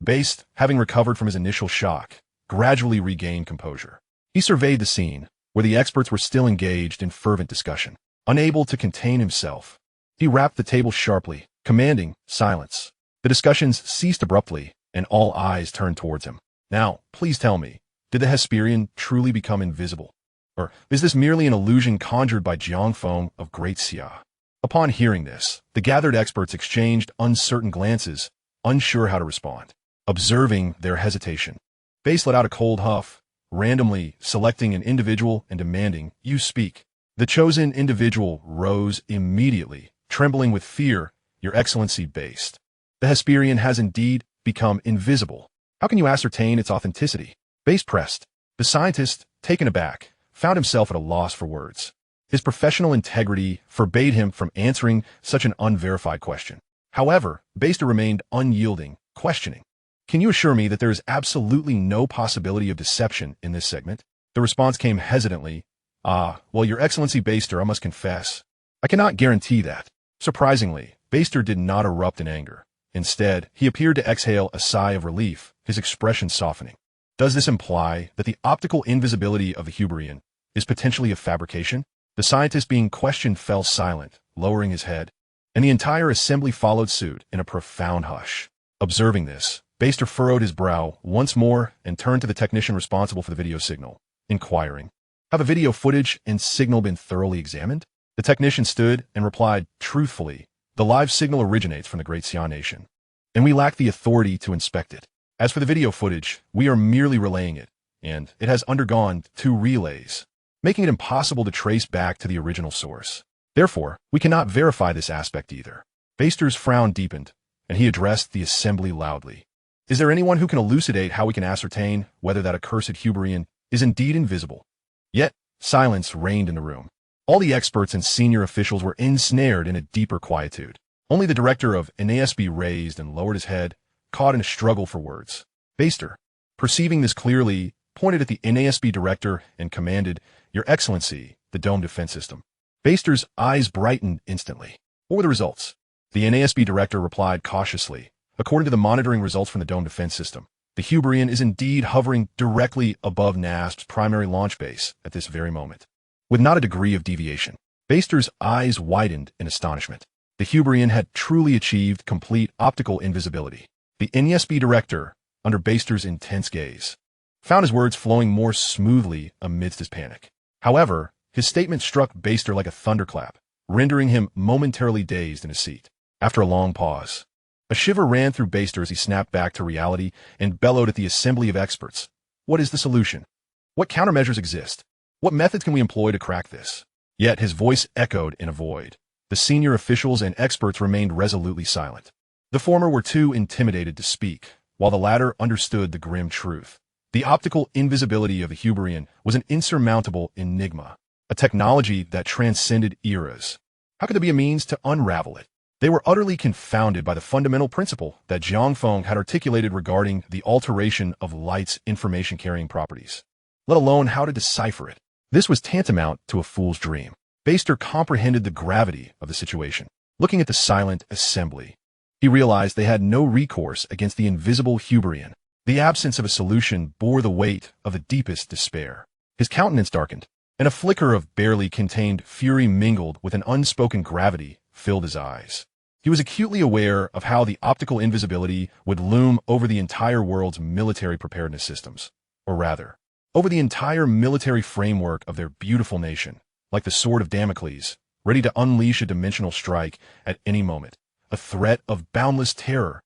Based, having recovered from his initial shock, gradually regained composure. He surveyed the scene, where the experts were still engaged in fervent discussion. Unable to contain himself, he rapped the table sharply, commanding silence. The discussions ceased abruptly, and all eyes turned towards him. "Now, please tell me, did the Hyperion truly become invisible? Or is this merely an illusion conjured by Jiang Feng of Great Xia?" Upon hearing this, the gathered experts exchanged uncertain glances, unsure how to respond. Observing their hesitation, Base let out a cold huff, randomly selecting an individual and demanding, "You speak." The chosen individual rose immediately, trembling with fear. "Your Excellency, Based, the Hyperion has indeed become invisible. How can you ascertain its authenticity?" Base pressed. The scientist, taken aback, found himself at a loss for words. His professional integrity forbade him from answering such an unverified question. However, Baster remained unyielding, questioning. "Can you assure me that there is absolutely no possibility of deception in this segment?" The response came hesitantly. Well, Your Excellency Baster, I must confess, I cannot guarantee that." Surprisingly, Baster did not erupt in anger. Instead, he appeared to exhale a sigh of relief, his expression softening. Does this imply that the optical invisibility of the Hyperion is potentially a fabrication? The scientist being questioned fell silent, lowering his head, and the entire assembly followed suit in a profound hush. Observing this, Baster furrowed his brow once more and turned to the technician responsible for the video signal, inquiring, "Have the video footage and signal been thoroughly examined?" The technician stood and replied truthfully, "The live signal originates from the Great Xian Nation, and we lack the authority to inspect it. As for the video footage, we are merely relaying it, and it has undergone 2 relays, making it impossible to trace back to the original source. Therefore, we cannot verify this aspect either." Baster's frown deepened, and he addressed the assembly loudly. "Is there anyone who can elucidate how we can ascertain whether that accursed Hyperion is indeed invisible?" Yet, silence reigned in the room. All the experts and senior officials were ensnared in a deeper quietude. Only the director of NASB raised and lowered his head, caught in a struggle for words. Baster, perceiving this clearly, pointed at the NASB director and commanded, "Your Excellency, the dome defense system." Baster's eyes brightened instantly. "What were the results?" The NASB director replied cautiously, "According to the monitoring results from the dome defense system, the Hyperion is indeed hovering directly above NASB's primary launch base at this very moment, with not a degree of deviation." Baster's eyes widened in astonishment. The Hyperion had truly achieved complete optical invisibility. The NASB director, under Baster's intense gaze, found his words flowing more smoothly amidst his panic. However, his statement struck Baster like a thunderclap, rendering him momentarily dazed in his seat. After a long pause, a shiver ran through Baster as he snapped back to reality and bellowed at the assembly of experts. "What is the solution? What countermeasures exist? What methods can we employ to crack this?" Yet his voice echoed in a void. The senior officials and experts remained resolutely silent. The former were too intimidated to speak, while the latter understood the grim truth. The optical invisibility of the Hyperion was an insurmountable enigma, a technology that transcended eras. How could there be a means to unravel it? They were utterly confounded by the fundamental principle that Jiang Feng had articulated regarding the alteration of light's information-carrying properties, let alone how to decipher it. This was tantamount to a fool's dream. Baster comprehended the gravity of the situation. Looking at the silent assembly, he realized they had no recourse against the invisible Hyperion. The absence of a solution bore the weight of the deepest despair. His countenance darkened, and a flicker of barely contained fury mingled with an unspoken gravity filled his eyes. He was acutely aware of how the optical invisibility would loom over the entire world's military preparedness systems, or rather, over the entire military framework of their beautiful nation, like the sword of Damocles, ready to unleash a dimensional strike at any moment, a threat of boundless terror.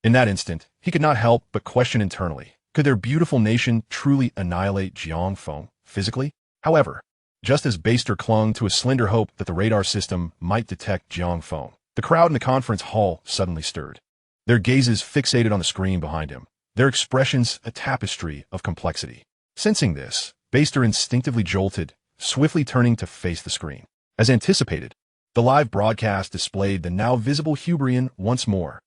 In that instant, he could not help but question internally, could their beautiful nation truly annihilate Jiang Feng physically? However, just as Baster clung to a slender hope that the radar system might detect Jiang Feng, the crowd in the conference hall suddenly stirred. Their gazes fixated on the screen behind him, their expressions a tapestry of complexity. Sensing this, Baster instinctively jolted, swiftly turning to face the screen. As anticipated, the live broadcast displayed the now visible Hyperion once more.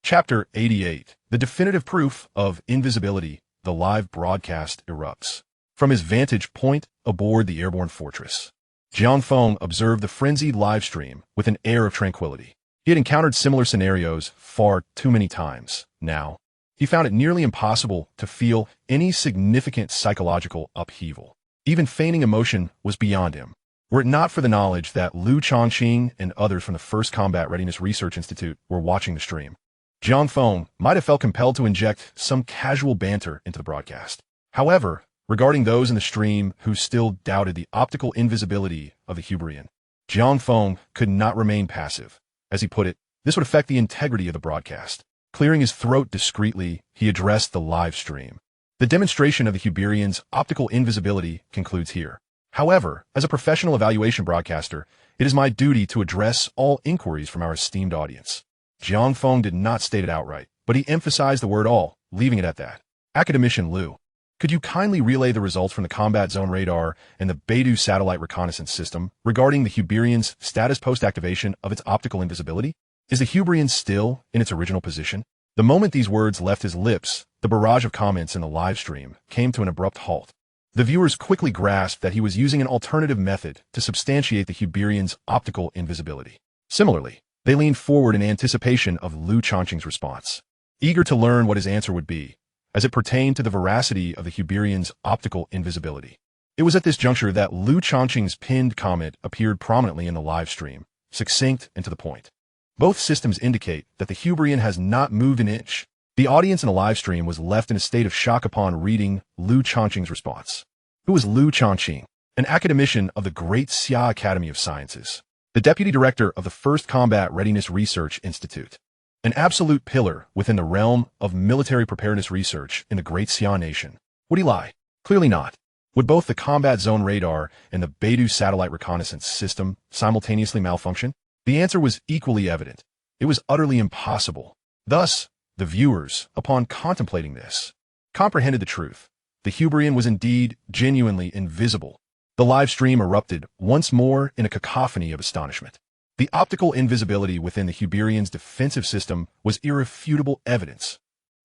Chapter 88. The definitive proof of invisibility. The live broadcast erupts. From his vantage point aboard the airborne fortress, Jiang Feng observed the frenzied livestream with an air of tranquility. He had encountered similar scenarios far too many times. Now, he found it nearly impossible to feel any significant psychological upheaval. Even feigning emotion was beyond him, were it not for the knowledge that Liu Chongqing and others from the 1st Combat Readiness Research Institute were watching the stream. Jiang Feng might have felt compelled to inject some casual banter into the broadcast. However, regarding those in the stream who still doubted the optical invisibility of the Hyperion, Jiang Feng could not remain passive. As he put it, this would affect the integrity of the broadcast. Clearing his throat discreetly, he addressed the live stream. The demonstration of the Hyperion's optical invisibility concludes here. However, as a professional evaluation broadcaster, it is my duty to address all inquiries from our esteemed audience. Jiang Feng did not state it outright, but he emphasized the word all, leaving it at that. Academician Liu, could you kindly relay the results from the combat zone radar and the Beidou satellite reconnaissance system regarding the Hyperion's status post-activation of its optical invisibility? Is the Hyperion still in its original position? The moment these words left his lips, the barrage of comments in the live stream came to an abrupt halt. The viewers quickly grasped that he was using an alternative method to substantiate the Hyperion's optical invisibility. Similarly, they leaned forward in anticipation of Liu Chongqing's response, eager to learn what his answer would be, as it pertained to the veracity of the Hyperion's optical invisibility. It was at this juncture that Liu Chongqing's pinned comment appeared prominently in the live stream, succinct and to the point. Both systems indicate that the Hyperion has not moved an inch. The audience in the live stream was left in a state of shock upon reading Liu Changqing's response. Who was Liu Changqing? An academician of the Great Xia Academy of Sciences, the deputy director of the First Combat Readiness Research Institute, an absolute pillar within the realm of military preparedness research in the Great Xia Nation. Would he lie? Clearly not. Would both the combat zone radar and the Beidou satellite reconnaissance system simultaneously malfunction? The answer was equally evident. It was utterly impossible. Thus, the viewers, upon contemplating this, comprehended the truth. The Hyperion was indeed genuinely invisible. The live stream erupted once more in a cacophony of astonishment. The optical invisibility within the Hyperion's defensive system was irrefutable evidence.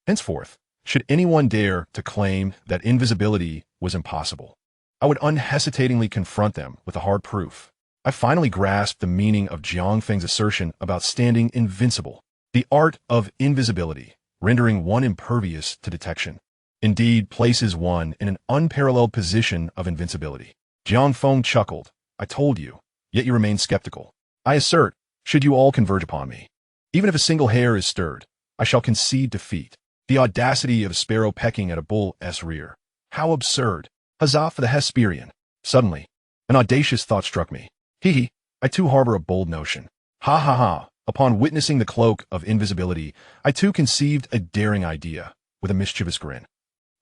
Henceforth, should anyone dare to claim that invisibility was impossible, I would unhesitatingly confront them with a hard proof. I finally grasped the meaning of Jiang Feng's assertion about standing invincible. The art of invisibility, rendering one impervious to detection, indeed places one in an unparalleled position of invincibility. Jiang Feng chuckled. I told you, yet you remain skeptical. I assert, should you all converge upon me, even if a single hair is stirred, I shall concede defeat. The audacity of a sparrow pecking at a bull's rear. How absurd. Huzzah for the Hyperion. Suddenly, an audacious thought struck me. I too harbor a bold notion. Ha ha ha. Upon witnessing the cloak of invisibility, I too conceived a daring idea, with a mischievous grin.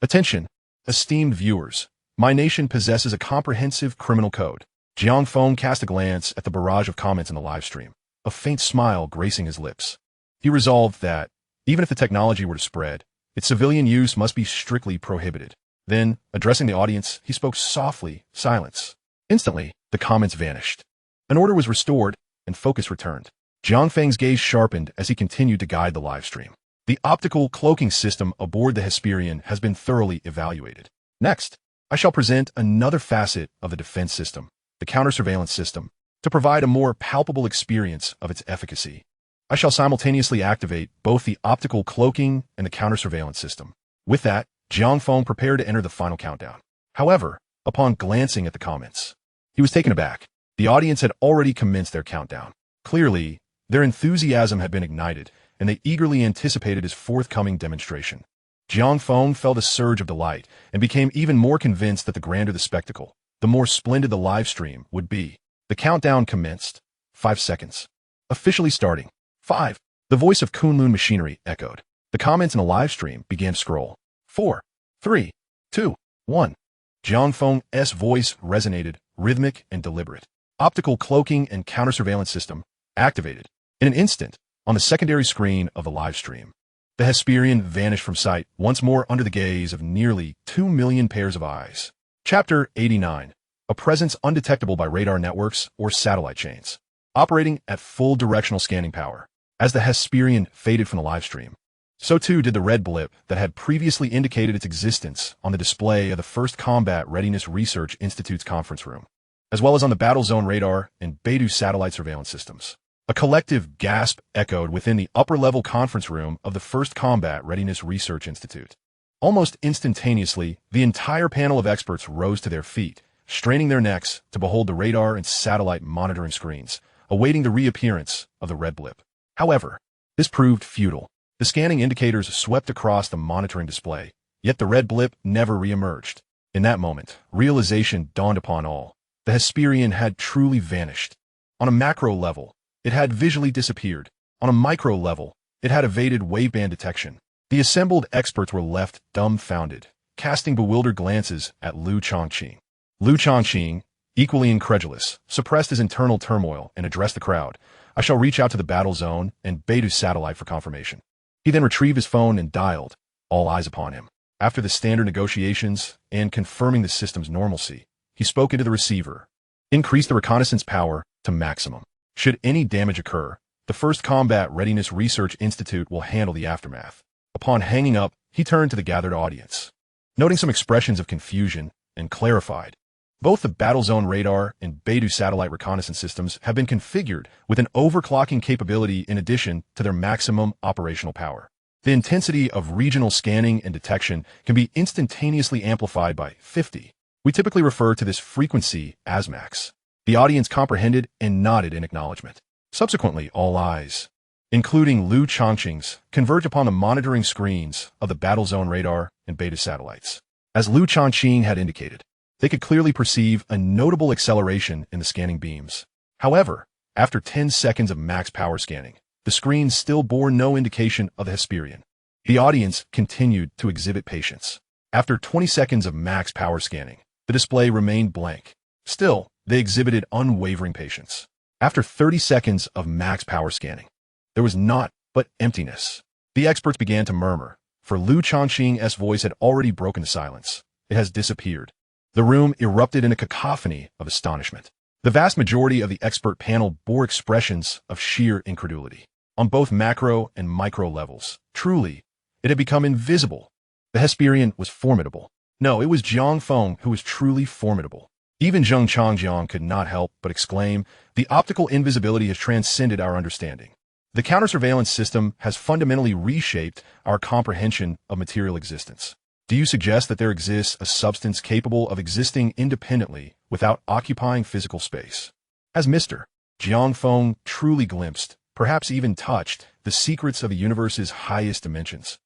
Attention, esteemed viewers. My nation possesses a comprehensive criminal code. Jiang Feng cast a glance at the barrage of comments in the live stream, a faint smile gracing his lips. He resolved that, even if the technology were to spread, its civilian use must be strictly prohibited. Then, addressing the audience, he spoke softly, silence. Instantly, the comments vanished. An order was restored, and focus returned. Jiang Feng's gaze sharpened as he continued to guide the live stream. The optical cloaking system aboard the Hyperion has been thoroughly evaluated. Next, I shall present another facet of the defense system, the counter-surveillance system, to provide a more palpable experience of its efficacy. I shall simultaneously activate both the optical cloaking and the counter-surveillance system. With that, Jiang Feng prepared to enter the final countdown. However, upon glancing at the comments, he was taken aback. The audience had already commenced their countdown. Clearly, their enthusiasm had been ignited, and they eagerly anticipated his forthcoming demonstration. Jiang Feng felt a surge of delight and became even more convinced that the grander the spectacle, the more splendid the live stream would be. The countdown commenced. 5 seconds. Officially starting. 5. The voice of Kunlun machinery echoed. The comments in the live stream began to scroll. 4, 3, 2, 1. Jiang Feng's voice resonated, rhythmic and deliberate. Optical cloaking and counter-surveillance system activated. In an instant, on the secondary screen of the live stream, the Hyperion vanished from sight, once more under the gaze of nearly 2 million pairs of eyes. Chapter 89. A presence undetectable by radar networks or satellite chains. Operating at full directional scanning power. As the Hyperion faded from the live stream, so too did the red blip that had previously indicated its existence on the display of the First Combat Readiness Research Institute's conference room, as well as on the battle zone radar and Beidou satellite surveillance systems. A collective gasp echoed within the upper-level conference room of the First Combat Readiness Research Institute. Almost instantaneously, the entire panel of experts rose to their feet, straining their necks to behold the radar and satellite monitoring screens, awaiting the reappearance of the red blip. However, this proved futile. The scanning indicators swept across the monitoring display, yet the red blip never reemerged. In that moment, realization dawned upon all. The Hyperion had truly vanished. On a macro level, it had visually disappeared. On a micro level, it had evaded waveband detection. The assembled experts were left dumbfounded, casting bewildered glances at Liu Changqing. Liu Changqing, equally incredulous, suppressed his internal turmoil and addressed the crowd. I shall reach out to the battle zone and Beidou satellite for confirmation. He then retrieved his phone and dialed, all eyes upon him. After the standard negotiations and confirming the system's normalcy, he spoke into the receiver. Increase the reconnaissance power to maximum. Should any damage occur, the First Combat Readiness Research Institute will handle the aftermath. Upon hanging up, he turned to the gathered audience, noting some expressions of confusion, and clarified. Both the battle zone radar and Beidou satellite reconnaissance systems have been configured with an overclocking capability in addition to their maximum operational power. The intensity of regional scanning and detection can be instantaneously amplified by 50. We typically refer to this frequency as mechs. The audience comprehended and nodded in acknowledgement. Subsequently, all eyes including Liu Changqing's, converge upon the monitoring screens of the battle zone radar and beta satellites. As Liu Changqing had indicated, they could clearly perceive a notable acceleration in the scanning beams. However, after 10 seconds of max power scanning, the screens still bore no indication of the Hyperion. The audience continued to exhibit patience. After 20 seconds of max power scanning, the display remained blank. Still, they exhibited unwavering patience. After 30 seconds of max power scanning, there was naught but emptiness. The experts began to murmur, for Liu Changqing's voice had already broken the silence. It has disappeared. The room erupted in a cacophony of astonishment. The vast majority of the expert panel bore expressions of sheer incredulity. On both macro and micro levels, truly, it had become invisible. The Hyperion was formidable. No, it was Jiang Feng who was truly formidable. Even Zheng Changjiang could not help but exclaim, the optical invisibility has transcended our understanding. The counter-surveillance system has fundamentally reshaped our comprehension of material existence. Do you suggest that there exists a substance capable of existing independently without occupying physical space? As Mr. Jiang Feng truly glimpsed, perhaps even touched, the secrets of the universe's highest dimensions.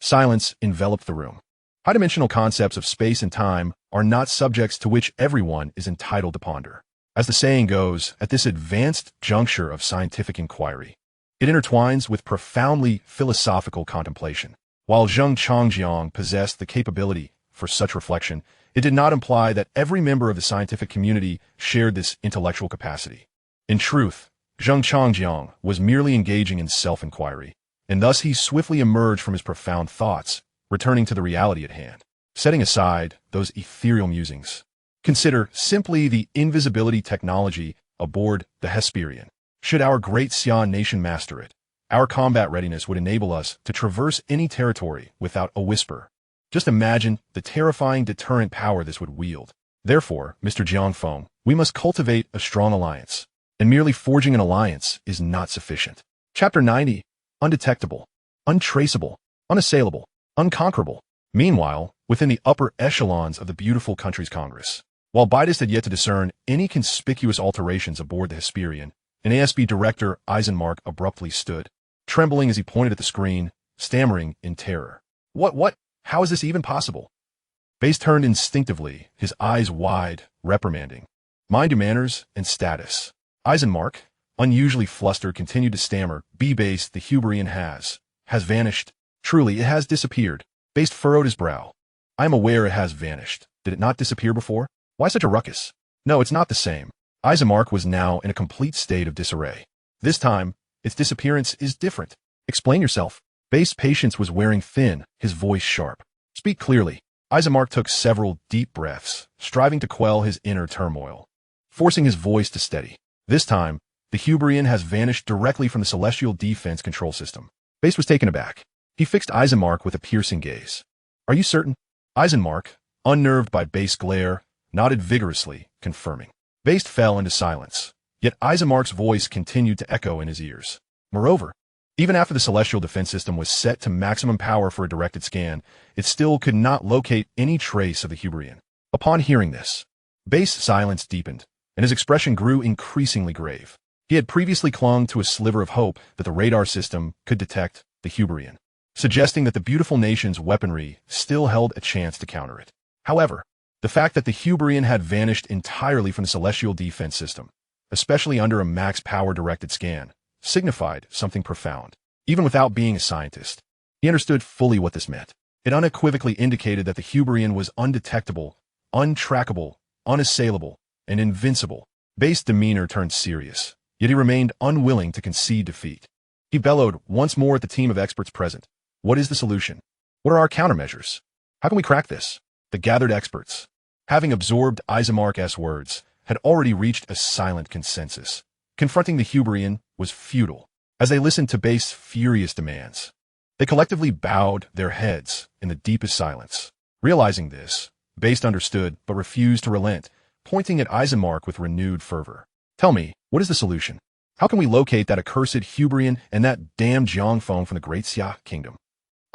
Silence enveloped the room. High-dimensional concepts of space and time are not subjects to which everyone is entitled to ponder. As the saying goes, at this advanced juncture of scientific inquiry, it intertwines with profoundly philosophical contemplation. While Zheng Changjiang possessed the capability for such reflection, it did not imply that every member of the scientific community shared this intellectual capacity. In truth, Zheng Changjiang was merely engaging in self-inquiry, and thus he swiftly emerged from his profound thoughts, returning to the reality at hand. Setting aside those ethereal musings, consider simply the invisibility technology aboard the Hyperion. Should our great Xian nation master it, our combat readiness would enable us to traverse any territory without a whisper. Just imagine the terrifying deterrent power this would wield. Therefore, Mr. Jiang Feng, we must cultivate a strong alliance, and merely forging an alliance is not sufficient. Chapter 90. Undetectable, untraceable, unassailable, unconquerable. Meanwhile, within the upper echelons of the beautiful country's Congress, while Baitis had yet to discern any conspicuous alterations aboard the Hyperion, an ASB director, Eisenmark, abruptly stood, trembling as he pointed at the screen, stammering in terror. What? How is this even possible? Base turned instinctively, his eyes wide, reprimanding. Mind your manners and status. Eisenmark, unusually flustered, continued to stammer. Base, the Hyperion has vanished. Truly, it has disappeared. Base furrowed his brow. I am aware it has vanished. Did it not disappear before? Why such a ruckus? No, it's not the same. Eisenmark was now in a complete state of disarray. This time, its disappearance is different. Explain yourself. Base's patience was wearing thin, his voice sharp. Speak clearly. Eisenmark took several deep breaths, striving to quell his inner turmoil, forcing his voice to steady. This time, the Hyperion has vanished directly from the celestial defense control system. Base was taken aback. He fixed Eisenmark with a piercing gaze. Are you certain? Eisenmark, unnerved by Base's glare, nodded vigorously, confirming. Base fell into silence, yet Eisenmark's voice continued to echo in his ears. Moreover, even after the celestial defense system was set to maximum power for a directed scan, it still could not locate any trace of the Hyperion. Upon hearing this, Base's silence deepened, and his expression grew increasingly grave. He had previously clung to a sliver of hope that the radar system could detect the Hyperion, suggesting that the beautiful nation's weaponry still held a chance to counter it. However, the fact that the Hyperion had vanished entirely from the celestial defense system, especially under a max power directed scan, signified something profound. Even without being a scientist, he understood fully what this meant. It unequivocally indicated that the Hyperion was undetectable, untrackable, unassailable, and invincible. Base's demeanor turned serious, yet he remained unwilling to concede defeat. He bellowed once more at the team of experts present. What is the solution? What are our countermeasures? How can we crack this? The gathered experts, having absorbed Eisenmark's words, had already reached a silent consensus. Confronting the Hyperion was futile. As they listened to Base's furious demands, they collectively bowed their heads in the deepest silence. Realizing this, Base understood but refused to relent, pointing at Eisenmark with renewed fervor. Tell me, what is the solution? How can we locate that accursed Hyperion and that damned Jiang Feng from the great Xia kingdom?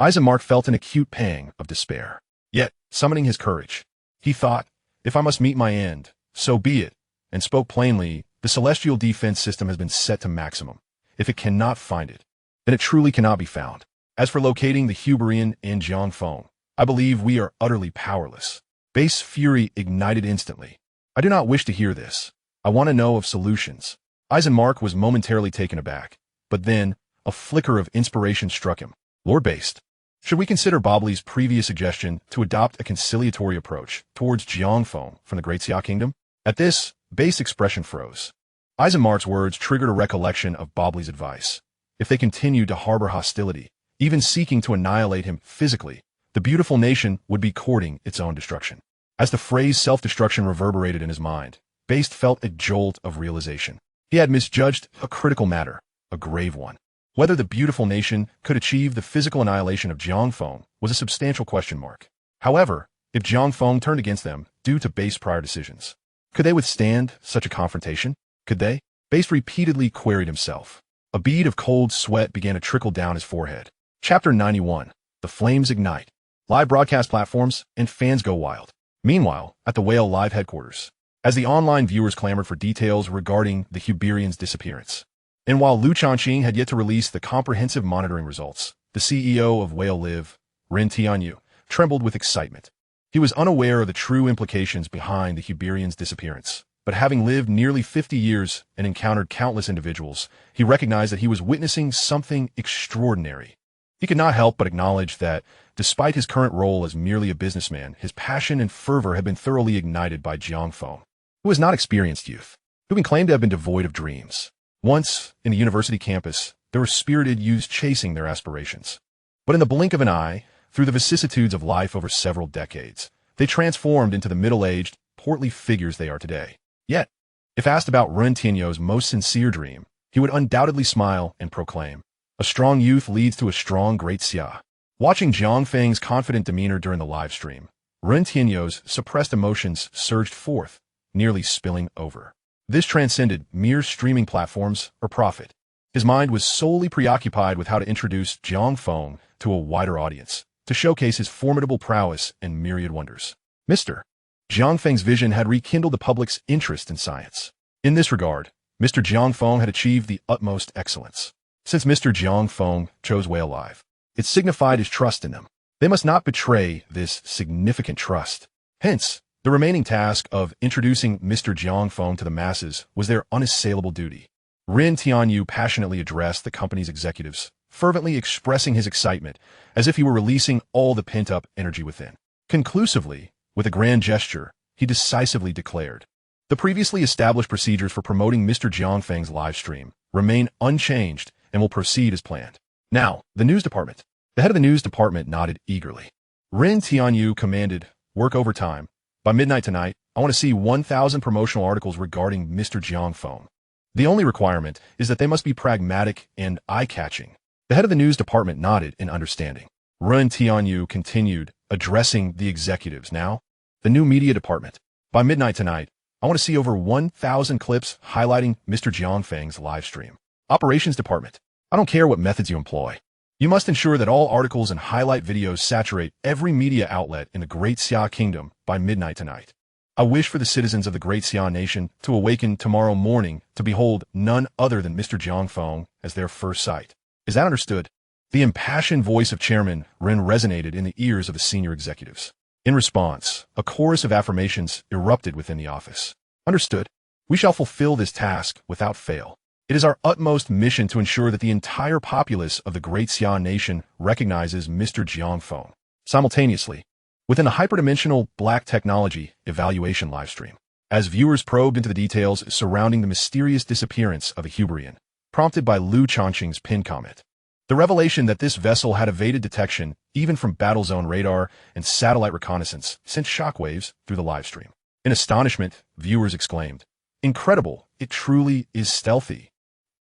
Eisenmark felt an acute pang of despair. Yet, summoning his courage, he thought, if I must meet my end, so be it, and spoke plainly. The celestial defense system has been set to maximum. If it cannot find it, then it truly cannot be found. As for locating the Hyperion and Jiang Feng, I believe we are utterly powerless. Base fury ignited instantly. I do not wish to hear this. I want to know of solutions. Eisenmark was momentarily taken aback, but then a flicker of inspiration struck him. Lord Based, should we consider Bobley's previous suggestion to adopt a conciliatory approach towards Jiang Feng from the Great Xia Kingdom? At this, Base's expression froze. Eisenmark's words triggered a recollection of Bobley's advice. If they continued to harbor hostility, even seeking to annihilate him physically, the beautiful nation would be courting its own destruction. As the phrase self-destruction reverberated in his mind, Based felt a jolt of realization. He had misjudged a critical matter, a grave one. Whether the beautiful nation could achieve the physical annihilation of Jiang Feng was a substantial question mark. However, if Jiang Feng turned against them due to Base's prior decisions, could they withstand such a confrontation? Could they? Base repeatedly queried himself. A bead of cold sweat began to trickle down his forehead. Chapter 91. The Flames Ignite. Live broadcast platforms and fans go wild. Meanwhile, at the Whale Live headquarters, as the online viewers clamored for details regarding the Hyperion's disappearance, and while Lu Changqing had yet to release the comprehensive monitoring results, the CEO of Whale Live, Ren Tianyu, trembled with excitement. He was unaware of the true implications behind the Hyperion's disappearance, but having lived nearly 50 years and encountered countless individuals, he recognized that he was witnessing something extraordinary. He could not help but acknowledge that, despite his current role as merely a businessman, his passion and fervor had been thoroughly ignited by Jiang Feng, who was not experienced youth, who claimed to have been devoid of dreams. Once, in a university campus, there were spirited youths chasing their aspirations. But in the blink of an eye, through the vicissitudes of life over several decades, they transformed into the middle-aged, portly figures they are today. Yet, if asked about Ren Tianyu's most sincere dream, he would undoubtedly smile and proclaim, "A strong youth leads to a strong Great Xia." Watching Jiang Feng's confident demeanor during the live stream, Ren Tianyu's suppressed emotions surged forth, nearly spilling over. This transcended mere streaming platforms or profit. His mind was solely preoccupied with how to introduce Jiang Feng to a wider audience, to showcase his formidable prowess and myriad wonders. Mr. Jiang Feng's vision had rekindled the public's interest in science. In this regard, Mr. Jiang Feng had achieved the utmost excellence. Since Mr. Jiang Feng chose Whale Live, it signified his trust in them. They must not betray this significant trust. Hence, the remaining task of introducing Mr. Jiang Feng to the masses was their unassailable duty. Ren Tianyu passionately addressed the company's executives, fervently expressing his excitement as if he were releasing all the pent-up energy within. Conclusively, with a grand gesture, he decisively declared, "The previously established procedures for promoting Mr. Jiang Feng's live stream remain unchanged and will proceed as planned." Now, the news department. The head of the news department nodded eagerly. Ren Tianyu commanded, "Work overtime. By midnight tonight, I want to see 1,000 promotional articles regarding Mr. Jiang Feng. The only requirement is that they must be pragmatic and eye-catching." The head of the news department nodded in understanding. Ren Tianyu continued, addressing the executives. Now, the new media department. By midnight tonight, I want to see over 1,000 clips highlighting Mr. Jiang Feng's live stream. Operations department. I don't care what methods you employ. You must ensure that all articles and highlight videos saturate every media outlet in the Great Xia Kingdom by midnight tonight. I wish for the citizens of the Great Xia Nation to awaken tomorrow morning to behold none other than Mr. Jiang Feng as their first sight. Is that understood? The impassioned voice of Chairman Ren resonated in the ears of the senior executives. In response, a chorus of affirmations erupted within the office. Understood. We shall fulfill this task without fail. It is our utmost mission to ensure that the entire populace of the Great Xia Nation recognizes Mr. Jiang Feng. Simultaneously, within the hyperdimensional black technology evaluation livestream, as viewers probed into the details surrounding the mysterious disappearance of the Hyperion, prompted by Lu Changqing's pin comment, the revelation that this vessel had evaded detection even from battle zone radar and satellite reconnaissance sent shockwaves through the livestream. In astonishment, viewers exclaimed, "Incredible! It truly is stealthy.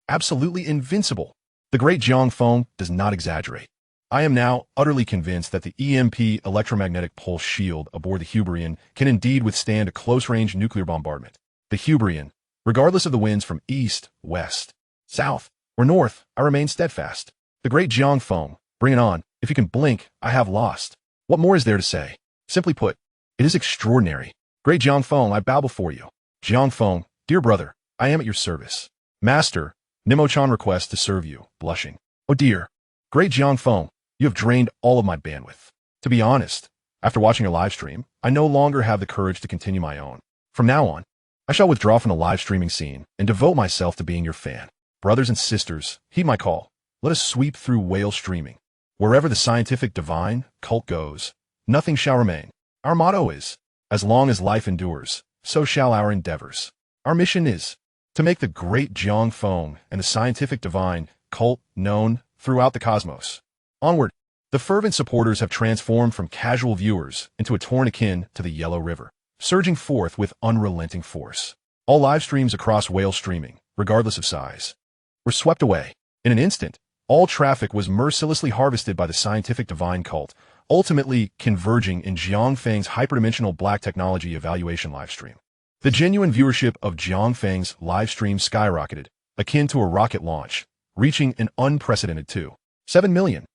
Absolutely invincible." The great Jiang Feng does not exaggerate. I am now utterly convinced that the EMP electromagnetic pulse shield aboard the Hyperion can indeed withstand a close-range nuclear bombardment. The Hyperion, regardless of the winds from east, west, south, or north, I remain steadfast. The great Jiang Feng, bring it on. If you can blink, I have lost. What more is there to say? Simply put, it is extraordinary. Great Jiang Feng, I bow before you. Jiang Feng, dear brother, I am at your service. Master, Nimo-chan requests to serve you, blushing. Oh dear. Great Jiang Feng, you have drained all of my bandwidth. To be honest, after watching your live stream, I no longer have the courage to continue my own. From now on, I shall withdraw from the live streaming scene and devote myself to being your fan. Brothers and sisters, heed my call. Let us sweep through whale streaming. Wherever the scientific divine cult goes, nothing shall remain. Our motto is, as long as life endures, so shall our endeavors. Our mission is to make the great Jiang Feng and the scientific divine cult known throughout the cosmos. Onward, the fervent supporters have transformed from casual viewers into a torrent akin to the Yellow River, surging forth with unrelenting force. All live streams across whale streaming, regardless of size, were swept away. In an instant, all traffic was mercilessly harvested by the scientific divine cult, ultimately converging in Jiang Feng's hyperdimensional black technology evaluation livestream. The genuine viewership of Jiang Feng's livestream skyrocketed, akin to a rocket launch, reaching an unprecedented 2.7 million.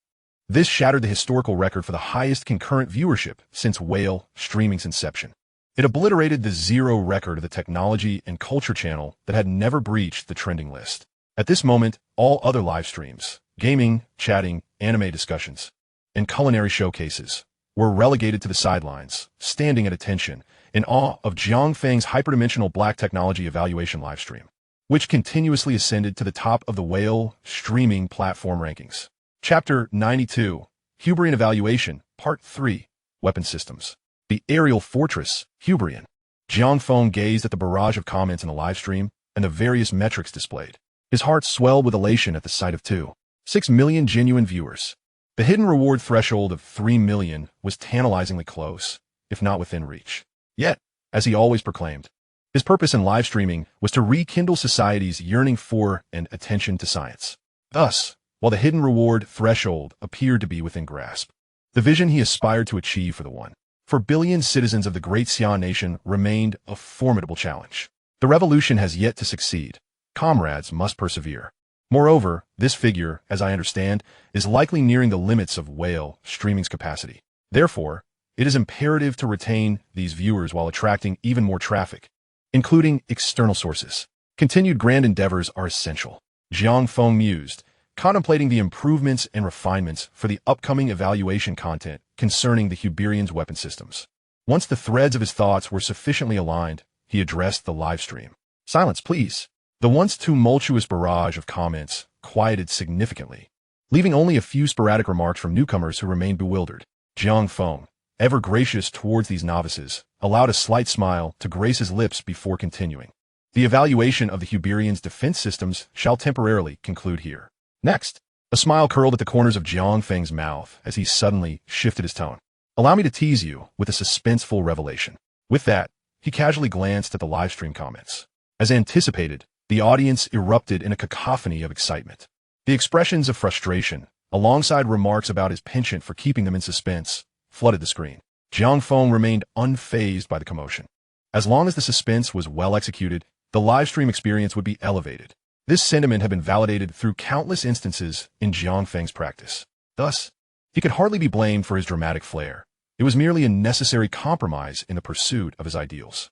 This shattered the historical record for the highest concurrent viewership since whale streaming's inception. It obliterated the zero record of the technology and culture channel that had never breached the trending list. At this moment, all other live streams, gaming, chatting, anime discussions, and culinary showcases were relegated to the sidelines, standing at attention in awe of Jiang Feng's hyperdimensional black technology evaluation livestream, which continuously ascended to the top of the whale streaming platform rankings. Chapter 92, Hyperion Evaluation, Part 3, Weapon Systems. The Aerial Fortress, Hyperion. Jiang Feng gazed at the barrage of comments in the livestream and the various metrics displayed. His heart swelled with elation at the sight of 2.6 million genuine viewers. The hidden reward threshold of 3 million was tantalizingly close, if not within reach. Yet, as he always proclaimed, his purpose in live streaming was to rekindle society's yearning for and attention to science. Thus, while the hidden reward threshold appeared to be within grasp, the vision he aspired to achieve for the 1.4 billion citizens of the great Xi'an nation remained a formidable challenge. The revolution has yet to succeed. Comrades must persevere. Moreover, this figure, as I understand, is likely nearing the limits of whale streaming's capacity. Therefore, it is imperative to retain these viewers while attracting even more traffic, including external sources. Continued grand endeavors are essential. Jiang Feng mused, contemplating the improvements and refinements for the upcoming evaluation content concerning the Hyperion's weapon systems. Once the threads of his thoughts were sufficiently aligned, he addressed the live stream. Silence, please. The once tumultuous barrage of comments quieted significantly, leaving only a few sporadic remarks from newcomers who remained bewildered. Jiang Feng, ever gracious towards these novices, allowed a slight smile to grace his lips before continuing. The evaluation of the Hyperion's defense systems shall temporarily conclude here. Next, a smile curled at the corners of Jiang Feng's mouth as he suddenly shifted his tone. Allow me to tease you with a suspenseful revelation. With that, he casually glanced at the livestream comments. As anticipated, the audience erupted in a cacophony of excitement. The expressions of frustration, alongside remarks about his penchant for keeping them in suspense, flooded the screen. Jiang Feng remained unfazed by the commotion. As long as the suspense was well executed, the livestream experience would be elevated. This sentiment had been validated through countless instances in Jiang Feng's practice. Thus, he could hardly be blamed for his dramatic flair. It was merely a necessary compromise in the pursuit of his ideals.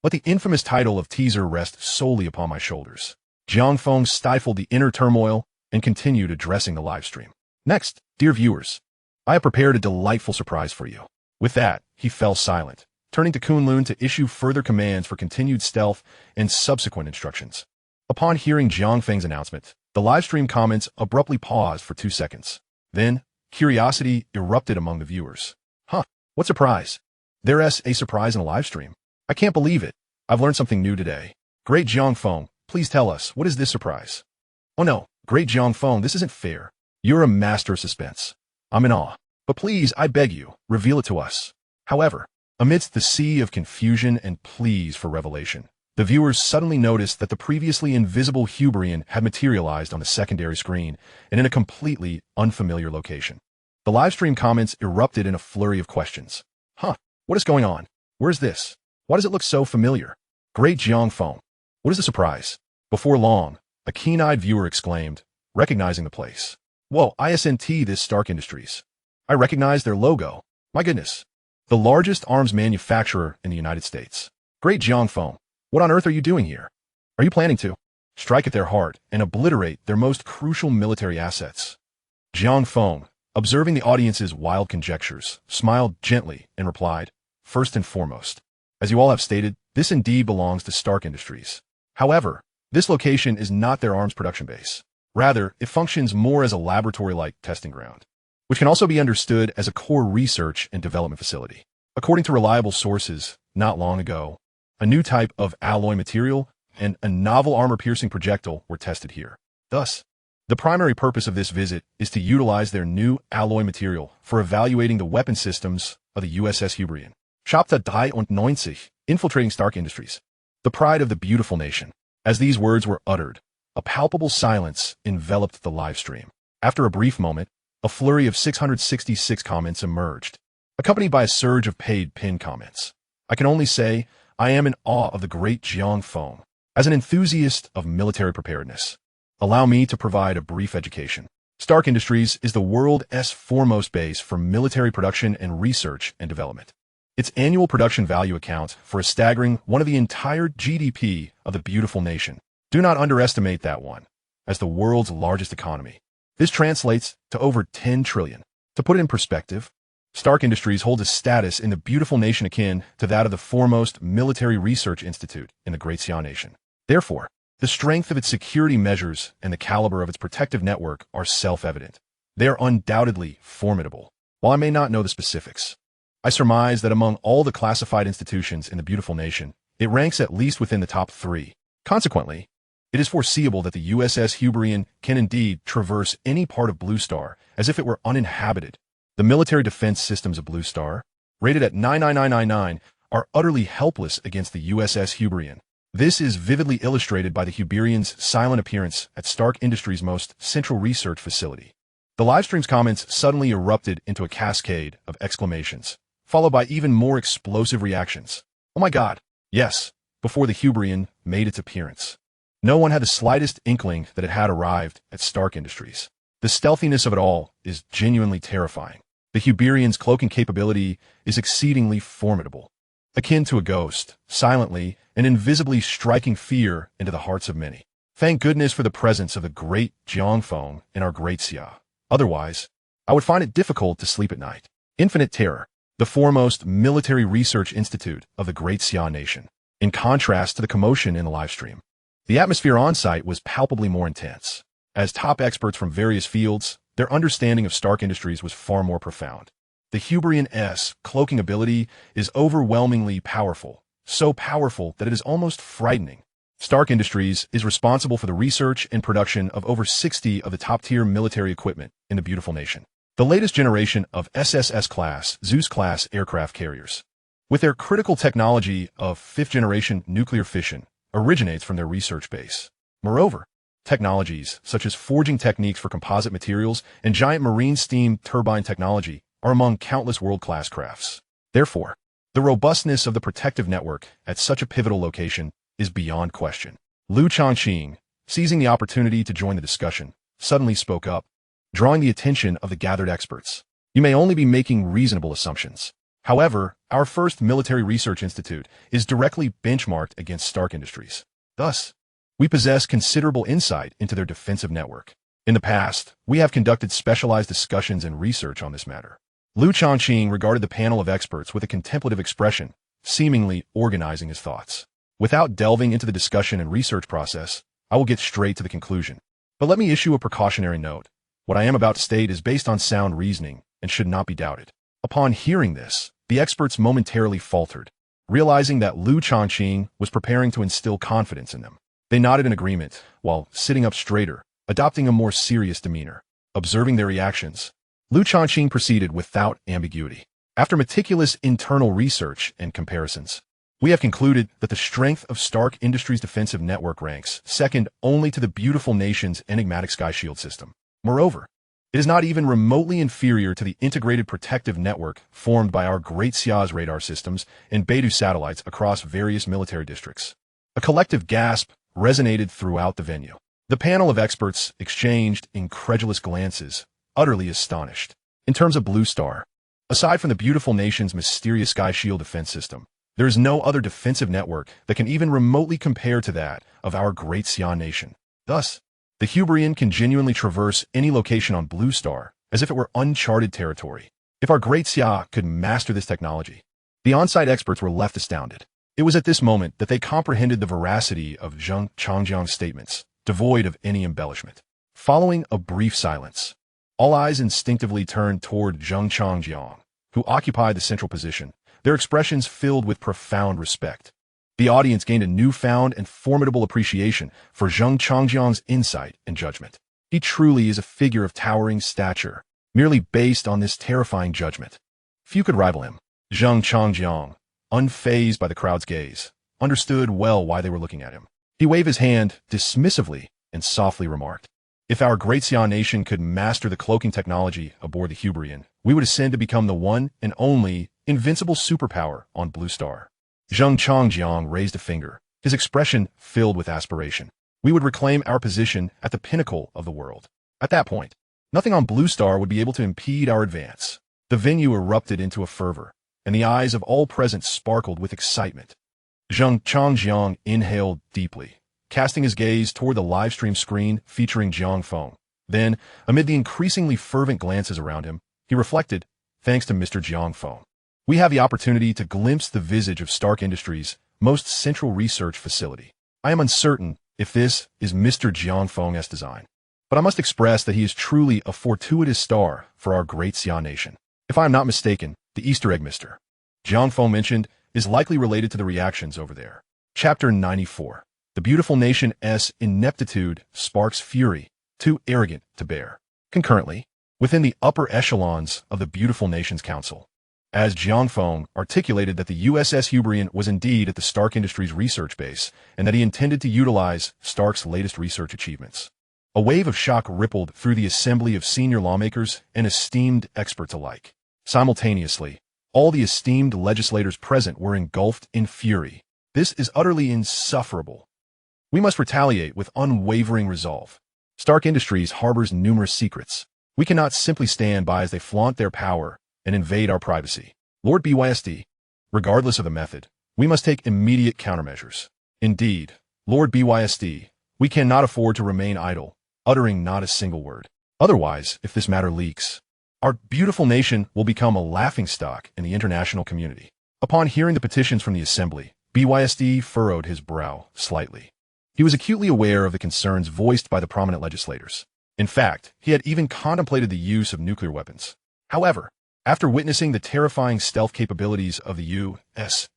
Let the infamous title of teaser rest solely upon my shoulders. Jiang Feng stifled the inner turmoil and continued addressing the livestream. Next, dear viewers, I have prepared a delightful surprise for you. With that, he fell silent, turning to Kunlun to issue further commands for continued stealth and subsequent instructions. Upon hearing Jiang Feng's announcement, the livestream comments abruptly paused for 2 seconds. Then, curiosity erupted among the viewers. What surprise? There's a surprise in a livestream. I can't believe it. I've learned something new today. Great Jiang Feng, please tell us, what is this surprise? Oh no, Great Jiang Feng, this isn't fair. You're a master of suspense. I'm in awe. But please, I beg you, reveal it to us. However, amidst the sea of confusion and pleas for revelation, the viewers suddenly noticed that the previously invisible Hyperion had materialized on the secondary screen and in a completely unfamiliar location. The livestream comments erupted in a flurry of questions. What is going on? Where's this? Why does it look so familiar? Great Jiang Feng, what is the surprise? Before long, a keen-eyed viewer exclaimed, recognizing the place. Whoa, ISNT, this Stark Industries. I recognize their logo. My goodness. The largest arms manufacturer in the United States. Great Jiang Feng, what on earth are you doing here? Are you planning to strike at their heart, and obliterate their most crucial military assets. Jiang Feng, observing the audience's wild conjectures, smiled gently and replied, "First and foremost, as you all have stated, this indeed belongs to Stark Industries. However, this location is not their arms production base. Rather, it functions more as a laboratory-like testing ground, which can also be understood as a core research and development facility. According to reliable sources, not long ago, a new type of alloy material and a novel armor-piercing projectile were tested here. Thus, the primary purpose of this visit is to utilize their new alloy material for evaluating the weapon systems of the USS Hyperion. Chapter 93, infiltrating Stark Industries. The pride of the beautiful nation. As these words were uttered, a palpable silence enveloped the live stream. After a brief moment, a flurry of 666 comments emerged, accompanied by a surge of paid pin comments. I can only say I am in awe of the great Jiang Feng. As an enthusiast of military preparedness, allow me to provide a brief education. Stark Industries is the world's foremost base for military production and research and development. Its annual production value accounts for a staggering one of the entire GDP of the beautiful nation. Do not underestimate that one. As the world's largest economy, this translates to over 10 trillion. To put it in perspective, Stark Industries holds a status in the beautiful nation akin to that of the foremost military research institute in the Great Xia Nation. Therefore, the strength of its security measures and the caliber of its protective network are self-evident. They are undoubtedly formidable. While I may not know the specifics, I surmise that among all the classified institutions in the beautiful nation, it ranks at least within the top 3. Consequently, it is foreseeable that the USS Hyperion can indeed traverse any part of Blue Star as if it were uninhabited. The military defense systems of Blue Star, rated at 99999, are utterly helpless against the USS Hyperion. This is vividly illustrated by the Hyperion's silent appearance at Stark Industries' most central research facility. The livestream's comments suddenly erupted into a cascade of exclamations, followed by even more explosive reactions. Oh my God, yes, before the Hyperion made its appearance. No one had the slightest inkling that it had arrived at Stark Industries. The stealthiness of it all is genuinely terrifying. The Hyperion's cloaking capability is exceedingly formidable, akin to a ghost, silently and invisibly striking fear into the hearts of many. Thank goodness for the presence of the great Jiang Feng in our Great Xia. Otherwise, I would find it difficult to sleep at night. Infinite Terror, the foremost military research institute of the Great Xia Nation. In contrast to the commotion in the livestream, the atmosphere on-site was palpably more intense. As top experts from various fields, their understanding of Stark Industries was far more profound. The Hyperion's cloaking ability is overwhelmingly powerful, so powerful that it is almost frightening. Stark Industries is responsible for the research and production of over 60 of the top-tier military equipment in the beautiful nation. The latest generation of SSS-class, Zeus-class aircraft carriers, with their critical technology of 5th-generation nuclear fission, originates from their research base. Moreover, technologies such as forging techniques for composite materials and giant marine steam turbine technology are among countless world-class crafts. Therefore, the robustness of the protective network at such a pivotal location is beyond question. Lu Changqing, seizing the opportunity to join the discussion, suddenly spoke up, drawing the attention of the gathered experts. You may only be making reasonable assumptions. However, our first military research institute is directly benchmarked against Stark Industries. Thus, we possess considerable insight into their defensive network. In the past, we have conducted specialized discussions and research on this matter. Lu Changqing regarded the panel of experts with a contemplative expression, seemingly organizing his thoughts. Without delving into the discussion and research process, I will get straight to the conclusion. But let me issue a precautionary note. What I am about to state is based on sound reasoning and should not be doubted. Upon hearing this, the experts momentarily faltered, realizing that Lu Changqing was preparing to instill confidence in them. They nodded in agreement, while sitting up straighter, adopting a more serious demeanor. Observing their reactions, Lu Changqing proceeded without ambiguity. After meticulous internal research and comparisons, we have concluded that the strength of Stark Industries' defensive network ranks second only to the beautiful nation's enigmatic sky shield system. Moreover, it is not even remotely inferior to the integrated protective network formed by our Great Xia's radar systems and Beidou satellites across various military districts. A collective gasp resonated throughout the venue. The panel of experts exchanged incredulous glances, utterly astonished. In terms of Blue Star, aside from the beautiful nation's mysterious sky shield defense system, There is no other defensive network that can even remotely compare to that of our great Xia nation. Thus, the Hyperion can genuinely traverse any location on Blue Star as if it were uncharted territory. If our great Xia could master this technology, the on-site experts were left astounded. It was at this moment that they comprehended the veracity of Zheng Changjiang's statements, devoid of any embellishment. Following a brief silence, all eyes instinctively turned toward Zheng Changjiang, who occupied the central position, their expressions filled with profound respect. The audience gained a newfound and formidable appreciation for Zheng Changjiang's insight and judgment. He truly is a figure of towering stature, merely based on this terrifying judgment. Few could rival him. Zheng Changjiang, unfazed by the crowd's gaze, understood well why they were looking at him. He waved his hand dismissively and softly remarked, "If our great Xia nation could master the cloaking technology aboard the Hyperion, we would ascend to become the one and only invincible superpower on Blue Star." Zheng Changjiang raised a finger, his expression filled with aspiration. "We would reclaim our position at the pinnacle of the world. At that point, nothing on Blue Star would be able to impede our advance." The venue erupted into a fervor, and the eyes of all present sparkled with excitement. Zheng Changjiang inhaled deeply, casting his gaze toward the livestream screen featuring Jiang Feng. Then, amid the increasingly fervent glances around him, he reflected, "Thanks to Mr. Jiang Feng, we have the opportunity to glimpse the visage of Stark Industries' most central research facility. I am uncertain if this is Mr. Jiang Feng's design, but I must express that he is truly a fortuitous star for our great Xia nation. If I am not mistaken, the Easter egg Mr. Jiang Feng mentioned is likely related to the reactions over there." Chapter 94. The beautiful nation's ineptitude sparks fury, too arrogant to bear. Concurrently, within the upper echelons of the beautiful nation's council, as Jiang Feng articulated that the USS Hyperion was indeed at the Stark Industries research base and that he intended to utilize Stark's latest research achievements, a wave of shock rippled through the assembly of senior lawmakers and esteemed experts alike. Simultaneously, all the esteemed legislators present were engulfed in fury. "This is utterly insufferable. We must retaliate with unwavering resolve. Stark Industries harbors numerous secrets. We cannot simply stand by as they flaunt their power and invade our privacy. Lord BYSD, regardless of the method, we must take immediate countermeasures. Indeed, Lord BYSD, we cannot afford to remain idle, uttering not a single word. Otherwise, if this matter leaks, our beautiful nation will become a laughingstock in the international community." Upon hearing the petitions from the assembly, BYSD furrowed his brow slightly. He was acutely aware of the concerns voiced by the prominent legislators. In fact, he had even contemplated the use of nuclear weapons. However, after witnessing the terrifying stealth capabilities of the USS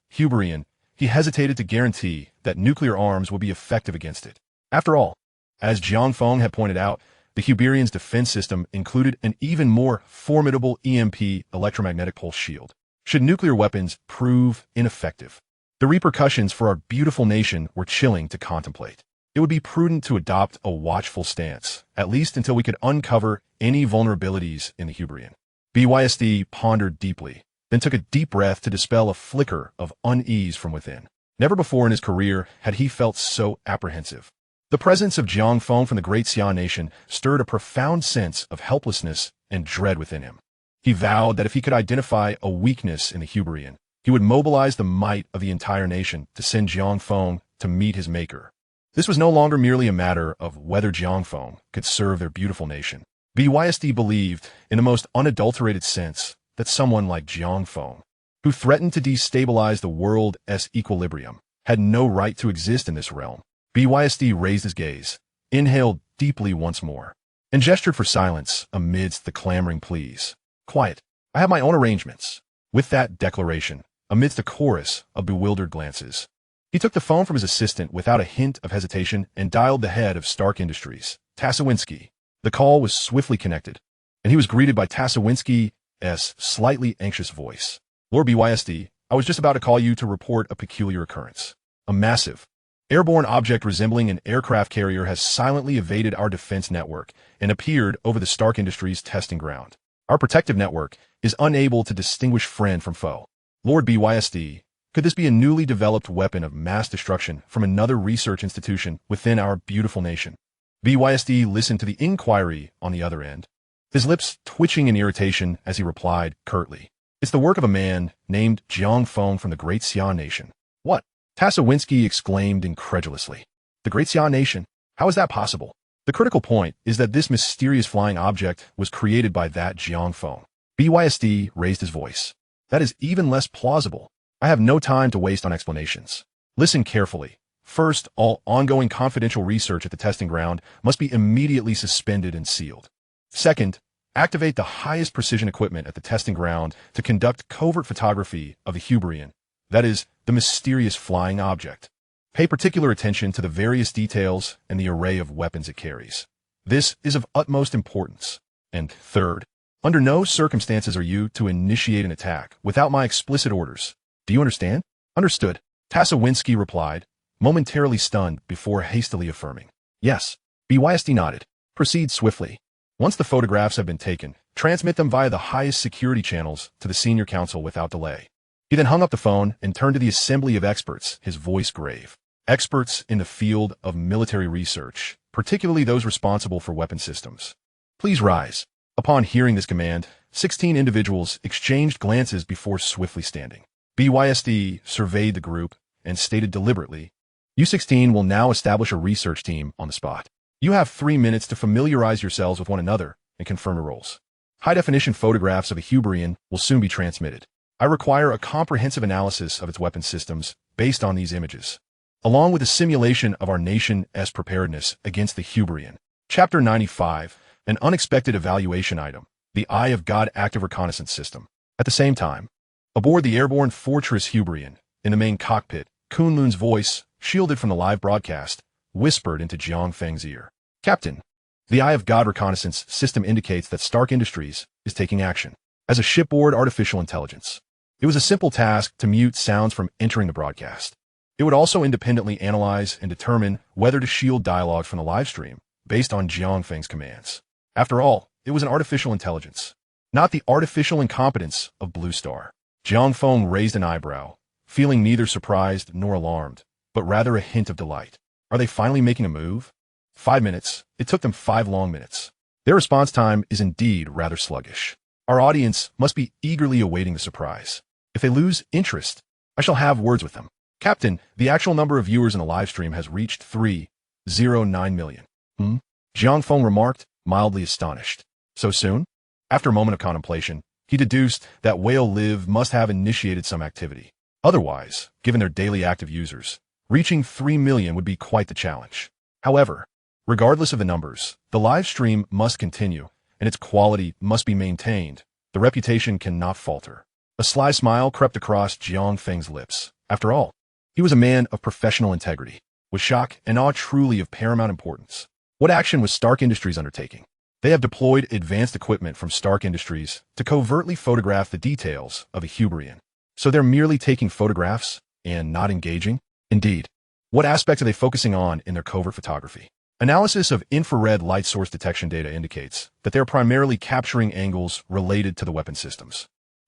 Hyperion, he hesitated to guarantee that nuclear arms would be effective against it. After all, as Jiang Feng had pointed out, the Hyperion's defense system included an even more formidable EMP electromagnetic pulse shield. Should nuclear weapons prove ineffective, the repercussions for our beautiful nation were chilling to contemplate. It would be prudent to adopt a watchful stance, at least until we could uncover any vulnerabilities in the Hyperion. BYSD pondered deeply, then took a deep breath to dispel a flicker of unease from within. Never before in his career had he felt so apprehensive. The presence of Jiang Feng from the great Xia nation stirred a profound sense of helplessness and dread within him. He vowed that if he could identify a weakness in the Hyperion, he would mobilize the might of the entire nation to send Jiang Feng to meet his maker. This was no longer merely a matter of whether Jiang Feng could serve their beautiful nation. BYSD believed, in the most unadulterated sense, that someone like Jiang Feng, who threatened to destabilize the world's equilibrium, had no right to exist in this realm. BYSD raised his gaze, inhaled deeply once more, and gestured for silence amidst the clamoring pleas. "Quiet. I have my own arrangements." With that declaration, amidst a chorus of bewildered glances, he took the phone from his assistant without a hint of hesitation and dialed the head of Stark Industries, Tasowinski. The call was swiftly connected, and he was greeted by Tasowinski's slightly anxious voice. "Lord BYSD, I was just about to call you to report a peculiar occurrence. A massive, airborne object resembling an aircraft carrier has silently evaded our defense network and appeared over the Stark Industries testing ground. Our protective network is unable to distinguish friend from foe. Lord BYSD, could this be a newly developed weapon of mass destruction from another research institution within our beautiful nation?" BYSD listened to the inquiry on the other end, his lips twitching in irritation as he replied curtly, It's the work of a man named Jiang Feng from the Great Xia Nation. What? Tasowinski exclaimed incredulously. The Great Xia Nation? How is that possible? The critical point is that this mysterious flying object was created by that Jiang Feng. BYSD raised his voice. That is even less plausible. I have no time to waste on explanations. Listen carefully. First, all ongoing confidential research at the testing ground must be immediately suspended and sealed. Second, activate the highest precision equipment at the testing ground to conduct covert photography of the Hyperion, that is, the mysterious flying object. Pay particular attention to the various details and the array of weapons it carries. This is of utmost importance. And third, under no circumstances are you to initiate an attack without my explicit orders. Do you understand? Understood, Tasowinski replied, momentarily stunned before hastily affirming. Yes. BYSD nodded. Proceed swiftly. Once the photographs have been taken, transmit them via the highest security channels to the senior council without delay. He then hung up the phone and turned to the assembly of experts, his voice grave. Experts in the field of military research, particularly those responsible for weapon systems. Please rise. Upon hearing this command, 16 individuals exchanged glances before swiftly standing. BYSD surveyed the group and stated deliberately, You 16 will now establish a research team on the spot. You have 3 minutes to familiarize yourselves with one another and confirm your roles. High-definition photographs of a Hyperion will soon be transmitted. I require a comprehensive analysis of its weapon systems based on these images, along with a simulation of our nation's preparedness against the Hyperion. Chapter 95, an unexpected evaluation item, the Eye of God active reconnaissance system. At the same time, aboard the airborne Fortress Hyperion, in the main cockpit, Kunlun's voice, shielded from the live broadcast, whispered into Jiang Feng's ear. Captain, the Eye of God reconnaissance system indicates that Stark Industries is taking action as a shipboard artificial intelligence. It was a simple task to mute sounds from entering the broadcast. It would also independently analyze and determine whether to shield dialogue from the livestream based on Jiang Feng's commands. After all, it was an artificial intelligence, not the artificial incompetence of Blue Star. Jiang Feng raised an eyebrow, feeling neither surprised nor alarmed, but rather a hint of delight. Are they finally making a move? 5 minutes. It took them 5 long minutes. Their response time is indeed rather sluggish. Our audience must be eagerly awaiting the surprise. If they lose interest, I shall have words with them. Captain, the actual number of viewers in the livestream has reached 309 million. Jiang Feng remarked, mildly astonished. So soon? After a moment of contemplation, he deduced that Whale Live must have initiated some activity. Otherwise, given their daily active users, reaching 3 million would be quite the challenge. However, regardless of the numbers, the live stream must continue, and its quality must be maintained. The reputation cannot falter. A sly smile crept across Jiang Feng's lips. After all, he was a man of professional integrity, with shock and awe truly of paramount importance. What action was Stark Industries undertaking? They have deployed advanced equipment from Stark Industries to covertly photograph the details of a Hyperion. So they're merely taking photographs and not engaging? Indeed. What aspects are they focusing on in their covert photography? Analysis of infrared light source detection data indicates that they're primarily capturing angles related to the weapon systems.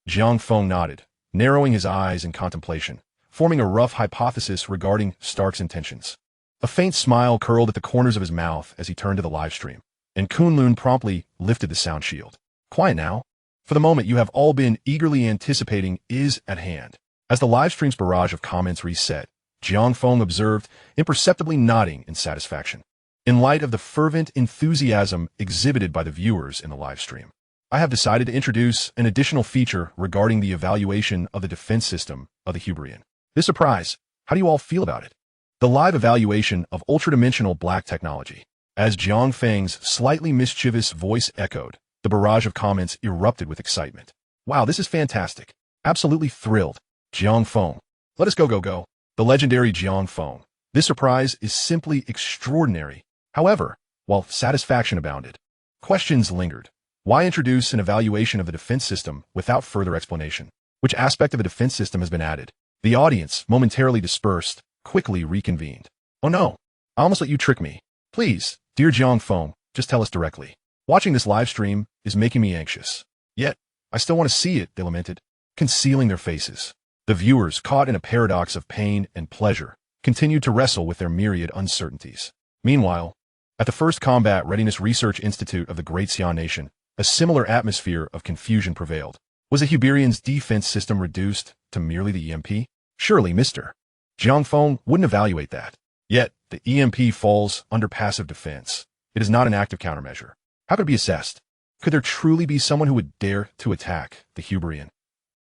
Jiang Feng nodded, narrowing his eyes in contemplation, forming a rough hypothesis regarding Stark's intentions. A faint smile curled at the corners of his mouth as he turned to the livestream, and Kunlun promptly lifted the sound shield. Quiet now. For the moment you have all been eagerly anticipating is at hand. As the livestream's barrage of comments reset, Jiang Feng observed, imperceptibly nodding in satisfaction. In light of the fervent enthusiasm exhibited by the viewers in the livestream, I have decided to introduce an additional feature regarding the evaluation of the defense system of the Hyperion. This surprise, how do you all feel about it? The live evaluation of ultra-dimensional black technology. As Jiang Feng's slightly mischievous voice echoed, the barrage of comments erupted with excitement. Wow, this is fantastic. Absolutely thrilled. Jiang Feng. Let us go. The legendary Jiang Feng. This surprise is simply extraordinary. However, while satisfaction abounded, questions lingered. Why introduce an evaluation of the defense system without further explanation? Which aspect of the defense system has been added? The audience, momentarily dispersed, quickly reconvened. Oh no, I almost let you trick me. Please, dear Jiang Feng, just tell us directly. Watching this live stream is making me anxious. Yet, I still want to see it, they lamented, concealing their faces. The viewers, caught in a paradox of pain and pleasure, continued to wrestle with their myriad uncertainties. Meanwhile, at the First Combat Readiness Research Institute of the Great Xia Nation, a similar atmosphere of confusion prevailed. Was the Hyperion's defense system reduced to merely the EMP? Surely, Mr. Jiang Feng wouldn't evaluate that. Yet, the EMP falls under passive defense. It is not an active countermeasure. How could it be assessed? Could there truly be someone who would dare to attack the Hyperion?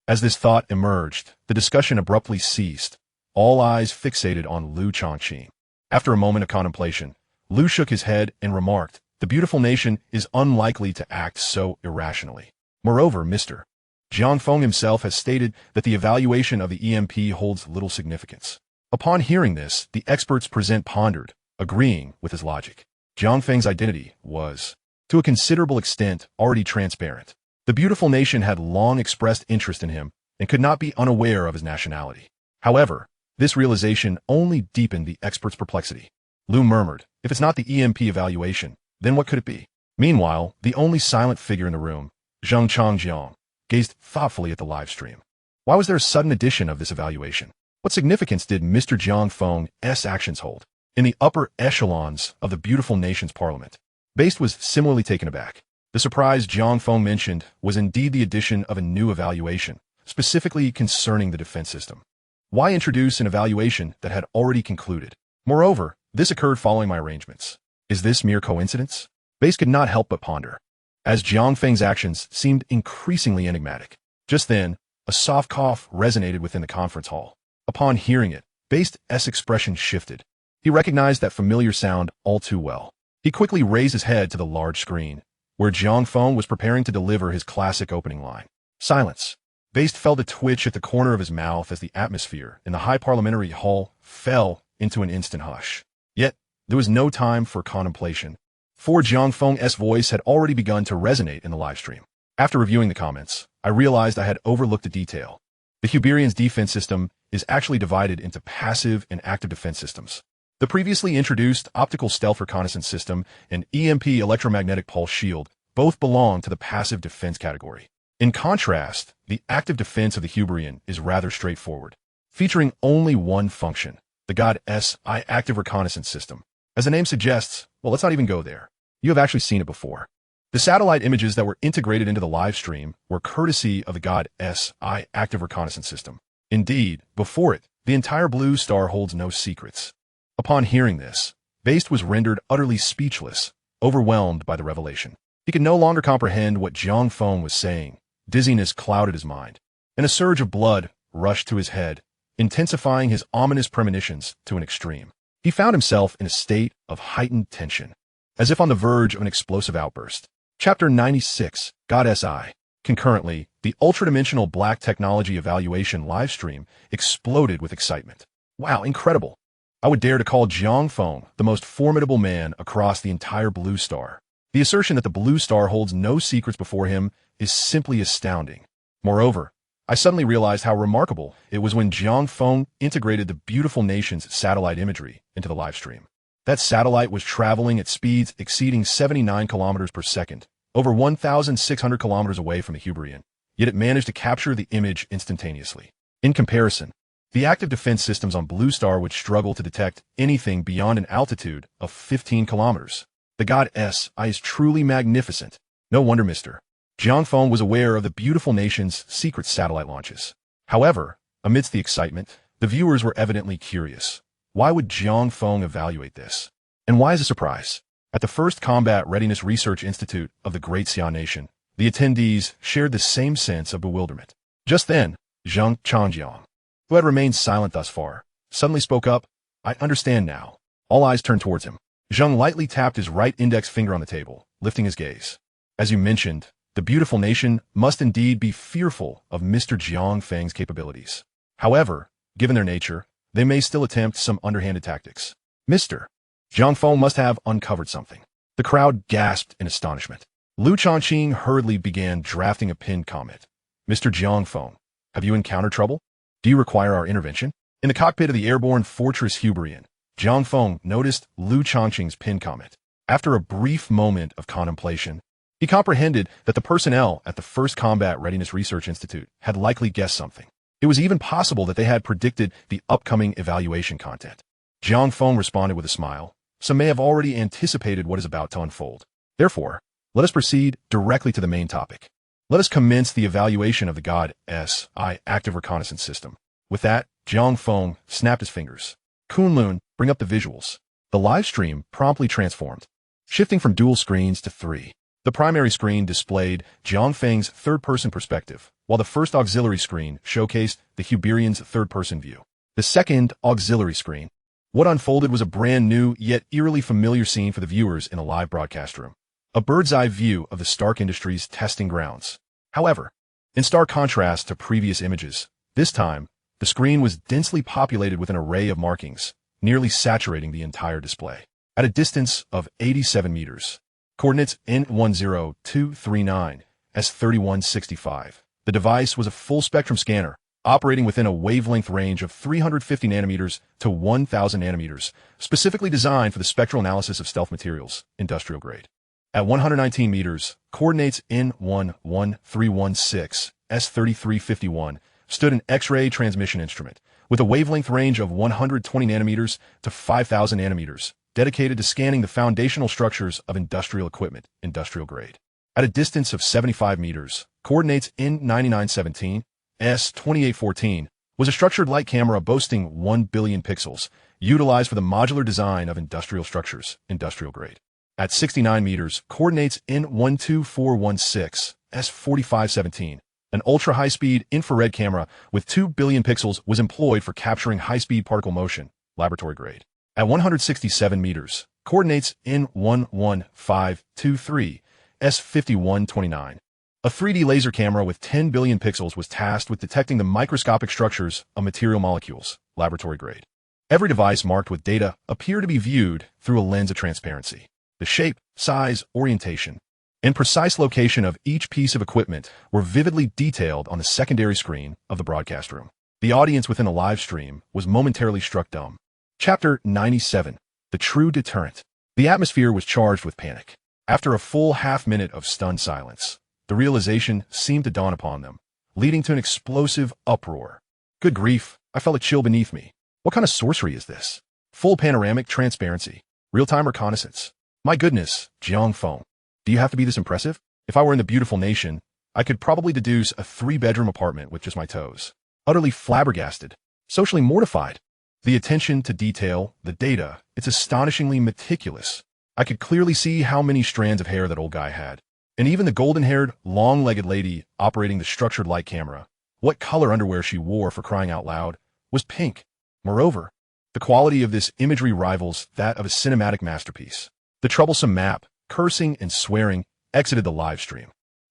As this thought emerged, the discussion abruptly ceased, all eyes fixated on Lu Changqing. After a moment of contemplation, Lu shook his head and remarked, "The beautiful nation is unlikely to act so irrationally. Moreover, Mr. Jiang Feng himself has stated that the evaluation of the EMP holds little significance." Upon hearing this, the experts present pondered, agreeing with his logic. Jiang Feng's identity was, to a considerable extent, already transparent. The beautiful nation had long expressed interest in him and could not be unaware of his nationality. However, this realization only deepened the expert's perplexity. Lu murmured, "If it's not the EMP evaluation, then what could it be?" Meanwhile, the only silent figure in the room, Zheng Changjiang, gazed thoughtfully at the live stream. Why was there a sudden addition of this evaluation? What significance did Mr. Jiang Feng's actions hold in the upper echelons of the beautiful nation's parliament? Based was similarly taken aback. The surprise Jiang Feng mentioned was indeed the addition of a new evaluation, specifically concerning the defense system. Why introduce an evaluation that had already concluded? Moreover, this occurred following my arrangements. Is this mere coincidence? Base could not help but ponder, as Jiang Feng's actions seemed increasingly enigmatic. Just then, a soft cough resonated within the conference hall. Upon hearing it, Base's expression shifted. He recognized that familiar sound all too well. He quickly raised his head to the large screen, where Jiang Feng was preparing to deliver his classic opening line. Silence. Base felt a twitch at the corner of his mouth as the atmosphere in the high parliamentary hall fell into an instant hush. Yet, there was no time for contemplation, for Jiang Feng's voice had already begun to resonate in the livestream. After reviewing the comments, I realized I had overlooked a detail. The Hyperion's defense system is actually divided into passive and active defense systems. The previously introduced optical stealth reconnaissance system and EMP electromagnetic pulse shield both belong to the passive defense category. In contrast, the active defense of the Hyperion is rather straightforward, featuring only one function, the God's Eye active reconnaissance system. As the name suggests, well, let's not even go there. You have actually seen it before. The satellite images that were integrated into the live stream were courtesy of the God's Eye active reconnaissance system. Indeed, before it, the entire blue star holds no secrets. Upon hearing this, Based was rendered utterly speechless, overwhelmed by the revelation. He could no longer comprehend what Jiang Feng was saying. Dizziness clouded his mind, and a surge of blood rushed to his head, intensifying his ominous premonitions to an extreme. He found himself in a state of heightened tension, as if on the verge of an explosive outburst. Chapter 96, God's Eye. Concurrently, the ultradimensional black technology evaluation livestream exploded with excitement. Wow, incredible! I would dare to call Jiang Feng the most formidable man across the entire blue star. The assertion that the blue star holds no secrets before him is simply astounding. Moreover, I suddenly realized how remarkable it was when Jiang Feng integrated the beautiful nation's satellite imagery into the livestream. That satellite was traveling at speeds exceeding 79 kilometers per second, over 1,600 kilometers away from the Hyperion, yet it managed to capture the image instantaneously. In comparison, the active defense systems on Blue Star would struggle to detect anything beyond an altitude of 15 kilometers. The God's Eye is truly magnificent. No wonder Mr. Jiang Feng was aware of the beautiful nation's secret satellite launches. However, amidst the excitement, the viewers were evidently curious. Why would Jiang Feng evaluate this? And why is a surprise? At the first Combat Readiness Research Institute of the Great Xia Nation, the attendees shared the same sense of bewilderment. Just then, Zheng Changjiang, who had remained silent thus far, suddenly spoke up. "I understand now." All eyes turned towards him. Zheng lightly tapped his right index finger on the table, lifting his gaze. "As you mentioned, the beautiful nation must indeed be fearful of Mr. Jiang Feng's capabilities. However, given their nature, they may still attempt some underhanded tactics. Mr. Jiang Feng must have uncovered something." The crowd gasped in astonishment. Lu Changqing hurriedly began drafting a pinned comment. "Mr. Jiang Feng, have you encountered trouble? Do you require our intervention?" In the cockpit of the airborne fortress Hyperion, Jiang Feng noticed Lu Changqing's pinned comment. After a brief moment of contemplation, he comprehended that the personnel at the First Combat Readiness Research Institute had likely guessed something. It was even possible that they had predicted the upcoming evaluation content. Jiang Feng responded with a smile. Some may have already anticipated what is about to unfold. Therefore, let us proceed directly to the main topic. Let us commence the evaluation of the God-S-I active reconnaissance system. With that, Jiang Feng snapped his fingers. Kunlun, bring up the visuals. The live stream promptly transformed, shifting from dual screens to three. The primary screen displayed Jiang Feng's third-person perspective, while the first auxiliary screen showcased the Hyperion's third-person view. The second auxiliary screen. What unfolded was a brand new, yet eerily familiar scene for the viewers in a live broadcast room. A bird's-eye view of the Stark Industries testing grounds. However, in stark contrast to previous images, this time, the screen was densely populated with an array of markings, nearly saturating the entire display. At a distance of 87 meters, coordinates N10239, S3165, the device was a full-spectrum scanner, operating within a wavelength range of 350 nanometers to 1,000 nanometers, specifically designed for the spectral analysis of stealth materials, industrial grade. At 119 meters, coordinates N11316, S3351, stood an X-ray transmission instrument, with a wavelength range of 120 nanometers to 5,000 nanometers, dedicated to scanning the foundational structures of industrial equipment, industrial grade. At a distance of 75 meters, coordinates N9917, S2814, was a structured light camera boasting 1 billion pixels, utilized for the modular design of industrial structures, industrial grade. At 69 meters, coordinates N12416, S4517, an ultra-high-speed infrared camera with 2 billion pixels was employed for capturing high-speed particle motion, laboratory grade. At 167 meters, coordinates N11523, S5129, a 3D laser camera with 10 billion pixels was tasked with detecting the microscopic structures of material molecules, laboratory grade. Every device marked with data appeared to be viewed through a lens of transparency. The shape, size, orientation, and precise location of each piece of equipment were vividly detailed on the secondary screen of the broadcast room. The audience within the live stream was momentarily struck dumb. Chapter 97. The True Deterrent. The atmosphere was charged with panic. After a full half-minute of stunned silence, the realization seemed to dawn upon them, leading to an explosive uproar. Good grief, I felt a chill beneath me. What kind of sorcery is this? Full panoramic transparency. Real-time reconnaissance. My goodness, Jiang Feng. Do you have to be this impressive? If I were in the beautiful nation, I could probably deduce a 3-bedroom apartment with just my toes. Utterly flabbergasted. Socially mortified. The attention to detail, the data, it's astonishingly meticulous. I could clearly see how many strands of hair that old guy had. And even the golden-haired, long-legged lady operating the structured light camera, what color underwear she wore for crying out loud, was pink. Moreover, the quality of this imagery rivals that of a cinematic masterpiece. The troublesome map, cursing and swearing, exited the live stream.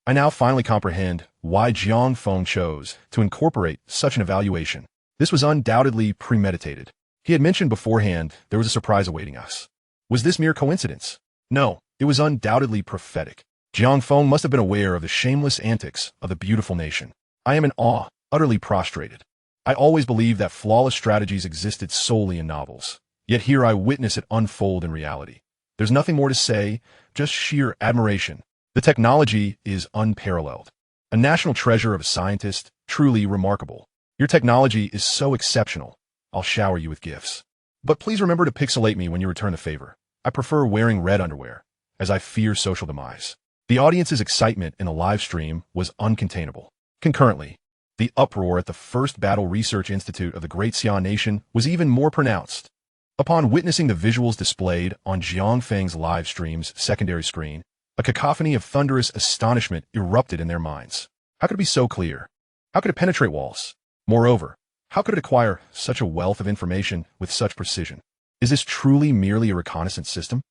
I now finally comprehend why Jiang Feng chose to incorporate such an evaluation. This was undoubtedly premeditated. He had mentioned beforehand there was a surprise awaiting us. Was this mere coincidence? No, it was undoubtedly prophetic. Jiang Feng must have been aware of the shameless antics of the beautiful nation. I am in awe, utterly prostrated. I always believed that flawless strategies existed solely in novels. Yet here I witness it unfold in reality. There's nothing more to say, just sheer admiration. The technology is unparalleled. A national treasure of a scientist, truly remarkable. Your technology is so exceptional. I'll shower you with gifts. But please remember to pixelate me when you return the favor. I prefer wearing red underwear, as I fear social demise. The audience's excitement in the live stream was uncontainable. Concurrently, the uproar at the First Battle Research Institute of the Great Xian Nation was even more pronounced. Upon witnessing the visuals displayed on Jiang Feng's live stream's secondary screen, a cacophony of thunderous astonishment erupted in their minds. How could it be so clear? How could it penetrate walls? Moreover, how could it acquire such a wealth of information with such precision? Is this truly merely a reconnaissance system?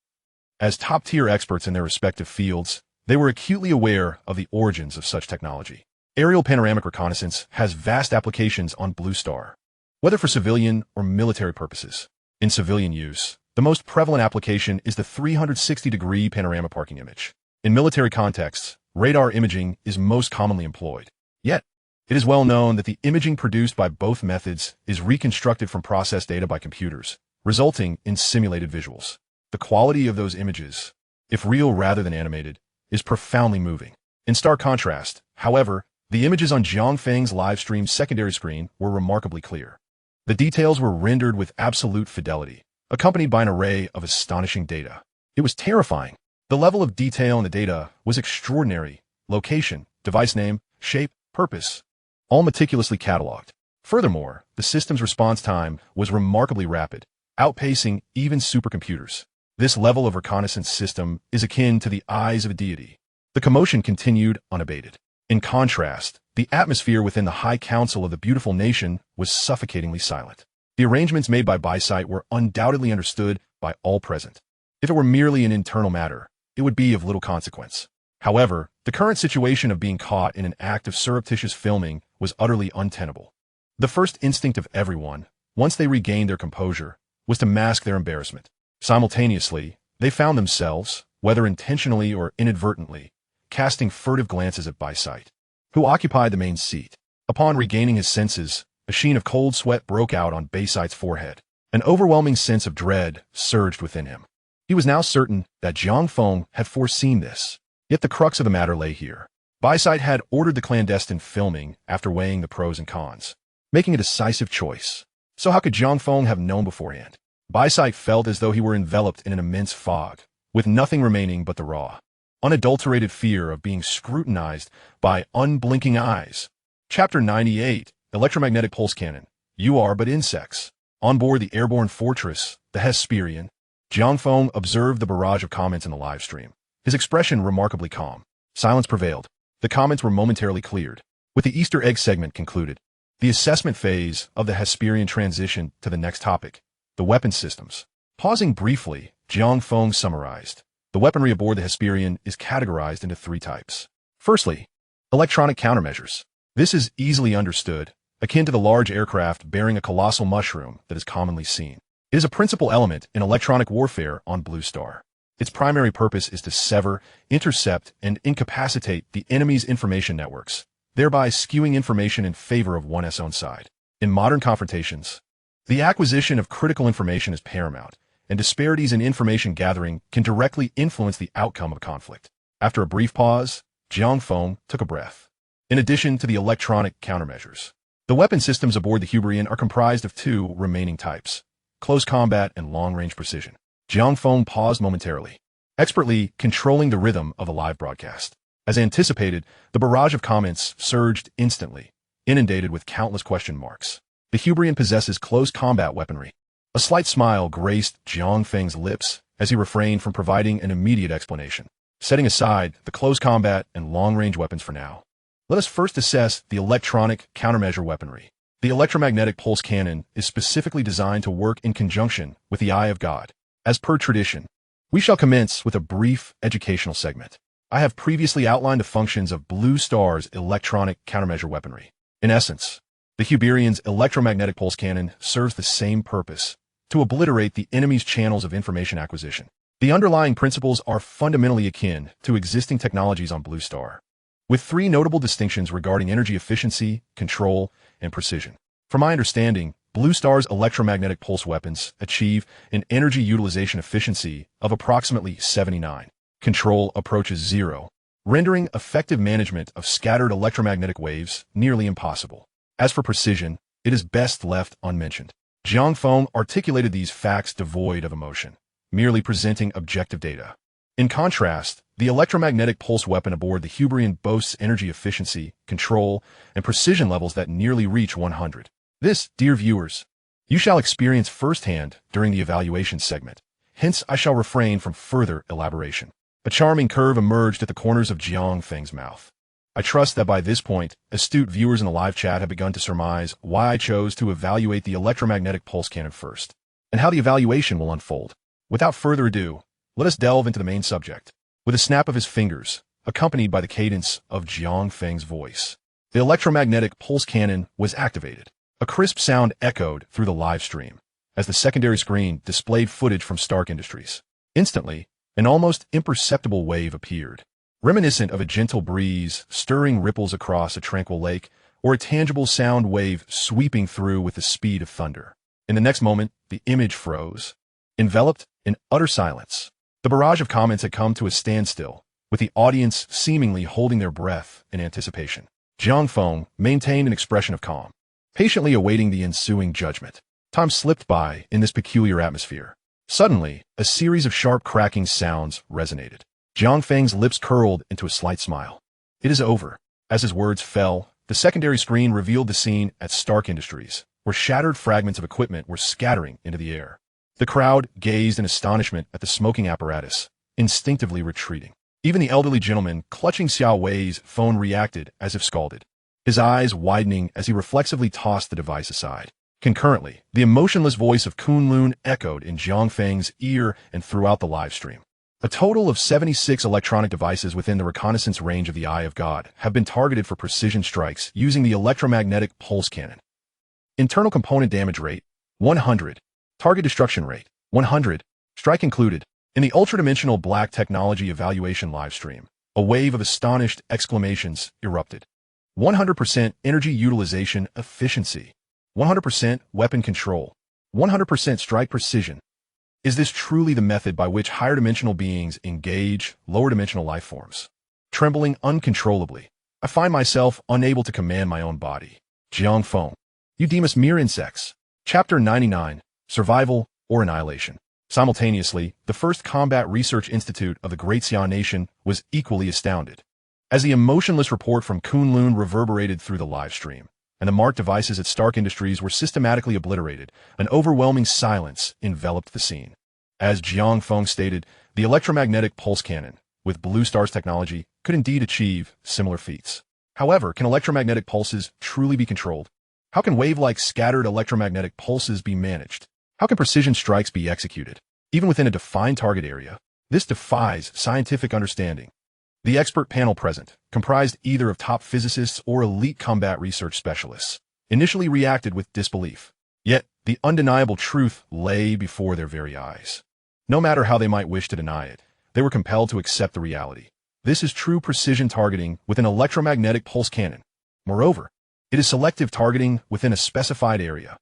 As top-tier experts in their respective fields, they were acutely aware of the origins of such technology. Aerial panoramic reconnaissance has vast applications on Blue Star, whether for civilian or military purposes. In civilian use, the most prevalent application is the 360-degree panorama parking image. In military contexts, radar imaging is most commonly employed. Yet, it is well known that the imaging produced by both methods is reconstructed from processed data by computers, resulting in simulated visuals. The quality of those images, if real rather than animated, is profoundly moving. In stark contrast, however, the images on Jiang Feng's live stream secondary screen were remarkably clear. The details were rendered with absolute fidelity, accompanied by an array of astonishing data. It was terrifying. The level of detail in the data was extraordinary. Location, device name, shape, purpose, all meticulously cataloged. Furthermore, the system's response time was remarkably rapid, outpacing even supercomputers. This level of reconnaissance system is akin to the eyes of a deity. The commotion continued unabated. In contrast, the atmosphere within the High Council of the beautiful nation was suffocatingly silent. The arrangements made by Bysite were undoubtedly understood by all present. If it were merely an internal matter, it would be of little consequence. However, the current situation of being caught in an act of surreptitious filming was utterly untenable. The first instinct of everyone, once they regained their composure, was to mask their embarrassment. Simultaneously, they found themselves, whether intentionally or inadvertently, casting furtive glances at Bysite, who occupied the main seat. Upon regaining his senses, a sheen of cold sweat broke out on Bysite's forehead. An overwhelming sense of dread surged within him. He was now certain that Jiang Feng had foreseen this. Yet the crux of the matter lay here. Bysite had ordered the clandestine filming after weighing the pros and cons, making a decisive choice. So how could Jiang Feng have known beforehand? Bysite felt as though he were enveloped in an immense fog, with nothing remaining but the raw, unadulterated fear of being scrutinized by unblinking eyes. Chapter 98, Electromagnetic Pulse Cannon. You are but insects. On board the airborne fortress, the Hyperion, Jiang Feng observed the barrage of comments in the live stream. His expression remarkably calm. Silence prevailed. The comments were momentarily cleared. With the Easter egg segment concluded, the assessment phase of the Hyperion transitioned to the next topic, the weapon systems. Pausing briefly, Jiang Feng summarized. The weaponry aboard the Hyperion is categorized into three types. Firstly, electronic countermeasures. This is easily understood, akin to the large aircraft bearing a colossal mushroom that is commonly seen. It is a principal element in electronic warfare on Blue Star. Its primary purpose is to sever, intercept, and incapacitate the enemy's information networks, thereby skewing information in favor of one's own side. In modern confrontations, the acquisition of critical information is paramount, and disparities in information gathering can directly influence the outcome of a conflict. After a brief pause, Jiang Feng took a breath. In addition to the electronic countermeasures, the weapon systems aboard the Hyperion are comprised of two remaining types, close combat and long-range precision. Jiang Feng paused momentarily, expertly controlling the rhythm of a live broadcast. As anticipated, the barrage of comments surged instantly, inundated with countless question marks. The Hyperion possesses close combat weaponry. A slight smile graced Jiang Feng's lips as he refrained from providing an immediate explanation. Setting aside the close combat and long-range weapons for now, let us first assess the electronic countermeasure weaponry. The electromagnetic pulse cannon is specifically designed to work in conjunction with the Eye of God. As per tradition, we shall commence with a brief educational segment. I have previously outlined the functions of Blue Star's electronic countermeasure weaponry. In essence, the Hyperion's electromagnetic pulse cannon serves the same purpose, to obliterate the enemy's channels of information acquisition. The underlying principles are fundamentally akin to existing technologies on Blue Star, with three notable distinctions regarding energy efficiency, control, and precision. From my understanding, Blue Star's electromagnetic pulse weapons achieve an energy utilization efficiency of approximately 79. Control approaches 0, rendering effective management of scattered electromagnetic waves nearly impossible. As for precision, it is best left unmentioned. Jiang Feng articulated these facts devoid of emotion, merely presenting objective data. In contrast, the electromagnetic pulse weapon aboard the Hyperion boasts energy efficiency, control, and precision levels that nearly reach 100. This, dear viewers, you shall experience firsthand during the evaluation segment. Hence, I shall refrain from further elaboration. A charming curve emerged at the corners of Jiang Feng's mouth. I trust that by this point, astute viewers in the live chat have begun to surmise why I chose to evaluate the electromagnetic pulse cannon first, and how the evaluation will unfold. Without further ado, let us delve into the main subject. With a snap of his fingers, accompanied by the cadence of Jiang Feng's voice, the electromagnetic pulse cannon was activated. A crisp sound echoed through the live stream as the secondary screen displayed footage from Stark Industries. Instantly, an almost imperceptible wave appeared, reminiscent of a gentle breeze stirring ripples across a tranquil lake, or a tangible sound wave sweeping through with the speed of thunder. In the next moment, the image froze, enveloped in utter silence. The barrage of comments had come to a standstill, with the audience seemingly holding their breath in anticipation. Jiang Feng maintained an expression of calm, patiently awaiting the ensuing judgment. Time slipped by in this peculiar atmosphere. Suddenly, a series of sharp cracking sounds resonated. Jiang Feng's lips curled into a slight smile. It is over. As his words fell, the secondary screen revealed the scene at Stark Industries, where shattered fragments of equipment were scattering into the air. The crowd gazed in astonishment at the smoking apparatus, instinctively retreating. Even the elderly gentleman clutching Xiao Wei's phone reacted as if scalded, his eyes widening as he reflexively tossed the device aside. Concurrently, the emotionless voice of Kunlun echoed in Jiang Feng's ear and throughout the livestream. A total of 76 electronic devices within the reconnaissance range of the Eye of God have been targeted for precision strikes using the electromagnetic pulse cannon. Internal component damage rate, 100. Target destruction rate, 100. Strike included. In the ultradimensional black technology evaluation livestream, a wave of astonished exclamations erupted. 100% energy utilization efficiency. 100% weapon control. 100% strike precision. Is this truly the method by which higher dimensional beings engage lower dimensional life forms? Trembling uncontrollably, I find myself unable to command my own body. Jiang Feng. You deem us mere insects. Chapter 99. Survival or Annihilation. Simultaneously, the first Combat Research Institute of the Great Xia Nation was equally astounded. As the emotionless report from Kunlun reverberated through the livestream, and the marked devices at Stark Industries were systematically obliterated, an overwhelming silence enveloped the scene. As Jiang Feng stated, the electromagnetic pulse cannon, with Blue Star's technology, could indeed achieve similar feats. However, can electromagnetic pulses truly be controlled? How can wave-like scattered electromagnetic pulses be managed? How can precision strikes be executed, even within a defined target area? This defies scientific understanding. The expert panel present, comprised either of top physicists or elite combat research specialists, initially reacted with disbelief. Yet, the undeniable truth lay before their very eyes. No matter how they might wish to deny it, they were compelled to accept the reality. This is true precision targeting with an electromagnetic pulse cannon. Moreover, it is selective targeting within a specified area.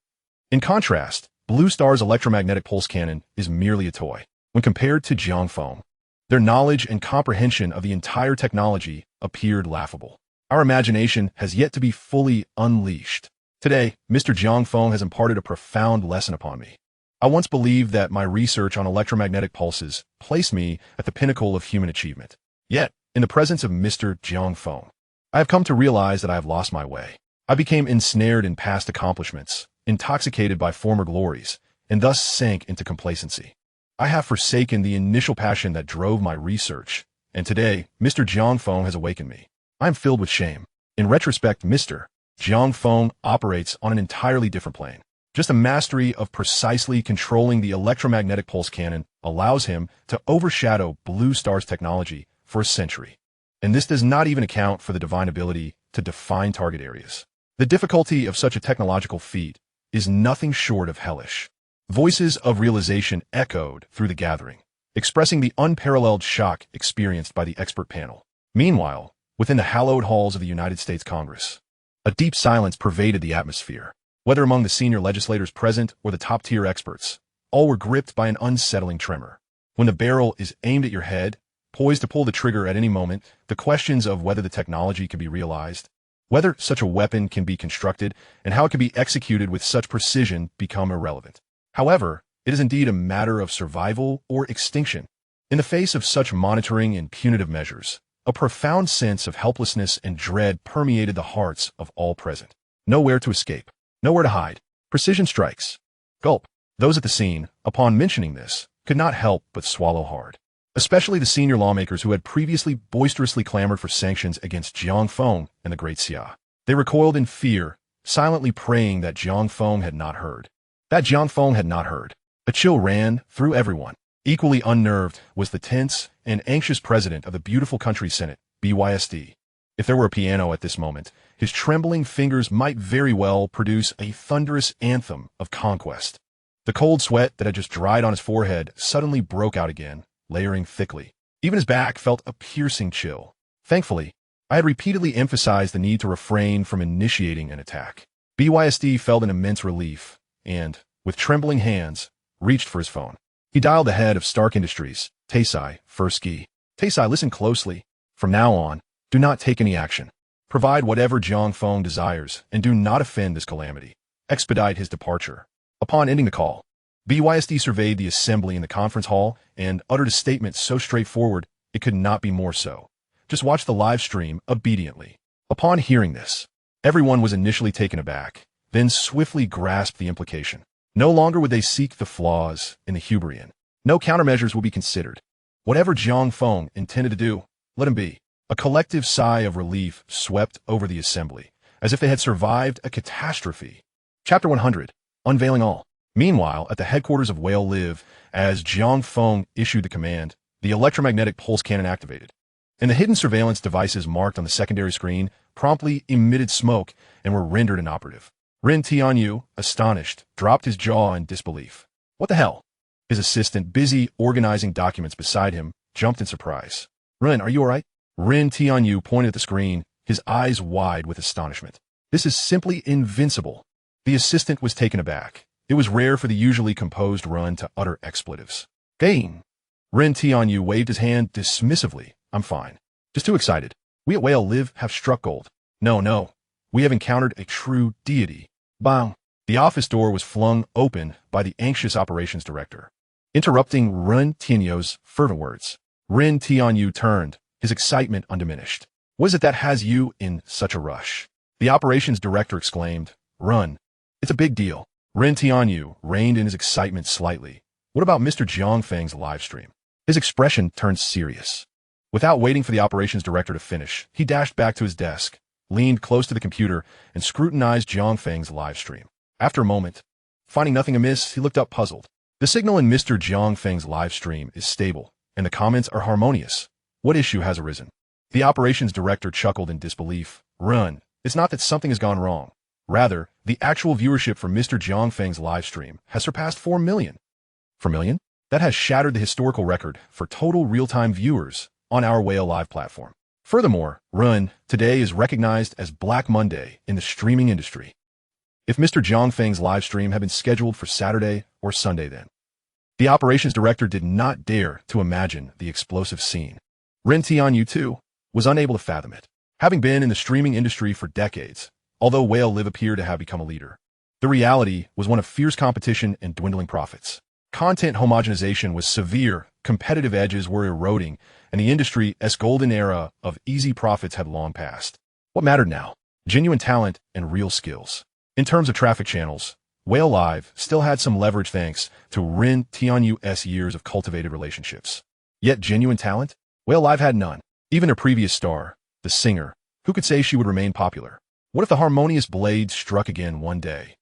In contrast, Blue Star's electromagnetic pulse cannon is merely a toy. When compared to Jiang Feng, their knowledge and comprehension of the entire technology appeared laughable. Our imagination has yet to be fully unleashed. Today, Mr. Jiang Feng has imparted a profound lesson upon me. I once believed that my research on electromagnetic pulses placed me at the pinnacle of human achievement. Yet, in the presence of Mr. Jiang Feng, I have come to realize that I have lost my way. I became ensnared in past accomplishments, intoxicated by former glories, and thus sank into complacency. I have forsaken the initial passion that drove my research, and today, Mr. Jiang Feng has awakened me. I am filled with shame. In retrospect, Mr. Jiang Feng operates on an entirely different plane. Just a mastery of precisely controlling the electromagnetic pulse cannon allows him to overshadow Blue Star's technology for a century. And this does not even account for the divine ability to define target areas. The difficulty of such a technological feat is nothing short of hellish. Voices of realization echoed through the gathering, expressing the unparalleled shock experienced by the expert panel. Meanwhile, within the hallowed halls of the United States Congress, a deep silence pervaded the atmosphere. Whether among the senior legislators present or the top-tier experts, all were gripped by an unsettling tremor. When the barrel is aimed at your head, poised to pull the trigger at any moment, the questions of whether the technology can be realized, whether such a weapon can be constructed, and how it can be executed with such precision become irrelevant. However, it is indeed a matter of survival or extinction. In the face of such monitoring and punitive measures, a profound sense of helplessness and dread permeated the hearts of all present. Nowhere to escape. Nowhere to hide. Precision strikes. Gulp. Those at the scene, upon mentioning this, could not help but swallow hard. Especially the senior lawmakers who had previously boisterously clamored for sanctions against Jiang Feng and the Great Xia. They recoiled in fear, silently praying that Jiang Feng had not heard. That Jiang Feng had not heard. A chill ran through everyone. Equally unnerved was the tense and anxious president of the beautiful country Senate, BYSD. If there were a piano at this moment, his trembling fingers might very well produce a thunderous anthem of conquest. The cold sweat that had just dried on his forehead suddenly broke out again, layering thickly. Even his back felt a piercing chill. Thankfully, I had repeatedly emphasized the need to refrain from initiating an attack. BYSD felt an immense relief, and, with trembling hands, reached for his phone. He dialed the head of Stark Industries, Taisai, First Ski. Taisai, listen closely. From now on, do not take any action. Provide whatever Jiang Feng desires, and do not offend this calamity. Expedite his departure. Upon ending the call, BYSD surveyed the assembly in the conference hall and uttered a statement so straightforward it could not be more so. Just watch the live stream obediently. Upon hearing this, everyone was initially taken aback, then swiftly grasped the implication. No longer would they seek the flaws in the Hyperion. No countermeasures will be considered. Whatever Jiang Feng intended to do, let him be. A collective sigh of relief swept over the assembly, as if they had survived a catastrophe. Chapter 100. Unveiling All. Meanwhile, at the headquarters of Whale Live, as Jiang Feng issued the command, the electromagnetic pulse cannon activated, and the hidden surveillance devices marked on the secondary screen promptly emitted smoke and were rendered inoperative. Ren Tianyu, astonished, dropped his jaw in disbelief. What the hell? His assistant, busy organizing documents beside him, jumped in surprise. Ren, are you all right? Ren Tianyu pointed at the screen, his eyes wide with astonishment. This is simply invincible. The assistant was taken aback. It was rare for the usually composed Ren to utter expletives. Gain! Ren Tianyu waved his hand dismissively. I'm fine. Just too excited. We at Whale Live have struck gold. No. We have encountered a true deity. Bang! The office door was flung open by the anxious operations director, interrupting Ren Tianyu's fervent words. Ren Tianyu turned, his excitement undiminished. What is it that has you in such a rush? The operations director exclaimed. Run. It's a big deal. Ren Tianyu reined in his excitement slightly. What about Mr. Jiang Feng's livestream? His expression turned serious. Without waiting for the operations director to finish, he dashed back to his desk, leaned close to the computer, and scrutinized Jiang Feng's livestream. After a moment, finding nothing amiss, he looked up puzzled. The signal in Mr. Jiang Feng's livestream is stable, and the comments are harmonious. What issue has arisen? The operations director chuckled in disbelief. Run. It's not that something has gone wrong. Rather, the actual viewership for Mr. Jiang Feng's livestream has surpassed 4 million. 4 million? That has shattered the historical record for total real-time viewers on our Whale Live platform. Furthermore, Run today is recognized as Black Monday in the streaming industry. If Mr. Jiang Feng's livestream had been scheduled for Saturday or Sunday then, the operations director did not dare to imagine the explosive scene. Ren Tianyu, too, was unable to fathom it. Having been in the streaming industry for decades, although Whale Live appeared to have become a leader, the reality was one of fierce competition and dwindling profits. Content homogenization was severe, competitive edges were eroding, and the industry's golden era of easy profits had long passed. What mattered now? Genuine talent and real skills. In terms of traffic channels, Whale Live still had some leverage thanks to Ren Tianyu's years of cultivated relationships. Yet genuine talent? Whale Live had none. Even her previous star, the singer, who could say she would remain popular? What if the harmonious blade struck again one day?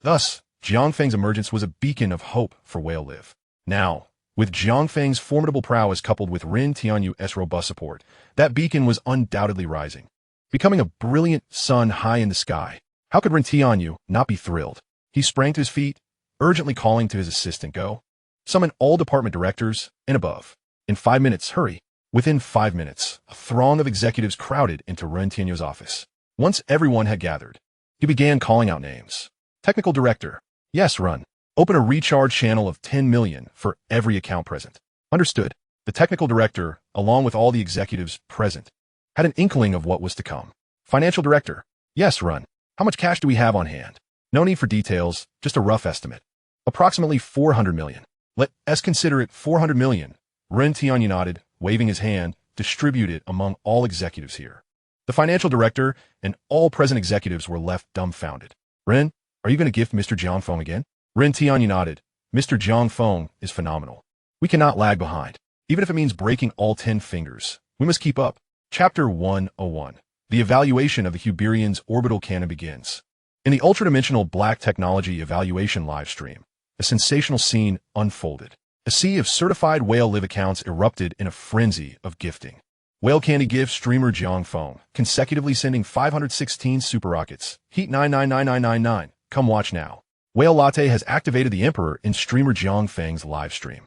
Thus, Jiang Feng's emergence was a beacon of hope for Whale Live. Now, with Jiang Feng's formidable prowess coupled with Ren Tianyu's robust support, that beacon was undoubtedly rising, becoming a brilliant sun high in the sky. How could Ren Tianyu not be thrilled? He sprang to his feet, urgently calling to his assistant, Go. Summon all department directors and above. In 5 minutes, hurry. Within 5 minutes, a throng of executives crowded into Ren Tianyu's office. Once everyone had gathered, he began calling out names. Technical director. Yes, Run. Open a recharge channel of 10 million for every account present. Understood. The technical director, along with all the executives present, had an inkling of what was to come. Financial director. Yes, Run. How much cash do we have on hand? No need for details, just a rough estimate. Approximately 400 million. Let's consider it 400 million. Ren Tianyu nodded, waving his hand, distribute it among all executives here. The financial director and all present executives were left dumbfounded. Ren, are you going to gift Mr. Jiang Feng again? Ren Tianyu nodded. Mr. Jiang Feng is phenomenal. We cannot lag behind. Even if it means breaking all 10 fingers, we must keep up. Chapter 101. The evaluation of the Hyperion's orbital cannon begins. In the ultra-dimensional black technology evaluation livestream, a sensational scene unfolded. A sea of certified Whale Live accounts erupted in a frenzy of gifting. Whale Candy gift streamer Jiang Feng, consecutively sending 516 super rockets. Heat 999999. Come watch now. Whale Latte has activated the Emperor in streamer Jiang Feng's livestream.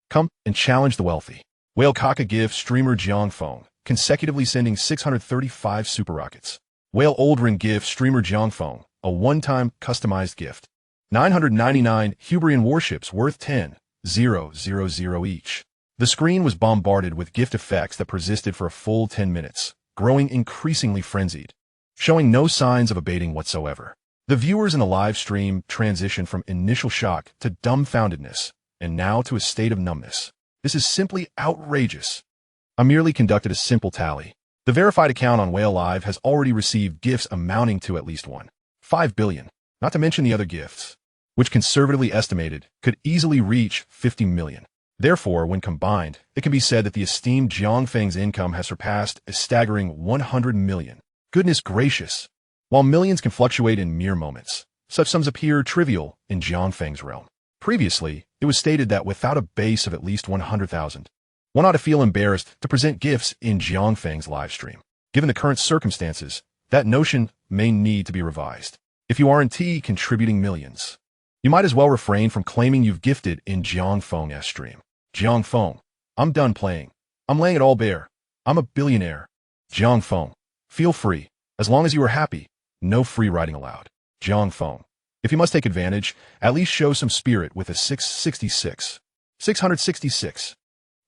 Come and challenge the wealthy. Whale Kaka gift streamer Jiang Feng, consecutively sending 635 super rockets. Whale Oldrin gift streamer Jiang Feng, a one-time customized gift. 999 Hyperion warships worth 10,000 each. The screen was bombarded with gift effects that persisted for a full 10 minutes, growing increasingly frenzied, showing no signs of abating whatsoever. The viewers in the live stream transitioned from initial shock to dumbfoundedness, and now to a state of numbness. This is simply outrageous. I merely conducted a simple tally. The verified account on Whale Live has already received gifts amounting to at least 1.5 billion, not to mention the other gifts, which conservatively estimated could easily reach 50 million. Therefore, when combined, it can be said that the esteemed Jiang Feng's income has surpassed a staggering 100 million. Goodness gracious! While millions can fluctuate in mere moments, such sums appear trivial in Jiang Feng's realm. Previously, it was stated that without a base of at least 100,000, one ought to feel embarrassed to present gifts in Jiang Feng's live stream. Given the current circumstances, that notion may need to be revised. If you aren't contributing millions, you might as well refrain from claiming you've gifted in Jiang Feng's stream. Jiang Feng, I'm done playing. I'm laying it all bare. I'm a billionaire. Jiang Feng, feel free. As long as you are happy, no free riding allowed. Jiang Feng, if you must take advantage, at least show some spirit with a 666. 666.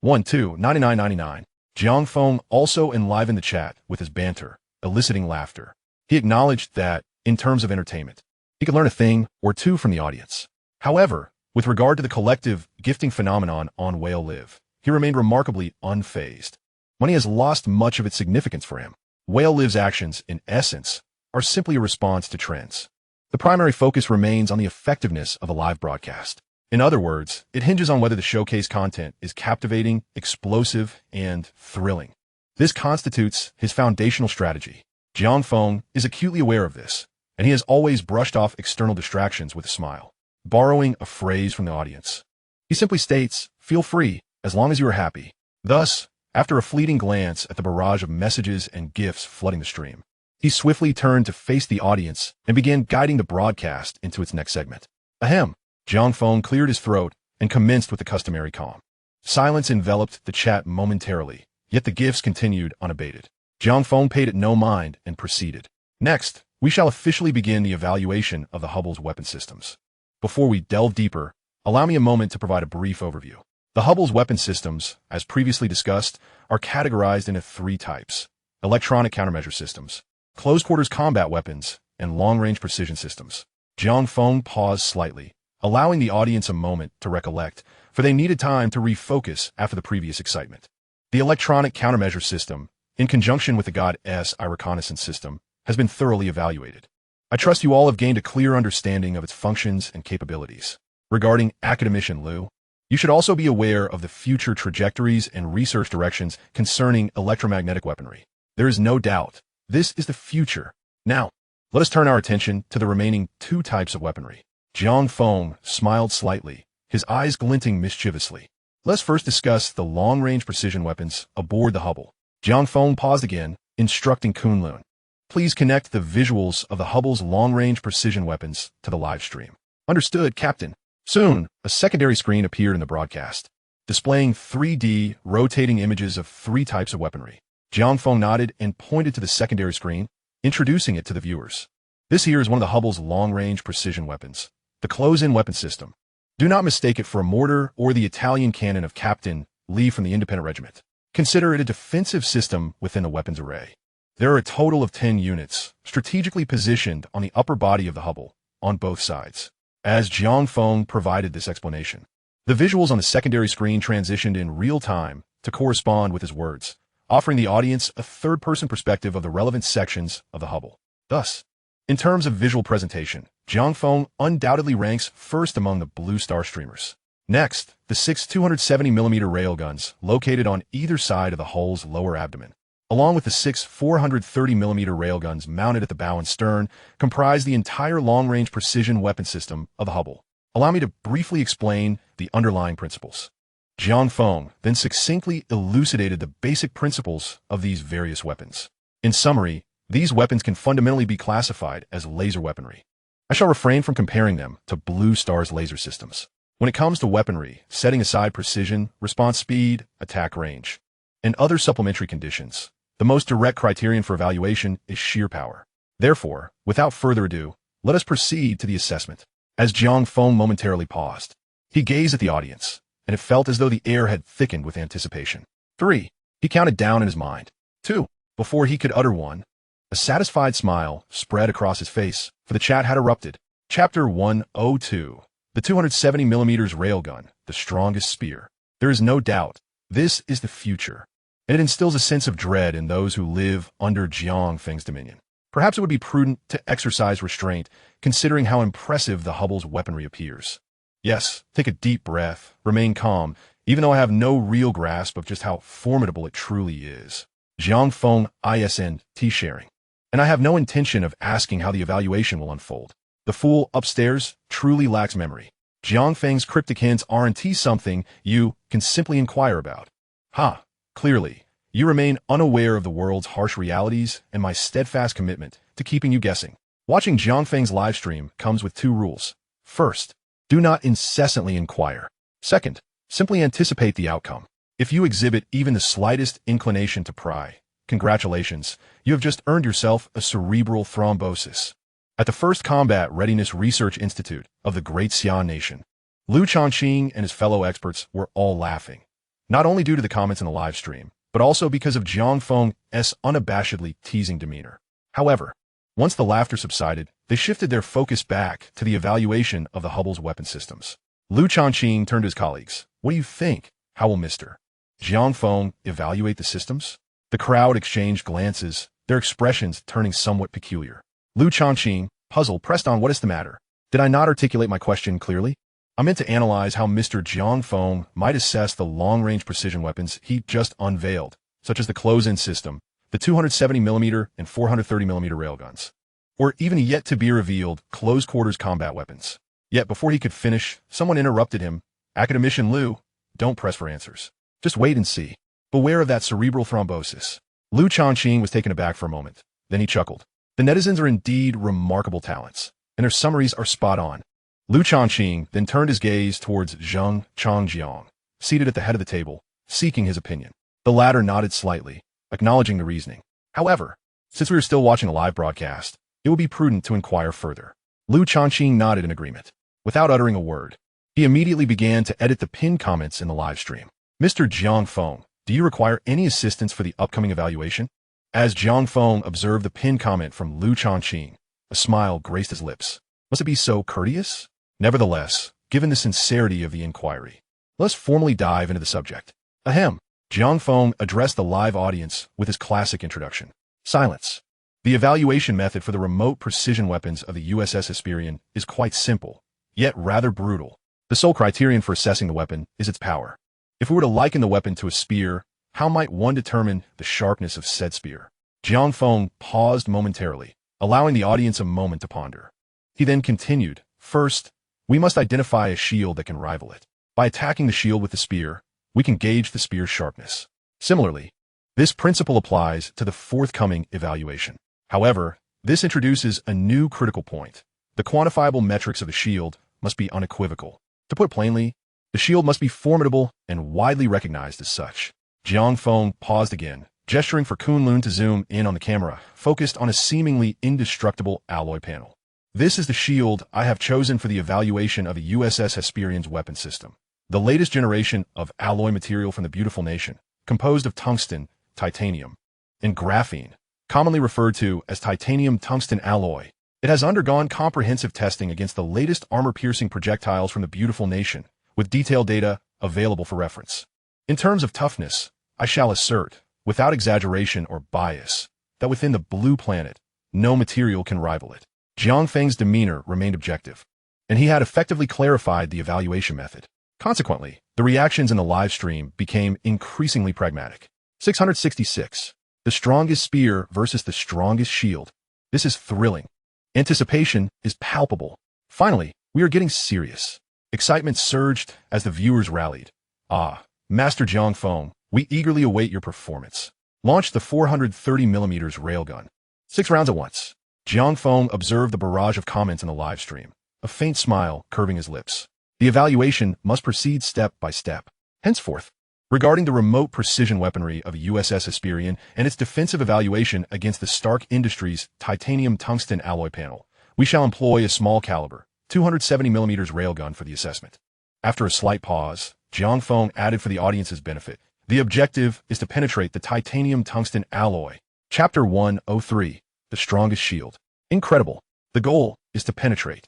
129999. Jiang Feng also enlivened the chat with his banter, eliciting laughter. He acknowledged that, in terms of entertainment, he could learn a thing or two from the audience. However, with regard to the collective gifting phenomenon on Whale Live, he remained remarkably unfazed. Money has lost much of its significance for him. Whale Live's actions, in essence, are simply a response to trends. The primary focus remains on the effectiveness of a live broadcast. In other words, it hinges on whether the showcase content is captivating, explosive, and thrilling. This constitutes his foundational strategy. Jiang Feng is acutely aware of this, and he has always brushed off external distractions with a smile. Borrowing a phrase from the audience, he simply states, feel free, as long as you are happy. Thus, after a fleeting glance at the barrage of messages and gifts flooding the stream, he swiftly turned to face the audience and began guiding the broadcast into its next segment. Ahem. Jiang Feng cleared his throat and commenced with the customary calm. Silence enveloped the chat momentarily, yet the gifts continued unabated. Jiang Feng paid it no mind and proceeded. Next, we shall officially begin the evaluation of the Hubble's weapon systems. Before we delve deeper, allow me a moment to provide a brief overview. The Hubble's weapon systems, as previously discussed, are categorized into three types: electronic countermeasure systems, close-quarters combat weapons, and long-range precision systems. Jiang Feng paused slightly, allowing the audience a moment to recollect, for they needed time to refocus after the previous excitement. The electronic countermeasure system, in conjunction with the God-S reconnaissance system, has been thoroughly evaluated. I trust you all have gained a clear understanding of its functions and capabilities. Regarding Academician Liu, you should also be aware of the future trajectories and research directions concerning electromagnetic weaponry. There is no doubt, this is the future. Now, let us turn our attention to the remaining two types of weaponry. Jiang Feng smiled slightly, his eyes glinting mischievously. Let's first discuss the long-range precision weapons aboard the Hubble. Jiang Feng paused again, instructing Kunlun. Please connect the visuals of the Hubble's long-range precision weapons to the live stream. Understood, Captain. Soon, a secondary screen appeared in the broadcast, displaying 3D rotating images of three types of weaponry. Jiang Feng nodded and pointed to the secondary screen, introducing it to the viewers. This here is one of the Hubble's long-range precision weapons, the close-in weapon system. Do not mistake it for a mortar or the Italian cannon of Captain Lee from the Independent Regiment. Consider it a defensive system within the weapons array. There are a total of 10 units, strategically positioned on the upper body of the Hubble, on both sides. As Jiang Feng provided this explanation, the visuals on the secondary screen transitioned in real time to correspond with his words, offering the audience a third-person perspective of the relevant sections of the Hubble. Thus, in terms of visual presentation, Jiang Feng undoubtedly ranks first among the Blue Star streamers. Next, the 6 270mm railguns located on either side of the hull's lower abdomen, along with the 6 430mm railguns mounted at the bow and stern, comprise the entire long-range precision weapon system of the Hubble. Allow me to briefly explain the underlying principles. Jiang Feng then succinctly elucidated the basic principles of these various weapons. In summary, these weapons can fundamentally be classified as laser weaponry. I shall refrain from comparing them to Blue Star's laser systems. When it comes to weaponry, setting aside precision, response speed, attack range, and other supplementary conditions, the most direct criterion for evaluation is sheer power. Therefore, without further ado, let us proceed to the assessment. As Jiang Feng momentarily paused, he gazed at the audience, and it felt as though the air had thickened with anticipation. 3. He counted down in his mind. 2. Before he could utter one, a satisfied smile spread across his face, for the chat had erupted. Chapter 102. The 270mm railgun, the strongest spear. There is no doubt, this is the future. and it instills a sense of dread in those who live under Jiang Feng's dominion. Perhaps it would be prudent to exercise restraint, considering how impressive the Hubble's weaponry appears. Yes, take a deep breath, remain calm, even though I have no real grasp of just how formidable it truly is. Jiang Feng ISNT sharing. And I have no intention of asking how the evaluation will unfold. The fool upstairs truly lacks memory. Jiang Feng's cryptic hints aren't something you can simply inquire about. Clearly, you remain unaware of the world's harsh realities and my steadfast commitment to keeping you guessing. Watching Jiang Feng's livestream comes with two rules. First, do not incessantly inquire. Second, simply anticipate the outcome. If you exhibit even the slightest inclination to pry, congratulations, you have just earned yourself a cerebral thrombosis. At the First Combat Readiness Research Institute of the Great Xian Nation, Liu Changqing and his fellow experts were all laughing, not only due to the comments in the live stream, but also because of Jiang Feng's unabashedly teasing demeanor. However, once the laughter subsided, they shifted their focus back to the evaluation of the Hubble's weapon systems. Liu Changqing turned to his colleagues. What do you think? How will Mr. Jiang Feng evaluate the systems? The crowd exchanged glances, their expressions turning somewhat peculiar. Liu Changqing, puzzled, pressed on. What is the matter? Did I not articulate my question clearly? I meant to analyze how Mr. Jiang Feng might assess the long-range precision weapons he just unveiled, such as the close-in system, the 270mm and 430mm railguns, or even yet-to-be-revealed close-quarters combat weapons. Yet before he could finish, someone interrupted him. Academician Liu, don't press for answers. Just wait and see. Beware of that cerebral thrombosis. Liu Changqing was taken aback for a moment. Then he chuckled. The netizens are indeed remarkable talents, and their summaries are spot on. Liu Changqing then turned his gaze towards Zheng Changjiang, seated at the head of the table, seeking his opinion. The latter nodded slightly, acknowledging the reasoning. However, since we are still watching a live broadcast, it would be prudent to inquire further. Liu Changqing nodded in agreement. Without uttering a word, he immediately began to edit the pinned comments in the live stream. Mr. Jiang Feng, do you require any assistance for the upcoming evaluation? As Jiang Feng observed the pinned comment from Liu Changqing, a smile graced his lips. Must it be so courteous? Nevertheless, given the sincerity of the inquiry, let's formally dive into the subject. Ahem. Jiang Feng addressed the live audience with his classic introduction. Silence. The evaluation method for the remote precision weapons of the USS Hyperion is quite simple, yet rather brutal. The sole criterion for assessing the weapon is its power. If we were to liken the weapon to a spear, how might one determine the sharpness of said spear? Jiang Feng paused momentarily, allowing the audience a moment to ponder. He then continued, first, we must identify a shield that can rival it. By attacking the shield with the spear, we can gauge the spear's sharpness. Similarly, this principle applies to the forthcoming evaluation. However, this introduces a new critical point. The quantifiable metrics of the shield must be unequivocal. To put plainly, the shield must be formidable and widely recognized as such. Jiang Feng paused again, gesturing for Kunlun to zoom in on the camera, focused on a seemingly indestructible alloy panel. This is the shield I have chosen for the evaluation of a USS Hyperion's weapon system. The latest generation of alloy material from the beautiful nation, composed of tungsten, titanium, and graphene, commonly referred to as titanium-tungsten alloy. It has undergone comprehensive testing against the latest armor-piercing projectiles from the beautiful nation, with detailed data available for reference. In terms of toughness, I shall assert, without exaggeration or bias, that within the blue planet, no material can rival it. Jiang Feng's demeanor remained objective, and he had effectively clarified the evaluation method. Consequently, the reactions in the live stream became increasingly pragmatic. 666. The strongest spear versus the strongest shield. This is thrilling. Anticipation is palpable. Finally, we are getting serious. Excitement surged as the viewers rallied. Master Jiang Feng, we eagerly await your performance. Launch the 430mm railgun. 6 rounds at once. Jiang Feng observed the barrage of comments in the live stream, a faint smile curving his lips. The evaluation must proceed step by step. Henceforth, regarding the remote precision weaponry of USS Hyperion and its defensive evaluation against the Stark Industries titanium-tungsten alloy panel, we shall employ a small caliber, 270mm railgun for the assessment. After a slight pause, Jiang Feng added for the audience's benefit, the objective is to penetrate the titanium-tungsten alloy. Chapter 103, The Strongest Shield. Incredible. The goal is to penetrate.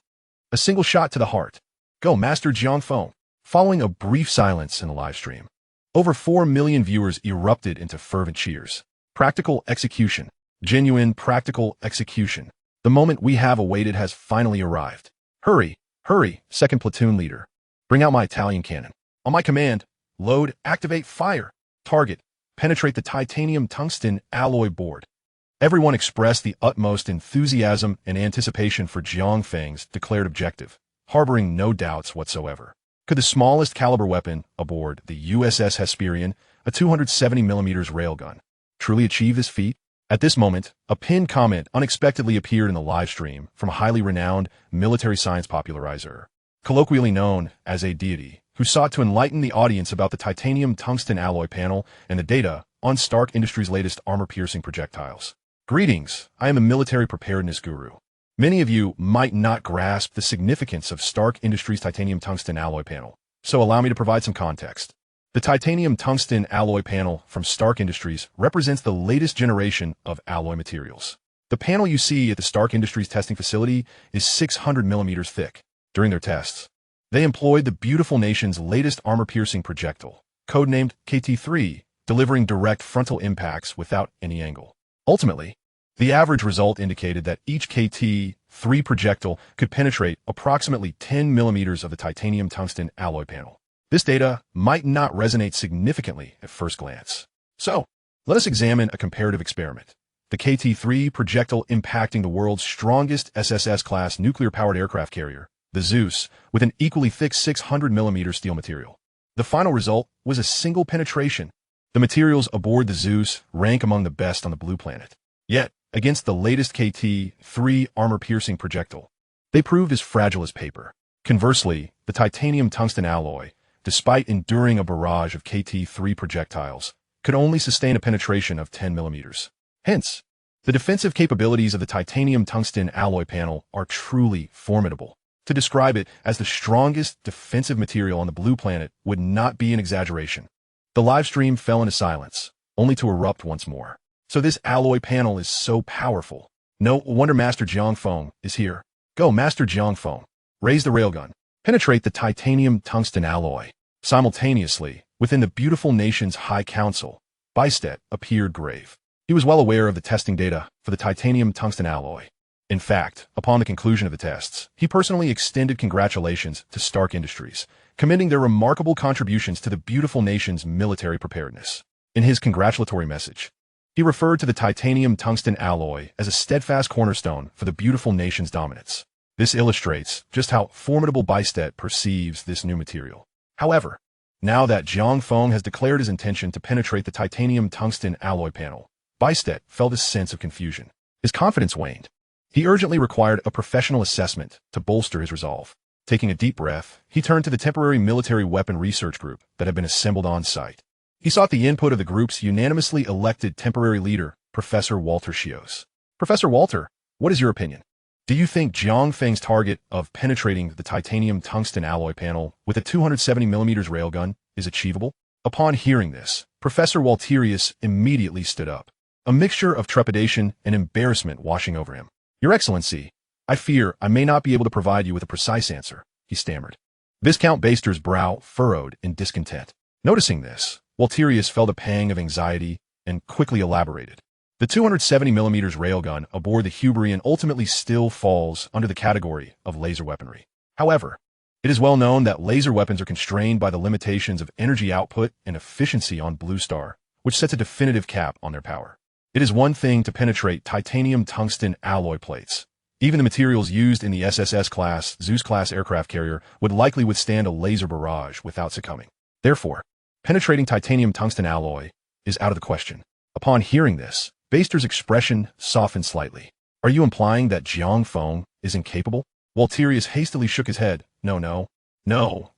A single shot to the heart. Go, Master Jiang Feng. Following a brief silence in the live stream, Over 4 million viewers erupted into fervent cheers. Practical execution. Genuine practical execution. The moment we have awaited has finally arrived. Hurry, hurry, second platoon leader. Bring out my Italian cannon. On my command, load, activate, fire. Target, penetrate the titanium tungsten alloy board. Everyone expressed the utmost enthusiasm and anticipation for Jiang Feng's declared objective, harboring no doubts whatsoever. Could the smallest caliber weapon aboard the USS Hyperion, a 270mm railgun, truly achieve this feat? At this moment, a pinned comment unexpectedly appeared in the live stream from a highly renowned military science popularizer, colloquially known as a deity, who sought to enlighten the audience about the titanium tungsten alloy panel and the data on Stark Industries' latest armor-piercing projectiles. Greetings, I am a military preparedness guru. Many of you might not grasp the significance of Stark Industries' titanium tungsten alloy panel, so allow me to provide some context. The titanium tungsten alloy panel from Stark Industries represents the latest generation of alloy materials. The panel you see at the Stark Industries testing facility is 600mm thick. During their tests, they employed the beautiful nation's latest armor-piercing projectile, codenamed KT-3, delivering direct frontal impacts without any angle. Ultimately, the average result indicated that each KT-3 projectile could penetrate approximately 10 millimeters of the titanium tungsten alloy panel. This data might not resonate significantly at first glance. So, let us examine a comparative experiment. The KT-3 projectile impacting the world's strongest SSS-class nuclear-powered aircraft carrier, the Zeus, with an equally thick 600mm steel material. The final result was a single penetration. The materials aboard the Zeus rank among the best on the blue planet. Yet, against the latest KT-3 armor-piercing projectile, they proved as fragile as paper. Conversely, the titanium tungsten alloy, despite enduring a barrage of KT-3 projectiles, could only sustain a penetration of 10 millimeters. Hence, the defensive capabilities of the titanium tungsten alloy panel are truly formidable. To describe it as the strongest defensive material on the blue planet would not be an exaggeration. The live stream fell into silence, only to erupt once more. So this alloy panel is so powerful. No wonder Master Jiang Feng is here. Go, Master Jiang Feng. Raise the railgun. Penetrate the titanium tungsten alloy. Simultaneously, within the beautiful nation's High Council, Bystedt appeared grave. He was well aware of the testing data for the titanium tungsten alloy. In fact, upon the conclusion of the tests, he personally extended congratulations to Stark Industries, commending their remarkable contributions to the beautiful nation's military preparedness. In his congratulatory message, he referred to the titanium tungsten alloy as a steadfast cornerstone for the beautiful nation's dominance. This illustrates just how formidable Bystedt perceives this new material. However, now that Jiang Feng has declared his intention to penetrate the titanium tungsten alloy panel, Bystedt felt a sense of confusion. His confidence waned. He urgently required a professional assessment to bolster his resolve. Taking a deep breath, he turned to the temporary military weapon research group that had been assembled on site. He sought the input of the group's unanimously elected temporary leader, Professor Walter Schios. Professor Walter, what is your opinion? Do you think Jiang Feng's target of penetrating the titanium tungsten alloy panel with a 270mm railgun is achievable? Upon hearing this, Professor Walterius immediately stood up, a mixture of trepidation and embarrassment washing over him. Your Excellency, I fear I may not be able to provide you with a precise answer, he stammered. Viscount Baster's brow furrowed in discontent. Noticing this, Walterius felt a pang of anxiety and quickly elaborated. The 270mm railgun aboard the Hyperion ultimately still falls under the category of laser weaponry. However, it is well known that laser weapons are constrained by the limitations of energy output and efficiency on Blue Star, which sets a definitive cap on their power. It is one thing to penetrate titanium tungsten alloy plates. Even the materials used in the SSS-class, Zeus-class aircraft carrier would likely withstand a laser barrage without succumbing. Therefore, penetrating titanium tungsten alloy is out of the question. Upon hearing this, Baster's expression softened slightly. Are you implying that Jiang Feng is incapable? Walterius hastily shook his head. No,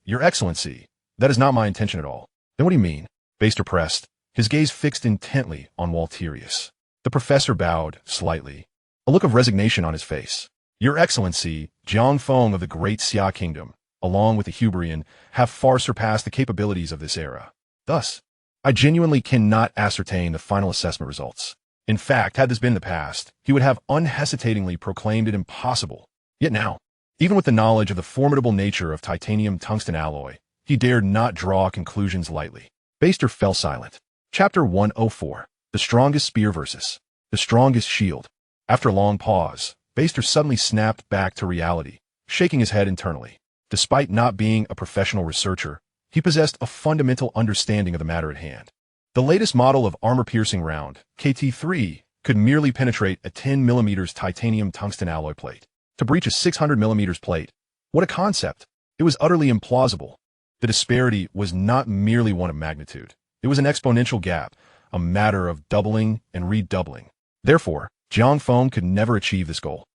Your Excellency. That is not my intention at all. Then what do you mean? Baster pressed, his gaze fixed intently on Walterius. The professor bowed slightly, a look of resignation on his face. Your Excellency, Jiang Feng of the Great Xia Kingdom, along with the Hyperion, have far surpassed the capabilities of this era. Thus, I genuinely cannot ascertain the final assessment results. In fact, had this been the past, he would have unhesitatingly proclaimed it impossible. Yet now, even with the knowledge of the formidable nature of titanium tungsten alloy, he dared not draw conclusions lightly. Baster fell silent. Chapter 104. The Strongest Spear versus the Strongest Shield. After a long pause, Baster suddenly snapped back to reality, shaking his head internally. Despite not being a professional researcher, he possessed a fundamental understanding of the matter at hand. The latest model of armor-piercing round, KT-3, could merely penetrate a 10mm titanium tungsten alloy plate. To breach a 600mm plate, what a concept! It was utterly implausible. The disparity was not merely one of magnitude. It was an exponential gap, a matter of doubling and redoubling. Therefore, Jiang Feng could never achieve this goal.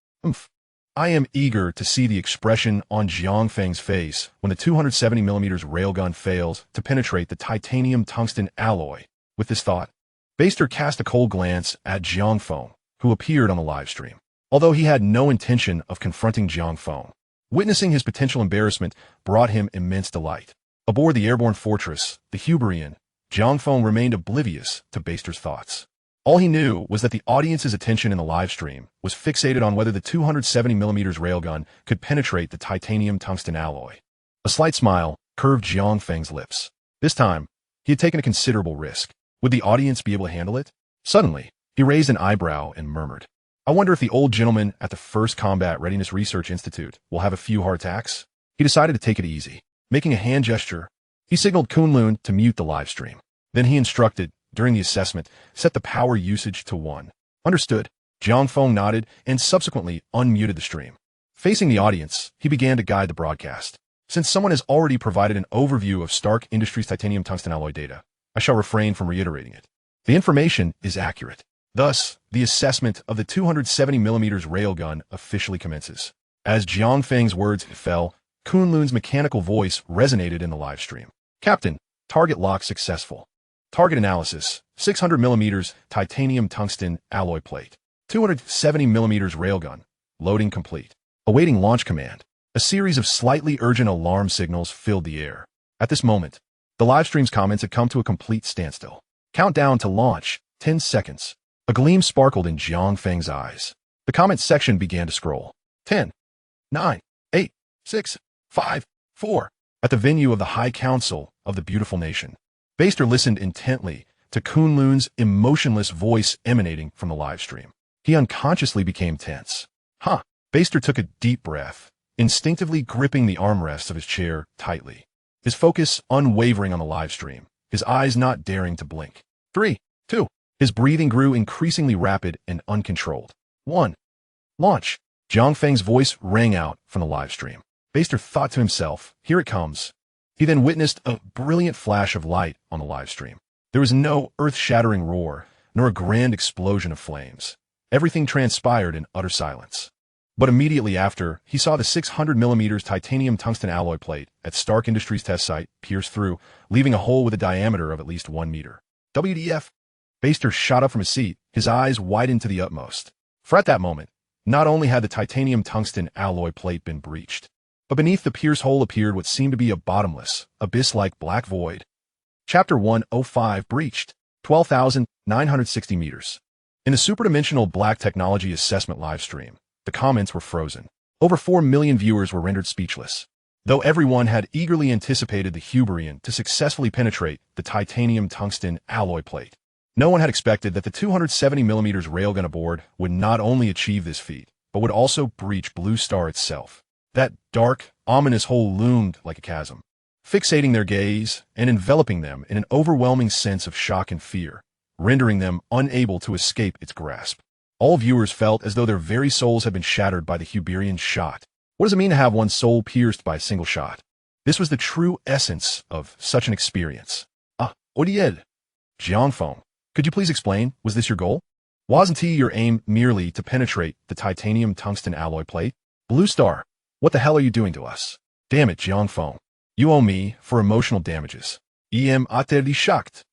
I am eager to see the expression on Jiang Feng's face when the 270mm railgun fails to penetrate the titanium tungsten alloy. With this thought, Baster cast a cold glance at Jiang Feng, who appeared on the livestream. Although he had no intention of confronting Jiang Feng, witnessing his potential embarrassment brought him immense delight. Aboard the airborne fortress, the Hyperion, Jiang Feng remained oblivious to Baster's thoughts. All he knew was that the audience's attention in the livestream was fixated on whether the 270mm railgun could penetrate the titanium tungsten alloy. A slight smile curved Jiang Feng's lips. This time, he had taken a considerable risk. Would the audience be able to handle it? Suddenly, he raised an eyebrow and murmured, "I wonder if the old gentleman at the 1st Combat Readiness Research Institute will have a few heart attacks." He decided to take it easy. Making a hand gesture, he signaled Kunlun to mute the livestream. Then he instructed, during the assessment, set the power usage to 1. Understood. Jiang Feng nodded and subsequently unmuted the stream. Facing the audience, he began to guide the broadcast. Since someone has already provided an overview of Stark Industries titanium tungsten alloy data, I shall refrain from reiterating it. The information is accurate. Thus, the assessment of the 270mm railgun officially commences. As Jiang Feng's words fell, Kunlun's mechanical voice resonated in the livestream. "Captain, target lock successful. Target analysis, 600mm titanium tungsten alloy plate. 270mm railgun. Loading complete. Awaiting launch command." A series of slightly urgent alarm signals filled the air. At this moment, the livestream's comments had come to a complete standstill. Countdown to launch, 10 seconds. A gleam sparkled in Jiang Feng's eyes. The comment section began to scroll. 10, 9, 8, 6, 5, 4. At the venue of the High Council of the Beautiful Nation, Baster listened intently to Kunlun's emotionless voice emanating from the livestream. He unconsciously became tense. Baster took a deep breath, instinctively gripping the armrests of his chair tightly. His focus unwavering on the livestream, his eyes not daring to blink. 3, 2. His breathing grew increasingly rapid and uncontrolled. 1. Launch. Jiang Feng's voice rang out from the livestream. Baster thought to himself, "Here it comes." He then witnessed a brilliant flash of light on the livestream. There was no earth-shattering roar, nor a grand explosion of flames. Everything transpired in utter silence. But immediately after, he saw the 600mm titanium tungsten alloy plate at Stark Industries test site pierce through, leaving a hole with a diameter of at least 1 meter. WDF? Baster shot up from his seat, his eyes widened to the utmost. For at that moment, not only had the titanium tungsten alloy plate been breached, but beneath the pierce hole appeared what seemed to be a bottomless, abyss-like black void. Chapter 105 breached, 12,960 meters. In the superdimensional black technology assessment livestream, the comments were frozen. Over 4 million viewers were rendered speechless. Though everyone had eagerly anticipated the Hyperion to successfully penetrate the titanium tungsten alloy plate, no one had expected that the 270mm railgun aboard would not only achieve this feat, but would also breach Blue Star itself. That dark, ominous hole loomed like a chasm, fixating their gaze and enveloping them in an overwhelming sense of shock and fear, rendering them unable to escape its grasp. All viewers felt as though their very souls had been shattered by the Hyperion's shot. What does it mean to have one's soul pierced by a single shot? This was the true essence of such an experience. Odied. Jiang Feng, could you please explain, was this your goal? Wasn't your aim merely to penetrate the titanium tungsten alloy plate? Blue Star, what the hell are you doing to us? Damn it, Jiang Feng. You owe me for emotional damages. Em atterly shocked.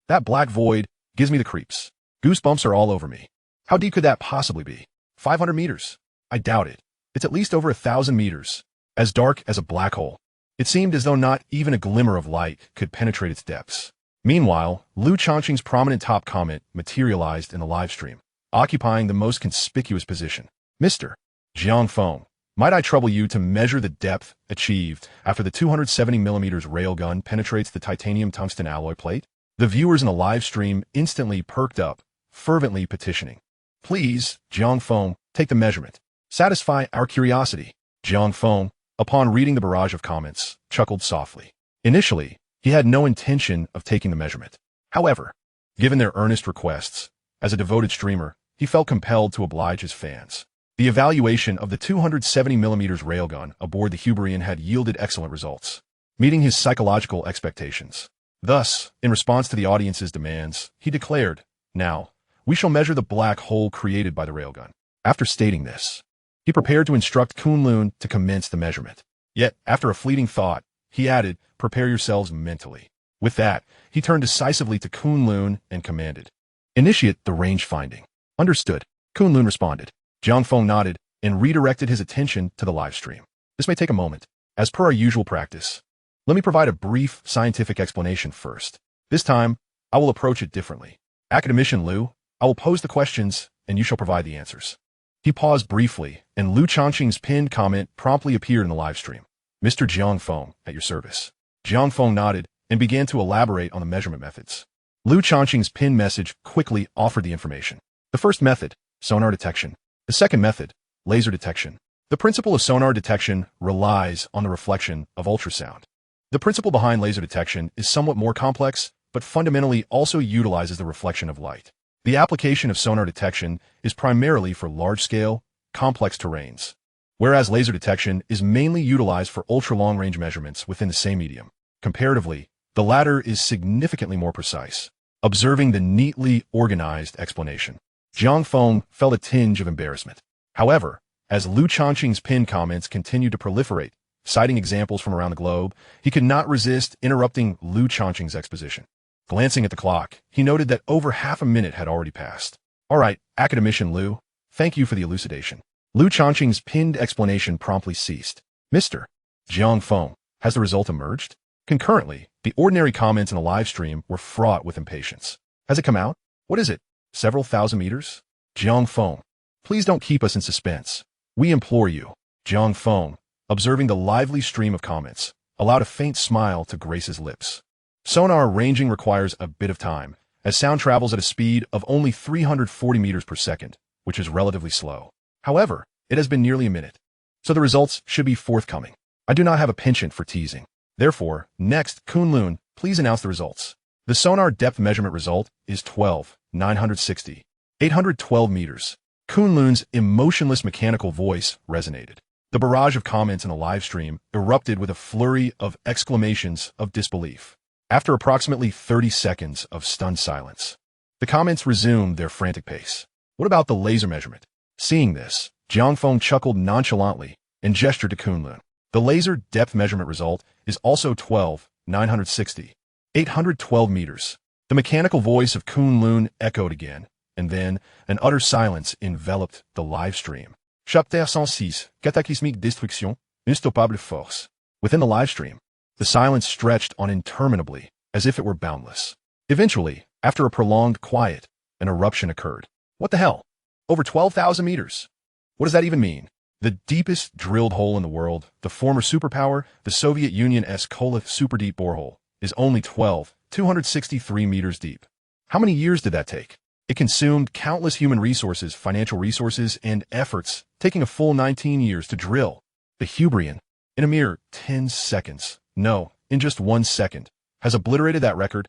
That black void gives me the creeps. Goosebumps are all over me. How deep could that possibly be? 500 meters? I doubt it. It's at least over 1,000 meters. As dark as a black hole. It seemed as though not even a glimmer of light could penetrate its depths. Meanwhile, Liu Changqing's prominent top comment materialized in the livestream, occupying the most conspicuous position. Mr. Jiang Feng, Might I trouble you to measure the depth achieved after the 270mm railgun penetrates the titanium tungsten alloy plate? The viewers in the live stream instantly perked up, fervently petitioning. Please, Jiang Feng, take the measurement. Satisfy our curiosity. Jiang Feng, upon reading the barrage of comments, chuckled softly. Initially, he had no intention of taking the measurement. However, given their earnest requests, as a devoted streamer, he felt compelled to oblige his fans. The evaluation of the 270mm railgun aboard the Hyperion had yielded excellent results, meeting his psychological expectations. Thus, in response to the audience's demands, he declared, "Now, we shall measure the black hole created by the railgun." After stating this, he prepared to instruct Kunlun to commence the measurement. Yet, after a fleeting thought, he added, "Prepare yourselves mentally." With that, he turned decisively to Kunlun and commanded, "Initiate the range finding." Understood. Kunlun responded. Jiang Feng nodded and redirected his attention to the live stream. This may take a moment. As per our usual practice, let me provide a brief scientific explanation first. This time, I will approach it differently. Academician Liu, I will pose the questions and you shall provide the answers. He paused briefly, and Liu Changqing's pinned comment promptly appeared in the live stream. Mr. Jiang Feng, at your service. Jiang Feng nodded and began to elaborate on the measurement methods. Liu Changqing's pinned message quickly offered the information. The first method, sonar detection. The second method, laser detection. The principle of sonar detection relies on the reflection of ultrasound. The principle behind laser detection is somewhat more complex, but fundamentally also utilizes the reflection of light. The application of sonar detection is primarily for large-scale, complex terrains, whereas laser detection is mainly utilized for ultra-long-range measurements within the same medium. Comparatively, the latter is significantly more precise. Observing the neatly organized explanation, Jiang Feng felt a tinge of embarrassment. However, as Liu Changqing's pinned comments continued to proliferate, citing examples from around the globe, he could not resist interrupting Liu Changqing's exposition. Glancing at the clock, he noted that over half a minute had already passed. All right, Academician Liu, thank you for the elucidation. Liu Changqing's pinned explanation promptly ceased. Mr. Jiang Feng, has the result emerged? Concurrently, the ordinary comments in the live stream were fraught with impatience. Has it come out? What is it? Several thousand meters? Jiang Feng, please don't keep us in suspense. We implore you. Jiang Feng, observing the lively stream of comments, allowed a faint smile to grace his lips. Sonar ranging requires a bit of time, as sound travels at a speed of only 340 meters per second, which is relatively slow. However, it has been nearly a minute, so the results should be forthcoming. I do not have a penchant for teasing. Therefore, next, Kunlun, please announce the results. The sonar depth measurement result is 12,960, 812 meters. Kunlun's emotionless mechanical voice resonated. The barrage of comments in the live stream erupted with a flurry of exclamations of disbelief. After approximately 30 seconds of stunned silence, the comments resumed their frantic pace. What about the laser measurement? Seeing this, Jiang Feng chuckled nonchalantly and gestured to Kunlun. The laser depth measurement result is also 12,960, 812 meters. The mechanical voice of Kunlun echoed again, and then an utter silence enveloped the live stream. Chapter 106, Cataclysmique Destruction, Unstoppable Force. Within the live stream, the silence stretched on interminably, as if it were boundless. Eventually, after a prolonged quiet, an eruption occurred. What the hell? Over 12,000 meters. What does that even mean? The deepest drilled hole in the world, the former superpower, the Soviet Union's Kola super-deep borehole, is only 263 meters deep. How many years did that take? It consumed countless human resources, financial resources, and efforts, taking a full 19 years to drill. The Hyperion, in a mere 10 seconds, no, in just 1 second, has obliterated that record,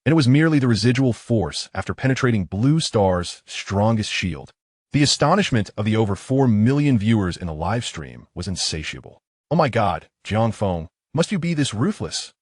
and it was merely the residual force after penetrating Blue Star's strongest shield. The astonishment of the over 4 million viewers in the live stream was insatiable. Oh my God, Jiang Feng, must you be this ruthless?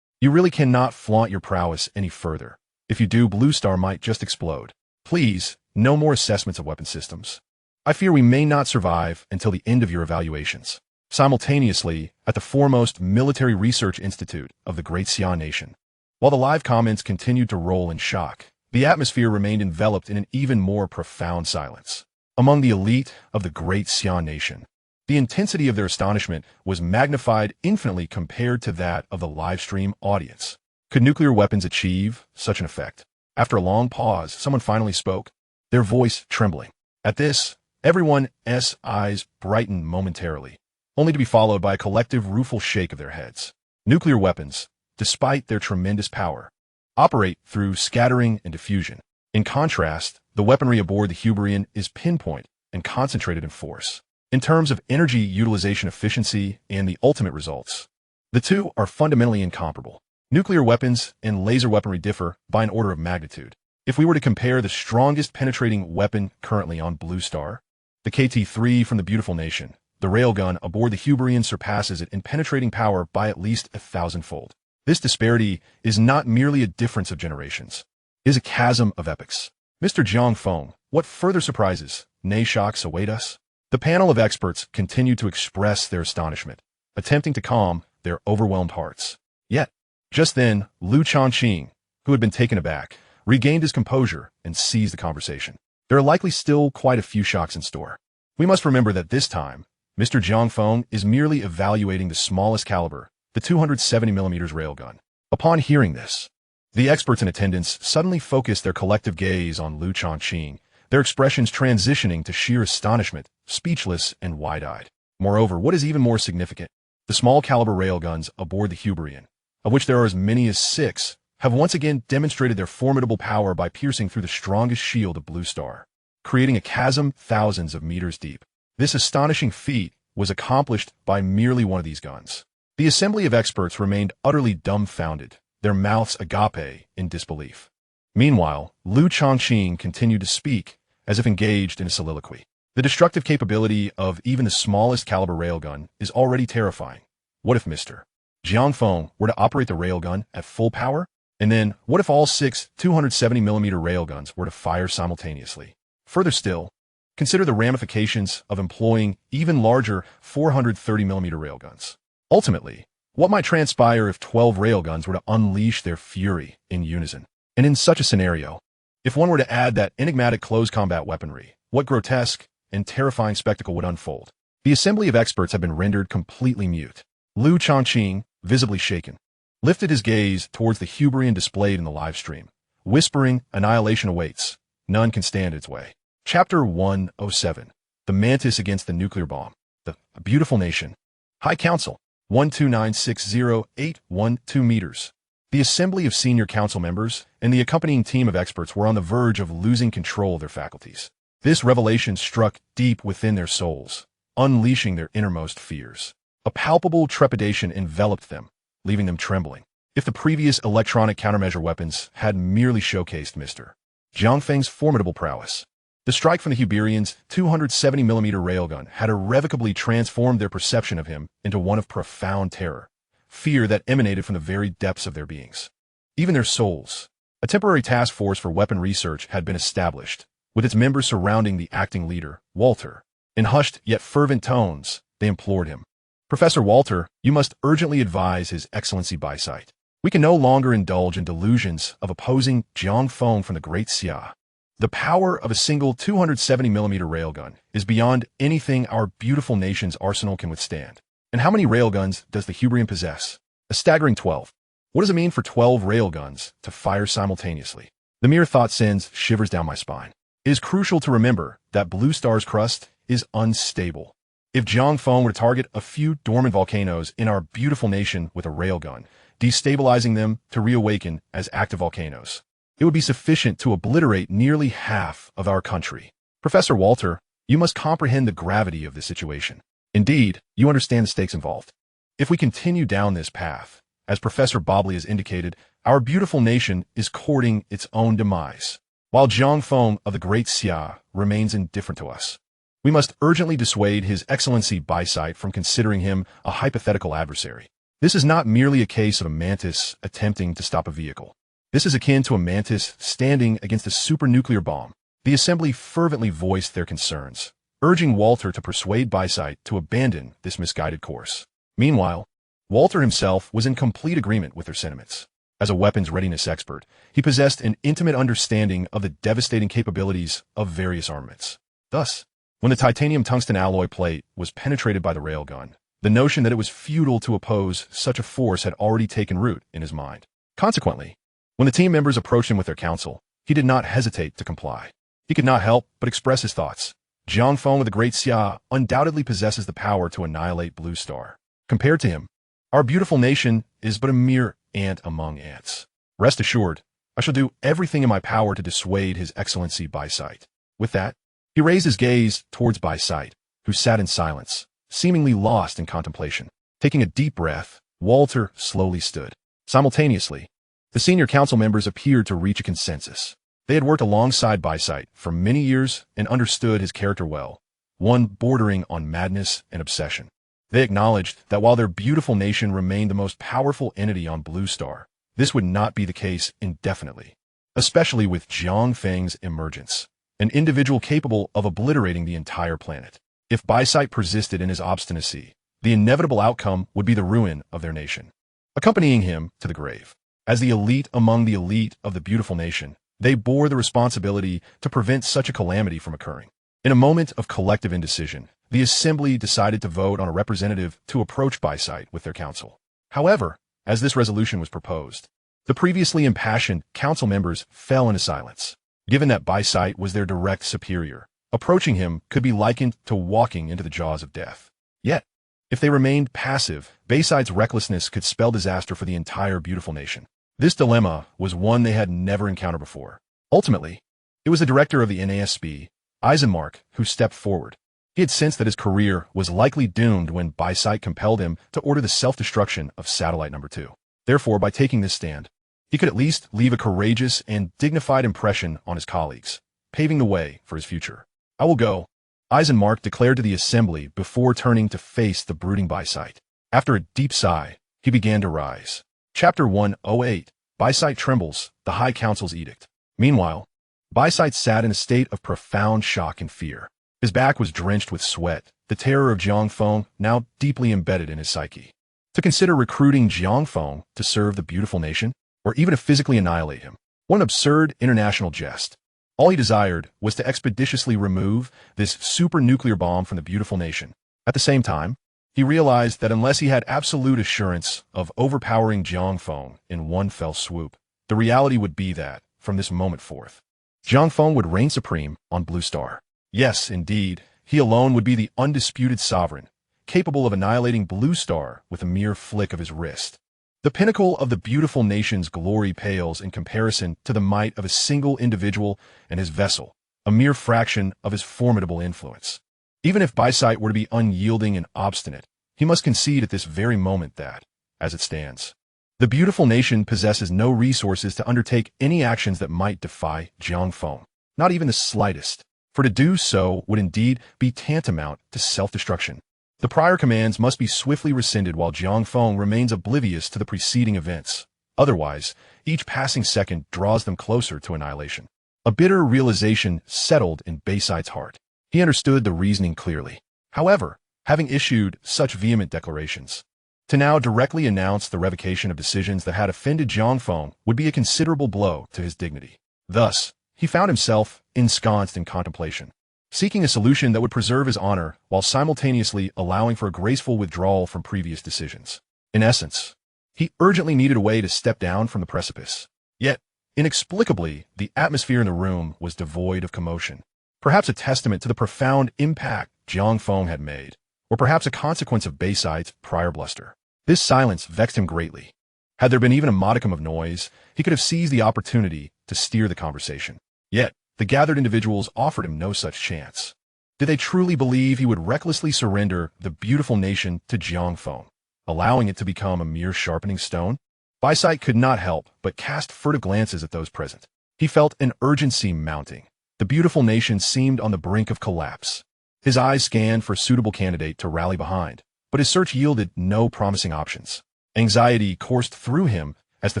You really cannot flaunt your prowess any further. If you do, Blue Star might just explode. Please, no more assessments of weapon systems. I fear we may not survive until the end of your evaluations. Simultaneously, at the foremost military research institute of the Great Xian Nation, while the live comments continued to roll in shock, the atmosphere remained enveloped in an even more profound silence. Among the elite of the Great Xian Nation, the intensity of their astonishment was magnified infinitely compared to that of the live stream audience. Could nuclear weapons achieve such an effect? After a long pause, someone finally spoke, their voice trembling. At this, everyone's eyes brightened momentarily, only to be followed by a collective rueful shake of their heads. Nuclear weapons, despite their tremendous power, operate through scattering and diffusion. In contrast, the weaponry aboard the Hyperion is pinpoint and concentrated in force. In terms of energy utilization efficiency and the ultimate results, the two are fundamentally incomparable. Nuclear weapons and laser weaponry differ by an order of magnitude. If we were to compare the strongest penetrating weapon currently on Blue Star, the KT-3 from the beautiful nation, the railgun aboard the Hyperion surpasses it in penetrating power by at least 1,000-fold. This disparity is not merely a difference of generations. It is a chasm of epochs. Mr. Jiang Feng, what further surprises, nay shocks await us? The panel of experts continued to express their astonishment, attempting to calm their overwhelmed hearts. Yet, just then, Lu Chongqing, who had been taken aback, regained his composure and seized the conversation. There are likely still quite a few shocks in store. We must remember that this time, Mr. Jiang Feng is merely evaluating the smallest caliber, the 270mm railgun. Upon hearing this, the experts in attendance suddenly focused their collective gaze on Lu Chongqing, their expressions transitioning to sheer astonishment, speechless and wide-eyed. Moreover, what is even more significant, the small-caliber railguns aboard the Hyperion, of which there are as many as 6, have once again demonstrated their formidable power by piercing through the strongest shield of Blue Star, creating a chasm thousands of meters deep. This astonishing feat was accomplished by merely one of these guns. The assembly of experts remained utterly dumbfounded, their mouths agape in disbelief. Meanwhile, Lu Chongqing continued to speak, as if engaged in a soliloquy. The destructive capability of even the smallest caliber railgun is already terrifying. What if Mr. Jiang Feng were to operate the railgun at full power? And then, what if all 6 270mm railguns were to fire simultaneously? Further still, consider the ramifications of employing even larger 430mm railguns. Ultimately, what might transpire if 12 railguns were to unleash their fury in unison? And in such a scenario, if one were to add that enigmatic close combat weaponry, what grotesque and terrifying spectacle would unfold? The assembly of experts had been rendered completely mute. Lu Chongqing, visibly shaken, lifted his gaze towards the Hyperion displayed in the live stream, whispering, "Annihilation awaits. None can stand its way." Chapter 107. The Mantis Against the Nuclear Bomb. The Beautiful Nation. High Council. 12960.812 meters. The assembly of senior council members and the accompanying team of experts were on the verge of losing control of their faculties. This revelation struck deep within their souls, unleashing their innermost fears. A palpable trepidation enveloped them, leaving them trembling. If the previous electronic countermeasure weapons had merely showcased Mr. Jiang Feng's formidable prowess, the strike from the Hyperion's 270mm railgun had irrevocably transformed their perception of him into one of profound terror, fear that emanated from the very depths of their beings. Even their souls. A temporary task force for weapon research had been established, with its members surrounding the acting leader, Walter. In hushed yet fervent tones, they implored him. "Professor Walter, you must urgently advise His Excellency Bysite. We can no longer indulge in delusions of opposing Jiang Feng from the Great Xia. The power of a single 270mm railgun is beyond anything our beautiful nation's arsenal can withstand. And how many railguns does the Hyperion possess? A staggering 12. What does it mean for 12 railguns to fire simultaneously? The mere thought sends shivers down my spine. It is crucial to remember that Blue Star's crust is unstable. If Jiang Feng were to target a few dormant volcanoes in our beautiful nation with a railgun, destabilizing them to reawaken as active volcanoes, it would be sufficient to obliterate nearly half of our country. Professor Walter, you must comprehend the gravity of this situation. Indeed, you understand the stakes involved. If we continue down this path, as Professor Bobley has indicated, our beautiful nation is courting its own demise, while Jiang Feng of the Great Xia remains indifferent to us. We must urgently dissuade His Excellency Bysite from considering him a hypothetical adversary. This is not merely a case of a mantis attempting to stop a vehicle. This is akin to a mantis standing against a supernuclear bomb. The assembly fervently voiced their concerns, urging Walter to persuade Bysite to abandon this misguided course. Meanwhile, Walter himself was in complete agreement with their sentiments. As a weapons readiness expert, he possessed an intimate understanding of the devastating capabilities of various armaments. Thus, when the titanium tungsten alloy plate was penetrated by the railgun, the notion that it was futile to oppose such a force had already taken root in his mind. Consequently, when the team members approached him with their counsel, he did not hesitate to comply. He could not help but express his thoughts. Jiang Feng of the Great Xia undoubtedly possesses the power to annihilate Blue Star. Compared to him, our beautiful nation is but a mere ant among ants. Rest assured, I shall do everything in my power to dissuade His Excellency Bysite. With that, he raised his gaze towards Bysite, who sat in silence, seemingly lost in contemplation. Taking a deep breath, Walter slowly stood. Simultaneously, the senior council members appeared to reach a consensus. They had worked alongside Bysite for many years and understood his character well, one bordering on madness and obsession. They acknowledged that while their beautiful nation remained the most powerful entity on Blue Star, this would not be the case indefinitely, especially with Jiang Feng's emergence, an individual capable of obliterating the entire planet. If Bysite persisted in his obstinacy, the inevitable outcome would be the ruin of their nation, accompanying him to the grave. As the elite among the elite of the beautiful nation, they bore the responsibility to prevent such a calamity from occurring. In a moment of collective indecision, the assembly decided to vote on a representative to approach Bysite with their council. However, as this resolution was proposed, the previously impassioned council members fell into silence. Given that Bysite was their direct superior, approaching him could be likened to walking into the jaws of death. Yet, if they remained passive, Bysite's recklessness could spell disaster for the entire beautiful nation. This dilemma was one they had never encountered before. Ultimately, it was the director of the NASB, Eisenmark, who stepped forward. He had sensed that his career was likely doomed when Bysite compelled him to order the self-destruction of Satellite Number 2. Therefore, by taking this stand, he could at least leave a courageous and dignified impression on his colleagues, paving the way for his future. I will go, Eisenmark declared to the assembly before turning to face the brooding Bysite. After a deep sigh, he began to rise. Chapter 108, Bysite Trembles, the High Council's Edict. Meanwhile, Bysite sat in a state of profound shock and fear. His back was drenched with sweat, the terror of Jiang Feng now deeply embedded in his psyche. To consider recruiting Jiang Feng to serve the beautiful nation, or even to physically annihilate him, what an absurd international jest. All he desired was to expeditiously remove this super-nuclear bomb from the beautiful nation. At the same time, he realized that unless he had absolute assurance of overpowering Jiang Feng in one fell swoop, the reality would be that, from this moment forth, Jiang Feng would reign supreme on Blue Star. Yes, indeed, he alone would be the undisputed sovereign, capable of annihilating Blue Star with a mere flick of his wrist. The pinnacle of the beautiful nation's glory pales in comparison to the might of a single individual and his vessel, a mere fraction of his formidable influence. Even if Bysite were to be unyielding and obstinate, he must concede at this very moment that, as it stands, the beautiful nation possesses no resources to undertake any actions that might defy Jiang Feng, not even the slightest, for to do so would indeed be tantamount to self-destruction. The prior commands must be swiftly rescinded while Jiang Feng remains oblivious to the preceding events. Otherwise, each passing second draws them closer to annihilation. A bitter realization settled in Bysite's heart. He understood the reasoning clearly. However, having issued such vehement declarations, to now directly announce the revocation of decisions that had offended Jiang Feng would be a considerable blow to his dignity. Thus, he found himself ensconced in contemplation, seeking a solution that would preserve his honor while simultaneously allowing for a graceful withdrawal from previous decisions. In essence, he urgently needed a way to step down from the precipice. Yet, inexplicably, the atmosphere in the room was devoid of commotion, perhaps a testament to the profound impact Jiang Feng had made, or perhaps a consequence of Bysite's prior bluster. This silence vexed him greatly. Had there been even a modicum of noise, he could have seized the opportunity to steer the conversation. Yet, the gathered individuals offered him no such chance. Did they truly believe he would recklessly surrender the beautiful nation to Jiang Feng, allowing it to become a mere sharpening stone? Bysite could not help but cast furtive glances at those present. He felt an urgency mounting. The beautiful nation seemed on the brink of collapse. His eyes scanned for a suitable candidate to rally behind, but his search yielded no promising options. Anxiety coursed through him as the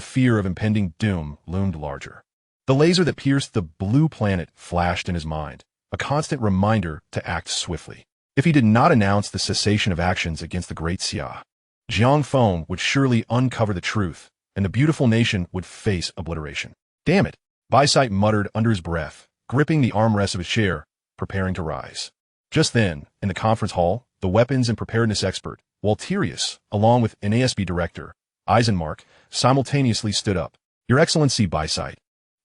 fear of impending doom loomed larger. The laser that pierced the blue planet flashed in his mind, a constant reminder to act swiftly. If he did not announce the cessation of actions against the Great Xia, Jiang Feng would surely uncover the truth, and the beautiful nation would face obliteration. Damn it, Bysite muttered under his breath, gripping the armrest of his chair, preparing to rise. Just then, in the conference hall, the weapons and preparedness expert, Walterius, along with NASB director, Eisenmark, simultaneously stood up. Your Excellency Bysite,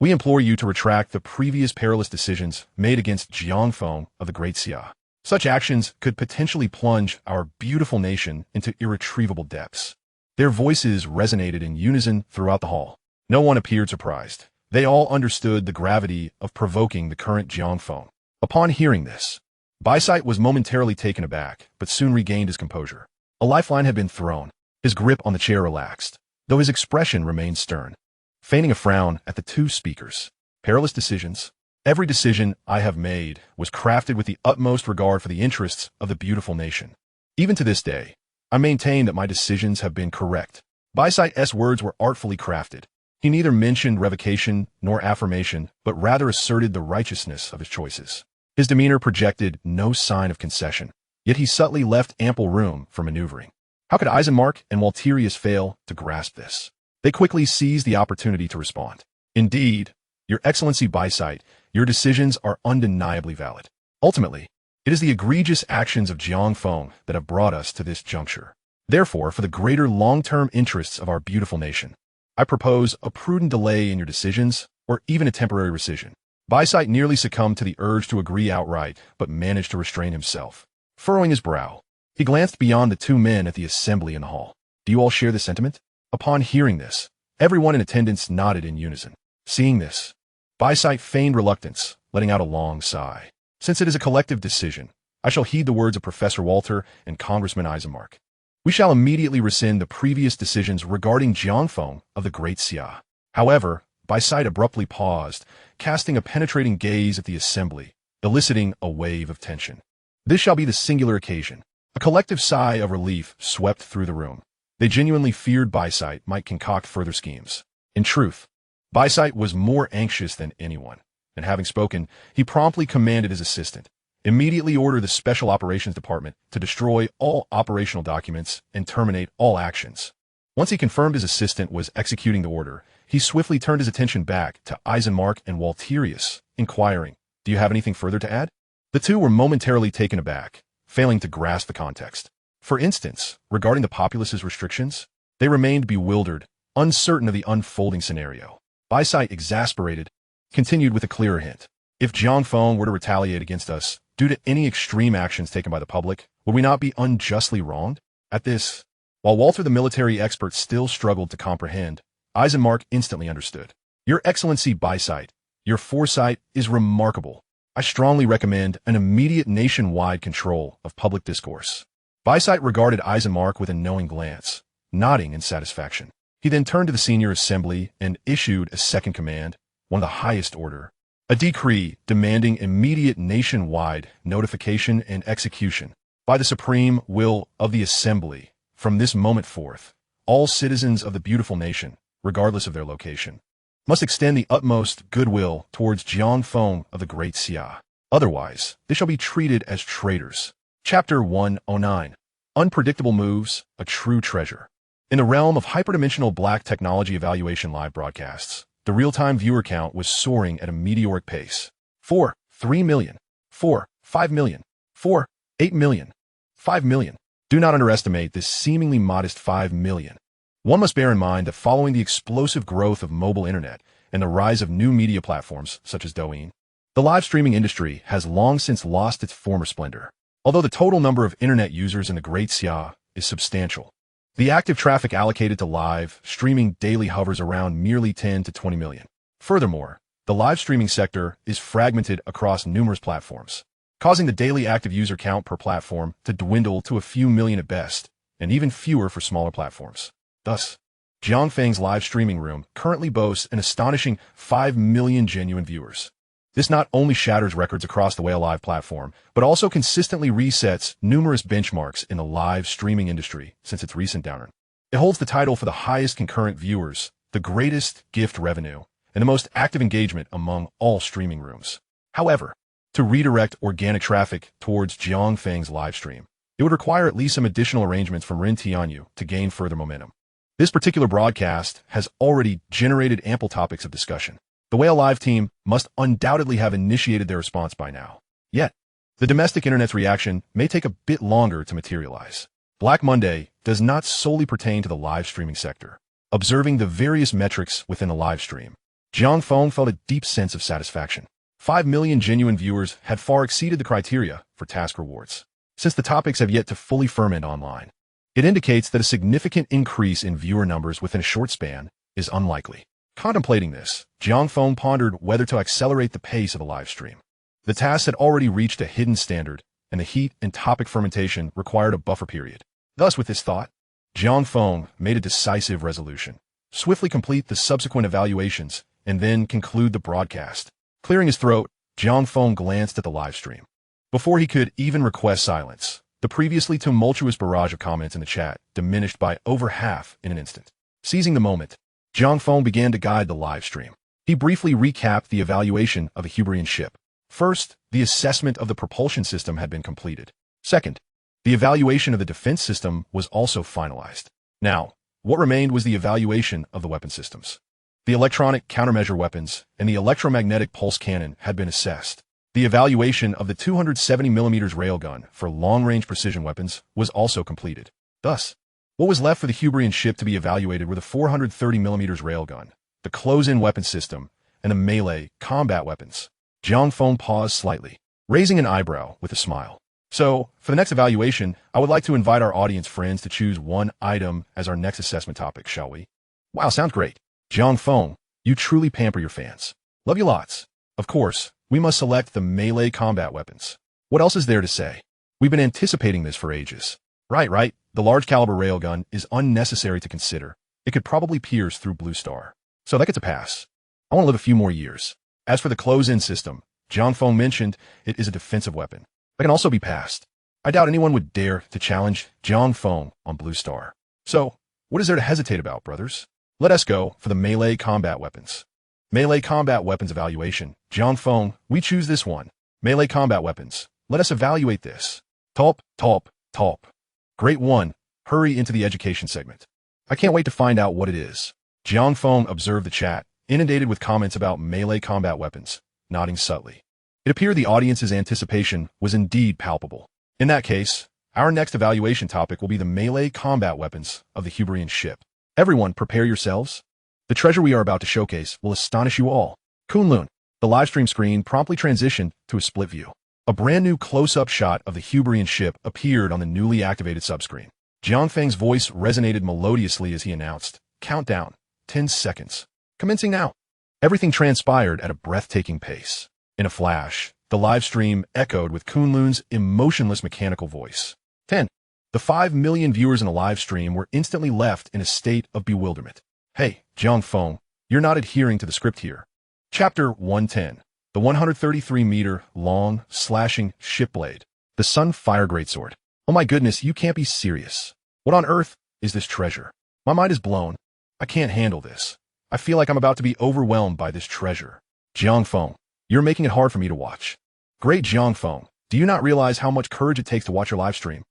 We implore you to retract the previous perilous decisions made against Jiang Feng of the Great Xia. Such actions could potentially plunge our beautiful nation into irretrievable depths. Their voices resonated in unison throughout the hall. No one appeared surprised. They all understood the gravity of provoking the current Jiang Feng. Upon hearing this, Baisight was momentarily taken aback, but soon regained his composure. A lifeline had been thrown. His grip on the chair relaxed, though his expression remained stern, feigning a frown at the two speakers. Perilous decisions. Every decision I have made was crafted with the utmost regard for the interests of the beautiful nation. Even to this day, I maintain that my decisions have been correct. Baisight's words were artfully crafted. He neither mentioned revocation nor affirmation, but rather asserted the righteousness of his choices. His demeanor projected no sign of concession, yet he subtly left ample room for maneuvering. How could Eisenmark and Walterius fail to grasp this? They quickly seized the opportunity to respond. Indeed, Your Excellency Baisight, your decisions are undeniably valid. Ultimately, it is the egregious actions of Jiang Feng that have brought us to this juncture. Therefore, for the greater long-term interests of our beautiful nation, I propose a prudent delay in your decisions, or even a temporary rescission. Baisight nearly succumbed to the urge to agree outright, but managed to restrain himself. Furrowing his brow, he glanced beyond the two men at the assembly in the hall. Do you all share this sentiment? Upon hearing this, everyone in attendance nodded in unison. Seeing this, Baisight feigned reluctance, letting out a long sigh. Since it is a collective decision, I shall heed the words of Professor Walter and Congressman Eisenmark. We shall immediately rescind the previous decisions regarding Jiang Feng of the Great Xia. However, Baisight abruptly paused, casting a penetrating gaze at the assembly, eliciting a wave of tension. This shall be the singular occasion. A collective sigh of relief swept through the room. They genuinely feared Baisight might concoct further schemes. In truth, Baisight was more anxious than anyone, and having spoken, he promptly commanded his assistant, immediately order the Special Operations Department to destroy all operational documents and terminate all actions. Once he confirmed his assistant was executing the order, he swiftly turned his attention back to Eisenmark and Walterius, inquiring, Do you have anything further to add? The two were momentarily taken aback, failing to grasp the context. For instance, regarding the populace's restrictions, they remained bewildered, uncertain of the unfolding scenario. Baisight, exasperated, continued with a clearer hint. If Jiang Feng were to retaliate against us due to any extreme actions taken by the public, would we not be unjustly wronged? At this, while Walter the military expert still struggled to comprehend, Eisenmark instantly understood. Your Excellency Baisight, your foresight is remarkable. I strongly recommend an immediate nationwide control of public discourse. Baisight regarded Eisenmark with a knowing glance, nodding in satisfaction. He then turned to the senior assembly and issued a second command, one of the highest order. A decree demanding immediate nationwide notification and execution by the supreme will of the assembly. From this moment forth, all citizens of the beautiful nation, regardless of their location, must extend the utmost goodwill towards Jiang Feng of the Great Xia. Otherwise, they shall be treated as traitors. Chapter 109. Unpredictable Moves, a True Treasure. In the realm of hyperdimensional black technology evaluation live broadcasts, the real-time viewer count was soaring at a meteoric pace. 4, 3 million. 4, 5 million. 4, 8 million. 5 million. Do not underestimate this seemingly modest 5 million. One must bear in mind that following the explosive growth of mobile internet and the rise of new media platforms such as Douyin, the live streaming industry has long since lost its former splendor. Although the total number of internet users in the Great Xia is substantial, the active traffic allocated to live streaming daily hovers around merely 10 to 20 million. Furthermore, the live streaming sector is fragmented across numerous platforms, causing the daily active user count per platform to dwindle to a few million at best, and even fewer for smaller platforms. Thus, Jiang Feng's live streaming room currently boasts an astonishing 5 million genuine viewers. This not only shatters records across the Whale Live platform, but also consistently resets numerous benchmarks in the live streaming industry since its recent downturn. It holds the title for the highest concurrent viewers, the greatest gift revenue, and the most active engagement among all streaming rooms. However, to redirect organic traffic towards Jiang Feng's live stream, it would require at least some additional arrangements from Rin Tianyu to gain further momentum. This particular broadcast has already generated ample topics of discussion. The Whale Live team must undoubtedly have initiated their response by now. Yet, the domestic internet's reaction may take a bit longer to materialize. Black Monday does not solely pertain to the live streaming sector. Observing the various metrics within the live stream, Jiang Feng felt a deep sense of satisfaction. 5 million genuine viewers had far exceeded the criteria for task rewards. Since the topics have yet to fully ferment online, it indicates that a significant increase in viewer numbers within a short span is unlikely. Contemplating this, Jiang Feng pondered whether to accelerate the pace of a live stream. The task had already reached a hidden standard, and the heat and topic fermentation required a buffer period. Thus, with this thought, Jiang Feng made a decisive resolution: swiftly complete the subsequent evaluations and then conclude the broadcast. Clearing his throat, Jiang Feng glanced at the live stream. Before he could even request silence, the previously tumultuous barrage of comments in the chat diminished by over half in an instant. Seizing the moment, Jiang Feng began to guide the live stream. He briefly recapped the evaluation of a Hyperion ship. First, the assessment of the propulsion system had been completed. Second, the evaluation of the defense system was also finalized. Now, what remained was the evaluation of the weapon systems. The electronic countermeasure weapons and the electromagnetic pulse cannon had been assessed. The evaluation of the 270mm railgun for long-range precision weapons was also completed. Thus, what was left for the Hyperion ship to be evaluated were the 430mm railgun, the close-in weapon system, and the melee combat weapons. Jiang Feng paused slightly, raising an eyebrow with a smile. So, for the next evaluation, I would like to invite our audience friends to choose one item as our next assessment topic, shall we? Wow, sounds great. Jiang Feng, you truly pamper your fans. Love you lots. Of course, we must select the melee combat weapons. What else is there to say? We've been anticipating this for ages. Right. The large caliber railgun is unnecessary to consider. It could probably pierce through Blue Star. So that gets a pass. I want to live a few more years. As for the close-in system, Jiang Feng mentioned it is a defensive weapon. That can also be passed. I doubt anyone would dare to challenge Jiang Feng on Blue Star. So, what is there to hesitate about, brothers? Let us go for the melee combat weapons. Melee combat weapons evaluation. Jiang Feng, we choose this one. Melee combat weapons. Let us evaluate this. Tulp. Great one. Hurry into the education segment. I can't wait to find out what it is. Jiang Feng observed the chat, inundated with comments about melee combat weapons, nodding subtly. It appeared the audience's anticipation was indeed palpable. In that case, our next evaluation topic will be the melee combat weapons of the Hyperion ship. Everyone, prepare yourselves. The treasure we are about to showcase will astonish you all. Kunlun, the livestream screen promptly transitioned to a split view. A brand new close-up shot of the Hyperion ship appeared on the newly activated subscreen. Jiang Feng's voice resonated melodiously as he announced, "Countdown, 10 seconds. Commencing now." Everything transpired at a breathtaking pace. In a flash, the live stream echoed with Kunlun's emotionless mechanical voice. 10. The 5 million viewers in the live stream were instantly left in a state of bewilderment. Hey, Jiang Feng, you're not adhering to the script here. Chapter 110. The 133-meter-long, slashing ship blade. The Sunfire Greatsword. Oh my goodness, you can't be serious. What on earth is this treasure? My mind is blown. I can't handle this. I feel like I'm about to be overwhelmed by this treasure. Jiang Feng, you're making it hard for me to watch. Great Jiang Feng, do you not realize how much courage it takes to watch your live stream?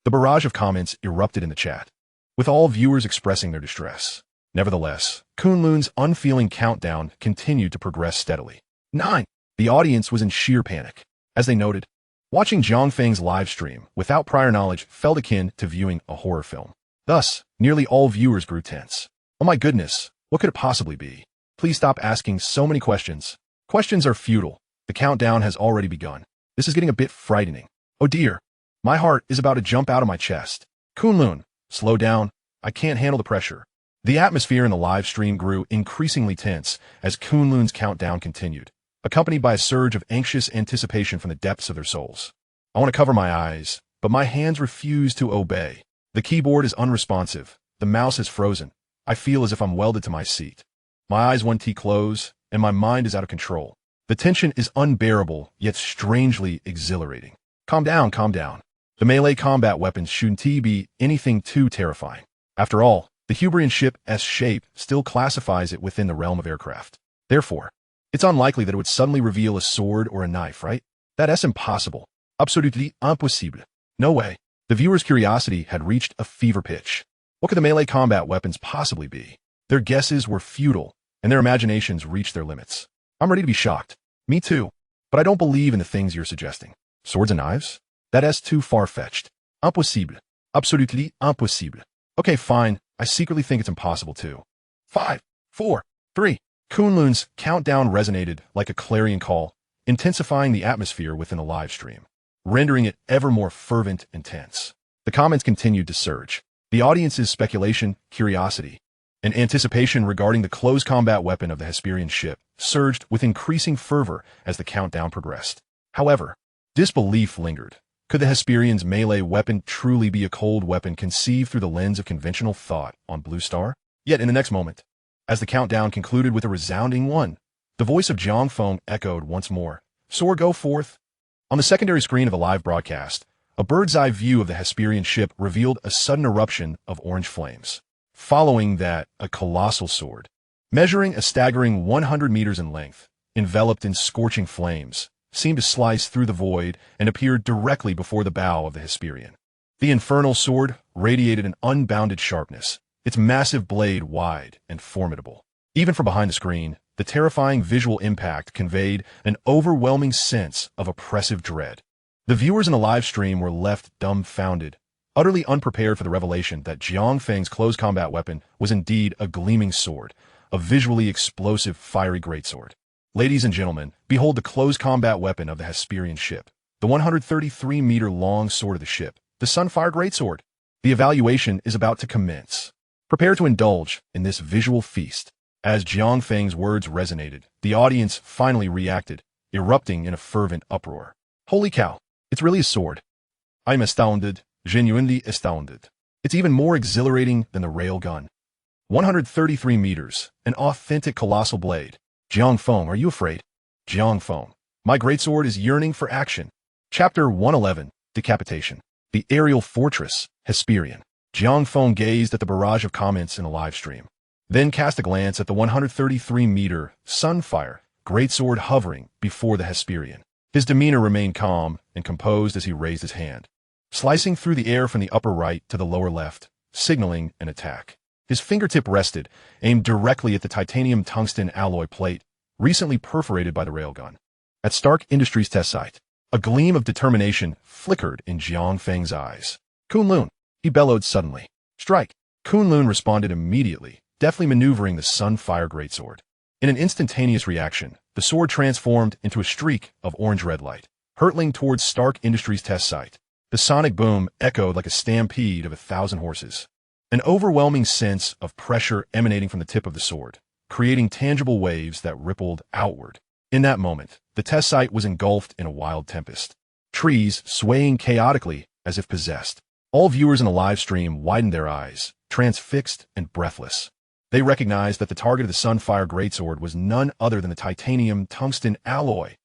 The barrage of comments erupted in the chat, with all viewers expressing their distress. Nevertheless, Kunlun's unfeeling countdown continued to progress steadily. 9. The audience was in sheer panic. As they noted, watching Jiang Feng's live stream without prior knowledge felt akin to viewing a horror film. Thus, nearly all viewers grew tense. Oh my goodness, what could it possibly be? Please stop asking so many questions. Questions are futile. The countdown has already begun. This is getting a bit frightening. Oh dear. My heart is about to jump out of my chest. Kunlun, slow down. I can't handle the pressure. The atmosphere in the live stream grew increasingly tense as Kunlun's countdown continued, accompanied by a surge of anxious anticipation from the depths of their souls. I want to cover my eyes, but my hands refuse to obey. The keyboard is unresponsive. The mouse is frozen. I feel as if I'm welded to my seat. My eyes want to close, and my mind is out of control. The tension is unbearable, yet strangely exhilarating. Calm down. The melee combat weapons shouldn't be anything too terrifying. After all, the Hyperion ship's shape still classifies it within the realm of aircraft. Therefore, it's unlikely that it would suddenly reveal a sword or a knife, right? That's impossible. Absolutely impossible. No way. The viewer's curiosity had reached a fever pitch. What could the melee combat weapons possibly be? Their guesses were futile, and their imaginations reached their limits. I'm ready to be shocked. Me too. But I don't believe in the things you're suggesting. Swords and knives? That's too far-fetched. Impossible. Absolutely impossible. Okay, fine. I secretly think it's impossible too. 5, 4, 3, Kunlun's countdown resonated like a clarion call, intensifying the atmosphere within the live stream, rendering it ever more fervent and tense. The comments continued to surge. The audience's speculation, curiosity, and anticipation regarding the close combat weapon of the Hyperion ship surged with increasing fervor as the countdown progressed. However, disbelief lingered. Could the Hyperion's melee weapon truly be a cold weapon conceived through the lens of conventional thought on Blue Star? Yet in the next moment, as the countdown concluded with a resounding 1, the voice of Jiang Feng echoed once more. Sword, go forth. On the secondary screen of the live broadcast, a bird's-eye view of the Hyperion ship revealed a sudden eruption of orange flames. Following that, a colossal sword, measuring a staggering 100 meters in length, enveloped in scorching flames, seemed to slice through the void and appeared directly before the bow of the Hyperion. The infernal sword radiated an unbounded sharpness, its massive blade wide and formidable. Even from behind the screen, the terrifying visual impact conveyed an overwhelming sense of oppressive dread. The viewers in the live stream were left dumbfounded, utterly unprepared for the revelation that Jiang Feng's close combat weapon was indeed a gleaming sword, a visually explosive, fiery greatsword. Ladies and gentlemen, behold the close combat weapon of the Hyperion ship, the 133-meter-long sword of the ship, the Sunfire Greatsword. The evaluation is about to commence. Prepare to indulge in this visual feast. As Jiang Feng's words resonated, the audience finally reacted, erupting in a fervent uproar. Holy cow, it's really a sword. I'm astounded, genuinely astounded. It's even more exhilarating than the railgun. 133 meters, an authentic colossal blade. Jiang Feng, are you afraid? Jiang Feng, my greatsword is yearning for action. Chapter 111, Decapitation. The Aerial Fortress, Hyperion. Jiang Feng gazed at the barrage of comments in the live stream, then cast a glance at the 133-meter Sunfire Greatsword hovering before the Hyperion. His demeanor remained calm and composed as he raised his hand, slicing through the air from the upper right to the lower left, signaling an attack. His fingertip rested, aimed directly at the titanium tungsten alloy plate, recently perforated by the railgun. At Stark Industries test site, a gleam of determination flickered in Jiang Feng's eyes. Kunlun, he bellowed suddenly. Strike! Kunlun responded immediately, deftly maneuvering the Sunfire Greatsword. In an instantaneous reaction, the sword transformed into a streak of orange-red light, hurtling towards Stark Industries test site. The sonic boom echoed like a stampede of 1,000 horses. An overwhelming sense of pressure emanating from the tip of the sword, creating tangible waves that rippled outward. In that moment, the test site was engulfed in a wild tempest, trees swaying chaotically as if possessed. All viewers in the live stream widened their eyes, transfixed and breathless. They recognized that the target of the Sunfire Greatsword was none other than the titanium tungsten alloy.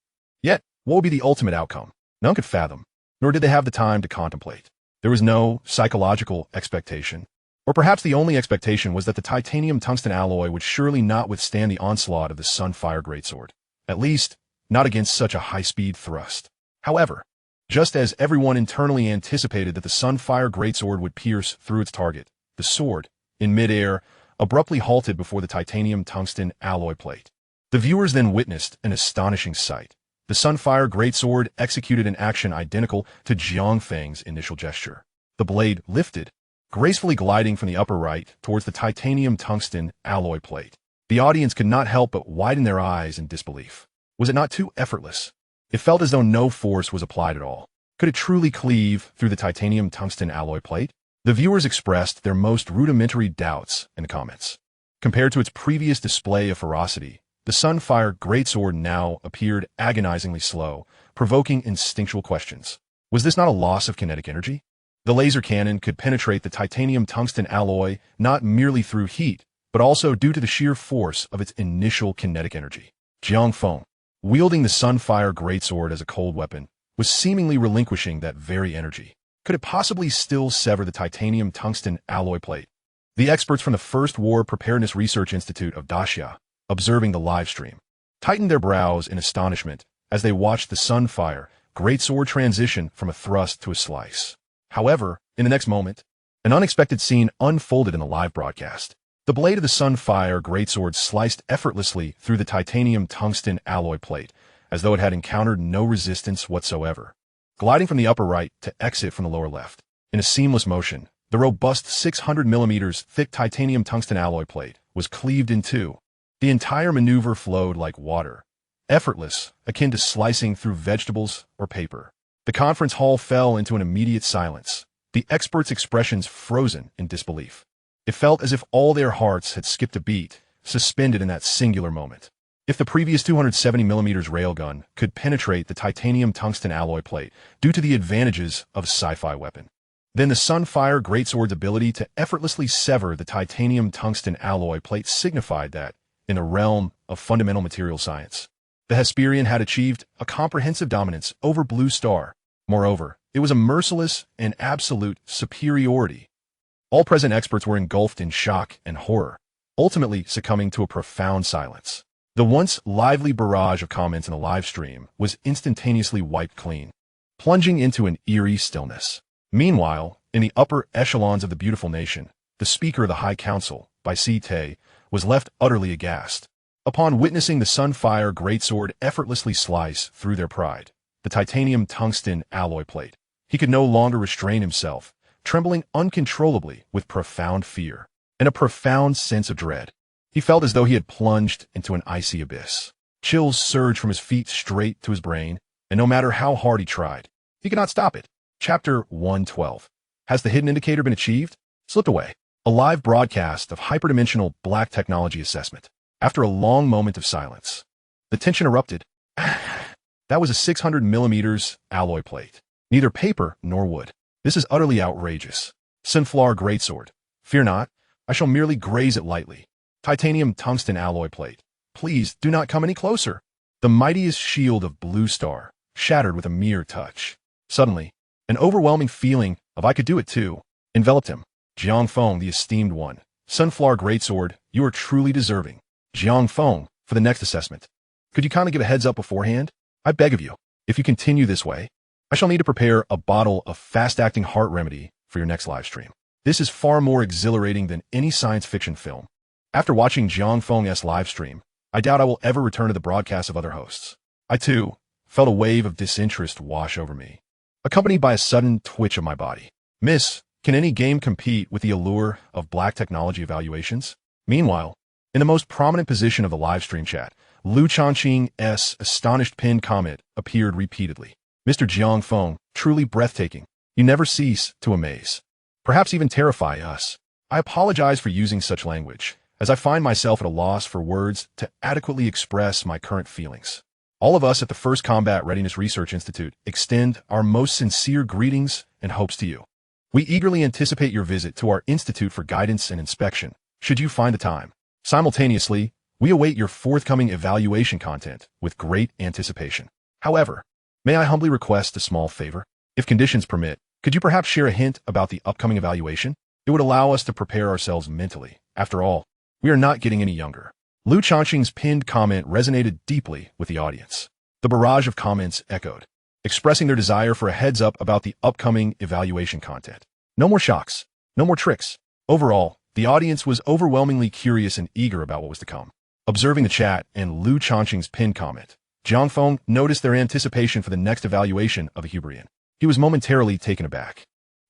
Yet, what would be the ultimate outcome? None could fathom, nor did they have the time to contemplate. There was no psychological expectation. Or perhaps the only expectation was that the titanium tungsten alloy would surely not withstand the onslaught of the Sunfire Greatsword. At least, not against such a high-speed thrust. However, just as everyone internally anticipated that the Sunfire Greatsword would pierce through its target, the sword, in midair, abruptly halted before the titanium tungsten alloy plate. The viewers then witnessed an astonishing sight. The Sunfire Greatsword executed an action identical to Jiang Feng's initial gesture. The blade lifted, gracefully gliding from the upper right towards the titanium tungsten alloy plate. The audience could not help but widen their eyes in disbelief. Was it not too effortless? It felt as though no force was applied at all. Could it truly cleave through the titanium tungsten alloy plate? The viewers expressed their most rudimentary doubts in the comments. Compared to its previous display of ferocity, the Sunfire Greatsword now appeared agonizingly slow, provoking instinctual questions. Was this not a loss of kinetic energy? The laser cannon could penetrate the titanium tungsten alloy not merely through heat, but also due to the sheer force of its initial kinetic energy. Jiang Feng, wielding the Sunfire Greatsword as a cold weapon, was seemingly relinquishing that very energy. Could it possibly still sever the titanium tungsten alloy plate? The experts from the First War Preparedness Research Institute of Daxia, observing the live stream, tightened their brows in astonishment as they watched the Sunfire Greatsword transition from a thrust to a slice. However, in the next moment, an unexpected scene unfolded in the live broadcast. The blade of the Sunfire Greatsword sliced effortlessly through the titanium tungsten alloy plate, as though it had encountered no resistance whatsoever. Gliding from the upper right to exit from the lower left, in a seamless motion, the robust 600 millimeters thick titanium tungsten alloy plate was cleaved in two. The entire maneuver flowed like water, effortless, akin to slicing through vegetables or paper. The conference hall fell into an immediate silence, the experts' expressions frozen in disbelief. It felt as if all their hearts had skipped a beat, suspended in that singular moment. If the previous 270mm railgun could penetrate the titanium tungsten alloy plate due to the advantages of a sci-fi weapon, then the Sunfire Greatsword's ability to effortlessly sever the titanium tungsten alloy plate signified that, in the realm of fundamental material science, the Hyperion had achieved a comprehensive dominance over Blue Star. Moreover, it was a merciless and absolute superiority. All present experts were engulfed in shock and horror, ultimately succumbing to a profound silence. The once lively barrage of comments in the live stream was instantaneously wiped clean, plunging into an eerie stillness. Meanwhile, in the upper echelons of the beautiful nation, the Speaker of the High Council, Bai Si-Te, was left utterly aghast. Upon witnessing the Sunfire Greatsword effortlessly slice through their pride, the titanium tungsten alloy plate, he could no longer restrain himself, trembling uncontrollably with profound fear and a profound sense of dread. He felt as though he had plunged into an icy abyss. Chills surged from his feet straight to his brain, and no matter how hard he tried, he could not stop it. Chapter 112. Has the hidden indicator been achieved? Slipped away. A live broadcast of hyperdimensional black technology assessment. After a long moment of silence, the tension erupted. That was a 600mm alloy plate. Neither paper nor wood. This is utterly outrageous. Sunflower Greatsword. Fear not. I shall merely graze it lightly. Titanium tungsten alloy plate. Please do not come any closer. The mightiest shield of Blue Star shattered with a mere touch. Suddenly, an overwhelming feeling of I could do it too enveloped him. Jiang Feng, the esteemed one. Sunflower Greatsword, you are truly deserving. Jiang Feng, for the next assessment. Could you kindly give a heads up beforehand? I beg of you. If you continue this way, I shall need to prepare a bottle of fast-acting heart remedy for your next live stream. This is far more exhilarating than any science fiction film. After watching Jiang Feng's live stream, I doubt I will ever return to the broadcasts of other hosts. I, too, felt a wave of disinterest wash over me, accompanied by a sudden twitch of my body. Miss, can any game compete with the allure of black technology evaluations? Meanwhile, in the most prominent position of the live stream chat, Lu Changqing's astonished pinned comment appeared repeatedly. Mr. Jiang Feng, truly breathtaking. You never cease to amaze. Perhaps even terrify us. I apologize for using such language, as I find myself at a loss for words to adequately express my current feelings. All of us at the First Combat Readiness Research Institute extend our most sincere greetings and hopes to you. We eagerly anticipate your visit to our institute for guidance and inspection, should you find the time. Simultaneously, we await your forthcoming evaluation content with great anticipation. However, may I humbly request a small favor? If conditions permit, could you perhaps share a hint about the upcoming evaluation? It would allow us to prepare ourselves mentally. After all, we are not getting any younger. Lu Changqing's pinned comment resonated deeply with the audience. The barrage of comments echoed, expressing their desire for a heads up about the upcoming evaluation content. No more shocks, no more tricks. Overall, the audience was overwhelmingly curious and eager about what was to come. Observing the chat and Lu Changqing's pinned comment, Jiang Feng noticed their anticipation for the next evaluation of the Hyperion. He was momentarily taken aback.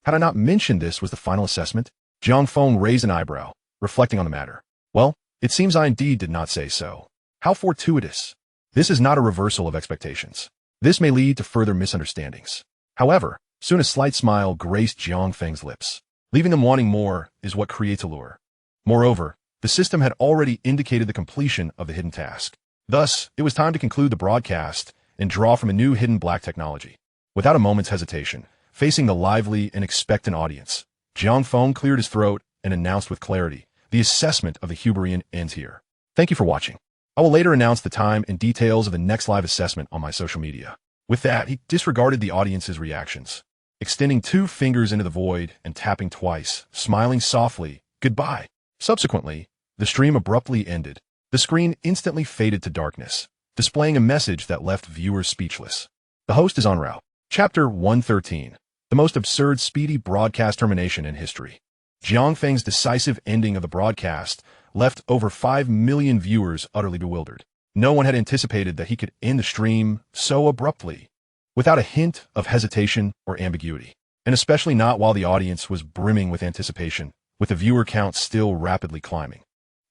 Had I not mentioned this was the final assessment? Jiang Feng raised an eyebrow, reflecting on the matter. Well, it seems I indeed did not say so. How fortuitous. This is not a reversal of expectations. This may lead to further misunderstandings. However, soon a slight smile graced Jiang Feng's lips. Leaving them wanting more is what creates allure. Moreover, the system had already indicated the completion of the hidden task. Thus, it was time to conclude the broadcast and draw from a new hidden black technology. Without a moment's hesitation, facing the lively and expectant audience, Jiang Feng cleared his throat and announced with clarity, the assessment of the Hyperion ends here. Thank you for watching. I will later announce the time and details of the next live assessment on my social media. With that, he disregarded the audience's reactions, extending 2 fingers into the void and tapping twice, smiling softly, goodbye. Subsequently, the stream abruptly ended. The screen instantly faded to darkness, displaying a message that left viewers speechless. The host is en route. Chapter 113. The most absurd speedy broadcast termination in history. Jiang Feng's decisive ending of the broadcast left over 5 million viewers utterly bewildered. No one had anticipated that he could end the stream so abruptly, without a hint of hesitation or ambiguity, and especially not while the audience was brimming with anticipation, with the viewer count still rapidly climbing.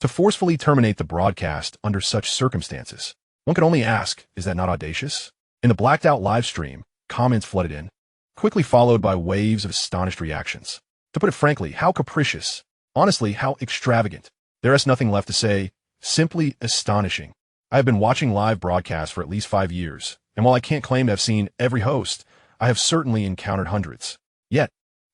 To forcefully terminate the broadcast under such circumstances, one could only ask, is that not audacious? In the blacked-out live stream, comments flooded in, quickly followed by waves of astonished reactions. To put it frankly, how capricious. Honestly, how extravagant. There is nothing left to say. Simply astonishing. I have been watching live broadcasts for at least 5 years, and while I can't claim to have seen every host, I have certainly encountered hundreds. Yet,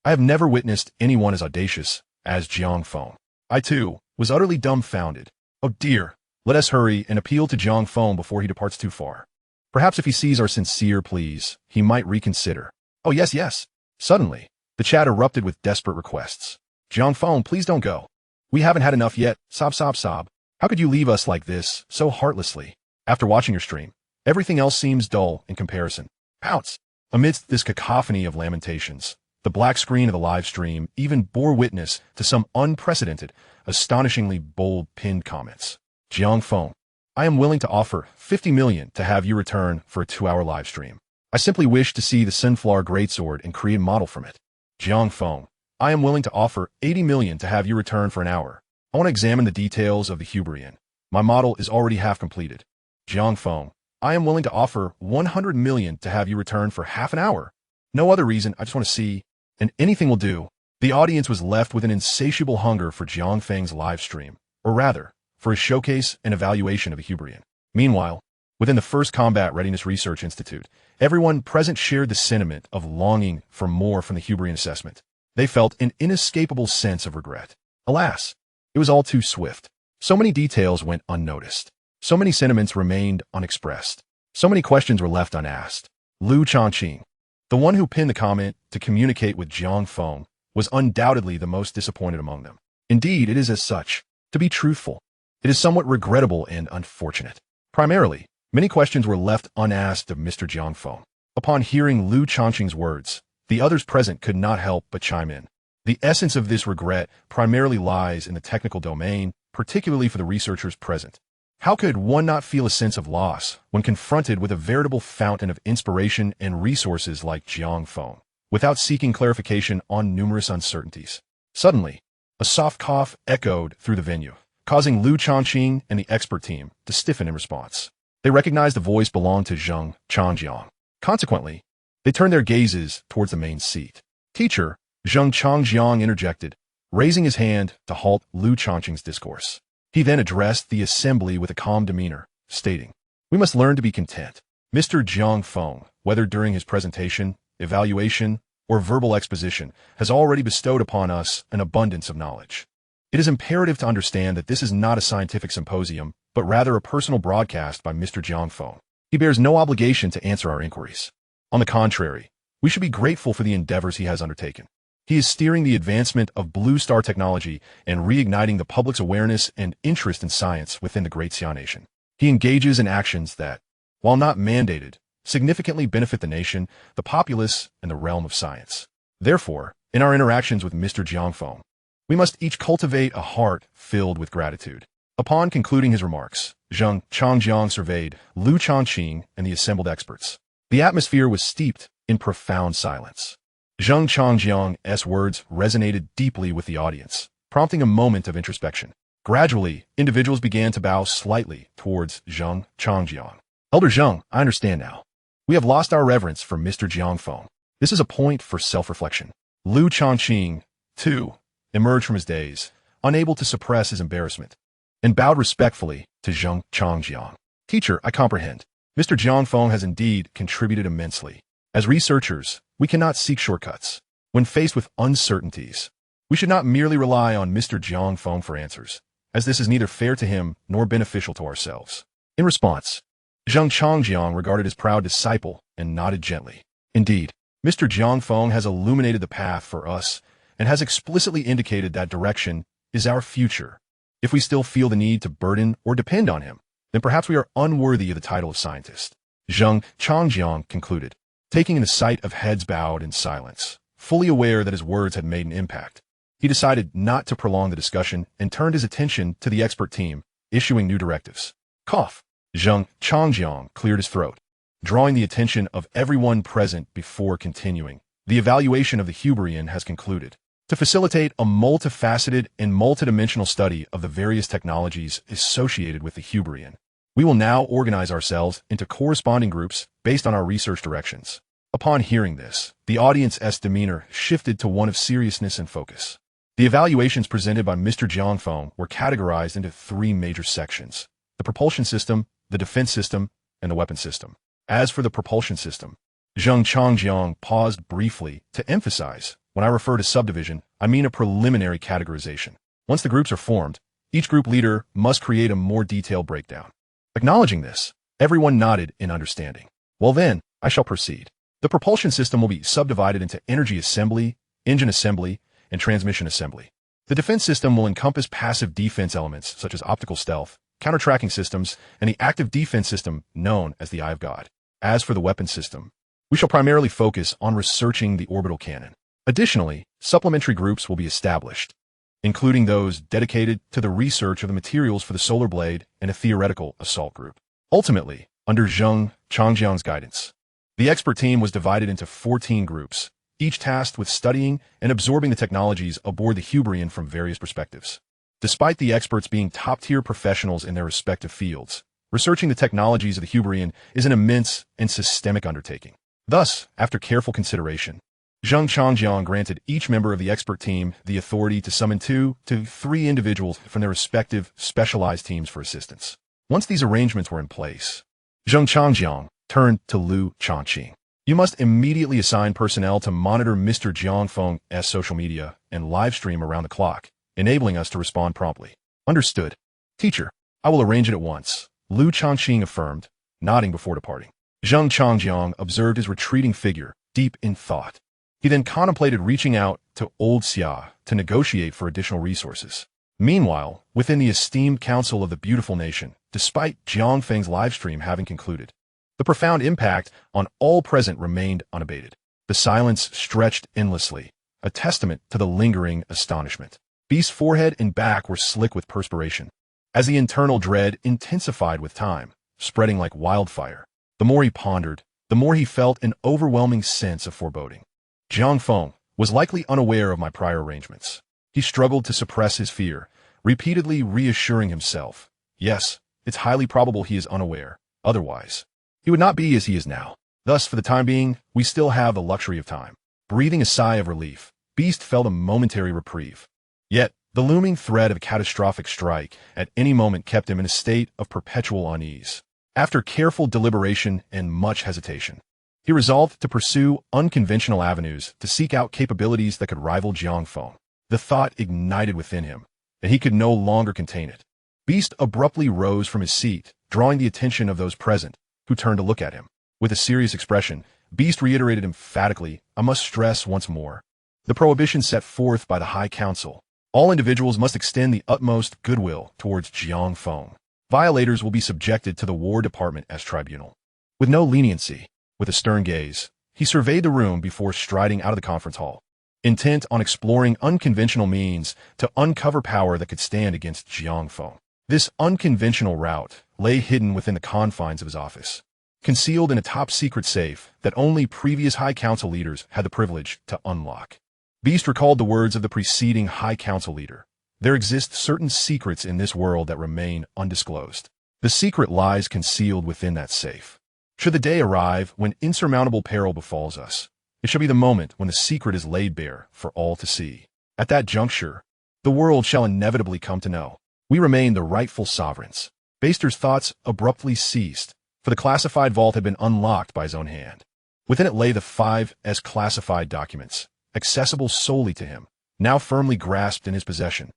I have never witnessed anyone as audacious as Jiang Feng. I, too, was utterly dumbfounded. Oh dear, let us hurry and appeal to Jiang Feng before he departs too far. Perhaps if he sees our sincere pleas, he might reconsider. Oh yes, yes. Suddenly, the chat erupted with desperate requests. Jiang Feng, please don't go. We haven't had enough yet. Sob, sob, sob. How could you leave us like this, so heartlessly? After watching your stream, everything else seems dull in comparison. Pouts. Amidst this cacophony of lamentations, the black screen of the live stream even bore witness to some unprecedented, astonishingly bold pinned comments. Jiang Feng, I am willing to offer 50 million to have you return for a 2-hour live stream. I simply wish to see the Sunflower Greatsword and create a model from it. Jiang Feng, I am willing to offer 80 million to have you return for an hour. I want to examine the details of the Hyperion. My model is already half completed. Jiang Feng, I am willing to offer 100 million to have you return for half an hour. No other reason, I just want to see, and anything will do. The audience was left with an insatiable hunger for Jiang Feng's live stream, or rather, for his showcase and evaluation of the Hyperion. Meanwhile, within the First Combat Readiness Research Institute, everyone present shared the sentiment of longing for more from the Hyperion assessment. They felt an inescapable sense of regret. Alas, it was all too swift. So many details went unnoticed. So many sentiments remained unexpressed. So many questions were left unasked. Lu Changqing, the one who pinned the comment to communicate with Jiang Feng, was undoubtedly the most disappointed among them. Indeed, it is as such. To be truthful, it is somewhat regrettable and unfortunate. Primarily, many questions were left unasked of Mr. Jiang Feng. Upon hearing Lu Changqing's words, the others present could not help but chime in. The essence of this regret primarily lies in the technical domain, particularly for the researchers present. How could one not feel a sense of loss when confronted with a veritable fountain of inspiration and resources like Jiang Feng, without seeking clarification on numerous uncertainties? Suddenly, a soft cough echoed through the venue, causing Lu Changqing and the expert team to stiffen in response. They recognized the voice belonged to Zheng Changjiang. Consequently, they turned their gazes towards the main seat. Teacher, Zheng Changjiang interjected, raising his hand to halt Lu Changqing's discourse. He then addressed the assembly with a calm demeanor, stating, "We must learn to be content. Mr. Jiang Feng, whether during his presentation, evaluation, or verbal exposition, has already bestowed upon us an abundance of knowledge. It is imperative to understand that this is not a scientific symposium, but rather a personal broadcast by Mr. Jiang Feng. He bears no obligation to answer our inquiries. On the contrary, we should be grateful for the endeavors he has undertaken. He is steering the advancement of Blue Star technology and reigniting the public's awareness and interest in science within the Great Xia Nation. He engages in actions that, while not mandated, significantly benefit the nation, the populace, and the realm of science. Therefore, in our interactions with Mr. Jiang Feng, we must each cultivate a heart filled with gratitude." Upon concluding his remarks, Zheng Changjiang surveyed Lu Changqing and the assembled experts. The atmosphere was steeped in profound silence. Zheng Changjiang's words resonated deeply with the audience, prompting a moment of introspection. Gradually, individuals began to bow slightly towards Zheng Changjiang. "Elder Zheng, I understand now. We have lost our reverence for Mr. Jiang Feng. This is a point for self-reflection." Lu Changqing, too, emerged from his daze, unable to suppress his embarrassment, and bowed respectfully to Zheng Changjiang. "Teacher, I comprehend. Mr. Jiang Feng has indeed contributed immensely. As researchers, we cannot seek shortcuts. When faced with uncertainties, we should not merely rely on Mr. Jiang Feng for answers, as this is neither fair to him nor beneficial to ourselves." In response, Zheng Changjiang regarded his proud disciple and nodded gently. "Indeed, Mr. Jiang Feng has illuminated the path for us and has explicitly indicated that direction is our future. If we still feel the need to burden or depend on him, then perhaps we are unworthy of the title of scientist." Zheng Changjiang concluded, taking in the sight of heads bowed in silence. Fully aware that his words had made an impact, he decided not to prolong the discussion and turned his attention to the expert team, issuing new directives. Cough. Zheng Changjiang cleared his throat, drawing the attention of everyone present before continuing. "The evaluation of the Hyperion has concluded. to facilitate a multifaceted and multidimensional study of the various technologies associated with the Hyperion. We will now organize ourselves into corresponding groups based on our research directions. Upon hearing this, the audience's demeanor shifted to one of seriousness and focus. The evaluations presented by Mr. Jiang Feng were categorized into three major sections: the propulsion system, the defense system, and the weapon system. As for the propulsion system, Zheng Changjiang paused briefly to emphasize, when I refer to subdivision, I mean a preliminary categorization. Once the groups are formed, each group leader must create a more detailed breakdown. Acknowledging this, everyone nodded in understanding. Well then, I shall proceed. The propulsion system will be subdivided into energy assembly, engine assembly, and transmission assembly. The defense system will encompass passive defense elements such as optical stealth, counter-tracking systems, and the active defense system known as the Eye of God. As for the weapon system, we shall primarily focus on researching the orbital cannon. Additionally, supplementary groups will be established, including those dedicated to the research of the materials for the solar blade and a theoretical assault group. Ultimately, under Zheng Changjiang's guidance, the expert team was divided into 14 groups, each tasked with studying and absorbing the technologies aboard the Hyperion from various perspectives. Despite the experts being top-tier professionals in their respective fields, researching the technologies of the Hyperion is an immense and systemic undertaking. Thus, after careful consideration, Zheng Changjiang granted each member of the expert team the authority to summon 2 to 3 individuals from their respective specialized teams for assistance. Once these arrangements were in place, Zheng Changjiang turned to Liu Changqing. You must immediately assign personnel to monitor Mr. Jiang Feng's social media and live stream around the clock, enabling us to respond promptly. Understood. Teacher, I will arrange it at once, Liu Changqing affirmed, nodding before departing. Zheng Changjiang observed his retreating figure, deep in thought. He then contemplated reaching out to Old Xia to negotiate for additional resources. Meanwhile, within the esteemed council of the beautiful nation, despite Jiang Feng's livestream having concluded, the profound impact on all present remained unabated. The silence stretched endlessly, a testament to the lingering astonishment. Beast's forehead and back were slick with perspiration, as the internal dread intensified with time, spreading like wildfire. The more he pondered, the more he felt an overwhelming sense of foreboding. Jiang Feng was likely unaware of my prior arrangements. He struggled to suppress his fear, repeatedly reassuring himself, yes, it's highly probable he is unaware, otherwise he would not be as he is now. Thus, for the time being, we still have the luxury of time. Breathing a sigh of relief, Beast felt a momentary reprieve. Yet, the looming threat of a catastrophic strike at any moment kept him in a state of perpetual unease. After careful deliberation and much hesitation, he resolved to pursue unconventional avenues to seek out capabilities that could rival Jiang Feng. The thought ignited within him, and he could no longer contain it. Beast abruptly rose from his seat, drawing the attention of those present, who turned to look at him. With a serious expression, Beast reiterated emphatically, I must stress once more, the prohibition set forth by the High Council. All individuals must extend the utmost goodwill towards Jiang Feng. Violators will be subjected to the War Department as tribunal. With no leniency, with a stern gaze, he surveyed the room before striding out of the conference hall, intent on exploring unconventional means to uncover power that could stand against Jiang Feng. This unconventional route lay hidden within the confines of his office, concealed in a top-secret safe that only previous High Council leaders had the privilege to unlock. Beast recalled the words of the preceding High Council leader. There exist certain secrets in this world that remain undisclosed. The secret lies concealed within that safe. Should the day arrive when insurmountable peril befalls us, it shall be the moment when the secret is laid bare for all to see. At that juncture, the world shall inevitably come to know we remain the rightful sovereigns. Baster's thoughts abruptly ceased, for the classified vault had been unlocked by his own hand. Within it lay the 5 classified documents, accessible solely to him, now firmly grasped in his possession.